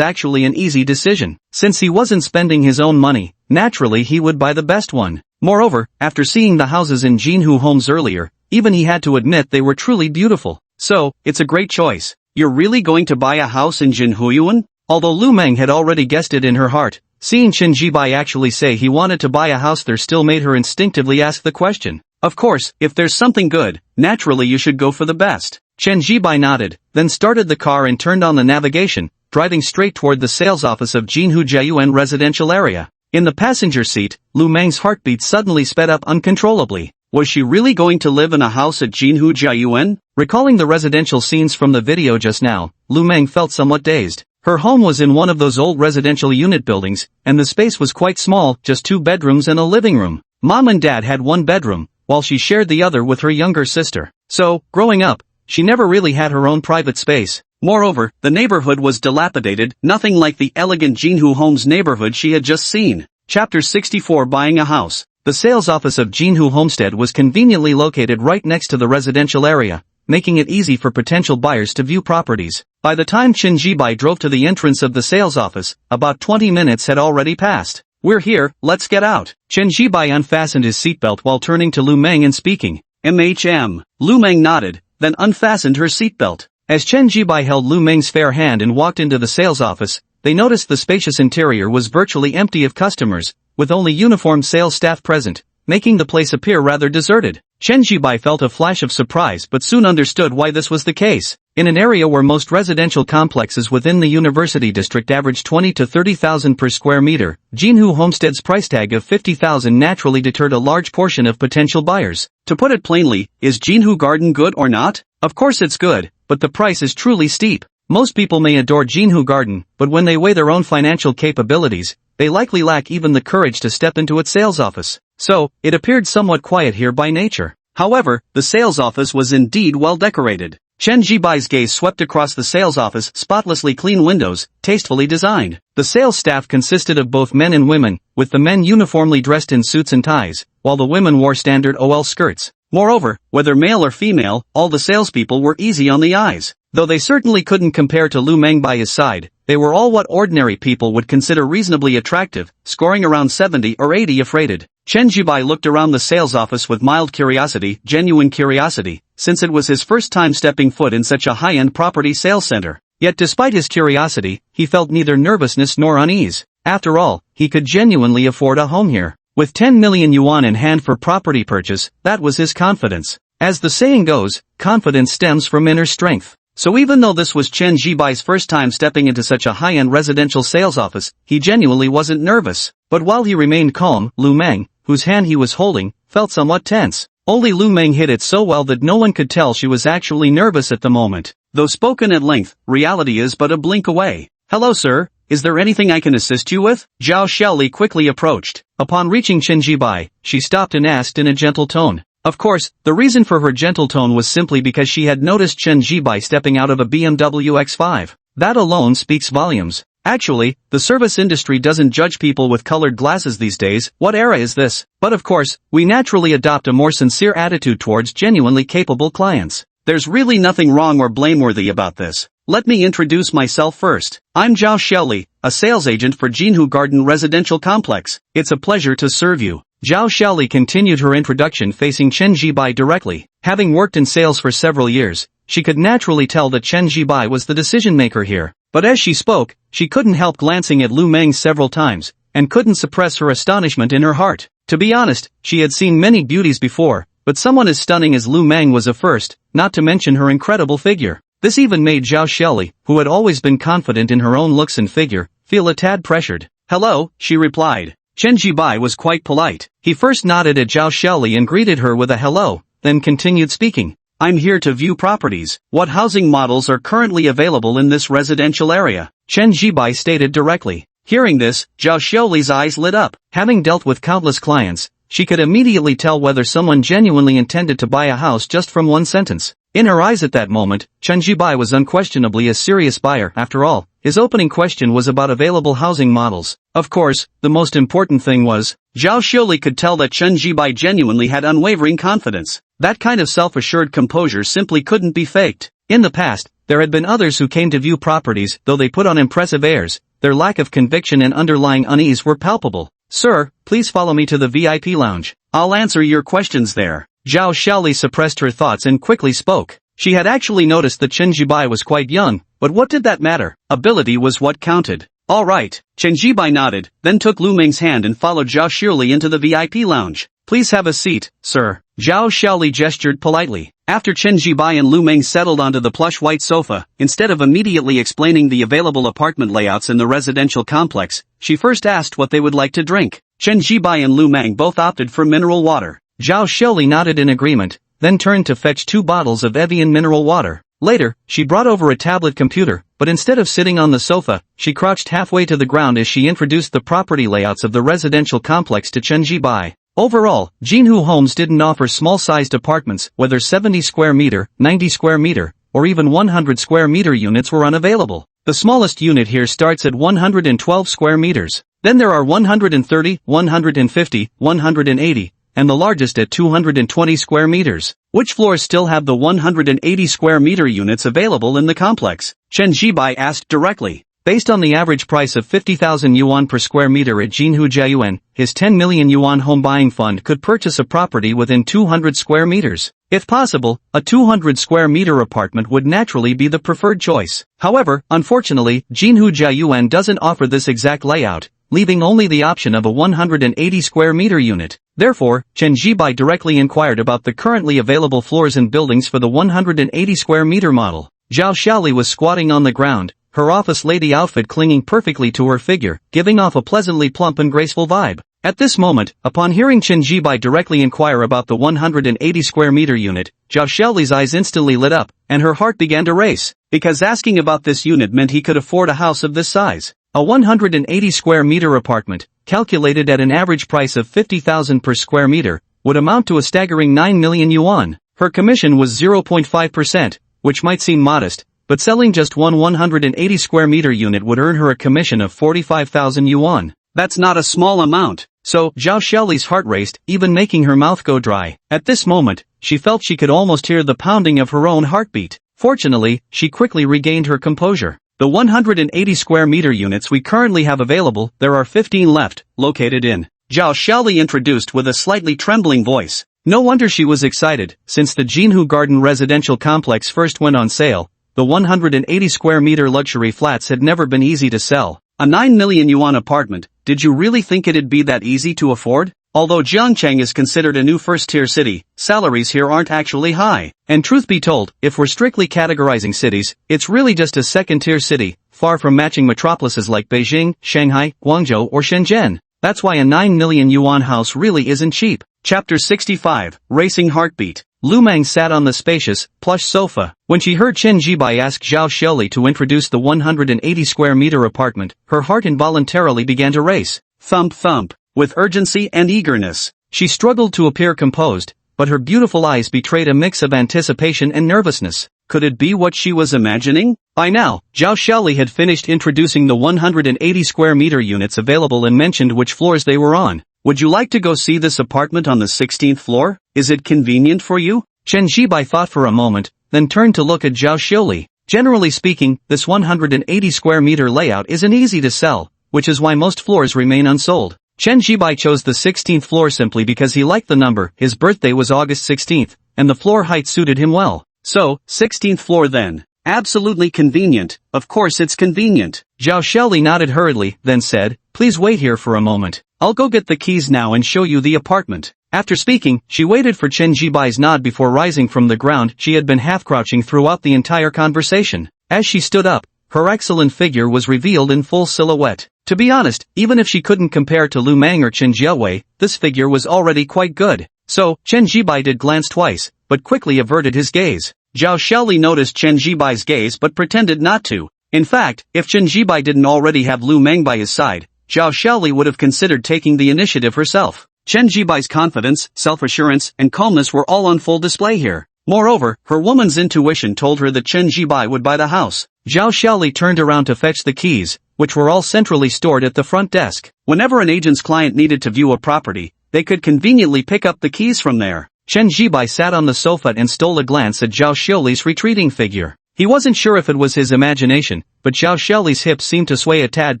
actually an easy decision. Since he wasn't spending his own money, naturally he would buy the best one. Moreover, after seeing the houses in Jinhu Homes earlier, even he had to admit they were truly beautiful. So, it's a great choice. You're really going to buy a house in Jinhuyuan? Although Lu Meng had already guessed it in her heart, seeing Chen Jibai actually say he wanted to buy a house there still made her instinctively ask the question. Of course, if there's something good, naturally you should go for the best. Chen Jibai nodded, then started the car and turned on the navigation, driving straight toward the sales office of Jinhu Jiayuan residential area. In the passenger seat, Lu Meng's heartbeat suddenly sped up uncontrollably. Was she really going to live in a house at Jinhu Jiayuan? Recalling the residential scenes from the video just now, Lu Meng felt somewhat dazed. Her home was in one of those old residential unit buildings, and the space was quite small, just 2 bedrooms and a living room. Mom and Dad had 1 bedroom, while she shared the other with her younger sister. So, growing up, she never really had her own private space. Moreover, the neighborhood was dilapidated, nothing like the elegant Jinhu Homes neighborhood she had just seen. Chapter 64 Buying a House. The sales office of Jinhu Homestead was conveniently located right next to the residential area, making it easy for potential buyers to view properties. By the time Chen Jibai drove to the entrance of the sales office, about 20 minutes had already passed. We're here, let's get out. Chen Jibai unfastened his seatbelt while turning to Lu Meng and speaking. MHM. Lu Meng nodded, then unfastened her seatbelt. As Chen Jibai held Lu Meng's fair hand and walked into the sales office, they noticed the spacious interior was virtually empty of customers, with only uniformed sales staff present, making the place appear rather deserted. Chen Jibai felt a flash of surprise but soon understood why this was the case. In an area where most residential complexes within the university district average 20 to 30,000 per square meter, Jinhu Homestead's price tag of 50,000 naturally deterred a large portion of potential buyers. To put it plainly, is Jinhu Garden good or not? Of course it's good, but the price is truly steep. Most people may adore Jinhu Garden, but when they weigh their own financial capabilities, they likely lack even the courage to step into its sales office. So, it appeared somewhat quiet here by nature. However, the sales office was indeed well decorated. Chen Jibai's gaze swept across the sales office, spotlessly clean windows, tastefully designed. The sales staff consisted of both men and women, with the men uniformly dressed in suits and ties, while the women wore standard OL skirts. Moreover, whether male or female, all the salespeople were easy on the eyes. Though they certainly couldn't compare to Lu Meng by his side, they were all what ordinary people would consider reasonably attractive, scoring around 70 or 80 if rated. Chen Jibai looked around the sales office with mild curiosity, genuine curiosity, since it was his first time stepping foot in such a high-end property sales center. Yet despite his curiosity, he felt neither nervousness nor unease. After all, he could genuinely afford a home here. With 10 million yuan in hand for property purchase, that was his confidence. As the saying goes, confidence stems from inner strength. So even though this was Chen Jibai's first time stepping into such a high-end residential sales office, he genuinely wasn't nervous. But while he remained calm, Lu Meng, whose hand he was holding, felt somewhat tense. Only Lu Meng hid it so well that no one could tell she was actually nervous at the moment. Though spoken at length, reality is but a blink away. "Hello sir, is there anything I can assist you with?" Zhao Xiaoli quickly approached. Upon reaching Chen Jibai, she stopped and asked in a gentle tone. Of course, the reason for her gentle tone was simply because she had noticed Chen Jibai stepping out of a BMW X5. That alone speaks volumes. Actually, the service industry doesn't judge people with colored glasses these days. What era is this? But of course, we naturally adopt a more sincere attitude towards genuinely capable clients. There's really nothing wrong or blameworthy about this. Let me introduce myself first. I'm Zhao Xiaoli, a sales agent for Jinhu Garden Residential Complex. It's a pleasure to serve you. Zhao Xiaoli continued her introduction facing Chen Jibai directly. Having worked in sales for several years, she could naturally tell that Chen Jibai was the decision-maker here. But as she spoke, she couldn't help glancing at Lu Meng several times, and couldn't suppress her astonishment in her heart. To be honest, she had seen many beauties before, but someone as stunning as Lu Meng was a first, not to mention her incredible figure. This even made Zhao Xiaoli, who had always been confident in her own looks and figure, feel a tad pressured. "Hello," she replied. Chen Jibai was quite polite. He first nodded at Zhao Xiaoli and greeted her with a hello, then continued speaking. "I'm here to view properties. What housing models are currently available in this residential area?" Chen Jibai stated directly. Hearing this, Zhao Xiaoli's eyes lit up. Having dealt with countless clients, she could immediately tell whether someone genuinely intended to buy a house just from one sentence. In her eyes at that moment, Chen Jibai was unquestionably a serious buyer. After all, his opening question was about available housing models. Of course, the most important thing was, Zhao Xiaoli could tell that Chen Jibai genuinely had unwavering confidence. That kind of self-assured composure simply couldn't be faked. In the past, there had been others who came to view properties, though they put on impressive airs, their lack of conviction and underlying unease were palpable. "Sir, please follow me to the VIP lounge. I'll answer your questions there." Zhao Xiaoli suppressed her thoughts and quickly spoke. She had actually noticed that Chen Jibai was quite young, but what did that matter? Ability was what counted. "All right." Chen Jibai nodded, then took Lu Meng's hand and followed Zhao Xiaoli into the VIP lounge. "Please have a seat, sir." Zhao Xiaoli gestured politely. After Chen Jibai and Lu Meng settled onto the plush white sofa, instead of immediately explaining the available apartment layouts in the residential complex, she first asked what they would like to drink. Chen Jibai and Lu Meng both opted for mineral water. Zhao Xiaoli nodded in agreement, then turned to fetch 2 bottles of Evian mineral water. Later, she brought over a tablet computer, but instead of sitting on the sofa, she crouched halfway to the ground as she introduced the property layouts of the residential complex to Chen Jibai. Overall, Jinhu Homes didn't offer small-sized apartments, whether 70 square meter, 90 square meter, or even 100 square meter units were unavailable. The smallest unit here starts at 112 square meters. Then there are 130, 150, 180, and the largest at 220 square meters. Which floors still have the 180 square meter units available in the complex? Chen Jibai asked directly. Based on the average price of 50,000 yuan per square meter at Jinhu Jiayuan, his 10 million yuan home buying fund could purchase a property within 200 square meters. If possible, a 200 square meter apartment would naturally be the preferred choice. However, unfortunately, Jinhu Jiayuan doesn't offer this exact layout, leaving only the option of a 180 square meter unit. Therefore, Chen Jibai directly inquired about the currently available floors and buildings for the 180 square meter model. Zhao Xiaoli was squatting on the ground, her office lady outfit clinging perfectly to her figure, giving off a pleasantly plump and graceful vibe. At this moment, upon hearing Chen Jibai directly inquire about the 180 square meter unit, Zhao Xiaoli's eyes instantly lit up, and her heart began to race, because asking about this unit meant he could afford a house of this size. A 180 square meter apartment, calculated at an average price of 50,000 per square meter, would amount to a staggering 9 million yuan. Her commission was 0.5%, which might seem modest, but selling just one 180 square meter unit would earn her a commission of 45,000 yuan. That's not a small amount. So, Zhao Xiaoli's heart raced, even making her mouth go dry. At this moment, she felt she could almost hear the pounding of her own heartbeat. Fortunately, she quickly regained her composure. The 180 square meter units we currently have available, there are 15 left, located in. Zhao Xiaoli introduced with a slightly trembling voice. No wonder she was excited, since the Jinhu Garden residential complex first went on sale. The 180 square meter luxury flats had never been easy to sell. A 9 million yuan apartment, did you really think it'd be that easy to afford? Although Jiangcheng is considered a new first-tier city, salaries here aren't actually high. And truth be told, if we're strictly categorizing cities, it's really just a second-tier city, far from matching metropolises like Beijing, Shanghai, Guangzhou or Shenzhen. That's why a 9 million yuan house really isn't cheap. Chapter 65, Racing Heartbeat. Lu Meng sat on the spacious, plush sofa. When she heard Chen Jibai ask Zhao Xiaoli to introduce the 180 square meter apartment, her heart involuntarily began to race. Thump thump. With urgency and eagerness. She struggled to appear composed, but her beautiful eyes betrayed a mix of anticipation and nervousness. Could it be what she was imagining? By now, Zhao Xiaoli had finished introducing the 180 square meter units available and mentioned which floors they were on. Would you like to go see this apartment on the 16th floor? Is it convenient for you? Chen Zhibai thought for a moment, then turned to look at Zhao Xiaoli. Generally speaking, this 180 square meter layout isn't easy to sell, which is why most floors remain unsold. Chen Zhibai chose the 16th floor simply because he liked the number, his birthday was August 16th, and the floor height suited him well. So, 16th floor then. Absolutely convenient, of course it's convenient. Zhao Xiaoli nodded hurriedly, then said, please wait here for a moment. I'll go get the keys now and show you the apartment. After speaking, she waited for Chen Zhibai's nod before rising from the ground. She had been half-crouching throughout the entire conversation. As she stood up, her excellent figure was revealed in full silhouette. To be honest, even if she couldn't compare to Lu Meng or Chen Jiawei, this figure was already quite good. So, Chen Zhibai did glance twice, but quickly averted his gaze. Zhao Xiaoli noticed Chen Zhibai's gaze but pretended not to. In fact, if Chen Zhibai didn't already have Lu Meng by his side, Zhao Xiaoli would have considered taking the initiative herself. Chen Zhibai's confidence, self-assurance, and calmness were all on full display here. Moreover, her woman's intuition told her that Chen Zhibai would buy the house. Zhao Xiaoli turned around to fetch the keys, which were all centrally stored at the front desk. Whenever an agent's client needed to view a property, they could conveniently pick up the keys from there. Chen Zhibai sat on the sofa and stole a glance at Zhao Xiaoli's retreating figure. He wasn't sure if it was his imagination, but Zhao Xiaoli's hips seemed to sway a tad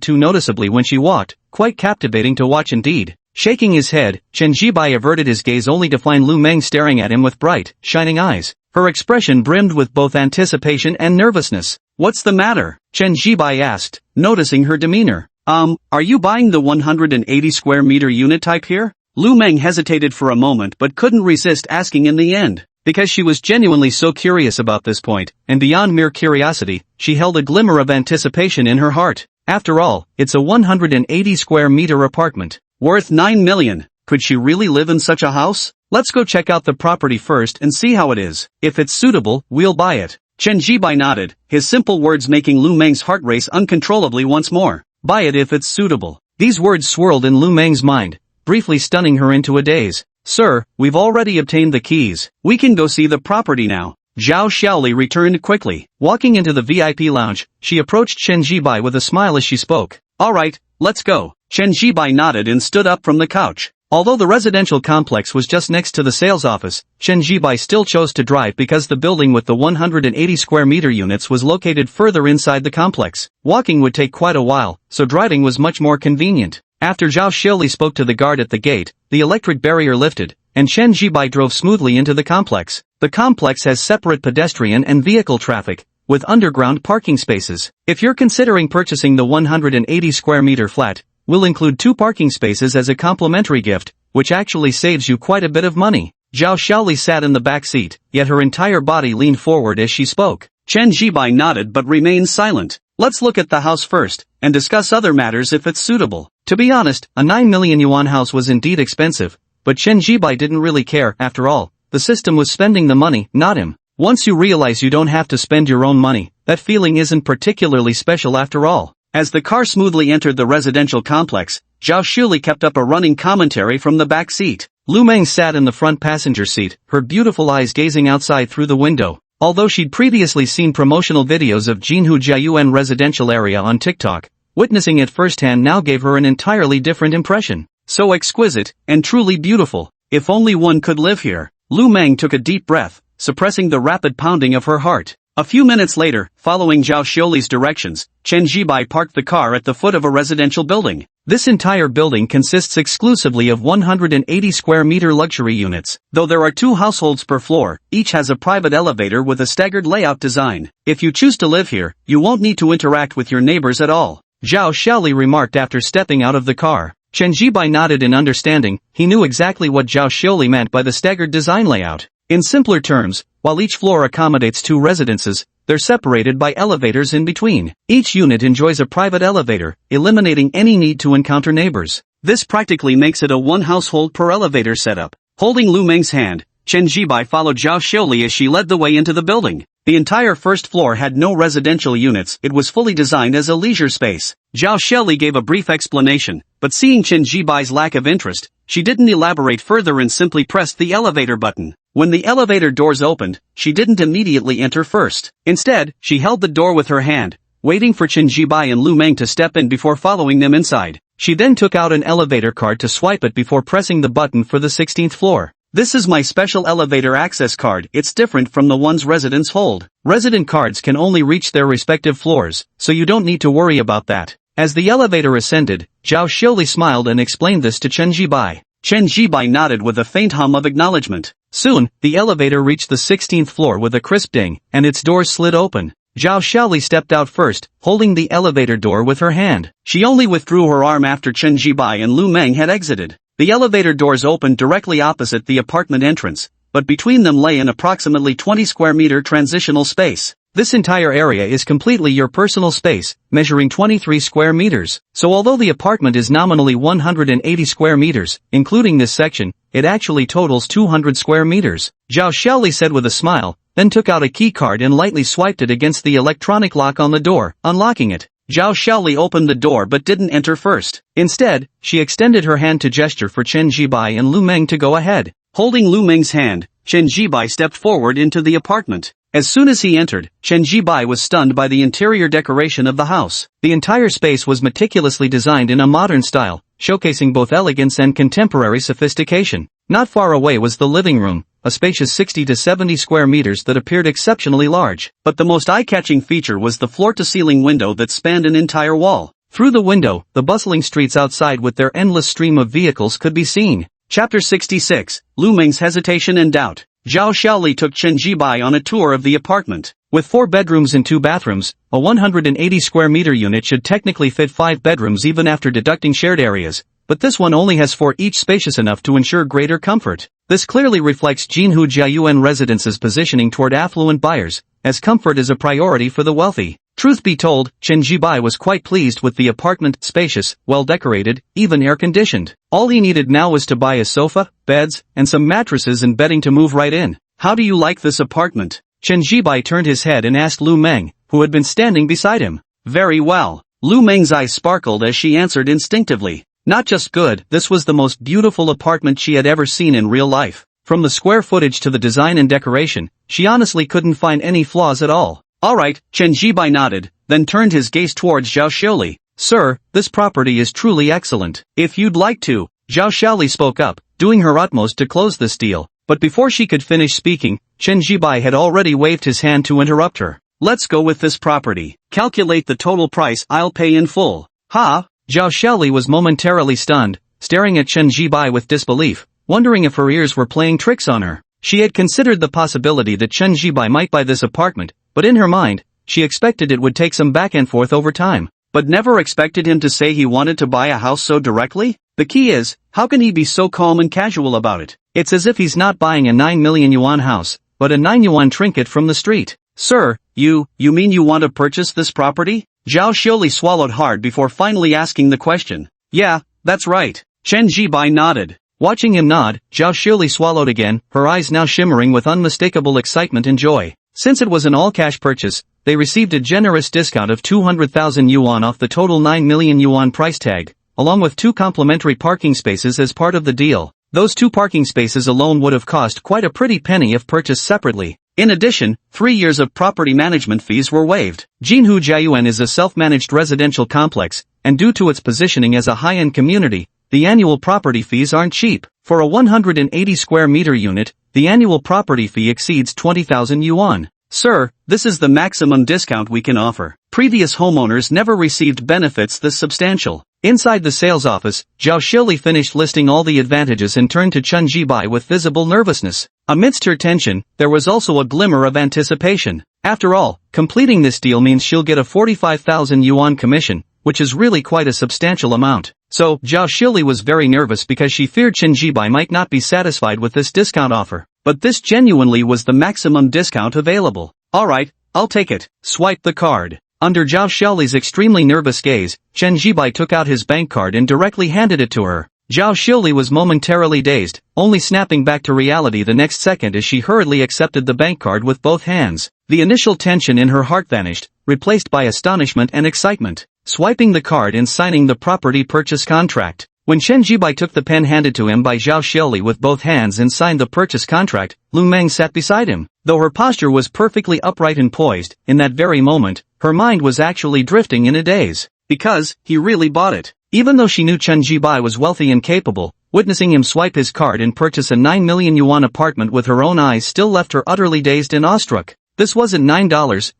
too noticeably when she walked, quite captivating to watch indeed. Shaking his head, Chen Zhibai averted his gaze only to find Lu Meng staring at him with bright, shining eyes. Her expression brimmed with both anticipation and nervousness. What's the matter? Chen Zhibai asked, noticing her demeanor. Are you buying the 180 square meter unit type here? Lu Meng hesitated for a moment but couldn't resist asking in the end. Because she was genuinely so curious about this point, and beyond mere curiosity, she held a glimmer of anticipation in her heart. After all, it's a 180 square meter apartment. Worth 9 million. Could she really live in such a house? Let's go check out the property first and see how it is. If it's suitable, we'll buy it. Chen Zhibai nodded, his simple words making Lu Meng's heart race uncontrollably once more. Buy it if it's suitable. These words swirled in Lu Meng's mind, briefly stunning her into a daze. Sir, we've already obtained the keys. We can go see the property now. Zhao Xiaoli returned quickly. Walking into the VIP lounge, she approached Chen Zhibai with a smile as she spoke. Alright, let's go. Chen Zhibai nodded and stood up from the couch. Although the residential complex was just next to the sales office, Chen Zhibai still chose to drive because the building with the 180 square meter units was located further inside the complex. Walking would take quite a while, so driving was much more convenient. After Zhao Xiaoli spoke to the guard at the gate, the electric barrier lifted, and Chen Zhibai drove smoothly into the complex. The complex has separate pedestrian and vehicle traffic, with underground parking spaces. If you're considering purchasing the 180 square meter flat, we'll include 2 parking spaces as a complimentary gift, which actually saves you quite a bit of money. Zhao Xiaoli sat in the back seat, yet her entire body leaned forward as she spoke. Chen Zhibai nodded but remained silent. Let's look at the house first, and discuss other matters if it's suitable. To be honest, a 9 million yuan house was indeed expensive, but Chen Zhibai didn't really care. After all, the system was spending the money, not him. Once you realize you don't have to spend your own money, that feeling isn't particularly special after all. As the car smoothly entered the residential complex, Zhao Xiaoli kept up a running commentary from the back seat. Lu Meng sat in the front passenger seat, her beautiful eyes gazing outside through the window. Although she'd previously seen promotional videos of Jinhu Jiayuan residential area on TikTok, witnessing it firsthand now gave her an entirely different impression. So exquisite, and truly beautiful. If only one could live here. Lu Meng took a deep breath, suppressing the rapid pounding of her heart. A few minutes later, following Zhao Xiaoli's directions, Chen Zhibai parked the car at the foot of a residential building. This entire building consists exclusively of 180 square meter luxury units. Though there are 2 households per floor, each has a private elevator with a staggered layout design. If you choose to live here, you won't need to interact with your neighbors at all. Zhao Xiaoli remarked after stepping out of the car. Chen Zhibai nodded in understanding. He knew exactly what Zhao Xiaoli meant by the staggered design layout. In simpler terms, while each floor accommodates 2 residences, they're separated by elevators in between. Each unit enjoys a private elevator, eliminating any need to encounter neighbors. This practically makes it a 1 household per elevator setup. Holding Lu Meng's hand, Chen Zhibai followed Zhao Xiaoli as she led the way into the building. The entire first floor had no residential units. It was fully designed as a leisure space. Zhao Xiaoli gave a brief explanation, but seeing Chen Zhibai's lack of interest, she didn't elaborate further and simply pressed the elevator button. When the elevator doors opened, she didn't immediately enter first. Instead, she held the door with her hand, waiting for Chen Jibai and Lu Meng to step in before following them inside. She then took out an elevator card to swipe it before pressing the button for the 16th floor. This is my special elevator access card. It's different from the ones residents hold. Resident cards can only reach their respective floors, so you don't need to worry about that. As the elevator ascended, Zhao Xiuli smiled and explained this to Chen Jibai. Chen Jibai nodded with a faint hum of acknowledgement. Soon, the elevator reached the 16th floor with a crisp ding, and its doors slid open. Zhao Xiuli stepped out first, holding the elevator door with her hand. She only withdrew her arm after Chen Jibai and Lu Meng had exited. The elevator doors opened directly opposite the apartment entrance, but between them lay an approximately 20 square meter transitional space. This entire area is completely your personal space, measuring 23 square meters. So although the apartment is nominally 180 square meters, including this section, it actually totals 200 square meters. Zhao Xiaoli said with a smile, then took out a key card and lightly swiped it against the electronic lock on the door, unlocking it. Zhao Xiaoli opened the door but didn't enter first. Instead, she extended her hand to gesture for Chen Jibai and Lu Meng to go ahead. Holding Lu Meng's hand, Chen Jibai stepped forward into the apartment. As soon as he entered, Chen Jibai was stunned by the interior decoration of the house. The entire space was meticulously designed in a modern style, showcasing both elegance and contemporary sophistication. Not far away was the living room, a spacious 60 to 70 square meters that appeared exceptionally large. But the most eye-catching feature was the floor-to-ceiling window that spanned an entire wall. Through the window, the bustling streets outside with their endless stream of vehicles could be seen. Chapter 66, Lu Meng's Hesitation and Doubt. Zhao Xiaoli took Chen Jibai on a tour of the apartment. With 4 bedrooms and 2 bathrooms, a 180 square meter unit should technically fit 5 bedrooms even after deducting shared areas, but this one only has 4, each spacious enough to ensure greater comfort. This clearly reflects Jinhu Jiayuan Residence's positioning toward affluent buyers, as comfort is a priority for the wealthy. Truth be told, Chen Jibai was quite pleased with the apartment, spacious, well-decorated, even air-conditioned. All he needed now was to buy a sofa, beds, and some mattresses and bedding to move right in. How do you like this apartment? Chen Jibai turned his head and asked Lu Meng, who had been standing beside him. Very well. Lu Meng's eyes sparkled as she answered instinctively. Not just good, this was the most beautiful apartment she had ever seen in real life. From the square footage to the design and decoration, she honestly couldn't find any flaws at all. Alright, Chen Jibai nodded, then turned his gaze towards Zhao Xiaoli. Sir, this property is truly excellent. If you'd like to, Zhao Xiaoli spoke up, doing her utmost to close this deal. But before she could finish speaking, Chen Jibai had already waved his hand to interrupt her. Let's go with this property. Calculate the total price, I'll pay in full. Ha! Zhao Xiaoli was momentarily stunned, staring at Chen Jibai with disbelief, wondering if her ears were playing tricks on her. She had considered the possibility that Chen Jibai might buy this apartment, but in her mind, she expected it would take some back and forth over time, but never expected him to say he wanted to buy a house so directly? The key is, how can he be so calm and casual about it? It's as if he's not buying a 9 million yuan house, but a 9 yuan trinket from the street. Sir, you mean you want to purchase this property? Zhao Xiaoli swallowed hard before finally asking the question. Yeah, that's right. Chen Jibai nodded. Watching him nod, Zhao Xiaoli swallowed again, her eyes now shimmering with unmistakable excitement and joy. Since it was an all-cash purchase, they received a generous discount of 200,000 yuan off the total 9 million yuan price tag, along with 2 complimentary parking spaces as part of the deal. Those 2 parking spaces alone would have cost quite a pretty penny if purchased separately. In addition, 3 years of property management fees were waived. Jinhu Jiayuan is a self-managed residential complex, and due to its positioning as a high-end community, the annual property fees aren't cheap. For a 180 square meter unit, the annual property fee exceeds 20,000 yuan. Sir, this is the maximum discount we can offer. Previous homeowners never received benefits this substantial. Inside the sales office, Zhao Xiaoli finished listing all the advantages and turned to Chen Jibai with visible nervousness. Amidst her tension, there was also a glimmer of anticipation. After all, completing this deal means she'll get a 45,000 yuan commission, which is really quite a substantial amount. So, Zhao Xiaoli was very nervous because she feared Chen Jibai might not be satisfied with this discount offer. But this genuinely was the maximum discount available. Alright, I'll take it. Swipe the card. Under Zhao Xiaoli's extremely nervous gaze, Chen Jibai took out his bank card and directly handed it to her. Zhao Xiaoli was momentarily dazed, only snapping back to reality the next second as she hurriedly accepted the bank card with both hands. The initial tension in her heart vanished, replaced by astonishment and excitement. Swiping the card and signing the property purchase contract. When Chen Jibai took the pen handed to him by Zhao Xiaoli with both hands and signed the purchase contract, Lu Meng sat beside him. Though her posture was perfectly upright and poised, in that very moment, her mind was actually drifting in a daze. Because, he really bought it. Even though she knew Chen Jibai was wealthy and capable, witnessing him swipe his card and purchase a 9 million yuan apartment with her own eyes still left her utterly dazed and awestruck. This wasn't $9,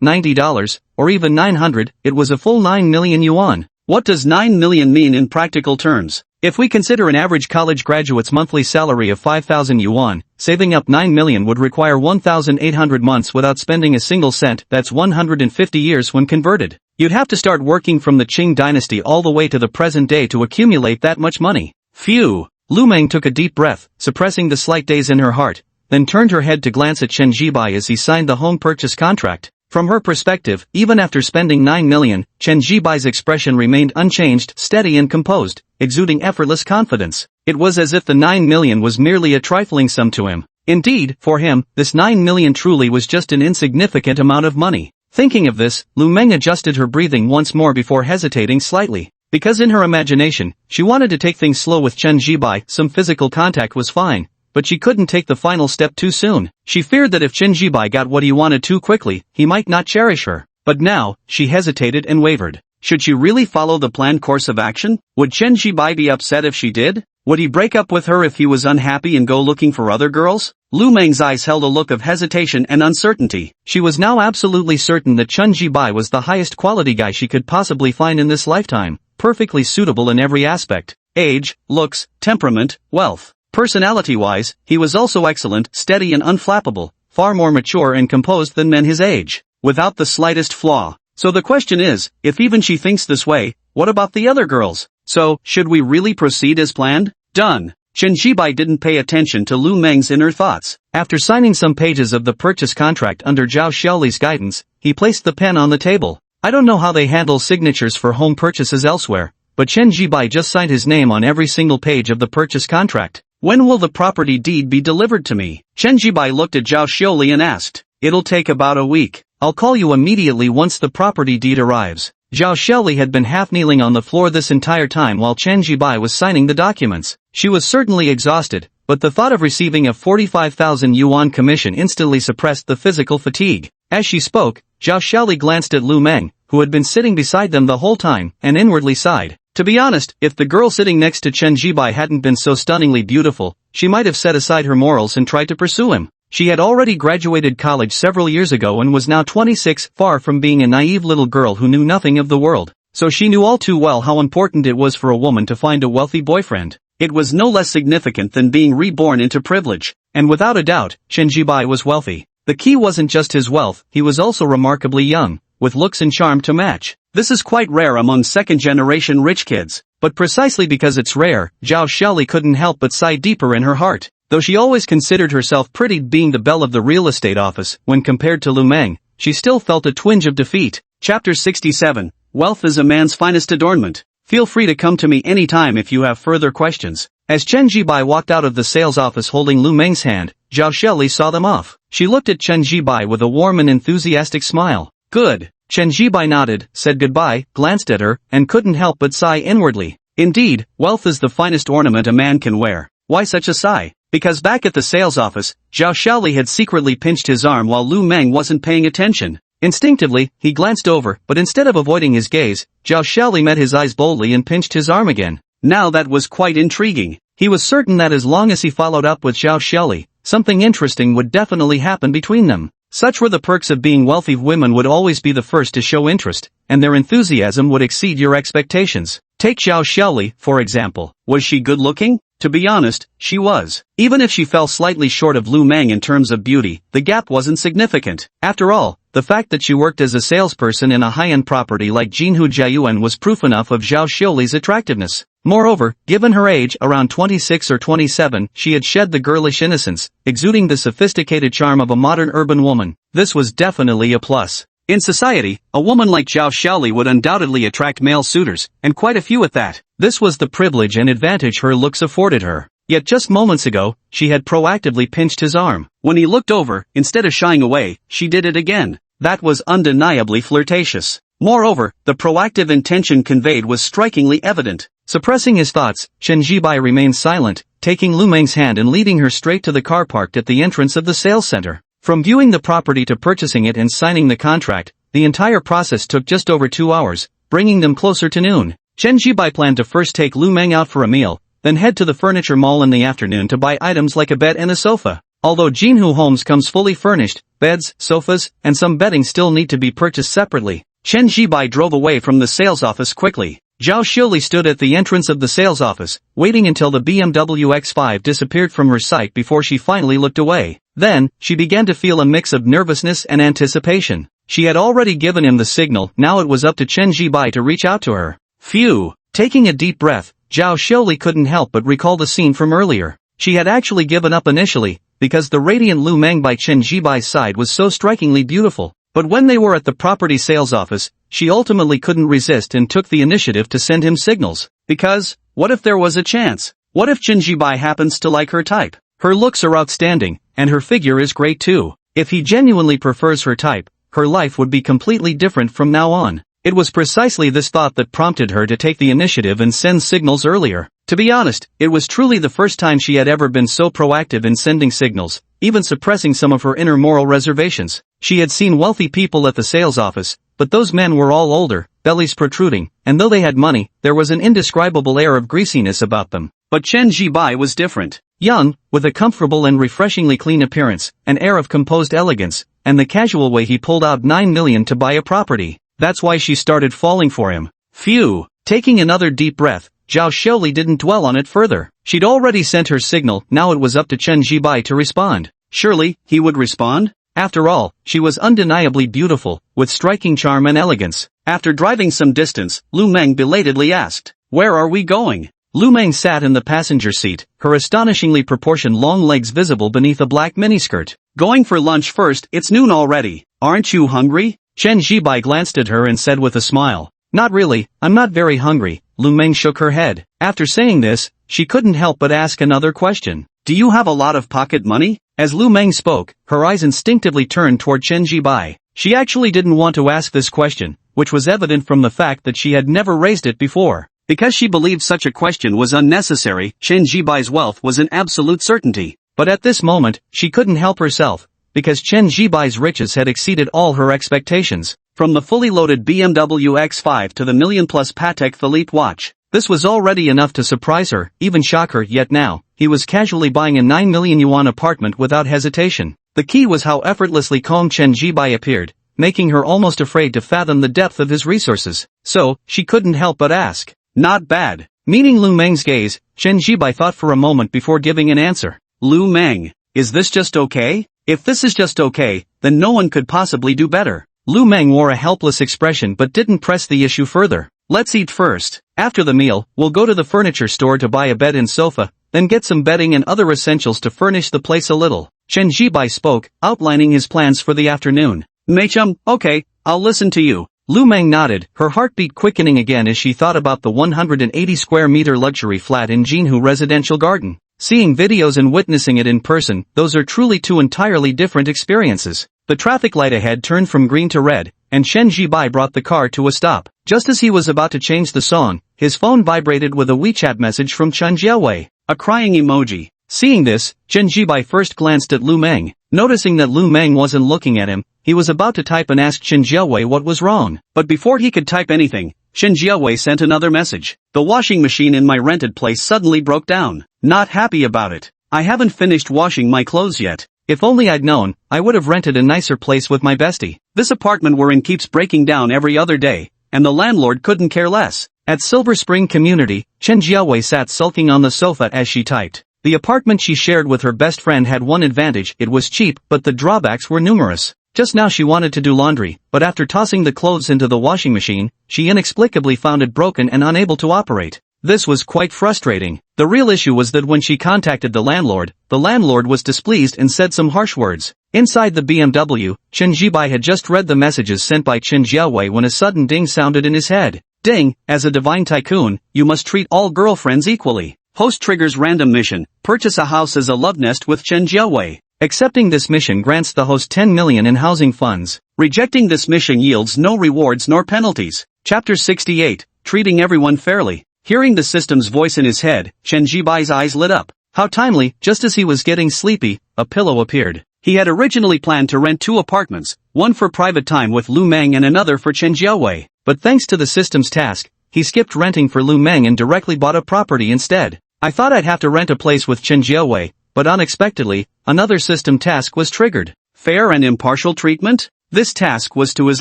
$90, or even 900, it was a full 9 million yuan. What does 9 million mean in practical terms? If we consider an average college graduate's monthly salary of 5,000 yuan, saving up 9 million would require 1,800 months without spending a single cent. That's 150 years when converted. You'd have to start working from the Qing dynasty all the way to the present day to accumulate that much money. Phew! Lu Meng took a deep breath, suppressing the slight daze in her heart, then turned her head to glance at Chen Jibai as he signed the home purchase contract. From her perspective, even after spending 9 million, Chen Jibai's expression remained unchanged, steady and composed, exuding effortless confidence. It was as if the 9 million was merely a trifling sum to him. Indeed, for him, this 9 million truly was just an insignificant amount of money. Thinking of this, Lu Meng adjusted her breathing once more before hesitating slightly. Because in her imagination, she wanted to take things slow with Chen Jibai, some physical contact was fine. But she couldn't take the final step too soon. She feared that if Chen Jibai got what he wanted too quickly, he might not cherish her. But now, she hesitated and wavered. Should she really follow the planned course of action? Would Chen Jibai be upset if she did? Would he break up with her if he was unhappy and go looking for other girls? Lu Meng's eyes held a look of hesitation and uncertainty. She was now absolutely certain that Chen Jibai was the highest quality guy she could possibly find in this lifetime, perfectly suitable in every aspect. Age, looks, temperament, wealth. Personality-wise, he was also excellent, steady and unflappable, far more mature and composed than men his age, without the slightest flaw. So the question is, if even she thinks this way, what about the other girls? So, should we really proceed as planned? Done. Chen Jibai didn't pay attention to Lu Meng's inner thoughts. After signing some pages of the purchase contract under Zhao Xiaoli's guidance, he placed the pen on the table. I don't know how they handle signatures for home purchases elsewhere, but Chen Jibai just signed his name on every single page of the purchase contract. When will the property deed be delivered to me? Chen Jibai looked at Zhao Xiaoli and asked. It'll take about a week. I'll call you immediately once the property deed arrives. Zhao Xiaoli had been half kneeling on the floor this entire time while Chen Jibai was signing the documents. She was certainly exhausted, but the thought of receiving a 45,000 yuan commission instantly suppressed the physical fatigue. As she spoke, Zhao Xiaoli glanced at Lu Meng, who had been sitting beside them the whole time, and inwardly sighed. To be honest, if the girl sitting next to Chen Jibai hadn't been so stunningly beautiful, she might have set aside her morals and tried to pursue him. She had already graduated college several years ago and was now 26, far from being a naive little girl who knew nothing of the world. So she knew all too well how important it was for a woman to find a wealthy boyfriend. It was no less significant than being reborn into privilege. And without a doubt, Chen Jibai was wealthy. The key wasn't just his wealth, he was also remarkably young, with looks and charm to match. This is quite rare among second-generation rich kids. But precisely because it's rare, Zhao Xiaoli couldn't help but sigh deeper in her heart. Though she always considered herself pretty being the belle of the real estate office, when compared to Lu Meng, she still felt a twinge of defeat. Chapter 67. Wealth is a man's finest adornment. Feel free to come to me anytime if you have further questions. As Chen Jibai walked out of the sales office holding Lu Meng's hand, Zhao Xiaoli saw them off. She looked at Chen Jibai with a warm and enthusiastic smile. Good. Chen Jibai nodded, said goodbye, glanced at her, and couldn't help but sigh inwardly. Indeed, wealth is the finest ornament a man can wear. Why such a sigh? Because back at the sales office, Zhao Xiaoli had secretly pinched his arm while Lu Meng wasn't paying attention. Instinctively, he glanced over, but instead of avoiding his gaze, Zhao Xiaoli met his eyes boldly and pinched his arm again. Now that was quite intriguing. He was certain that as long as he followed up with Zhao Xiaoli, something interesting would definitely happen between them. Such were the perks of being wealthy. Women would always be the first to show interest, and their enthusiasm would exceed your expectations. Take Zhao Xiaoli, for example. Was she good-looking? To be honest, she was. Even if she fell slightly short of Lu Meng in terms of beauty, the gap wasn't significant. After all, the fact that she worked as a salesperson in a high-end property like Jinhu Jiayuan was proof enough of Zhao Xiaoli's attractiveness. Moreover, given her age, around 26 or 27, she had shed the girlish innocence, exuding the sophisticated charm of a modern urban woman. This was definitely a plus. In society, a woman like Zhao Xiaoli would undoubtedly attract male suitors, and quite a few at that. This was the privilege and advantage her looks afforded her. Yet just moments ago, she had proactively pinched his arm. When he looked over, instead of shying away, she did it again. That was undeniably flirtatious. Moreover, the proactive intention conveyed was strikingly evident. Suppressing his thoughts, Chen Jibai remained silent, taking Lu Meng's hand and leading her straight to the car parked at the entrance of the sales center. From viewing the property to purchasing it and signing the contract, the entire process took just over 2 hours, bringing them closer to noon. Chen Jibai planned to first take Lu Meng out for a meal, then head to the furniture mall in the afternoon to buy items like a bed and a sofa. Although Jinhu Homes comes fully furnished, beds, sofas, and some bedding still need to be purchased separately. Chen Jibai drove away from the sales office quickly. Zhao Xiuli stood at the entrance of the sales office, waiting until the BMW X5 disappeared from her sight before she finally looked away. Then, she began to feel a mix of nervousness and anticipation. She had already given him the signal, now it was up to Chen Jibai to reach out to her. Phew! Taking a deep breath, Zhao Xiuli couldn't help but recall the scene from earlier. She had actually given up initially, because the radiant Lu Meng by Chen Jibai's side was so strikingly beautiful. But when they were at the property sales office, she ultimately couldn't resist and took the initiative to send him signals. Because, what if there was a chance? What if Chen Jibai happens to like her type? Her looks are outstanding, and her figure is great too. If he genuinely prefers her type, her life would be completely different from now on. It was precisely this thought that prompted her to take the initiative and send signals earlier. To be honest, it was truly the first time she had ever been so proactive in sending signals, even suppressing some of her inner moral reservations. She had seen wealthy people at the sales office, but those men were all older, bellies protruding, and though they had money, there was an indescribable air of greasiness about them. But Chen Jibai was different. Young, with a comfortable and refreshingly clean appearance, an air of composed elegance, and the casual way he pulled out 9 million to buy a property. That's why she started falling for him. Phew! Taking another deep breath, Zhao Xiuli didn't dwell on it further. She'd already sent her signal, now it was up to Chen Jibai to respond. Surely, he would respond? After all, she was undeniably beautiful, with striking charm and elegance. After driving some distance, Lu Meng belatedly asked, "Where are we going?" Lu Meng sat in the passenger seat, her astonishingly proportioned long legs visible beneath a black miniskirt. "Going for lunch first, it's noon already. Aren't you hungry?" Chen Jibai glanced at her and said with a smile, "Not really, I'm not very hungry." Lu Meng shook her head. After saying this, she couldn't help but ask another question. "Do you have a lot of pocket money?" As Lu Meng spoke, her eyes instinctively turned toward Chen Jibai. She actually didn't want to ask this question, which was evident from the fact that she had never raised it before. Because she believed such a question was unnecessary, Chen Jibai's wealth was an absolute certainty. But at this moment, she couldn't help herself, because Chen Jibai's riches had exceeded all her expectations. From the fully loaded BMW X5 to the million-plus Patek Philippe watch, this was already enough to surprise her, even shock her, yet now, he was casually buying a 9 million yuan apartment without hesitation. The key was how effortlessly calm Chen Jibai appeared, making her almost afraid to fathom the depth of his resources. So, she couldn't help but ask, "Not bad." Meeting Lu Meng's gaze, Chen Jibai thought for a moment before giving an answer. "Lu Meng, is this just okay?" "If this is just okay, then no one could possibly do better." Lu Meng wore a helpless expression but didn't press the issue further. "Let's eat first. After the meal, we'll go to the furniture store to buy a bed and sofa, then get some bedding and other essentials to furnish the place a little." Chen Jibai spoke, outlining his plans for the afternoon. "Meichum, okay, I'll listen to you." Lu Meng nodded, her heartbeat quickening again as she thought about the 180 square meter luxury flat in Jinhu Residential Garden. Seeing videos and witnessing it in person, those are truly two entirely different experiences. The traffic light ahead turned from green to red, and Chen Jibai brought the car to a stop. Just as he was about to change the song, his phone vibrated with a WeChat message from Chen Jiawei. A crying emoji. Seeing this, Chen Jibai first glanced at Lu Meng. Noticing that Lu Meng wasn't looking at him, he was about to type and ask Chen Jiawei what was wrong. But before he could type anything, Chen Jiawei sent another message. "The washing machine in my rented place suddenly broke down. Not happy about it. I haven't finished washing my clothes yet. If only I'd known, I would have rented a nicer place with my bestie. This apartment we're in keeps breaking down every other day, and the landlord couldn't care less." At Silver Spring Community, Chen Jiawei sat sulking on the sofa as she typed. The apartment she shared with her best friend had one advantage: it was cheap, but the drawbacks were numerous. Just now she wanted to do laundry, but after tossing the clothes into the washing machine, she inexplicably found it broken and unable to operate. This was quite frustrating. The real issue was that when she contacted the landlord was displeased and said some harsh words. Inside the BMW, Chen Jibai had just read the messages sent by Chen Jiawei when a sudden ding sounded in his head. "Ding, as a divine tycoon, you must treat all girlfriends equally. Host triggers random mission, purchase a house as a love nest with Chen Jiawei." Accepting this mission grants the host 10 million in housing funds. Rejecting this mission yields no rewards nor penalties. Chapter 68, Treating Everyone Fairly. Hearing the system's voice in his head, Chen Jibai's eyes lit up. How timely, just as he was getting sleepy, a pillow appeared. He had originally planned to rent 2 apartments, one for private time with Lu Meng and another for Chen Jiawei. But thanks to the system's task, he skipped renting for Lu Meng and directly bought a property instead. I thought I'd have to rent a place with Chen Jiawei, but unexpectedly, another system task was triggered. Fair and impartial treatment? This task was to his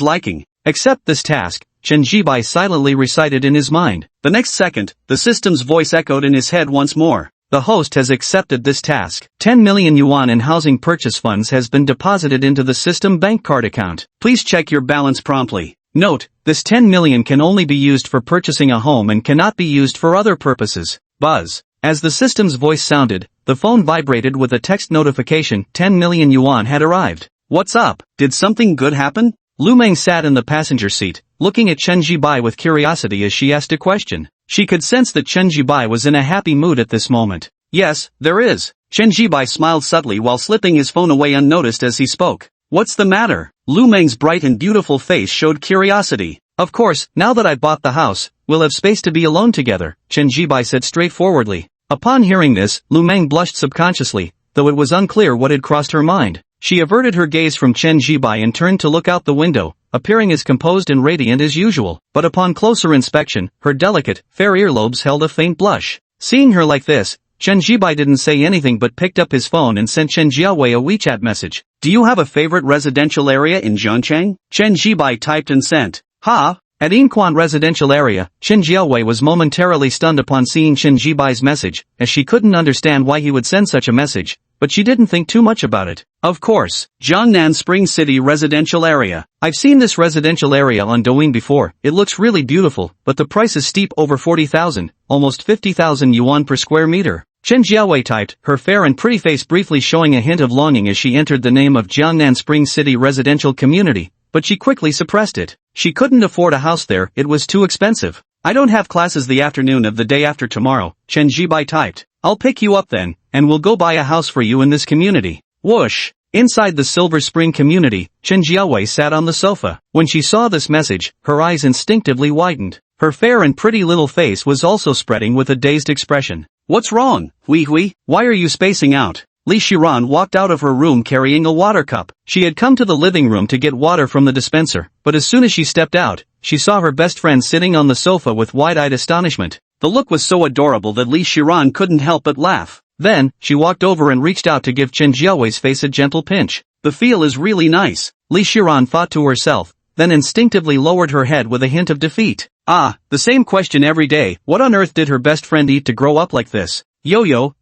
liking. Accept this task, Chen Jibai silently recited in his mind. The next second, the system's voice echoed in his head once more. The host has accepted this task. 10 million yuan in housing purchase funds has been deposited into the system bank card account. Please check your balance promptly. Note, this 10 million can only be used for purchasing a home and cannot be used for other purposes. Buzz. As the system's voice sounded, the phone vibrated with a text notification. 10 million yuan had arrived. What's up? Did something good happen? Lu Meng sat in the passenger seat, looking at Chen Jibai with curiosity as she asked a question. She could sense that Chen Jibai was in a happy mood at this moment. Yes, there is. Chen Jibai smiled subtly while slipping his phone away unnoticed as he spoke. What's the matter? Lu Meng's bright and beautiful face showed curiosity. Of course, now that I've bought the house, we'll have space to be alone together, Chen Jibai said straightforwardly. Upon hearing this, Lu Meng blushed subconsciously, though it was unclear what had crossed her mind. She averted her gaze from Chen Jibai and turned to look out the window, appearing as composed and radiant as usual. But upon closer inspection, her delicate, fair earlobes held a faint blush. Seeing her like this, Chen Jibai didn't say anything but picked up his phone and sent Chen Jiawei a WeChat message. Do you have a favorite residential area in Zhongcheng? Chen Jibai typed and sent. Ha! At Inquan residential area, Chen Jiawei was momentarily stunned upon seeing Chen Jibai's message, as she couldn't understand why he would send such a message, but she didn't think too much about it. Of course, Jiangnan Spring City residential area. I've seen this residential area on Douyin before. It looks really beautiful, but the price is steep, over 40,000, almost 50,000 yuan per square meter. Chen Jiawei typed, her fair and pretty face briefly showing a hint of longing as she entered the name of Jiangnan Spring City residential community, but she quickly suppressed it. She couldn't afford a house there, it was too expensive. I don't have classes the afternoon of the day after tomorrow, Chen Jibai typed. I'll pick you up then, and we'll go buy a house for you in this community. Whoosh! Inside the Silver Spring community, Chen Jiawei sat on the sofa. When she saw this message, her eyes instinctively widened. Her fair and pretty little face was also spreading with a dazed expression. What's wrong, Hui? Why are you spacing out? Li Shiran walked out of her room carrying a water cup. She had come to the living room to get water from the dispenser, but as soon as she stepped out, she saw her best friend sitting on the sofa with wide-eyed astonishment. The look was so adorable that Li Shiran couldn't help but laugh. Then, she walked over and reached out to give Chen Jiawei's face a gentle pinch. The feel is really nice, Li Shiran thought to herself, then instinctively lowered her head with a hint of defeat. Ah, the same question every day. What on earth did her best friend eat to grow up like this? Yo-yo,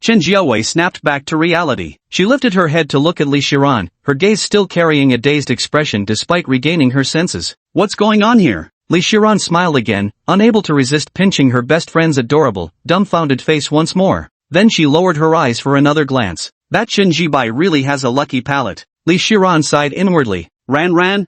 Chen Jiawei snapped back to reality. She lifted her head to look at Li Shiran, her gaze still carrying a dazed expression despite regaining her senses. What's going on here? Li Shiran smiled again, unable to resist pinching her best friend's adorable, dumbfounded face once more. Then she lowered her eyes for another glance. That Chen Jibai really has a lucky palate. Li Shiran sighed inwardly. Ran,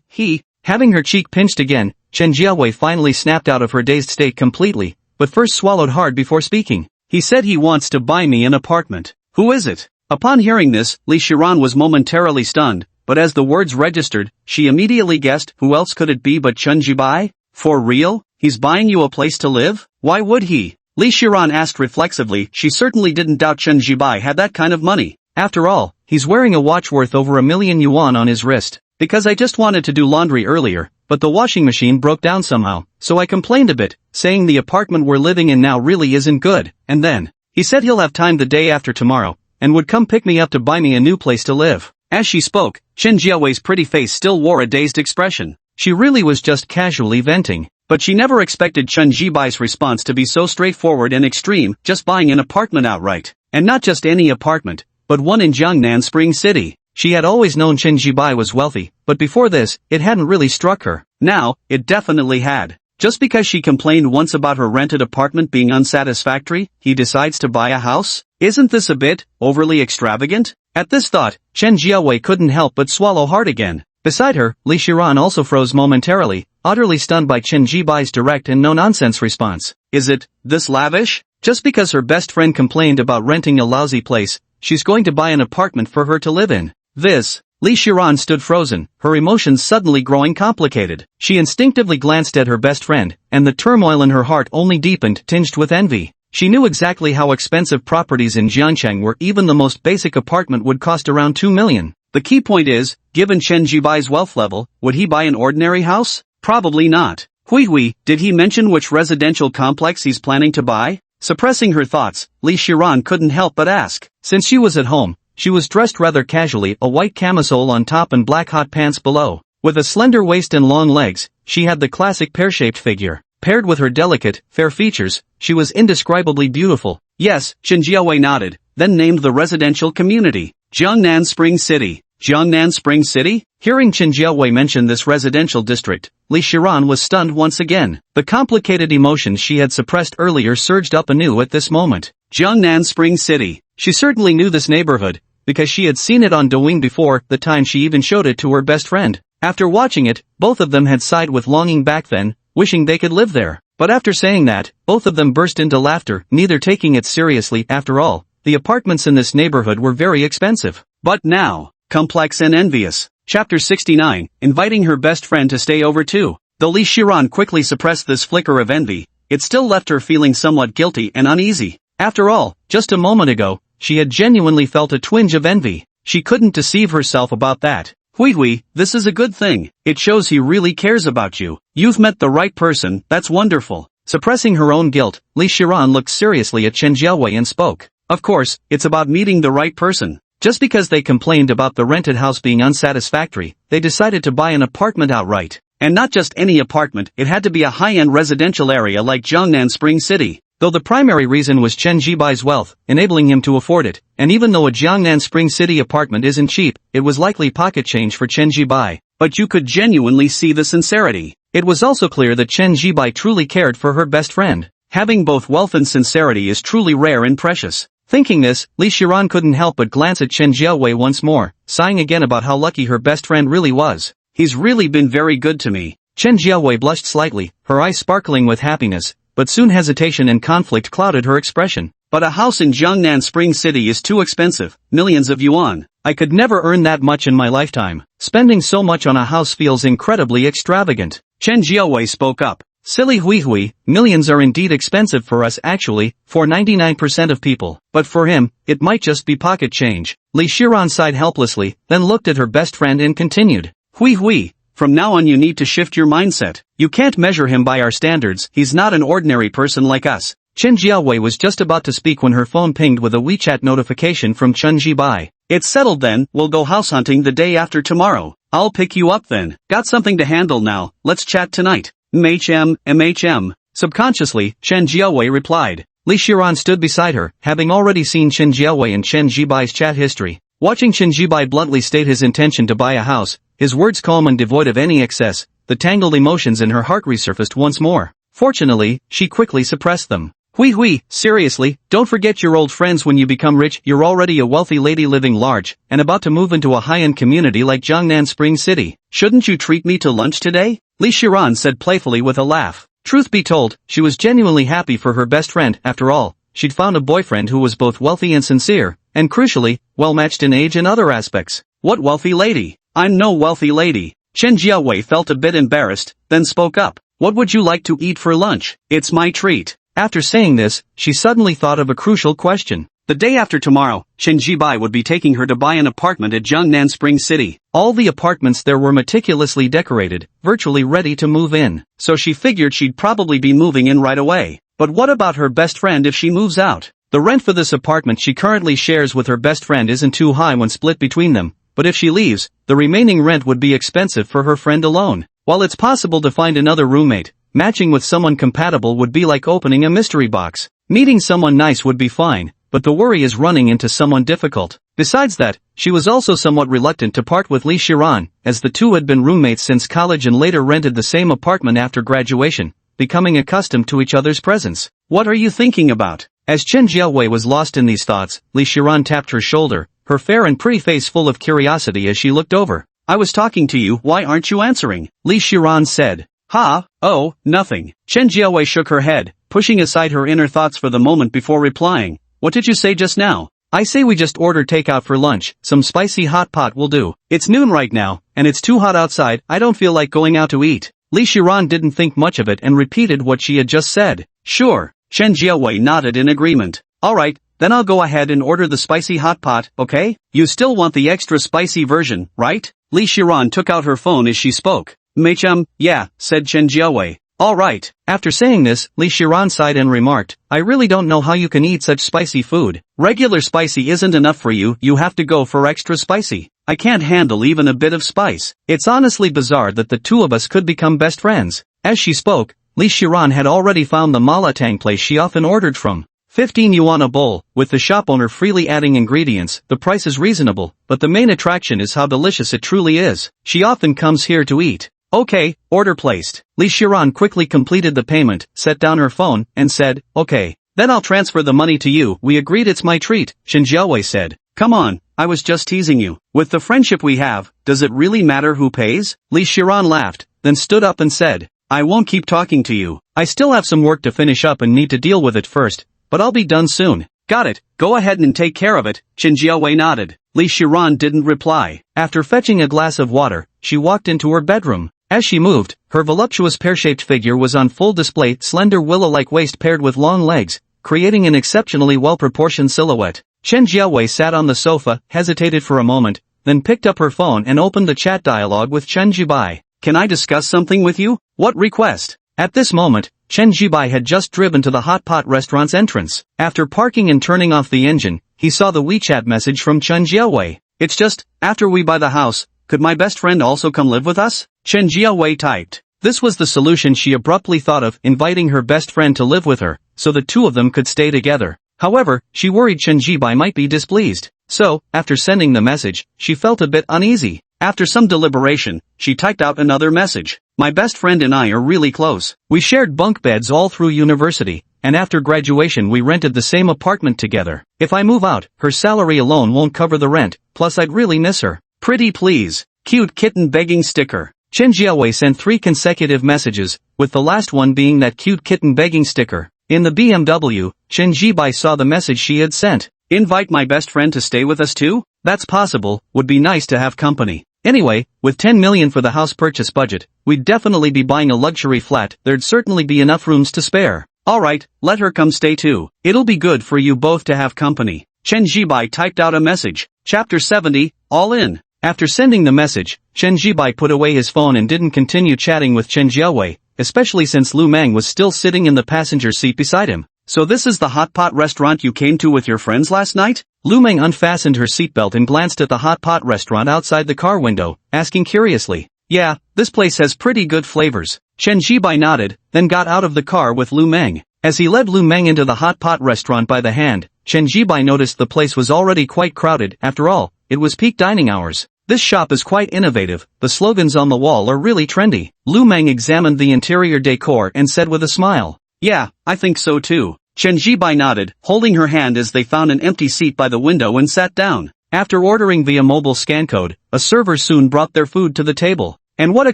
he. Having her cheek pinched again, Chen Jiawei finally snapped out of her dazed state completely, but first swallowed hard before speaking. He said he wants to buy me an apartment. Who is it? Upon hearing this, Li Shiran was momentarily stunned, but as the words registered, she immediately guessed, who else could it be but Chen Jibai? For real? He's buying you a place to live? Why would he? Li Shiran asked reflexively. She certainly didn't doubt Chen Jibai had that kind of money. After all, he's wearing a watch worth over 1 million yuan on his wrist. Because I just wanted to do laundry earlier, but the washing machine broke down somehow, so I complained a bit, saying the apartment we're living in now really isn't good, and then, he said he'll have time the day after tomorrow, and would come pick me up to buy me a new place to live. As she spoke, Chen Jiawei's pretty face still wore a dazed expression. She really was just casually venting, but she never expected Chen Jibai's response to be so straightforward and extreme, just buying an apartment outright. And not just any apartment, but one in Jiangnan Spring City. She had always known Chen Jibai was wealthy, but before this, it hadn't really struck her. Now, it definitely had. Just because she complained once about her rented apartment being unsatisfactory, he decides to buy a house? Isn't this a bit overly extravagant? At this thought, Chen Jiawei couldn't help but swallow hard again. Beside her, Li Shiran also froze momentarily, utterly stunned by Chen Jibai's direct and no-nonsense response. Is it this lavish? Just because her best friend complained about renting a lousy place, she's going to buy an apartment for her to live in. This. Li Shiran stood frozen, her emotions suddenly growing complicated. She instinctively glanced at her best friend, and the turmoil in her heart only deepened, tinged with envy. She knew exactly how expensive properties in Jiangcheng were. Even the most basic apartment would cost around 2 million. The key point is, given Chen Jibai's wealth level, would he buy an ordinary house? Probably not. Hui, did he mention which residential complex he's planning to buy? Suppressing her thoughts, Li Shiran couldn't help but ask. Since she was at home, she was dressed rather casually, a white camisole on top and black hot pants below. With a slender waist and long legs, she had the classic pear-shaped figure. Paired with her delicate, fair features, she was indescribably beautiful. Yes, Chen Jiawei nodded, then named the residential community. Jiangnan Spring City. Jiangnan Spring City? Hearing Chen Jiawei mention this residential district, Li Shiran was stunned once again. The complicated emotions she had suppressed earlier surged up anew at this moment. Jiangnan Spring City. She certainly knew this neighborhood, because she had seen it on Douyin before, the time she even showed it to her best friend. After watching it, both of them had sighed with longing back then, wishing they could live there. But after saying that, both of them burst into laughter, neither taking it seriously. After all, the apartments in this neighborhood were very expensive. But now, complex and envious. Chapter 69, inviting her best friend to stay over too. Though Li Shiran quickly suppressed this flicker of envy, it still left her feeling somewhat guilty and uneasy. After all, just a moment ago, she had genuinely felt a twinge of envy. She couldn't deceive herself about that. Hui, this is a good thing. It shows he really cares about you. You've met the right person, that's wonderful. Suppressing her own guilt, Li Shiran looked seriously at Chen Jiawei and spoke. Of course, it's about meeting the right person. Just because they complained about the rented house being unsatisfactory, they decided to buy an apartment outright. And not just any apartment, it had to be a high-end residential area like Jiangnan Spring City. Though the primary reason was Chen Jibai's wealth, enabling him to afford it, and even though a Jiangnan Spring City apartment isn't cheap, it was likely pocket change for Chen Jibai. But you could genuinely see the sincerity. It was also clear that Chen Jibai truly cared for her best friend. Having both wealth and sincerity is truly rare and precious. Thinking this, Li Shiran couldn't help but glance at Chen Jiawei once more, sighing again about how lucky her best friend really was. He's really been very good to me. Chen Jiawei blushed slightly, her eyes sparkling with happiness. But soon hesitation and conflict clouded her expression. But a house in Jiangnan Spring City is too expensive, millions of yuan. I could never earn that much in my lifetime. Spending so much on a house feels incredibly extravagant. Chen Jiawei spoke up. Silly Hui, millions are indeed expensive for us actually, for 99% of people. But for him, it might just be pocket change. Li Shiran sighed helplessly, then looked at her best friend and continued. Hui. From now on you need to shift your mindset. You can't measure him by our standards, he's not an ordinary person like us. Chen Jiawei was just about to speak when her phone pinged with a WeChat notification from Chen Jibai. It's settled then, we'll go house hunting the day after tomorrow. I'll pick you up then. Got something to handle now, let's chat tonight. MHM. Subconsciously, Chen Jiawei replied. Li Shiran stood beside her, having already seen Chen Jiawei and Chen Jibai's chat history. Watching Chen Jibai bluntly state his intention to buy a house, his words calm and devoid of any excess, the tangled emotions in her heart resurfaced once more. Fortunately, she quickly suppressed them. Hui, seriously, don't forget your old friends when you become rich. You're already a wealthy lady living large, and about to move into a high-end community like Jiangnan Spring City. Shouldn't you treat me to lunch today? Li Shiran said playfully with a laugh. Truth be told, she was genuinely happy for her best friend. After all, she'd found a boyfriend who was both wealthy and sincere, and crucially, well-matched in age and other aspects. What wealthy lady? I'm no wealthy lady. Chen Jiawei felt a bit embarrassed, then spoke up. What would you like to eat for lunch? It's my treat. After saying this, she suddenly thought of a crucial question. The day after tomorrow, Chen Jibai would be taking her to buy an apartment at Jiangnan Spring City. All the apartments there were meticulously decorated, virtually ready to move in, so she figured she'd probably be moving in right away. But what about her best friend if she moves out? The rent for this apartment she currently shares with her best friend isn't too high when split between them, but if she leaves, the remaining rent would be expensive for her friend alone. While it's possible to find another roommate, matching with someone compatible would be like opening a mystery box. Meeting someone nice would be fine, but the worry is running into someone difficult. Besides that, she was also somewhat reluctant to part with Li Shiran, as the two had been roommates since college and later rented the same apartment after graduation, becoming accustomed to each other's presence. What are you thinking about? As Chen Jiawei was lost in these thoughts, Li Shiran tapped her shoulder, her fair and pretty face full of curiosity as she looked over. I was talking to you, why aren't you answering? Li Shiran said. Oh, nothing. Chen Jiawei shook her head, pushing aside her inner thoughts for the moment before replying. What did you say just now? I say we just order takeout for lunch, some spicy hot pot will do. It's noon right now, and it's too hot outside, I don't feel like going out to eat. Li Shiran didn't think much of it and repeated what she had just said. Sure. Chen Jiawei nodded in agreement. Alright, then I'll go ahead and order the spicy hot pot, okay? You still want the extra spicy version, right? Li Shiran took out her phone as she spoke. Meichum, yeah, said Chen Jiawei. Alright. After saying this, Li Shiran sighed and remarked, I really don't know how you can eat such spicy food. Regular spicy isn't enough for you, you have to go for extra spicy. I can't handle even a bit of spice. It's honestly bizarre that the two of us could become best friends. As she spoke, Li Shiran had already found the malatang place she often ordered from. 15 yuan a bowl, with the shop owner freely adding ingredients, the price is reasonable, but the main attraction is how delicious it truly is. She often comes here to eat. Okay, order placed. Li Shiran quickly completed the payment, set down her phone, and said, okay. Then I'll transfer the money to you. We agreed, it's my treat, Chen Jiawei said. Come on, I was just teasing you. With the friendship we have, does it really matter who pays? Li Shiran laughed, then stood up and said, I won't keep talking to you. I still have some work to finish up and need to deal with it first, but I'll be done soon. Got it, go ahead and take care of it, Chen Jiawei nodded. Li Shiran didn't reply. After fetching a glass of water, she walked into her bedroom. As she moved, her voluptuous pear-shaped figure was on full display, slender willow-like waist paired with long legs, creating an exceptionally well-proportioned silhouette. Chen Jiawei sat on the sofa, hesitated for a moment, then picked up her phone and opened the chat dialogue with Chen Jibai. Can I discuss something with you? What request? At this moment, Chen Jibai had just driven to the hot pot restaurant's entrance. After parking and turning off the engine, he saw the WeChat message from Chen Jiawei. It's just, after we buy the house, could my best friend also come live with us? Chen Jiawei typed. This was the solution she abruptly thought of, inviting her best friend to live with her, so the two of them could stay together. However, she worried Chen Jibai might be displeased. So, after sending the message, she felt a bit uneasy. After some deliberation, she typed out another message. My best friend and I are really close. We shared bunk beds all through university, and after graduation we rented the same apartment together. If I move out, her salary alone won't cover the rent, plus I'd really miss her. Pretty please. Cute kitten begging sticker. Chen Jiawei sent 3 consecutive messages, with the last one being that cute kitten begging sticker. In the BMW, Chen Jibai saw the message she had sent. Invite my best friend to stay with us too? That's possible, would be nice to have company. Anyway, with 10 million for the house purchase budget, we'd definitely be buying a luxury flat, there'd certainly be enough rooms to spare. Alright, let her come stay too. It'll be good for you both to have company. Chen Jibai typed out a message. Chapter 70, all in. After sending the message, Chen Jibai put away his phone and didn't continue chatting with Chen Jiawei, especially since Lu Meng was still sitting in the passenger seat beside him. So this is the hot pot restaurant you came to with your friends last night? Lu Meng unfastened her seatbelt and glanced at the hot pot restaurant outside the car window, asking curiously. Yeah, this place has pretty good flavors. Chen Jibai nodded, then got out of the car with Lu Meng. As he led Lu Meng into the hot pot restaurant by the hand, Chen Jibai noticed the place was already quite crowded. After all, it was peak dining hours. This shop is quite innovative, the slogans on the wall are really trendy. Lu Meng examined the interior decor and said with a smile. Yeah, I think so too. Chen Jibai nodded, holding her hand as they found an empty seat by the window and sat down. After ordering via mobile scan code, a server soon brought their food to the table. And what a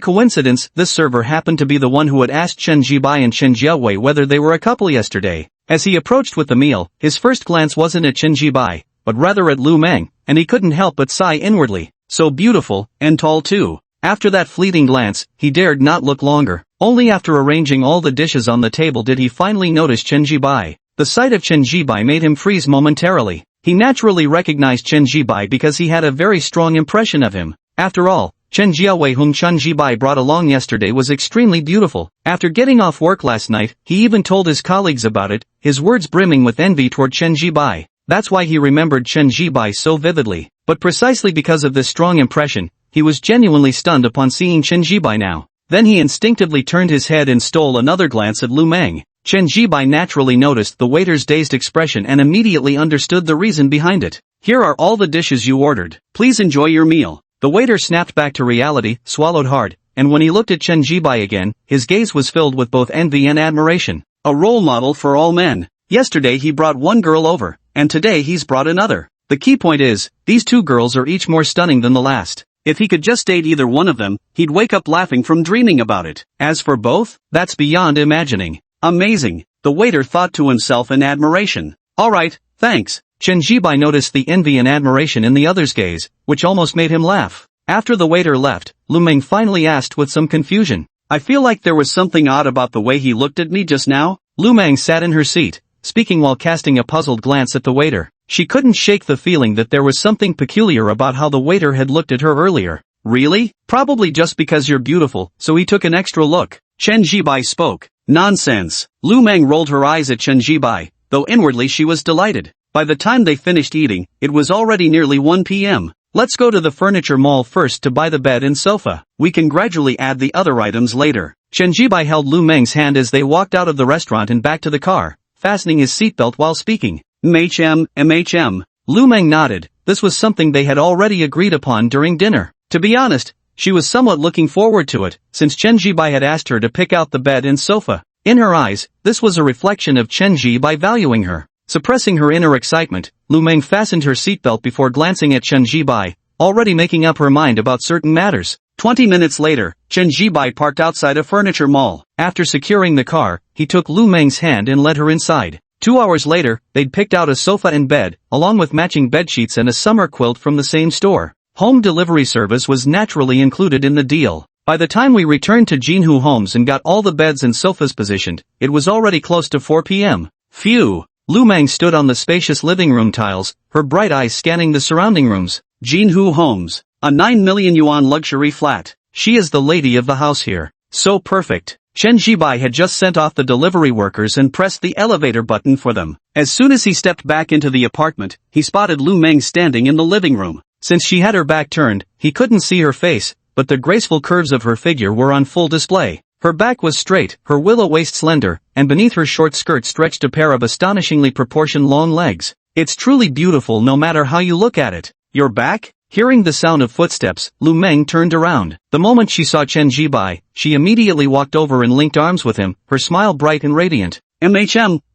coincidence, this server happened to be the one who had asked Chen Jibai and Chen Jiawei whether they were a couple yesterday. As he approached with the meal, his first glance wasn't at Chen Jibai, but rather at Lu Meng, and he couldn't help but sigh inwardly. So beautiful, and tall too. After that fleeting glance, he dared not look longer. Only after arranging all the dishes on the table did he finally notice Chen Jibai. The sight of Chen Jibai made him freeze momentarily. He naturally recognized Chen Jibai because he had a very strong impression of him. After all, Chen Jiawei, whom Chen Jibai brought along yesterday, was extremely beautiful. After getting off work last night, he even told his colleagues about it, his words brimming with envy toward Chen Jibai. That's why he remembered Chen Jibai so vividly. But precisely because of this strong impression, he was genuinely stunned upon seeing Chen Jibai now. Then he instinctively turned his head and stole another glance at Lu Meng. Chen Jibai naturally noticed the waiter's dazed expression and immediately understood the reason behind it. Here are all the dishes you ordered. Please enjoy your meal. The waiter snapped back to reality, swallowed hard, and when he looked at Chen Jibai again, his gaze was filled with both envy and admiration. A role model for all men. Yesterday he brought one girl over, and today he's brought another. The key point is, these two girls are each more stunning than the last. If he could just date either one of them, he'd wake up laughing from dreaming about it. As for both, that's beyond imagining. Amazing, the waiter thought to himself in admiration. Alright, thanks. Chen Jibai noticed the envy and admiration in the other's gaze, which almost made him laugh. After the waiter left, Lu Meng finally asked with some confusion. I feel like there was something odd about the way he looked at me just now. Lu Meng sat in her seat, speaking while casting a puzzled glance at the waiter. She couldn't shake the feeling that there was something peculiar about how the waiter had looked at her earlier. Really? Probably just because you're beautiful, so he took an extra look. Chen Jibai spoke. Nonsense. Lu Meng rolled her eyes at Chen Jibai, though inwardly she was delighted. By the time they finished eating, it was already nearly 1 p.m. Let's go to the furniture mall first to buy the bed and sofa. We can gradually add the other items later. Chen Jibai held Lu Meng's hand as they walked out of the restaurant and back to the car, fastening his seatbelt while speaking. MHM. Lu Meng nodded. This was something they had already agreed upon during dinner. To be honest, she was somewhat looking forward to it, since Chen Jibai had asked her to pick out the bed and sofa. In her eyes, this was a reflection of Chen Jibai valuing her. Suppressing her inner excitement, Lu Meng fastened her seatbelt before glancing at Chen Jibai, already making up her mind about certain matters. 20 minutes later, Chen Jibai parked outside a furniture mall. After securing the car, he took Lu Meng's hand and led her inside. 2 hours later, they'd picked out a sofa and bed, along with matching bedsheets and a summer quilt from the same store. Home delivery service was naturally included in the deal. By the time we returned to Jinhu Homes and got all the beds and sofas positioned, it was already close to 4 p.m. Phew. Lu Meng stood on the spacious living room tiles, her bright eyes scanning the surrounding rooms. Jinhu Homes, a 9 million yuan luxury flat. She is the lady of the house here. So perfect. Chen Jibai had just sent off the delivery workers and pressed the elevator button for them. As soon as he stepped back into the apartment, he spotted Lu Meng standing in the living room. Since she had her back turned, he couldn't see her face, but the graceful curves of her figure were on full display. Her back was straight, her willow waist slender, and beneath her short skirt stretched a pair of astonishingly proportioned long legs. It's truly beautiful no matter how you look at it. Your back? Hearing the sound of footsteps, Lu Meng turned around. The moment she saw Chen Jibai, she immediately walked over and linked arms with him, her smile bright and radiant.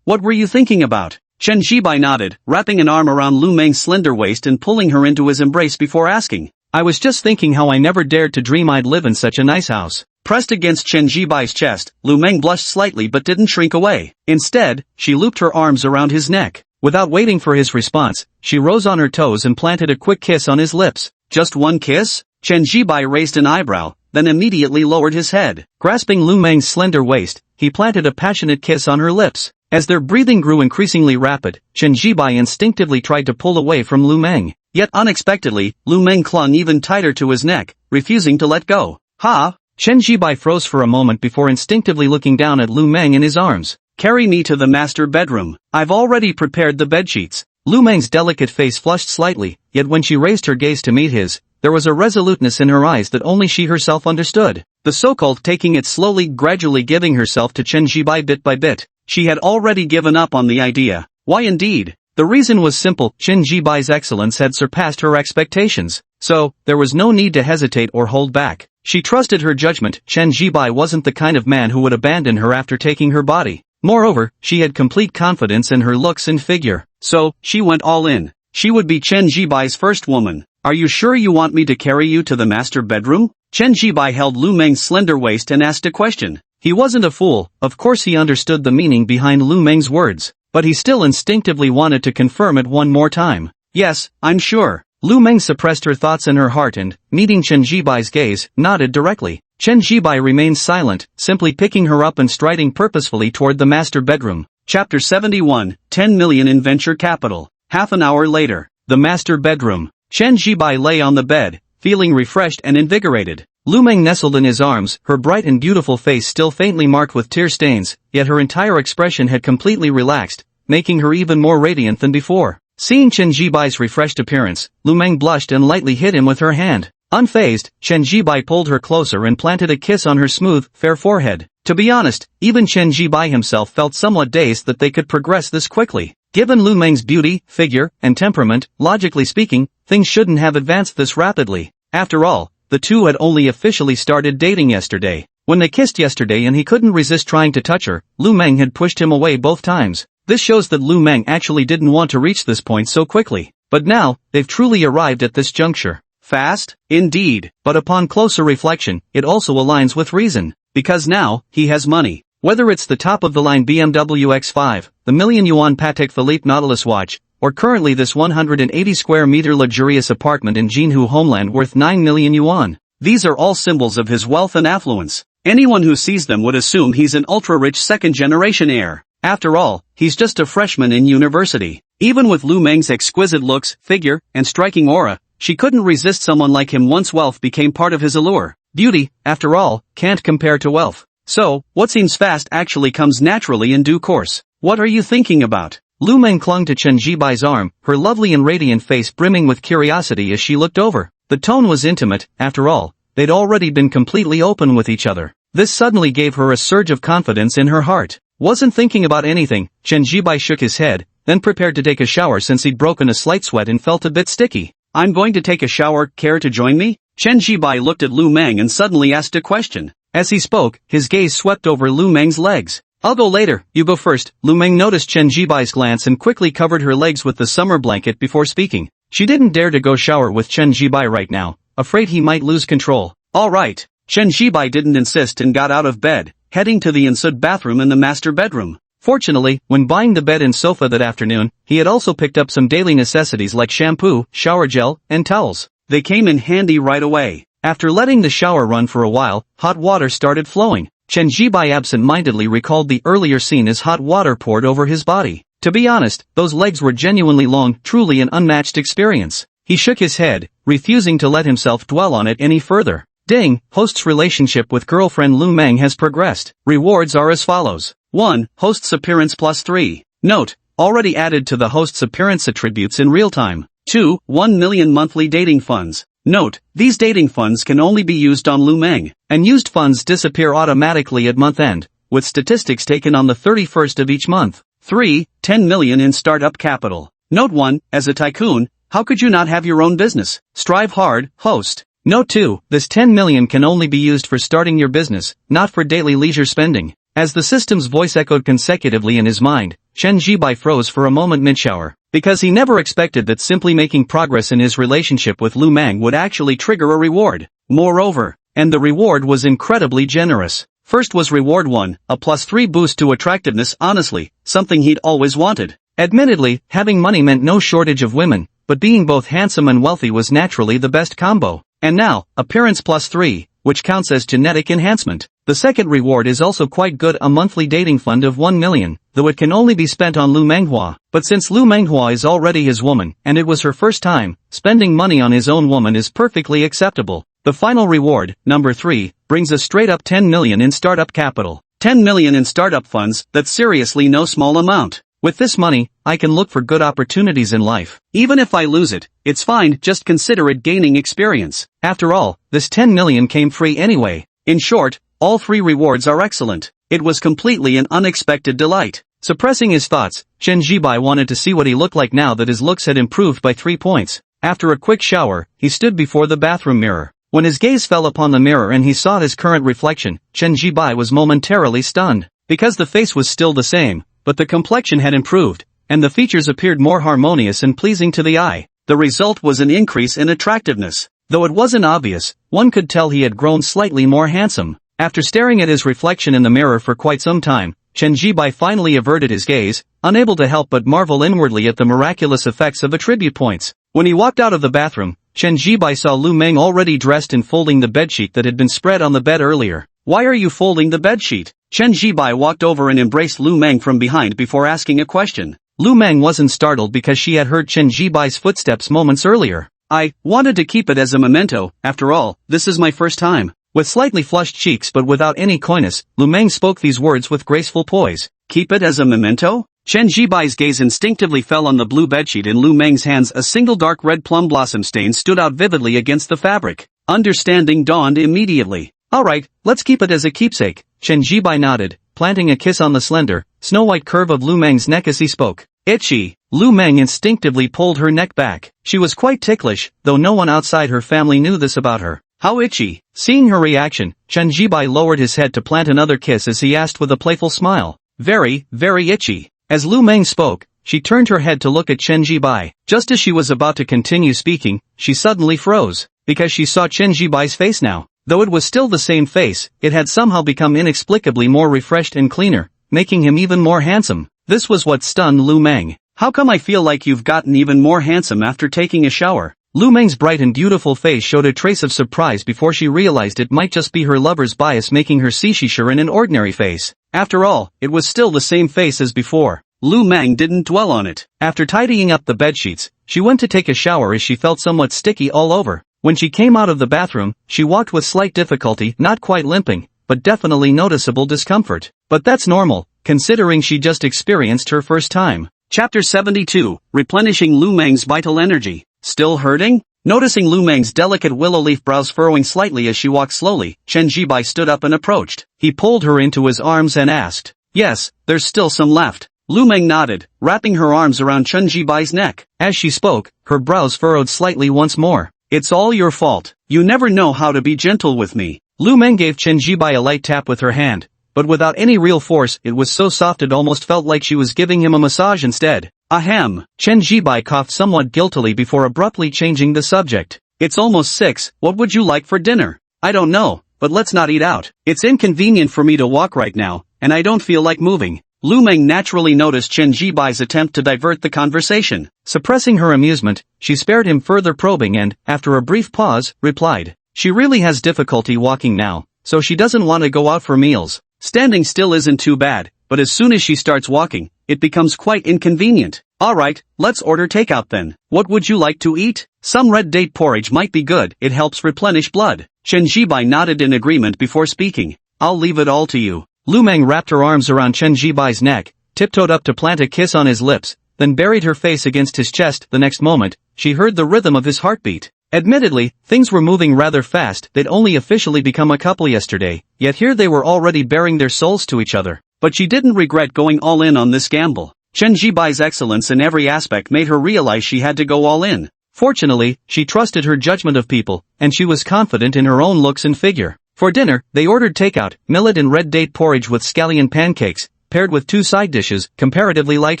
What were you thinking about? Chen Jibai nodded, wrapping an arm around Lu Meng's slender waist and pulling her into his embrace before asking. I was just thinking how I never dared to dream I'd live in such a nice house. Pressed against Chen Jibai's chest, Lu Meng blushed slightly but didn't shrink away. Instead, she looped her arms around his neck. Without waiting for his response, she rose on her toes and planted a quick kiss on his lips. Just one kiss? Chen Jibai raised an eyebrow, then immediately lowered his head. Grasping Lu Meng's slender waist, he planted a passionate kiss on her lips. As their breathing grew increasingly rapid, Chen Jibai instinctively tried to pull away from Lu Meng. Yet unexpectedly, Lu Meng clung even tighter to his neck, refusing to let go. Ha! Chen Jibai froze for a moment before instinctively looking down at Lu Meng in his arms. Carry me to the master bedroom. I've already prepared the bedsheets. Lu Meng's delicate face flushed slightly, yet when she raised her gaze to meet his, there was a resoluteness in her eyes that only she herself understood. The so-called taking it slowly, gradually giving herself to Chen Jibai bit by bit. She had already given up on the idea. Why indeed? The reason was simple, Chen Jibai's excellence had surpassed her expectations. So, there was no need to hesitate or hold back. She trusted her judgment. Chen Jibai wasn't the kind of man who would abandon her after taking her body. Moreover, she had complete confidence in her looks and figure. So, she went all in. She would be Chen Jibai's first woman. Are you sure you want me to carry you to the master bedroom? Chen Jibai held Lu Meng's slender waist and asked a question. He wasn't a fool, of course he understood the meaning behind Lu Meng's words, but he still instinctively wanted to confirm it one more time. Yes, I'm sure. Lu Meng suppressed her thoughts in her heart and, meeting Chen Jibai's gaze, nodded directly. Chen Jibai remained silent, simply picking her up and striding purposefully toward the master bedroom. Chapter 71, 10 million in venture capital. Half an hour later, the master bedroom. Chen Jibai lay on the bed, feeling refreshed and invigorated. Lu Meng nestled in his arms, her bright and beautiful face still faintly marked with tear stains, yet her entire expression had completely relaxed, making her even more radiant than before. Seeing Chen Jibai's refreshed appearance, Lu Meng blushed and lightly hit him with her hand. Unfazed, Chen Jibai pulled her closer and planted a kiss on her smooth, fair forehead. To be honest, even Chen Jibai himself felt somewhat dazed that they could progress this quickly. Given Lu Meng's beauty, figure, and temperament, logically speaking, things shouldn't have advanced this rapidly. After all, the two had only officially started dating yesterday. When they kissed yesterday and he couldn't resist trying to touch her, Lu Meng had pushed him away both times. This shows that Lu Meng actually didn't want to reach this point so quickly. But now, they've truly arrived at this juncture. Fast? Indeed. But upon closer reflection, it also aligns with reason. Because now, he has money. Whether it's the top-of-the-line BMW X5, the million-yuan Patek Philippe Nautilus watch, or currently this 180 square meter luxurious apartment in Jinhu homeland worth 9 million yuan. These are all symbols of his wealth and affluence. Anyone who sees them would assume he's an ultra-rich second-generation heir. After all, he's just a freshman in university. Even with Lu Meng's exquisite looks, figure, and striking aura, she couldn't resist someone like him once wealth became part of his allure. Beauty, after all, can't compare to wealth. So, what seems fast actually comes naturally in due course. What are you thinking about? Lu Meng clung to Chen Jibai's arm, her lovely and radiant face brimming with curiosity as she looked over. The tone was intimate, after all, they'd already been completely open with each other. This suddenly gave her a surge of confidence in her heart. Wasn't thinking about anything, Chen Jibai shook his head, then prepared to take a shower since he'd broken a slight sweat and felt a bit sticky. I'm going to take a shower, care to join me? Chen Jibai looked at Lu Meng and suddenly asked a question. As he spoke, his gaze swept over Lu Meng's legs. I'll go later, you go first. Lu Meng noticed Chen Jibai's glance and quickly covered her legs with the summer blanket before speaking. She didn't dare to go shower with Chen Jibai right now, afraid he might lose control. All right. Chen Jibai didn't insist and got out of bed, heading to the ensuite bathroom in the master bedroom. Fortunately, when buying the bed and sofa that afternoon, he had also picked up some daily necessities like shampoo, shower gel, and towels. They came in handy right away. After letting the shower run for a while, hot water started flowing. Chen Jibai absent-mindedly recalled the earlier scene as hot water poured over his body. To be honest, those legs were genuinely long, truly an unmatched experience. He shook his head, refusing to let himself dwell on it any further. Ding, host's relationship with girlfriend Lu Meng has progressed. Rewards are as follows. 1. Host's appearance +3. Note, already added to the host's appearance attributes in real time. 2. 1 million monthly dating funds. Note, these dating funds can only be used on Lu Meng, and used funds disappear automatically at month end, with statistics taken on the 31st of each month. 3. 10 million in startup capital. Note 1, as a tycoon, how could you not have your own business? Strive hard, host. Note 2, this 10 million can only be used for starting your business, not for daily leisure spending. As the system's voice echoed consecutively in his mind, Chen Jibai froze for a moment mid-shower, because he never expected that simply making progress in his relationship with Lu Meng would actually trigger a reward. Moreover, and the reward was incredibly generous. First was reward 1, a +3 boost to attractiveness. Honestly, something he'd always wanted. Admittedly, having money meant no shortage of women, but being both handsome and wealthy was naturally the best combo. And now, appearance +3, which counts as genetic enhancement. The second reward is also quite good, a monthly dating fund of 1 million, though it can only be spent on Lu Manhua. But since Lu Manhua is already his woman, and it was her first time, spending money on his own woman is perfectly acceptable. The final reward, number 3, brings a straight up 10 million in startup capital. 10 million in startup funds, that's seriously no small amount. With this money, I can look for good opportunities in life. Even if I lose it, it's fine, just consider it gaining experience. After all, this 10 million came free anyway. In short, all 3 rewards are excellent. It was completely an unexpected delight. Suppressing his thoughts, Chen Jibai wanted to see what he looked like now that his looks had improved by 3 points. After a quick shower, he stood before the bathroom mirror. When his gaze fell upon the mirror and he saw his current reflection, Chen Jibai was momentarily stunned. Because the face was still the same, but the complexion had improved, and the features appeared more harmonious and pleasing to the eye. The result was an increase in attractiveness. Though it wasn't obvious, one could tell he had grown slightly more handsome. After staring at his reflection in the mirror for quite some time, Chen Jibai finally averted his gaze, unable to help but marvel inwardly at the miraculous effects of attribute points. When he walked out of the bathroom, Chen Jibai saw Lu Meng already dressed and folding the bedsheet that had been spread on the bed earlier. Why are you folding the bedsheet? Chen Jibai walked over and embraced Lu Meng from behind before asking a question. Lu Meng wasn't startled because she had heard Chen Jibai's footsteps moments earlier. I wanted to keep it as a memento. After all, this is my first time. With slightly flushed cheeks but without any coyness, Lu Meng spoke these words with graceful poise. Keep it as a memento? Chen Jibai's gaze instinctively fell on the blue bedsheet in Lu Meng's hands. A single dark red plum blossom stain stood out vividly against the fabric. Understanding dawned immediately. Alright, let's keep it as a keepsake. Chen Jibai nodded, planting a kiss on the slender, snow-white curve of Lu Meng's neck as he spoke. Itchy. Lu Meng instinctively pulled her neck back. She was quite ticklish, though no one outside her family knew this about her. How itchy? Seeing her reaction, Chen Jibai lowered his head to plant another kiss as he asked with a playful smile. Very, very itchy. As Lu Meng spoke, she turned her head to look at Chen Jibai. Just as she was about to continue speaking, she suddenly froze, because she saw Chen Jibai's face now. Though it was still the same face, it had somehow become inexplicably more refreshed and cleaner, making him even more handsome. This was what stunned Lu Meng. How come I feel like you've gotten even more handsome after taking a shower? Lu Meng's bright and beautiful face showed a trace of surprise before she realized it might just be her lover's bias making her see Shisha in an ordinary face. After all, it was still the same face as before. Lu Meng didn't dwell on it. After tidying up the bedsheets, she went to take a shower as she felt somewhat sticky all over. When she came out of the bathroom, she walked with slight difficulty, not quite limping, but definitely noticeable discomfort. But that's normal, considering she just experienced her first time. Chapter 72, Replenishing Lu Meng's Vital Energy. Still hurting? Noticing Lu Meng's delicate willow leaf brows furrowing slightly as she walked slowly, Chen Jibai stood up and approached. He pulled her into his arms and asked, "Yes, there's still some left." Lu Meng nodded, wrapping her arms around Chen Jibai's neck. As she spoke, her brows furrowed slightly once more. "It's all your fault. You never know how to be gentle with me." Lu Meng gave Chen Jibai a light tap with her hand, but without any real force. It was so soft it almost felt like she was giving him a massage instead. Ahem. Chen Jibai coughed somewhat guiltily before abruptly changing the subject. "It's almost 6, what would you like for dinner?" "I don't know, but let's not eat out. It's inconvenient for me to walk right now, and I don't feel like moving." Lu Meng naturally noticed Chen Jibai's attempt to divert the conversation. Suppressing her amusement, she spared him further probing and, after a brief pause, replied, "She really has difficulty walking now, so she doesn't want to go out for meals. Standing still isn't too bad, but as soon as she starts walking, it becomes quite inconvenient." "Alright, let's order takeout then. What would you like to eat?" "Some red date porridge might be good, it helps replenish blood." Chen Jibai nodded in agreement before speaking. "I'll leave it all to you." Lu Meng wrapped her arms around Chen Jibai's neck, tiptoed up to plant a kiss on his lips, then buried her face against his chest. The next moment, she heard the rhythm of his heartbeat. Admittedly, things were moving rather fast. They'd only officially become a couple yesterday, yet here they were already bearing their souls to each other. But she didn't regret going all in on this gamble. Chen Jibai's excellence in every aspect made her realize she had to go all in. Fortunately, she trusted her judgment of people, and she was confident in her own looks and figure. For dinner, they ordered takeout, millet and red date porridge with scallion pancakes, paired with 2 side dishes, comparatively light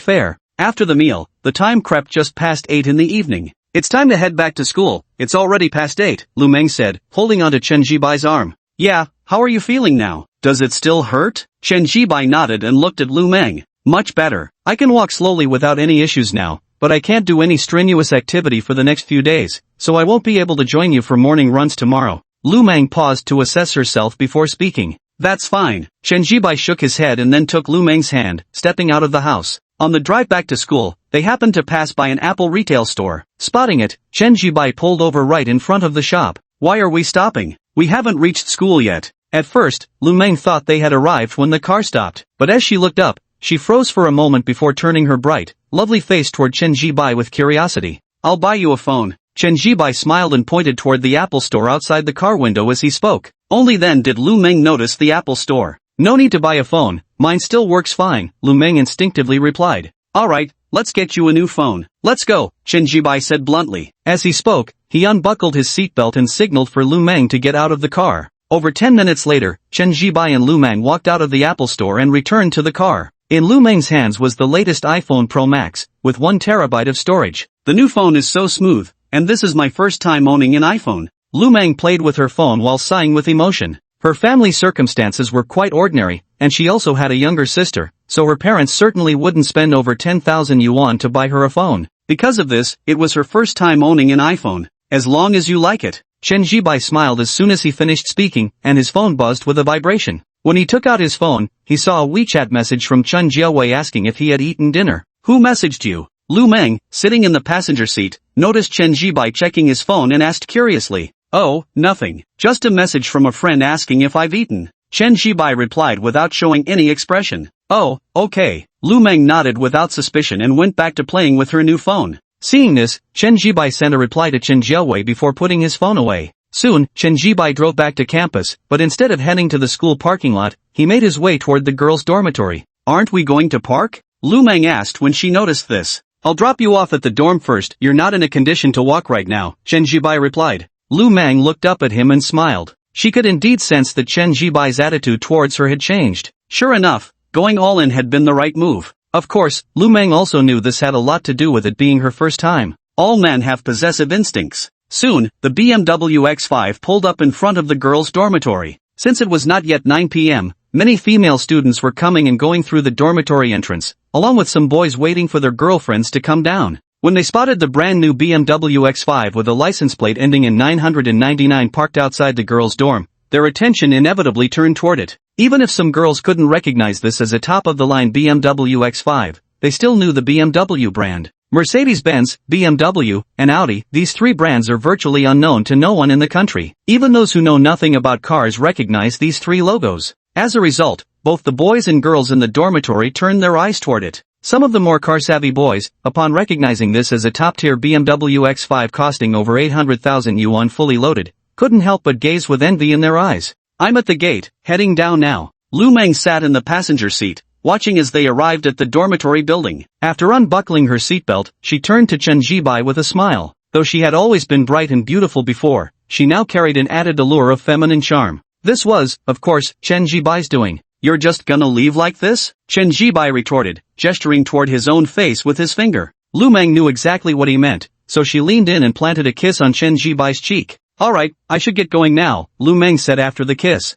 fare. After the meal, the time crept just past 8 in the evening. "It's time to head back to school, it's already past 8, Lu Meng said, holding onto Chen Jibai's arm. "Yeah, how are you feeling now? Does it still hurt?" Chen Jibai nodded and looked at Lu Meng. "Much better. I can walk slowly without any issues now, but I can't do any strenuous activity for the next few days, so I won't be able to join you for morning runs tomorrow." Lu Meng paused to assess herself before speaking. "That's fine." Chen Jibai shook his head and then took Lu Meng's hand, stepping out of the house. On the drive back to school, they happened to pass by an Apple retail store. Spotting it, Chen Jibai pulled over right in front of the shop. "Why are we stopping? We haven't reached school yet." At first, Lu Meng thought they had arrived when the car stopped, but as she looked up, she froze for a moment before turning her bright, lovely face toward Chen Jibai with curiosity. "I'll buy you a phone." Chen Jibai smiled and pointed toward the Apple store outside the car window as he spoke. Only then did Lu Meng notice the Apple store. "No need to buy a phone, mine still works fine," Lu Meng instinctively replied. "Alright, let's get you a new phone. Let's go," Chen Jibai said bluntly. As he spoke, he unbuckled his seatbelt and signaled for Lu Meng to get out of the car. Over 10 minutes later, Chen Jibai and Lu Meng walked out of the Apple store and returned to the car. In Lu Meng's hands was the latest iPhone Pro Max, with 1 terabyte of storage. "The new phone is so smooth, and this is my first time owning an iPhone." Lu Meng played with her phone while sighing with emotion. Her family circumstances were quite ordinary, and she also had a younger sister, so her parents certainly wouldn't spend over 10,000 yuan to buy her a phone. Because of this, it was her first time owning an iPhone. "As long as you like it." Chen Jibai smiled as soon as he finished speaking, and his phone buzzed with a vibration. When he took out his phone, he saw a WeChat message from Chen Jiawei asking if he had eaten dinner. "Who messaged you?" Lu Meng, sitting in the passenger seat, noticed Chen Jibai checking his phone and asked curiously. "Oh, nothing. Just a message from a friend asking if I've eaten." Chen Jibai replied without showing any expression. "Oh, okay." Lu Meng nodded without suspicion and went back to playing with her new phone. Seeing this, Chen Jibai sent a reply to Chen Jiawei before putting his phone away. Soon, Chen Jibai drove back to campus, but instead of heading to the school parking lot, he made his way toward the girls' dormitory. "Aren't we going to park?" Lu Meng asked when she noticed this. "I'll drop you off at the dorm first, you're not in a condition to walk right now," Chen Jibai replied. Lu Meng looked up at him and smiled. She could indeed sense that Chen Jibai's attitude towards her had changed. Sure enough, going all in had been the right move. Of course, Lu Meng also knew this had a lot to do with it being her first time. All men have possessive instincts. Soon, the BMW X5 pulled up in front of the girls' dormitory. Since it was not yet 9 p.m., Many female students were coming and going through the dormitory entrance, along with some boys waiting for their girlfriends to come down. When they spotted the brand new BMW X5 with a license plate ending in 999 parked outside the girls' dorm, their attention inevitably turned toward it. Even if some girls couldn't recognize this as a top-of-the-line BMW X5, they still knew the BMW brand. Mercedes-Benz, BMW, and Audi, these three brands are virtually unknown to no one in the country. Even those who know nothing about cars recognize these three logos. As a result, both the boys and girls in the dormitory turned their eyes toward it. Some of the more car-savvy boys, upon recognizing this as a top-tier BMW X5 costing over 800,000 yuan fully loaded, couldn't help but gaze with envy in their eyes. I'm at the gate, heading down now. Lu Meng sat in the passenger seat, watching as they arrived at the dormitory building. After unbuckling her seatbelt, she turned to Chen Jibai with a smile. Though she had always been bright and beautiful before, she now carried an added allure of feminine charm. This was, of course, Chen Jibai's doing. You're just gonna leave like this? Chen Jibai retorted, gesturing toward his own face with his finger. Lu Meng knew exactly what he meant, so she leaned in and planted a kiss on Chen Jibai's cheek. Alright, I should get going now, Lu Meng said after the kiss.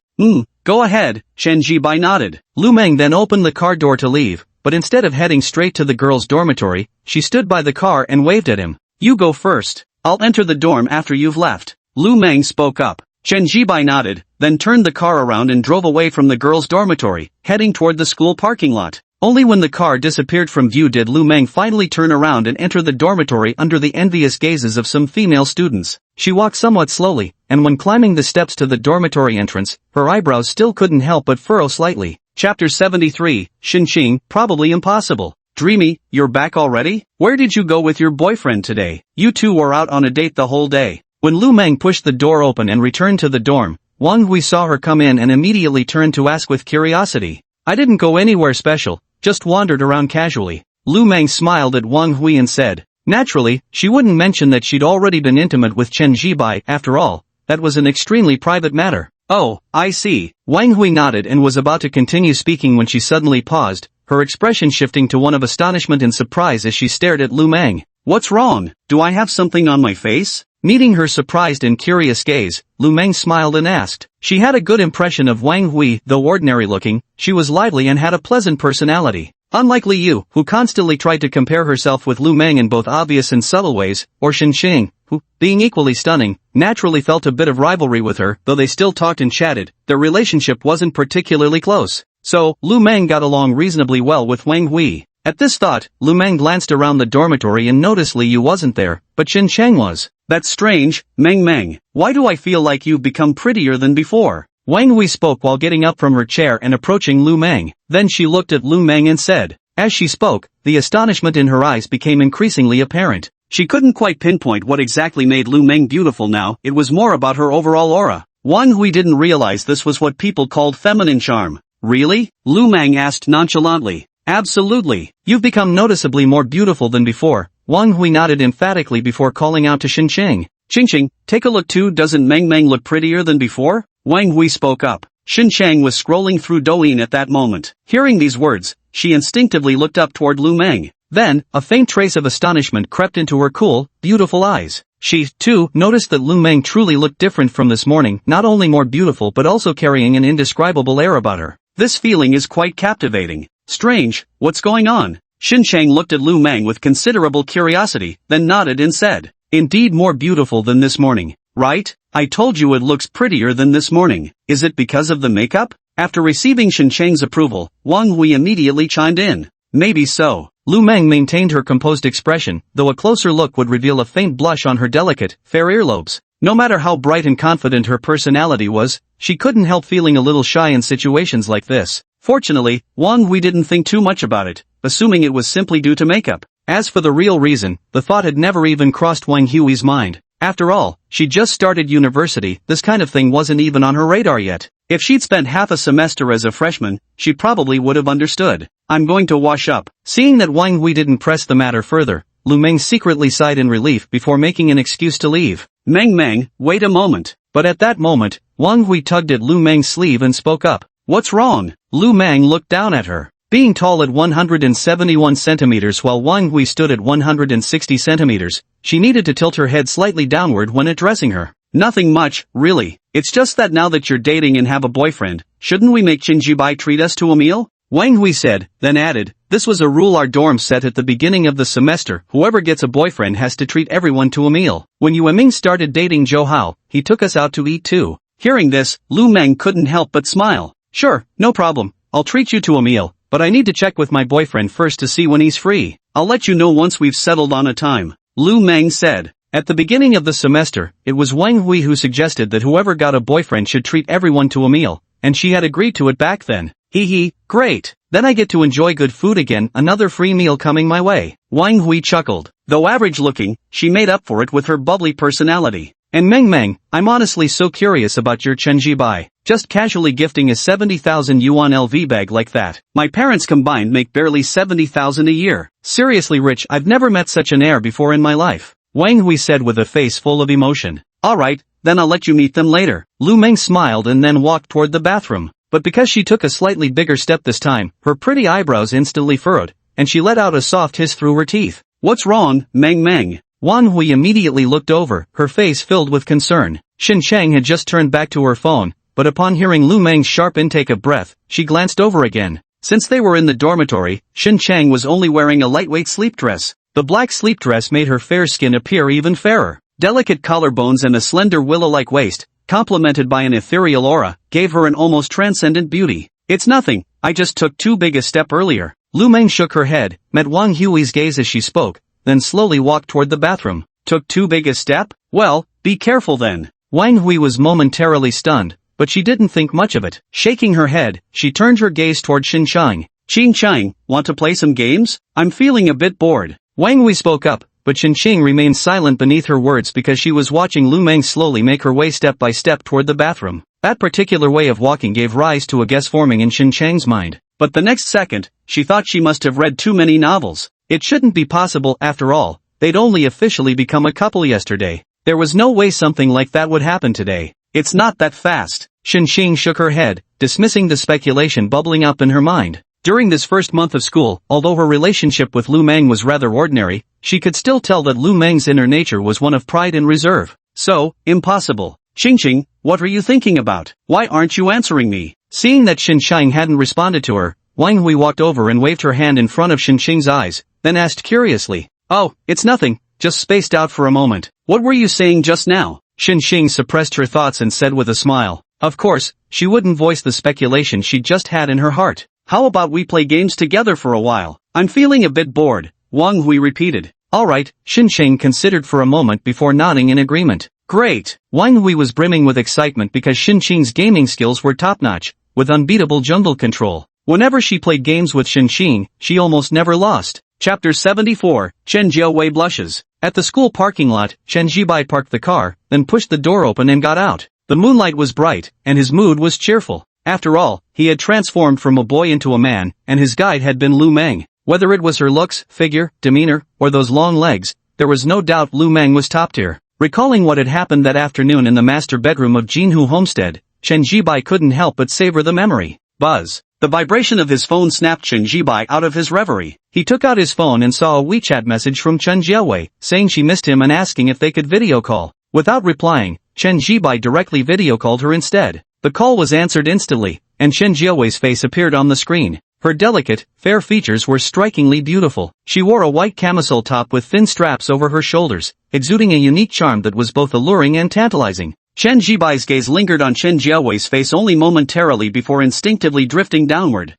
Go ahead, Chen Jibai nodded. Lu Meng then opened the car door to leave, but instead of heading straight to the girls' dormitory, she stood by the car and waved at him. You go first. I'll enter the dorm after you've left. Lu Meng spoke up. Chen Jibai nodded, then turned the car around and drove away from the girls' dormitory, heading toward the school parking lot. Only when the car disappeared from view did Lu Meng finally turn around and enter the dormitory under the envious gazes of some female students. She walked somewhat slowly, and when climbing the steps to the dormitory entrance, her eyebrows still couldn't help but furrow slightly. Chapter 73, Xinqing, probably impossible. Dreamy, you're back already? Where did you go with your boyfriend today? You two were out on a date the whole day. When Lu Meng pushed the door open and returned to the dorm, Wang Hui saw her come in and immediately turned to ask with curiosity. I didn't go anywhere special, just wandered around casually. Lu Meng smiled at Wang Hui and said. Naturally, she wouldn't mention that she'd already been intimate with Chen Jibai, after all, that was an extremely private matter. Oh, I see. Wang Hui nodded and was about to continue speaking when she suddenly paused, her expression shifting to one of astonishment and surprise as she stared at Lu Meng. What's wrong? Do I have something on my face? Meeting her surprised and curious gaze, Lu Meng smiled and asked. She had a good impression of Wang Hui, though ordinary-looking, she was lively and had a pleasant personality. Unlike Li Yu, who constantly tried to compare herself with Lu Meng in both obvious and subtle ways, or Xinqing, who, being equally stunning, naturally felt a bit of rivalry with her, though they still talked and chatted, their relationship wasn't particularly close. So, Lu Meng got along reasonably well with Wang Hui. At this thought, Lu Meng glanced around the dormitory and noticed Li Yu wasn't there, but Xinqiang was. That's strange, Meng. Why do I feel like you've become prettier than before? Wang Hui spoke while getting up from her chair and approaching Lu Meng. Then she looked at Lu Meng and said. As she spoke, the astonishment in her eyes became increasingly apparent. She couldn't quite pinpoint what exactly made Lu Meng beautiful now, it was more about her overall aura. Wang Hui didn't realize this was what people called feminine charm. Really? Lu Meng asked nonchalantly. Absolutely. You've become noticeably more beautiful than before. Wang Hui nodded emphatically before calling out to Xinqing. Xinqing, take a look too, doesn't Meng look prettier than before? Wang Hui spoke up. Xinqiang was scrolling through Douyin at that moment. Hearing these words, she instinctively looked up toward Lu Meng. Then, a faint trace of astonishment crept into her cool, beautiful eyes. She, too, noticed that Lu Meng truly looked different from this morning, not only more beautiful but also carrying an indescribable air about her. This feeling is quite captivating. Strange, what's going on? Xinqiang looked at Lu Meng with considerable curiosity, then nodded and said, Indeed more beautiful than this morning, right? I told you it looks prettier than this morning. Is it because of the makeup? After receiving Xinqiang's approval, Wang Hui immediately chimed in. Maybe so. Lu Meng maintained her composed expression, though a closer look would reveal a faint blush on her delicate, fair earlobes. No matter how bright and confident her personality was, she couldn't help feeling a little shy in situations like this. Fortunately, Wang Hui didn't think too much about it, assuming it was simply due to makeup. As for the real reason, the thought had never even crossed Wang Hui's mind. After all, she just started university, this kind of thing wasn't even on her radar yet. If she'd spent half a semester as a freshman, she probably would have understood. I'm going to wash up. Seeing that Wang Hui didn't press the matter further, Lu Meng secretly sighed in relief before making an excuse to leave. Meng, wait a moment. But at that moment, Wang Hui tugged at Lu Meng's sleeve and spoke up. What's wrong? Lu Meng looked down at her. Being tall at 171 centimeters while Wang Hui stood at 160 centimeters, she needed to tilt her head slightly downward when addressing her. Nothing much, really. It's just that now that you're dating and have a boyfriend, shouldn't we make Chinjibai treat us to a meal? Wang Hui said, then added, this was a rule our dorm set at the beginning of the semester, whoever gets a boyfriend has to treat everyone to a meal. When Yu Ming started dating Zhou Hao, he took us out to eat too. Hearing this, Lu Meng couldn't help but smile. Sure, no problem, I'll treat you to a meal, but I need to check with my boyfriend first to see when he's free. I'll let you know once we've settled on a time, Lu Meng said. At the beginning of the semester, it was Wang Hui who suggested that whoever got a boyfriend should treat everyone to a meal, and she had agreed to it back then. Hee hee, great. Then I get to enjoy good food again, another free meal coming my way. Wang Hui chuckled. Though average looking, she made up for it with her bubbly personality. And Meng, I'm honestly so curious about your Chenjibai. Just casually gifting a 70,000 yuan LV bag like that. My parents combined make barely 70,000 a year. Seriously rich, I've never met such an heir before in my life. Wang Hui said with a face full of emotion. Alright, then I'll let you meet them later. Lu Meng smiled and then walked toward the bathroom. But because she took a slightly bigger step this time, her pretty eyebrows instantly furrowed, and she let out a soft hiss through her teeth. What's wrong, Meng? Wan Hui immediately looked over, her face filled with concern. Xin Chang had just turned back to her phone, but upon hearing Lu Meng's sharp intake of breath, she glanced over again. Since they were in the dormitory, Xin Chang was only wearing a lightweight sleep dress. The black sleep dress made her fair skin appear even fairer. Delicate collarbones and a slender willow-like waist, complemented by an ethereal aura, gave her an almost transcendent beauty. It's nothing, I just took too big a step earlier. Lu Meng shook her head, met Wang Hui's gaze as she spoke, then slowly walked toward the bathroom. Took too big a step? Well, be careful then. Wang Hui was momentarily stunned, but she didn't think much of it. Shaking her head, she turned her gaze toward Xin Chang. Xin Chang, want to play some games? I'm feeling a bit bored. Wang Hui spoke up, but Xin Chang remained silent beneath her words because she was watching Lu Meng slowly make her way step by step toward the bathroom. That particular way of walking gave rise to a guess forming in Xin Chang's mind. But the next second, she thought she must have read too many novels. It shouldn't be possible after all, they'd only officially become a couple yesterday. There was no way something like that would happen today. It's not that fast. Xin Chang shook her head, dismissing the speculation bubbling up in her mind. During this first month of school, although her relationship with Lu Meng was rather ordinary, she could still tell that Lu Meng's inner nature was one of pride and reserve. So, impossible. Xingqing, what are you thinking about? Why aren't you answering me? Seeing that Xin Chang hadn't responded to her, Wang Hui walked over and waved her hand in front of Xin Chang's eyes, then asked curiously. Oh, it's nothing, just spaced out for a moment. What were you saying just now? Xin Chang suppressed her thoughts and said with a smile. Of course, she wouldn't voice the speculation she just had in her heart. How about we play games together for a while? I'm feeling a bit bored, Wang Hui repeated. Alright, Xin Chang considered for a moment before nodding in agreement. Great! Wang Hui was brimming with excitement because Xin Chang's gaming skills were top-notch, with unbeatable jungle control. Whenever she played games with Xin Chang, she almost never lost. Chapter 74, Chen Jiawei blushes. At the school parking lot, Chen Jibai parked the car, then pushed the door open and got out. The moonlight was bright, and his mood was cheerful. After all, he had transformed from a boy into a man, and his guide had been Lu Meng. Whether it was her looks, figure, demeanor, or those long legs, there was no doubt Lu Meng was top tier. Recalling what had happened that afternoon in the master bedroom of Jinhu Homestead, Chen Jibai couldn't help but savor the memory. Buzz. The vibration of his phone snapped Chen Jibai out of his reverie. He took out his phone and saw a WeChat message from Chen Jiawei, saying she missed him and asking if they could video call. Without replying, Chen Jibai directly video called her instead. The call was answered instantly, and Chen Jiawei's face appeared on the screen. Her delicate, fair features were strikingly beautiful. She wore a white camisole top with thin straps over her shoulders, exuding a unique charm that was both alluring and tantalizing. Chen Jibai's gaze lingered on Chen Jiawei's face only momentarily before instinctively drifting downward.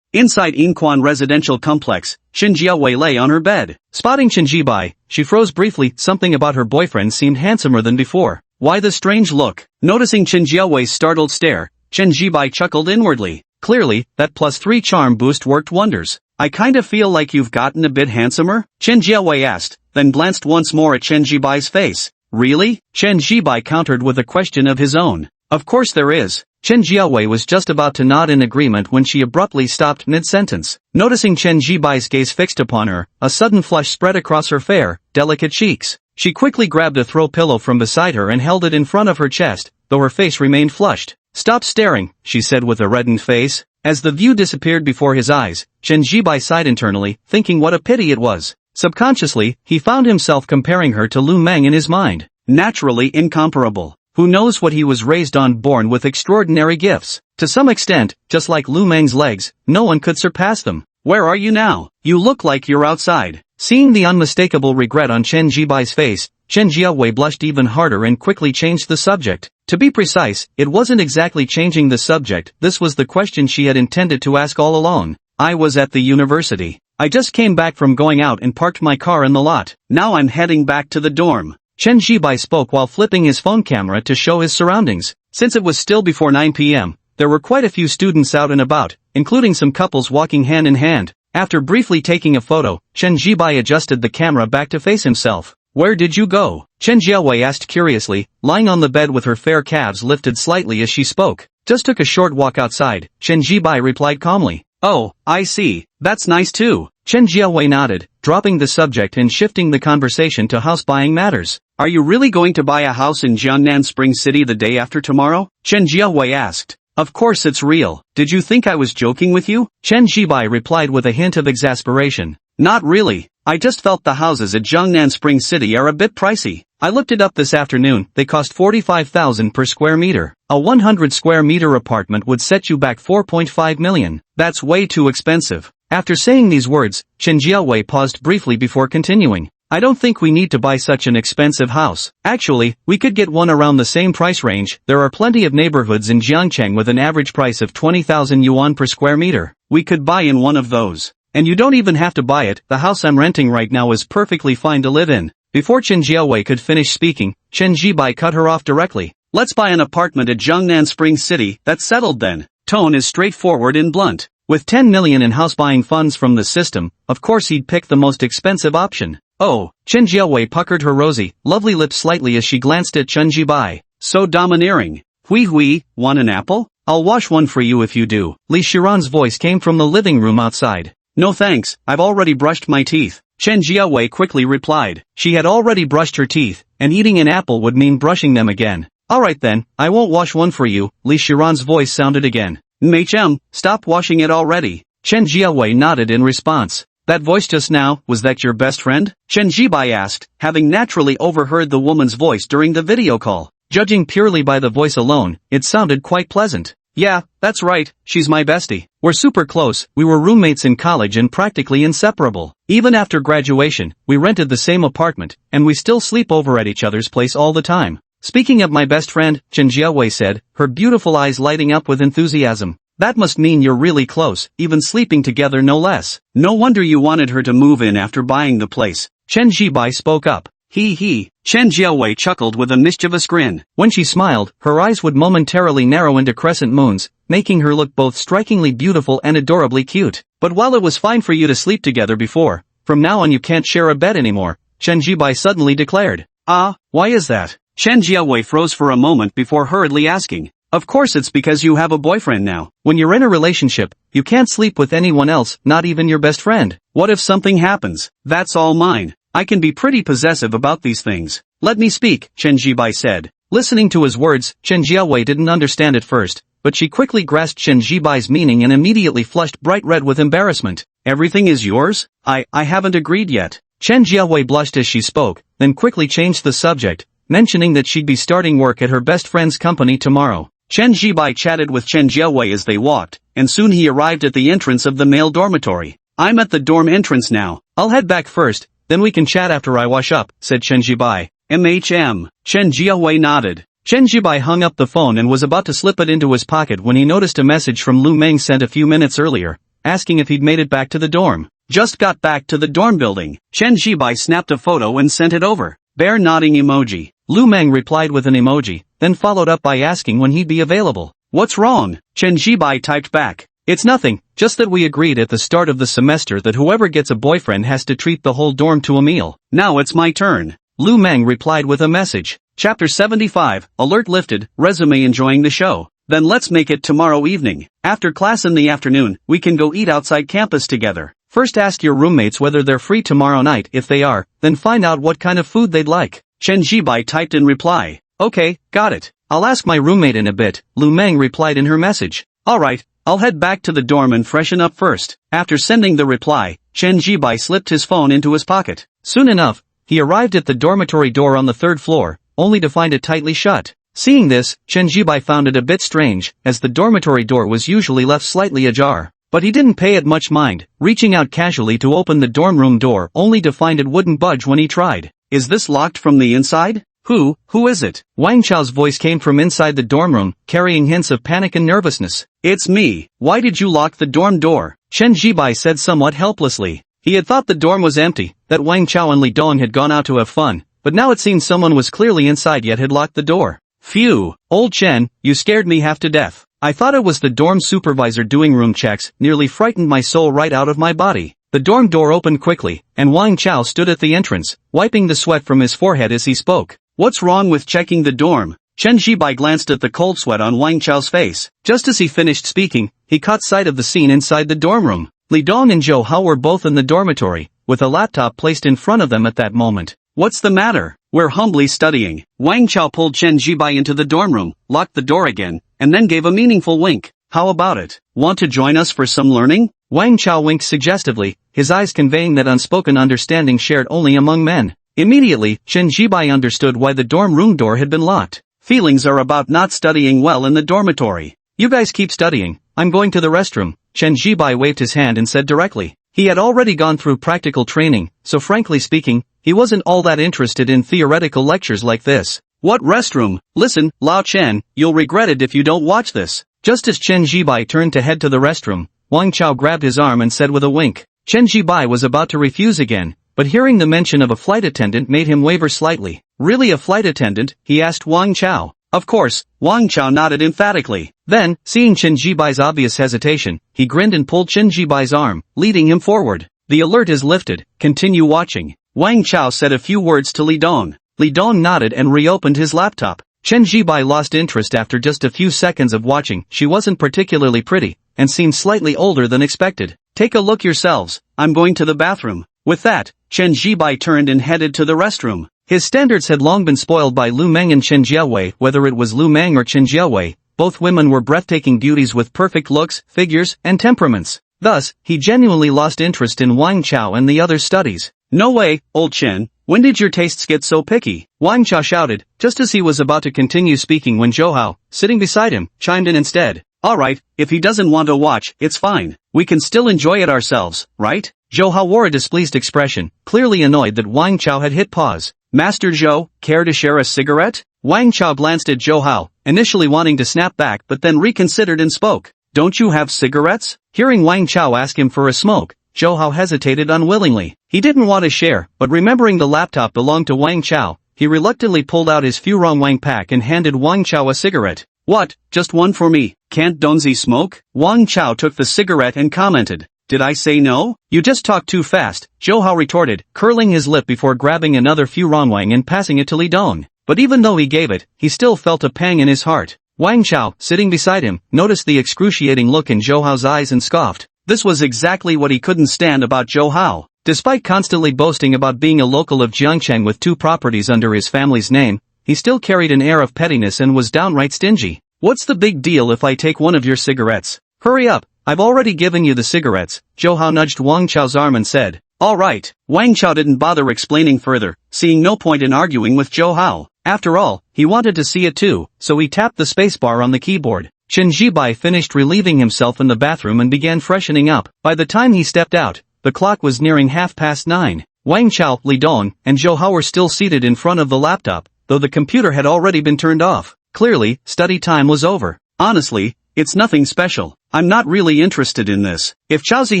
Inside Inquan residential complex, Chen Jiawei lay on her bed. Spotting Chen Jibai, she froze briefly. Something about her boyfriend seemed handsomer than before. Why the strange look? Noticing Chen Jiawei's startled stare, Chen Jibai chuckled inwardly. Clearly, that +3 charm boost worked wonders. I kinda feel like you've gotten a bit handsomer? Chen Jiawei asked, then glanced once more at Chen Jibai's face. Really? Chen Jibai countered with a question of his own. Of course there is. Chen Jiawei was just about to nod in agreement when she abruptly stopped mid-sentence. Noticing Chen Jibai's gaze fixed upon her, a sudden flush spread across her fair, delicate cheeks. She quickly grabbed a throw pillow from beside her and held it in front of her chest, though her face remained flushed. Stop staring, she said with a reddened face. As the view disappeared before his eyes, Chen Jibai sighed internally, thinking what a pity it was. Subconsciously, he found himself comparing her to Lu Meng in his mind. Naturally incomparable. Who knows what he was raised on, born with extraordinary gifts. To some extent, just like Lu Meng's legs, no one could surpass them. Where are you now? You look like you're outside. Seeing the unmistakable regret on Chen Jibai's face, Chen Jiawei blushed even harder and quickly changed the subject. To be precise, it wasn't exactly changing the subject, this was the question she had intended to ask all along. I was at the university. I just came back from going out and parked my car in the lot. Now I'm heading back to the dorm. Chen Jibai spoke while flipping his phone camera to show his surroundings. Since it was still before 9 p.m., there were quite a few students out and about, including some couples walking hand in hand. After briefly taking a photo, Chen Jibai adjusted the camera back to face himself. Where did you go? Chen Jiawei asked curiously, lying on the bed with her fair calves lifted slightly as she spoke. Just took a short walk outside, Chen Jibai replied calmly. Oh, I see. That's nice too. Chen Jiawei nodded, dropping the subject and shifting the conversation to house buying matters. Are you really going to buy a house in Jiangnan Spring City the day after tomorrow? Chen Jiawei asked. Of course it's real. Did you think I was joking with you? Chen Jibai replied with a hint of exasperation. Not really. I just felt the houses at Jiangnan Spring City are a bit pricey. I looked it up this afternoon, they cost 45,000 per square meter. A 100 square meter apartment would set you back 4.5 million. That's way too expensive. After saying these words, Chen Jiawei paused briefly before continuing. I don't think we need to buy such an expensive house. Actually, we could get one around the same price range. There are plenty of neighborhoods in Jiangcheng with an average price of 20,000 yuan per square meter. We could buy in one of those. And you don't even have to buy it, the house I'm renting right now is perfectly fine to live in. Before Chen Jiawei could finish speaking, Chen Jibai cut her off directly. Let's buy an apartment at Jiangnan Spring City, that's settled then. Tone is straightforward and blunt. With 10 million in house buying funds from the system, of course he'd pick the most expensive option. Oh, Chen Jiawei puckered her rosy, lovely lips slightly as she glanced at Chen Jibai. So domineering. Hui, want an apple? I'll wash one for you if you do. Li Shiran's voice came from the living room outside. No thanks, I've already brushed my teeth. Chen Jiawei quickly replied. She had already brushed her teeth, and eating an apple would mean brushing them again. Alright then, I won't wash one for you, Li Shiran's voice sounded again. Machem, stop washing it already. Chen Jiawei nodded in response. That voice just now, was that your best friend? Chen Jibai asked, having naturally overheard the woman's voice during the video call. Judging purely by the voice alone, it sounded quite pleasant. Yeah, that's right, she's my bestie. We're super close, we were roommates in college and practically inseparable. Even after graduation, we rented the same apartment, and we still sleep over at each other's place all the time. Speaking of my best friend, Chen Jiawei said, her beautiful eyes lighting up with enthusiasm. That must mean you're really close, even sleeping together no less. No wonder you wanted her to move in after buying the place. Chen Jibai spoke up. He. Chen Jiawei chuckled with a mischievous grin. When she smiled, her eyes would momentarily narrow into crescent moons, making her look both strikingly beautiful and adorably cute. But while it was fine for you to sleep together before, from now on you can't share a bed anymore, Chen Jibai suddenly declared. Ah, why is that? Chen Jiawei froze for a moment before hurriedly asking. Of course it's because you have a boyfriend now. When you're in a relationship, you can't sleep with anyone else, not even your best friend. What if something happens? That's all mine. I can be pretty possessive about these things. Let me speak, Chen Jibai said. Listening to his words, Chen Jiawei didn't understand at first, but she quickly grasped Chen Jibai's meaning and immediately flushed bright red with embarrassment. Everything is yours? I haven't agreed yet. Chen Jiawei blushed as she spoke, then quickly changed the subject, mentioning that she'd be starting work at her best friend's company tomorrow. Chen Jibai chatted with Chen Jiawei as they walked, and soon he arrived at the entrance of the male dormitory. I'm at the dorm entrance now. I'll head back first, then we can chat after I wash up, said Chen Jibai. Chen Jiawei nodded. Chen Jibai hung up the phone and was about to slip it into his pocket when he noticed a message from Lu Meng sent a few minutes earlier, asking if he'd made it back to the dorm. Just got back to the dorm building. Chen Jibai snapped a photo and sent it over. Bear nodding emoji. Lu Meng replied with an emoji, then followed up by asking when he'd be available. What's wrong? Chen Jibai typed back. It's nothing, just that we agreed at the start of the semester that whoever gets a boyfriend has to treat the whole dorm to a meal. Now it's my turn. Lu Meng replied with a message. Chapter 75, alert lifted, resume enjoying the show. Then let's make it tomorrow evening. After class in the afternoon, we can go eat outside campus together. First ask your roommates whether they're free tomorrow night. If they are, then find out what kind of food they'd like. Chen Jibai typed in reply. Okay, got it. I'll ask my roommate in a bit, Lu Meng replied in her message. Alright, I'll head back to the dorm and freshen up first. After sending the reply, Chen Jibai slipped his phone into his pocket. Soon enough, he arrived at the dormitory door on the third floor, only to find it tightly shut. Seeing this, Chen Jibai found it a bit strange, as the dormitory door was usually left slightly ajar. But he didn't pay it much mind, reaching out casually to open the dorm room door only to find it wouldn't budge when he tried. Is this locked from the inside? Who is it? Wang Chao's voice came from inside the dorm room, carrying hints of panic and nervousness. It's me. Why did you lock the dorm door? Chen Jibai said somewhat helplessly. He had thought the dorm was empty, that Wang Chao and Li Dong had gone out to have fun, but now it seemed someone was clearly inside yet had locked the door. Phew, old Chen, you scared me half to death. I thought it was the dorm supervisor doing room checks, nearly frightened my soul right out of my body. The dorm door opened quickly, and Wang Chao stood at the entrance, wiping the sweat from his forehead as he spoke. What's wrong with checking the dorm? Chen Jibai glanced at the cold sweat on Wang Chao's face. Just as he finished speaking, he caught sight of the scene inside the dorm room. Li Dong and Zhou Hao were both in the dormitory, with a laptop placed in front of them at that moment. What's the matter? We're humbly studying. Wang Chao pulled Chen Jibai into the dorm room, locked the door again, and then gave a meaningful wink. How about it? Want to join us for some learning? Wang Chao winked suggestively, his eyes conveying that unspoken understanding shared only among men. Immediately, Chen Jibai understood why the dorm room door had been locked. Feelings are about not studying well in the dormitory. You guys keep studying, I'm going to the restroom. Chen Jibai waved his hand and said directly. He had already gone through practical training, so frankly speaking, he wasn't all that interested in theoretical lectures like this. What restroom? Listen, Lao Chen, you'll regret it if you don't watch this. Just as Chen Jibai turned to head to the restroom, Wang Chao grabbed his arm and said with a wink. Chen Jibai was about to refuse again, but hearing the mention of a flight attendant made him waver slightly. Really a flight attendant? He asked Wang Chao. Of course, Wang Chao nodded emphatically. Then, seeing Chen Jibai's obvious hesitation, he grinned and pulled Chen Jibai's arm, leading him forward. The alert is lifted, continue watching. Wang Chao said a few words to Li Dong. Li Dong nodded and reopened his laptop. Chen Jibai lost interest after just a few seconds of watching. She wasn't particularly pretty, and seemed slightly older than expected. Take a look yourselves, I'm going to the bathroom. With that, Chen Jibai turned and headed to the restroom. His standards had long been spoiled by Lu Meng and Chen Jiawei. Whether it was Lu Meng or Chen Jiawei, both women were breathtaking beauties with perfect looks, figures, and temperaments. Thus, he genuinely lost interest in Wang Chao and the other studies. No way, old Chen, when did your tastes get so picky? Wang Chao shouted, just as he was about to continue speaking when Zhou Hao, sitting beside him, chimed in instead. Alright, if he doesn't want to watch, it's fine. We can still enjoy it ourselves, right? Zhou Hao wore a displeased expression, clearly annoyed that Wang Chao had hit pause. Master Zhou, care to share a cigarette? Wang Chao glanced at Zhou Hao, initially wanting to snap back but then reconsidered and spoke. Don't you have cigarettes? Hearing Wang Chao ask him for a smoke, Zhou Hao hesitated unwillingly. He didn't want to share, but remembering the laptop belonged to Wang Chao, he reluctantly pulled out his Furong Wang pack and handed Wang Chao a cigarette. What, just one for me, can't Donzi smoke? Wang Chao took the cigarette and commented. Did I say no? You just talked too fast, Zhou Hao retorted, curling his lip before grabbing another Furong Wang and passing it to Li Dong. But even though he gave it, he still felt a pang in his heart. Wang Chao, sitting beside him, noticed the excruciating look in Zhou Hao's eyes and scoffed. This was exactly what he couldn't stand about Zhou Hao. Despite constantly boasting about being a local of Jiangcheng with 2 properties under his family's name, he still carried an air of pettiness and was downright stingy. What's the big deal if I take one of your cigarettes? Hurry up, I've already given you the cigarettes. Zhou Hao nudged Wang Chao's arm and said. Alright, Wang Chao didn't bother explaining further, seeing no point in arguing with Zhou Hao. After all, he wanted to see it too, so he tapped the spacebar on the keyboard. Chen Jibai finished relieving himself in the bathroom and began freshening up. By the time he stepped out, the clock was nearing 9:30. Wang Chao, Li Dong, and Zhou Hao were still seated in front of the laptop, though the computer had already been turned off. Clearly, study time was over. Honestly, it's nothing special. I'm not really interested in this. If Chaozi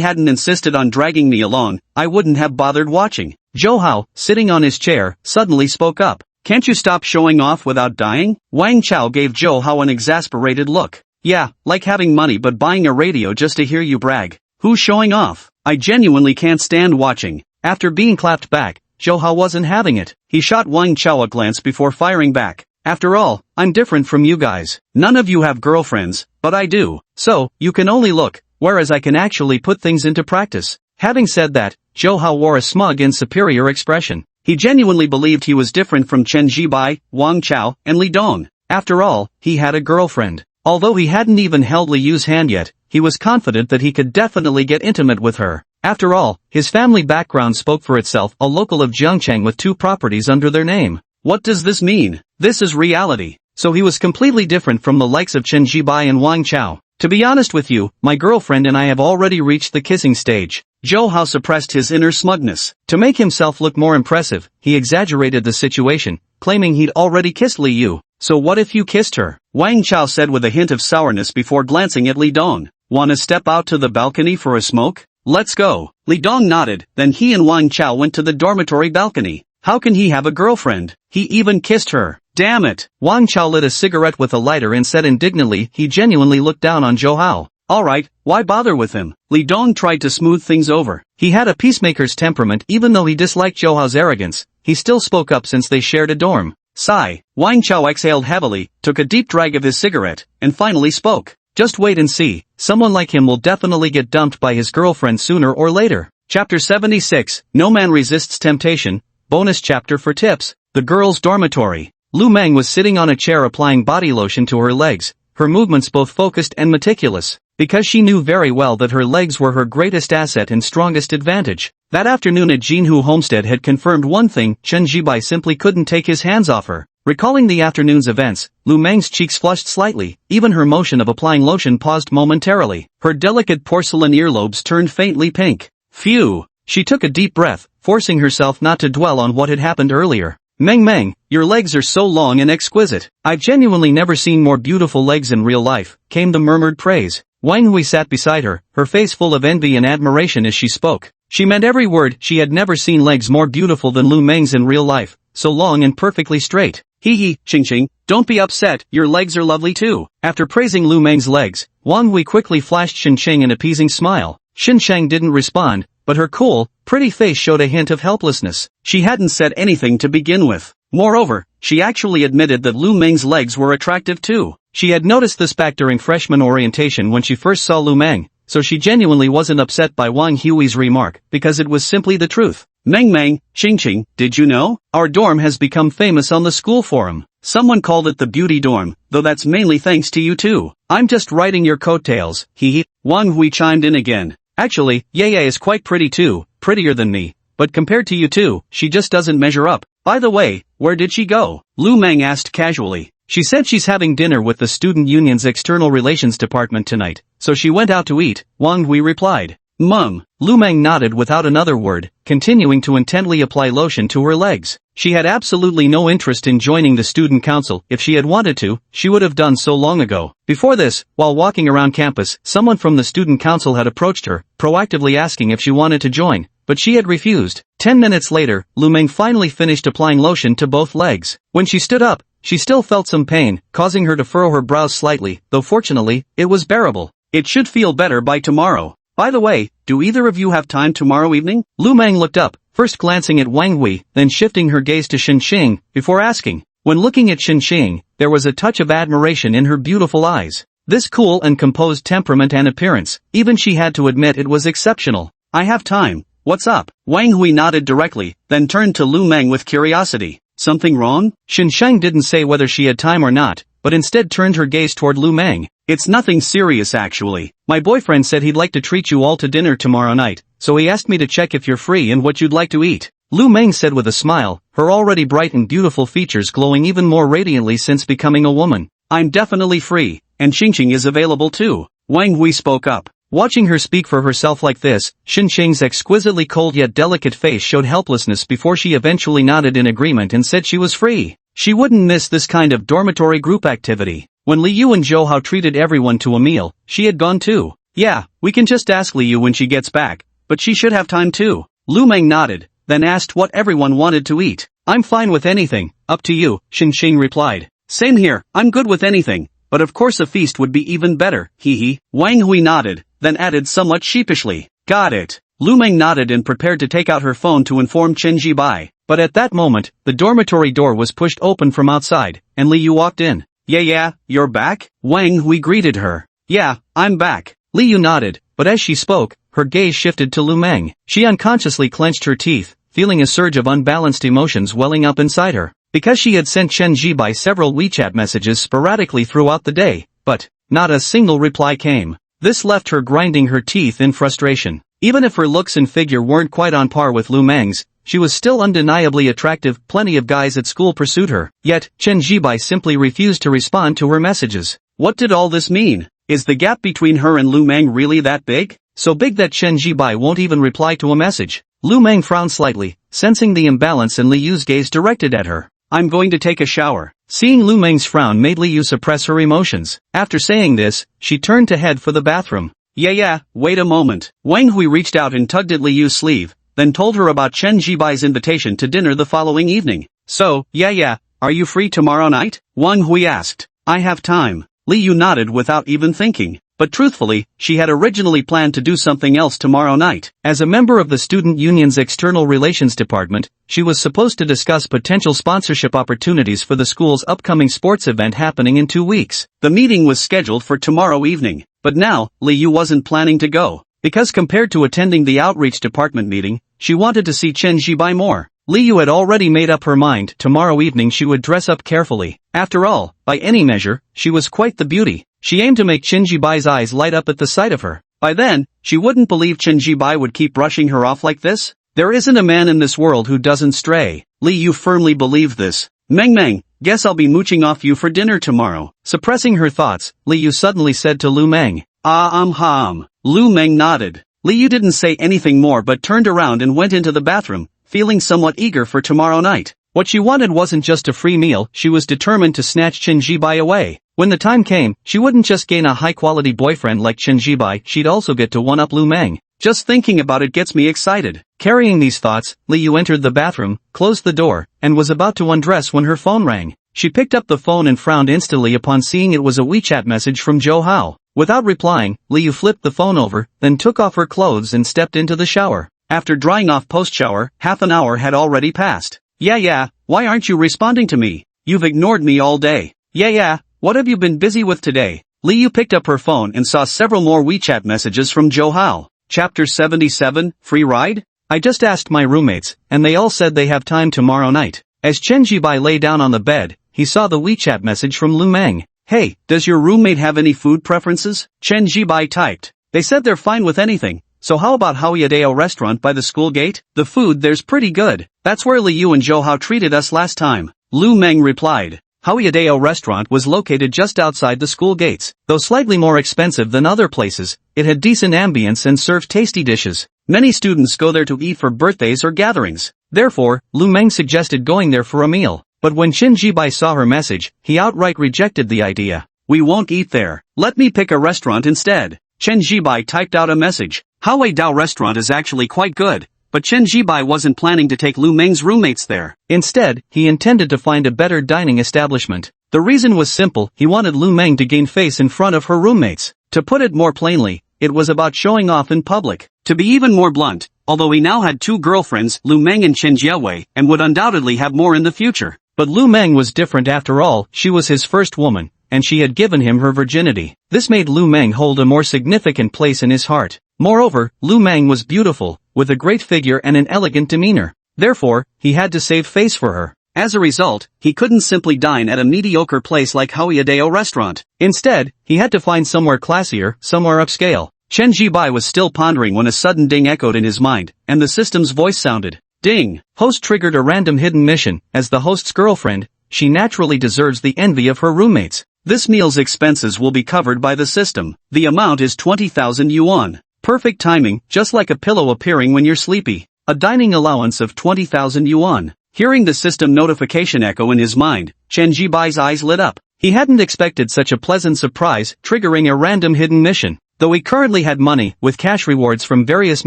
hadn't insisted on dragging me along, I wouldn't have bothered watching. Zhou Hao, sitting on his chair, suddenly spoke up. Can't you stop showing off without dying? Wang Chao gave Zhou Hao an exasperated look. Yeah, like having money but buying a radio just to hear you brag. Who's showing off? I genuinely can't stand watching. After being clapped back, Zhou Hao wasn't having it. He shot Wang Chao a glance before firing back. After all, I'm different from you guys. None of you have girlfriends, but I do. So, you can only look, whereas I can actually put things into practice. Having said that, Zhou Hao wore a smug and superior expression. He genuinely believed he was different from Chen Jibai, Wang Chao, and Li Dong. After all, he had a girlfriend. Although he hadn't even held Li Yu's hand yet, he was confident that he could definitely get intimate with her. After all, his family background spoke for itself, a local of Jiangcheng with 2 properties under their name. What does this mean? This is reality. so he was completely different from the likes of Chen Jibai and Wang Chao. To be honest with you, my girlfriend and I have already reached the kissing stage. Zhou Hao suppressed his inner smugness. To make himself look more impressive, he exaggerated the situation, claiming he'd already kissed Li Yu. So what if you kissed her? Wang Chao said with a hint of sourness before glancing at Li Dong. Wanna step out to the balcony for a smoke? Let's go. Li Dong nodded, then he and Wang Chao went to the dormitory balcony. How can he have a girlfriend? He even kissed her. Damn it. Wang Chao lit a cigarette with a lighter and said indignantly he genuinely looked down on Zhou Hao. Alright, why bother with him? Li Dong tried to smooth things over. He had a peacemaker's temperament even though he disliked Zhou Hao's arrogance. He still spoke up since they shared a dorm. Sigh. Wang Chao exhaled heavily, took a deep drag of his cigarette, and finally spoke. Just wait and see. Someone like him will definitely get dumped by his girlfriend sooner or later. Chapter 76, No Man Resists Temptation. Bonus chapter for tips. The girls' dormitory. Lu Meng was sitting on a chair applying body lotion to her legs, her movements both focused and meticulous, because she knew very well that her legs were her greatest asset and strongest advantage. That afternoon at Jinhu Homestead had confirmed one thing: Chen Jibai simply couldn't take his hands off her. Recalling the afternoon's events, Lu Meng's cheeks flushed slightly, even her motion of applying lotion paused momentarily. Her delicate porcelain earlobes turned faintly pink. Phew! She took a deep breath, forcing herself not to dwell on what had happened earlier. Meng, your legs are so long and exquisite. I've genuinely never seen more beautiful legs in real life, came the murmured praise. Wang Hui sat beside her, her face full of envy and admiration as she spoke. She meant every word. She had never seen legs more beautiful than Lu Meng's in real life, so long and perfectly straight. Hee, Qing, don't be upset, your legs are lovely too. After praising Lu Meng's legs, Wang Hui quickly flashed Xinqing an appeasing smile. Xinsheng didn't respond, but her cool, pretty face showed a hint of helplessness. She hadn't said anything to begin with. Moreover, she actually admitted that Lu Meng's legs were attractive too. She had noticed this back during freshman orientation when she first saw Lu Meng, so she genuinely wasn't upset by Wang Hui's remark, because it was simply the truth. Meng, Qing, did you know? Our dorm has become famous on the school forum. Someone called it the beauty dorm, though that's mainly thanks to you too. I'm just riding your coattails, hee. Wang Hui chimed in again. Actually, Yaya is quite pretty too, prettier than me, but compared to you two, she just doesn't measure up. By the way, where did she go? Lu Meng asked casually. She said she's having dinner with the student union's external relations department tonight, so she went out to eat, Wang Hui replied. Lu Meng nodded without another word, continuing to intently apply lotion to her legs. She had absolutely no interest in joining the student council. If she had wanted to, she would have done so long ago. Before this, while walking around campus, someone from the student council had approached her, proactively asking if she wanted to join, but she had refused. 10 minutes later, Lu Meng finally finished applying lotion to both legs. When she stood up, she still felt some pain, causing her to furrow her brows slightly, though fortunately, it was bearable. It should feel better by tomorrow. By the way, do either of you have time tomorrow evening? Lu Meng looked up, first glancing at Wang Hui, then shifting her gaze to Xinqing, before asking. When looking at Xinqing, there was a touch of admiration in her beautiful eyes. This cool and composed temperament and appearance, even she had to admit it was exceptional. I have time. What's up? Wang Hui nodded directly, then turned to Lu Meng with curiosity. Something wrong? Xinsheng didn't say whether she had time or not, but instead turned her gaze toward Lu Meng. It's nothing serious actually. My boyfriend said he'd like to treat you all to dinner tomorrow night, so he asked me to check if you're free and what you'd like to eat. Lu Meng said with a smile, her already bright and beautiful features glowing even more radiantly since becoming a woman. I'm definitely free, and Xingqing is available too. Wang Hui spoke up. Watching her speak for herself like this, Xinqing's exquisitely cold yet delicate face showed helplessness before she eventually nodded in agreement and said she was free. She wouldn't miss this kind of dormitory group activity. When Li Yu and Zhou Hao treated everyone to a meal, she had gone too. Yeah, we can just ask Li Yu when she gets back, but she should have time too. Lu Meng nodded, then asked what everyone wanted to eat. I'm fine with anything, up to you, Xinqing replied. Same here, I'm good with anything, but of course a feast would be even better, hee. Wang Hui nodded, then added somewhat sheepishly. Got it. Lu Meng nodded and prepared to take out her phone to inform Chen Jibai. But at that moment, the dormitory door was pushed open from outside, and Li Yu walked in. Yeah, you're back? Wang Hui greeted her. Yeah, I'm back. Li Yu nodded, but as she spoke, her gaze shifted to Lu Meng. She unconsciously clenched her teeth, feeling a surge of unbalanced emotions welling up inside her. Because she had sent Chen Jibai several WeChat messages sporadically throughout the day, but not a single reply came. This left her grinding her teeth in frustration. Even if her looks and figure weren't quite on par with Lu Meng's, she was still undeniably attractive. Plenty of guys at school pursued her, yet Chen Jibai simply refused to respond to her messages. What did all this mean? Is the gap between her and Lu Meng really that big? So big that Chen Jibai won't even reply to a message. Lu Meng frowned slightly, sensing the imbalance in Li Yu's gaze directed at her. I'm going to take a shower. Seeing Lu Meng's frown made Li Yu suppress her emotions. After saying this, she turned to head for the bathroom. Yeah, wait a moment. Wang Hui reached out and tugged at Li Yu's sleeve, then told her about Chen Jibai's invitation to dinner the following evening. So, yeah, are you free tomorrow night? Wang Hui asked. I have time. Li Yu nodded without even thinking. But truthfully, she had originally planned to do something else tomorrow night. As a member of the student union's external relations department, she was supposed to discuss potential sponsorship opportunities for the school's upcoming sports event happening in 2 weeks. The meeting was scheduled for tomorrow evening, but now, Li Yu wasn't planning to go. Because compared to attending the outreach department meeting, she wanted to see Chen Jibai more. Li Yu had already made up her mind tomorrow evening she would dress up carefully. After all, by any measure, she was quite the beauty. She aimed to make Chen Jibai's eyes light up at the sight of her. By then, she wouldn't believe Chen Jibai would keep brushing her off like this. There isn't a man in this world who doesn't stray. Li Yu firmly believed this. Meng, guess I'll be mooching off you for dinner tomorrow. Suppressing her thoughts, Li Yu suddenly said to Lu Meng. Lu Meng nodded. Li Yu didn't say anything more but turned around and went into the bathroom, feeling somewhat eager for tomorrow night. What she wanted wasn't just a free meal, she was determined to snatch Chen Jibai away. When the time came, she wouldn't just gain a high-quality boyfriend like Chen Jibai, she'd also get to one-up Lu Meng. Just thinking about it gets me excited. Carrying these thoughts, Li Yu entered the bathroom, closed the door, and was about to undress when her phone rang. She picked up the phone and frowned instantly upon seeing it was a WeChat message from Zhou Hao. Without replying, Li Yu flipped the phone over, then took off her clothes and stepped into the shower. After drying off post-shower, half an hour had already passed. Yeah, why aren't you responding to me? You've ignored me all day. Yeah, what have you been busy with today? Li Yu picked up her phone and saw several more WeChat messages from Zhou Hao. Chapter 77, Free Ride? I just asked my roommates, and they all said they have time tomorrow night. As Chen Jibai lay down on the bed, he saw the WeChat message from Lu Meng. Hey, does your roommate have any food preferences? Chen Jibai typed. They said they're fine with anything. So how about Haoyadeo restaurant by the school gate? The food there's pretty good. That's where Li Yu and Zhou Hao treated us last time. Lu Meng replied. Haoyadeo restaurant was located just outside the school gates. Though slightly more expensive than other places, it had decent ambience and served tasty dishes. Many students go there to eat for birthdays or gatherings. Therefore, Lu Meng suggested going there for a meal. But when Chen Jibai saw her message, he outright rejected the idea. We won't eat there. Let me pick a restaurant instead. Chen Jibai typed out a message. Haoyadao restaurant is actually quite good, but Chen Jibai wasn't planning to take Lu Meng's roommates there. Instead, he intended to find a better dining establishment. The reason was simple, he wanted Lu Meng to gain face in front of her roommates. To put it more plainly, it was about showing off in public. To be even more blunt, although he now had 2 girlfriends, Lu Meng and Chen Jiawei, and would undoubtedly have more in the future. But Lu Meng was different after all, she was his first woman, and she had given him her virginity. This made Lu Meng hold a more significant place in his heart. Moreover, Lu Meng was beautiful, with a great figure and an elegant demeanor. Therefore, he had to save face for her. As a result, he couldn't simply dine at a mediocre place like Haoyadeo restaurant. Instead, he had to find somewhere classier, somewhere upscale. Chen Jibai was still pondering when a sudden ding echoed in his mind, and the system's voice sounded. Ding! Host triggered a random hidden mission. As the host's girlfriend, she naturally deserves the envy of her roommates. This meal's expenses will be covered by the system. The amount is 20,000 yuan. Perfect timing, just like a pillow appearing when you're sleepy. A dining allowance of 20,000 yuan. Hearing the system notification echo in his mind, Chen Jibai's eyes lit up. He hadn't expected such a pleasant surprise, triggering a random hidden mission. Though he currently had money, with cash rewards from various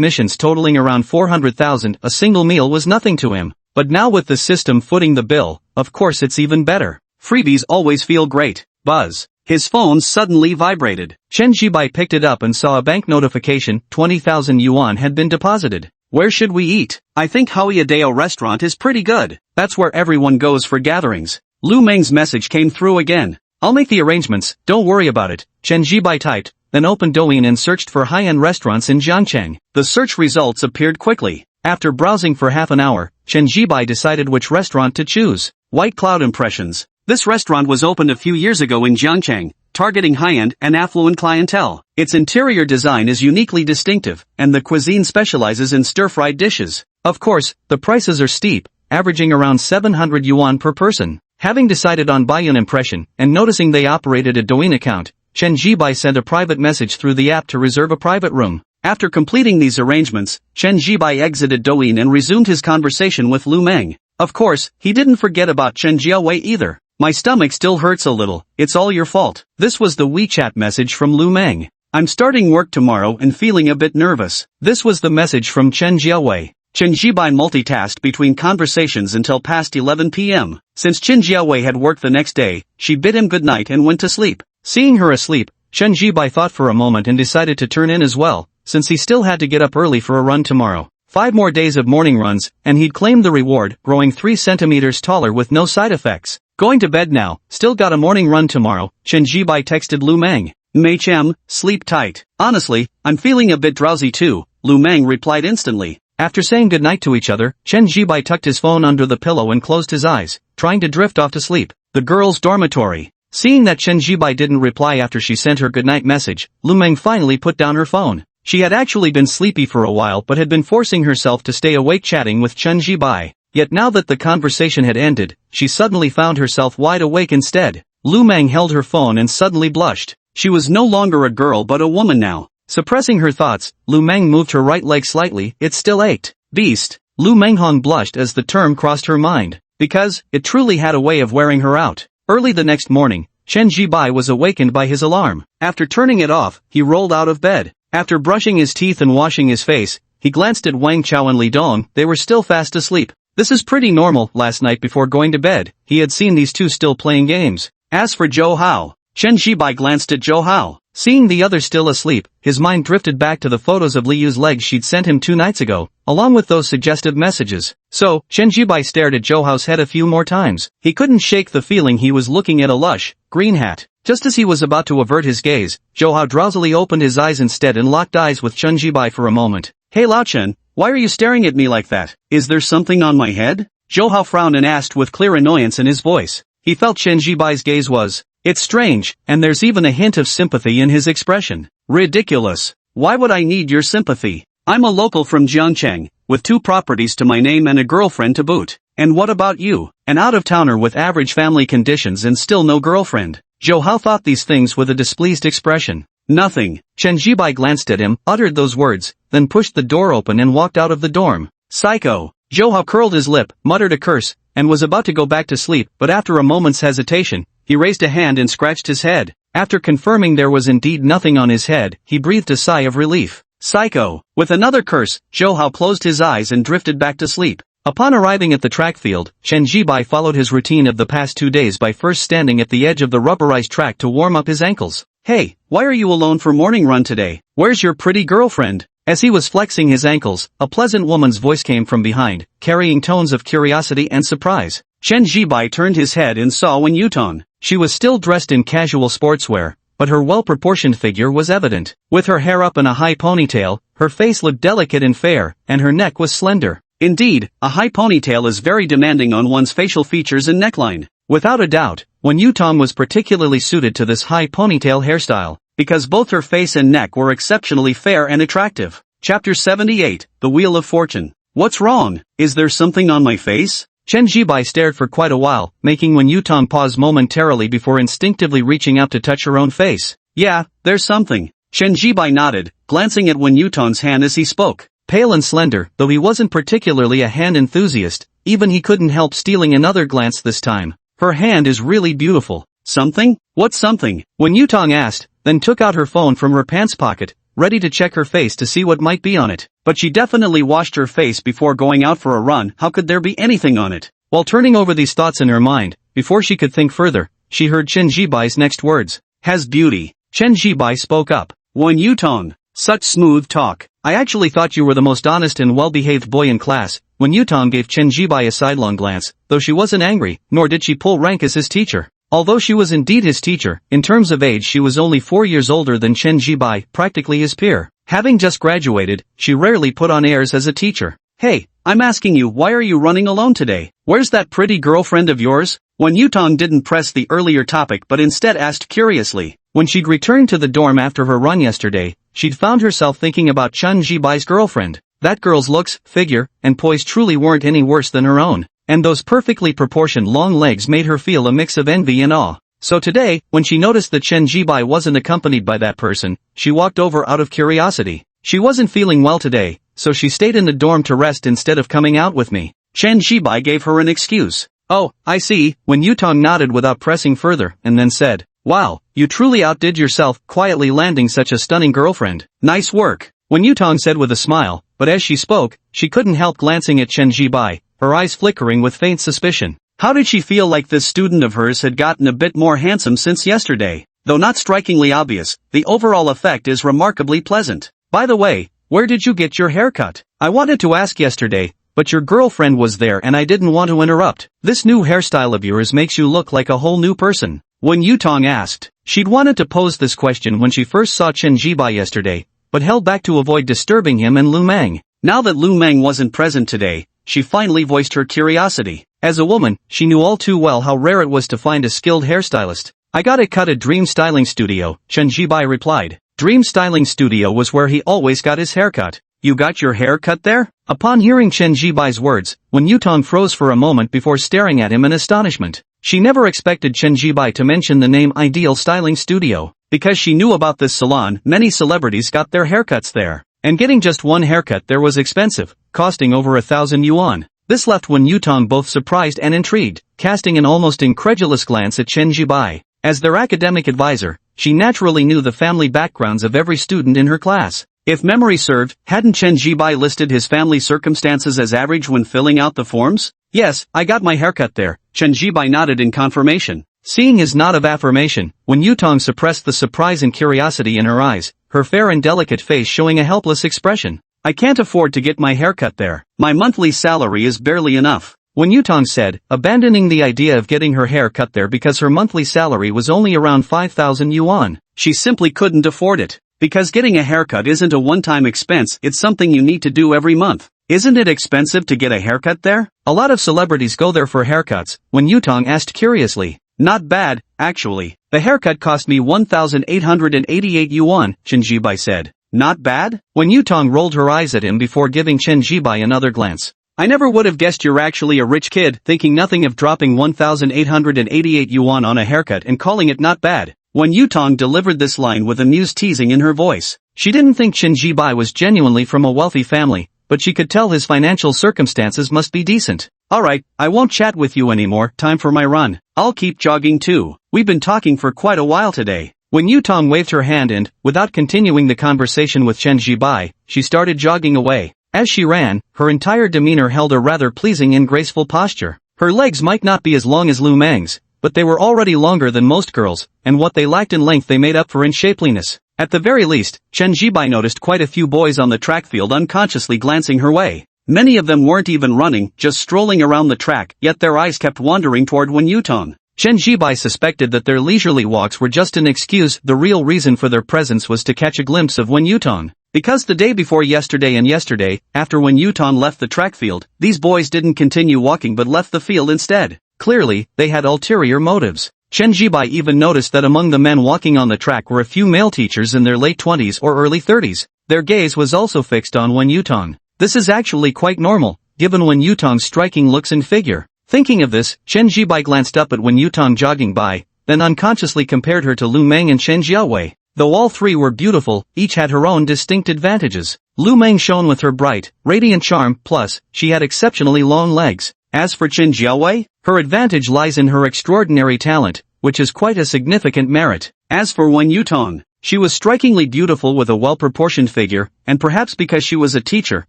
missions totaling around 400,000, a single meal was nothing to him. But now with the system footing the bill, of course it's even better. Freebies always feel great. Buzz. His phone suddenly vibrated. Chen Jibai picked it up and saw a bank notification, 20,000 yuan had been deposited. Where should we eat? I think Haoyadeo restaurant is pretty good. That's where everyone goes for gatherings. Lu Meng's message came through again. I'll make the arrangements, don't worry about it, Chen Jibai typed, then opened Douyin and searched for high-end restaurants in Jiangcheng. The search results appeared quickly. After browsing for half an hour, Chen Jibai decided which restaurant to choose. White Cloud Impressions. This restaurant was opened a few years ago in Jiangcheng, targeting high-end and affluent clientele. Its interior design is uniquely distinctive, and the cuisine specializes in stir-fried dishes. Of course, the prices are steep, averaging around 700 yuan per person. Having decided on Baiyun impression, and noticing they operated a Douyin account, Chen Jibai sent a private message through the app to reserve a private room. After completing these arrangements, Chen Jibai exited Douyin and resumed his conversation with Lu Meng. Of course, he didn't forget about Chen Jiawei either. My stomach still hurts a little, it's all your fault. This was the WeChat message from Lu Meng. I'm starting work tomorrow and feeling a bit nervous. This was the message from Chen Jiawei. Chen Jibai multitasked between conversations until past 11 p.m. Since Chen Jiawei had work the next day, she bid him good night and went to sleep. Seeing her asleep, Chen Jibai thought for a moment and decided to turn in as well, since he still had to get up early for a run tomorrow. 5 more days of morning runs, and he'd claimed the reward, growing 3 centimeters taller with no side effects. Going to bed now, still got a morning run tomorrow, Chen Jibai texted Lu Meng. Mei Chem, sleep tight. Honestly, I'm feeling a bit drowsy too, Lu Meng replied instantly. After saying goodnight to each other, Chen Jibai tucked his phone under the pillow and closed his eyes, trying to drift off to sleep. The girls' dormitory. Seeing that Chen Jibai didn't reply after she sent her goodnight message, Lu Meng finally put down her phone. She had actually been sleepy for a while but had been forcing herself to stay awake chatting with Chen Jibai. Yet now that the conversation had ended, she suddenly found herself wide awake instead. Lu Meng held her phone and suddenly blushed. She was no longer a girl but a woman now. Suppressing her thoughts, Lu Meng moved her right leg slightly, it still ached. Beast. Lu Menghong blushed as the term crossed her mind, because it truly had a way of wearing her out. Early the next morning, Chen Jibai was awakened by his alarm. After turning it off, he rolled out of bed. After brushing his teeth and washing his face, he glanced at Wang Chao and Li Dong. They were still fast asleep. This is pretty normal. Last night before going to bed, he had seen these two still playing games. As for Zhou Hao, Chen Jibai glanced at Zhou Hao. Seeing the others still asleep, his mind drifted back to the photos of Liu's legs she'd sent him 2 nights ago, along with those suggestive messages. So, Chen Jibai stared at Zhou Hao's head a few more times. He couldn't shake the feeling he was looking at a lush, green hat. Just as he was about to avert his gaze, Zhou Hao drowsily opened his eyes instead and locked eyes with Chen Jibai for a moment. Hey Lao Chen, why are you staring at me like that? Is there something on my head? Zhou Hao frowned and asked with clear annoyance in his voice. He felt Chen Jibai's gaze was, it's strange, and there's even a hint of sympathy in his expression. Ridiculous. Why would I need your sympathy? I'm a local from Jiangcheng, with 2 properties to my name and a girlfriend to boot. And what about you? An out-of-towner with average family conditions and still no girlfriend. Zhou Hao thought these things with a displeased expression. Nothing. Chen Jibai glanced at him, uttered those words, then pushed the door open and walked out of the dorm. Psycho. Zhou Hao curled his lip, muttered a curse, and was about to go back to sleep, but after a moment's hesitation, he raised a hand and scratched his head. After confirming there was indeed nothing on his head, he breathed a sigh of relief. Psycho. With another curse, Zhou Hao closed his eyes and drifted back to sleep. Upon arriving at the track field, Chen Jibai followed his routine of the past 2 days by first standing at the edge of the rubberized track to warm up his ankles. Hey, why are you alone for morning run today? Where's your pretty girlfriend? As he was flexing his ankles, a pleasant woman's voice came from behind, carrying tones of curiosity and surprise. Chen Jibai turned his head and saw Wen Yutong. She was still dressed in casual sportswear, but her well-proportioned figure was evident. With her hair up in a high ponytail, her face looked delicate and fair, and her neck was slender. Indeed, a high ponytail is very demanding on one's facial features and neckline. Without a doubt, Wen Yutong was particularly suited to this high ponytail hairstyle, because both her face and neck were exceptionally fair and attractive. Chapter 78, The Wheel of Fortune. What's wrong? Is there something on my face? Chen Jibai stared for quite a while, making Wen Yutong pause momentarily before instinctively reaching out to touch her own face. Yeah, there's something. Chen Jibai nodded, glancing at Wen Yutong's hand as he spoke. Pale and slender, though he wasn't particularly a hand enthusiast, even he couldn't help stealing another glance this time. Her hand is really beautiful. Something? What's something? Wen Yutong asked, then took out her phone from her pants pocket, ready to check her face to see what might be on it. But she definitely washed her face before going out for a run. How could there be anything on it? While turning over these thoughts in her mind, before she could think further, she heard Chen Jibai's next words. Has beauty. Chen Jibai spoke up. Wen Yutong. Such smooth talk. I actually thought you were the most honest and well-behaved boy in class. Wen Yutong gave Chen Jibai a sidelong glance, though she wasn't angry, nor did she pull rank as his teacher. Although she was indeed his teacher, in terms of age she was only 4 years older than Chen Jibai, practically his peer. Having just graduated, she rarely put on airs as a teacher. Hey, I'm asking you, why are you running alone today? Where's that pretty girlfriend of yours? Wen Yutong didn't press the earlier topic but instead asked curiously. When she'd returned to the dorm after her run yesterday, she'd found herself thinking about Chen Jibai's girlfriend. That girl's looks, figure, and poise truly weren't any worse than her own, and those perfectly proportioned long legs made her feel a mix of envy and awe. So today, when she noticed that Chen Jibai wasn't accompanied by that person, she walked over out of curiosity. She wasn't feeling well today, so she stayed in the dorm to rest instead of coming out with me. Chen Jibai gave her an excuse. Oh, I see, Wen Yutong nodded without pressing further, and then said, wow, you truly outdid yourself, quietly landing such a stunning girlfriend. Nice work, Wen Yutong said with a smile, but as she spoke, she couldn't help glancing at Chen Jibai, her eyes flickering with faint suspicion. How did she feel like this student of hers had gotten a bit more handsome since yesterday? Though not strikingly obvious, the overall effect is remarkably pleasant. By the way, where did you get your haircut? I wanted to ask yesterday, but your girlfriend was there and I didn't want to interrupt. This new hairstyle of yours makes you look like a whole new person. Wen Yutong asked. She'd wanted to pose this question when she first saw Chen Jibai yesterday, but held back to avoid disturbing him and Lu Meng. Now that Lu Meng wasn't present today, she finally voiced her curiosity. As a woman, she knew all too well how rare it was to find a skilled hairstylist. I got it cut at Dream Styling Studio, Chen Jibai replied. Dream Styling Studio was where he always got his haircut. You got your hair cut there? Upon hearing Chen Jibai's words, Wen Yutong froze for a moment before staring at him in astonishment. She never expected Chen Jibai to mention the name Ideal Styling Studio. Because she knew about this salon, many celebrities got their haircuts there. And getting just one haircut there was expensive, costing over 1,000 yuan. This left Wen Yutong both surprised and intrigued, casting an almost incredulous glance at Chen Jibai. As their academic advisor, she naturally knew the family backgrounds of every student in her class. If memory served, hadn't Chen Jibai listed his family circumstances as average when filling out the forms? Yes, I got my haircut there, Chen Jibai nodded in confirmation. Seeing his nod of affirmation, Wen Yutong suppressed the surprise and curiosity in her eyes, her fair and delicate face showing a helpless expression. I can't afford to get my haircut there. My monthly salary is barely enough. Wen Yutong said, abandoning the idea of getting her hair cut there because her monthly salary was only around 5,000 yuan. She simply couldn't afford it. Because getting a haircut isn't a one-time expense, it's something you need to do every month. Isn't it expensive to get a haircut there? A lot of celebrities go there for haircuts, Wen Yutong asked curiously. Not bad, actually. The haircut cost me 1,888 yuan, Chen Jibai said. Not bad? Wen Yutong rolled her eyes at him before giving Chen Jibai another glance. I never would have guessed you're actually a rich kid, thinking nothing of dropping 1,888 yuan on a haircut and calling it not bad. Wen Yutong delivered this line with amused teasing in her voice. She didn't think Chen Jibai was genuinely from a wealthy family, but she could tell his financial circumstances must be decent. Alright, I won't chat with you anymore, time for my run. I'll keep jogging too. We've been talking for quite a while today. Wen Yutong waved her hand and, without continuing the conversation with Chen Jibai, she started jogging away. As she ran, her entire demeanor held a rather pleasing and graceful posture. Her legs might not be as long as Lu Meng's, but they were already longer than most girls, and what they lacked in length they made up for in shapeliness. At the very least, Chen Jibai noticed quite a few boys on the track field unconsciously glancing her way. Many of them weren't even running, just strolling around the track, yet their eyes kept wandering toward Wen Yutong. Chen Jibai suspected that their leisurely walks were just an excuse. The real reason for their presence was to catch a glimpse of Wen Yutong. Because the day before yesterday and yesterday, after Wen Yutong left the track field, these boys didn't continue walking but left the field instead. Clearly, they had ulterior motives. Chen Jibai even noticed that among the men walking on the track were a few male teachers in their late 20s or early 30s. Their gaze was also fixed on Wen Yutong. This is actually quite normal, given Wen Yutong's striking looks and figure. Thinking of this, Chen Jibai glanced up at Wen Yutong jogging by, then unconsciously compared her to Lu Meng and Chen Jiaowei. Though all three were beautiful, each had her own distinct advantages. Lu Meng shone with her bright, radiant charm, plus, she had exceptionally long legs. As for Chen Jiaowei, her advantage lies in her extraordinary talent, which is quite a significant merit. As for Wen Yutong, she was strikingly beautiful with a well-proportioned figure, and perhaps because she was a teacher,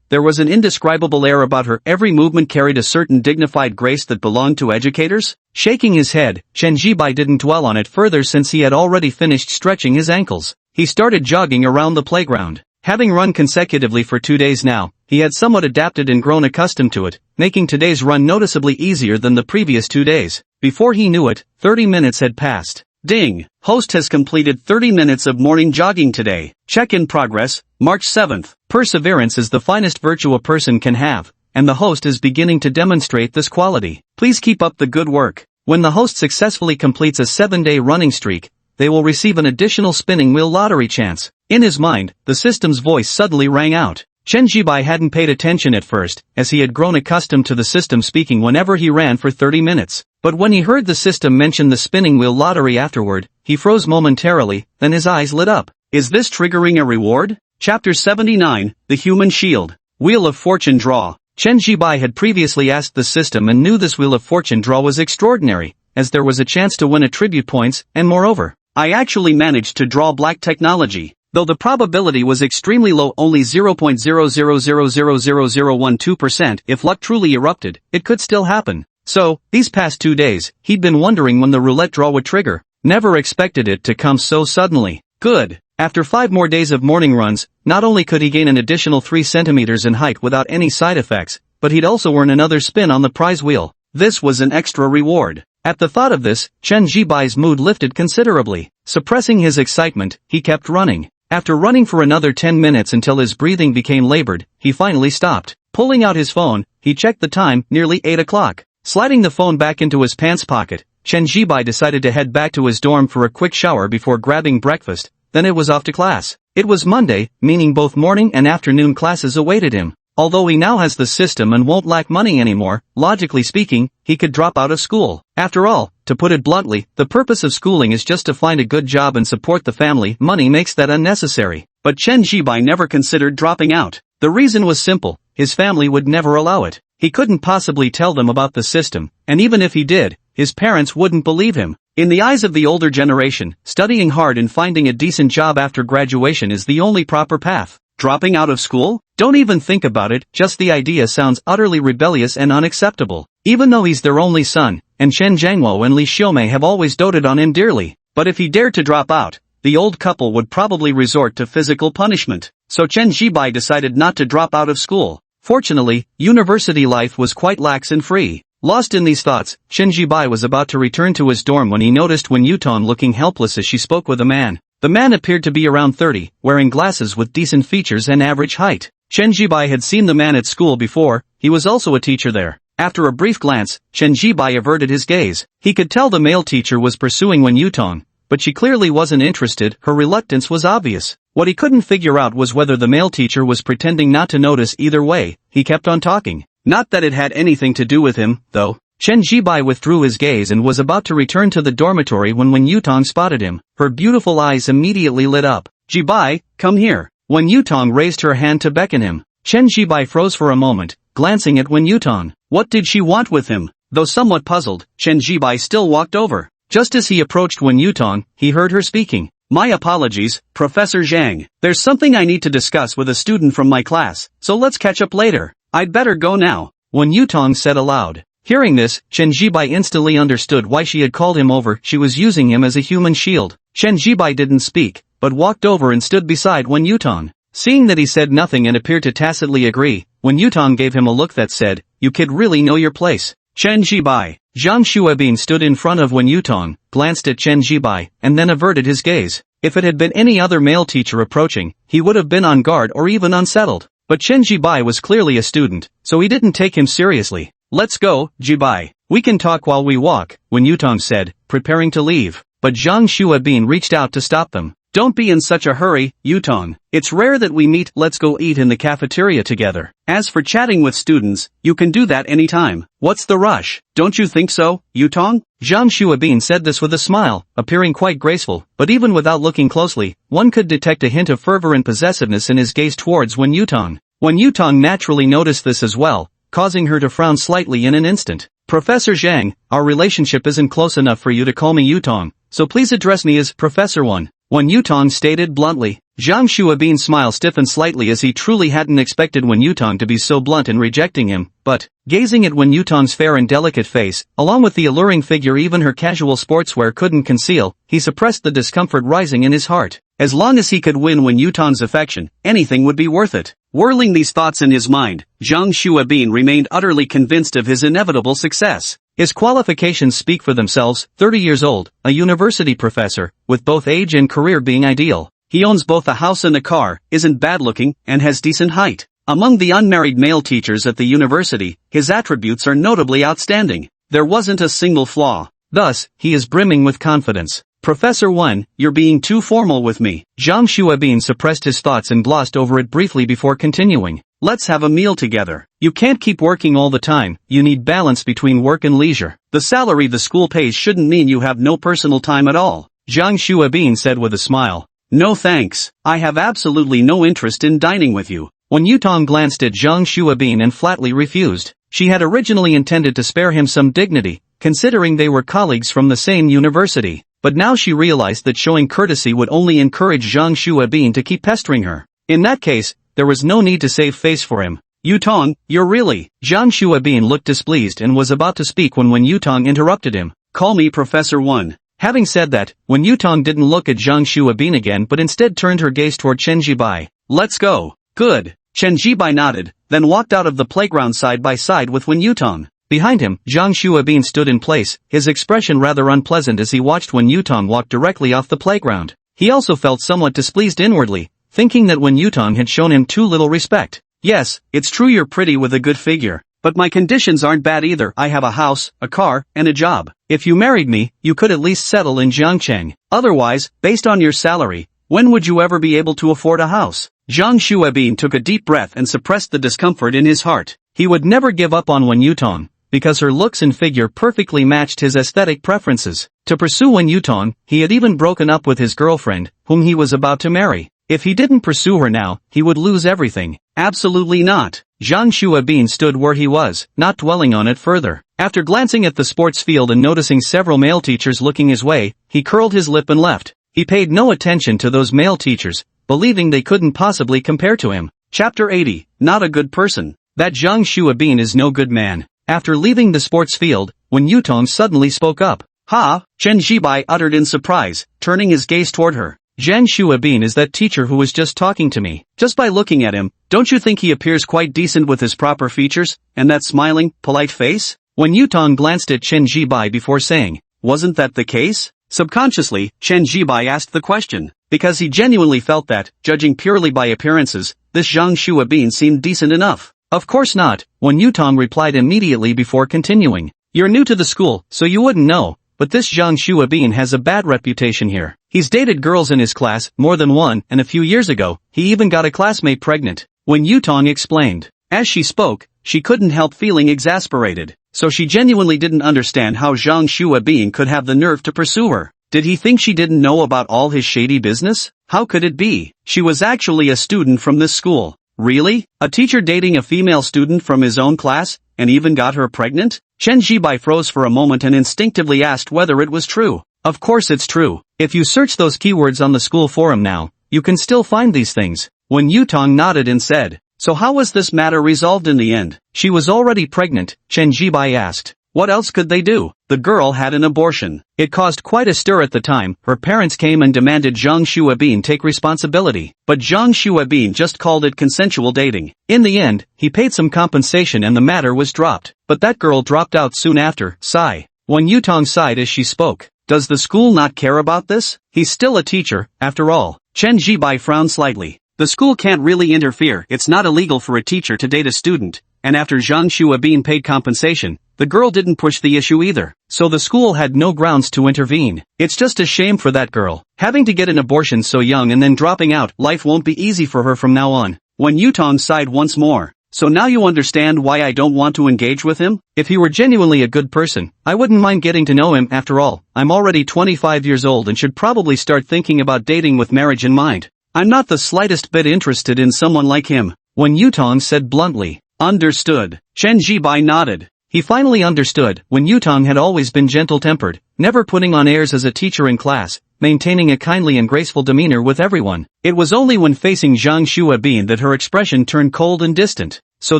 there was an indescribable air about her. Every movement carried a certain dignified grace that belonged to educators. Shaking his head, Chen Jibai didn't dwell on it further since he had already finished stretching his ankles. He started jogging around the playground. Having run consecutively for 2 days now, he had somewhat adapted and grown accustomed to it, making today's run noticeably easier than the previous 2 days. Before he knew it, 30 minutes had passed. Ding! Host has completed 30 minutes of morning jogging today. Check in progress, March 7th. Perseverance is the finest virtue a person can have, and the host is beginning to demonstrate this quality. Please keep up the good work. When the host successfully completes a 7-day running streak, they will receive an additional spinning wheel lottery chance. In his mind, the system's voice suddenly rang out. Chen Jibai hadn't paid attention at first, as he had grown accustomed to the system speaking whenever he ran for 30 minutes. But when he heard the system mention the spinning wheel lottery afterward, he froze momentarily, then his eyes lit up. Is this triggering a reward? Chapter 79, The Human Shield. Wheel of Fortune Draw. Chen Jibai had previously asked the system and knew this Wheel of Fortune draw was extraordinary, as there was a chance to win attribute points, and moreover, I actually managed to draw black technology. Though the probability was extremely low, only 0.000000012%, if luck truly erupted, it could still happen. So, these past 2 days, he'd been wondering when the roulette draw would trigger. Never expected it to come so suddenly. Good. After 5 more days of morning runs, not only could he gain an additional 3 centimeters in height without any side effects, but he'd also earn another spin on the prize wheel. This was an extra reward. At the thought of this, Chen Jibai's mood lifted considerably. Suppressing his excitement, he kept running. After running for another 10 minutes until his breathing became labored, he finally stopped. Pulling out his phone, he checked the time, nearly 8 o'clock. Sliding the phone back into his pants pocket, Chen Jibai decided to head back to his dorm for a quick shower before grabbing breakfast, then it was off to class. It was Monday, meaning both morning and afternoon classes awaited him. Although he now has the system and won't lack money anymore, logically speaking, he could drop out of school. After all, to put it bluntly, the purpose of schooling is just to find a good job and support the family. Money makes that unnecessary. But Chen Jibai never considered dropping out. The reason was simple, his family would never allow it. He couldn't possibly tell them about the system, and even if he did, his parents wouldn't believe him. In the eyes of the older generation, studying hard and finding a decent job after graduation is the only proper path. Dropping out of school? Don't even think about it, just the idea sounds utterly rebellious and unacceptable. Even though he's their only son, and Chen Jiangwo and Li Xiaomei have always doted on him dearly. But if he dared to drop out, the old couple would probably resort to physical punishment. So Chen Jibai decided not to drop out of school. Fortunately, university life was quite lax and free. Lost in these thoughts, Chen Jibai was about to return to his dorm when he noticed Wen Yutong looking helpless as she spoke with a man. The man appeared to be around 30, wearing glasses with decent features and average height. Chen Jibai had seen the man at school before, he was also a teacher there. After a brief glance, Chen Jibai averted his gaze. He could tell the male teacher was pursuing Wen Yutong, but she clearly wasn't interested, her reluctance was obvious. What he couldn't figure out was whether the male teacher was pretending not to notice. Either way, he kept on talking. Not that it had anything to do with him, though. Chen Jibai withdrew his gaze and was about to return to the dormitory when Wen Yutong spotted him. Her beautiful eyes immediately lit up. Jibai, come here. Wen Yutong raised her hand to beckon him. Chen Jibai froze for a moment, glancing at Wen Yutong. What did she want with him? Though somewhat puzzled, Chen Jibai still walked over. Just as he approached Wen Yutong, he heard her speaking. My apologies, Professor Zhang. There's something I need to discuss with a student from my class, so let's catch up later. I'd better go now. Wen Yutong said aloud. Hearing this, Chen Jibai instantly understood why she had called him over. She was using him as a human shield. Chen Jibai didn't speak, but walked over and stood beside Wen Yutong. Seeing that he said nothing and appeared to tacitly agree, Wen Yutong gave him a look that said, you kid really know your place. Chen Jibai. Zhang Xuebin stood in front of Wen Yutong, glanced at Chen Jibai, and then averted his gaze. If it had been any other male teacher approaching, he would have been on guard or even unsettled. But Chen Jibai was clearly a student, so he didn't take him seriously. Let's go, Jibai. We can talk while we walk, Wen Yutong said, preparing to leave. But Zhang Xuebin reached out to stop them. Don't be in such a hurry, Yutong. It's rare that we meet. Let's go eat in the cafeteria together. As for chatting with students, you can do that anytime. What's the rush? Don't you think so, Yutong? Zhang Xuebin said this with a smile, appearing quite graceful, but even without looking closely, one could detect a hint of fervor and possessiveness in his gaze towards Wen Yutong. Wen Yutong naturally noticed this as well, causing her to frown slightly in an instant. Professor Zhang, our relationship isn't close enough for you to call me Yutong, so please address me as Professor Wen. Wen Yutong stated bluntly. Zhang Xuebin's smile stiffened slightly as he truly hadn't expected Wen Yutong to be so blunt in rejecting him, but, gazing at Wen Yutong's fair and delicate face, along with the alluring figure even her casual sportswear couldn't conceal, he suppressed the discomfort rising in his heart. As long as he could win Wen Yutong's affection, anything would be worth it. Whirling these thoughts in his mind, Zhang Xuebin remained utterly convinced of his inevitable success. His qualifications speak for themselves, 30 years old, a university professor, with both age and career being ideal. He owns both a house and a car, isn't bad-looking, and has decent height. Among the unmarried male teachers at the university, his attributes are notably outstanding. There wasn't a single flaw. Thus, he is brimming with confidence. Professor 1, you're being too formal with me. Zhang Xuebin suppressed his thoughts and glossed over it briefly before continuing. Let's have a meal together. You can't keep working all the time, you need balance between work and leisure. The salary the school pays shouldn't mean you have no personal time at all, Zhang Xuebin said with a smile. No thanks, I have absolutely no interest in dining with you. Wen Yutong glanced at Zhang Xuebin and flatly refused. She had originally intended to spare him some dignity, considering they were colleagues from the same university, but now she realized that showing courtesy would only encourage Zhang Xuebin to keep pestering her. In that case, there was no need to save face for him. Yutong, you're really… Zhang Xuebin looked displeased and was about to speak when Wen Yutong interrupted him. Call me Professor 1. Having said that, Wen Yutong didn't look at Zhang Xuebin again but instead turned her gaze toward Chen Jibai. Let's go. Good. Chen Jibai nodded, then walked out of the playground side by side with Wen Yutong. Behind him, Zhang Xuebin stood in place, his expression rather unpleasant as he watched Wen Yutong walk directly off the playground. He also felt somewhat displeased inwardly, thinking that Wen Yutong had shown him too little respect. Yes, it's true you're pretty with a good figure, but my conditions aren't bad either. I have a house, a car, and a job. If you married me, you could at least settle in Jiangcheng. Otherwise, based on your salary, when would you ever be able to afford a house? Zhang Xuebin took a deep breath and suppressed the discomfort in his heart. He would never give up on Wen Yutong, because her looks and figure perfectly matched his aesthetic preferences. To pursue Wen Yutong, he had even broken up with his girlfriend, whom he was about to marry. If he didn't pursue her now, he would lose everything. Absolutely not. Zhang Xuebin stood where he was, not dwelling on it further. After glancing at the sports field and noticing several male teachers looking his way, he curled his lip and left. He paid no attention to those male teachers, believing they couldn't possibly compare to him. Chapter 80, Not a Good Person. That Zhang Xuebin is no good man. After leaving the sports field, Wen Yutong suddenly spoke up. Ha! Chen Jibai uttered in surprise, turning his gaze toward her. Zhang Xuebin is that teacher who was just talking to me. Just by looking at him, don't you think he appears quite decent with his proper features, and that smiling, polite face? Wen Yutong glanced at Chen Jibai before saying, wasn't that the case? Subconsciously, Chen Jibai asked the question, because he genuinely felt that, judging purely by appearances, this Zhang Xuebin seemed decent enough. Of course not, Wen Yutong replied immediately before continuing. You're new to the school, so you wouldn't know, but this Zhang Xuebin has a bad reputation here. He's dated girls in his class, more than one, and a few years ago, he even got a classmate pregnant. Wen Yutong explained. As she spoke, she couldn't help feeling exasperated. So she genuinely didn't understand how Zhang Xuebin could have the nerve to pursue her. Did he think she didn't know about all his shady business? How could it be? She was actually a student from this school. Really? A teacher dating a female student from his own class, and even got her pregnant? Chen Jibai froze for a moment and instinctively asked whether it was true. Of course it's true. If you search those keywords on the school forum now, you can still find these things. Wen Yutong nodded and said, so how was this matter resolved in the end? She was already pregnant, Chen Jibai asked. What else could they do? The girl had an abortion. It caused quite a stir at the time. Her parents came and demanded Zhang Xuebin take responsibility. But Zhang Xuebin just called it consensual dating. In the end, he paid some compensation and the matter was dropped. But that girl dropped out soon after. Sigh. Wen Yutong sighed as she spoke. Does the school not care about this? He's still a teacher, after all. Chen Jibai frowned slightly. The school can't really interfere. It's not illegal for a teacher to date a student. And after Zhang Xuebin paid compensation, the girl didn't push the issue either. So the school had no grounds to intervene. It's just a shame for that girl. Having to get an abortion so young and then dropping out, life won't be easy for her from now on. Wen Yutong sighed once more. So now you understand why I don't want to engage with him? If he were genuinely a good person, I wouldn't mind getting to know him. After all, I'm already 25 years old and should probably start thinking about dating with marriage in mind. I'm not the slightest bit interested in someone like him, Wen Yutong said bluntly. Understood. Chen Jibai nodded. He finally understood. Wen Yutong had always been gentle-tempered, never putting on airs as a teacher in class, maintaining a kindly and graceful demeanor with everyone. It was only when facing Zhang Xuebin that her expression turned cold and distant. So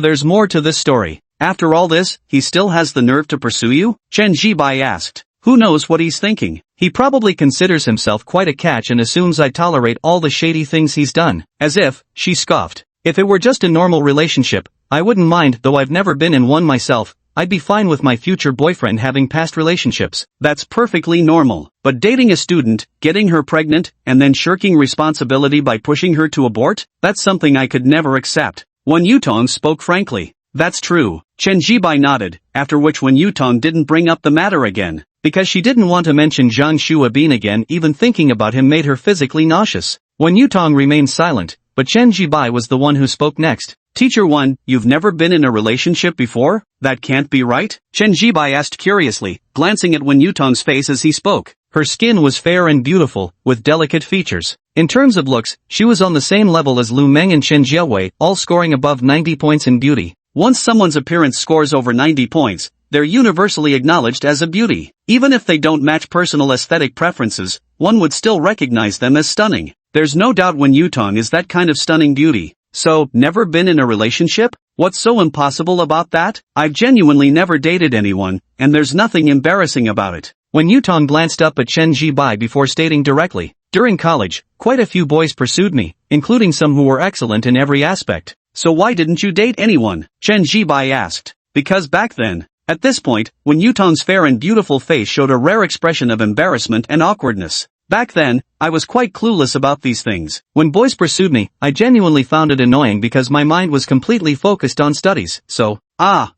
there's more to this story. After all this, he still has the nerve to pursue you? Chen Jibai asked. Who knows what he's thinking? He probably considers himself quite a catch and assumes I tolerate all the shady things he's done. As if, she scoffed. If it were just a normal relationship, I wouldn't mind, though I've never been in one myself. I'd be fine with my future boyfriend having past relationships. That's perfectly normal. But dating a student, getting her pregnant, and then shirking responsibility by pushing her to abort? That's something I could never accept. Wen Yutong spoke frankly. That's true. Chen Jibai nodded, after which Wen Yutong didn't bring up the matter again. because she didn't want to mention Zhang Shuabin again. Even thinking about him made her physically nauseous. Wen Yutong remained silent, but Chen Jibai was the one who spoke next. Teacher 1, you've never been in a relationship before? That can't be right? Chen Jibai asked curiously, glancing at Wen Yutong's face as he spoke. Her skin was fair and beautiful, with delicate features. In terms of looks, she was on the same level as Lu Meng and Chen Jiawei, all scoring above 90 points in beauty. Once someone's appearance scores over 90 points, they're universally acknowledged as a beauty. Even if they don't match personal aesthetic preferences, one would still recognize them as stunning. There's no doubt Wen Yutong is that kind of stunning beauty. So, never been in a relationship? What's so impossible about that? I've genuinely never dated anyone, and there's nothing embarrassing about it. Wen Yutong glanced up at Chen Jibai before stating directly, during college, quite a few boys pursued me, including some who were excellent in every aspect. So why didn't you date anyone? Chen Jibai asked. Because back then. At this point, Wen Yutong's fair and beautiful face showed a rare expression of embarrassment and awkwardness. Back then, I was quite clueless about these things. When boys pursued me, I genuinely found it annoying because my mind was completely focused on studies, so.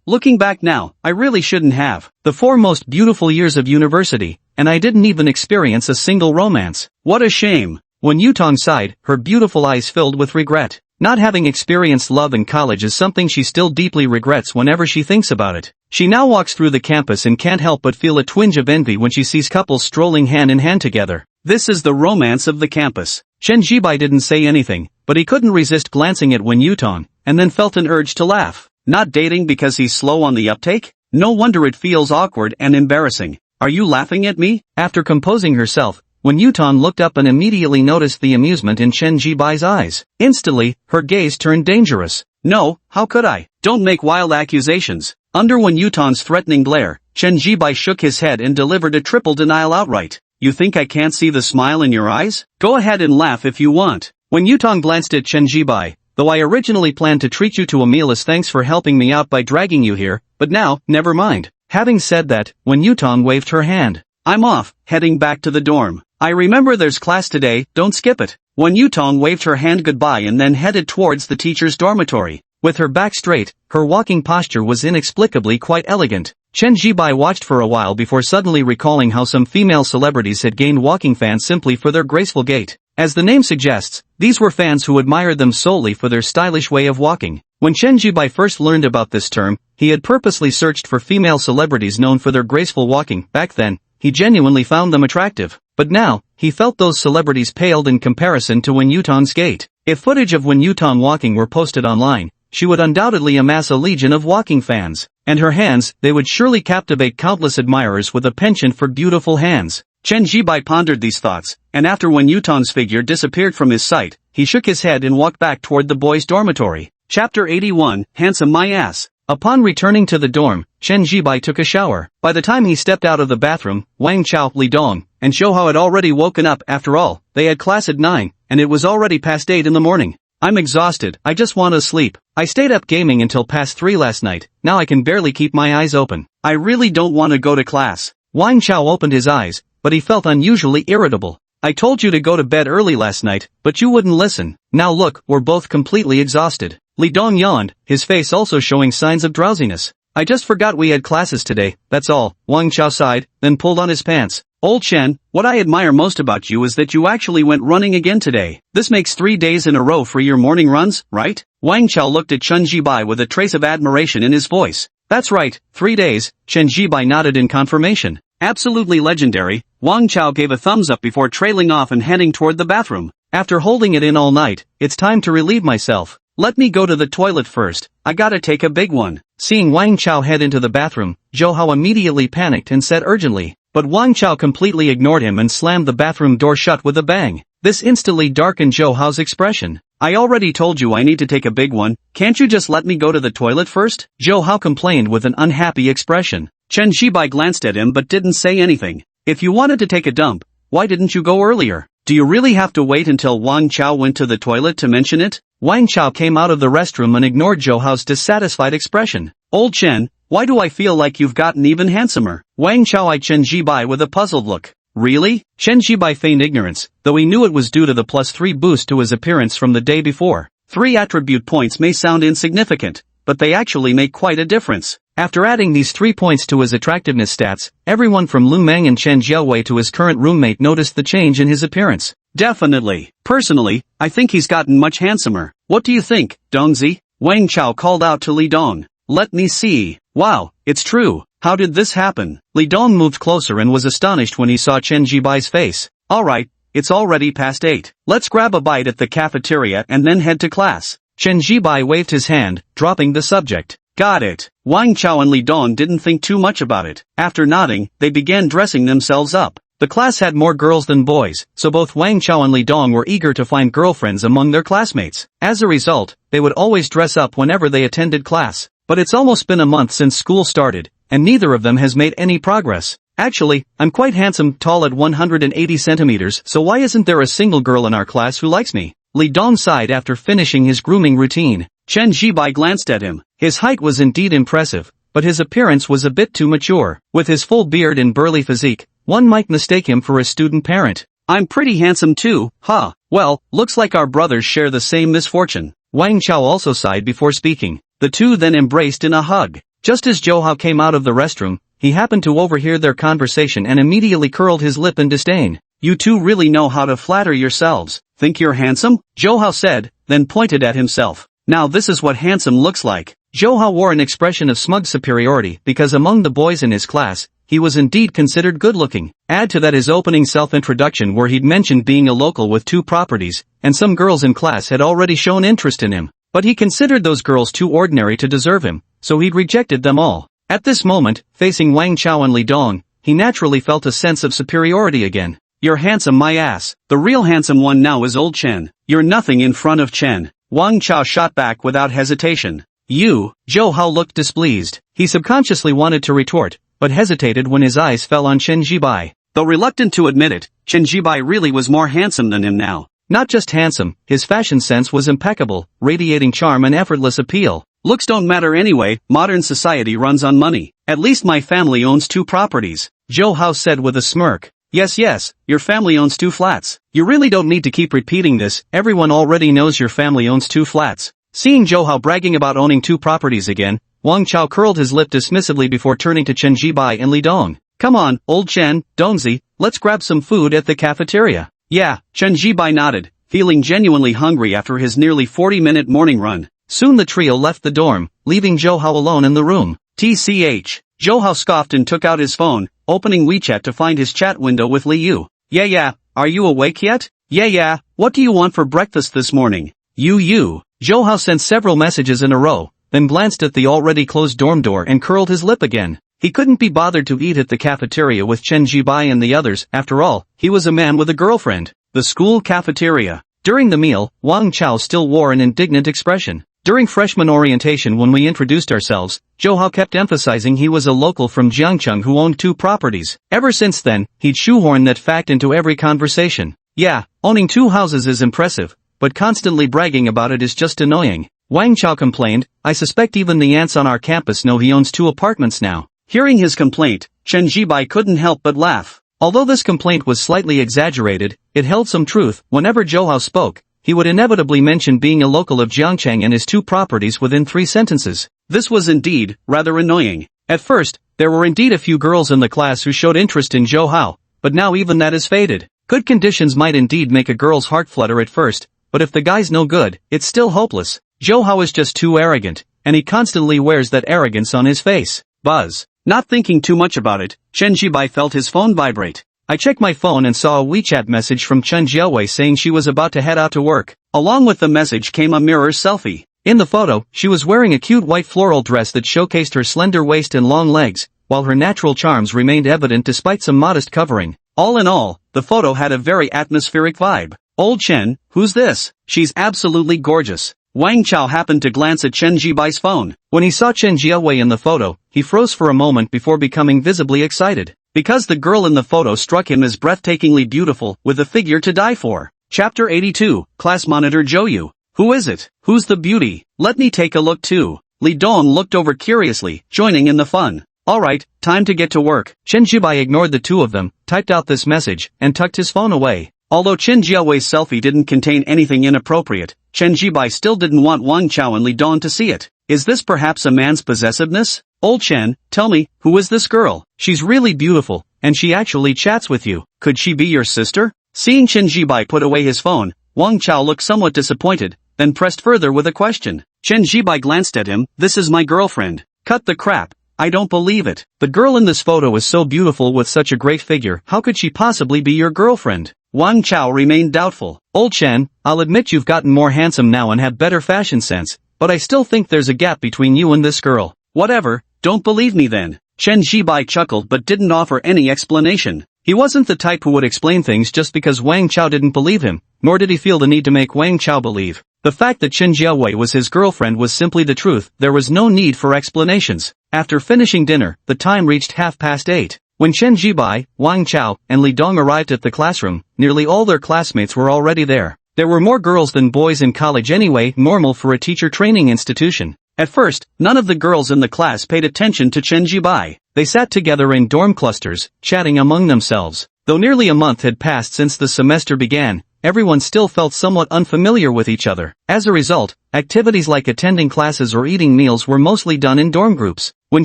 Looking back now, I really shouldn't have. The 4 most beautiful years of university, and I didn't even experience a single romance. What a shame. Wen Yutong sighed, her beautiful eyes filled with regret. Not having experienced love in college is something she still deeply regrets whenever she thinks about it. She now walks through the campus and can't help but feel a twinge of envy when she sees couples strolling hand in hand together. This is the romance of the campus. Chen Jibai didn't say anything, but he couldn't resist glancing at Wen Yutong, and then felt an urge to laugh. Not dating because he's slow on the uptake? No wonder it feels awkward and embarrassing. Are you laughing at me? After composing herself, Wen Yutong looked up and immediately noticed the amusement in Chen Jibai's eyes. Instantly, her gaze turned dangerous. No, how could I? Don't make wild accusations. Under Wen Yutong's threatening glare, Chen Jibai shook his head and delivered a triple denial outright. You think I can't see the smile in your eyes? Go ahead and laugh if you want. Wen Yutong glanced at Chen Jibai. Though I originally planned to treat you to a meal as thanks for helping me out by dragging you here, but now, never mind. Having said that, Wen Yutong waved her hand. I'm off, heading back to the dorm. I remember there's class today, don't skip it. Wen Yutong waved her hand goodbye and then headed towards the teacher's dormitory. With her back straight, her walking posture was inexplicably quite elegant. Chen Jibai watched for a while before suddenly recalling how some female celebrities had gained walking fans simply for their graceful gait. As the name suggests, these were fans who admired them solely for their stylish way of walking. When Chen Jibai first learned about this term, he had purposely searched for female celebrities known for their graceful walking. Back then, he genuinely found them attractive. But now, he felt those celebrities paled in comparison to Wen Yutong's gait. If footage of Wen Yutong walking were posted online, she would undoubtedly amass a legion of walking fans. And her hands, they would surely captivate countless admirers with a penchant for beautiful hands. Chen Jibai pondered these thoughts, and after Wen Yutong's figure disappeared from his sight, he shook his head and walked back toward the boys' dormitory. Chapter 81, Handsome My Ass. Upon returning to the dorm, Chen Jibai took a shower. By the time he stepped out of the bathroom, Wang Chao, Li Dong, and Zhou had already woken up. After all, they had class at 9, and it was already past 8 in the morning. I'm exhausted, I just want to sleep. I stayed up gaming until past 3 last night, now I can barely keep my eyes open. I really don't want to go to class. Wang Chao opened his eyes, but he felt unusually irritable. I told you to go to bed early last night, but you wouldn't listen. Now look, we're both completely exhausted. Li Dong yawned, his face also showing signs of drowsiness. I just forgot we had classes today, that's all. Wang Chao sighed, then pulled on his pants. Old Chen, what I admire most about you is that you actually went running again today. This makes 3 days in a row for your morning runs, right? Wang Chao looked at Chen Jibai with a trace of admiration in his voice. That's right, 3 days, Chen Jibai nodded in confirmation. Absolutely legendary. Wang Chao gave a thumbs up before trailing off and heading toward the bathroom. After holding it in all night, it's time to relieve myself. Let me go to the toilet first, I gotta take a big one. Seeing Wang Chao head into the bathroom, Zhou immediately panicked and said urgently. But Wang Chao completely ignored him and slammed the bathroom door shut with a bang. This instantly darkened Zhou's expression. I already told you I need to take a big one, can't you just let me go to the toilet first? Zhou complained with an unhappy expression. Chen Jibai glanced at him but didn't say anything. If you wanted to take a dump, why didn't you go earlier? Do you really have to wait until Wang Chao went to the toilet to mention it? Wang Chao came out of the restroom and ignored Zhou's dissatisfied expression. Old Chen, why do I feel like you've gotten even handsomer? Wang Chao eyed Chen Jibai with a puzzled look. Really? Chen Jibai feigned ignorance, though he knew it was due to the +3 boost to his appearance from the day before. 3 attribute points may sound insignificant, but they actually make quite a difference. After adding these 3 points to his attractiveness stats, everyone from Lu Meng and Chen Jiawei to his current roommate noticed the change in his appearance. Definitely. Personally, I think he's gotten much handsomer. What do you think, Dongzi? Wang Chao called out to Li Dong. Let me see. Wow, it's true. How did this happen? Li Dong moved closer and was astonished when he saw Chen Jibai's face. Alright, it's already past 8. Let's grab a bite at the cafeteria and then head to class. Chen Jibai waved his hand, dropping the subject. Got it. Wang Chao and Li Dong didn't think too much about it. After nodding, they began dressing themselves up. The class had more girls than boys, so both Wang Chao and Li Dong were eager to find girlfriends among their classmates. As a result, they would always dress up whenever they attended class. But it's almost been a month since school started, and neither of them has made any progress. Actually, I'm quite handsome, tall at 180 centimeters, so why isn't there a single girl in our class who likes me? Li Dong sighed after finishing his grooming routine. Chen Jibai glanced at him. His height was indeed impressive, but his appearance was a bit too mature. With his full beard and burly physique, one might mistake him for a student parent. I'm pretty handsome too, huh? Well, looks like our brothers share the same misfortune. Wang Chao also sighed before speaking. The two then embraced in a hug. Just as Zhou Hao came out of the restroom, he happened to overhear their conversation and immediately curled his lip in disdain. You two really know how to flatter yourselves. Think you're handsome? Zhou Hao said, then pointed at himself. Now this is what handsome looks like. Zhou Hao wore an expression of smug superiority because among the boys in his class, he was indeed considered good-looking. Add to that his opening self-introduction where he'd mentioned being a local with 2 properties, and some girls in class had already shown interest in him. But he considered those girls too ordinary to deserve him, so he'd rejected them all. At this moment, facing Wang Chao and Li Dong, he naturally felt a sense of superiority again. You're handsome my ass. The real handsome one now is old Chen. You're nothing in front of Chen. Wang Chao shot back without hesitation. You? Zhou Hao looked displeased. He subconsciously wanted to retort, but hesitated when his eyes fell on Chen Jibai. Though reluctant to admit it, Chen Jibai really was more handsome than him now. Not just handsome, his fashion sense was impeccable, radiating charm and effortless appeal. Looks don't matter anyway, modern society runs on money. At least my family owns 2 properties. Zhou Hao said with a smirk. Yes, your family owns 2 flats. You really don't need to keep repeating this, everyone already knows your family owns 2 flats. Seeing Zhou Hao bragging about owning 2 properties again, Wang Chao curled his lip dismissively before turning to Chen Jibai and Li Dong. Come on, old Chen, Dongzi, let's grab some food at the cafeteria. Yeah, Chen Jibai nodded, feeling genuinely hungry after his nearly 40-minute morning run. Soon the trio left the dorm, leaving Zhou Hao alone in the room. TCH. Zhou Hao scoffed and took out his phone, opening WeChat to find his chat window with Li Yu. Yeah, are you awake yet? Yeah, what do you want for breakfast this morning? You. Zhou Hao sent several messages in a row, then glanced at the already closed dorm door and curled his lip again. He couldn't be bothered to eat at the cafeteria with Chen Jibai and the others, after all, he was a man with a girlfriend. The school cafeteria. During the meal, Wang Chao still wore an indignant expression. During freshman orientation when we introduced ourselves, Zhou Hao kept emphasizing he was a local from Jiangcheng who owned 2 properties. Ever since then, he'd shoehorn that fact into every conversation. Yeah, owning 2 houses is impressive, but constantly bragging about it is just annoying. Wang Chao complained, I suspect even the ants on our campus know he owns 2 apartments now. Hearing his complaint, Chen Jibai couldn't help but laugh. Although this complaint was slightly exaggerated, it held some truth. Whenever Zhou Hao spoke, he would inevitably mention being a local of Jiangcheng and his 2 properties within 3 sentences. This was indeed rather annoying. At first, there were indeed a few girls in the class who showed interest in Zhou Hao, but now even that has faded. Good conditions might indeed make a girl's heart flutter at first, but if the guy's no good, it's still hopeless. Zhou Hao is just too arrogant, and he constantly wears that arrogance on his face. Buzz. Not thinking too much about it, Chen Jibai felt his phone vibrate. I checked my phone and saw a WeChat message from Chen Jiawei saying she was about to head out to work. Along with the message came a mirror selfie. In the photo, she was wearing a cute white floral dress that showcased her slender waist and long legs, while her natural charms remained evident despite some modest covering. All in all, the photo had a very atmospheric vibe. Old Chen, who's this? She's absolutely gorgeous. Wang Chao happened to glance at Chen Jibai's phone. When he saw Chen Jiawei in the photo, he froze for a moment before becoming visibly excited. Because the girl in the photo struck him as breathtakingly beautiful, with a figure to die for. Chapter 82, Class Monitor Zhou. Who is it? Who's the beauty? Let me take a look too. Li Dong looked over curiously, joining in the fun. Alright, time to get to work. Chen Jibai ignored the 2 of them, typed out this message, and tucked his phone away. Although Chen Jiawei's selfie didn't contain anything inappropriate, Chen Jibai still didn't want Wang Chao and Li Dong to see it. Is this perhaps a man's possessiveness? Old Chen, tell me, who is this girl? She's really beautiful, and she actually chats with you. Could she be your sister? Seeing Chen Jibai put away his phone, Wang Chao looked somewhat disappointed, then pressed further with a question. Chen Jibai glanced at him. This is my girlfriend. Cut the crap. I don't believe it. The girl in this photo is so beautiful with such a great figure. How could she possibly be your girlfriend? Wang Chao remained doubtful. Old Chen, I'll admit you've gotten more handsome now and have better fashion sense, but I still think there's a gap between you and this girl. Whatever, don't believe me then. Chen Jibai chuckled but didn't offer any explanation. He wasn't the type who would explain things just because Wang Chao didn't believe him, nor did he feel the need to make Wang Chao believe. The fact that Chen Jiawei was his girlfriend was simply the truth. There was no need for explanations. After finishing dinner, the time reached 8:30. When Chen Jibai, Wang Chao, and Li Dong arrived at the classroom, nearly all their classmates were already there. There were more girls than boys in college anyway, normal for a teacher training institution. At first, none of the girls in the class paid attention to Chen Jibai. They sat together in dorm clusters, chatting among themselves. Though nearly a month had passed since the semester began, everyone still felt somewhat unfamiliar with each other. As a result, activities like attending classes or eating meals were mostly done in dorm groups. When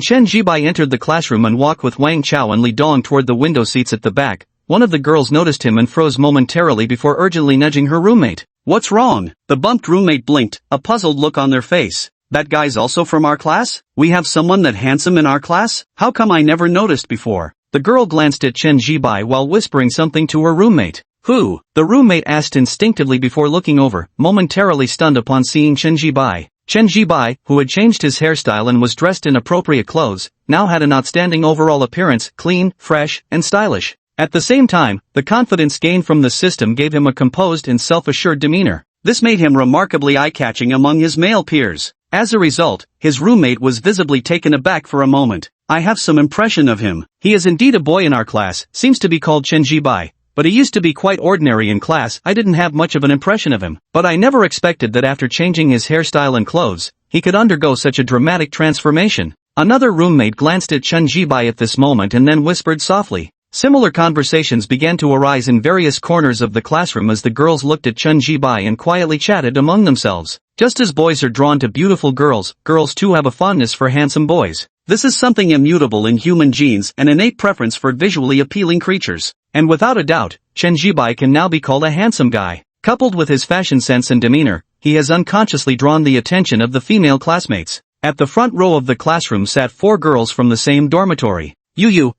Chen Jibai entered the classroom and walked with Wang Chao and Li Dong toward the window seats at the back, one of the girls noticed him and froze momentarily before urgently nudging her roommate. What's wrong? The bumped roommate blinked, a puzzled look on their face. That guy's also from our class? We have someone that handsome in our class? How come I never noticed before? The girl glanced at Chen Jibai while whispering something to her roommate. Who? The roommate asked instinctively before looking over, momentarily stunned upon seeing Chen Jibai. Chen Jibai, who had changed his hairstyle and was dressed in appropriate clothes, now had an outstanding overall appearance, clean, fresh, and stylish. At the same time, the confidence gained from the system gave him a composed and self-assured demeanor. This made him remarkably eye-catching among his male peers. As a result, his roommate was visibly taken aback for a moment. I have some impression of him. He is indeed a boy in our class, seems to be called Chen Jibai. But he used to be quite ordinary in class. I didn't have much of an impression of him. But I never expected that after changing his hairstyle and clothes, he could undergo such a dramatic transformation. Another roommate glanced at Chen Jibai at this moment and then whispered softly. Similar conversations began to arise in various corners of the classroom as the girls looked at Chen Jibai and quietly chatted among themselves. Just as boys are drawn to beautiful girls, girls too have a fondness for handsome boys. This is something immutable in human genes, an innate preference for visually appealing creatures. And without a doubt, Chen Jibai can now be called a handsome guy. Coupled with his fashion sense and demeanor, he has unconsciously drawn the attention of the female classmates. At the front row of the classroom sat 4 girls from the same dormitory.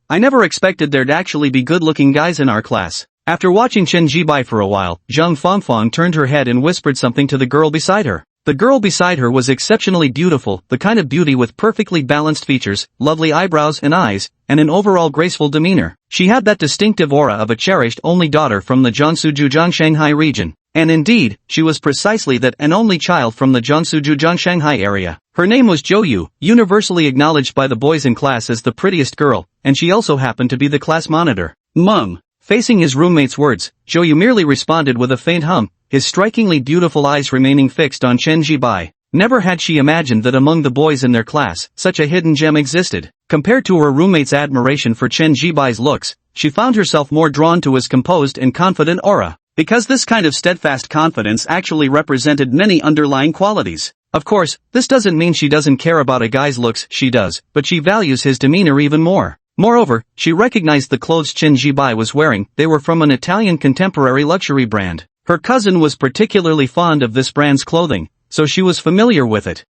I never expected there'd actually be good-looking guys in our class. After watching Chen Jibai for a while, Zhang Fangfang turned her head and whispered something to the girl beside her. The girl beside her was exceptionally beautiful, the kind of beauty with perfectly balanced features, lovely eyebrows and eyes, and an overall graceful demeanor. She had that distinctive aura of a cherished only daughter from the Jiangsu-Zhejiang Shanghai region. And indeed, she was precisely that, an only child from the Jiangsu-Zhejiang Shanghai area. Her name was Zhou, universally acknowledged by the boys in class as the prettiest girl, and she also happened to be the class monitor. Mum. Facing his roommate's words, Zhou merely responded with a faint hum, his strikingly beautiful eyes remaining fixed on Chen Jibai. Never had she imagined that among the boys in their class, such a hidden gem existed. Compared to her roommate's admiration for Chen Jibai's looks, she found herself more drawn to his composed and confident aura. Because this kind of steadfast confidence actually represented many underlying qualities. Of course, this doesn't mean she doesn't care about a guy's looks, she does, but she values his demeanor even more. Moreover, she recognized the clothes Chen Jibai was wearing. They were from an Italian contemporary luxury brand. Her cousin was particularly fond of this brand's clothing, so she was familiar with it.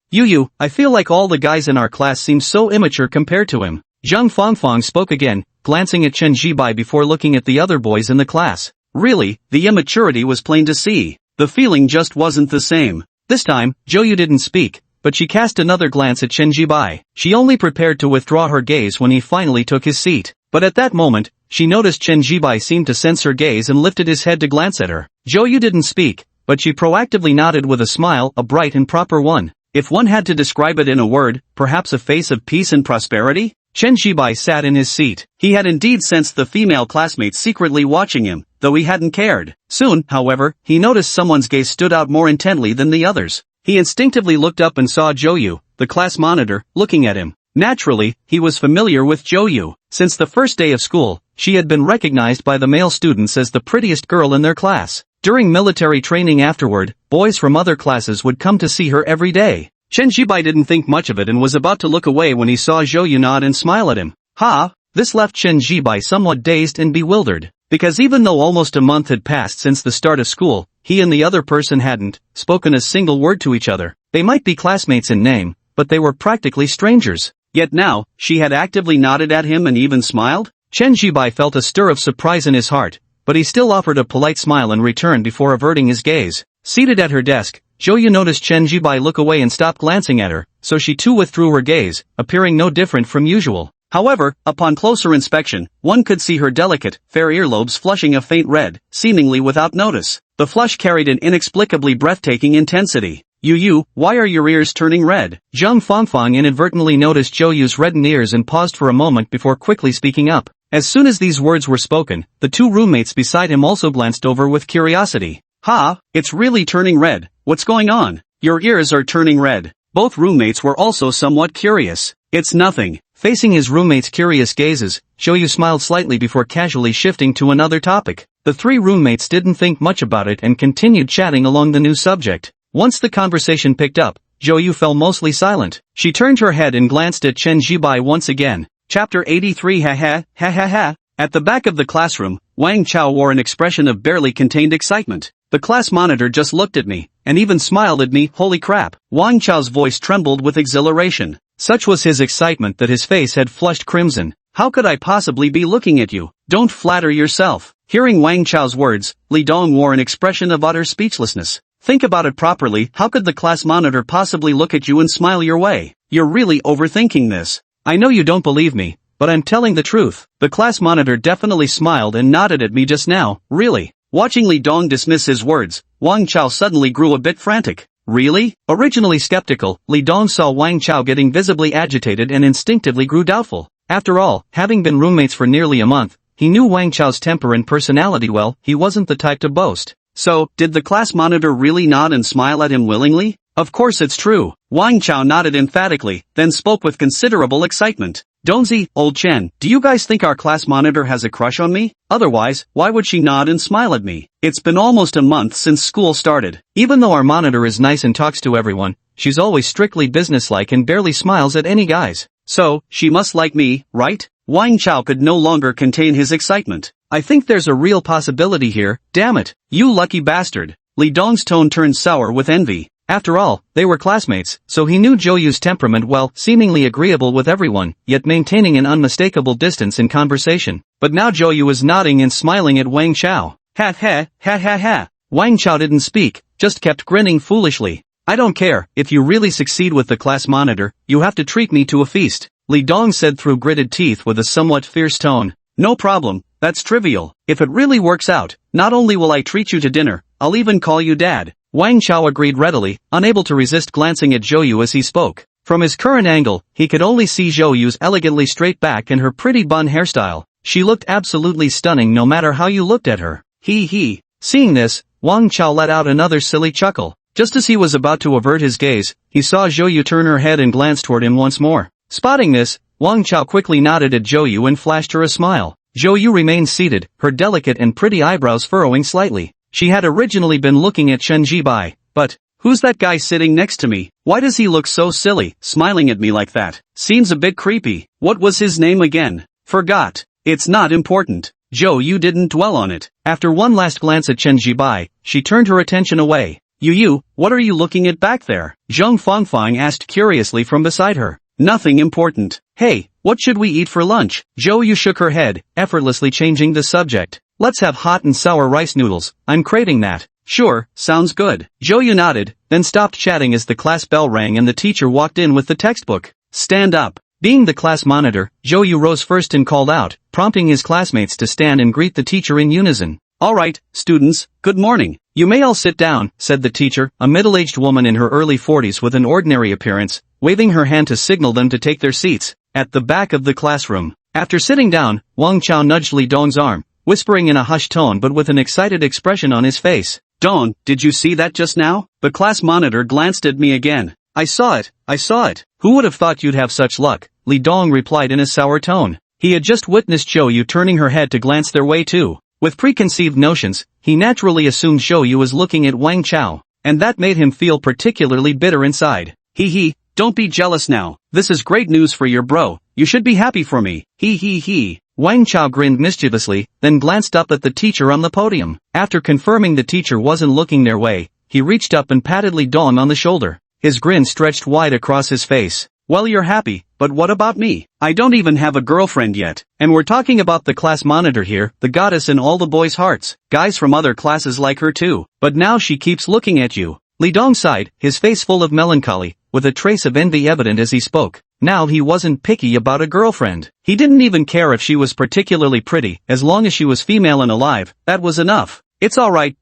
I feel like all the guys in our class seem so immature compared to him. Zhang Fangfang spoke again, glancing at Chen Jibai before looking at the other boys in the class. Really, the immaturity was plain to see. The feeling just wasn't the same. This time, Zhou didn't speak, but she cast another glance at Chen Jibai. She only prepared to withdraw her gaze when he finally took his seat. But at that moment, she noticed Chen Jibai seemed to sense her gaze and lifted his head to glance at her. Zhou didn't speak, but she proactively nodded with a smile, a bright and proper one. If one had to describe it in a word, perhaps a face of peace and prosperity? Chen Jibai sat in his seat. He had indeed sensed the female classmates secretly watching him, though he hadn't cared. Soon, however, he noticed someone's gaze stood out more intently than the others. He instinctively looked up and saw Zhou, the class monitor, looking at him. Naturally, he was familiar with Zhou. Since the first day of school, she had been recognized by the male students as the prettiest girl in their class. During military training afterward, boys from other classes would come to see her every day. Chen Jibai didn't think much of it and was about to look away when he saw Zhou Yu nod and smile at him. Ha! This left Chen Jibai somewhat dazed and bewildered. Because even though almost a month had passed since the start of school, he and the other person hadn't spoken a single word to each other. They might be classmates in name, but they were practically strangers. Yet now, she had actively nodded at him and even smiled? Chen Jibai felt a stir of surprise in his heart, but he still offered a polite smile in return before averting his gaze. Seated at her desk, Zhou Yu noticed Chen Jibai look away and stop glancing at her, so she too withdrew her gaze, appearing no different from usual. However, upon closer inspection, one could see her delicate, fair earlobes flushing a faint red, seemingly without notice. The flush carried an inexplicably breathtaking intensity. Yu, why are your ears turning red? Zhang Fangfang inadvertently noticed Zhou Yu's reddened ears and paused for a moment before quickly speaking up. As soon as these words were spoken, the two roommates beside him also glanced over with curiosity. Ha, it's really turning red. What's going on? Your ears are turning red. Both roommates were also somewhat curious. It's nothing. Facing his roommates' curious gazes, Zhou Yu smiled slightly before casually shifting to another topic. The three roommates didn't think much about it and continued chatting along the new subject. Once the conversation picked up, Zhou Yu fell mostly silent. She turned her head and glanced at Chen Jibai once again. Chapter 83 Ha ha, ha ha ha. At the back of the classroom, Wang Chao wore an expression of barely contained excitement. The class monitor just looked at me, and even smiled at me. Holy crap. Wang Chao's voice trembled with exhilaration. Such was his excitement that his face had flushed crimson. How could I possibly be looking at you? Don't flatter yourself. Hearing Wang Chao's words, Li Dong wore an expression of utter speechlessness. Think about it properly. How could the class monitor possibly look at you and smile your way? You're really overthinking this. I know you don't believe me, but I'm telling the truth. The class monitor definitely smiled and nodded at me just now. Really? Watching Li Dong dismiss his words, Wang Chao suddenly grew a bit frantic. Really? Originally skeptical, Li Dong saw Wang Chao getting visibly agitated and instinctively grew doubtful. After all, having been roommates for nearly a month, he knew Wang Chao's temper and personality well. He wasn't the type to boast. So, did the class monitor really nod and smile at him willingly? Of course it's true. Wang Chao nodded emphatically, then spoke with considerable excitement. Donzi, old Chen, do you guys think our class monitor has a crush on me? Otherwise, why would she nod and smile at me? It's been almost a month since school started. Even though our monitor is nice and talks to everyone, she's always strictly businesslike and barely smiles at any guys. So, she must like me, right? Wang Chao could no longer contain his excitement. I think there's a real possibility here. Damn it. You lucky bastard. Li Dong's tone turned sour with envy. After all, they were classmates, so he knew Zhou Yu's temperament well, seemingly agreeable with everyone, yet maintaining an unmistakable distance in conversation. But now Zhou Yu was nodding and smiling at Wang Chao. Ha ha, ha ha ha. Wang Chao didn't speak, just kept grinning foolishly. I don't care, if you really succeed with the class monitor, you have to treat me to a feast, Li Dong said through gritted teeth with a somewhat fierce tone. No problem, that's trivial. If it really works out, not only will I treat you to dinner, I'll even call you Dad. Wang Chao agreed readily, unable to resist glancing at Zhou Yu as he spoke. From his current angle, he could only see Zhou Yu's elegantly straight back and her pretty bun hairstyle. She looked absolutely stunning no matter how you looked at her. He. Seeing this, Wang Chao let out another silly chuckle. Just as he was about to avert his gaze, he saw Zhou Yu turn her head and glance toward him once more. Spotting this, Wang Chao quickly nodded at Zhou Yu and flashed her a smile. Zhou Yu remained seated, her delicate and pretty eyebrows furrowing slightly. She had originally been looking at Chen Jibai, but, who's that guy sitting next to me? Why does he look so silly, smiling at me like that? Seems a bit creepy. What was his name again? Forgot. It's not important. Zhou Yu didn't dwell on it. After one last glance at Chen Jibai, she turned her attention away. Yu, what are you looking at back there? Zhang Fangfang asked curiously from beside her. Nothing important. Hey, what should we eat for lunch? Zhou Yu shook her head, effortlessly changing the subject. Let's have hot and sour rice noodles. I'm craving that. Sure, sounds good. Zhou Yu nodded, then stopped chatting as the class bell rang and the teacher walked in with the textbook. Stand up. Being the class monitor, Zhou Yu rose first and called out, prompting his classmates to stand and greet the teacher in unison. Alright, students, good morning. You may all sit down, said the teacher, a middle-aged woman in her early 40s with an ordinary appearance, waving her hand to signal them to take their seats, at the back of the classroom. After sitting down, Wang Chao nudged Li Dong's arm, whispering in a hushed tone but with an excited expression on his face. Dong, did you see that just now? The class monitor glanced at me again. I saw it. Who would have thought you'd have such luck? Li Dong replied in a sour tone. He had just witnessed Zhou Yu turning her head to glance their way too. With preconceived notions, he naturally assumed Zhou Yu was looking at Wang Chao, and that made him feel particularly bitter inside. Hee, don't be jealous now. This is great news for your bro. You should be happy for me. Hee. Wang Chao grinned mischievously, then glanced up at the teacher on the podium. After confirming the teacher wasn't looking their way, he reached up and patted Li Dong on the shoulder. His grin stretched wide across his face. Well, you're happy, but what about me? I don't even have a girlfriend yet. And we're talking about the class monitor here, the goddess in all the boys' hearts. Guys from other classes like her too. But now she keeps looking at you. Li Dong sighed, his face full of melancholy, with a trace of envy evident as he spoke. Now he wasn't picky about a girlfriend. He didn't even care if she was particularly pretty, as long as she was female and alive, that was enough. It's alright,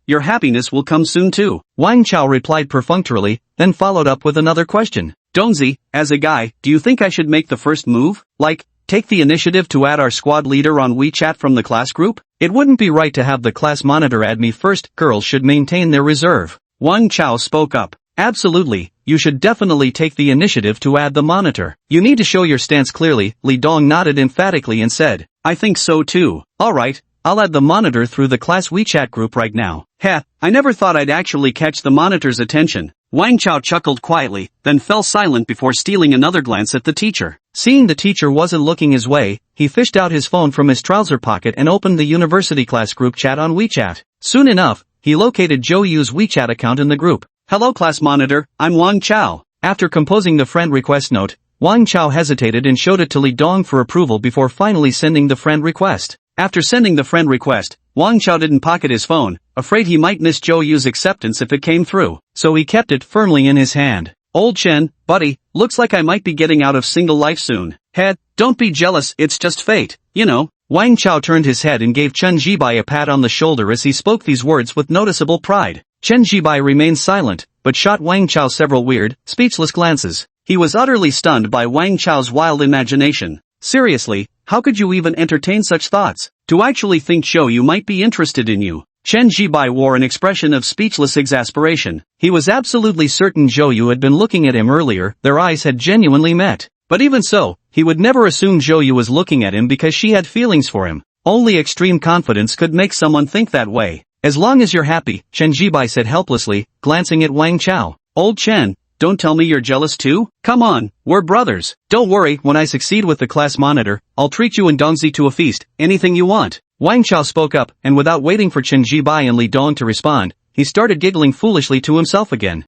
your happiness will come soon too. Wang Chao replied perfunctorily, then followed up with another question. Dongzi, as a guy, do you think I should make the first move? Like, take the initiative to add our squad leader on WeChat from the class group? It wouldn't be right to have the class monitor add me first. Girls should maintain their reserve. Wang Chao spoke up. Absolutely, you should definitely take the initiative to add the monitor. You need to show your stance clearly. Li Dong nodded emphatically and said, I think so too. Alright, I'll add the monitor through the class WeChat group right now. Heh, I never thought I'd actually catch the monitor's attention. Wang Chao chuckled quietly, then fell silent before stealing another glance at the teacher. Seeing the teacher wasn't looking his way, he fished out his phone from his trouser pocket and opened the university class group chat on WeChat. Soon enough, he located Zhou Yu's WeChat account in the group. Hello class monitor, I'm Wang Chao. After composing the friend request note, Wang Chao hesitated and showed it to Li Dong for approval before finally sending the friend request. After sending the friend request, Wang Chao didn't pocket his phone, afraid he might miss Zhou Yu's acceptance if it came through, so he kept it firmly in his hand. Old Chen, buddy, looks like I might be getting out of single life soon. Head, don't be jealous, it's just fate, you know. Wang Chao turned his head and gave Chen Jibai a pat on the shoulder as he spoke these words with noticeable pride. Chen Jibai remained silent, but shot Wang Chao several weird, speechless glances. He was utterly stunned by Wang Chao's wild imagination. Seriously, how could you even entertain such thoughts? To actually think Zhou Yu might be interested in you. Chen Jibai wore an expression of speechless exasperation. He was absolutely certain Zhou Yu had been looking at him earlier, their eyes had genuinely met. But even so, he would never assume Zhou Yu was looking at him because she had feelings for him. Only extreme confidence could make someone think that way. As long as you're happy, Chen Jibai said helplessly, glancing at Wang Chao. Old Chen, don't tell me you're jealous too? Come on, we're brothers. Don't worry, when I succeed with the class monitor, I'll treat you and Dongzi to a feast, anything you want. Wang Chao spoke up, and without waiting for Chen Jibai and Li Dong to respond, he started giggling foolishly to himself again.